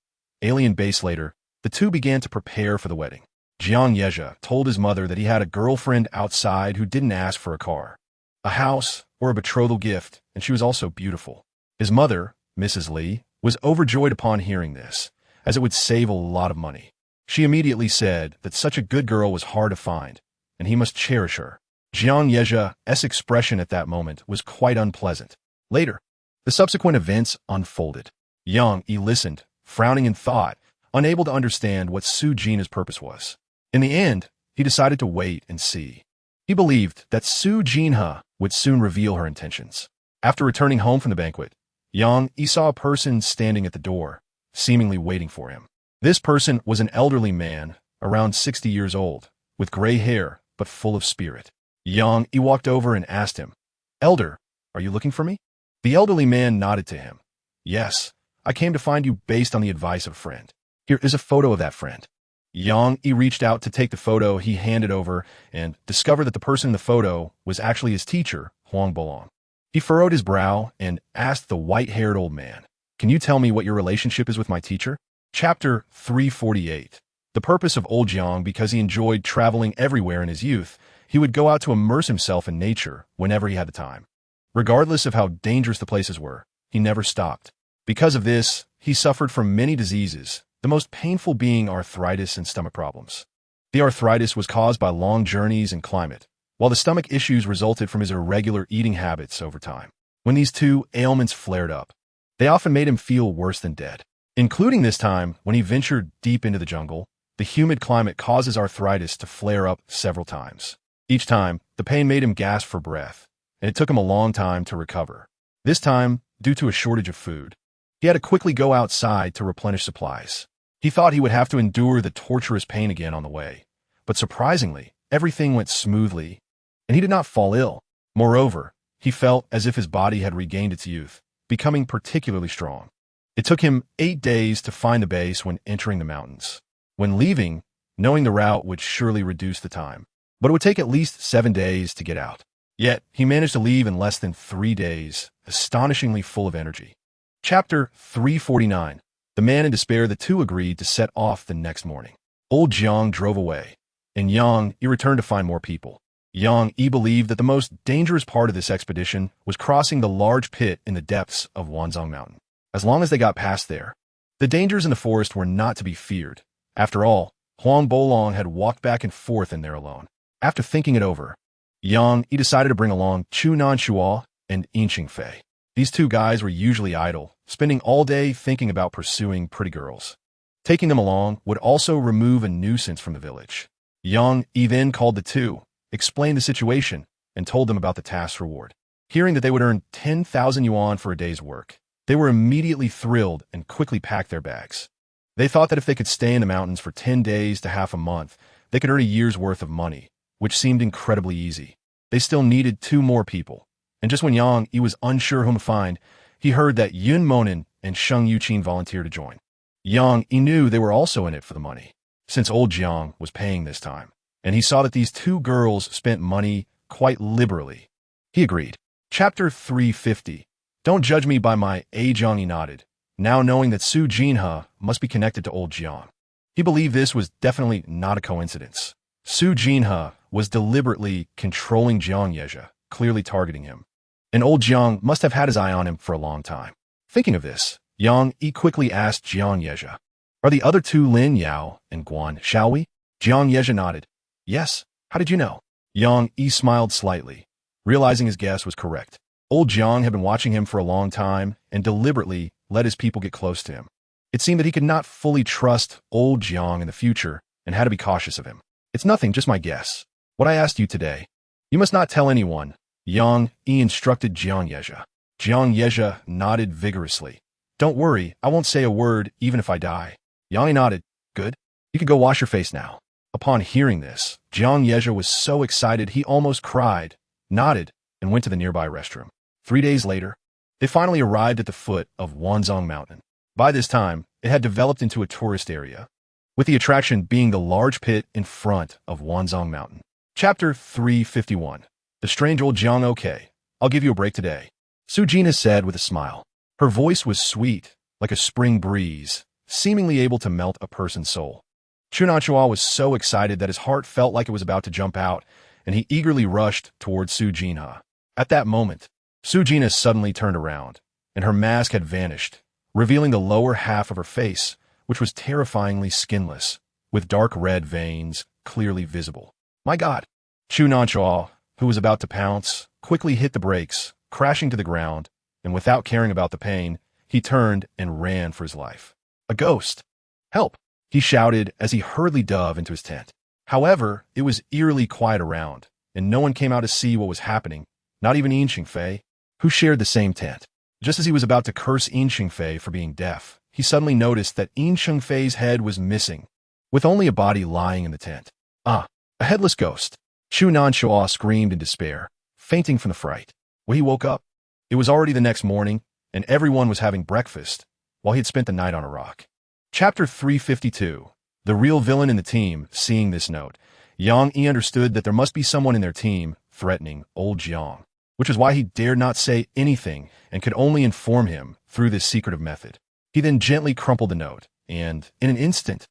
Alien base. Later, the two began to prepare for the wedding. Jiang Yeja told his mother that he had a girlfriend outside who didn't ask for a car, a house, or a betrothal gift, and she was also beautiful. His mother, Mrs. Li, was overjoyed upon hearing this, as it would save a lot of money. She immediately said that such a good girl was hard to find, and he must cherish her. Jiang Yeja's expression at that moment was quite unpleasant. Later, the subsequent events unfolded. Yang Yi listened, frowning in thought, unable to understand what Su Jina's purpose was. In the end, he decided to wait and see. He believed that Su Jina would soon reveal her intentions. After returning home from the banquet, Yang Yi saw a person standing at the door, seemingly waiting for him. This person was an elderly man, around 60 years old, with gray hair but full of spirit. Yang Yi walked over and asked him, "Elder, are you looking for me?" The elderly man nodded to him. "Yes, I came to find you based on the advice of a friend. Here is a photo of that friend." Yang Yi reached out to take the photo he handed over and discovered that the person in the photo was actually his teacher, Huang Bolong. He furrowed his brow and asked the white-haired old man, "Can you tell me what your relationship is with my teacher?" Chapter 348. The purpose of old Jiang, because he enjoyed traveling everywhere in his youth, he would go out to immerse himself in nature whenever he had the time. Regardless of how dangerous the places were, he never stopped. Because of this, he suffered from many diseases, the most painful being arthritis and stomach problems. The arthritis was caused by long journeys and climate, while the stomach issues resulted from his irregular eating habits over time. When these two ailments flared up, they often made him feel worse than dead. Including this time when he ventured deep into the jungle, the humid climate causes arthritis to flare up several times. Each time, the pain made him gasp for breath, and it took him a long time to recover. This time, due to a shortage of food, he had to quickly go outside to replenish supplies. He thought he would have to endure the torturous pain again on the way, but surprisingly, everything went smoothly, and he did not fall ill. Moreover, he felt as if his body had regained its youth, becoming particularly strong. It took him 8 days to find the base when entering the mountains. When leaving, knowing the route would surely reduce the time, but it would take at least 7 days to get out. Yet, he managed to leave in less than 3 days, astonishingly full of energy. Chapter 349. The man in despair. The two agreed to set off the next morning. Old Jiang drove away, and Yang Yi returned to find more people. Yang Yi believed that the most dangerous part of this expedition was crossing the large pit in the depths of Wanzhong Mountain. As long as they got past there, the dangers in the forest were not to be feared. After all, Huang Bolong had walked back and forth in there alone. After thinking it over, Yang Yi decided to bring along Chu Nanshuo and Yin Qingfei. These two guys were usually idle, spending all day thinking about pursuing pretty girls. Taking them along would also remove a nuisance from the village. Yang Yi then called the two, explained the situation, and told them about the task's reward. Hearing that they would earn 10,000 yuan for a day's work, they were immediately thrilled and quickly packed their bags. They thought that if they could stay in the mountains for 10 days to half a month, they could earn a year's worth of money, which seemed incredibly easy. They still needed 2 more people, and just when Yang Yi was unsure whom to find, he heard that Yun Monin and Sheng Yuqin volunteered to join. Yang Yi knew they were also in it for the money, since old Jiang was paying this time, and he saw that these 2 girls spent money quite liberally. He agreed. Chapter 350. Don't judge me by my age. Jiang Yi nodded, now knowing that Su Jinha must be connected to old Jiang. He believed this was definitely not a coincidence. Su Jinha was deliberately controlling Jiang Yeja, clearly targeting him. And old Jiang must have had his eye on him for a long time. Thinking of this, Yang Yi quickly asked Jiang Yeja, "Are the other 2 Lin Yao and Guan, shall we?" Jiang Yeja nodded. "Yes, how did you know?" Yang Yi smiled slightly, realizing his guess was correct. Old Jiang had been watching him for a long time and deliberately let his people get close to him. It seemed that he could not fully trust old Jiang in the future and had to be cautious of him. "It's nothing, just my guess. What I asked you today, you must not tell anyone," Yang Yi instructed Jiang Yeja. Jiang Yeja nodded vigorously. "Don't worry, I won't say a word even if I die." Yang Yi nodded. "Good. You can go wash your face now." Upon hearing this, Jiang Yeja was so excited he almost cried, nodded, and went to the nearby restroom. 3 days later, they finally arrived at the foot of Wanzhong Mountain. By this time, it had developed into a tourist area, with the attraction being the large pit in front of Wanzhong Mountain. Chapter 351. The strange old Jiang. Okay, I'll give you a break today, Sujina said with a smile. Her voice was sweet, like a spring breeze, seemingly able to melt a person's soul. Chunanchua was so excited that his heart felt like it was about to jump out, and he eagerly rushed towards Sujinha. At that moment, Sujina suddenly turned around, and her mask had vanished, revealing the lower half of her face, which was terrifyingly skinless, with dark red veins clearly visible. My God! Chunanchua, who was about to pounce, quickly hit the brakes, crashing to the ground, and without caring about the pain, he turned and ran for his life. A ghost! Help! He shouted as he hurriedly dove into his tent. However, it was eerily quiet around, and no one came out to see what was happening, not even Yin Xingfei, who shared the same tent. Just as he was about to curse Yin Xingfei for being deaf, he suddenly noticed that Yin Xingfei's head was missing, with only a body lying in the tent. Ah, a headless ghost! Chunanchua screamed in despair, fainting from the fright. When he woke up, it was already the next morning, and everyone was having breakfast, while he had spent the night on a rock. Chapter 352. The real villain in the team. Seeing this note, Yang Yi understood that there must be someone in their team threatening old Jiang, which is why he dared not say anything and could only inform him through this secretive method. He then gently crumpled the note, and, in an instant,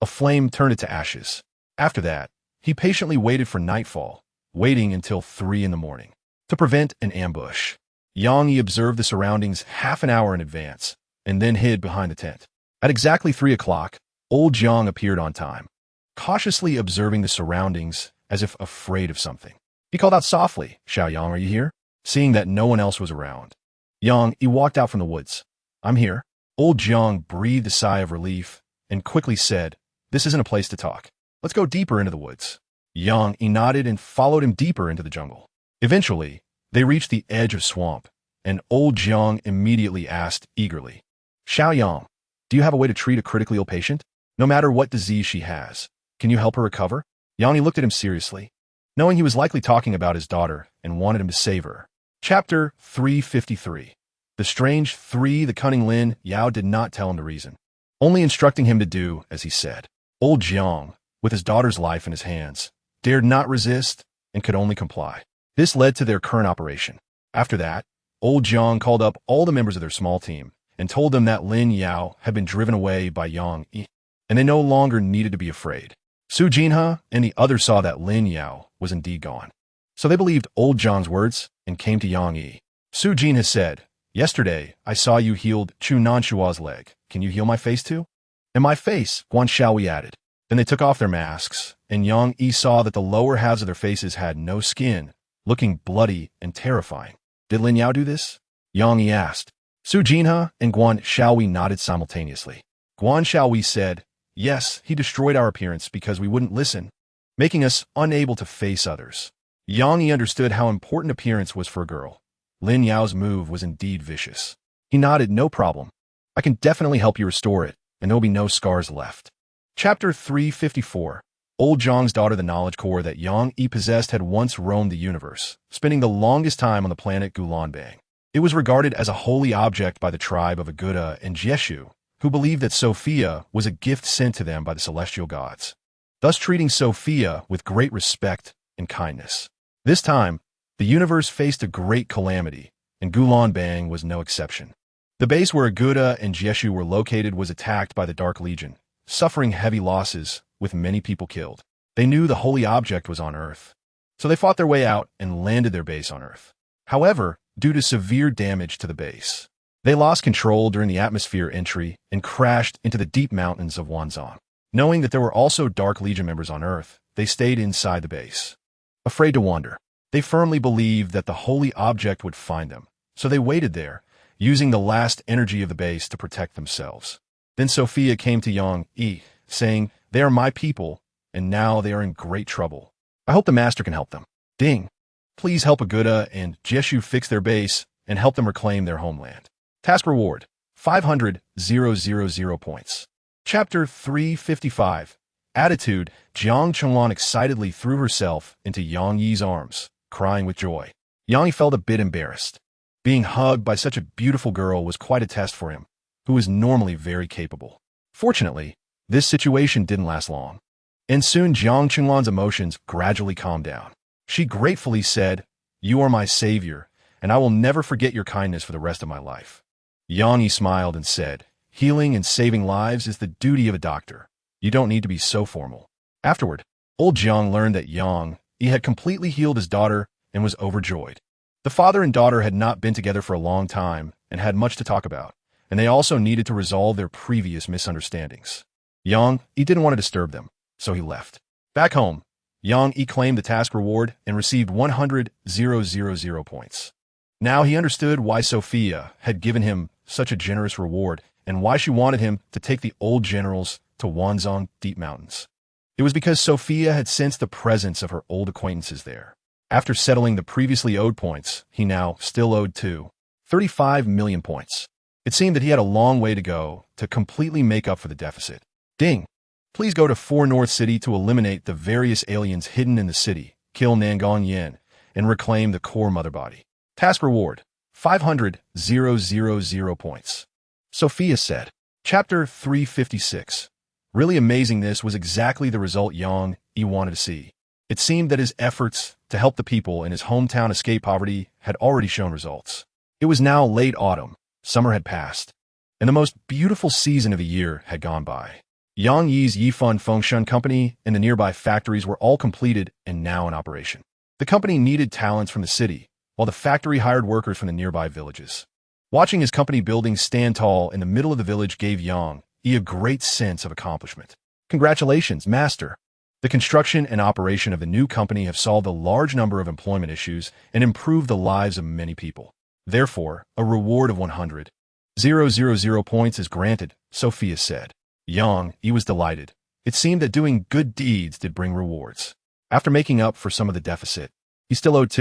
a flame turned it to ashes. After that, he patiently waited for nightfall, waiting until 3 in the morning. To prevent an ambush, Yang Yi observed the surroundings half an hour in advance, and then hid behind the tent. At exactly 3 o'clock, old Jiang appeared on time, cautiously observing the surroundings as if afraid of something. He called out softly, "Xiaoyang, are you here?" Seeing that no one else was around, Yang Yi walked out from the woods. "I'm here." Old Jiang breathed a sigh of relief and quickly said, "This isn't a place to talk. Let's go deeper into the woods." Yang Yi nodded and followed him deeper into the jungle. Eventually, they reached the edge of swamp, and old Jiang immediately asked eagerly, "Xiaoyang, do you have a way to treat a critically ill patient? No matter what disease she has, can you help her recover?" Yang Yi looked at him seriously, knowing he was likely talking about his daughter and wanted him to save her. Chapter 353. The strange 3. The cunning Lin Yao did not tell him the reason, only instructing him to do as he said. Old Jiang, with his daughter's life in his hands, dared not resist and could only comply. This led to their current operation. After that, old Jiang called up all the members of their small team and told them that Lin Yao had been driven away by Yang Yi, and they no longer needed to be afraid. Su Jinha and the others saw that Lin Yao was indeed gone. So they believed old Jiang's words and came to Yang Yi. Su Jinha said, "Yesterday, I saw you healed Chunanchua's leg. Can you heal my face too?" "And my face," Guan Xiaoyi added. Then they took off their masks, and Yang Yi saw that the lower halves of their faces had no skin, looking bloody and terrifying. "Did Lin Yao do this?" Yang Yi asked. Su Jinha and Guan Xiaoyi nodded simultaneously. Guan Xiaoyi said, "Yes, he destroyed our appearance because we wouldn't listen, making us unable to face others." Yang Yi understood how important appearance was for a girl. Lin Yao's move was indeed vicious. He nodded, "No problem. I can definitely help you restore it, and there will be no scars left." Chapter 354. Old Zhang's daughter. The knowledge core that Yang Yi possessed had once roamed the universe, spending the longest time on the planet Gulanbang. It was regarded as a holy object by the tribe of Aguda and Jieshu, who believed that Sophia was a gift sent to them by the celestial gods, thus treating Sophia with great respect and kindness. This time, the universe faced a great calamity, and Gulanbang was no exception. The base where Aguda and Jieshu were located was attacked by the Dark Legion, suffering heavy losses, with many people killed. They knew the holy object was on Earth, so they fought their way out and landed their base on Earth. However, due to severe damage to the base, they lost control during the atmosphere entry and crashed into the deep mountains of Wanzhong. Knowing that there were also Dark Legion members on Earth, they stayed inside the base, afraid to wander. They firmly believed that the holy object would find them, so they waited there, using the last energy of the base to protect themselves. Then Sophia came to Yang Yi, saying, "They are my people, and now they are in great trouble. I hope the master can help them. Ding! Please help Aguda and Jieshu fix their base and help them reclaim their homeland." Task reward, 500,000 points. Chapter 355. Attitude. Jiang Chengwan excitedly threw herself into Yang Yi's arms, crying with joy. Yang Yi felt a bit embarrassed. Being hugged by such a beautiful girl was quite a test for him, who is normally very capable. Fortunately, this situation didn't last long, and soon Jiang Chengwan's emotions gradually calmed down. She gratefully said, "You are my savior, and I will never forget your kindness for the rest of my life. Yang Yi smiled and said, healing and saving lives is the duty of a doctor. You don't need to be so formal. Afterward, old Jiang learned that Yang Yi had completely healed his daughter and was overjoyed. The father and daughter had not been together for a long time and had much to talk about, and they also needed to resolve their previous misunderstandings. Yang Yi didn't want to disturb them, so he left. Back home, Yang Yi claimed the task reward and received 100,000 points. Now he understood why Sophia had given him such a generous reward and why she wanted him to take the old generals to Wanzhong Deep Mountains. It was because Sophia had sensed the presence of her old acquaintances there. After settling the previously owed points, he now still owed 35 million points. It seemed that he had a long way to go to completely make up for the deficit. Ding! Please go to 4 North City to eliminate the various aliens hidden in the city, kill Nangong Yin, and reclaim the core mother body. Task reward, 500,000 points. Sophia said. Chapter 356. Really amazing. This was exactly the result Yang Yi wanted to see. It seemed that his efforts to help the people in his hometown escape poverty had already shown results. It was now late autumn, summer had passed, and the most beautiful season of the year had gone by. Yang Yi's Yifan Fengshan company and the nearby factories were all completed and now in operation. The company needed talents from the city, while the factory hired workers from the nearby villages. Watching his company buildings stand tall in the middle of the village gave Yang Yi a great sense of accomplishment. Congratulations, master! The construction and operation of the new company have solved a large number of employment issues and improved the lives of many people. Therefore, a reward of 100,000 points is granted, Sophia said. Yang Yi was delighted. It seemed that doing good deeds did bring rewards. After making up for some of the deficit, he still owed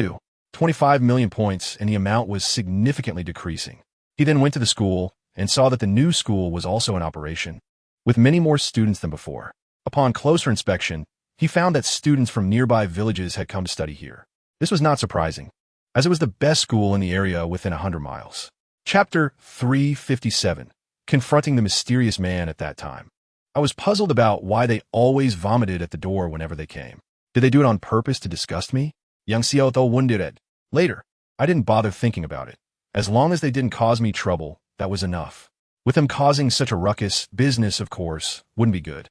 25 million points, and the amount was significantly decreasing. He then went to the school and saw that the new school was also in operation, with many more students than before. Upon closer inspection, he found that students from nearby villages had come to study here. This was not surprising, as it was the best school in the area within 100 miles. Chapter 357. Confronting the mysterious man at that time. I was puzzled about why they always vomited at the door whenever they came. Did they do it on purpose to disgust me? Yang Xiao Tho wondered. Later, I didn't bother thinking about it. As long as they didn't cause me trouble, that was enough. With them causing such a ruckus, business, of course, wouldn't be good.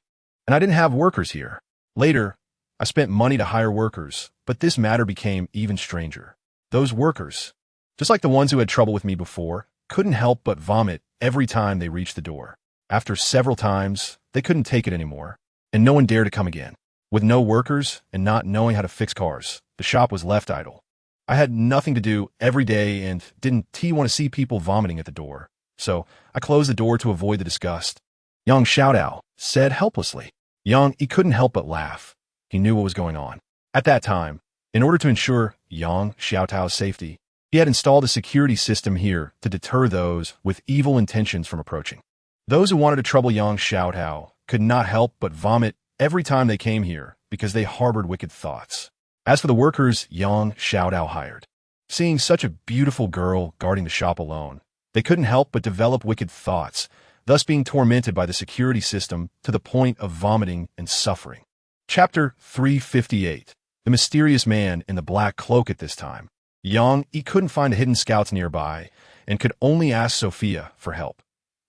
And I didn't have workers here. Later, I spent money to hire workers, but this matter became even stranger. Those workers, just like the ones who had trouble with me before, couldn't help but vomit every time they reached the door. After several times, they couldn't take it anymore, and no one dared to come again. With no workers and not knowing how to fix cars, the shop was left idle. I had nothing to do every day and didn't want to see people vomiting at the door, so I closed the door to avoid the disgust. Yang Xiaotao said helplessly. Yang Yi couldn't help but laugh. He knew what was going on. At that time, in order to ensure Yang Xiaotao's safety, he had installed a security system here to deter those with evil intentions from approaching. Those who wanted to trouble Yang Xiaotao could not help but vomit every time they came here because they harbored wicked thoughts. As for the workers Yang Xiaotao hired, seeing such a beautiful girl guarding the shop alone, they couldn't help but develop wicked thoughts, thus being tormented by the security system to the point of vomiting and suffering. Chapter 358. The mysterious man in the black cloak. At this time, Yang Yi couldn't find the hidden scouts nearby and could only ask Sophia for help.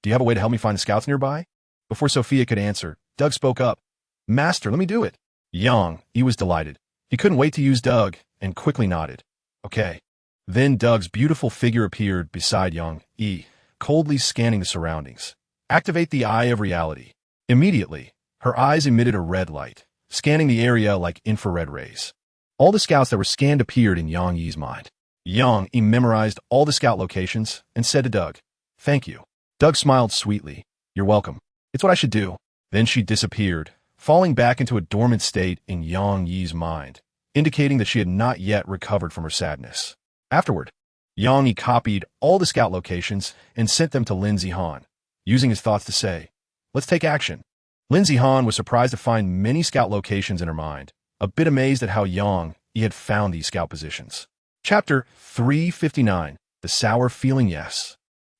Do you have a way to help me find the scouts nearby? Before Sophia could answer, Doug spoke up. Master, let me do it. Yang Yi was delighted. He couldn't wait to use Doug and quickly nodded. Okay. Then Doug's beautiful figure appeared beside Yang Yi, coldly scanning the surroundings. Activate the Eye of Reality. Immediately, her eyes emitted a red light, scanning the area like infrared rays. All the scouts that were scanned appeared in Yang Yi's mind. Yang Yi memorized all the scout locations and said to Doug, "Thank you." Doug smiled sweetly. "You're welcome. It's what I should do." Then she disappeared, falling back into a dormant state in Yang Yi's mind, indicating that she had not yet recovered from her sadness. Afterward, Yang Yi copied all the scout locations and sent them to Lin Zihan, using his thoughts to say, "Let's take action." Lin Zihan was surprised to find many scout locations in her mind, a bit amazed at how Yang Yi had found these scout positions. Chapter 359. The Sour Feeling. Yes.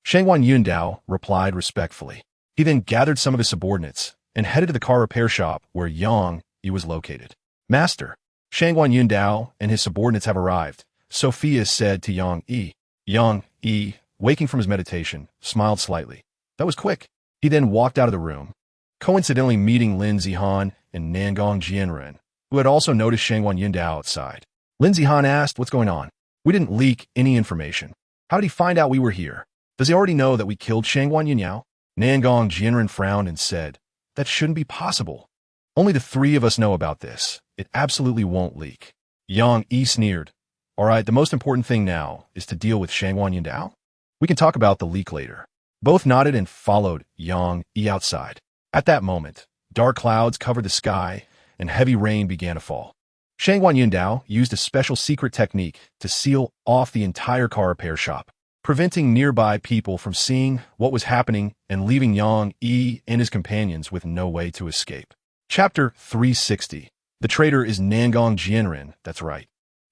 Shangwan Yundao replied respectfully. He then gathered some of his subordinates and headed to the car repair shop where Yang Yi was located. "Master, Shangwan Yundao and his subordinates have arrived. Sophia said to Yang Yi. Yang Yi, waking from his meditation, smiled slightly. That was quick. He then walked out of the room, coincidentally meeting Lin Zihan and Nangong Jianren, who had also noticed Shangwan Yindao outside. Lin Zihan asked, "What's going on? We didn't leak any information. How did he find out we were here? Does he already know that we killed Shangwan Yindao?" Nangong Jianren frowned and said, "That shouldn't be possible. Only the three of us know about this. It absolutely won't leak." Yang Yi sneered. "All right, the most important thing now is to deal with Shangwan Yindao. We can talk about the leak later." Both nodded and followed Yang Yi outside. At that moment, dark clouds covered the sky and heavy rain began to fall. Shangwan Yindao used a special secret technique to seal off the entire car repair shop, preventing nearby people from seeing what was happening and leaving Yang Yi and his companions with no way to escape. Chapter 360. The traitor is Nangong Jianren. That's right.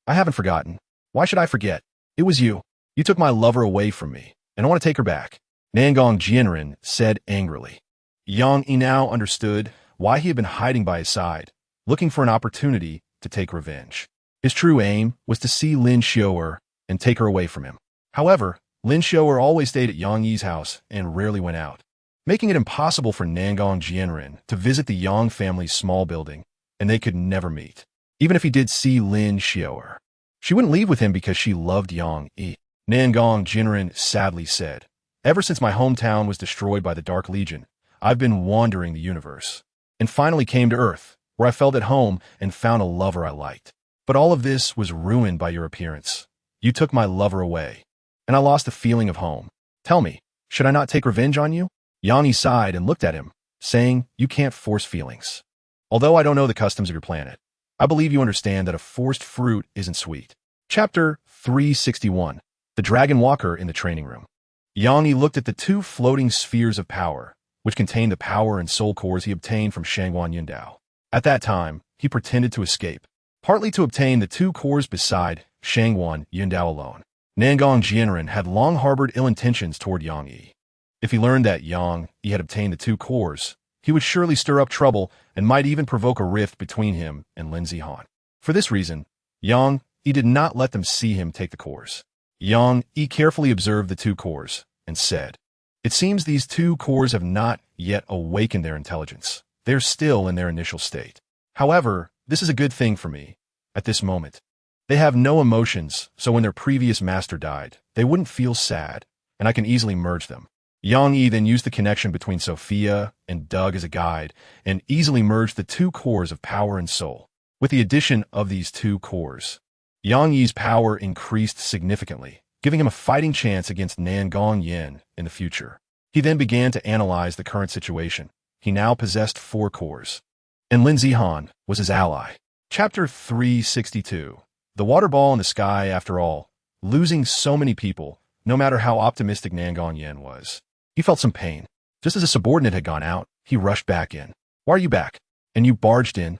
I haven't forgotten. Why should I forget? It was you. You took my lover away from me, and I want to take her back. Nangong Jianren said angrily. Yang Yi now understood why he had been hiding by his side, looking for an opportunity to take revenge. His true aim was to see Lin Xiu'er and take her away from him. However, Lin Xiu'er always stayed at Yang Yi's house and rarely went out, making it impossible for Nangong Jianren to visit the Yang family's small building, and they could never meet. Even if he did see Lin Xiu'er, she wouldn't leave with him because she loved Yang Yi. Nangong Jianren sadly said, "Ever since my hometown was destroyed by the Dark Legion, I've been wandering the universe, and finally came to Earth, where I felt at home and found a lover I liked. But all of this was ruined by your appearance. You took my lover away, and I lost the feeling of home. Tell me, should I not take revenge on you?" Yang Yi sighed and looked at him, saying, "You can't force feelings. Although I don't know the customs of your planet, I believe you understand that a forced fruit isn't sweet." Chapter 361. The Dragon Walker in the Training Room. Yang Yi looked at the two floating spheres of power, which contained the power and soul cores he obtained from Shangwan Yindao. At that time, he pretended to escape, partly to obtain the two cores beside Shangwan Yindao alone. Nangong Jianren had long harbored ill intentions toward Yang Yi. If he learned that Yang Yi had obtained the two cores, he would surely stir up trouble and might even provoke a rift between him and Lin Zihan. For this reason, Yang Yi did not let them see him take the cores. Yang Yi carefully observed the two cores and said, "It seems these two cores have not yet awakened their intelligence. They are still in their initial state. However, this is a good thing for me. At this moment, they have no emotions, so when their previous master died, they wouldn't feel sad, and I can easily merge them." Yang Yi then used the connection between Sophia and Doug as a guide and easily merged the two cores of power and soul. With the addition of these two cores, Yang Yi's power increased significantly, giving him a fighting chance against Nangong Yin in the future. He then began to analyze the current situation. He now possessed 4 cores, and Lin Zihan was his ally. Chapter 362. The water ball in the sky. After all, losing so many people, no matter how optimistic Nangong Yin was, he felt some pain. Just as a subordinate had gone out, he rushed back in. "Why are you back? And you barged in?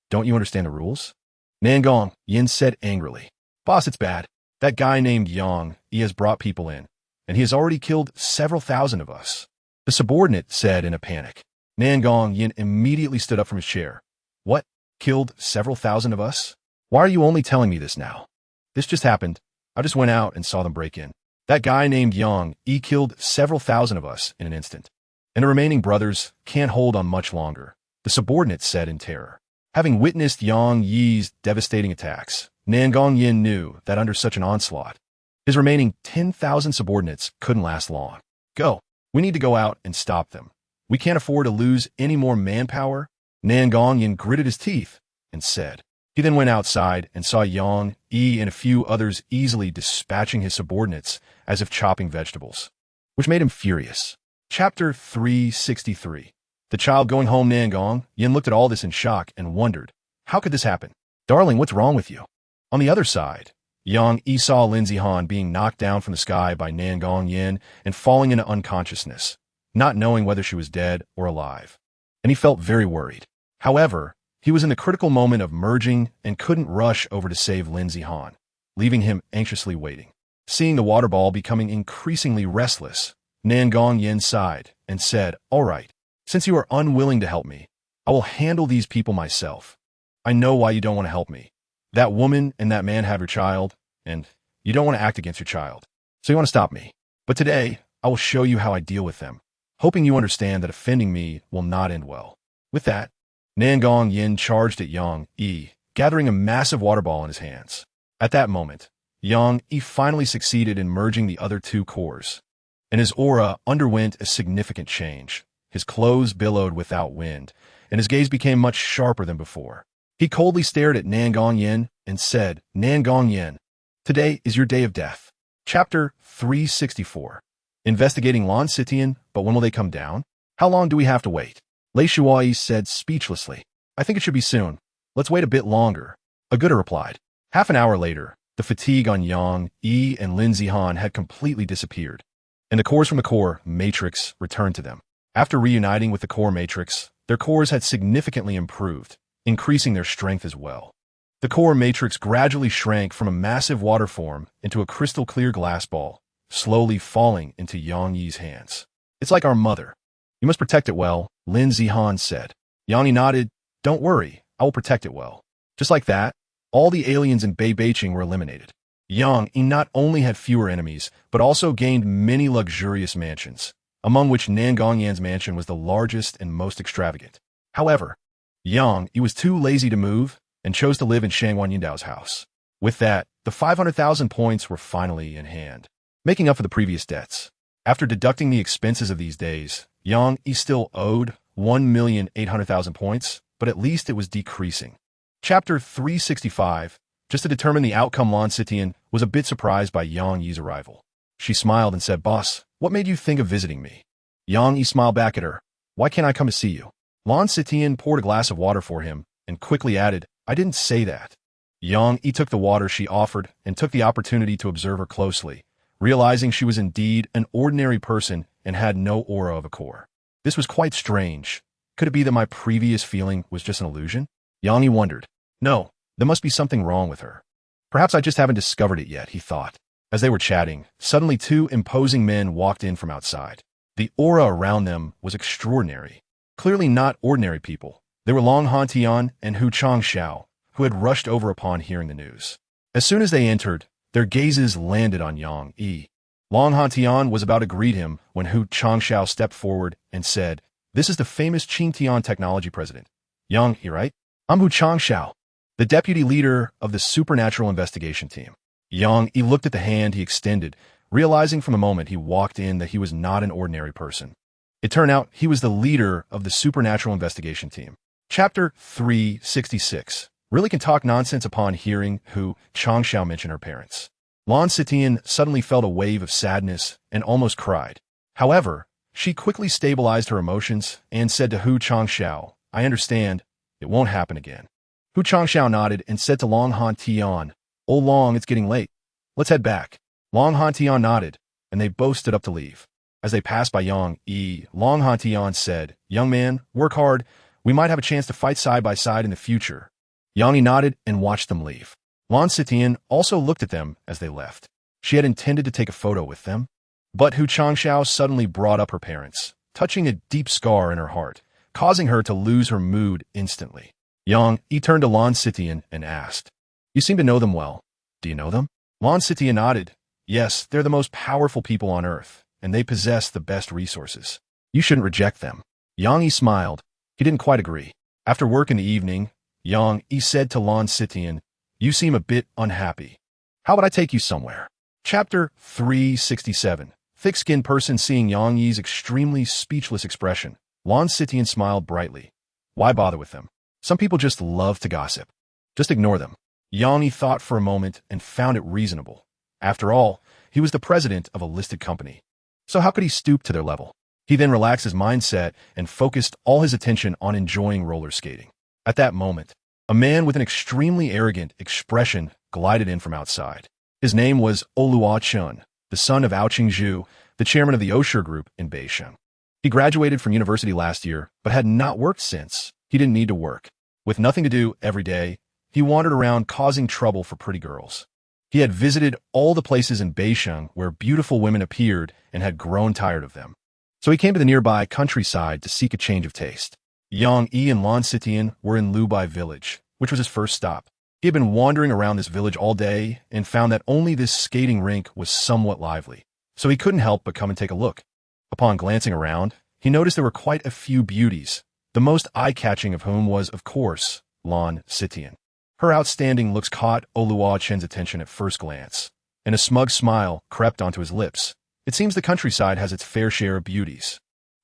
Don't you understand the rules?" Nangong Yin said angrily. "Boss, it's bad. That guy named Yang Yi has brought people in, and he has already killed several thousand of us," the subordinate said in a panic. Nangong Yin immediately stood up from his chair. "What? Killed several thousand of us? Why are you only telling me this now? This just happened. I just went out and saw them break in. That guy named Yang Yi killed several thousand of us in an instant, and the remaining brothers can't hold on much longer," the subordinate said in terror. Having witnessed Yang Yi's devastating attacks, Nangong Yin knew that under such an onslaught, his remaining 10,000 subordinates couldn't last long. "Go. We need to go out and stop them. We can't afford to lose any more manpower." Nangong Yin gritted his teeth and said. He then went outside and saw Yang Yi and a few others easily dispatching his subordinates as if chopping vegetables, which made him furious. Chapter 363. The child going home. Nangong Yin looked at all this in shock and wondered, how could this happen? "Darling, what's wrong with you?" On the other side, Yang Yi saw Lin Zihan being knocked down from the sky by Nangong Yin and falling into unconsciousness, not knowing whether she was dead or alive, and he felt very worried. However, he was in the critical moment of merging and couldn't rush over to save Lin Zihan, leaving him anxiously waiting. Seeing the water ball becoming increasingly restless, Nangong Yin sighed and said, "All right, since you are unwilling to help me, I will handle these people myself. I know why you don't want to help me. That woman and that man have your child, and you don't want to act against your child. So you want to stop me. But today, I will show you how I deal with them, hoping you understand that offending me will not end well. With that, Yin charged at Yang Yi, gathering a massive water ball in his hands. At that moment, Yang Yi finally succeeded in merging the other two cores, and his aura underwent a significant change. His clothes billowed without wind, and his gaze became much sharper than before. He coldly stared at Yin and said, Yin, today is your day of death. Chapter 364. Investigating Lan Sitian, but when will they come down? How long do we have to wait? Lei Shuai said speechlessly. I think it should be soon. Let's wait a bit longer. Aguda replied. Half an hour later, the fatigue on Yang Yi and Lin Zihan had completely disappeared, and the cores from the core matrix returned to them. After reuniting with the core matrix, their cores had significantly improved, increasing their strength as well. The core matrix gradually shrank from a massive water form into a crystal-clear glass ball, slowly falling into Yang Yi's hands. It's like our mother. You must protect it well, Lin Zihan said. Yang Yi nodded. Don't worry, I will protect it well. Just like that, all the aliens in Beibeiqing were eliminated. Yang Yi not only had fewer enemies, but also gained many luxurious mansions, among which Nangongyan's mansion was the largest and most extravagant. However, Yang Yi was too lazy to move and chose to live in Shangwan Yindao's house. With that, the 500,000 points were finally in hand, making up for the previous debts. After deducting the expenses of these days, Yang Yi still owed 1,800,000 points, but at least it was decreasing. Chapter 365. Just to determine the outcome, Lan Sitian was a bit surprised by Yang Yi's arrival. She smiled and said, Boss, what made you think of visiting me? Yang Yi smiled back at her. Why can't I come to see you? Lan Sitian poured a glass of water for him and quickly added, I didn't say that. Yang Yi took the water she offered and took the opportunity to observe her closely, realizing she was indeed an ordinary person and had no aura of a core. This was quite strange. Could it be that my previous feeling was just an illusion? Yang Yi wondered. No, there must be something wrong with her. Perhaps I just haven't discovered it yet, he thought. As they were chatting, suddenly two imposing men walked in from outside. The aura around them was extraordinary. Clearly not ordinary people. They were Long Hantian and Hu Changxiao, who had rushed over upon hearing the news. As soon as they entered, their gazes landed on Yang Yi. Long Hantian was about to greet him when Hu Changxiao stepped forward and said, This is the famous Tiantech technology president. Yang Yi, right? I'm Hu Changxiao, the deputy leader of the supernatural investigation team. Yang Yi looked at the hand he extended, realizing from the moment he walked in that he was not an ordinary person. It turned out he was the leader of the supernatural investigation team. Chapter 366. Really can talk nonsense upon hearing Hu Changxiao mention her parents. Lan Sitian suddenly felt a wave of sadness and almost cried. However, she quickly stabilized her emotions and said to Hu Changxiao, I understand, it won't happen again. Hu Changxiao nodded and said to Long Hantian, Oh Long, it's getting late. Let's head back. Long Hantian nodded, and they both stood up to leave. As they passed by Yang Yi, Long Hantian said, Young man, work hard. We might have a chance to fight side by side in the future. Yang Yi nodded and watched them leave. Lan Sitian also looked at them as they left. She had intended to take a photo with them, but Hu Changxiao suddenly brought up her parents, touching a deep scar in her heart, causing her to lose her mood instantly. Yang Yi turned to Lan Sitian and asked, You seem to know them well. Do you know them? Lan Sitian nodded. Yes, they're the most powerful people on Earth, and they possess the best resources. You shouldn't reject them. Yang Yi smiled. He didn't quite agree. After work in the evening, Yang Yi said to Lan Sitian, You seem a bit unhappy. How about I take you somewhere? Chapter 367. Thick-skinned person seeing Yang Yi's extremely speechless expression, Lan Sitian smiled brightly. Why bother with them? Some people just love to gossip. Just ignore them. Yang Yi thought for a moment and found it reasonable. After all, he was the president of a listed company. So how could he stoop to their level? He then relaxed his mindset and focused all his attention on enjoying roller skating. At that moment, a man with an extremely arrogant expression glided in from outside. His name was Olua Chun, the son of Ao Qingzhu, the chairman of the Osher Group in Beisheng. He graduated from university last year, but had not worked since. He didn't need to work. With nothing to do every day, he wandered around causing trouble for pretty girls. He had visited all the places in Beisheng where beautiful women appeared and had grown tired of them. So he came to the nearby countryside to seek a change of taste. Yang Yi and Lan Sitian were in Lubai village, which was his first stop. He had been wandering around this village all day and found that only this skating rink was somewhat lively, so he couldn't help but come and take a look. Upon glancing around, he noticed there were quite a few beauties, the most eye-catching of whom was, of course, Lan Sitian. Her outstanding looks caught Oluwa Chen's attention at first glance, and a smug smile crept onto his lips. It seems the countryside has its fair share of beauties.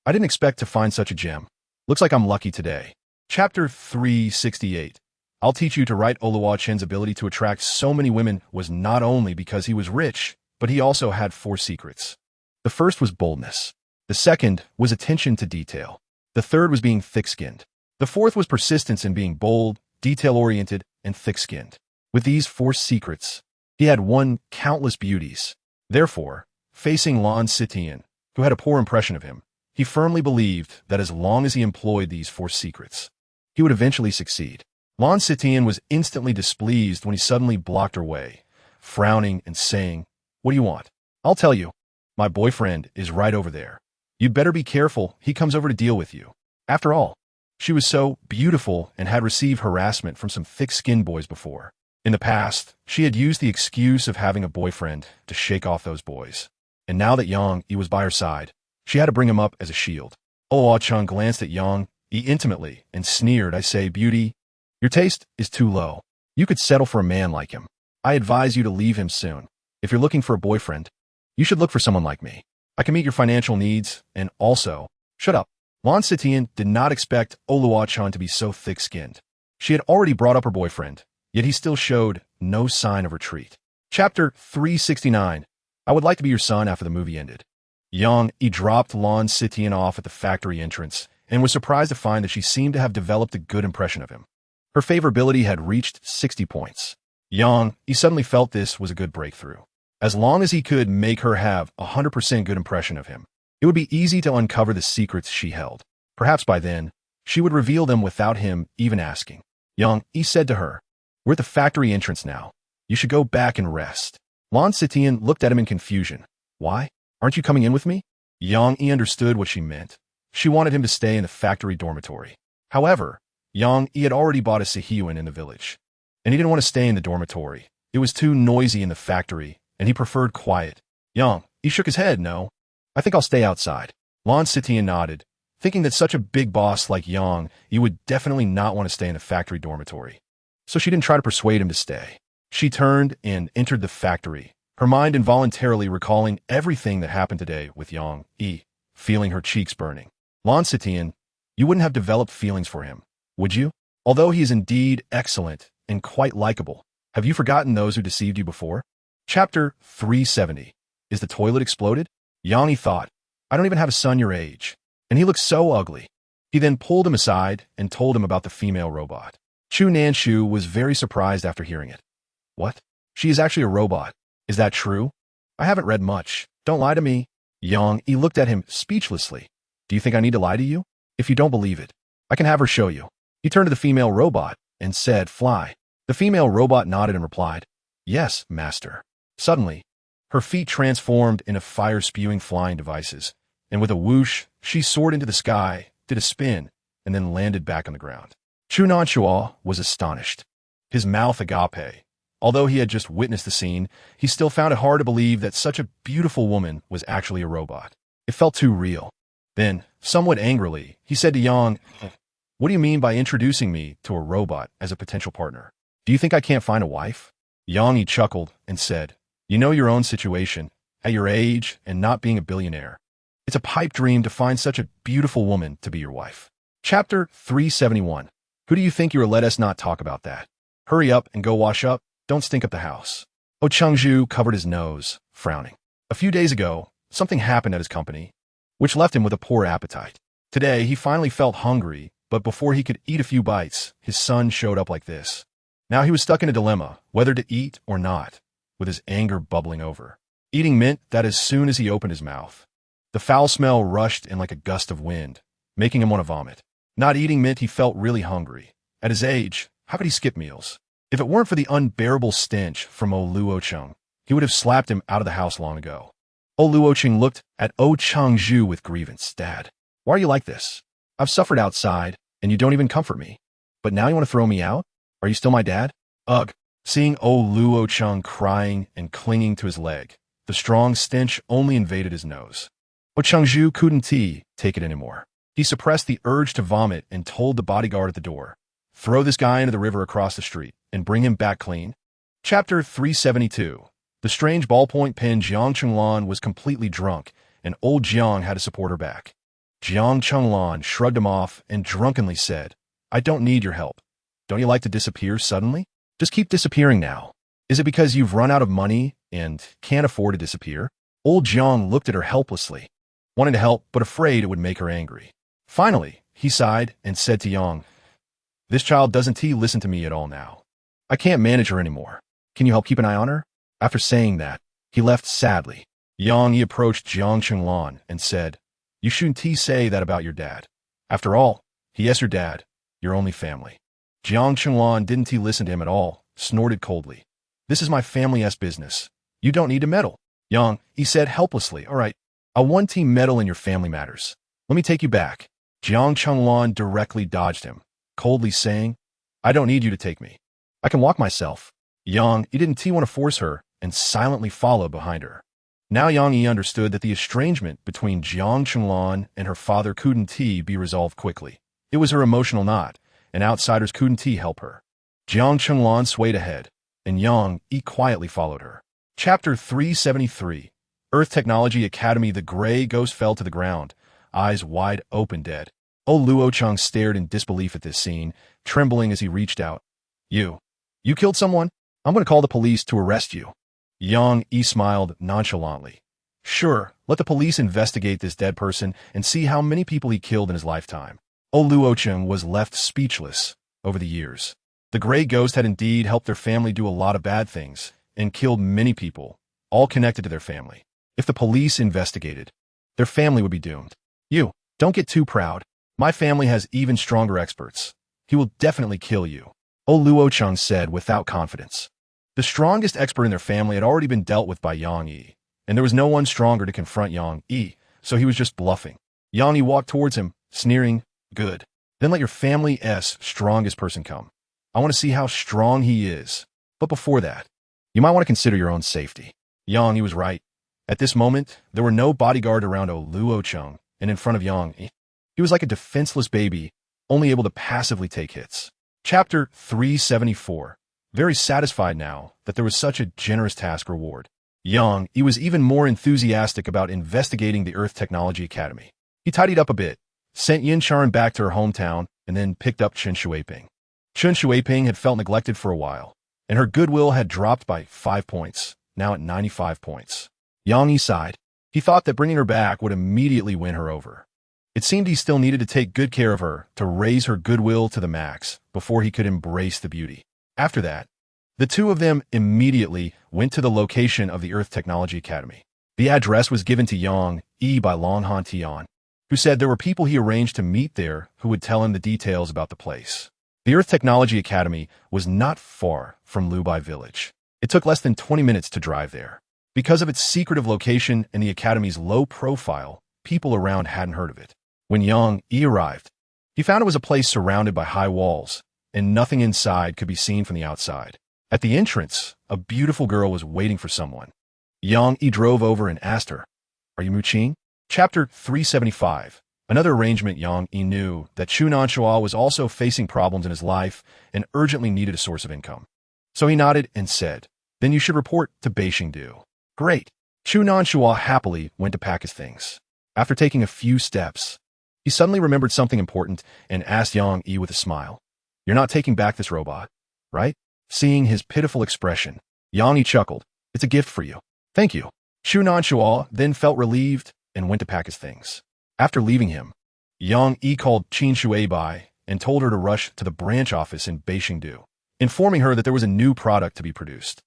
I didn't expect to find such a gem. Looks like I'm lucky today. Chapter 368. I'll teach you to write. Oluwa Chen's ability to attract so many women was not only because he was rich, but he also had 4 secrets. The first was boldness. The second was attention to detail. The third was being thick-skinned. The fourth was persistence in being bold, detail-oriented, and thick-skinned. With these 4 secrets, he had won countless beauties. Therefore, facing Lan Sitian, who had a poor impression of him, he firmly believed that as long as he employed these 4 secrets, he would eventually succeed. Lan Sitian was instantly displeased when he suddenly blocked her way, frowning and saying, "What do you want?" "I'll tell you. My boyfriend is right over there. You'd better be careful. He comes over to deal with you." After all, she was so beautiful and had received harassment from some thick-skinned boys before. In the past, she had used the excuse of having a boyfriend to shake off those boys. And now that Yang Yi was by her side, she had to bring him up as a shield. Oh Chung glanced at Yang Yi intimately and sneered, "I say, beauty, your taste is too low. You could settle for a man like him. I advise you to leave him soon. If you're looking for a boyfriend, you should look for someone like me. I can meet your financial needs, and also..." "Shut up." Lan Sitian did not expect Oluwa Chan to be so thick-skinned. She had already brought up her boyfriend, yet he still showed no sign of retreat. Chapter 369. I would like to be your son after the movie ended. Yang Yi dropped Lan Sitian off at the factory entrance and was surprised to find that she seemed to have developed a good impression of him. Her favorability had reached 60 points. Yang Yi suddenly felt this was a good breakthrough. As long as he could make her have a 100% good impression of him, it would be easy to uncover the secrets she held. Perhaps by then, she would reveal them without him even asking. Yang Yi said to her, "We're at the factory entrance now. You should go back and rest." Lan Sitian looked at him in confusion. "Why? Aren't you coming in with me?" Yang Yi understood what she meant. She wanted him to stay in the factory dormitory. However, Yang Yi had already bought a Sihiyuan in the village, and he didn't want to stay in the dormitory. It was too noisy in the factory, and he preferred quiet. Yang Yi shook his head. "No, I think I'll stay outside." Lan Sitian nodded, thinking that such a big boss like Yang Yi would definitely not want to stay in the factory dormitory. So she didn't try to persuade him to stay. She turned and entered the factory, her mind involuntarily recalling everything that happened today with Yang Yi, feeling her cheeks burning. "Lan Sitian, you wouldn't have developed feelings for him, would you? Although he is indeed excellent and quite likable, have you forgotten those who deceived you before?" Chapter 370. Is the toilet exploded? Yang Yi thought, "I don't even have a son your age, and he looks so ugly." He then pulled him aside and told him about the female robot. Chu Nanshu was very surprised after hearing it. "What? She is actually a robot. Is that true? I haven't read much. Don't lie to me." Yang Yi looked at him speechlessly. "Do you think I need to lie to you? If you don't believe it, I can have her show you." He turned to the female robot and said, "Fly." The female robot nodded and replied, "Yes, master." Suddenly, her feet transformed into fire-spewing flying devices, and with a whoosh, she soared into the sky, did a spin, and then landed back on the ground. Chu Nanchua was astonished. His mouth agape. Although he had just witnessed the scene, he still found it hard to believe that such a beautiful woman was actually a robot. It felt too real. Then, somewhat angrily, he said to Yang, "What do you mean by introducing me to a robot as a potential partner? Do you think I can't find a wife?" Yang Yi chuckled and said, "You know your own situation, at your age and not being a billionaire. It's a pipe dream to find such a beautiful woman to be your wife." Chapter 371. Who do you think you are? Let us not talk about that. Hurry up and go wash up. Don't stink up the house. Oh Chengzhu covered his nose, frowning. A few days ago, something happened at his company, which left him with a poor appetite. Today, he finally felt hungry, but before he could eat a few bites, his son showed up like this. Now he was stuck in a dilemma, whether to eat or not, with his anger bubbling over. Eating meant that as soon as he opened his mouth, the foul smell rushed in like a gust of wind, making him want to vomit. Not eating meant he felt really hungry. At his age, how could he skip meals? If it weren't for the unbearable stench from O Luocheng, he would have slapped him out of the house long ago. O Luocheng looked at O Chengzhu with grievance. "Dad, why are you like this? I've suffered outside, and you don't even comfort me. But now you want to throw me out? Are you still my dad?" Ugh! Seeing Luo Cheng crying and clinging to his leg, the strong stench only invaded his nose. Chengzhu couldn't take it anymore. He suppressed the urge to vomit and told the bodyguard at the door, "Throw this guy into the river across the street and bring him back clean." Chapter 372. The strange ballpoint pen Jiang Chenglan was completely drunk, and old Jiang had to support her back. Jiang Chenglan shrugged him off and drunkenly said, "I don't need your help. Don't you like to disappear suddenly? Just keep disappearing now. Is it because you've run out of money and can't afford to disappear?" Old Jiang looked at her helplessly, wanting to help but afraid it would make her angry. Finally, he sighed and said to Yang, "This child doesn't listen to me at all now. I can't manage her anymore. Can you help keep an eye on her?" After saying that, he left sadly. Yang approached Jiang Chenglan and said, "You shouldn't say that about your dad. After all, he is your dad, your only family." Jiang Chenglan didn't listen to him at all, snorted coldly. "This is my family's business. You don't need to meddle." Yang, he said helplessly, "All right, I want to meddle in your family matters. Let me take you back." Jiang Chenglan directly dodged him, coldly saying, "I don't need you to take me. I can walk myself." Yang, he didn't want to force her, and silently followed behind her. Now Yang understood that the estrangement between Jiang Chenglan and her father couldn't be resolved quickly. It was her emotional knot, and outsiders couldn't help her. Jiang Chenglan swayed ahead, and Yang quietly followed her. Chapter 373. Earth Technology Academy. The gray ghost fell to the ground, eyes wide open dead. Luo Cheng stared in disbelief at this scene, trembling as he reached out. You killed someone? I'm going to call the police to arrest you." Yang smiled nonchalantly. "Sure, let the police investigate this dead person and see how many people he killed in his lifetime." Luo Cheng was left speechless. Over the years, the gray ghost had indeed helped their family do a lot of bad things and killed many people, all connected to their family. If the police investigated, their family would be doomed. "You, don't get too proud. My family has even stronger experts. He will definitely kill you," Luo Cheng said without confidence. The strongest expert in their family had already been dealt with by Yang, and there was no one stronger to confront Yang, so he was just bluffing. Yang walked towards him, sneering, "Good. Then let your family's strongest person come. I want to see how strong he is. But before that, you might want to consider your own safety." Yang was right. At this moment, there were no bodyguard around Luo Cheng, and in front of Yang, he was like a defenseless baby, only able to passively take hits. Chapter 374. Very satisfied now that there was such a generous task reward, Yang was even more enthusiastic about investigating the Earth Technology Academy. He tidied up a bit, sent Yin Charan back to her hometown, and then picked up Chen Shuiping. Chen Shuiping had felt neglected for a while, and her goodwill had dropped by 5 points, now at 95 points. Yang sighed. He thought that bringing her back would immediately win her over. It seemed he still needed to take good care of her to raise her goodwill to the max before he could embrace the beauty. After that, the two of them immediately went to the location of the Earth Technology Academy. The address was given to Yang by Long Han Tian, who said there were people he arranged to meet there who would tell him the details about the place. The Earth Technology Academy was not far from Lubai Village. It took less than 20 minutes to drive there. Because of its secretive location and the Academy's low profile, people around hadn't heard of it. When Yang arrived, he found it was a place surrounded by high walls, and nothing inside could be seen from the outside. At the entrance, a beautiful girl was waiting for someone. Yang drove over and asked her, "Are you Mu Qing?" Chapter 375. Another arrangement. Yang knew that Chu Nanshua was also facing problems in his life and urgently needed a source of income. So he nodded and said, "Then you should report to Beijingdu." Great. Chu Nanshua happily went to pack his things. After taking a few steps, he suddenly remembered something important and asked Yang with a smile, "You're not taking back this robot, right?" Seeing his pitiful expression, Yang chuckled. "It's a gift for you." "Thank you." Chu Nanshua then felt relieved and went to pack his things. After leaving him, Yang called Qin Shuibai and told her to rush to the branch office in Beijingdu, informing her that there was a new product to be produced.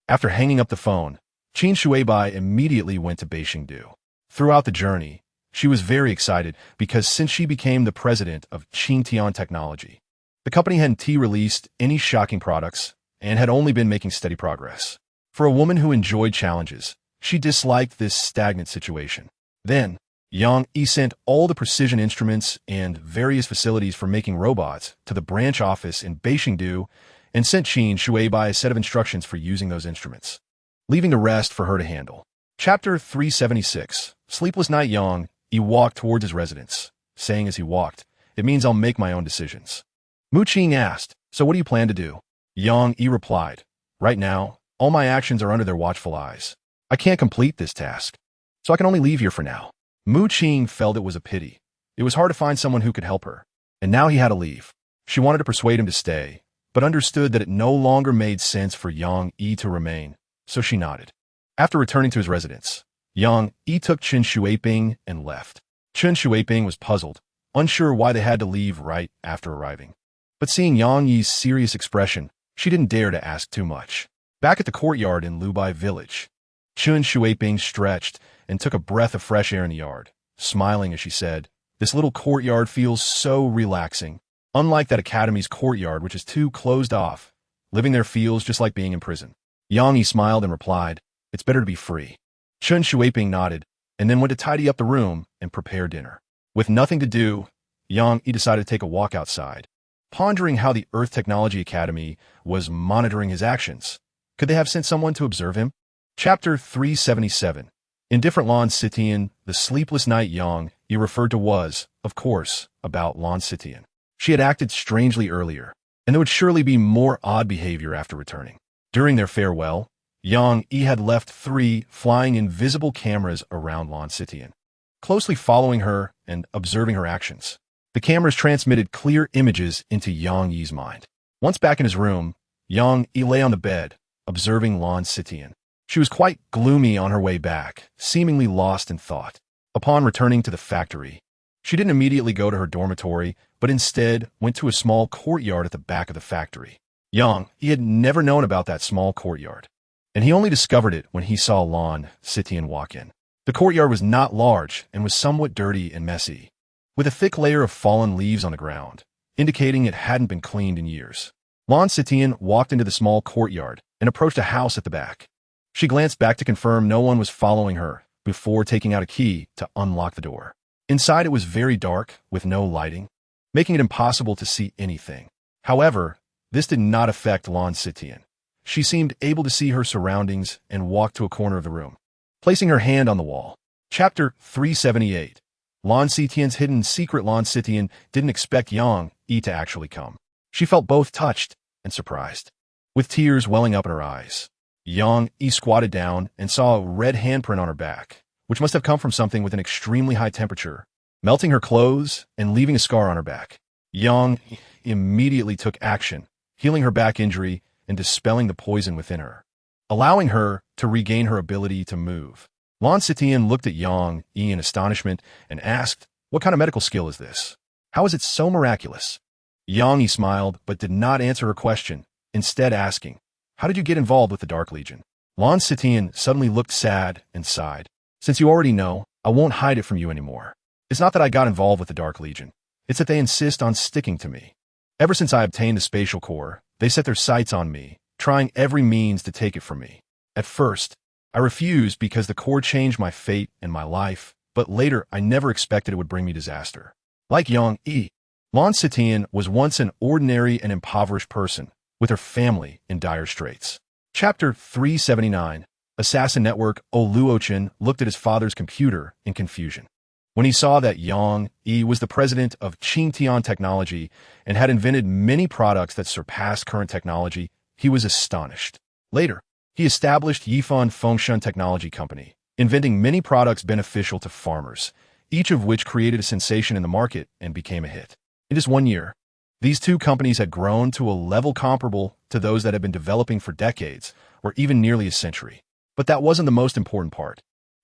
After hanging up the phone, Qin Shuibai immediately went to Beijingdu. Throughout the journey, she was very excited because since she became the president of Tiantech Technology, the company hadn't released any shocking products and had only been making steady progress. For a woman who enjoyed challenges, she disliked this stagnant situation. Then, Yang sent all the precision instruments and various facilities for making robots to the branch office in Beijingdu and sent Qin Shuibai a set of instructions for using those instruments, leaving the rest for her to handle. Chapter 376. Sleepless night. Yang Yi walked towards his residence, saying as he walked, "It means I'll make my own decisions." Mu Qing asked, "So what do you plan to do?" Yang Yi replied, "Right now, all my actions are under their watchful eyes. I can't complete this task, so I can only leave here for now." Mu Qing felt it was a pity. It was hard to find someone who could help her, and now he had to leave. She wanted to persuade him to stay, but understood that it no longer made sense for Yang Yi to remain, so she nodded. After returning to his residence, Yang Yi took Chen Shuiping and left. Chen Shuiping was puzzled, unsure why they had to leave right after arriving. But seeing Yang Yi's serious expression, she didn't dare to ask too much. Back at the courtyard in Lubai village, Chen Shuiping stretched and took a breath of fresh air in the yard, smiling as she said, "This little courtyard feels so relaxing. Unlike that academy's courtyard, which is too closed off, living there feels just like being in prison." Yang Yi smiled and replied, "It's better to be free." Chen Shuiping nodded, and then went to tidy up the room and prepare dinner. With nothing to do, Yang Yi decided to take a walk outside, pondering how the Earth Technology Academy was monitoring his actions. Could they have sent someone to observe him? Chapter 377. In different Lan Sitian, the sleepless night Yang Yi referred to was, of course, about Lan Sitian. She had acted strangely earlier, and there would surely be more odd behavior after returning. During their farewell, Yang Yi had left 3 flying invisible cameras around Lan Sitian, closely following her and observing her actions. The cameras transmitted clear images into Yang Yi's mind. Once back in his room, Yang Yi lay on the bed, observing Lan Sitian. She was quite gloomy on her way back, seemingly lost in thought. Upon returning to the factory, she didn't immediately go to her dormitory, but instead went to a small courtyard at the back of the factory. Yang Yi had never known about that small courtyard, and he only discovered it when he saw Lan Sitian walk in. The courtyard was not large and was somewhat dirty and messy, with a thick layer of fallen leaves on the ground, indicating it hadn't been cleaned in years. Lan Sitian walked into the small courtyard and approached a house at the back. She glanced back to confirm no one was following her before taking out a key to unlock the door. Inside it was very dark, with no lighting, making it impossible to see anything. However, this did not affect Lan Sitian. She seemed able to see her surroundings and walked to a corner of the room, placing her hand on the wall. Chapter 378. Lan Sitian's hidden secret. Lan Sitian didn't expect Yang Yi to actually come. She felt both touched and surprised, with tears welling up in her eyes. Yang Yi squatted down and saw a red handprint on her back, which must have come from something with an extremely high temperature, melting her clothes and leaving a scar on her back. Yang Yi immediately took action, healing her back injury and dispelling the poison within her, allowing her to regain her ability to move. Lan Sitian looked at Yang Yi in astonishment and asked, "What kind of medical skill is this? How is it so miraculous?" Yang Yi smiled but did not answer her question, instead asking, "How did you get involved with the Dark Legion?" Lan Sitian suddenly looked sad and sighed. "Since you already know, I won't hide it from you anymore. It's not that I got involved with the Dark Legion. It's that they insist on sticking to me. Ever since I obtained the spatial core, they set their sights on me, trying every means to take it from me. At first, I refused because the core changed my fate and my life, but later I never expected it would bring me disaster." Like Yang Yi, Lan Sitian was once an ordinary and impoverished person, with her family in dire straits. Chapter 379. Assassin Network. Luochen looked at his father's computer in confusion. When he saw that Yang Yi was the president of Tiantech Technology and had invented many products that surpassed current technology, he was astonished. Later, he established Yifan Fengshan Technology Company, inventing many products beneficial to farmers, each of which created a sensation in the market and became a hit. In just 1 year, these 2 companies had grown to a level comparable to those that had been developing for decades, or even nearly a century. But that wasn't the most important part.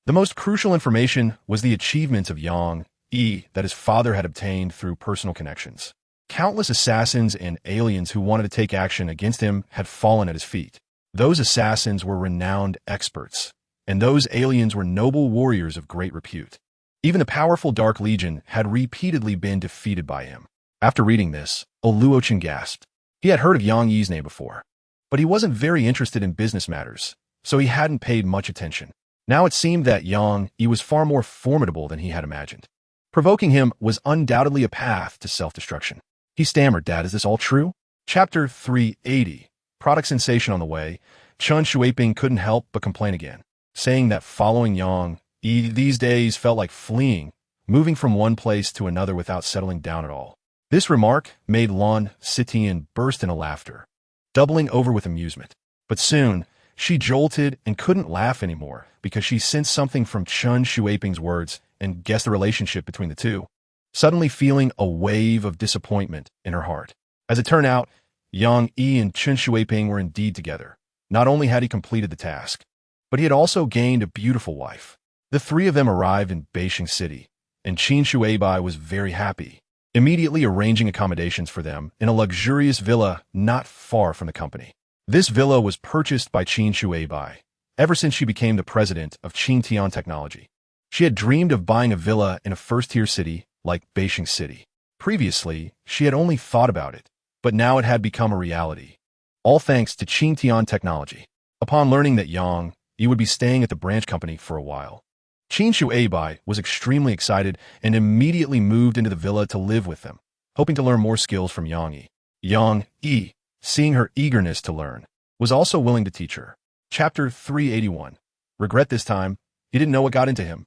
The most crucial information was the achievements of Yang Yi that his father had obtained through personal connections. Countless assassins and aliens who wanted to take action against him had fallen at his feet. Those assassins were renowned experts, and those aliens were noble warriors of great repute. Even the powerful Dark Legion had repeatedly been defeated by him. After reading this, Luochen gasped. He had heard of Yang Yi's name before, but he wasn't very interested in business matters, so he hadn't paid much attention. Now it seemed that Yang Yi was far more formidable than he had imagined. Provoking him was undoubtedly a path to self-destruction. He stammered, "Dad, is this all true?" Chapter 380. Product sensation on the way. Chen Shuiping couldn't help but complain again, saying that following Yang Yi these days felt like fleeing, moving from one place to another without settling down at all. This remark made Lan Sitian burst into laughter, doubling over with amusement. But soon, she jolted and couldn't laugh anymore because she sensed something from Chen Shuiping's words and guessed the relationship between the two, suddenly feeling a wave of disappointment in her heart. As it turned out, Yang Yi and Chen Shuiping were indeed together. Not only had he completed the task, but he had also gained a beautiful wife. The three of them arrived in Beijing City, and Qin Shuibai was very happy, immediately arranging accommodations for them in a luxurious villa not far from the company. This villa was purchased by Qin Shuibai ever since she became the president of Tiantech Technology. She had dreamed of buying a villa in a first-tier city like Beijing City. Previously, she had only thought about it, but now it had become a reality, all thanks to Tiantech Technology. Upon learning that Yang Yi would be staying at the branch company for a while, Qin Shuibai was extremely excited and immediately moved into the villa to live with them, hoping to learn more skills from Yang Yi. Yang Yi, seeing her eagerness to learn, was also willing to teach her. Chapter 381. Regret this time, he didn't know what got into him,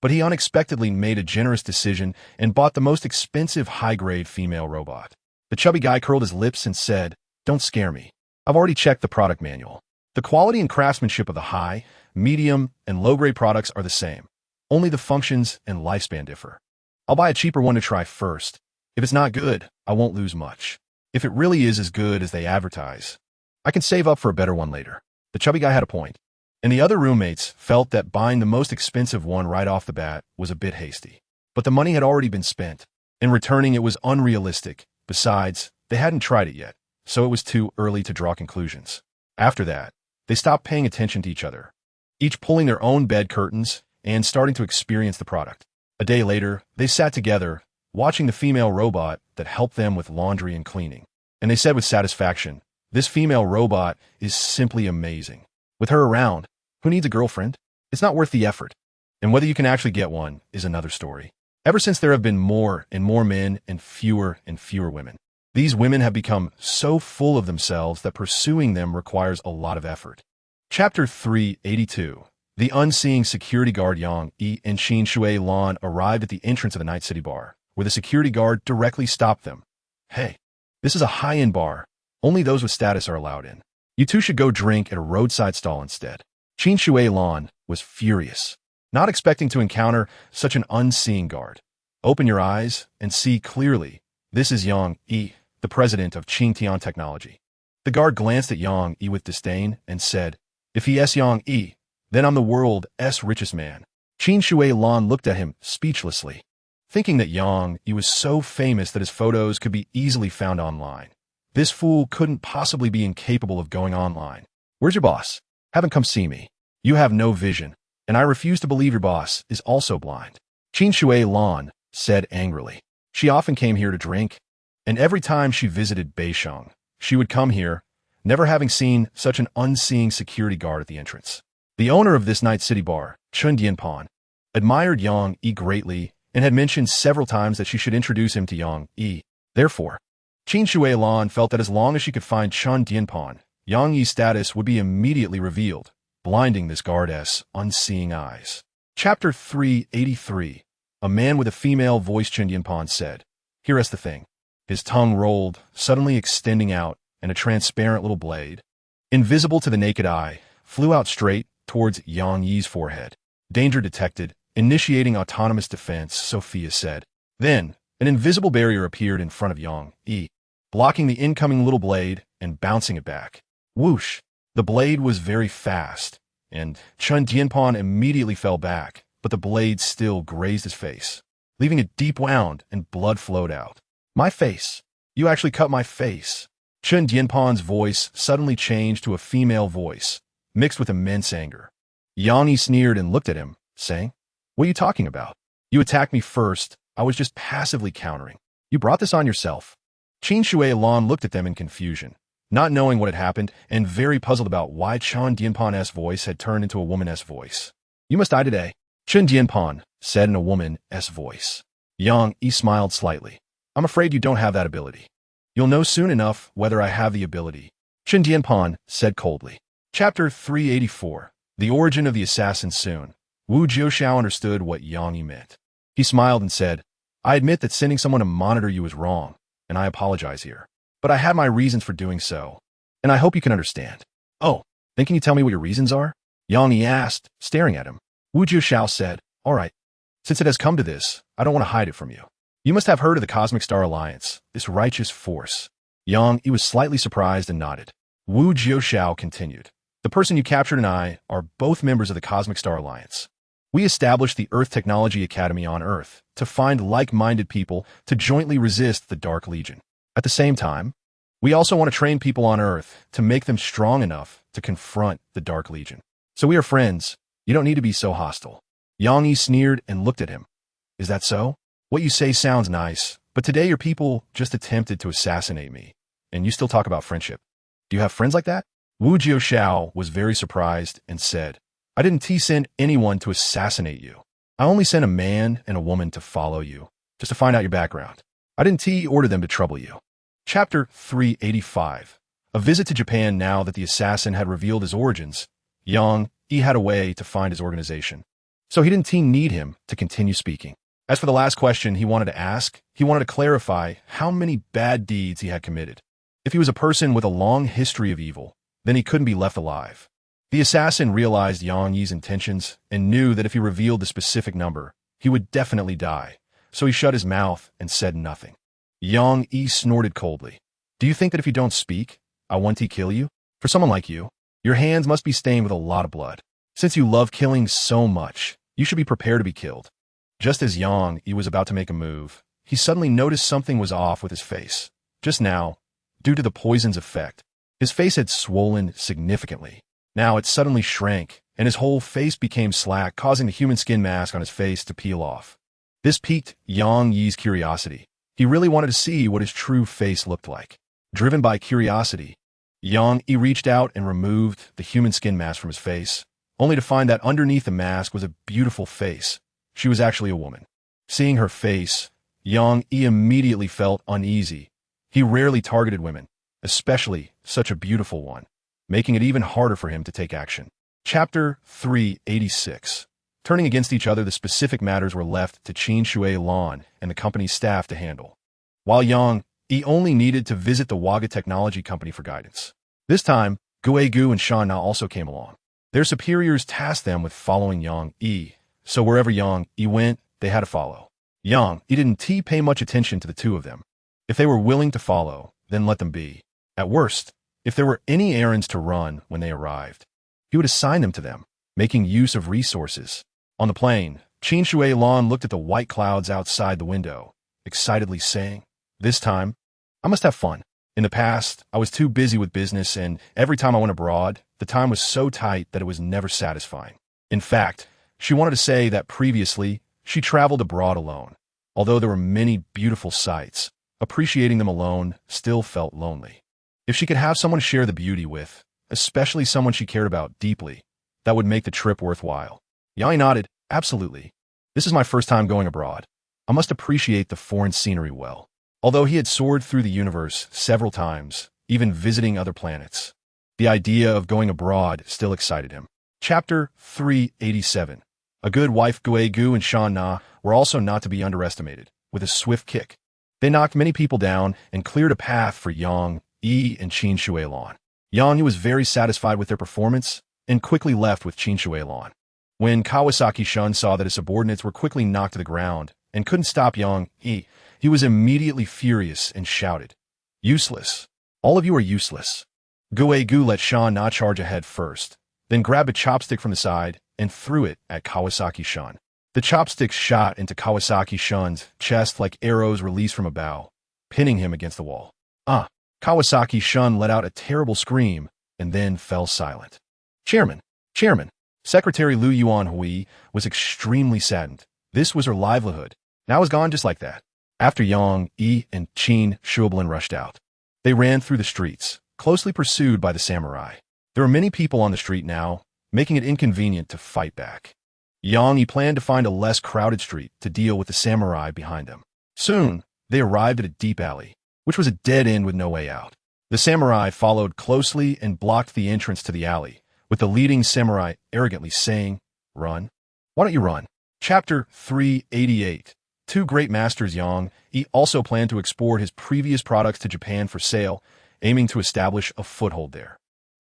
but he unexpectedly made a generous decision and bought the most expensive high-grade female robot. The chubby guy curled his lips and said, "Don't scare me. I've already checked the product manual. The quality and craftsmanship of the high, medium, and low-grade products are the same. Only the functions and lifespan differ. I'll buy a cheaper one to try first. If it's not good, I won't lose much. If it really is as good as they advertise, I can save up for a better one later." The chubby guy had a point, and the other roommates felt that buying the most expensive one right off the bat was a bit hasty. But the money had already been spent, and returning it was unrealistic. Besides, they hadn't tried it yet, so it was too early to draw conclusions. After that, they stopped paying attention to each other, each pulling their own bed curtains and starting to experience the product. A day later, they sat together, watching the female robot that helped them with laundry and cleaning. And they said with satisfaction, "This female robot is simply amazing. With her around, who needs a girlfriend? It's not worth the effort." And whether you can actually get one is another story. Ever since there have been more and more men and fewer women, these women have become so full of themselves that pursuing them requires a lot of effort. Chapter 382. The unseeing security guard Yang Yi and Qin Shui Lan arrived at the entrance of the Night City bar, where the security guard directly stopped them. "Hey, this is a high-end bar. Only those with status are allowed in. You two should go drink at a roadside stall instead." Qin Shui Lan was furious, not expecting to encounter such an unseeing guard. "Open your eyes and see clearly. This is Yang Yi, the president of Tiantech Technology." The guard glanced at Yang Yi with disdain and said, "If he is Yang Yi, then I'm the world's richest man." Qin Shui Lan looked at him speechlessly, thinking that Yang Yi was so famous that his photos could be easily found online. This fool couldn't possibly be incapable of going online. "Where's your boss? Haven't come see me. You have no vision, and I refuse to believe your boss is also blind." Qin Shui Lan said angrily. She often came here to drink, and every time she visited Beisheng, she would come here, never having seen such an unseeing security guard at the entrance. The owner of this Night City bar, Chen Dianpan, admired Yang Yi greatly and had mentioned several times that she should introduce him to Yang Yi. Therefore, Qin Shui Lan felt that as long as she could find Chen Dianpan, Yang Yi's status would be immediately revealed, blinding this guard's unseeing eyes. Chapter 383. A man with a female voice, Chen Dianpan said. "Here's the thing." His tongue rolled, suddenly extending out, and a transparent little blade, invisible to the naked eye, flew out straight towards Yang Yi's forehead. "Danger detected. Initiating autonomous defense," Sophia said. Then, an invisible barrier appeared in front of Yang Yi, blocking the incoming little blade and bouncing it back. Whoosh! The blade was very fast, and Chen Dianpan immediately fell back, but the blade still grazed his face, leaving a deep wound and blood flowed out. "My face! You actually cut my face!" Chen Dianpan's voice suddenly changed to a female voice, mixed with immense anger. Yang Yi sneered and looked at him, saying, "What are you talking about? You attacked me first. I was just passively countering. You brought this on yourself." Qin Shui Lan looked at them in confusion, not knowing what had happened and very puzzled about why Chen Dianpan's voice had turned into a woman's voice. "You must die today," Chen Dianpan said in a woman's voice. Yang Yi smiled slightly. "I'm afraid you don't have that ability." You'll know soon enough whether I have the ability, Chen Tianpan said coldly. Chapter 384. The Origin of the Assassin Soon. Wu Jiuxiao understood what Yang Yi meant. He smiled and said, I admit that sending someone to monitor you is wrong, and I apologize here. But I had my reasons for doing so, and I hope you can understand. Oh, then can you tell me what your reasons are? Yang Yi asked, staring at him. Wu Jiuxiao said, all right. Since it has come to this, I don't want to hide it from you. You must have heard of the Cosmic Star Alliance, this righteous force. Yang Yi was slightly surprised and nodded. Wu Jiuxiao continued. The person you captured and I are both members of the Cosmic Star Alliance. We established the Earth Technology Academy on Earth to find like-minded people to jointly resist the Dark Legion. At the same time, we also want to train people on Earth to make them strong enough to confront the Dark Legion. So we are friends. You don't need to be so hostile. Yang Yi sneered and looked at him. Is that so? What you say sounds nice, but today your people just attempted to assassinate me, and you still talk about friendship. Do you have friends like that? Wu Jiuxiao was very surprised and said, I didn't send anyone to assassinate you. I only sent a man and a woman to follow you, just to find out your background. I didn't order them to trouble you. Chapter 385. A visit to Japan. Now that the assassin had revealed his origins, Yang Yi had a way to find his organization. So he didn't need him to continue speaking. As for the last question he wanted to ask, he wanted to clarify how many bad deeds he had committed. If he was a person with a long history of evil, then he couldn't be left alive. The assassin realized Yang Yi's intentions and knew that if he revealed the specific number, he would definitely die, so he shut his mouth and said nothing. Yang Yi snorted coldly. Do you think that if you don't speak, I want to kill you? For someone like you, your hands must be stained with a lot of blood. Since you love killing so much, you should be prepared to be killed. Just as Yang Yi was about to make a move, he suddenly noticed something was off with his face. Just now, due to the poison's effect, his face had swollen significantly. Now it suddenly shrank, and his whole face became slack, causing the human skin mask on his face to peel off. This piqued Yang Yi's curiosity. He really wanted to see what his true face looked like. Driven by curiosity, Yang Yi reached out and removed the human skin mask from his face, only to find that underneath the mask was a beautiful face. She was actually a woman. Seeing her face, Yang Yi immediately felt uneasy. He rarely targeted women, especially such a beautiful one, making it even harder for him to take action. Chapter 386. Turning against each other, the specific matters were left to Qin Shui Lan and the company's staff to handle, while Yang Yi only needed to visit the Waga Technology Company for guidance. This time, Gu and Shan Na also came along. Their superiors tasked them with following Yang Yi, so wherever Yang Yi went, they had to follow. Yang Yi didn't pay much attention to the two of them. If they were willing to follow, then let them be. At worst, if there were any errands to run when they arrived, he would assign them to them, making use of resources. On the plane, Qin Shui Lan looked at the white clouds outside the window, excitedly saying, This time, I must have fun. In the past, I was too busy with business, and every time I went abroad, the time was so tight that it was never satisfying. In fact, she wanted to say that previously, she traveled abroad alone. Although there were many beautiful sights, appreciating them alone still felt lonely. If she could have someone to share the beauty with, especially someone she cared about deeply, that would make the trip worthwhile. Yang Yi nodded, absolutely. This is my first time going abroad. I must appreciate the foreign scenery well. Although he had soared through the universe several times, even visiting other planets, the idea of going abroad still excited him. Chapter 387. A good wife. Gu and Shan Na were also not to be underestimated. With a swift kick, they knocked many people down and cleared a path for Yang Yi and Qin Shui Lan. Yang Yi was very satisfied with their performance and quickly left with Qin Shui Lan. When Kawasaki Shun saw that his subordinates were quickly knocked to the ground and couldn't stop Yang Yi, he was immediately furious and shouted, Useless. All of you are useless. Gu let Shan Na charge ahead first, then grabbed a chopstick from the side and threw it at Kawasaki Shun. The chopsticks shot into Kawasaki Shun's chest like arrows released from a bow, pinning him against the wall. Kawasaki Shun let out a terrible scream and then fell silent. Chairman! Secretary Liu Yuanhui was extremely saddened. This was her livelihood. Now was gone just like that. After Yang Yi and Qin Shuilan rushed out, they ran through the streets, closely pursued by the samurai. There were many people on the street now, making it inconvenient to fight back. Yang Yi planned to find a less crowded street to deal with the samurai behind them. Soon, they arrived at a deep alley. which was a dead end with no way out. The samurai followed closely and blocked the entrance to the alley, with the leading samurai arrogantly saying, "Run? Why don't you run?" Chapter 388. Two great masters Yang Yi also planned to export his previous products to Japan for sale, aiming to establish a foothold there.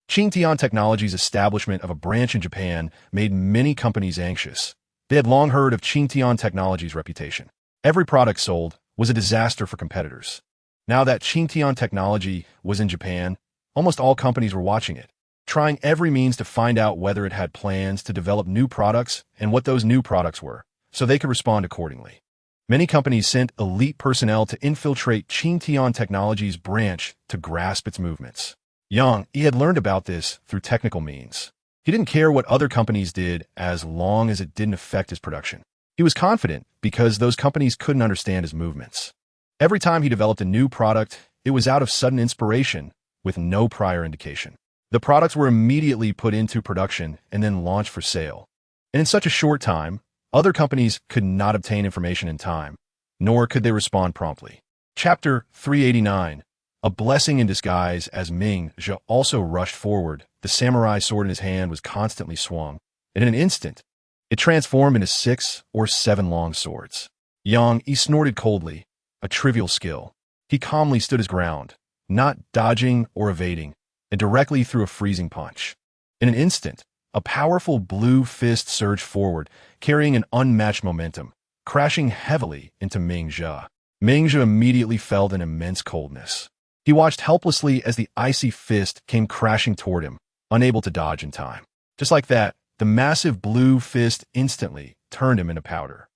Tiantech Technology's establishment of a branch in Japan made many companies anxious. They had long heard of Tiantech Technology's reputation. Every product sold was a disaster for competitors. Now that Tiantech Technology was in Japan, almost all companies were watching it, trying every means to find out whether it had plans to develop new products and what those new products were, so they could respond accordingly. Many companies sent elite personnel to infiltrate Tiantech Technology's branch to grasp its movements. Yang Yi had learned about this through technical means. He didn't care what other companies did as long as it didn't affect his production. He was confident because those companies couldn't understand his movements. Every time he developed a new product, it was out of sudden inspiration with no prior indication. The products were immediately put into production and then launched for sale. And in such a short time, other companies could not obtain information in time, nor could they respond promptly. Chapter 389. A blessing in disguise. As Ming Zhe also rushed forward, the samurai sword in his hand was constantly swung, and in an instant, it transformed into 6 or 7 long swords. Yang Yi snorted coldly, a trivial skill. He calmly stood his ground, not dodging or evading, and directly threw a freezing punch. In an instant, a powerful blue fist surged forward, carrying an unmatched momentum, crashing heavily into Ming Zhe. Ming Zhe immediately felt an immense coldness. He watched helplessly as the icy fist came crashing toward him, unable to dodge in time. Just like that, the massive blue fist instantly turned him into powder.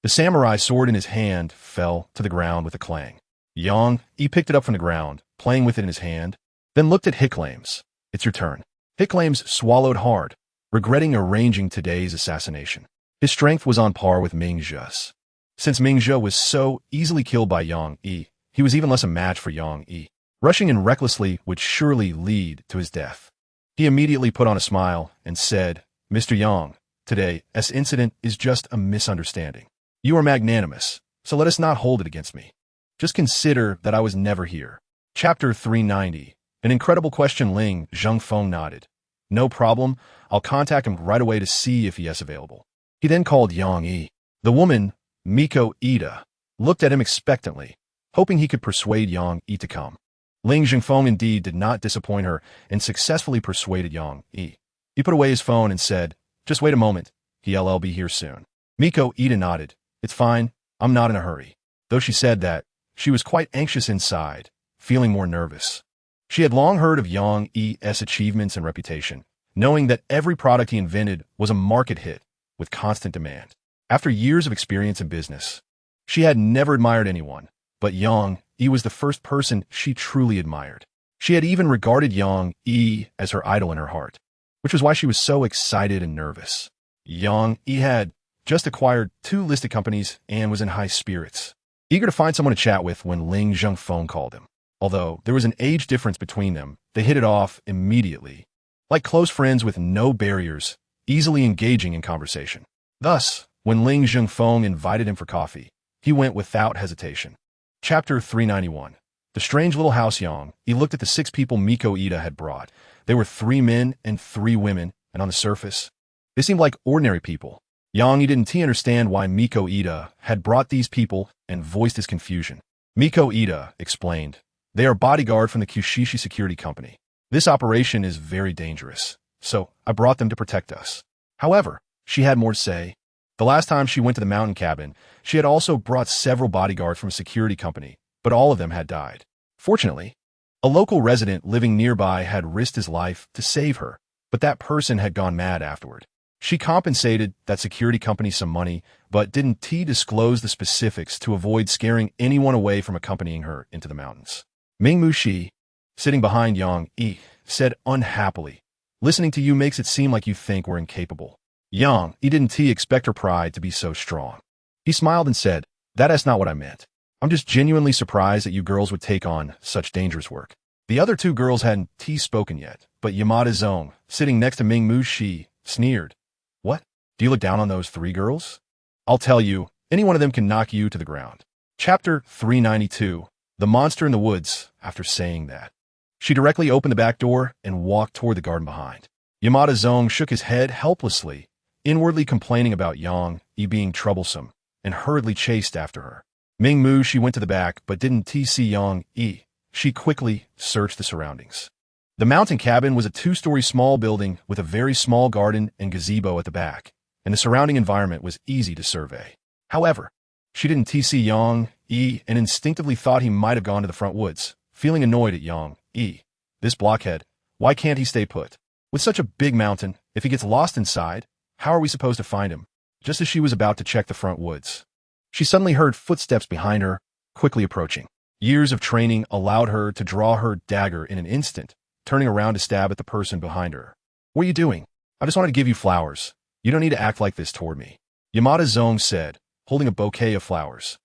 The samurai sword in his hand fell to the ground with a clang. Yang Yi picked it up from the ground, playing with it in his hand, then looked at Hicklames. "It's your turn." Hicklames swallowed hard, regretting arranging today's assassination. His strength was on par with Ming Zhe's. Since Ming Zhe was so easily killed by Yang Yi, he was even less a match for Yang Yi. Rushing in recklessly would surely lead to his death. He immediately put on a smile and said, "Mr. Yang, today's incident is just a misunderstanding. You are magnanimous, so let us not hold it against me. Just consider that I was never here." Chapter 390. An incredible question. Ling Zhengfeng nodded. "No problem. I'll contact him right away to see if he is available." He then called Yang Yi. The woman, Miko Ida, looked at him expectantly, hoping he could persuade Yang Yi to come. Ling Zhengfeng indeed did not disappoint her and successfully persuaded Yang Yi. He put away his phone and said, "Just wait a moment. He'll be here soon." Miko Ida nodded. "It's fine. I'm not in a hurry." Though she said that, she was quite anxious inside, feeling more nervous. She had long heard of Yang Yi's achievements and reputation, knowing that every product he invented was a market hit with constant demand. After years of experience in business, she had never admired anyone, but Yang Yi was the first person she truly admired. She had even regarded Yang Yi as her idol in her heart, which was why she was so excited and nervous. Yang Yi had just acquired 2 listed companies and was in high spirits, eager to find someone to chat with when Ling Zhengfeng called him. Although there was an age difference between them, they hit it off immediately, like close friends with no barriers, easily engaging in conversation. Thus, when Ling Zhengfeng invited him for coffee, he went without hesitation. Chapter 391. The strange little house. Yang Yi looked at the 6 people Miko Ida had brought. They were 3 men and 3 women, and on the surface, they seemed like ordinary people. Yang Yi didn't understand why Miko Ida had brought these people and voiced his confusion. Miko Ida explained, "They are bodyguard from the Kyushishi security company. This operation is very dangerous, so I brought them to protect us." However, she had more to say. The last time she went to the mountain cabin, she had also brought several bodyguards from a security company, but all of them had died. Fortunately, a local resident living nearby had risked his life to save her, but that person had gone mad afterward. She compensated that security company some money, but didn't disclose the specifics to avoid scaring anyone away from accompanying her into the mountains. Ming Mushi, sitting behind Yang Yi, said unhappily, "Listening to you makes it seem like you think we're incapable." Yang Yi didn't expect her pride to be so strong. He smiled and said, "That's not what I meant. I'm just genuinely surprised that you girls would take on such dangerous work." The other 2 girls hadn't spoken yet, but Yamada Zong, sitting next to Ming Mushi, sneered. "What? Do you look down on those 3 girls? I'll tell you, any one of them can knock you to the ground." Chapter 392. The monster in the woods, after saying that. She directly opened the back door and walked toward the garden behind. Yamada Zong shook his head helplessly, inwardly complaining about Yang Yi being troublesome, and hurriedly chased after her. Ming Mu, she went to the back, but didn't see Yang Yi. She quickly searched the surroundings. The mountain cabin was a two-story small building with a very small garden and gazebo at the back, and the surrounding environment was easy to survey. However, she didn't see Yang Yi and instinctively thought he might have gone to the front woods, feeling annoyed at Yang Yi. This blockhead, why can't he stay put? With such a big mountain, if he gets lost inside, how are we supposed to find him? Just as she was about to check the front woods, she suddenly heard footsteps behind her, quickly approaching. Years of training allowed her to draw her dagger in an instant, turning around to stab at the person behind her. What are you doing? I just wanted to give you flowers. You don't need to act like this toward me, Yamada Zong said, holding a bouquet of flowers.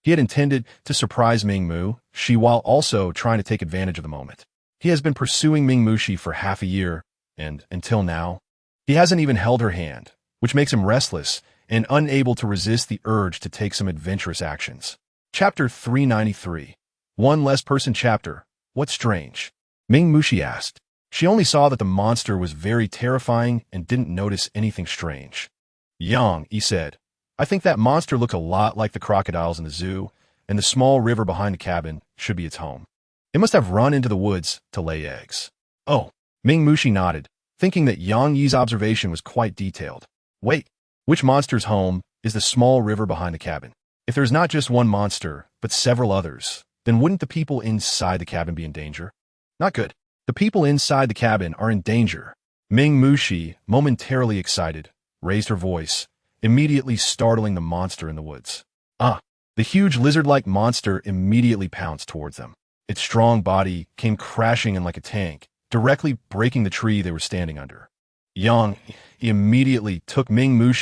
He had intended to surprise Ming Mu, she while also trying to take advantage of the moment. He has been pursuing Ming Mu for half a year, and until now, he hasn't even held her hand, which makes him restless and unable to resist the urge to take some adventurous actions. Chapter 393. One less person chapter. What's strange? Ming Mu asked. She only saw that the monster was very terrifying and didn't notice anything strange. Yang Yi said, I think that monster looked a lot like the crocodiles in the zoo, and the small river behind the cabin should be its home. It must have run into the woods to lay eggs. Oh, Ming Mu nodded, thinking that Yang Yi's observation was quite detailed. Wait, which monster's home is the small river behind the cabin? If there's not just one monster, but several others, then wouldn't the people inside the cabin be in danger? Not good. The people inside the cabin are in danger. Ming Mu, momentarily excited, raised her voice, immediately startling the monster in the woods. The huge lizard-like monster immediately pounced towards them. Its strong body came crashing in like a tank, directly breaking the tree they were standing under. Yang immediately took Ming Mu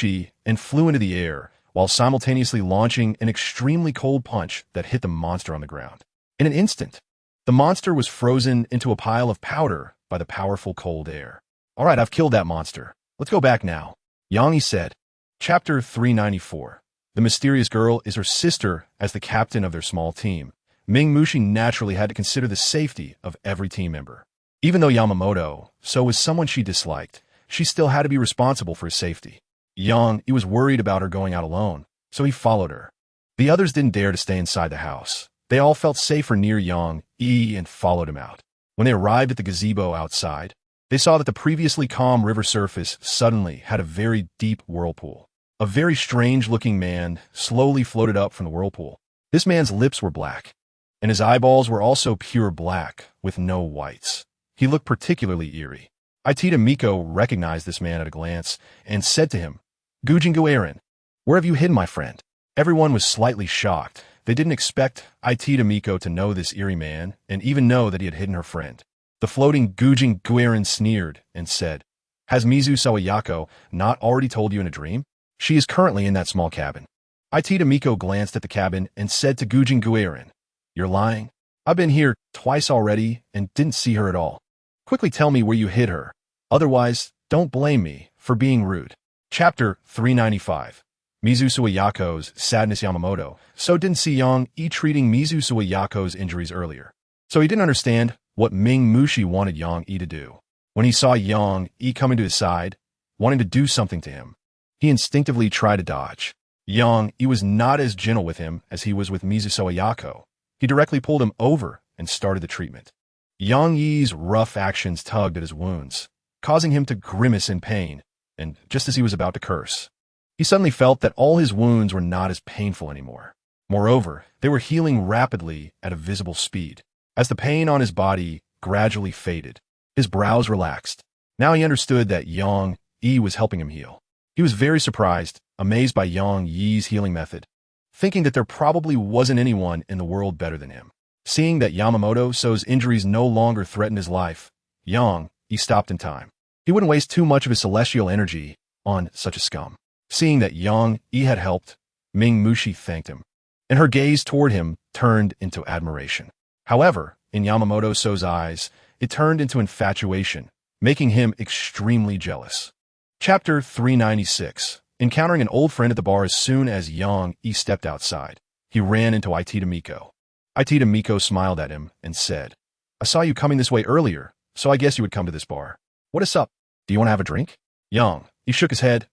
and flew into the air, while simultaneously launching an extremely cold punch that hit the monster on the ground. In an instant, the monster was frozen into a pile of powder by the powerful cold air. All right, I've killed that monster. Let's go back now, Yang Yi said. Chapter 394. The mysterious girl is her sister as the captain of their small team. Ming Mu naturally had to consider the safety of every team member. Even though Yamamoto, so was someone she disliked, she still had to be responsible for his safety. Yang Yi was worried about her going out alone, so he followed her. The others didn't dare to stay inside the house. They all felt safer near Yang Yi and followed him out. When they arrived at the gazebo outside, they saw that the previously calm river surface suddenly had a very deep whirlpool. A very strange-looking man slowly floated up from the whirlpool. This man's lips were black, and his eyeballs were also pure black, with no whites. He looked particularly eerie. Itida Miko recognized this man at a glance and said to him, Gujingu Aaron, where have you hidden my friend? Everyone was slightly shocked. They didn't expect Itida Miko to know this eerie man and even know that he had hidden her friend. The floating Gujin Guerin sneered and said, Has Mizu Sawayako not already told you in a dream? She is currently in that small cabin. Itida Miko glanced at the cabin and said to Gujin Guerin, You're lying. I've been here twice already and didn't see her at all. Quickly tell me where you hid her. Otherwise, don't blame me for being rude. Chapter 395. Mizu Suwayako's sadness. Yamamoto so didn't see Yang Yi treating Mizu Suwayako's injuries earlier. So he didn't understand what Ming Mu wanted Yang Yi to do. When he saw Yang Yi coming to his side, wanting to do something to him, he instinctively tried to dodge. Yang Yi was not as gentle with him as he was with Mizu Sawayako. He directly pulled him over and started the treatment. Yang Yi's rough actions tugged at his wounds, causing him to grimace in pain, and just as he was about to curse, he suddenly felt that all his wounds were not as painful anymore. Moreover, they were healing rapidly at a visible speed. As the pain on his body gradually faded, his brows relaxed. Now he understood that Yang Yi was helping him heal. He was very surprised, amazed by Yang Yi's healing method, thinking that there probably wasn't anyone in the world better than him. Seeing that Yamamoto So's injuries no longer threatened his life, Yang Yi stopped in time. He wouldn't waste too much of his celestial energy on such a scum. Seeing that Yang Yi had helped, Ming Mu thanked him, and her gaze toward him turned into admiration. However, in Yamamoto So's eyes, it turned into infatuation, making him extremely jealous. Chapter 396. Encountering an old friend at the bar. As soon as Yang Yi stepped outside, he ran into Itida Miko. Itita Miko smiled at him and said, I saw you coming this way earlier, so I guess you would come to this bar. What is up? Do you want to have a drink? Yang, he shook his head.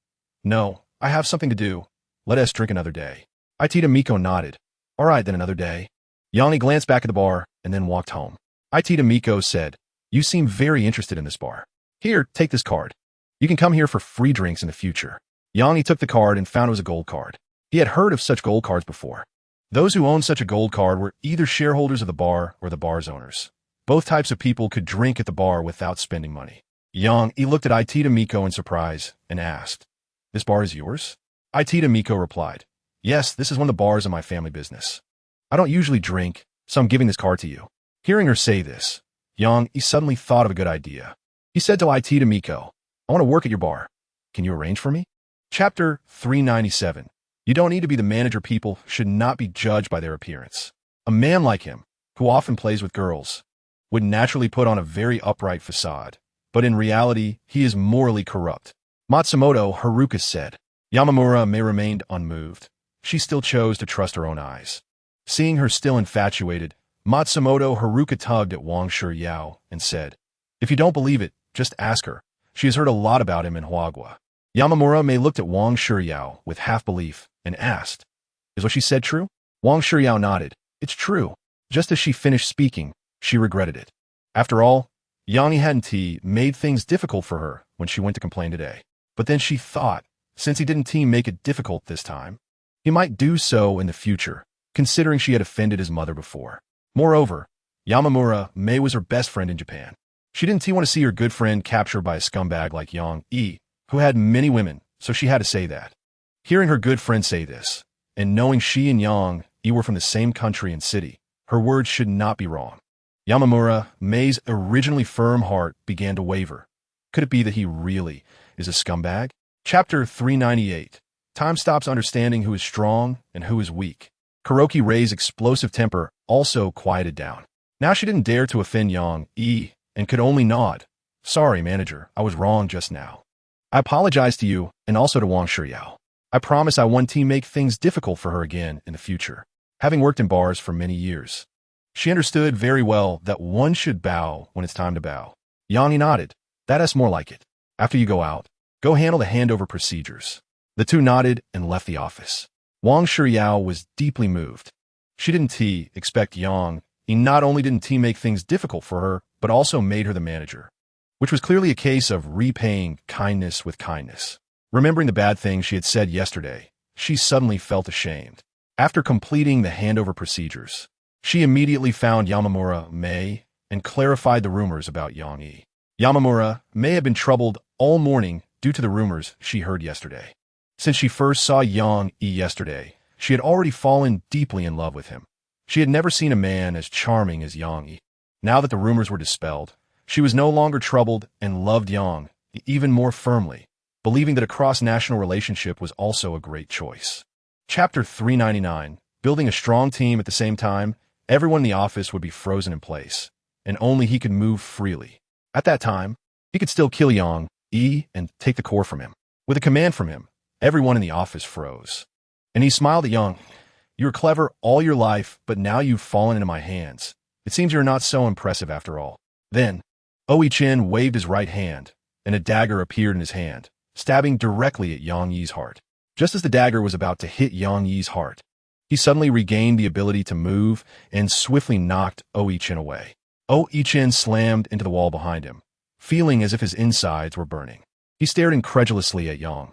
No, I have something to do. Let us drink another day. Itita Miko nodded. All right, then another day. Yang glanced back at the bar and then walked home. Itita Miko said, You seem very interested in this bar. Here, take this card. You can come here for free drinks in the future. Yang took the card and found it was a gold card. He had heard of such gold cards before. Those who owned such a gold card were either shareholders of the bar or the bar's owners. Both types of people could drink at the bar without spending money. Yang looked at Itita Miko in surprise and asked, This bar is yours? Itita Miko replied, Yes, this is one of the bars in my family business. I don't usually drink, so I'm giving this card to you. Hearing her say this, Yang suddenly thought of a good idea. He said to Itita Miko, I want to work at your bar. Can you arrange for me? Chapter 397. You don't need to be the manager. People should not be judged by their appearance. A man like him, who often plays with girls, would naturally put on a very upright facade, but in reality, he is morally corrupt. Matsumoto Haruka said. Yamamura may remained unmoved. She still chose to trust her own eyes. Seeing her still infatuated, Matsumoto Haruka tugged at Wang Shiyao and said, If you don't believe it, just ask her. She has heard a lot about him in Huagua. Yamamura May looked at Wang Shiyao with half-belief and asked, Is what she said true? Wang Shiyao nodded. It's true. Just as she finished speaking, she regretted it. After all, Yang hadn't made things difficult for her when she went to complain today. But then she thought, since he didn't make it difficult this time, he might do so in the future, considering she had offended his mother before. Moreover, Yamamura May was her best friend in Japan. She didn't want to see her good friend captured by a scumbag like Yang, who had many women, so she had to say that. Hearing her good friend say this, and knowing she and Yang were from the same country and city, her words should not be wrong. Yamamura May's originally firm heart began to waver. Could it be that he really is a scumbag? Chapter 398. Time stops understanding who is strong and who is weak. Kuroki Rei's explosive temper also quieted down. Now she didn't dare to offend Yang, and could only nod. Sorry, manager, I was wrong just now. I apologize to you and also to Wang Shiyao. I promise I won't make things difficult for her again in the future. Having worked in bars for many years, she understood very well that one should bow when it's time to bow. Yang nodded. That's more like it. After you go out, go handle the handover procedures. The two nodded and left the office. Wang Shiyao was deeply moved. She didn't expect Yang. He not only didn't make things difficult for her, but also made her the manager, which was clearly a case of repaying kindness with kindness. Remembering the bad things she had said yesterday, she suddenly felt ashamed. After completing the handover procedures, she immediately found Yamamura May and clarified the rumors about Yang. Yamamura May had been troubled all morning due to the rumors she heard yesterday. Since she first saw Yang yesterday, she had already fallen deeply in love with him. She had never seen a man as charming as Yang. Now that the rumors were dispelled, she was no longer troubled and loved Yang even more firmly, believing that a cross-national relationship was also a great choice. Chapter 399. Building a strong team at the same time, everyone in the office would be frozen in place, and only he could move freely. At that time, he could still kill Yang and take the core from him. With a command from him, everyone in the office froze. And he smiled at Yang. You were clever all your life, but now you've fallen into my hands. It seems you're not so impressive after all. Then, Chen waved his right hand, and a dagger appeared in his hand, stabbing directly at Yang Yi's heart. Just as the dagger was about to hit Yang Yi's heart, he suddenly regained the ability to move and swiftly knocked Chen away. Chen slammed into the wall behind him, feeling as if his insides were burning. He stared incredulously at Yang.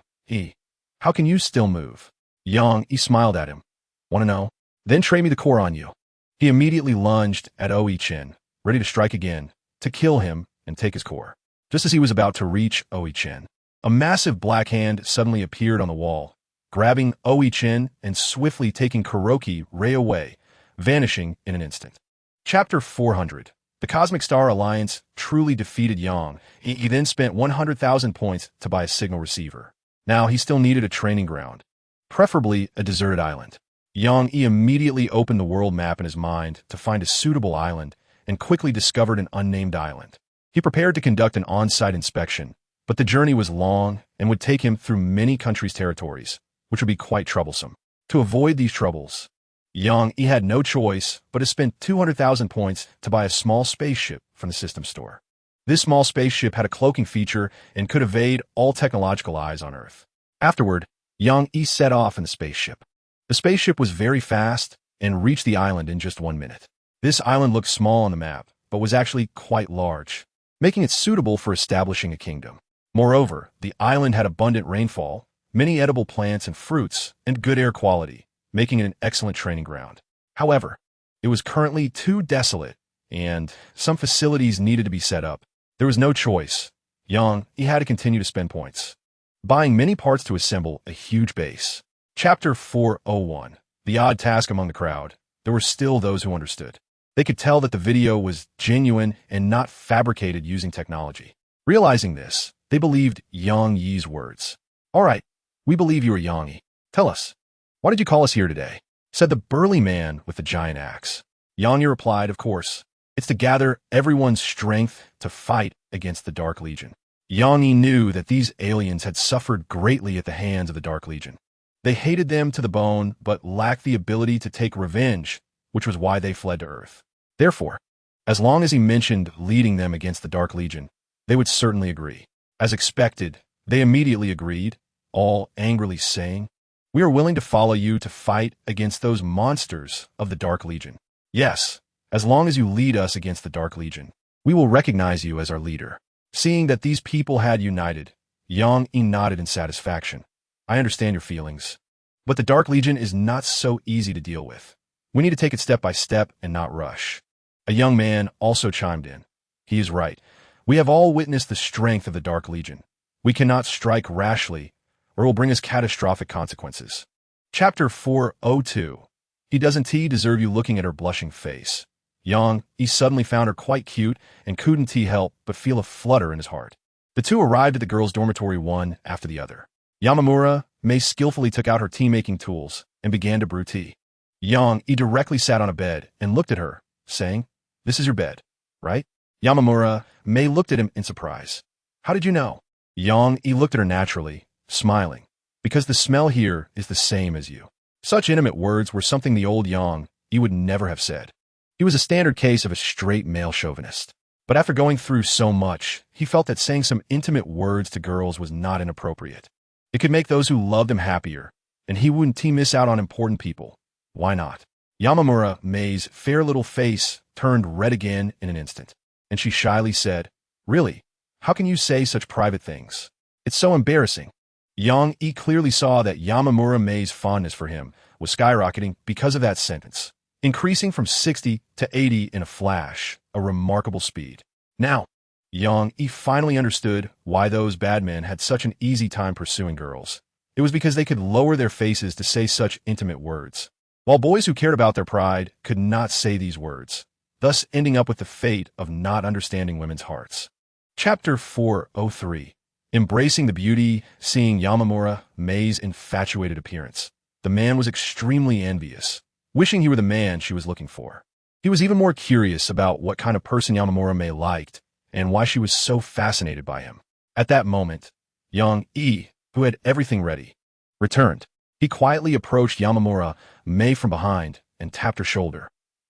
How can you still move? Yang smiled at him. Want to know? Then trade me the core on you. He immediately lunged at Chen, ready to strike again, to kill him and take his core. Just as he was about to reach Chen, a massive black hand suddenly appeared on the wall, grabbing Chen and swiftly taking Kuroki Rei away, vanishing in an instant. Chapter 400. The Cosmic Star Alliance truly defeated Yang. He then spent 100,000 points to buy a signal receiver. Now he still needed a training ground, preferably a deserted island. Yang immediately opened the world map in his mind to find a suitable island and quickly discovered an unnamed island. He prepared to conduct an on-site inspection, but the journey was long and would take him through many countries' territories, which would be quite troublesome. To avoid these troubles, Yang Yi had no choice but to spend 200,000 points to buy a small spaceship from the system store. This small spaceship had a cloaking feature and could evade all technological eyes on Earth. Afterward, Yang Yi set off in the spaceship. The spaceship was very fast and reached the island in just 1 minute. This island looked small on the map, but was actually quite large, making it suitable for establishing a kingdom. Moreover, the island had abundant rainfall, many edible plants and fruits, and good air quality, making it an excellent training ground. However, it was currently too desolate, and some facilities needed to be set up. There was no choice. Yang Yi had to continue to spend points, buying many parts to assemble a huge base. Chapter 401. The odd task among the crowd. There were still those who understood. They could tell that the video was genuine and not fabricated using technology. Realizing this, they believed Yang Yi's words. "All right, we believe you are Yang Yi. Tell us, why did you call us here today?" said the burly man with the giant axe. Yang Yi replied, "Of course, it's to gather everyone's strength to fight against the Dark Legion." Yang Yi knew that these aliens had suffered greatly at the hands of the Dark Legion. They hated them to the bone, but lacked the ability to take revenge, which was why they fled to Earth. Therefore, as long as he mentioned leading them against the Dark Legion, they would certainly agree. As expected, they immediately agreed, all angrily saying, "We are willing to follow you to fight against those monsters of the Dark Legion. Yes, as long as you lead us against the Dark Legion, we will recognize you as our leader." Seeing that these people had united, Yang Yi nodded in satisfaction. "I understand your feelings, but the Dark Legion is not so easy to deal with. We need to take it step by step and not rush." A young man also chimed in. "He is right. We have all witnessed the strength of the Dark Legion. We cannot strike rashly, or it will bring us catastrophic consequences." Chapter 402. Doesn't he deserve you? Looking at her blushing face, Yang Yi suddenly found her quite cute and couldn't he help but feel a flutter in his heart. The two arrived at the girls' dormitory one after the other. Yamamura Mei skillfully took out her tea-making tools and began to brew tea. Yang Yi directly sat on a bed and looked at her, saying, "This is your bed, right?" Yamamura Mei looked at him in surprise. "How did you know?" Yang Yi looked at her naturally, smiling, "Because the smell here is the same as you." Such intimate words were something the old Yang Yi would never have said. He was a standard case of a straight male chauvinist. But after going through so much, he felt that saying some intimate words to girls was not inappropriate. It could make those who loved him happier, and he wouldn't miss out on important people. Why not? Yamamura Mei's fair little face turned red again in an instant, and she shyly said, "Really? How can you say such private things? It's so embarrassing." Yang Yi clearly saw that Yamamura Mei's fondness for him was skyrocketing because of that sentence, increasing from 60 to 80 in a flash, a remarkable speed. Now, Yang Yi finally understood why those bad men had such an easy time pursuing girls. It was because they could lower their faces to say such intimate words, while boys who cared about their pride could not say these words, thus ending up with the fate of not understanding women's hearts. Chapter 403. Embracing the beauty. Seeing Yamamura Mei's infatuated appearance, the man was extremely envious, wishing he were the man she was looking for. He was even more curious about what kind of person Yamamura Mei liked and why she was so fascinated by him. At that moment, Yang Yi, who had everything ready, returned. He quietly approached Yamamura Mei from behind and tapped her shoulder.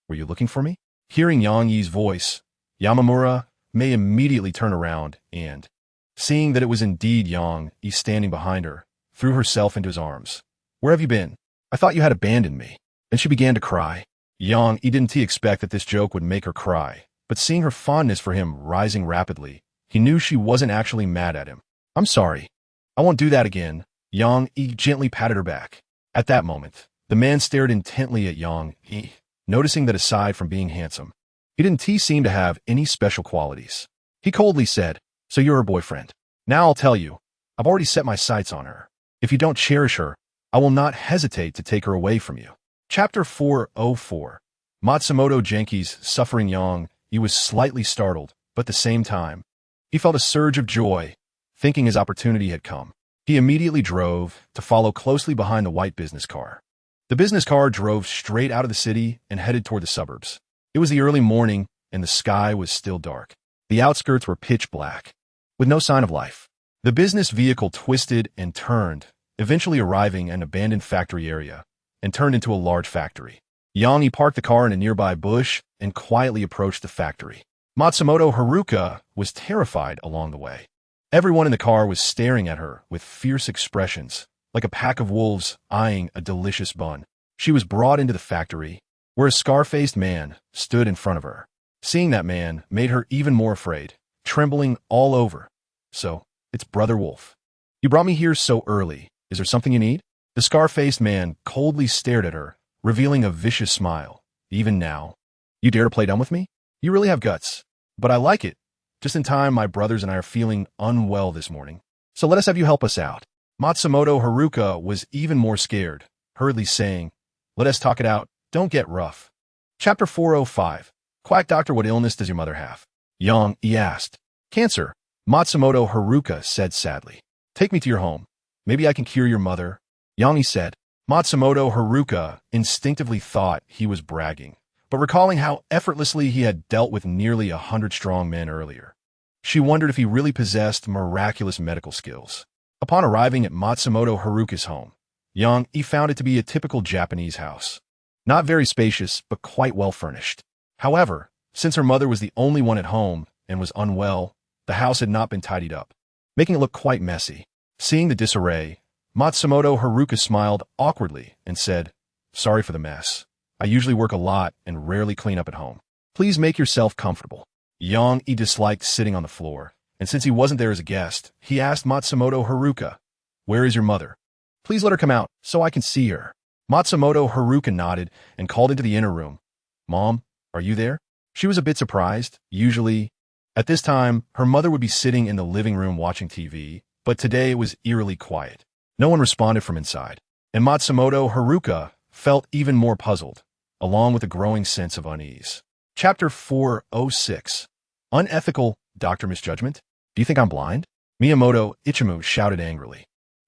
"Were you looking for me?" Hearing Yang Yi's voice, Yamamura Mei immediately turned around and, seeing that it was indeed Yang Yi standing behind her, threw herself into his arms. "Where have you been? I thought you had abandoned me." And she began to cry. Yang Yi didn't expect that this joke would make her cry, but seeing her fondness for him rising rapidly, he knew she wasn't actually mad at him. "I'm sorry. I won't do that again." Yang Yi gently patted her back. At that moment, the man stared intently at Yang Yi, noticing that aside from being handsome, he didn't seem to have any special qualities. He coldly said, "So you're her boyfriend. Now I'll tell you, I've already set my sights on her. If you don't cherish her, I will not hesitate to take her away from you." Chapter 404. Matsumoto Genki's suffering. Yang Yi was slightly startled, but at the same time, he felt a surge of joy, thinking his opportunity had come. He immediately drove to follow closely behind the white business car. The business car drove straight out of the city and headed toward the suburbs. It was the early morning, and the sky was still dark. The outskirts were pitch black, with no sign of life. The business vehicle twisted and turned, eventually arriving at an abandoned factory area, and turned into a large factory. Yang parked the car in a nearby bush and quietly approached the factory. Matsumoto Haruka was terrified along the way. Everyone in the car was staring at her with fierce expressions, like a pack of wolves eyeing a delicious bun. She was brought into the factory, where a scar-faced man stood in front of her. Seeing that man made her even more afraid, trembling all over. "So, it's Brother Wolf. You brought me here so early. Is there something you need?" The scar-faced man coldly stared at her, revealing a vicious smile. "Even now, you dare to play dumb with me? You really have guts. But I like it. Just in time, my brothers and I are feeling unwell this morning. So let us have you help us out." Matsumoto Haruka was even more scared, hurriedly saying, "Let us talk it out. Don't get rough." Chapter 405. Quack Doctor, what illness does your mother have? Yang asked. "Cancer," Matsumoto Haruka said sadly. "Take me to your home. Maybe I can cure your mother," Yang said. Matsumoto Haruka instinctively thought he was bragging, but recalling how effortlessly he had dealt with nearly 100 strong men earlier, she wondered if he really possessed miraculous medical skills. Upon arriving at Matsumoto Haruka's home, Yang found it to be a typical Japanese house. Not very spacious, but quite well furnished. However, since her mother was the only one at home and was unwell, the house had not been tidied up, making it look quite messy. Seeing the disarray, Matsumoto Haruka smiled awkwardly and said, "Sorry for the mess. I usually work a lot and rarely clean up at home. Please make yourself comfortable." Yang disliked sitting on the floor, and since he wasn't there as a guest, he asked Matsumoto Haruka, "Where is your mother? Please let her come out so I can see her." Matsumoto Haruka nodded and called into the inner room. "Mom, are you there?" She was a bit surprised. Usually, at this time, her mother would be sitting in the living room watching TV, but today it was eerily quiet. No one responded from inside, and Matsumoto Haruka felt even more puzzled, along with a growing sense of unease. Chapter 406. Unethical Doctor Misjudgment? Do you think I'm blind? Miyamoto Ichimu shouted angrily.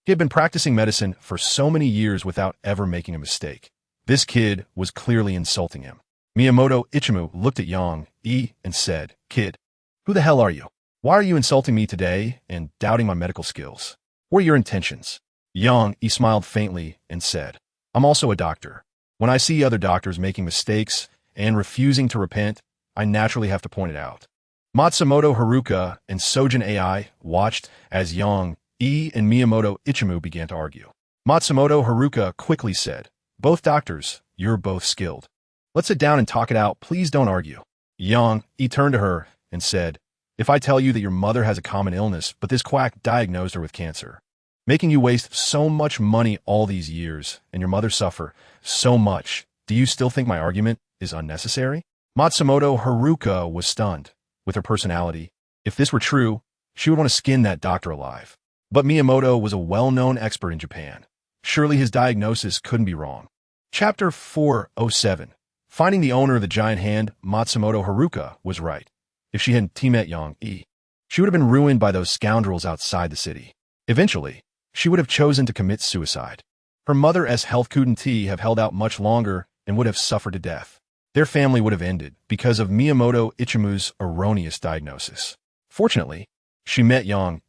He had been practicing medicine for so many years without ever making a mistake. This kid was clearly insulting him. Miyamoto Ichimu looked at Yang and said, "Kid, who the hell are you? Why are you insulting me today and doubting my medical skills? What are your intentions?" Yang smiled faintly and said, "I'm also a doctor. When I see other doctors making mistakes and refusing to repent, I naturally have to point it out." Matsumoto Haruka and Sojin AI watched as Yang and Miyamoto Ichimu began to argue. Matsumoto Haruka quickly said, "Both doctors, you're both skilled. Let's sit down and talk it out. Please don't argue." Yang turned to her and said, "If I tell you that your mother has a common illness, but this quack diagnosed her with cancer, making you waste so much money all these years, and your mother suffer so much, do you still think my argument is unnecessary?" Matsumoto Haruka was stunned. With her personality, if this were true, she would want to skin that doctor alive. But Miyamoto was a well-known expert in Japan. Surely his diagnosis couldn't be wrong. Chapter 407. Finding the owner of the giant hand, Matsumoto Haruka was right. If she hadn't met Yang, she would have been ruined by those scoundrels outside the city. Eventually, she would have chosen to commit suicide. Her mother's health couldn't have held out much longer and would have suffered to death. Their family would have ended because of Miyamoto Ichimu's erroneous diagnosis. Fortunately, she met Yang,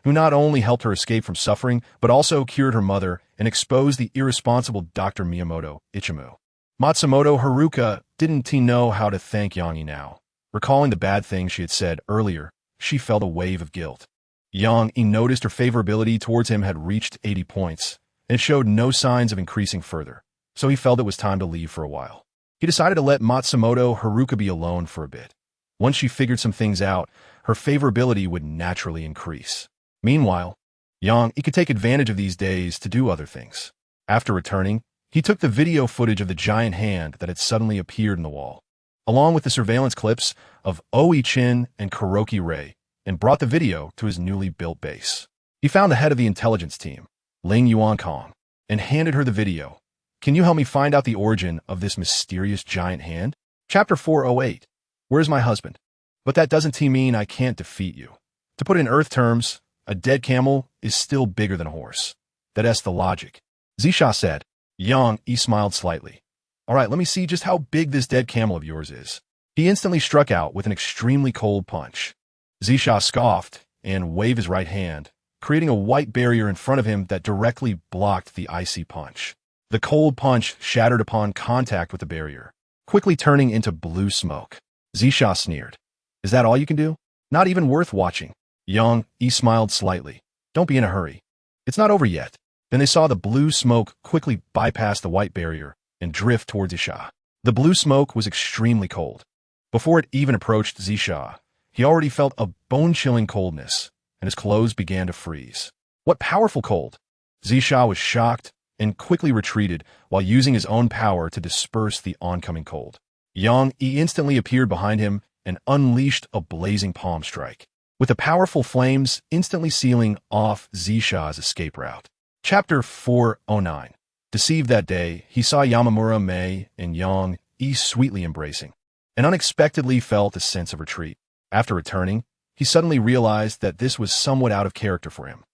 who not only helped her escape from suffering, but also cured her mother and exposed the irresponsible Dr. Miyamoto Ichimu. Matsumoto Haruka didn't know how to thank Yang now. Recalling the bad things she had said earlier, she felt a wave of guilt. Yang noticed her favorability towards him had reached 80 points, and it showed no signs of increasing further, so he felt it was time to leave for a while. He decided to let Matsumoto Haruka be alone for a bit. Once she figured some things out, her favorability would naturally increase. Meanwhile, Yang could take advantage of these days to do other things. After returning, he took the video footage of the giant hand that had suddenly appeared in the wall, along with the surveillance clips of Oi-chin and Kuroki Rei, and brought the video to his newly built base. He found the head of the intelligence team, Ling Yuankong, and handed her the video. "Can you help me find out the origin of this mysterious giant hand?" Chapter 408. Where's my husband? But that doesn't mean I can't defeat you. To put it in Earth terms, a dead camel is still bigger than a horse. That's the logic. Zisha said. Yang smiled slightly. "All right, let me see just how big this dead camel of yours is." He instantly struck out with an extremely cold punch. Zisha scoffed and waved his right hand, creating a white barrier in front of him that directly blocked the icy punch. The cold punch shattered upon contact with the barrier, quickly turning into blue smoke. Zisha sneered. Is that all you can do? Not even worth watching. Yang Yi smiled slightly. Don't be in a hurry. It's not over yet. Then they saw the blue smoke quickly bypass the white barrier and drift towards Zisha. The blue smoke was extremely cold. Before it even approached Zisha, he already felt a bone-chilling coldness, and his clothes began to freeze. What powerful cold! Zisha was shocked and quickly retreated while using his own power to disperse the oncoming cold. Yang Yi instantly appeared behind him and unleashed a blazing palm strike, with the powerful flames instantly sealing off Zisha's escape route. Chapter 409. Deceived that day, he saw Yamamura, Mei, and Yang Yi sweetly embracing, and unexpectedly felt a sense of retreat. After returning, he suddenly realized that this was somewhat out of character for him.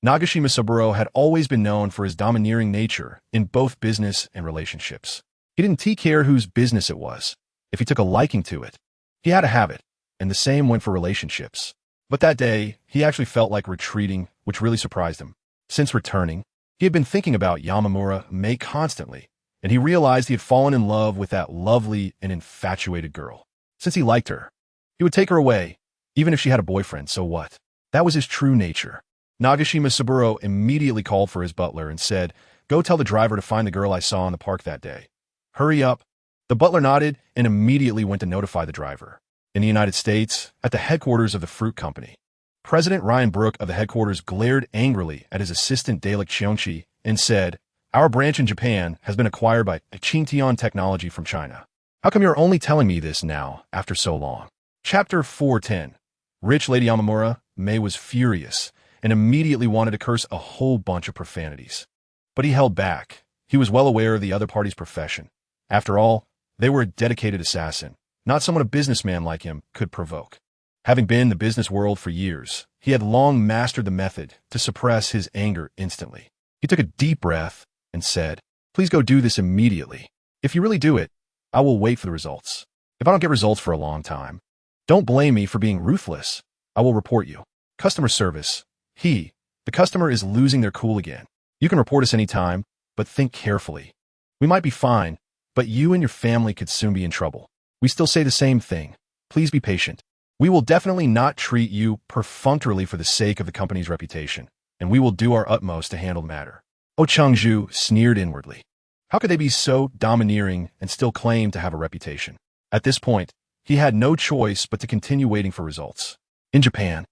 Nagashima Saburo had always been known for his domineering nature in both business and relationships. He didn't care whose business it was. If he took a liking to it, he had to have it, and the same went for relationships. But that day, he actually felt like retreating, which really surprised him. Since returning, he had been thinking about Yamamura Mei constantly, and he realized he had fallen in love with that lovely and infatuated girl. Since he liked her, he would take her away, even if she had a boyfriend, so what? That was his true nature. Nagashima Saburo immediately called for his butler and said, "Go tell the driver to find the girl I saw in the park that day. Hurry up." The butler nodded and immediately went to notify the driver. In the United States, at the headquarters of the fruit company, President Ryan Brook of the headquarters glared angrily at his assistant Dalek Cheonchi and said, "Our branch in Japan has been acquired by Tiantech technology from China. How come you're only telling me this now, after so long?" Chapter 410. Rich Lady Yamamura Mei was furious and immediately wanted to curse a whole bunch of profanities. But he held back. He was well aware of the other party's profession. After all, they were a dedicated assassin, not someone a businessman like him could provoke. Having been in the business world for years, he had long mastered the method to suppress his anger instantly. He took a deep breath and said, "Please go do this immediately. If you really do it, I will wait for the results. If I don't get results for a long time, don't blame me for being ruthless. I will report you." Customer service. The customer is losing their cool again. You can report us anytime, but think carefully. We might be fine, but you and your family could soon be in trouble. We still say the same thing. Please be patient. We will definitely not treat you perfunctorily for the sake of the company's reputation, and we will do our utmost to handle the matter. Oh Changzhu sneered inwardly. How could they be so domineering and still claim to have a reputation? At this point, he had no choice but to continue waiting for results. In Japan,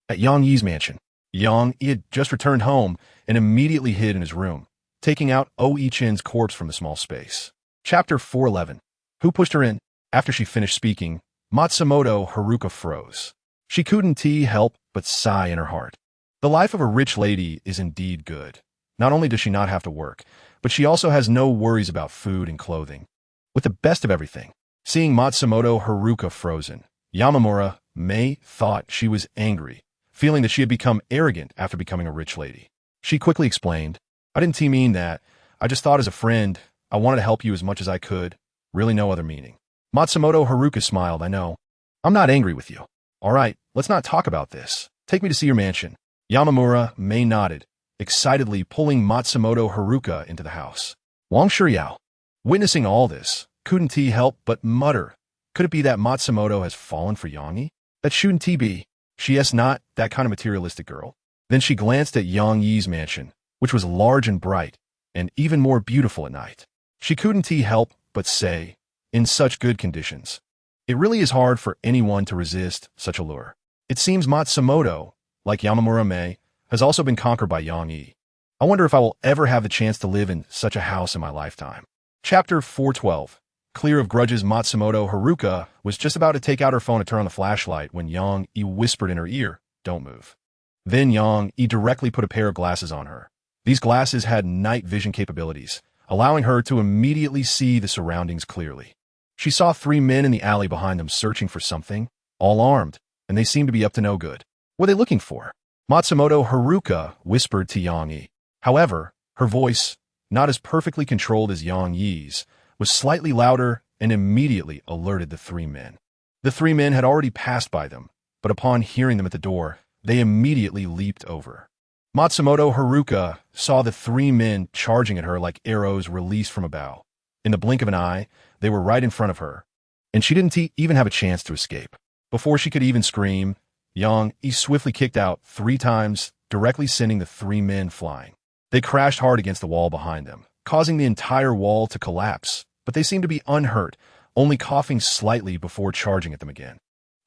at Yang Yi's mansion, Yang Yi had just returned home and immediately hid in his room, taking out Oh-I-chin's corpse from the small space. Chapter 411. Who pushed her in? After she finished speaking, Matsumoto Haruka froze. She couldn't help but sigh in her heart. The life of a rich lady is indeed good. Not only does she not have to work, but she also has no worries about food and clothing. With the best of everything, seeing Matsumoto Haruka frozen, Yamamura Mei thought she was angry, feeling that she had become arrogant after becoming a rich lady. She quickly explained, "I didn't mean that. I just thought as a friend, I wanted to help you as much as I could. Really no other meaning." Matsumoto Haruka smiled. "I know. I'm not angry with you. All right, let's not talk about this. Take me to see your mansion." Yamamura Mei nodded, excitedly pulling Matsumoto Haruka into the house. Wang Shuyao, witnessing all this, couldn't help but mutter, "Could it be that Matsumoto has fallen for Yang Yi? That shouldn't be. She is not that kind of materialistic girl." Then she glanced at Yang Yi's mansion, which was large and bright, and even more beautiful at night. She couldn't help but say, in such good conditions, it really is hard for anyone to resist such a lure. It seems Matsumoto, like Yamamura Mei, has also been conquered by Yang Yi. I wonder if I will ever have the chance to live in such a house in my lifetime. Chapter 412. Clear of grudges, Matsumoto Haruka was just about to take out her phone to turn on the flashlight when Yang Yi whispered in her ear, "Don't move." Then Yang Yi directly put a pair of glasses on her. These glasses had night vision capabilities, allowing her to immediately see the surroundings clearly. She saw 3 men in the alley behind them searching for something, all armed, and they seemed to be up to no good. What were they looking for? Matsumoto Haruka whispered to Yang Yi. However, her voice, not as perfectly controlled as Yang Yi's, was slightly louder and immediately alerted the 3 men. The 3 men had already passed by them, but upon hearing them at the door, they immediately leaped over. Matsumoto Haruka saw the three men charging at her like arrows released from a bow. In the blink of an eye, they were right in front of her, and she didn't even have a chance to escape. Before she could even scream, Yang swiftly kicked out 3 times, directly sending the 3 men flying. They crashed hard against the wall behind them, causing the entire wall to collapse, but they seemed to be unhurt, only coughing slightly before charging at them again.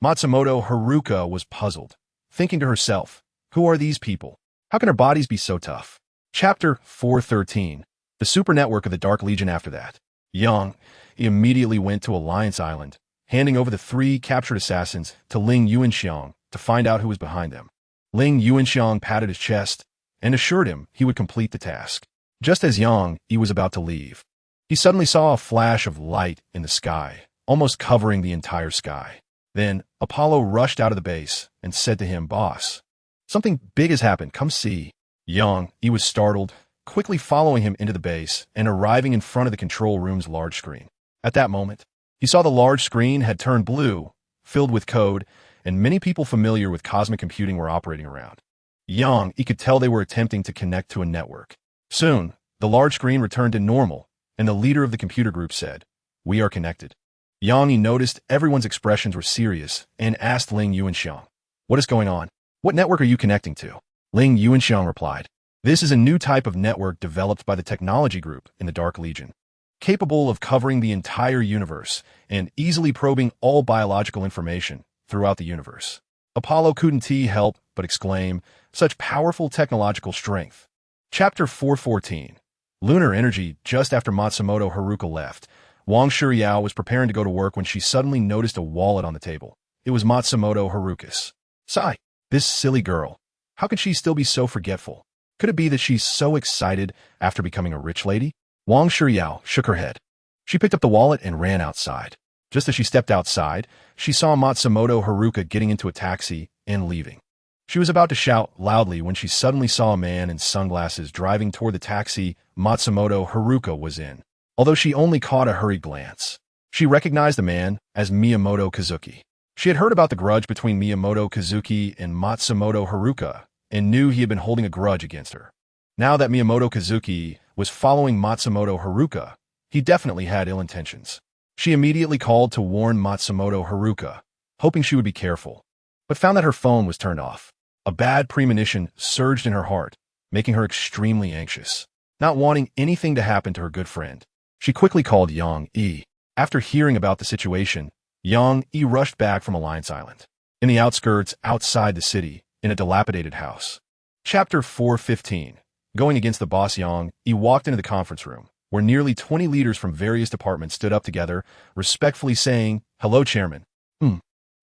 Matsumoto Haruka was puzzled, thinking to herself, who are these people? How can their bodies be so tough? Chapter 413. The Super Network of the Dark Legion. After that, Yang immediately went to Alliance Island, handing over the 3 captured assassins to Ling Yuanxiang to find out who was behind them. Ling Yuanxiang patted his chest and assured him he would complete the task. Just as Yang was about to leave, he suddenly saw a flash of light in the sky, almost covering the entire sky. Then Apollo rushed out of the base and said to him, "Boss, something big has happened. Come see." Yang was startled, quickly following him into the base and arriving in front of the control room's large screen. At that moment, he saw the large screen had turned blue, filled with code, and many people familiar with cosmic computing were operating around. Yang could tell they were attempting to connect to a network. Soon, the large screen returned to normal, and the leader of the computer group said, "We are connected." Yang noticed everyone's expressions were serious and asked Ling Yuanxiang, "What is going on? What network are you connecting to?" Ling Yuanxiang replied, "This is a new type of network developed by the technology group in the Dark Legion, capable of covering the entire universe and easily probing all biological information throughout the universe." Apollo couldn't help but exclaim, "Such powerful technological strength." Chapter 414. Lunar Energy. Just after Matsumoto Haruka left, Wang Shuyao was preparing to go to work when she suddenly noticed a wallet on the table. It was Matsumoto Haruka's. Sigh, this silly girl. How could she still be so forgetful? Could it be that she's so excited after becoming a rich lady? Wang Shuyao shook her head. She picked up the wallet and ran outside. Just as she stepped outside, she saw Matsumoto Haruka getting into a taxi and leaving. She was about to shout loudly when she suddenly saw a man in sunglasses driving toward the taxi Matsumoto Haruka was in. Although she only caught a hurried glance, she recognized the man as Miyamoto Kazuki. She had heard about the grudge between Miyamoto Kazuki and Matsumoto Haruka and knew he had been holding a grudge against her. Now that Miyamoto Kazuki was following Matsumoto Haruka, he definitely had ill intentions. She immediately called to warn Matsumoto Haruka, hoping she would be careful, but found that her phone was turned off. A bad premonition surged in her heart, making her extremely anxious. Not wanting anything to happen to her good friend, she quickly called Yang. After hearing about the situation, Yang rushed back from Alliance Island. In the outskirts outside the city, in a dilapidated house. Chapter 415. Going against the boss, Yang walked into the conference room, where nearly 20 leaders from various departments stood up together, respectfully saying, "Hello, Chairman."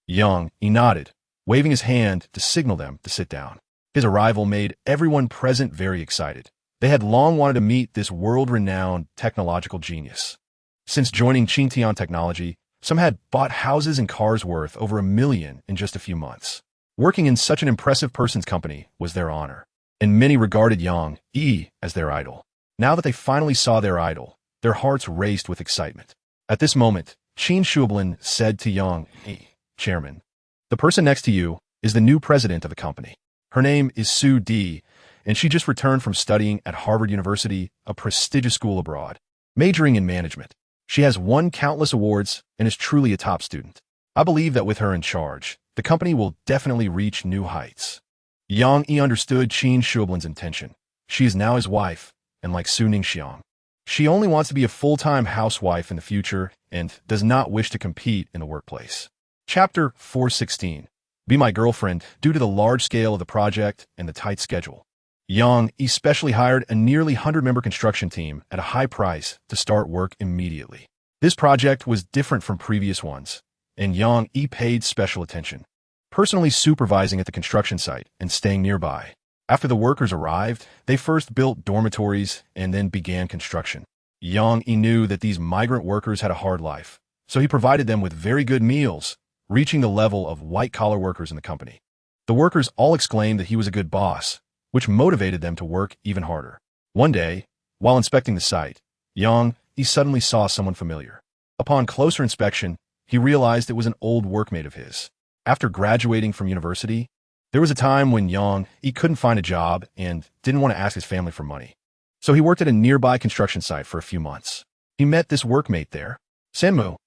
Yang nodded, waving his hand to signal them to sit down. His arrival made everyone present very excited. They had long wanted to meet this world-renowned technological genius. Since joining Tiantech Technology, some had bought houses and cars worth over $1 million in just a few months. Working in such an impressive person's company was their honor, and many regarded Yang as their idol. Now that they finally saw their idol, their hearts raced with excitement. At this moment, Qin Shublin said to Yang, "Chairman, the person next to you is the new president of the company. Her name is Su Di, and she just returned from studying at Harvard University, a prestigious school abroad, majoring in management. She has won countless awards and is truly a top student. I believe that with her in charge, the company will definitely reach new heights." Yang understood Qin Shublin's intention. She is now his wife, and like Su Ningxiang, she only wants to be a full-time housewife in the future and does not wish to compete in the workplace. Chapter 416. Be my girlfriend. Due to the large scale of the project and the tight schedule, Yang especially hired a nearly 100-member construction team at a high price to start work immediately. This project was different from previous ones, and Yang paid special attention, personally supervising at the construction site and staying nearby. After the workers arrived, they first built dormitories and then began construction. Yang knew that these migrant workers had a hard life, so he provided them with very good meals, reaching the level of white-collar workers in the company. The workers all exclaimed that he was a good boss, which motivated them to work even harder. One day, while inspecting the site, Yang suddenly saw someone familiar. Upon closer inspection, he realized it was an old workmate of his. After graduating from university, There was a time when he couldn't find a job and didn't want to ask his family for money. So he worked at a nearby construction site for a few months. He met this workmate there, Sanmu.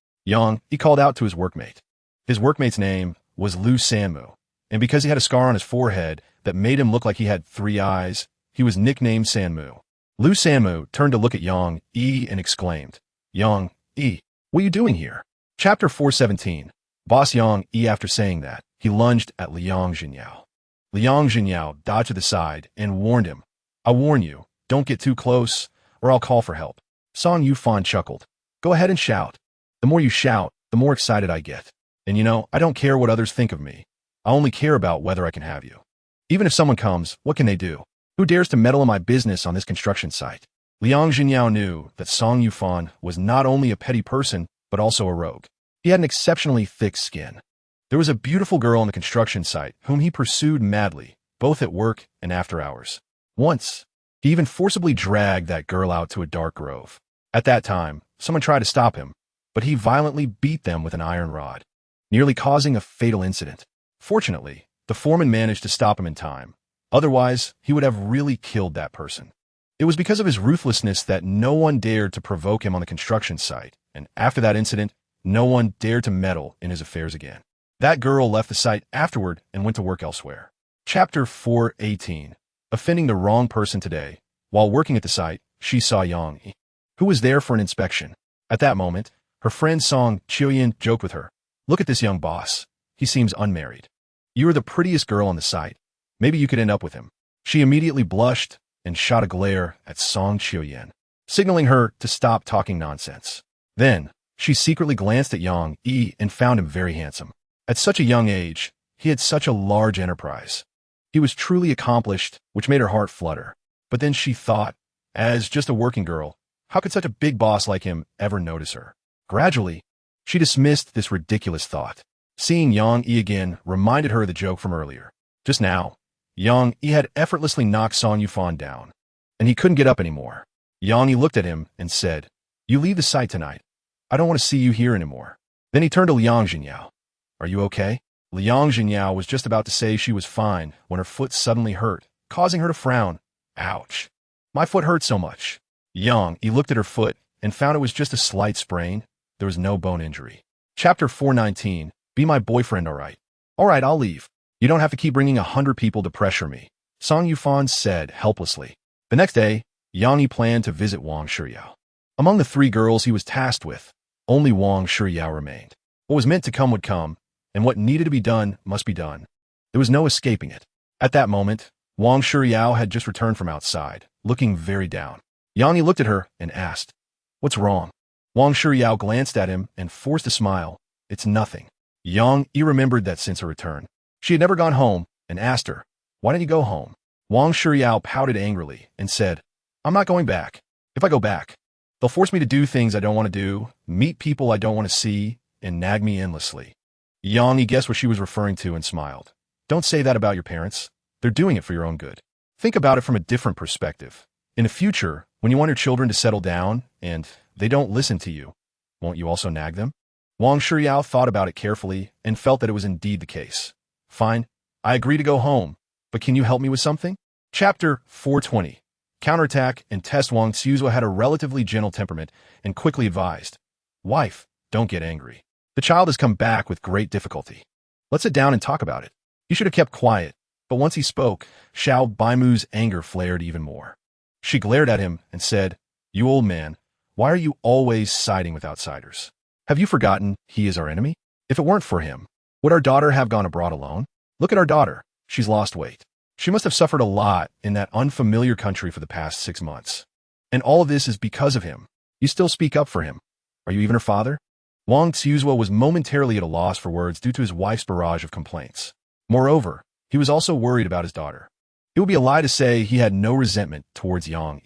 He called out to his workmate. His workmate's name was Lu Sanmu, and because he had a scar on his forehead that made him look like he had 3 eyes, he was nicknamed Sanmu. Lu Sanmu turned to look at Yang and exclaimed, "What are you doing here?" Chapter 417. Boss Yang after saying that, he lunged at Liang Jinyao. Liang Jinyao dodged to the side and warned him, "I warn you, don't get too close, or I'll call for help." Song Yufan chuckled. "Go ahead and shout. The more you shout, the more excited I get. And I don't care what others think of me. I only care about whether I can have you. Even if someone comes, what can they do? Who dares to meddle in my business on this construction site?" Liang Jinyao knew that Song Yufan was not only a petty person, but also a rogue. He had an exceptionally thick skin. There was a beautiful girl on the construction site whom he pursued madly, both at work and after hours. Once, he even forcibly dragged that girl out to a dark grove. At that time, someone tried to stop him, but he violently beat them with an iron rod, nearly causing a fatal incident. Fortunately, the foreman managed to stop him in time. Otherwise, he would have really killed that person. It was because of his ruthlessness that no one dared to provoke him on the construction site, and after that incident, no one dared to meddle in his affairs again. That girl left the site afterward and went to work elsewhere. Chapter 418. Offending the wrong person today. While working at the site, she saw Yang, who was there for an inspection. At that moment, her friend Song Chioyin joked with her, "Look at this young boss. He seems unmarried. You are the prettiest girl on the site. Maybe you could end up with him." She immediately blushed and shot a glare at Song Chioyin, signaling her to stop talking nonsense. Then, she secretly glanced at Yang and found him very handsome. At such a young age, he had such a large enterprise. He was truly accomplished, which made her heart flutter. But then she thought, as just a working girl, how could such a big boss like him ever notice her? Gradually, she dismissed this ridiculous thought. Seeing Yang again reminded her of the joke from earlier. Just now, Yang had effortlessly knocked Song Yufan down, and he couldn't get up anymore. Yang looked at him and said, "You leave the site tonight. I don't want to see you here anymore." Then he turned to Liang Jinyao. "Are you okay?" Liang Jinyao was just about to say she was fine when her foot suddenly hurt, causing her to frown. "Ouch. My foot hurts so much." Yang looked at her foot and found it was just a slight sprain. There was no bone injury. Chapter 419. Be my boyfriend, all right? "All right, I'll leave. You don't have to keep bringing 100 people to pressure me," Song Yufan said helplessly. The next day, Yang planned to visit Wang Shiyao. Among the 3 girls he was tasked with, only Wang Shiyao remained. What was meant to come would come, and what needed to be done must be done. There was no escaping it. At that moment, Wang Shiyao had just returned from outside, looking very down. Yang looked at her and asked, "What's wrong?" Wang Shiyao glanced at him and forced a smile. "It's nothing." Yang remembered that since her return, she had never gone home and asked her, "Why didn't you go home?" Wang Shiyao pouted angrily and said, "I'm not going back. If I go back, they'll force me to do things I don't want to do, meet people I don't want to see, and nag me endlessly." Yang guessed what she was referring to and smiled. "Don't say that about your parents. They're doing it for your own good. Think about it from a different perspective. In the future, when you want your children to settle down and they don't listen to you, won't you also nag them?" Wang Shiyao thought about it carefully and felt that it was indeed the case. "Fine, I agree to go home, but can you help me with something?" Chapter 420. Counterattack and test. Wang Xiuzhou had a relatively gentle temperament and quickly advised, "Wife, don't get angry. The child has come back with great difficulty. Let's sit down and talk about it." He should have kept quiet, but once he spoke, Xiao Baimu's anger flared even more. She glared at him and said, "You old man, why are you always siding with outsiders? Have you forgotten he is our enemy? If it weren't for him, would our daughter have gone abroad alone? Look at our daughter. She's lost weight. She must have suffered a lot in that unfamiliar country for the past 6 months. And all of this is because of him. You still speak up for him. Are you even her father?" Wang Xiuzhou was momentarily at a loss for words due to his wife's barrage of complaints. Moreover, he was also worried about his daughter. It would be a lie to say he had no resentment towards Yang.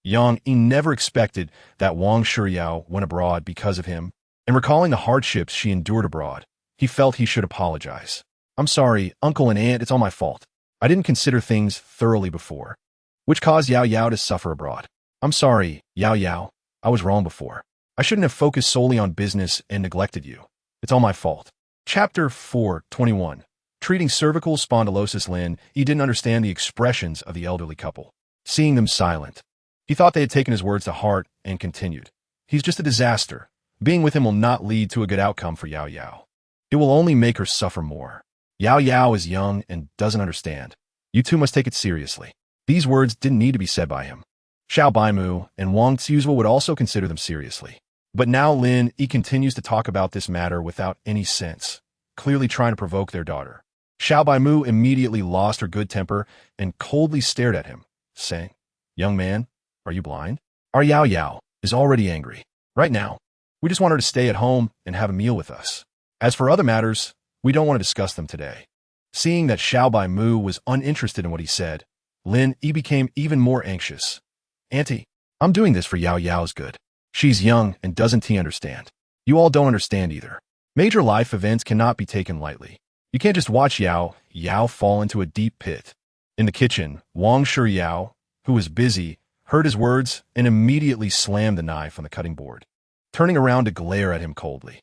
Yang never expected that Wang Shiyao went abroad because of him, and recalling the hardships she endured abroad, he felt he should apologize. "I'm sorry, uncle and aunt, it's all my fault. I didn't consider things thoroughly before, which caused Yao Yao to suffer abroad. I'm sorry, Yao Yao. I was wrong before. I shouldn't have focused solely on business and neglected you. It's all my fault." Chapter 421. Treating cervical spondylosis, Lin, he didn't understand the expressions of the elderly couple. Seeing them silent, he thought they had taken his words to heart and continued. He's just a disaster. Being with him will not lead to a good outcome for Yao Yao. It will only make her suffer more. Yao Yao is young and doesn't understand. You two must take it seriously. These words didn't need to be said by him. Xiao Baimu and Wang Tsuzua would also consider them seriously. But now Lin Yi continues to talk about this matter without any sense, clearly trying to provoke their daughter. Xiao Baimu immediately lost her good temper and coldly stared at him, saying, "Young man, are you blind?" Our Yao Yao is already angry. Right now, we just want her to stay at home and have a meal with us. As for other matters, we don't want to discuss them today. Seeing that Xiao Baimu was uninterested in what he said, Lin Yi became even more anxious. "Auntie, I'm doing this for Yao Yao's good. She's young and doesn't understand. You all don't understand either. Major life events cannot be taken lightly. You can't just watch Yao Yao fall into a deep pit." In the kitchen, Wang Shiyao, who was busy, heard his words and immediately slammed the knife on the cutting board, turning around to glare at him coldly.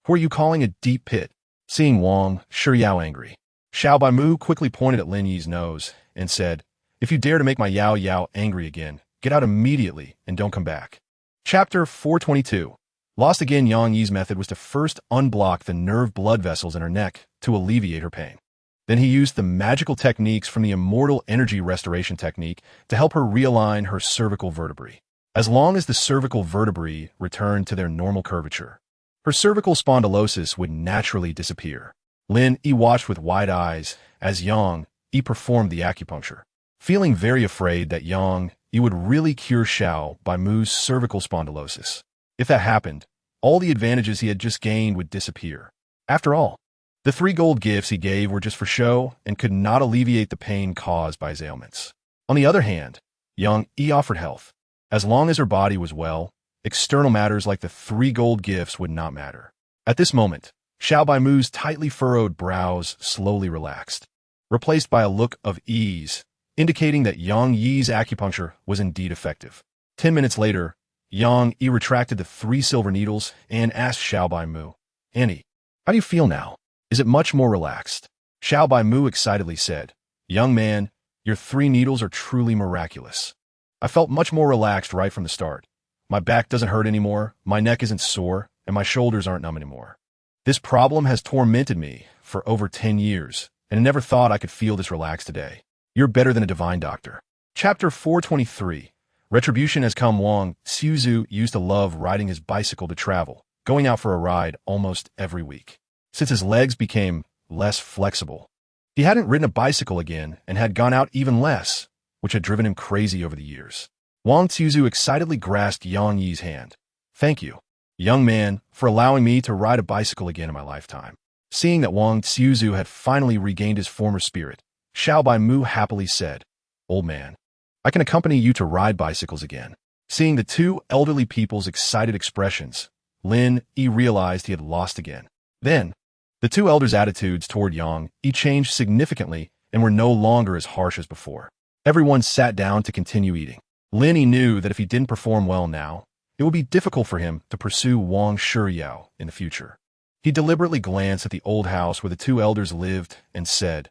"Who are you calling a deep pit?" Seeing Wang Shiyao angry, Xiao Baimu quickly pointed at Lin Yi's nose and said, "If you dare to make my Yao Yao angry again, get out immediately and don't come back." Chapter 422. Lost again. Yang Yi's method was to first unblock the nerve blood vessels in her neck to alleviate her pain. Then he used the magical techniques from the immortal energy restoration technique to help her realign her cervical vertebrae. As long as the cervical vertebrae returned to their normal curvature, her cervical spondylosis would naturally disappear. Lin Yi watched with wide eyes as Yang Yi performed the acupuncture, feeling very afraid that Yang Yi would really cure Xiao Baimu's cervical spondylosis. If that happened, all the advantages he had just gained would disappear. After all, the 3 gold gifts he gave were just for show and could not alleviate the pain caused by his ailments. On the other hand, Yang Yi offered health. As long as her body was well, external matters like the 3 gold gifts would not matter. At this moment, Xiao Baimu's tightly furrowed brows slowly relaxed, replaced by a look of ease, indicating that Yang Yi's acupuncture was indeed effective. 10 minutes later, Yang Yi retracted the 3 silver needles and asked Xiao Baimu, "Annie, how do you feel now? Is it much more relaxed?" Xiao Baimu excitedly said, "Young man, your 3 needles are truly miraculous. I felt much more relaxed right from the start. My back doesn't hurt anymore, my neck isn't sore, and my shoulders aren't numb anymore. This problem has tormented me for over 10 years, and I never thought I could feel this relaxed today. You're better than a divine doctor." Chapter 423. Retribution has come. Wang Xiuzu used to love riding his bicycle to travel, going out for a ride almost every week. Since his legs became less flexible, he hadn't ridden a bicycle again and had gone out even less, which had driven him crazy over the years. Wang Xiuzu excitedly grasped Yang Yi's hand. "Thank you, young man, for allowing me to ride a bicycle again in my lifetime." Seeing that Wang Xiuzu had finally regained his former spirit, Xiao Baimu happily said, "Old man, I can accompany you to ride bicycles again." Seeing the 2 elderly people's excited expressions, Lin Yi realized he had lost again. Then, the 2 elders' attitudes toward Yang Yi changed significantly and were no longer as harsh as before. Everyone sat down to continue eating. Lin Yi knew that if he didn't perform well now, it would be difficult for him to pursue Wang Shiyao in the future. He deliberately glanced at the old house where the 2 elders lived and said,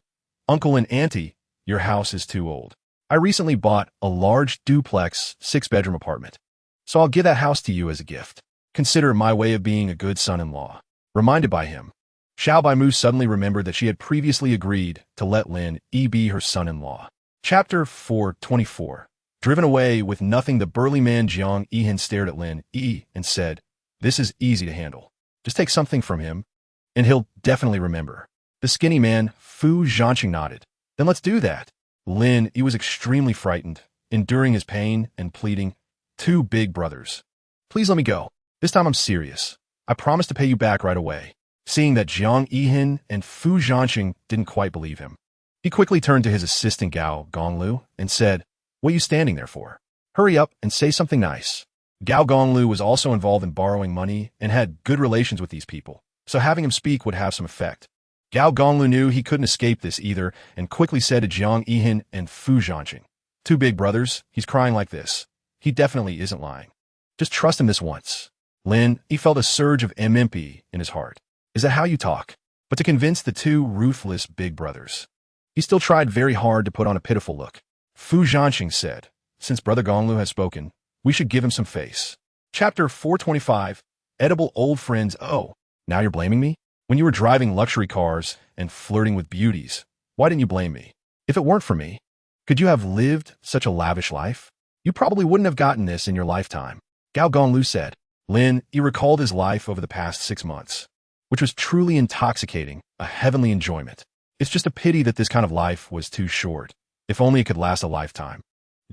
"Uncle and Auntie, your house is too old. I recently bought a large duplex 6-bedroom apartment, so I'll give that house to you as a gift. Consider it my way of being a good son-in-law." Reminded by him, Xiao Baimu suddenly remembered that she had previously agreed to let Lin Yi be her son-in-law. Chapter 424. Driven away with nothing, the burly man Jiang Yihan stared at Lin Yi and said, "This is easy to handle. Just take something from him, and he'll definitely remember." The skinny man, Fu Zhanqing, nodded. "Then let's do that." Lin Yi was extremely frightened, enduring his pain and pleading, "2 big brothers, please let me go. This time I'm serious. I promise to pay you back right away." Seeing that Jiang Yihan and Fu Zhanqing didn't quite believe him, he quickly turned to his assistant Gao Gonglu and said, "What are you standing there for? Hurry up and say something nice." Gao Gonglu was also involved in borrowing money and had good relations with these people, so having him speak would have some effect. Gao Gonglu knew he couldn't escape this either and quickly said to Jiang Yihan and Fu Zhanqing, "2 big brothers, he's crying like this. He definitely isn't lying. Just trust him this once." Lin Yi felt a surge of empathy in his heart. "Is that how you talk?" but to convince the two ruthless big brothers. He still tried very hard to put on a pitiful look. Fu Zhanxing said, "Since Brother Gonglu has spoken, we should give him some face." Chapter 425, Edible Old Friends. Oh, now you're blaming me? When you were driving luxury cars and flirting with beauties, why didn't you blame me? If it weren't for me, could you have lived such a lavish life? You probably wouldn't have gotten this in your lifetime. Gao Gonglu said. Lin, he recalled his life over the past 6 months, which was truly intoxicating, a heavenly enjoyment. It's just a pity that this kind of life was too short. If only it could last a lifetime.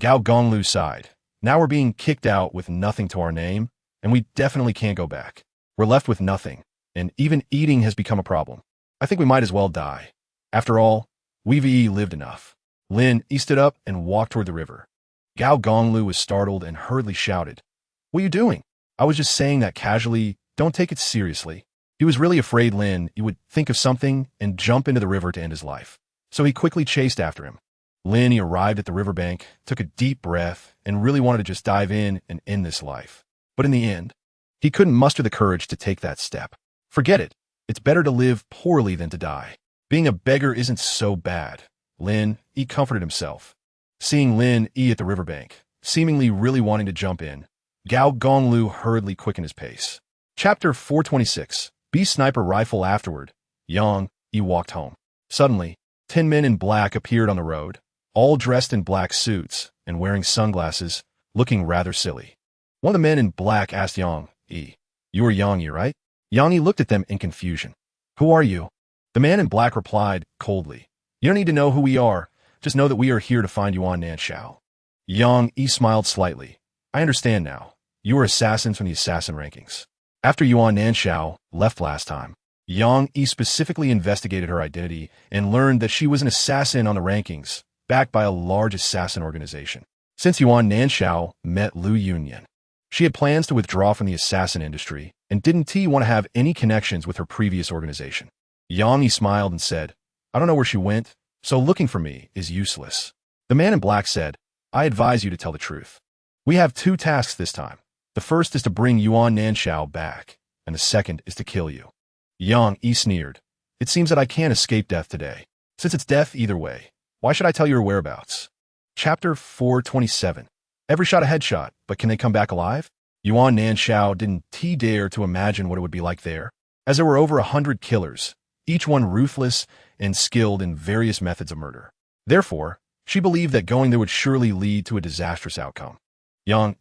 Gao Gonglu sighed. Now we're being kicked out with nothing to our name, and we definitely can't go back. We're left with nothing, and even eating has become a problem. I think we might as well die. After all, we've lived enough. Lin, he stood up and walked toward the river. Gao Gonglu was startled and hurriedly shouted, "What are you doing?" "I was just saying that casually. Don't take it seriously." He was really afraid Lin would think of something and jump into the river to end his life. So he quickly chased after him. Lin, he arrived at the riverbank, took a deep breath, and really wanted to just dive in and end this life. But in the end, he couldn't muster the courage to take that step. Forget it. It's better to live poorly than to die. Being a beggar isn't so bad. Lin, he comforted himself. Seeing Lin at the riverbank, seemingly really wanting to jump in, Gao Gonglu hurriedly quickened his pace. Chapter 426, Beast Sniper Rifle. Afterward, Yang, he walked home. Suddenly, 10 men in black appeared on the road, all dressed in black suits and wearing sunglasses, looking rather silly. One of the men in black asked Yang, "You are Yang, right?" Yang looked at them in confusion. "Who are you?" The man in black replied coldly, "You don't need to know who we are. Just know that we are here to find Yuan Nanshao." Yang smiled slightly. "I understand now. You were assassins from the assassin rankings." After Yuan Nanshao left last time, Yang specifically investigated her identity and learned that she was an assassin on the rankings, backed by a large assassin organization. Since Yuan Nanshao met Lu Yunyan, she had plans to withdraw from the assassin industry and didn't want to have any connections with her previous organization. Yang smiled and said, "I don't know where she went, so looking for me is useless." The man in black said, "I advise you to tell the truth. We have 2 tasks this time. The first is to bring Yuan Nanshao back, and the second is to kill you." Yang sneered. "It seems that I can't escape death today. Since it's death either way, why should I tell your whereabouts?" Chapter 427. Every shot a headshot, but can they come back alive? Yuan Nanshao didn't dare to imagine what it would be like there, as there were over 100 killers, each one ruthless and skilled in various methods of murder. Therefore, she believed that going there would surely lead to a disastrous outcome. Yang,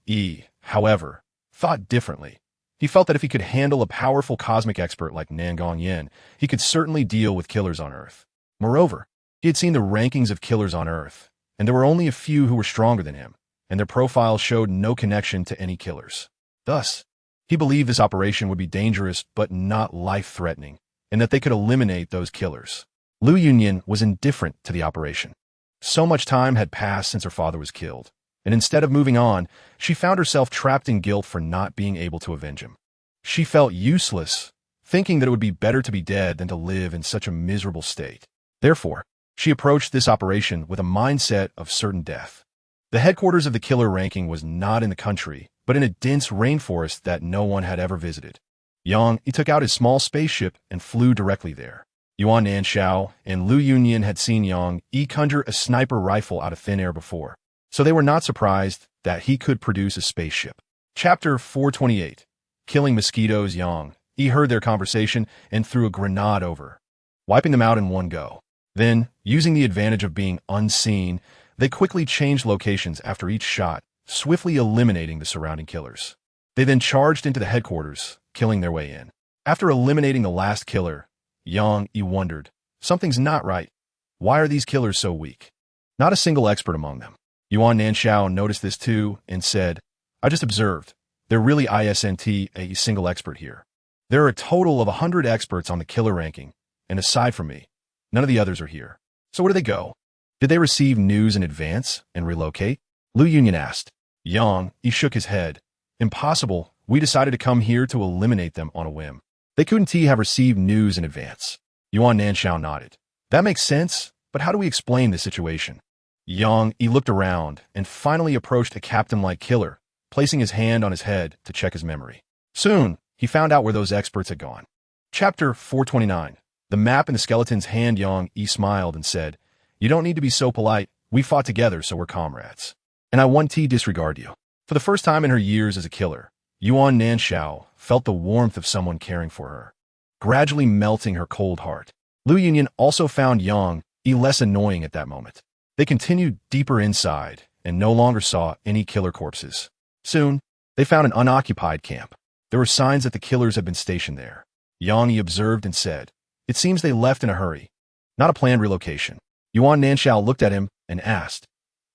however, thought differently. He felt that if he could handle a powerful cosmic expert like Nangong Yen, he could certainly deal with killers on Earth. Moreover, he had seen the rankings of killers on Earth, and there were only a few who were stronger than him, and their profiles showed no connection to any killers. Thus, he believed this operation would be dangerous but not life-threatening, and that they could eliminate those killers. Lu Yunyan was indifferent to the operation. So much time had passed since her father was killed, and instead of moving on, she found herself trapped in guilt for not being able to avenge him. She felt useless, thinking that it would be better to be dead than to live in such a miserable state. Therefore, she approached this operation with a mindset of certain death. The headquarters of the killer ranking was not in the country, but in a dense rainforest that no one had ever visited. Yang took out his small spaceship and flew directly there. Yuan Nanshao and Lu Yunyan had seen Yang conjure a sniper rifle out of thin air before, so they were not surprised that he could produce a spaceship. Chapter 428. Killing Mosquitoes. Yang heard their conversation and threw a grenade over, wiping them out in one go. Then, using the advantage of being unseen, they quickly changed locations after each shot, swiftly eliminating the surrounding killers. They then charged into the headquarters, killing their way in. After eliminating the last killer, Yang wondered, something's not right. Why are these killers so weak? Not a single expert among them. Yuan Nanshao noticed this too and said, "I just observed. There really isn't a single expert here. There are a total of 100 experts on the killer ranking, and aside from me, none of the others are here. So where did they go? Did they receive news in advance and relocate?" Lu Yunyan asked. Yang shook his head. "Impossible. We decided to come here to eliminate them on a whim. They couldn't have received news in advance." Yuan Nanshao nodded. "That makes sense, but how do we explain this situation?" Yang looked around and finally approached a captain-like killer, placing his hand on his head to check his memory. Soon, he found out where those experts had gone. Chapter 429. The map in the skeleton's hand, Yang smiled and said, "You don't need to be so polite. We fought together, so we're comrades. And I won't disregard you." For the first time in her years as a killer, Yuan Nanxiao felt the warmth of someone caring for her, gradually melting her cold heart. Lu Yunyan also found Yang less annoying at that moment. They continued deeper inside and no longer saw any killer corpses. Soon, they found an unoccupied camp. There were signs that the killers had been stationed there. Yang observed and said, "It seems they left in a hurry. Not a planned relocation." Yuan Nanxiao looked at him and asked,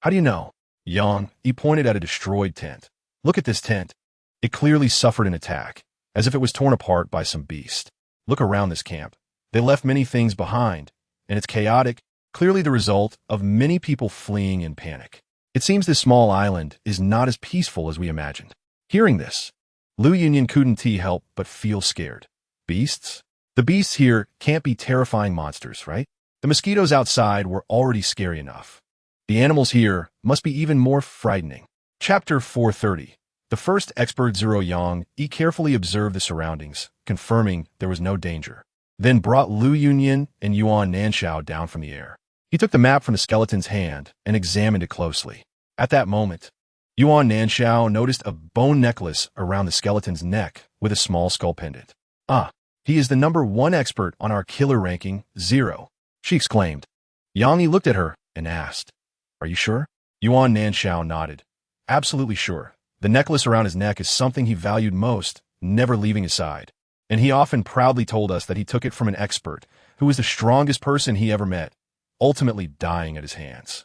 "How do you know?" Yang pointed at a destroyed tent. "Look at this tent. It clearly suffered an attack, as if it was torn apart by some beast. Look around this camp. They left many things behind, and it's chaotic, clearly the result of many people fleeing in panic. It seems this small island is not as peaceful as we imagined." Hearing this, Lu Yunyan couldn't help but feel scared. Beasts? The beasts here can't be terrifying monsters, right? The mosquitoes outside were already scary enough. The animals here must be even more frightening. Chapter 430. The first expert, Zero Yang, carefully observed the surroundings, confirming there was no danger, then brought Lu Yunyan and Yuan Nanxiao down from the air. He took the map from the skeleton's hand and examined it closely. At that moment, Yuan Nanxiao noticed a bone necklace around the skeleton's neck with a small skull pendant. "Ah, he is the #1 expert on our killer ranking, 0, she exclaimed. Yang looked at her and asked, "Are you sure?" Yuan Nanxiao nodded. "Absolutely sure. The necklace around his neck is something he valued most, never leaving his side. And he often proudly told us that he took it from an expert who was the strongest person he ever met, ultimately dying at his hands.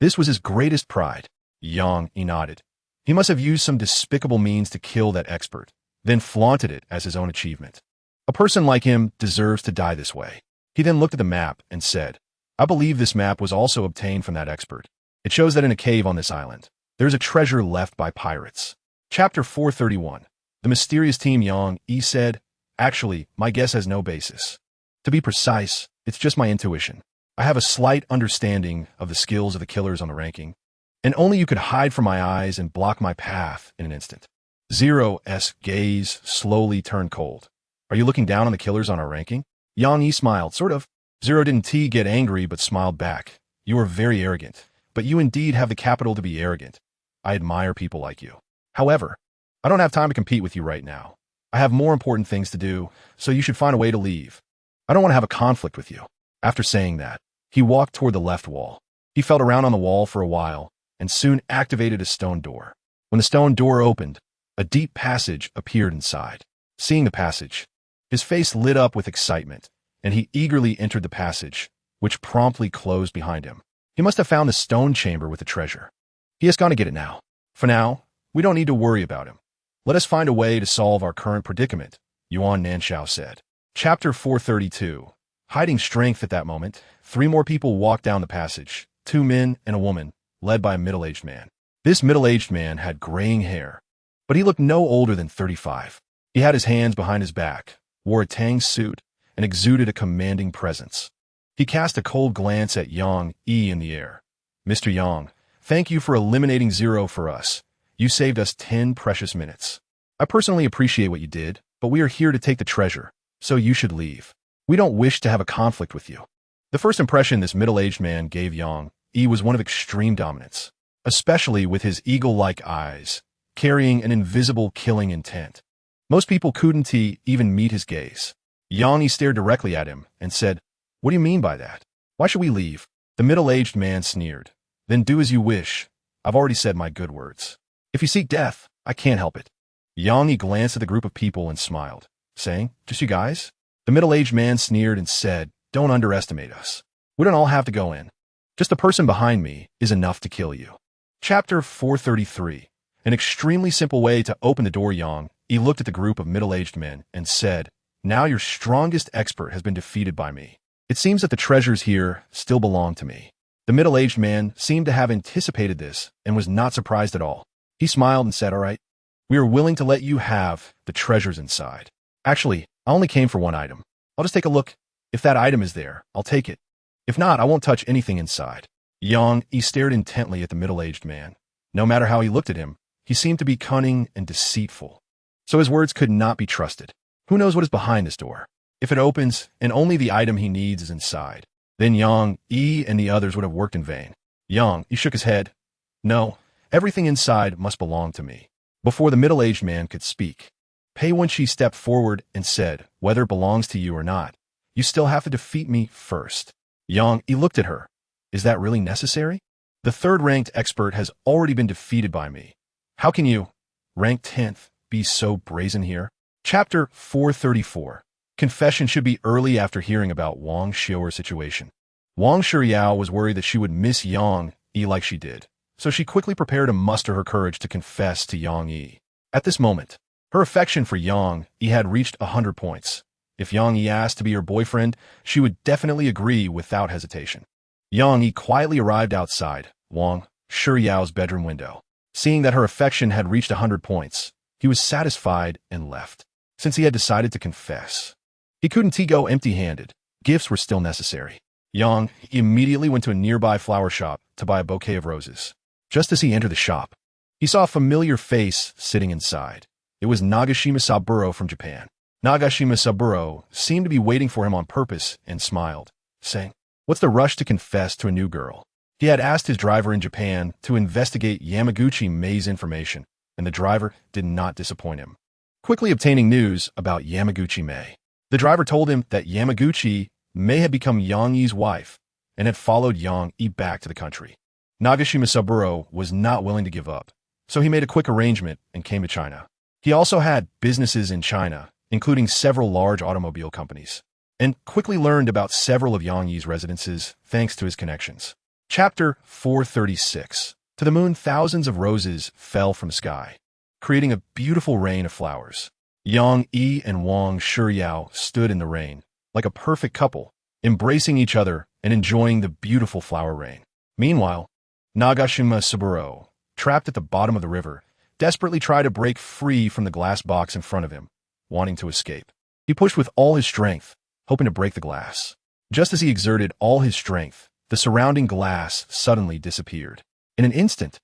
This was his greatest pride." Yang nodded. He must have used some despicable means to kill that expert, then flaunted it as his own achievement. A person like him deserves to die this way. He then looked at the map and said, "I believe this map was also obtained from that expert. It shows that in a cave on this island, there's a treasure left by pirates." Chapter 431. The mysterious team, Yang said, "Actually, my guess has no basis. To be precise, it's just my intuition. I have a slight understanding of the skills of the killers on the ranking, and only you could hide from my eyes and block my path in an instant." Zero's gaze slowly turned cold. "Are you looking down on the killers on our ranking?" Yang smiled, sort of. Zero didn't get angry but smiled back. "You are very arrogant, but you indeed have the capital to be arrogant. I admire people like you. However, I don't have time to compete with you right now. I have more important things to do, so you should find a way to leave. I don't want to have a conflict with you." After saying that, he walked toward the left wall. He felt around on the wall for a while and soon activated a stone door. When the stone door opened, a deep passage appeared inside. Seeing the passage, his face lit up with excitement, and he eagerly entered the passage, which promptly closed behind him. He must have found the stone chamber with the treasure. He has gone to get it now. For now, we don't need to worry about him. Let us find a way to solve our current predicament, Yuan Nanxiao said. Chapter 432. Hiding strength at that moment, 3 more people walked down the passage, 2 men and a woman, led by a middle-aged man. This middle-aged man had graying hair, but he looked no older than 35. He had his hands behind his back, wore a Tang suit, and exuded a commanding presence. He cast a cold glance at Yang in the air. "Mr. Yang, thank you for eliminating Zero for us. You saved us 10 precious minutes. I personally appreciate what you did, but we are here to take the treasure, so you should leave. We don't wish to have a conflict with you." The first impression this middle-aged man gave Yang was one of extreme dominance, especially with his eagle-like eyes, carrying an invisible killing intent. Most people couldn't even meet his gaze. Yang stared directly at him and said, "What do you mean by that? Why should we leave?" The middle-aged man sneered. "Then do as you wish. I've already said my good words. If you seek death, I can't help it." Yang glanced at the group of people and smiled, saying, "Just you guys?" The middle-aged man sneered and said, "Don't underestimate us. We don't all have to go in. Just the person behind me is enough to kill you." Chapter 433. An extremely simple way to open the door. Yang looked at the group of middle-aged men and said, "Now your strongest expert has been defeated by me. It seems that the treasures here still belong to me." The middle-aged man seemed to have anticipated this and was not surprised at all. He smiled and said, "All right, we are willing to let you have the treasures inside. Actually, I only came for one item. I'll just take a look. If that item is there, I'll take it. If not, I won't touch anything inside." Yang stared intently at the middle-aged man. No matter how he looked at him, he seemed to be cunning and deceitful. So his words could not be trusted. Who knows what is behind this door? If it opens, and only the item he needs is inside, then Yang, Yi, and the others would have worked in vain. Yang, he shook his head. No, everything inside must belong to me. Before the middle-aged man could speak, Pei Wenqi stepped forward and said, whether it belongs to you or not, you still have to defeat me first. Yang, he looked at her. Is that really necessary? The third-ranked expert has already been defeated by me. How can you, ranked 10th, be so brazen here? Chapter 434. Confession should be early after hearing about Wang Xiuer's situation. Wang Shiyao was worried that she would miss Yang Yi like she did, so she quickly prepared to muster her courage to confess to Yang Yi. At this moment, her affection for Yang Yi had reached 100 points. If Yang Yi asked to be her boyfriend, she would definitely agree without hesitation. Yang Yi quietly arrived outside Wang Shiyao's bedroom window. Seeing that her affection had reached 100 points, he was satisfied and left. Since he had decided to confess, he couldn't go empty-handed. Gifts were still necessary. Yang immediately went to a nearby flower shop to buy a bouquet of roses. Just as he entered the shop, he saw a familiar face sitting inside. It was Nagashima Saburo from Japan. Nagashima Saburo seemed to be waiting for him on purpose and smiled, saying, "What's the rush to confess to a new girl?" He had asked his driver in Japan to investigate Yamaguchi Mei's information, and the driver did not disappoint him. Quickly obtaining news about Yamaguchi Mei, the driver told him that Yamaguchi Mei had become Yang Yi's wife and had followed Yang Yi back to the country. Nagashima Saburo was not willing to give up, so he made a quick arrangement and came to China. He also had businesses in China, including several large automobile companies, and quickly learned about several of Yang Yi's residences thanks to his connections. Chapter 436. To the moon, thousands of roses fell from the sky, creating a beautiful rain of flowers. Yang Yi and Wang Shiyao stood in the rain, like a perfect couple, embracing each other and enjoying the beautiful flower rain. Meanwhile, Nagashima Saburo, trapped at the bottom of the river, desperately tried to break free from the glass box in front of him, wanting to escape. He pushed with all his strength, hoping to break the glass. Just as he exerted all his strength, the surrounding glass suddenly disappeared. In an instant,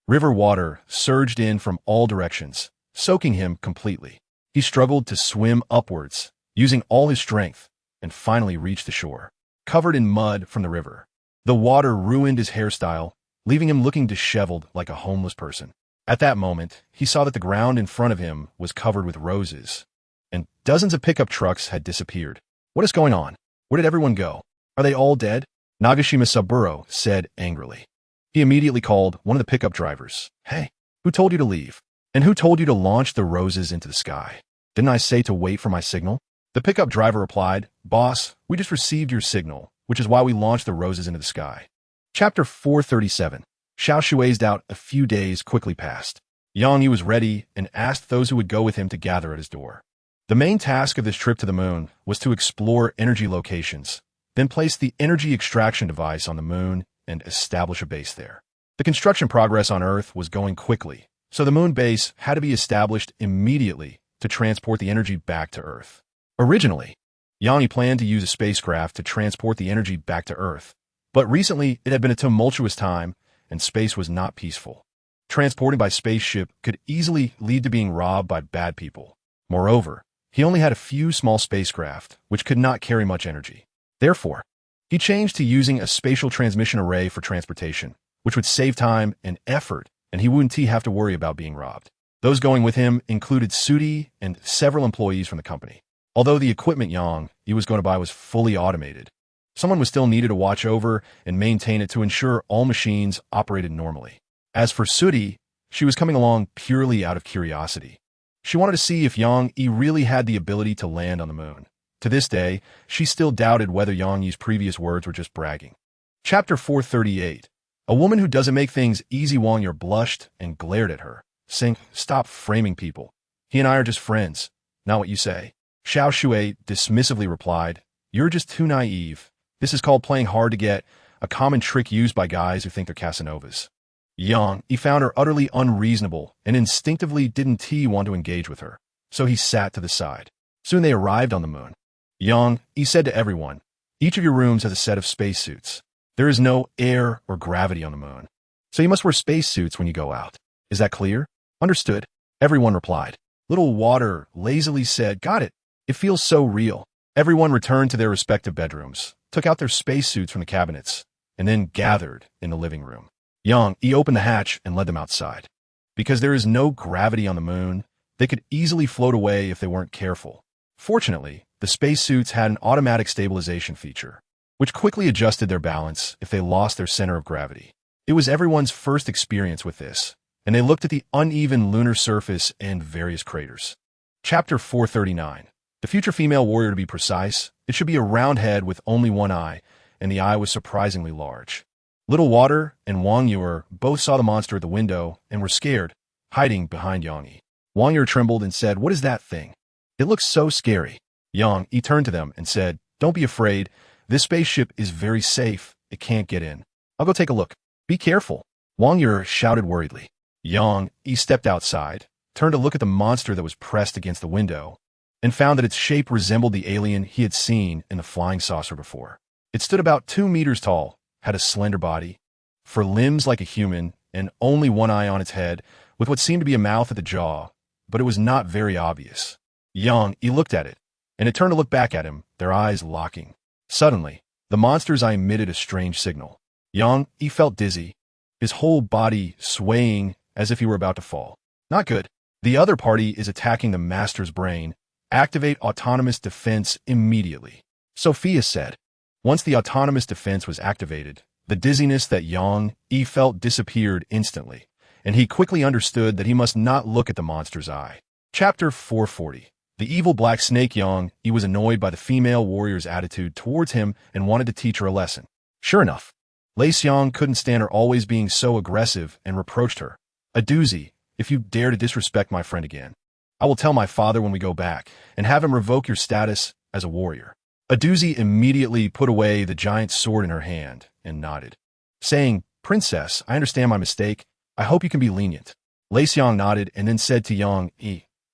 river water surged in from all directions, soaking him completely. He struggled to swim upwards, using all his strength, and finally reached the shore, covered in mud from the river. The water ruined his hairstyle, leaving him looking disheveled like a homeless person. At that moment, he saw that the ground in front of him was covered with roses, and dozens of pickup trucks had disappeared. What is going on? Where did everyone go? Are they all dead? Nagashima Saburo said angrily. He immediately called one of the pickup drivers. Hey, who told you to leave? And who told you to launch the roses into the sky? Didn't I say to wait for my signal? The pickup driver replied, Boss, we just received your signal, which is why we launched the roses into the sky. Chapter 437. Xiao Shui's doubt a few days quickly passed. Yang Yi was ready and asked those who would go with him to gather at his door. The main task of this trip to the moon was to explore energy locations, then place the energy extraction device on the moon and establish a base there. The construction progress on Earth was going quickly, so the moon base had to be established immediately to transport the energy back to Earth. Originally, Yang Yi planned to use a spacecraft to transport the energy back to Earth, but recently it had been a tumultuous time and space was not peaceful. Transporting by spaceship could easily lead to being robbed by bad people. Moreover, he only had a few small spacecraft, which could not carry much energy. Therefore, he changed to using a spatial transmission array for transportation, which would save time and effort, and he wouldn't have to worry about being robbed. Those going with him included Sudi and several employees from the company. Although the equipment Yang Yi was going to buy was fully automated, someone was still needed to watch over and maintain it to ensure all machines operated normally. As for Sudi, she was coming along purely out of curiosity. She wanted to see if Yang Yi really had the ability to land on the moon. To this day, she still doubted whether Yang Yi's previous words were just bragging. Chapter 438. A woman who doesn't make things easy. Wang Yi blushed and glared at her, saying, Stop framing people. He and I are just friends, not what you say. Xiao Shui dismissively replied, You're just too naive. This is called playing hard to get, a common trick used by guys who think they're Casanovas. Yang Yi found her utterly unreasonable and instinctively didn't want to engage with her, so he sat to the side. Soon they arrived on the moon. Yang Yi said to everyone, Each of your rooms has a set of spacesuits. There is no air or gravity on the moon, so you must wear spacesuits when you go out. Is that clear? Understood. Everyone replied. Little Water lazily said, Got it. It feels so real. Everyone returned to their respective bedrooms, took out their spacesuits from the cabinets, and then gathered in the living room. He opened the hatch and led them outside. Because there is no gravity on the moon, they could easily float away if they weren't careful. Fortunately, the spacesuits had an automatic stabilization feature, which quickly adjusted their balance if they lost their center of gravity. It was everyone's first experience with this, and they looked at the uneven lunar surface and various craters. Chapter 439. The future female warrior, to be precise, it should be a round head with only one eye, and the eye was surprisingly large. Little Water and Wang Yue both saw the monster at the window and were scared, hiding behind Yang. Wang Yue trembled and said, "What is that thing? It looks so scary." Yang turned to them and said, "Don't be afraid. This spaceship is very safe. It can't get in. I'll go take a look. Be careful." Wang Yue shouted worriedly. Yang stepped outside, turned to look at the monster that was pressed against the window, and found that its shape resembled the alien he had seen in the flying saucer before. It stood about 2 meters tall, had a slender body, for limbs like a human, and only one eye on its head, with what seemed to be a mouth at the jaw, but it was not very obvious. Yang looked at it, and it turned to look back at him, their eyes locking. Suddenly, the monster's eye emitted a strange signal. Yang felt dizzy, his whole body swaying as if he were about to fall. Not good. The other party is attacking the master's brain. Activate autonomous defense immediately, Sophia said. Once the autonomous defense was activated, the dizziness that Yang felt disappeared instantly, and he quickly understood that he must not look at the monster's eye. Chapter 440. The evil black snake. Yang was annoyed by the female warrior's attitude towards him and wanted to teach her a lesson. Sure enough, Lei Xiang couldn't stand her always being so aggressive and reproached her. "A doozy, if you dare to disrespect my friend again, I will tell my father when we go back and have him revoke your status as a warrior." Aduzi immediately put away the giant sword in her hand and nodded, saying, "Princess, I understand my mistake. I hope you can be lenient." Lei Xiang nodded and then said to Yang,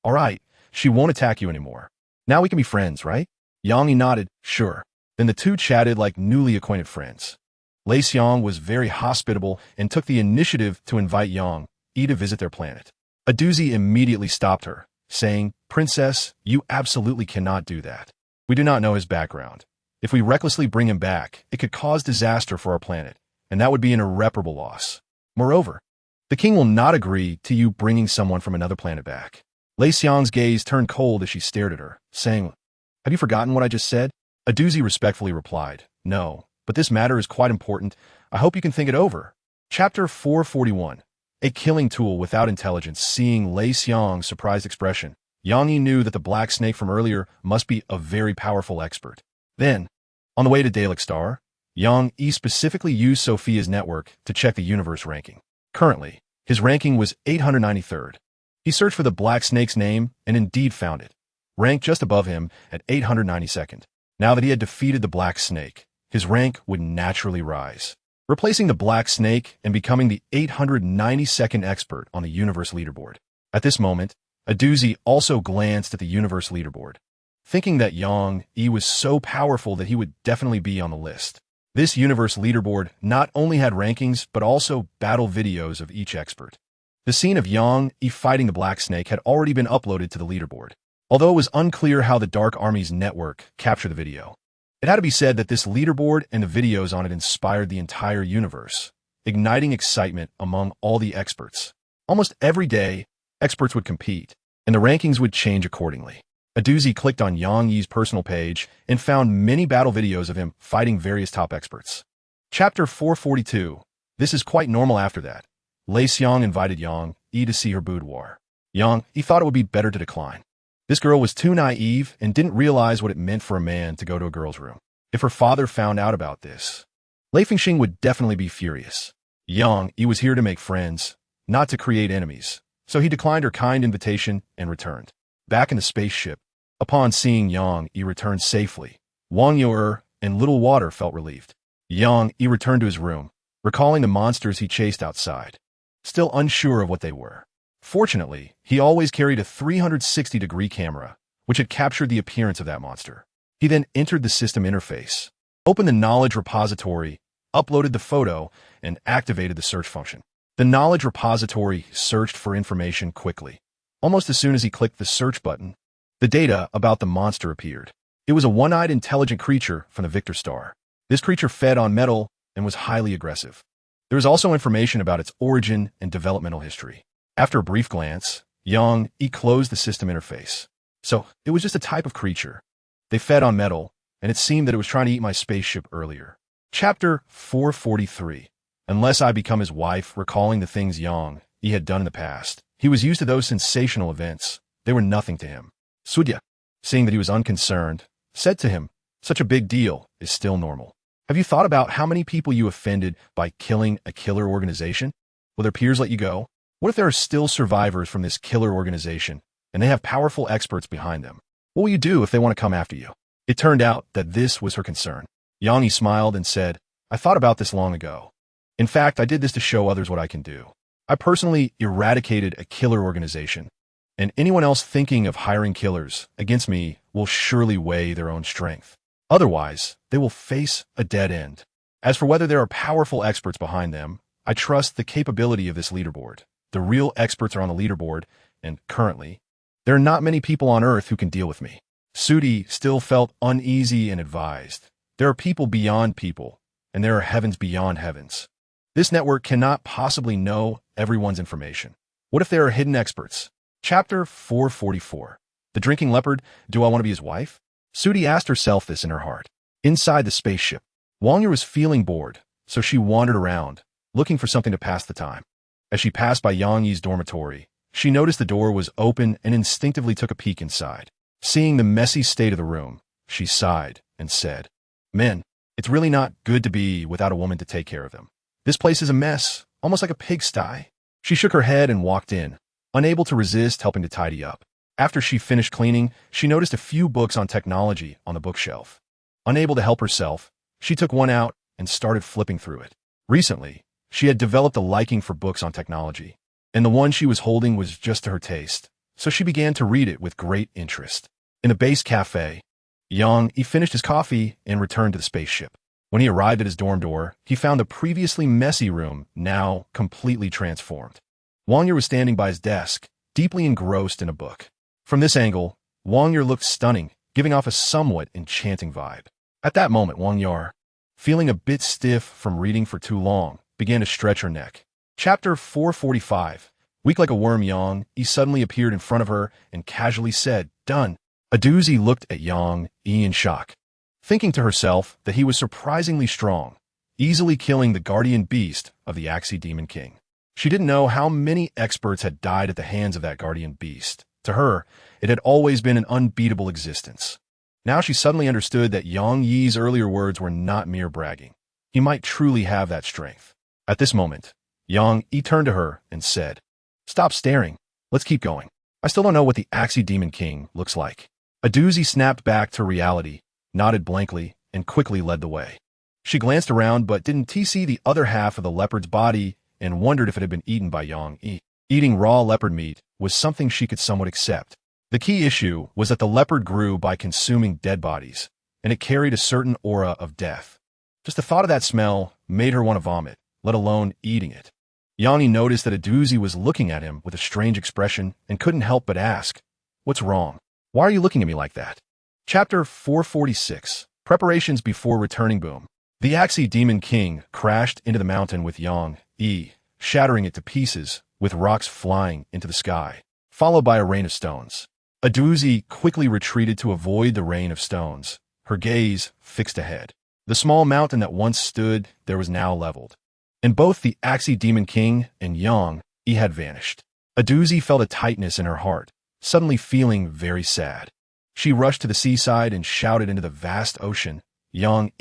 "All right, she won't attack you anymore. Now we can be friends, right?" Yang nodded, "Sure." Then the two chatted like newly acquainted friends. Lei Xiang was very hospitable and took the initiative to invite Yang to visit their planet. Aduzi immediately stopped her, saying, "Princess, you absolutely cannot do that. We do not know his background. If we recklessly bring him back, it could cause disaster for our planet, and that would be an irreparable loss. Moreover, the king will not agree to you bringing someone from another planet back." Lei Xiang's gaze turned cold as she stared at her, saying, "Have you forgotten what I just said?" Aduzi respectfully replied, "No, but this matter is quite important. I hope you can think it over." Chapter 441. A killing tool without intelligence. Seeing Lei Xiang's surprised expression, Yang knew that the black snake from earlier must be a very powerful expert. Then, on the way to Dalek Star, Yang specifically used Sophia's network to check the universe ranking. Currently, his ranking was 893rd. He searched for the black snake's name and indeed found it, ranked just above him at 892nd. Now that he had defeated the black snake, his rank would naturally rise, replacing the black snake and becoming the 892nd expert on the universe leaderboard. At this moment, Aduzi also glanced at the universe leaderboard, thinking that Yang was so powerful that he would definitely be on the list. This universe leaderboard not only had rankings, but also battle videos of each expert. The scene of Yang fighting the black snake had already been uploaded to the leaderboard, although it was unclear how the Dark Army's network captured the video. It had to be said that this leaderboard and the videos on it inspired the entire universe, igniting excitement among all the experts. Almost every day, experts would compete, and the rankings would change accordingly. Aduzi clicked on Yang's personal page and found many battle videos of him fighting various top experts. Chapter 442. This is quite normal after that. Lei Xiang invited Yang to see her boudoir. Yang thought it would be better to decline. This girl was too naive and didn't realize what it meant for a man to go to a girl's room. If her father found out about this, Lei Fengxing would definitely be furious. Yang was here to make friends, not to create enemies, so he declined her kind invitation and returned. Back in the spaceship, upon seeing Yang return safely, Wang Yue and Little Water felt relieved. Yang returned to his room, recalling the monsters he chased outside, still unsure of what they were. Fortunately, he always carried a 360-degree camera, which had captured the appearance of that monster. He then entered the system interface, opened the knowledge repository, uploaded the photo, and activated the search function. The knowledge repository searched for information quickly. Almost as soon as he clicked the search button, the data about the monster appeared. It was a one-eyed intelligent creature from the Victor star. This creature fed on metal and was highly aggressive. There was also information about its origin and developmental history. After a brief glance, Yang closed the system interface. So, it was just a type of creature. They fed on metal, and it seemed that it was trying to eat my spaceship earlier. Chapter 443. Unless I become his wife, recalling the things Yang had done in the past. He was used to those sensational events. They were nothing to him. Sudya, seeing that he was unconcerned, said to him, such a big deal is still normal. Have you thought about how many people you offended by killing a killer organization? Will their peers let you go? What if there are still survivors from this killer organization, and they have powerful experts behind them? What will you do if they want to come after you? It turned out that this was her concern. Yang smiled and said, I thought about this long ago. In fact, I did this to show others what I can do. I personally eradicated a killer organization, and anyone else thinking of hiring killers against me will surely weigh their own strength. Otherwise, they will face a dead end. As for whether there are powerful experts behind them, I trust the capability of this leaderboard. The real experts are on the leaderboard, and currently, there are not many people on Earth who can deal with me. Sudi still felt uneasy and advised. There are people beyond people, and there are heavens beyond heavens. This network cannot possibly know everyone's information. What if there are hidden experts? Chapter 444. The drinking leopard, do I want to be his wife? Sudi asked herself this in her heart. Inside the spaceship, Wangya was feeling bored, so she wandered around, looking for something to pass the time. As she passed by Yang Yi's dormitory, she noticed the door was open and instinctively took a peek inside. Seeing the messy state of the room, she sighed and said, Men, it's really not good to be without a woman to take care of them. This place is a mess, almost like a pigsty. She shook her head and walked in, unable to resist helping to tidy up. After she finished cleaning, she noticed a few books on technology on the bookshelf. Unable to help herself, she took one out and started flipping through it. Recently, she had developed a liking for books on technology, and the one she was holding was just to her taste, so she began to read it with great interest. In the base cafe, Yang finished his coffee and returned to the spaceship. When he arrived at his dorm door, he found the previously messy room now completely transformed. Wangya was standing by his desk, deeply engrossed in a book. From this angle, Wangya looked stunning, giving off a somewhat enchanting vibe. At that moment, Wangya, feeling a bit stiff from reading for too long, began to stretch her neck. Chapter 445. Weak like a worm, Yang suddenly appeared in front of her and casually said, Done. Aduzi looked at Yang in shock, thinking to herself that he was surprisingly strong, easily killing the guardian beast of the Axie Demon King. She didn't know how many experts had died at the hands of that guardian beast. To her, it had always been an unbeatable existence. Now she suddenly understood that Yang Yi's earlier words were not mere bragging. He might truly have that strength. At this moment, Yang turned to her and said, Stop staring. Let's keep going. I still don't know what the Axie Demon King looks like. Aduzi snapped back to reality, nodded blankly, and quickly led the way. She glanced around but didn't see the other half of the leopard's body and wondered if it had been eaten by Yang. Eating raw leopard meat was something she could somewhat accept. The key issue was that the leopard grew by consuming dead bodies, and it carried a certain aura of death. Just the thought of that smell made her want to vomit, let alone eating it. Yang noticed that Aduzi was looking at him with a strange expression and couldn't help but ask, What's wrong? Why are you looking at me like that? Chapter 446. Preparations before returning boom. The Axie Demon King crashed into the mountain with Yang, shattering it to pieces, with rocks flying into the sky, followed by a rain of stones. Aduzi quickly retreated to avoid the rain of stones, her gaze fixed ahead. The small mountain that once stood there was now leveled, and both the Axie Demon King and Yang had vanished. Aduzi felt a tightness in her heart, suddenly feeling very sad. She rushed to the seaside and shouted into the vast ocean, Yang,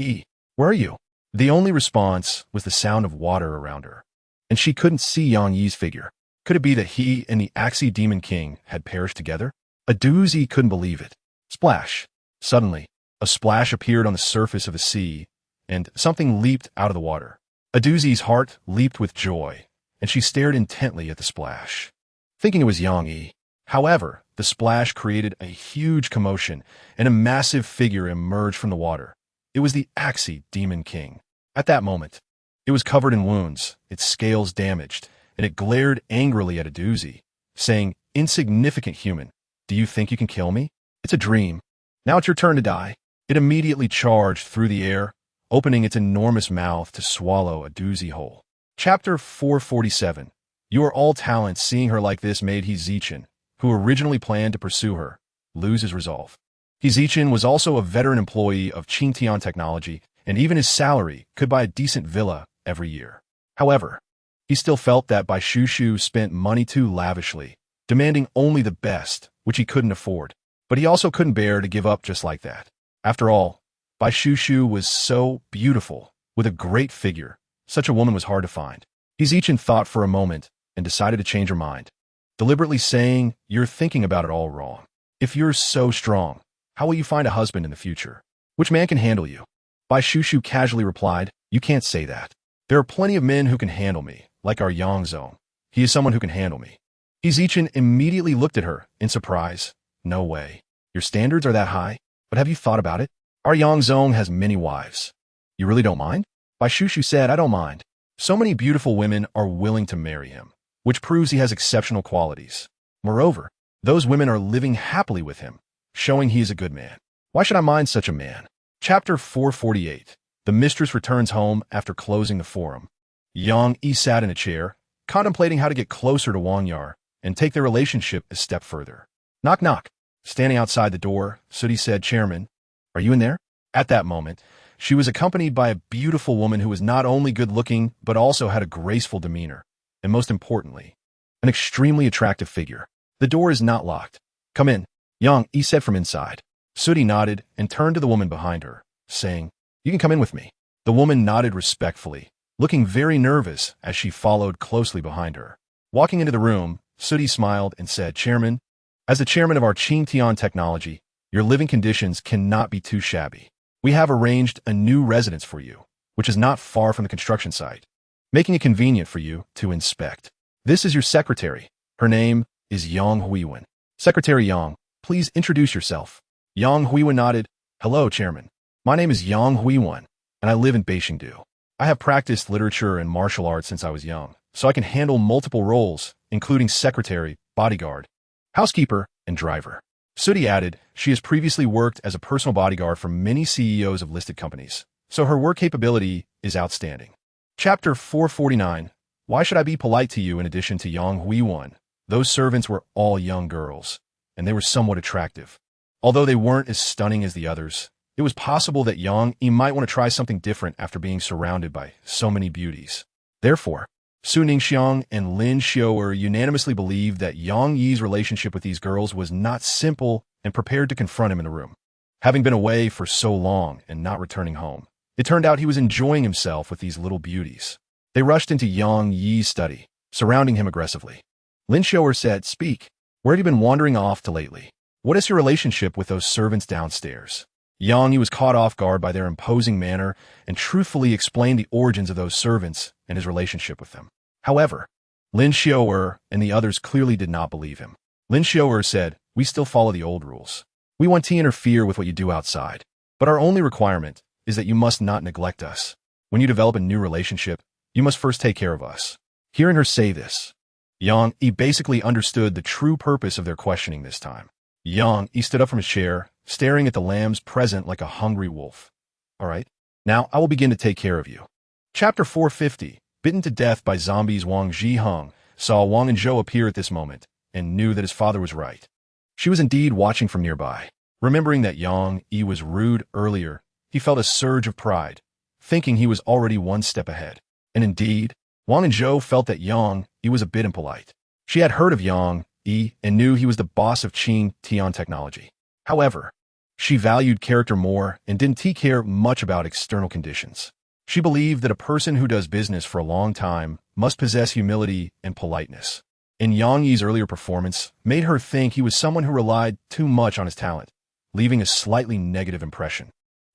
where are you? The only response was the sound of water around her, and she couldn't see Yang Yi's figure. Could it be that he and the Axie Demon King had perished together? Aduzi couldn't believe it. Splash. Suddenly, a splash appeared on the surface of the sea, and something leaped out of the water. Aduzi's heart leaped with joy, and she stared intently at the splash, thinking it was Yang. However, the splash created a huge commotion, and a massive figure emerged from the water. It was the Axie Demon King. At that moment, it was covered in wounds, its scales damaged, and it glared angrily at Aduzi, saying, Insignificant human, do you think you can kill me? It's a dream. Now it's your turn to die. It immediately charged through the air, opening its enormous mouth to swallow a doozy whole. Chapter 447. You are all talent. Seeing her like this made Hezichin, who originally planned to pursue her, lose his resolve. Hezichin was also a veteran employee of Tiantech, and even his salary could buy a decent villa every year. However, he still felt that Bai Shushu spent money too lavishly, demanding only the best, which he couldn't afford. But he also couldn't bear to give up just like that. After all, Bai Shushu was so beautiful, with a great figure. Such a woman was hard to find. Hezichin thought for a moment and decided to change her mind, deliberately saying, "You're thinking about it all wrong. If you're so strong, how will you find a husband in the future? Which man can handle you?" Bai Shushu casually replied, "You can't say that. There are plenty of men who can handle me, like our Yang Zong. He is someone who can handle me." Hezichin immediately looked at her in surprise. "No way. Your standards are that high? But have you thought about it? Our Yang Zong has many wives. You really don't mind?" Bai Shushu said, "I don't mind. So many beautiful women are willing to marry him, which proves he has exceptional qualities. Moreover, those women are living happily with him, showing he is a good man. Why should I mind such a man?" Chapter 448. The mistress returns home after closing the forum. Yang Yi sat in a chair, contemplating how to get closer to Wang Yar and take their relationship a step further. Knock knock. Standing outside the door, Sudi said, "Chairman, are you in there?" At that moment, she was accompanied by a beautiful woman who was not only good-looking, but also had a graceful demeanor, and most importantly, an extremely attractive figure. "The door is not locked. Come in," Yang Yi said from inside. Sudi nodded and turned to the woman behind her, saying, "You can come in with me." The woman nodded respectfully, looking very nervous as she followed closely behind her. Walking into the room, Sudi smiled and said, "Chairman, as the chairman of our Tiantech, your living conditions cannot be too shabby. We have arranged a new residence for you, which is not far from the construction site, making it convenient for you to inspect. This is your secretary. Her name is Yang Huiwen. Secretary Yang, please introduce yourself." Yang Huiwen nodded. "Hello, Chairman. My name is Yang Huiwen, and I live in Beijingdu. I have practiced literature and martial arts since I was young, so I can handle multiple roles, including secretary, bodyguard, housekeeper, and driver." Sudi added, "She has previously worked as a personal bodyguard for many CEOs of listed companies, so her work capability is outstanding." Chapter 449. Why should I be polite to you? In addition to Yang Huiwen, those servants were all young girls, and they were somewhat attractive. Although they weren't as stunning as the others, it was possible that Yang Yi might want to try something different after being surrounded by so many beauties. Therefore, Su Ningxiang and Lin Xiaoer unanimously believed that Yang Yi's relationship with these girls was not simple and prepared to confront him in the room. Having been away for so long and not returning home, it turned out he was enjoying himself with these little beauties. They rushed into Yang Yi's study, surrounding him aggressively. Lin Xiaoer said, "Speak. Where have you been wandering off to lately? What is your relationship with those servants downstairs?" Yang Yi was caught off guard by their imposing manner and truthfully explained the origins of those servants and his relationship with them. However, Lin Xiaoer and the others clearly did not believe him. Lin Xiaoer said, "We still follow the old rules. We want to interfere with what you do outside, but our only requirement is that you must not neglect us. When you develop a new relationship, you must first take care of us." Hearing her say this, Yang Yi basically understood the true purpose of their questioning this time. Yang Yi stood up from his chair, staring at the lambs present like a hungry wolf. "All right, now I will begin to take care of you." Chapter 450. Bitten to death by zombies. Wang Zhiheng saw Wang and Zhou appear at this moment and knew that his father was right. She was indeed watching from nearby. Remembering that Yang Yi was rude earlier, he felt a surge of pride, thinking he was already one step ahead. And indeed, Wang and Zhou felt that Yang Yi was a bit impolite. She had heard of Yang Yi and knew he was the boss of Qing Tiantech. However, she valued character more and didn't care much about external conditions. She believed that a person who does business for a long time must possess humility and politeness. And Yang Yi's earlier performance made her think he was someone who relied too much on his talent, leaving a slightly negative impression.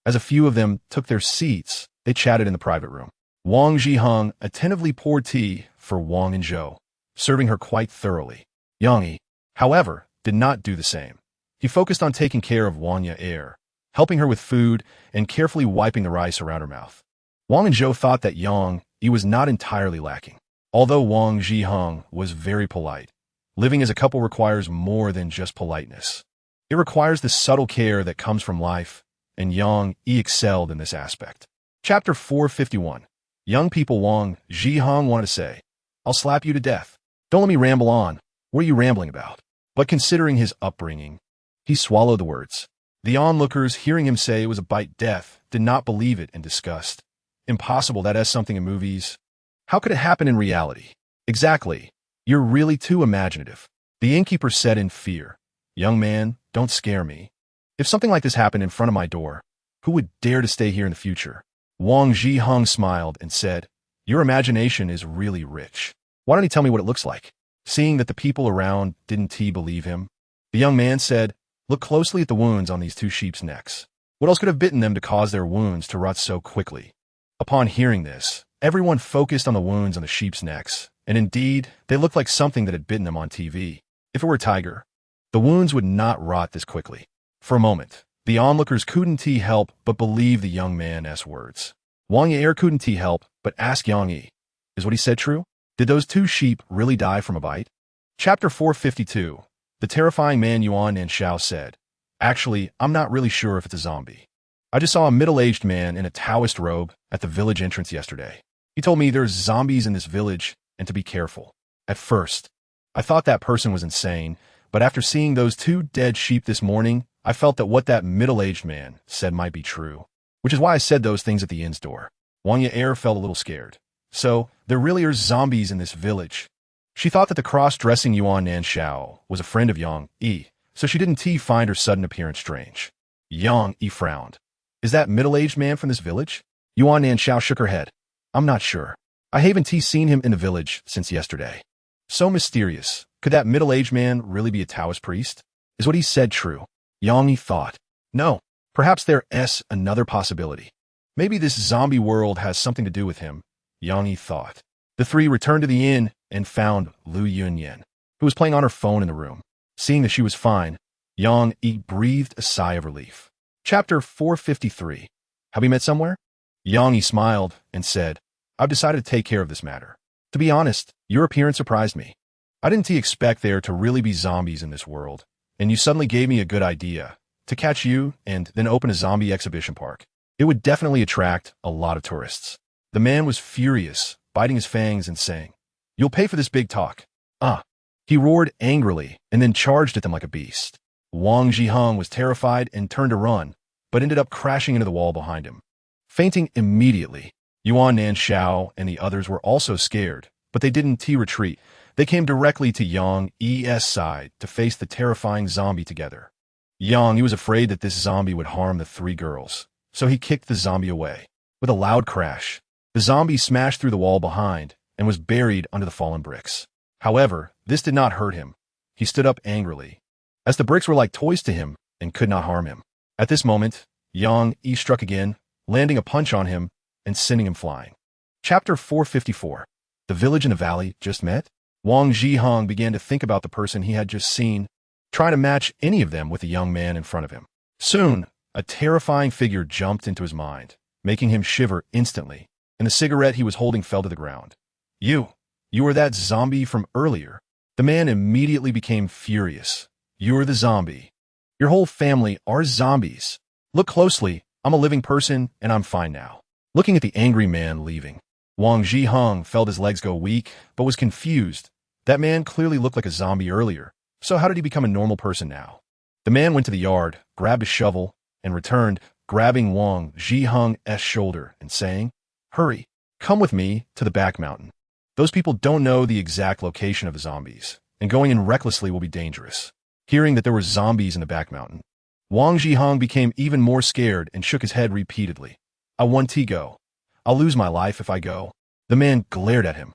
As a few of them took their seats, they chatted in the private room. Wang Zhiheng attentively poured tea for Wang and Zhou, serving her quite thoroughly. Yang Yi, however, did not do the same. He focused on taking care of Wang Yaer, helping her with food and carefully wiping the rice around her mouth. Wang and Zhou thought that Yang Yi was not entirely lacking. Although Wang Zhiheng was very polite, living as a couple requires more than just politeness. It requires the subtle care that comes from life, and Yang Yi excelled in this aspect. Chapter 451. Young people. Wang Zhihong wanted to say, "I'll slap you to death." Don't let me ramble on. What are you rambling about? But considering his upbringing, he swallowed the words. The onlookers, hearing him say it was a bite death, did not believe it in disgust. Impossible, that is something in movies. How could it happen in reality? Exactly. You're really too imaginative. The innkeeper said in fear, "Young man, don't scare me. If something like this happened in front of my door, who would dare to stay here in the future?" Wang Zhihong smiled and said, "Your imagination is really rich. Why don't you tell me what it looks like?" Seeing that the people around didn't believe him, the young man said, "Look closely at the wounds on these two sheep's necks. What else could have bitten them to cause their wounds to rot so quickly?" Upon hearing this, everyone focused on the wounds on the sheep's necks, and indeed, they looked like something that had bitten them on TV. If it were a tiger, the wounds would not rot this quickly. For a moment, the onlookers couldn't help but believe the young man's words. Wang Yi couldn't help but ask Yang Yi, "Is what he said true? Did those two sheep really die from a bite?" Chapter 452. The terrifying man Yuan Nanshao said, "Actually, I'm not really sure if it's a zombie. I just saw a middle-aged man in a Taoist robe at the village entrance yesterday. He told me there's zombies in this village and to be careful. At first, I thought that person was insane, but after seeing those two dead sheep this morning, I felt that what that middle-aged man said might be true, which is why I said those things at the inn's door." Wang Yi felt a little scared. So, there really are zombies in this village. She thought that the cross-dressing Yuan Nanshao was a friend of Yang Yi, so she didn't find her sudden appearance strange. Yang Yi frowned. "Is that middle-aged man from this village?" Yuan Nanshao shook her head. "I'm not sure. I haven't seen him in the village since yesterday." So mysterious. Could that middle-aged man really be a Taoist priest? Is what he said true? Yang Yi thought. No, perhaps there's another possibility. Maybe this zombie world has something to do with him, Yang Yi thought. The three returned to the inn and found Lu Yunyan, who was playing on her phone in the room. Seeing that she was fine, Yang Yi breathed a sigh of relief. Chapter 453. Have we met somewhere? Yang Yi smiled and said, "I've decided to take care of this matter. To be honest, your appearance surprised me. I didn't expect there to really be zombies in this world, and you suddenly gave me a good idea, to catch you and then open a zombie exhibition park. It would definitely attract a lot of tourists." The man was furious, biting his fangs and saying, "You'll pay for this big talk." He roared angrily and then charged at them like a beast. Wang Zhihong was terrified and turned to run, but ended up crashing into the wall behind him. Fainting immediately, Yuan Nanshao and the others were also scared, but they didn't retreat. They came directly to Yang Yi's side to face the terrifying zombie together. Yang Yi was afraid that this zombie would harm the three girls, so he kicked the zombie away. With a loud crash, the zombie smashed through the wall behind and was buried under the fallen bricks. However, this did not hurt him. He stood up angrily, as the bricks were like toys to him and could not harm him. At this moment, Yang Yi struck again, landing a punch on him and sending him flying. Chapter 454. The village in the valley just met? Wang Zhihong began to think about the person he had just seen, trying to match any of them with the young man in front of him. Soon, a terrifying figure jumped into his mind, making him shiver instantly, and the cigarette he was holding fell to the ground. You were that zombie from earlier." The man immediately became furious. "You're the zombie. Your whole family are zombies. Look closely, I'm a living person and I'm fine now." Looking at the angry man leaving, Wang Zhihong felt his legs go weak, but was confused. That man clearly looked like a zombie earlier, so how did he become a normal person now? The man went to the yard, grabbed a shovel, and returned, grabbing Wang Zhihong's shoulder and saying, "Hurry, come with me to the back mountain. Those people don't know the exact location of the zombies, and going in recklessly will be dangerous." Hearing that there were zombies in the back mountain, Wang Zhihong became even more scared and shook his head repeatedly. "I want to go. I'll lose my life if I go." The man glared at him.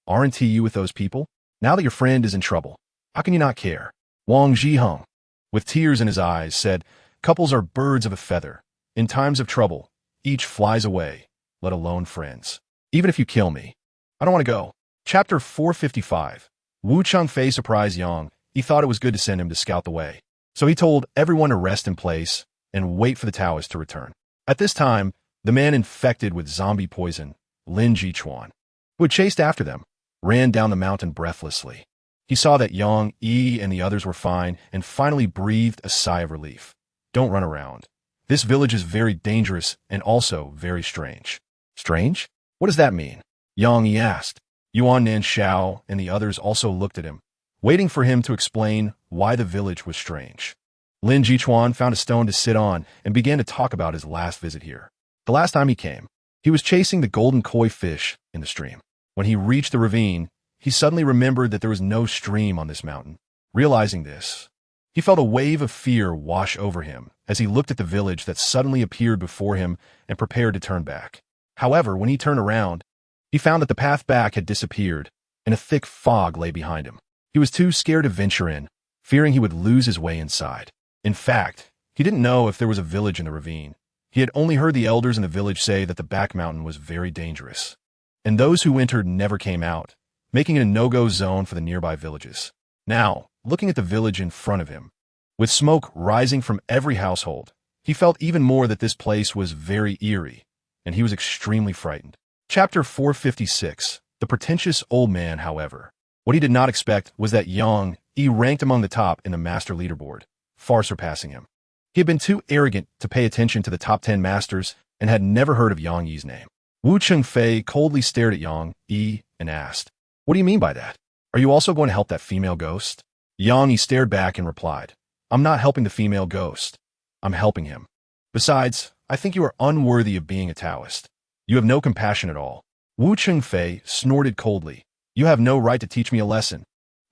"Aren't you with those people? Now that your friend is in trouble, how can you not care?" Wang Zhihong, with tears in his eyes, said, "Couples are birds of a feather. In times of trouble, each flies away, let alone friends. Even if you kill me, I don't want to go." Chapter 455. Wu Chengfei surprised Yang. He thought it was good to send him to scout the way, so he told everyone to rest in place and wait for the Taoists to return. At this time, the man infected with zombie poison, Lin Jichuan, who had chased after them, ran down the mountain breathlessly. He saw that Yang, Yi, and the others were fine and finally breathed a sigh of relief. Don't run around. This village is very dangerous and also very strange. Strange? What does that mean? Yang Yi asked. Yuan Nanshao and the others also looked at him, waiting for him to explain why the village was strange. Lin Jichuan found a stone to sit on and began to talk about his last visit here. The last time he came, he was chasing the golden koi fish in the stream. When he reached the ravine, he suddenly remembered that there was no stream on this mountain. Realizing this, he felt a wave of fear wash over him as he looked at the village that suddenly appeared before him and prepared to turn back. However, when he turned around, he found that the path back had disappeared and a thick fog lay behind him. He was too scared to venture in, fearing he would lose his way inside. In fact, he didn't know if there was a village in the ravine. He had only heard the elders in the village say that the back mountain was very dangerous, and those who entered never came out, making it a no-go zone for the nearby villages. Now, looking at the village in front of him, with smoke rising from every household, he felt even more that this place was very eerie, and he was extremely frightened. Chapter 456. The Pretentious Old Man, however. What he did not expect was that Yang Yi ranked among the top in the master leaderboard, far surpassing him. He had been too arrogant to pay attention to the top 10 masters and had never heard of Yang Yi's name. Wu Chengfei coldly stared at Yang Yi and asked, "What do you mean by that? Are you also going to help that female ghost?" Yang Yi stared back and replied, "I'm not helping the female ghost. I'm helping him. Besides, I think you are unworthy of being a Taoist. You have no compassion at all." Wu Chengfei snorted coldly. "You have no right to teach me a lesson."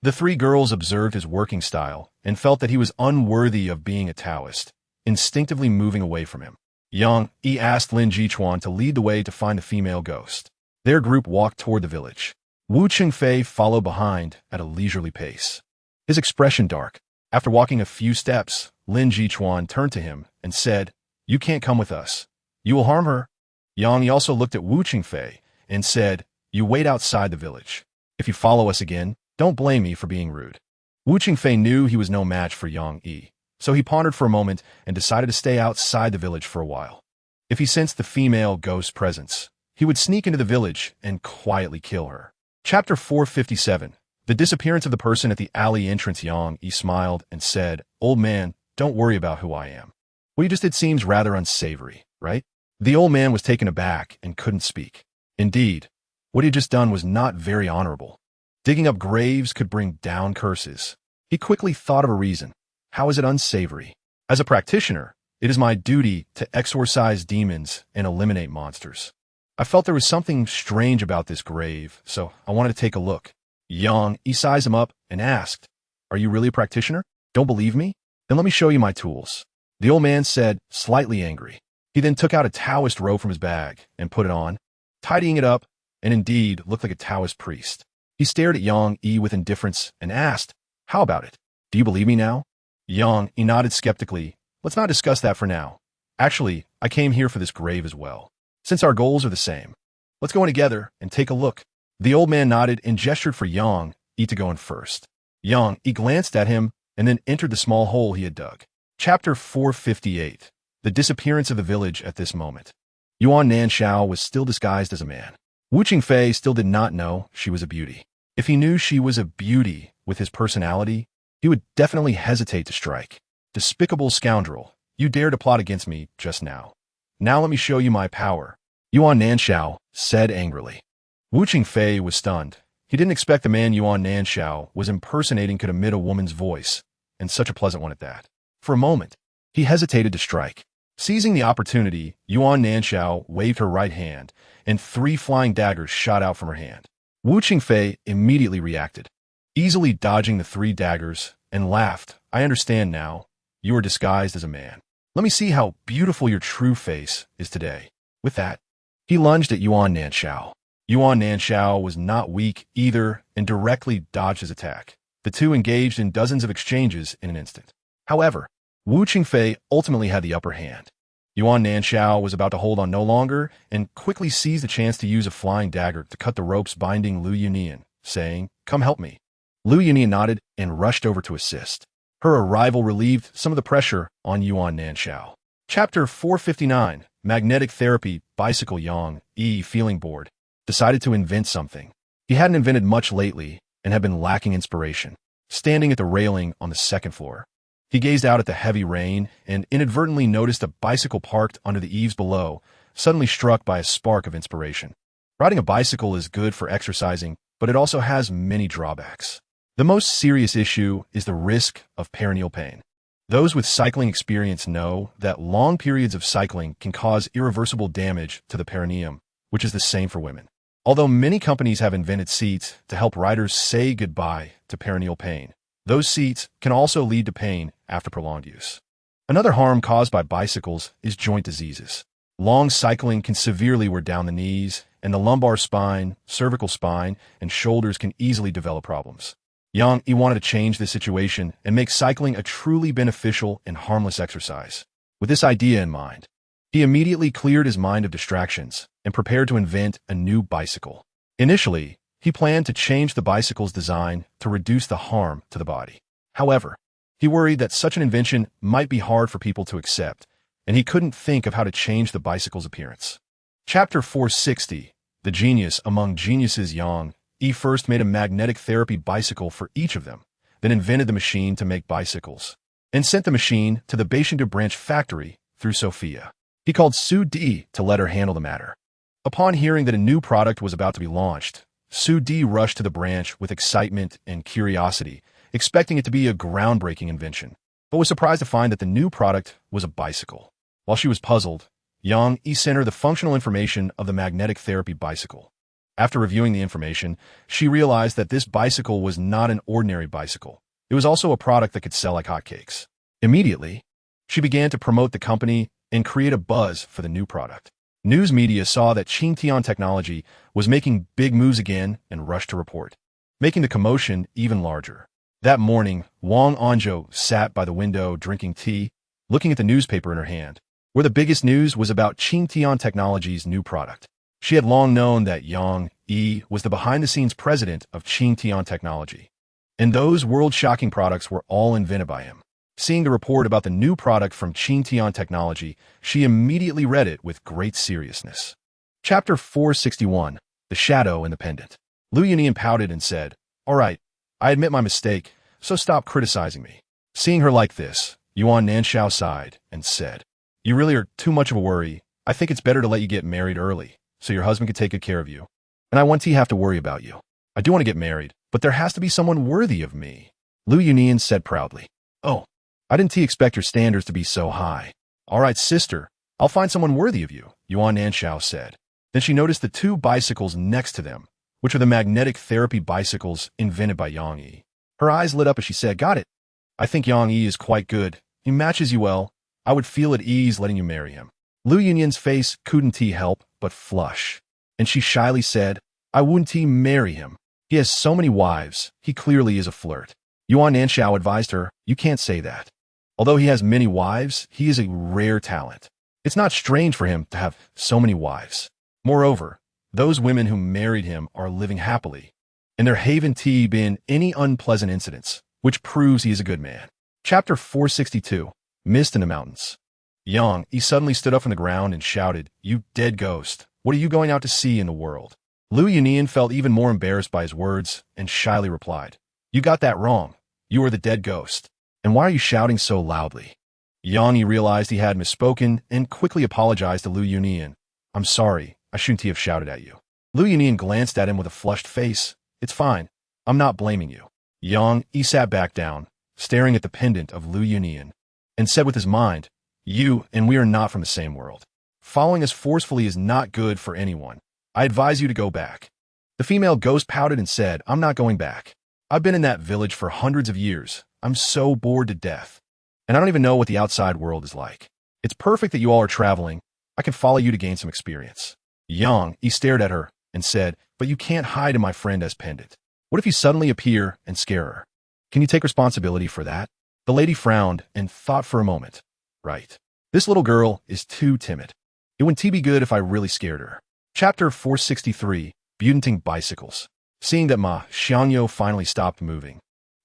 The three girls observed his working style and felt that he was unworthy of being a Taoist, instinctively moving away from him. Yang Yi asked Lin Jichuan to lead the way to find the female ghost. Their group walked toward the village. Wu Chengfei followed behind at a leisurely pace, his expression dark. After walking a few steps, Lin Jichuan turned to him and said, "You can't come with us. You will harm her." Yang Yi also looked at Wu Chengfei and said, "You wait outside the village. If you follow us again, don't blame me for being rude." Wu Chengfei knew he was no match for Yang Yi, so he pondered for a moment and decided to stay outside the village for a while. If he sensed the female ghost's presence, he would sneak into the village and quietly kill her. Chapter 457. The disappearance of the person at the alley entrance. Yang Yi smiled and said, "Old man, don't worry about who I am. What you just did seems rather unsavory, right?" The old man was taken aback and couldn't speak. Indeed, what he had just done was not very honorable. Digging up graves could bring down curses. He quickly thought of a reason. How is it unsavory? As a practitioner, it is my duty to exorcise demons and eliminate monsters. I felt there was something strange about this grave, so I wanted to take a look. Yang Yi sized him up and asked, "Are you really a practitioner? Don't believe me? Then let me show you my tools." The old man said, slightly angry. He then took out a Taoist robe from his bag and put it on, tidying it up, and indeed looked like a Taoist priest. He stared at Yang Yi with indifference and asked, "How about it? Do you believe me now?" Yang Yi nodded skeptically. "Let's not discuss that for now. Actually, I came here for this grave as well. Since our goals are the same, let's go in together and take a look." The old man nodded and gestured for Yang Yi to go in first. Yang Yi glanced at him and then entered the small hole he had dug. Chapter 458. The disappearance of the village at this moment. Yuan Nanshao was still disguised as a man. Wu Chengfei still did not know she was a beauty. If he knew she was a beauty with his personality, he would definitely hesitate to strike. "Despicable scoundrel, you dared to plot against me just now. Now let me show you my power," Yuan Nanshao said angrily. Wu Chengfei was stunned. He didn't expect the man Yuan Nanshao was impersonating could emit a woman's voice, and such a pleasant one at that. For a moment, he hesitated to strike. Seizing the opportunity, Yuan Nanshao waved her right hand, and 3 flying daggers shot out from her hand. Wu Chengfei immediately reacted, easily dodging the 3 daggers, and laughed. "I understand now. You are disguised as a man. Let me see how beautiful your true face is today." With that, he lunged at Yuan Nanshao. Yuan Nanshao was not weak either and directly dodged his attack. The two engaged in dozens of exchanges in an instant. However, Wu Chengfei ultimately had the upper hand. Yuan Nanshao was about to hold on no longer and quickly seized the chance to use a flying dagger to cut the ropes binding Lu Yunian, saying, "Come help me." Lu Yunian nodded and rushed over to assist. Her arrival relieved some of the pressure on Yuan Nanshao. Chapter 459. Magnetic Therapy. Bicycle. Yang Yi, feeling bored, decided to invent something. He hadn't invented much lately, and had been lacking inspiration. Standing at the railing on the second floor, he gazed out at the heavy rain and inadvertently noticed a bicycle parked under the eaves below, suddenly struck by a spark of inspiration. Riding a bicycle is good for exercising, but it also has many drawbacks. The most serious issue is the risk of perineal pain. Those with cycling experience know that long periods of cycling can cause irreversible damage to the perineum, which is the same for women. Although many companies have invented seats to help riders say goodbye to perineal pain, those seats can also lead to pain after prolonged use. Another harm caused by bicycles is joint diseases. Long cycling can severely wear down the knees, and the lumbar spine, cervical spine, and shoulders can easily develop problems. Yang Yi wanted to change this situation and make cycling a truly beneficial and harmless exercise. With this idea in mind, he immediately cleared his mind of distractions and prepared to invent a new bicycle. Initially, he planned to change the bicycle's design to reduce the harm to the body. However, he worried that such an invention might be hard for people to accept, and he couldn't think of how to change the bicycle's appearance. Chapter 460, The Genius Among Geniuses. Yang Yi first made a magnetic therapy bicycle for each of them, then invented the machine to make bicycles, and sent the machine to the Beijing branch factory through Sophia. He called Su Di to let her handle the matter. Upon hearing that a new product was about to be launched, Su Di rushed to the branch with excitement and curiosity, expecting it to be a groundbreaking invention, but was surprised to find that the new product was a bicycle. While she was puzzled, Yang Yi sent her the functional information of the magnetic therapy bicycle. After reviewing the information, she realized that this bicycle was not an ordinary bicycle. It was also a product that could sell like hotcakes. Immediately, she began to promote the company and create a buzz for the new product. News media saw that Tiantech Technology was making big moves again and rushed to report, making the commotion even larger. That morning, Wang Anzhou sat by the window drinking tea, looking at the newspaper in her hand, where the biggest news was about Tiantech Technology's new product. She had long known that Yang Yi was the behind-the-scenes president of Tiantech Technology, and those world-shocking products were all invented by him. Seeing the report about the new product from Tiantech Technology, she immediately read it with great seriousness. Chapter 461, The Shadow and the Pendant. Lu Yunian pouted and said, "All right, I admit my mistake, so stop criticizing me." Seeing her like this, Yuan Nanshao sighed and said, "You really are too much of a worry. I think it's better to let you get married early, so your husband can take good care of you. And I won't have to worry about you. I do want to get married, but there has to be someone worthy of me." Lu Yunian said proudly, "Oh, I didn't expect your standards to be so high." "All right, sister, I'll find someone worthy of you," Yuan Nanshao said. Then she noticed the two bicycles next to them, which are the magnetic therapy bicycles invented by Yang Yi. Her eyes lit up as she said, "Got it. I think Yang Yi is quite good. He matches you well. I would feel at ease letting you marry him." Lu Yunyan's face couldn't help but flush, and she shyly said, "I wouldn't marry him. He has so many wives. He clearly is a flirt." Yuan Nanshao advised her, "You can't say that. Although he has many wives, he is a rare talent. It's not strange for him to have so many wives. Moreover, those women who married him are living happily, and there haven't been any unpleasant incidents, which proves he is a good man." Chapter 462, Mist in the Mountains. Yang Yi suddenly stood up from the ground and shouted, "You dead ghost, what are you going out to see in the world?" Lu Yunian felt even more embarrassed by his words and shyly replied, "You got that wrong. You are the dead ghost. And why are you shouting so loudly?" Yang Yi realized he had misspoken and quickly apologized to Lu Yunian. "I'm sorry, I shouldn't have shouted at you." Lu Yunian glanced at him with a flushed face. "It's fine. I'm not blaming you." Yang Yi sat back down, staring at the pendant of Lu Yunian, and said with his mind, "You and we are not from the same world. Following us forcefully is not good for anyone. I advise you to go back." The female ghost pouted and said, "I'm not going back. I've been in that village for hundreds of years. I'm so bored to death. And I don't even know what the outside world is like. It's perfect that you all are traveling. I can follow you to gain some experience." Yang Yi stared at her and said, "But you can't hide in my friend as pendant. What if you suddenly appear and scare her? Can you take responsibility for that?" The lady frowned and thought for a moment. "Right. This little girl is too timid. It wouldn't be good if I really scared her." Chapter 463, Butanting Bicycles. Seeing that Ma Xiangyo finally stopped moving,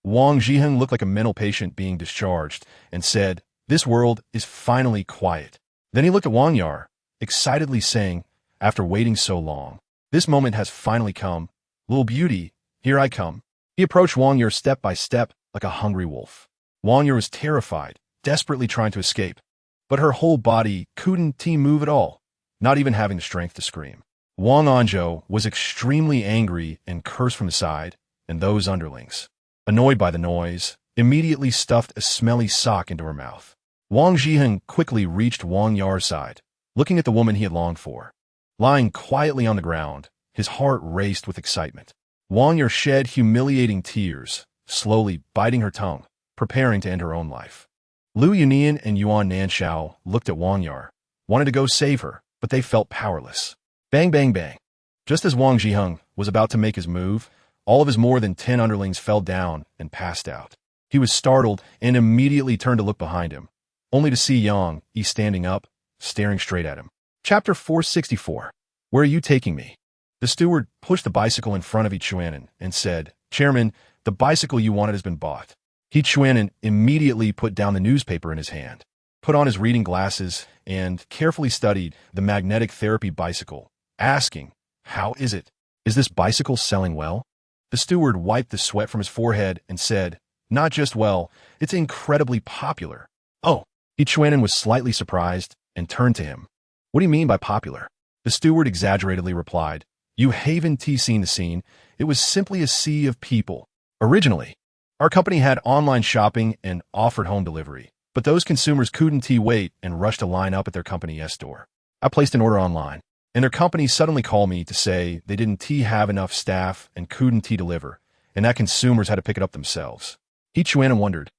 Wang Zhiheng looked like a mental patient being discharged and said, "This world is finally quiet." Then he looked at Wang Yar, excitedly saying, "After waiting so long, this moment has finally come. Little beauty, here I come." He approached Wang Yu step by step like a hungry wolf. Wang Yu was terrified, desperately trying to escape, but her whole body couldn't move at all, not even having the strength to scream. Wang Anzhou was extremely angry and cursed from the side, and those underlings, annoyed by the noise, immediately stuffed a smelly sock into her mouth. Wang Zhiheng quickly reached Wang Yu's side, looking at the woman he had longed for. Lying quietly on the ground, his heart raced with excitement. Wang Yu shed humiliating tears, slowly biting her tongue, preparing to end her own life. Lu Yunian and Yuan Nanshao looked at Wang Yu, wanted to go save her, but they felt powerless. Bang, bang, bang. Just as Wang Zhiheng was about to make his move, all of his more than 10 underlings fell down and passed out. He was startled and immediately turned to look behind him, only to see Yang Yi standing up, staring straight at him. Chapter 464. Where are you taking me? The steward pushed the bicycle in front of Yi Chuanan and said, Chairman, the bicycle you wanted has been bought. Yi Chuanan immediately put down the newspaper in his hand, put on his reading glasses, and carefully studied the magnetic therapy bicycle, asking, How is it? Is this bicycle selling well? The steward wiped the sweat from his forehead and said, Not just well, it's incredibly popular. Oh, Yi Chuanan was slightly surprised and turned to him. What do you mean by popular? The steward exaggeratedly replied, You haven't seen the scene. It was simply a sea of people. Originally, our company had online shopping and offered home delivery, but those consumers couldn't wait and rushed to line up at their company's store. I placed an order online, and their company suddenly called me to say they didn't have enough staff and couldn't deliver, and that consumers had to pick it up themselves. Yi Chuanan wondered,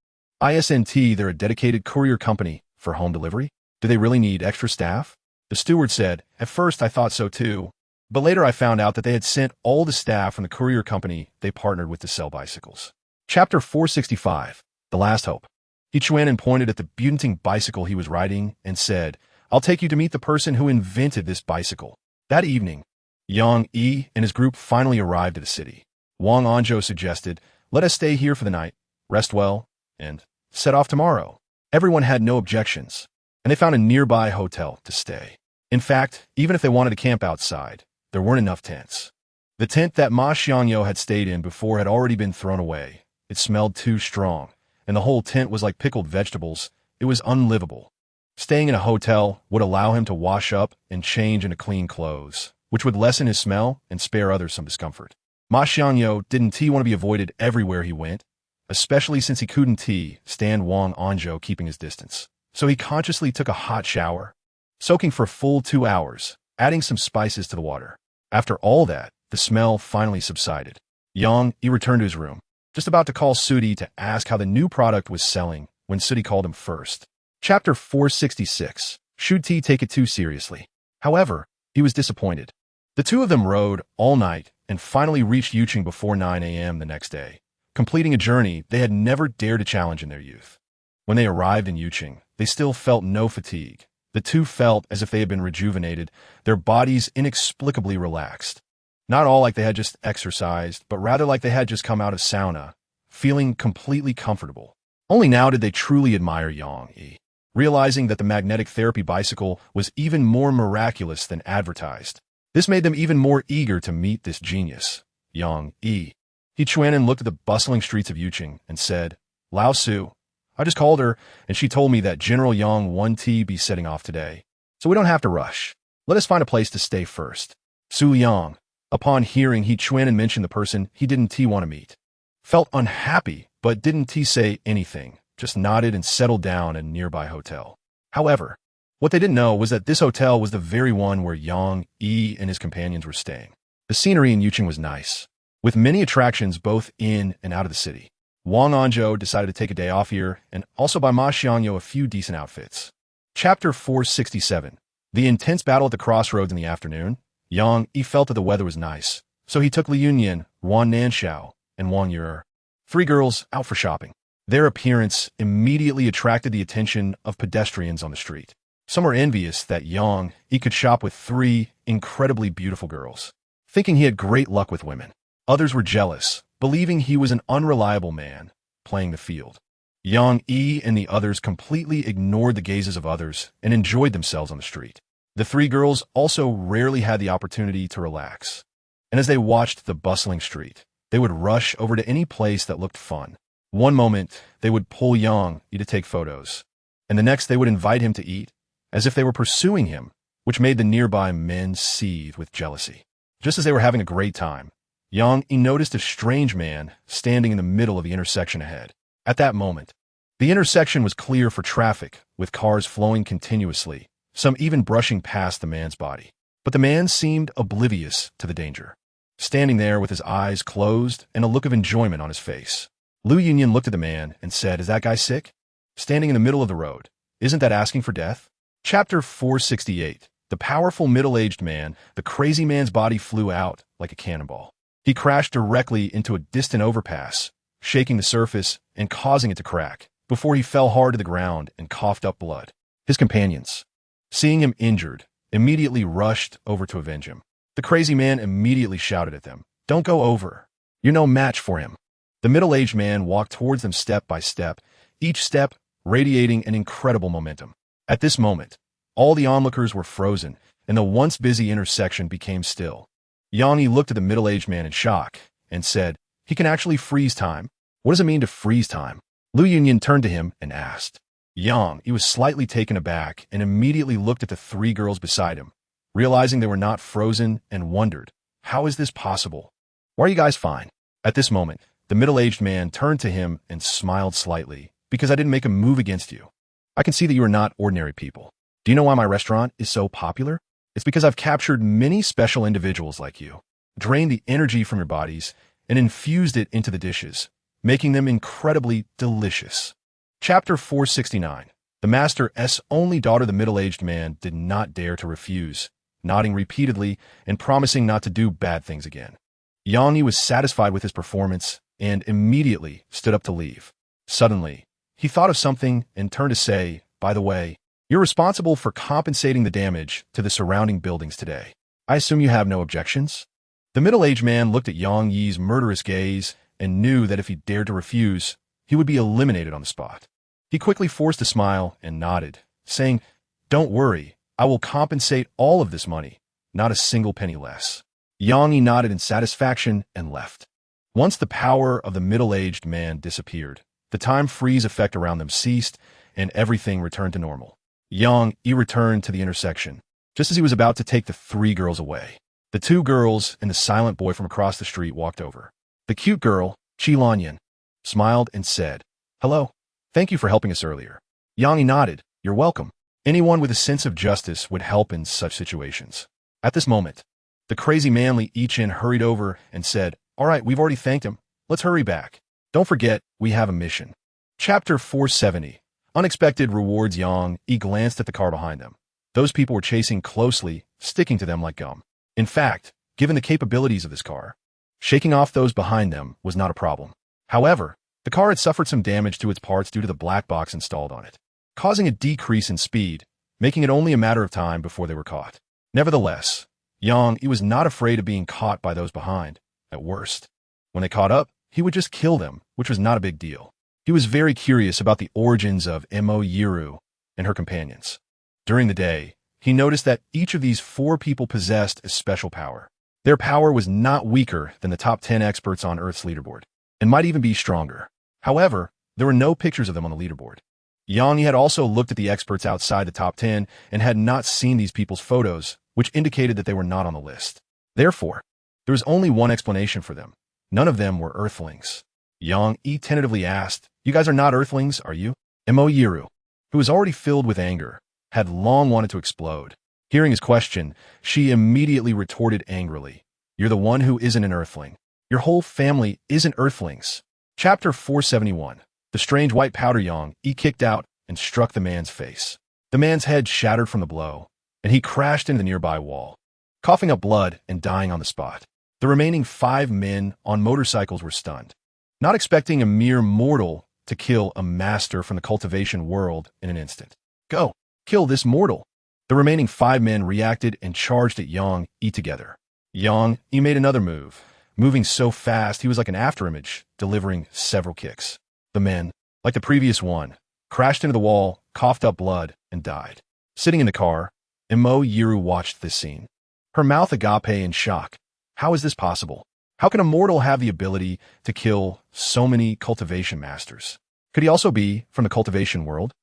ISNT, they're a dedicated courier company for home delivery? Do they really need extra staff? The steward said, At first I thought so too, but later I found out that they had sent all the staff from the courier company they partnered with to sell bicycles. Chapter 465. The Last Hope. Yi Chuanan pointed at the beautiful bicycle he was riding and said, I'll take you to meet the person who invented this bicycle. That evening, Yang Yi and his group finally arrived at the city. Wang Anzhou suggested, Let us stay here for the night, rest well, and set off tomorrow. Everyone had no objections, and they found a nearby hotel to stay. In fact, even if they wanted to camp outside, there weren't enough tents. The tent that Ma Xiangyo had stayed in before had already been thrown away. It smelled too strong, and the whole tent was like pickled vegetables. It was unlivable. Staying in a hotel would allow him to wash up and change into clean clothes, which would lessen his smell and spare others some discomfort. Ma Xiangyo didn't want to be avoided everywhere he went, especially since he couldn't stand Wang Anzhou keeping his distance. So he consciously took a hot shower, soaking for a full 2 hours, adding some spices to the water. After all that, the smell finally subsided. Yang Yi returned to his room, just about to call Sudi to ask how the new product was selling when Sudi called him first. Chapter 466. Should T take it too seriously? However, he was disappointed. The two of them rode all night and finally reached Yuqing before 9 a.m. the next day, completing a journey they had never dared to challenge in their youth. When they arrived in Yuqing, they still felt no fatigue. The two felt as if they had been rejuvenated, their bodies inexplicably relaxed. Not all like they had just exercised, but rather like they had just come out of sauna, feeling completely comfortable. Only now did they truly admire Yang Yi, realizing that the magnetic therapy bicycle was even more miraculous than advertised. This made them even more eager to meet this genius, Yang Yi. Yi Chuanan looked at the bustling streets of Yuqing and said, Lao Su, I just called her, and she told me that General Yang won't be setting off today, so we don't have to rush. Let us find a place to stay first. Su Yang, upon hearing Yi Chuanan mention the person he didn't want to meet, felt unhappy but didn't say anything, just nodded and settled down in a nearby hotel. However, what they didn't know was that this hotel was the very one where Yang Yi and his companions were staying. The scenery in Yuqing was nice, with many attractions both in and out of the city. Wang Anzhou decided to take a day off here and also buy Ma Xiangyo a few decent outfits. Chapter 467. The intense battle at the crossroads in the afternoon. Yang Yi felt that the weather was nice, so he took Li Yunyan, Yuan Nanshao, and Wang Yu, 3 girls, out for shopping. Their appearance immediately attracted the attention of pedestrians on the street. Some were envious that Yang Yi could shop with 3 incredibly beautiful girls, thinking he had great luck with women. Others were jealous, believing he was an unreliable man, playing the field. Yang Yi and the others completely ignored the gazes of others and enjoyed themselves on the street. The 3 girls also rarely had the opportunity to relax, and as they watched the bustling street, they would rush over to any place that looked fun. One moment, they would pull Yang to take photos, and the next they would invite him to eat, as if they were pursuing him, which made the nearby men seethe with jealousy. Just as they were having a great time, Yang noticed a strange man standing in the middle of the intersection ahead. At that moment, the intersection was clear for traffic, with cars flowing continuously, some even brushing past the man's body. But the man seemed oblivious to the danger, standing there with his eyes closed and a look of enjoyment on his face. Lu Yunyan looked at the man and said, "Is that guy sick? Standing in the middle of the road. Isn't that asking for death?" Chapter 468. The powerful middle-aged man. The crazy man's body flew out like a cannonball. He crashed directly into a distant overpass, shaking the surface and causing it to crack, before he fell hard to the ground and coughed up blood. His companions, seeing him injured, immediately rushed over to avenge him. The crazy man immediately shouted at them, "Don't go over. You're no match for him." The middle-aged man walked towards them step by step, each step radiating an incredible momentum. At this moment, all the onlookers were frozen, and the once busy intersection became still. Yang looked at the middle-aged man in shock and said, "He can actually freeze time? What does it mean to freeze time?" Lu Yunyan turned to him and asked. Yang was slightly taken aback and immediately looked at the three girls beside him, realizing they were not frozen, and wondered, "How is this possible? Why are you guys fine?" At this moment, the middle-aged man turned to him and smiled slightly, "Because I didn't make a move against you. I can see that you are not ordinary people. Do you know why my restaurant is so popular? It's because I've captured many special individuals like you, drained the energy from your bodies, and infused it into the dishes, making them incredibly delicious." Chapter 469. The master's only daughter. The middle-aged man did not dare to refuse, nodding repeatedly and promising not to do bad things again. Yang was satisfied with his performance and immediately stood up to leave. Suddenly, he thought of something and turned to say, "By the way, you're responsible for compensating the damage to the surrounding buildings today. I assume you have no objections?" The middle-aged man looked at Yang murderous gaze and knew that if he dared to refuse, he would be eliminated on the spot. He quickly forced a smile and nodded, saying, "Don't worry, I will compensate all of this money, not a single penny less." Yang nodded in satisfaction and left. Once the power of the middle-aged man disappeared, the time freeze effect around them ceased, and everything returned to normal. Yang returned to the intersection, just as he was about to take the three girls away. The two girls and the silent boy from across the street walked over. The cute girl, Qi Lanyan, smiled and said, "Hello. Thank you for helping us earlier." Yang nodded, "You're welcome. Anyone with a sense of justice would help in such situations." At this moment, the crazy man Li Yichen hurried over and said, "All right, we've already thanked him. Let's hurry back. Don't forget, we have a mission." Chapter 470. Unexpected rewards. Yang glanced at the car behind them. Those people were chasing closely, sticking to them like gum. In fact, given the capabilities of this car, shaking off those behind them was not a problem. However, the car had suffered some damage to its parts due to the black box installed on it, causing a decrease in speed, making it only a matter of time before they were caught. Nevertheless, Yang was not afraid of being caught by those behind. At worst, when they caught up, he would just kill them, which was not a big deal. He was very curious about the origins of Yiru and her companions. During the day, he noticed that each of these four people possessed a special power. Their power was not weaker than the top 10 experts on Earth's leaderboard, and might even be stronger. However, there were no pictures of them on the leaderboard. Yang had also looked at the experts outside the top 10 and had not seen these people's photos, which indicated that they were not on the list. Therefore, there was only one explanation for them. None of them were Earthlings. Yang tentatively asked, "You guys are not Earthlings, are you?" Yiru, who was already filled with anger, had long wanted to explode. Hearing his question, she immediately retorted angrily, "You're the one who isn't an Earthling. Your whole family isn't Earthlings." Chapter 471. The strange white powder. Yang kicked out and struck the man's face. The man's head shattered from the blow, and he crashed into the nearby wall, coughing up blood and dying on the spot. The remaining 5 men on motorcycles were stunned, not expecting a mere mortal to kill a master from the cultivation world in an instant. "Go, kill this mortal." The remaining 5 men reacted and charged at Yang together. Yang made another move, moving so fast he was like an afterimage, delivering several kicks. The men, like the previous one, crashed into the wall, coughed up blood, and died. Sitting in the car, Yiru watched this scene, her mouth agape in shock. How is this possible? How can a mortal have the ability to kill so many cultivation masters? Could he also be from the cultivation world?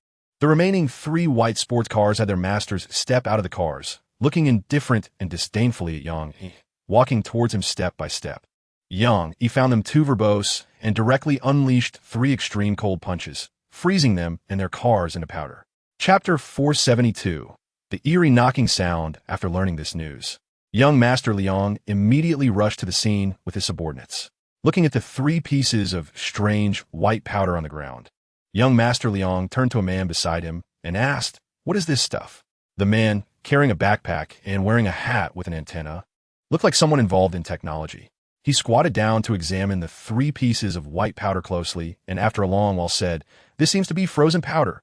The remaining 3 white sports cars had their masters step out of the cars, looking indifferent and disdainfully at Yang, walking towards him step by step. Yang found them too verbose and directly unleashed 3 extreme cold punches, freezing them and their cars into powder. Chapter 472. The eerie knocking sound after learning this news. Young Master Liang immediately rushed to the scene with his subordinates. Looking at the 3 pieces of strange white powder on the ground, young Master Liang turned to a man beside him and asked, "What is this stuff?" The man, carrying a backpack and wearing a hat with an antenna, looked like someone involved in technology. He squatted down to examine the 3 pieces of white powder closely, and after a long while said, "This seems to be frozen powder.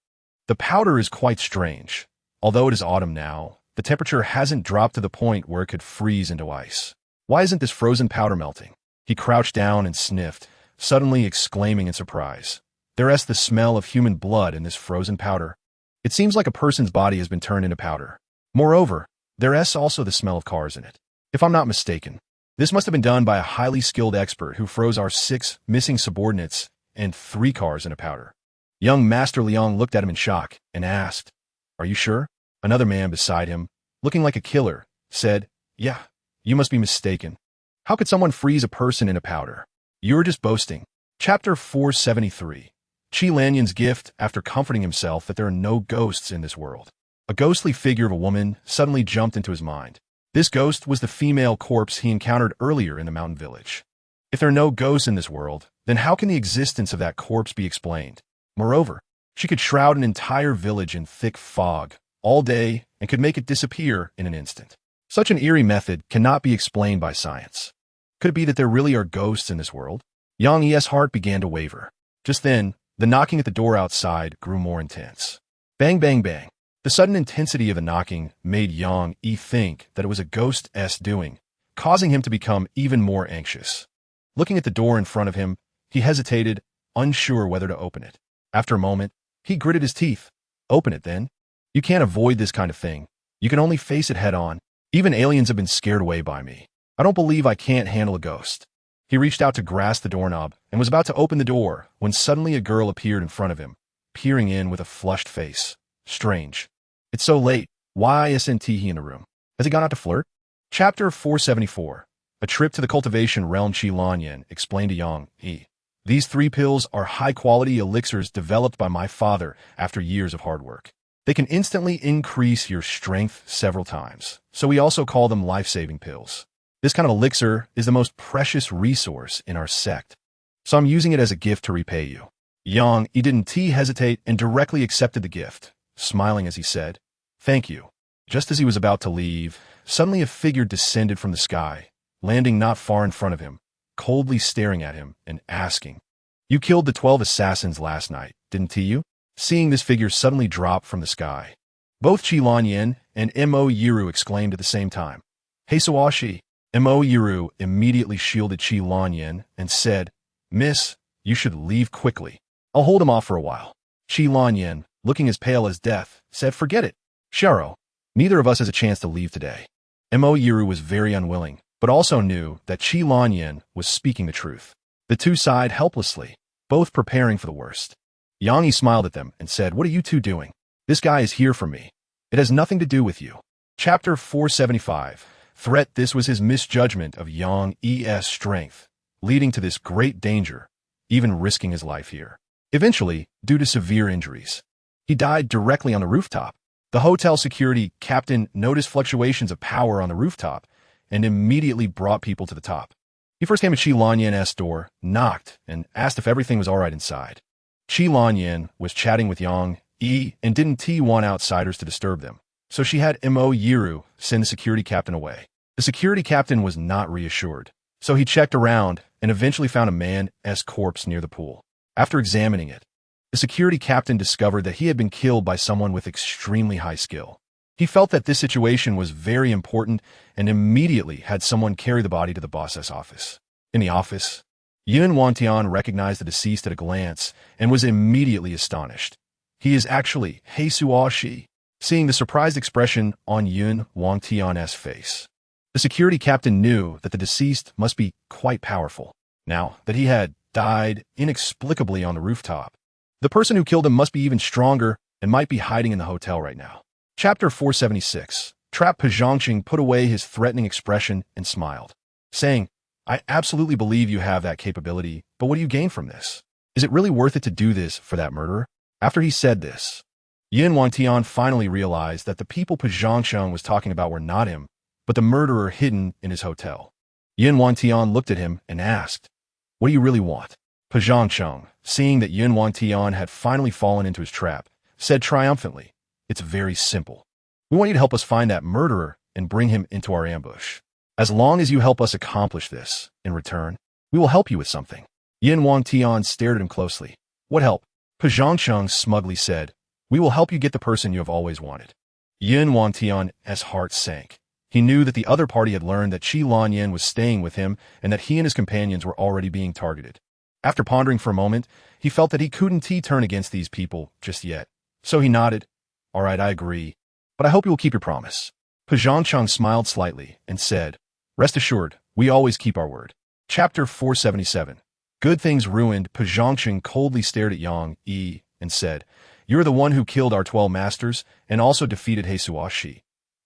The powder is quite strange. Although it is autumn now, the temperature hasn't dropped to the point where it could freeze into ice. Why isn't this frozen powder melting?" He crouched down and sniffed, suddenly exclaiming in surprise, "There is the smell of human blood in this frozen powder. It seems like a person's body has been turned into powder. Moreover, there is also the smell of cars in it. If I'm not mistaken, this must have been done by a highly skilled expert who froze our 6 missing subordinates and 3 cars into powder." Young Master Liang looked at him in shock and asked, "Are you sure?" Another man beside him, looking like a killer, said, "Yeah, you must be mistaken. How could someone freeze a person into powder? You are just boasting." Chapter 473. Qi Lanyan's gift after comforting himself that there are no ghosts in this world. A ghostly figure of a woman suddenly jumped into his mind. This ghost was the female corpse he encountered earlier in the mountain village. If there are no ghosts in this world, then how can the existence of that corpse be explained? Moreover, she could shroud an entire village in thick fog all day and could make it disappear in an instant. Such an eerie method cannot be explained by science. Could it be that there really are ghosts in this world? Yang Yi's heart began to waver. Just then, the knocking at the door outside grew more intense. Bang, bang, bang. The sudden intensity of the knocking made Yang Yi think that it was a ghost's doing, causing him to become even more anxious. Looking at the door in front of him, he hesitated, unsure whether to open it. After a moment, he gritted his teeth. "Open it, then. You can't avoid this kind of thing. You can only face it head on. Even aliens have been scared away by me. I don't believe I can't handle a ghost." He reached out to grasp the doorknob and was about to open the door when suddenly a girl appeared in front of him, peering in with a flushed face. Strange. "It's so late. Why isn't he in the room? Has he gone out to flirt?" Chapter 474. A trip to the cultivation realm. Qi Lanyan explained to Yang Yi, "These 3 pills are high-quality elixirs developed by my father after years of hard work. They can instantly increase your strength several times, so we also call them life-saving pills. This kind of elixir is the most precious resource in our sect, so I'm using it as a gift to repay you." Yang Yi didn't hesitate and directly accepted the gift, smiling as he said, "Thank you." Just as he was about to leave, suddenly a figure descended from the sky, landing not far in front of him, coldly staring at him and asking, "You killed the 12 assassins last night, didn't you?" Seeing this figure suddenly drop from the sky, both Qi Lanyan and Mo Yiru exclaimed at the same time, "Hey Suashi!" Mo Yiru immediately shielded Qi Lanyan and said, "Miss, you should leave quickly. I'll hold him off for a while." Qi Lanyan, looking as pale as death, said, "Forget it. Sharo, neither of us has a chance to leave today." Mo Yiru was very unwilling, but also knew that Qi Lanyan was speaking the truth. The 2 sighed helplessly, both preparing for the worst. Yang Yi smiled at them and said, "What are you 2 doing? This guy is here for me. It has nothing to do with you." Chapter 475. Threat. This was his misjudgment of Yang Yi's strength, leading to this great danger, even risking his life here. Eventually, due to severe injuries, he died directly on the rooftop. The hotel security captain noticed fluctuations of power on the rooftop and immediately brought people to the top. He first came to Qi Lanyan's door, knocked, and asked if everything was all right inside. Qi Lanyan was chatting with Yang Yi and didn't want outsiders to disturb them, so she had Mo Yiru send the security captain away. The security captain was not reassured, so he checked around and eventually found a man's corpse near the pool. After examining it, the security captain discovered that he had been killed by someone with extremely high skill. He felt that this situation was very important and immediately had someone carry the body to the boss's office. In the office, Yun Wantian recognized the deceased at a glance and was immediately astonished. He is actually He Suashi. Seeing the surprised expression on Yun Wantian's face, The security captain knew that the deceased must be quite powerful, now that he had died inexplicably on the rooftop. The person who killed him must be even stronger and might be hiding in the hotel right now. Chapter 476. Trap Pazhongqing put away his threatening expression and smiled, saying, I absolutely believe you have that capability, but what do you gain from this? Is it really worth it to do this for that murderer? After he said this, Yin Wangtian finally realized that the people Pazhongqing was talking about were not him, but the murderer hidden in his hotel. Yin Wangtian looked at him and asked, What do you really want? Pazhongqing, seeing that Yin Wangtian had finally fallen into his trap, said triumphantly, It's very simple. We want you to help us find that murderer and bring him into our ambush. As long as you help us accomplish this, in return, we will help you with something. Yin Wangtian stared at him closely. What help? Pazhongqing smugly said, We will help you get the person you have always wanted. Yin Wangtian's heart sank. He knew that the other party had learned that Qi Lanyan was staying with him and that he and his companions were already being targeted. After pondering for a moment, he felt that he couldn't turn against these people just yet. So he nodded. All right, I agree. But I hope you will keep your promise. Pazhongqing smiled slightly and said, Rest assured, we always keep our word. Chapter 477. Good things ruined. Pazhongqing coldly stared at Yang Yi and said, You're the one who killed our 12 masters and also defeated Heisuashi,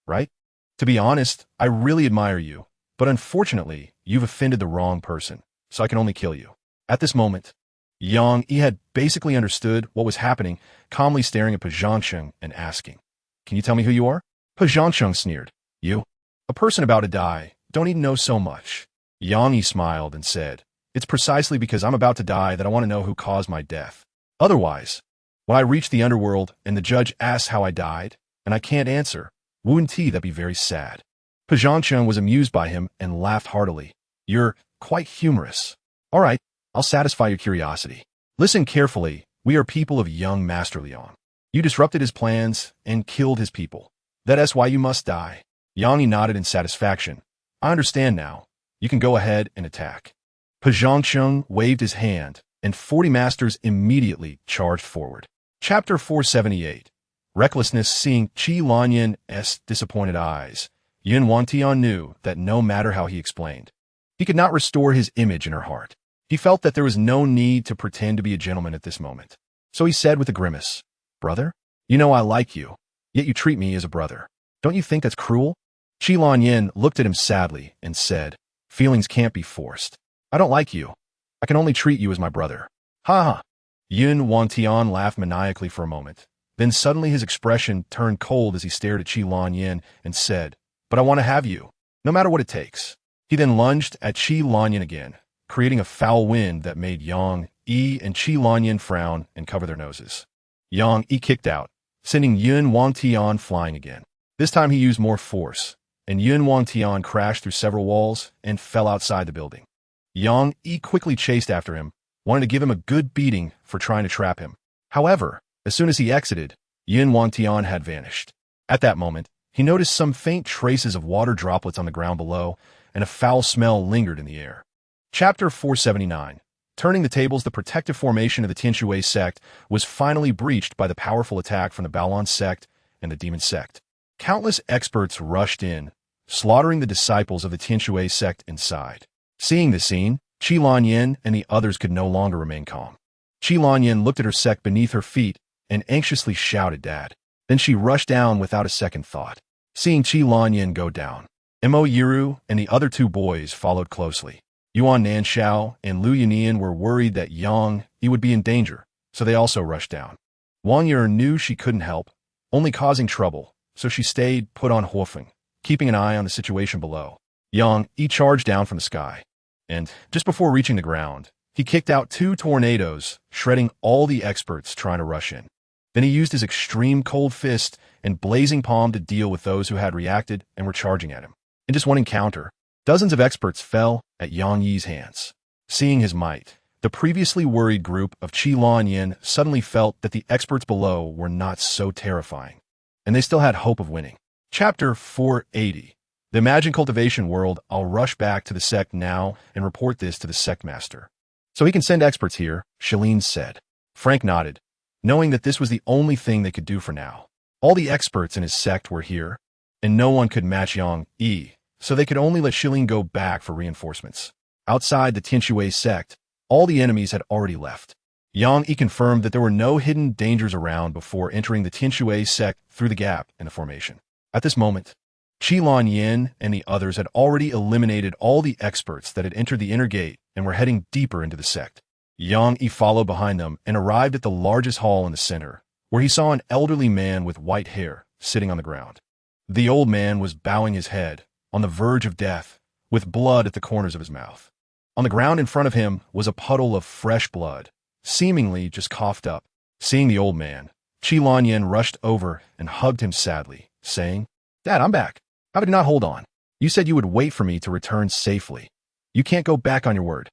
right? To be honest, I really admire you, but unfortunately, you've offended the wrong person, so I can only kill you. At this moment, Yang Yi had basically understood what was happening, calmly staring at Pazhongqing and asking, Can you tell me who you are? Pazhongqing sneered. You? A person about to die, don't even know so much. Yang Yi smiled and said, It's precisely because I'm about to die that I want to know who caused my death. Otherwise, when I reach the underworld and the judge asks how I died, and I can't answer, wouldn't that be very sad? Pazhongqing was amused by him and laughed heartily. You're quite humorous. All right, I'll satisfy your curiosity. Listen carefully, we are people of young Master Liang. You disrupted his plans and killed his people. That's why you must die. Yang Yi nodded in satisfaction. I understand now. You can go ahead and attack. Pazhongqing waved his hand, and 40 masters immediately charged forward. Chapter 478. Recklessness. Seeing Qi Lanyan's disappointed eyes, Yin Wangtian knew that no matter how he explained, he could not restore his image in her heart. He felt that there was no need to pretend to be a gentleman at this moment. So he said with a grimace, Brother, you know I like you, yet you treat me as a brother. Don't you think that's cruel? Qi Lanyan looked at him sadly and said, Feelings can't be forced. I don't like you. I can only treat you as my brother. Ha ha. Yin Wangtian laughed maniacally for a moment. Then suddenly his expression turned cold as he stared at Qi Lanyan and said, But I want to have you, no matter what it takes. He then lunged at Qi Lanyan again, creating a foul wind that made Yang Yi and Qi Lanyan frown and cover their noses. Yang Yi kicked out, sending Yin Wangtian flying again. This time he used more force, and Yin Wangtian crashed through several walls and fell outside the building. Yang Yi quickly chased after him, wanted to give him a good beating for trying to trap him. However, as soon as he exited, Yin Wangtian had vanished. At that moment, he noticed some faint traces of water droplets on the ground below, and a foul smell lingered in the air. Chapter 479. Turning the tables. The protective formation of the Tianxue sect was finally breached by the powerful attack from the Baolon sect and the Demon sect. Countless experts rushed in, slaughtering the disciples of the Tianxue sect inside. Seeing this scene, Qi Lanyan and the others could no longer remain calm. Qi Lanyan looked at her sect beneath her feet and anxiously shouted, Dad. Then she rushed down without a second thought. Seeing Qi Lanyan go down, Mo Yiru and the other two boys followed closely. Yuan Nanshao and Lu Yunian were worried that Yang Yi would be in danger, so they also rushed down. Wang Yi knew she couldn't help, only causing trouble, so she stayed put on Huofeng, keeping an eye on the situation below. Yang Yi charged down from the sky, and just before reaching the ground, he kicked out 2 tornadoes, shredding all the experts trying to rush in. Then he used his extreme cold fist and blazing palm to deal with those who had reacted and were charging at him. In just one encounter, dozens of experts fell at Yang Yi's hands. Seeing his might, the previously worried group of Qi Lanyan suddenly felt that the experts below were not so terrifying, and they still had hope of winning. Chapter 480. The Imagine Cultivation World. I'll rush back to the sect now and report this to the sect master, so he can send experts here, Shalene said. Frank nodded, knowing that this was the only thing they could do for now. All the experts in his sect were here, and no one could match Yang Yi, so they could only let Shilin go back for reinforcements. Outside the Tianchuan sect, all the enemies had already left. Yang Yi confirmed that there were no hidden dangers around before entering the Tianchuan sect through the gap in the formation. At this moment, Qilin Yin and the others had already eliminated all the experts that had entered the inner gate and were heading deeper into the sect. Yang Yi followed behind them and arrived at the largest hall in the center, where he saw an elderly man with white hair sitting on the ground. The old man was bowing his head, on the verge of death, with blood at the corners of his mouth. On the ground in front of him was a puddle of fresh blood, seemingly just coughed up. Seeing the old man, Qilin Yin rushed over and hugged him sadly, saying, "Dad, I'm back. How did you not hold on? You said you would wait for me to return safely. You can't go back on your word."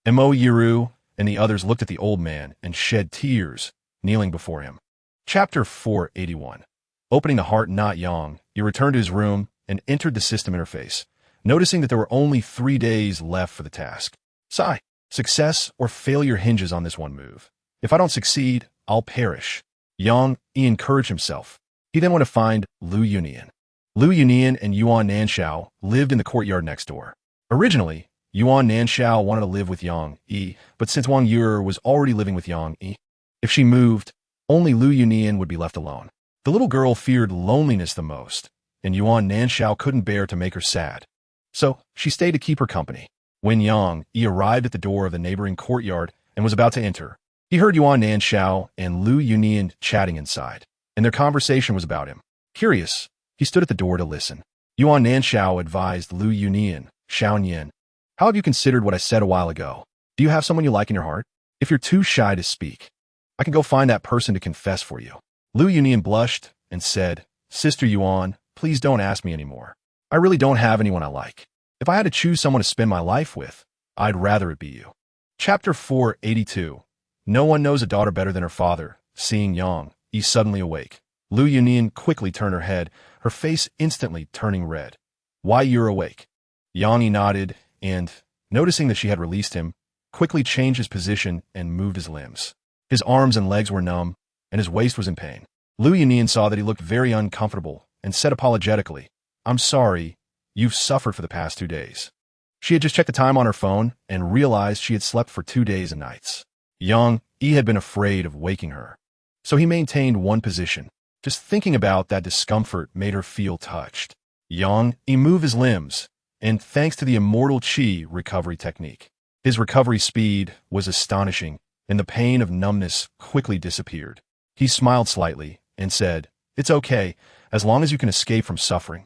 Mo Yiru and the others looked at the old man and shed tears, kneeling before him. Chapter 481. Opening the heart not Yang, he returned to his room and entered the system interface, noticing that there were only 3 days left for the task. Sigh. Success or failure hinges on this one move. If I don't succeed, I'll perish. Yang Yi encouraged himself. He then went to find Lu Yunian. Lu Yunian and Yuan Nanshao lived in the courtyard next door. Originally, Yuan Nanshao wanted to live with Yang Yi, but since Wang Yur was already living with Yang Yi, if she moved, only Lu Yunian would be left alone. The little girl feared loneliness the most, and Yuan Nanshao couldn't bear to make her sad. So she stayed to keep her company. When Yang Yi arrived at the door of the neighboring courtyard and was about to enter, he heard Yuan Nanshao and Lu Yunian chatting inside, and their conversation was about him. Curious, he stood at the door to listen. Yuan Nanshao advised Lu Yunian, "Xiao Yin, how have you considered what I said a while ago? Do you have someone you like in your heart? If you're too shy to speak, I can go find that person to confess for you." Lu Yunian blushed and said, "Sister Yuan, please don't ask me anymore. I really don't have anyone I like. If I had to choose someone to spend my life with, I'd rather it be you." Chapter 482. No one knows a daughter better than her father. Seeing Yang Yi suddenly awake, Lu Yunian quickly turned her head, her face instantly turning red. "Why, you're awake?" Yang Yi nodded and, noticing that she had released him, quickly changed his position and moved his limbs. His arms and legs were numb, and his waist was in pain. Lu Yunian saw that he looked very uncomfortable and said apologetically, "I'm sorry, you've suffered for the past 2 days." She had just checked the time on her phone and realized she had slept for 2 days and nights. Yang Yi had been afraid of waking her, so he maintained one position. Just thinking about that discomfort made her feel touched. Yang Yi moved his limbs, and thanks to the immortal Qi recovery technique, his recovery speed was astonishing, and the pain of numbness quickly disappeared. He smiled slightly and said, "It's okay, as long as you can escape from suffering.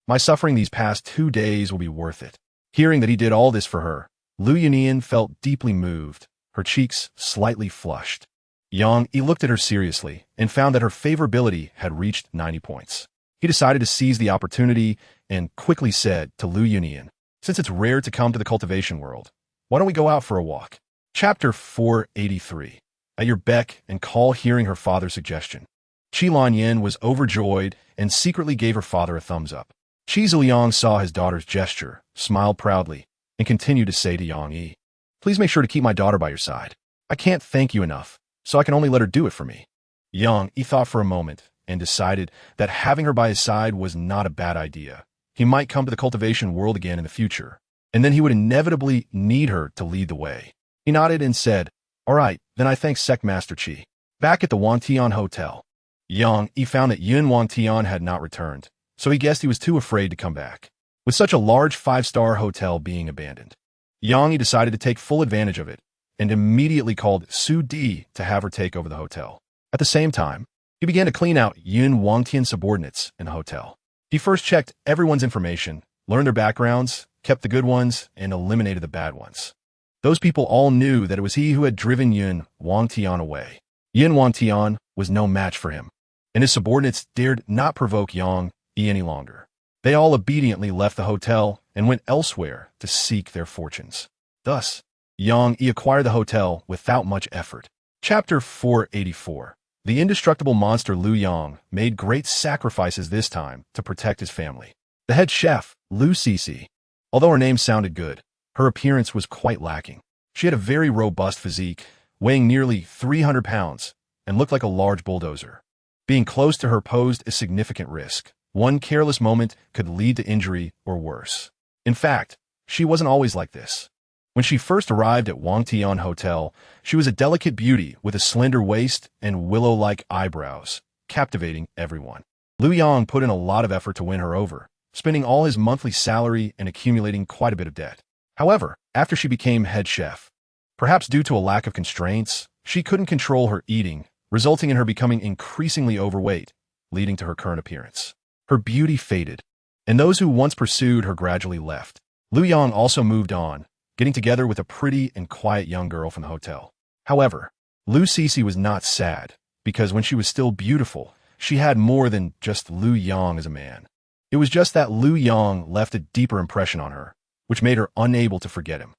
My suffering these past 2 days will be worth it." Hearing that he did all this for her, Lu Yunian felt deeply moved, her cheeks slightly flushed. Yang Yi looked at her seriously and found that her favorability had reached 90 points. He decided to seize the opportunity and quickly said to Lu Yunian, "Since it's rare to come to the cultivation world, why don't we go out for a walk?" Chapter 483. At your beck and call, hearing her father's suggestion, Qilin Yin was overjoyed and secretly gave her father a thumbs up. Qi Ziliang saw his daughter's gesture, smiled proudly, and continued to say to Yang Yi, "Please make sure to keep my daughter by your side. I can't thank you enough, so I can only let her do it for me." Yang Yi thought for a moment and decided that having her by his side was not a bad idea. He might come to the cultivation world again in the future, and then he would inevitably need her to lead the way. He nodded and said, "All right, then I thank Sect Master Qi." Back at the Wangtian Hotel, Yang Yi found that Yun Wangtian had not returned, so he guessed he was too afraid to come back, with such a large 5-star hotel being abandoned. Yang Yi decided to take full advantage of it, and immediately called Su Di to have her take over the hotel. At the same time, he began to clean out Yun Wangtian's subordinates in the hotel. He first checked everyone's information, learned their backgrounds, kept the good ones, and eliminated the bad ones. Those people all knew that it was he who had driven Yun Wangtian away. Yun Wangtian was no match for him, and his subordinates dared not provoke Yang Yi any longer. They all obediently left the hotel and went elsewhere to seek their fortunes. Thus, Yang Yi acquired the hotel without much effort. Chapter 484. The indestructible monster Lu Yang made great sacrifices this time to protect his family. The head chef, Lu Cece, although her name sounded good, her appearance was quite lacking. She had a very robust physique, weighing nearly 300 pounds, and looked like a large bulldozer. Being close to her posed a significant risk. One careless moment could lead to injury or worse. In fact, she wasn't always like this. When she first arrived at Wangtian Hotel, she was a delicate beauty with a slender waist and willow-like eyebrows, captivating everyone. Liu Yang put in a lot of effort to win her over, spending all his monthly salary and accumulating quite a bit of debt. However, after she became head chef, perhaps due to a lack of constraints, she couldn't control her eating, resulting in her becoming increasingly overweight, leading to her current appearance. Her beauty faded, and those who once pursued her gradually left. Liu Yang also moved on, getting together with a pretty and quiet young girl from the hotel. However, Liu Cixi was not sad, because when she was still beautiful, she had more than just Liu Yang as a man. It was just that Liu Yang left a deeper impression on her, which made her unable to forget him.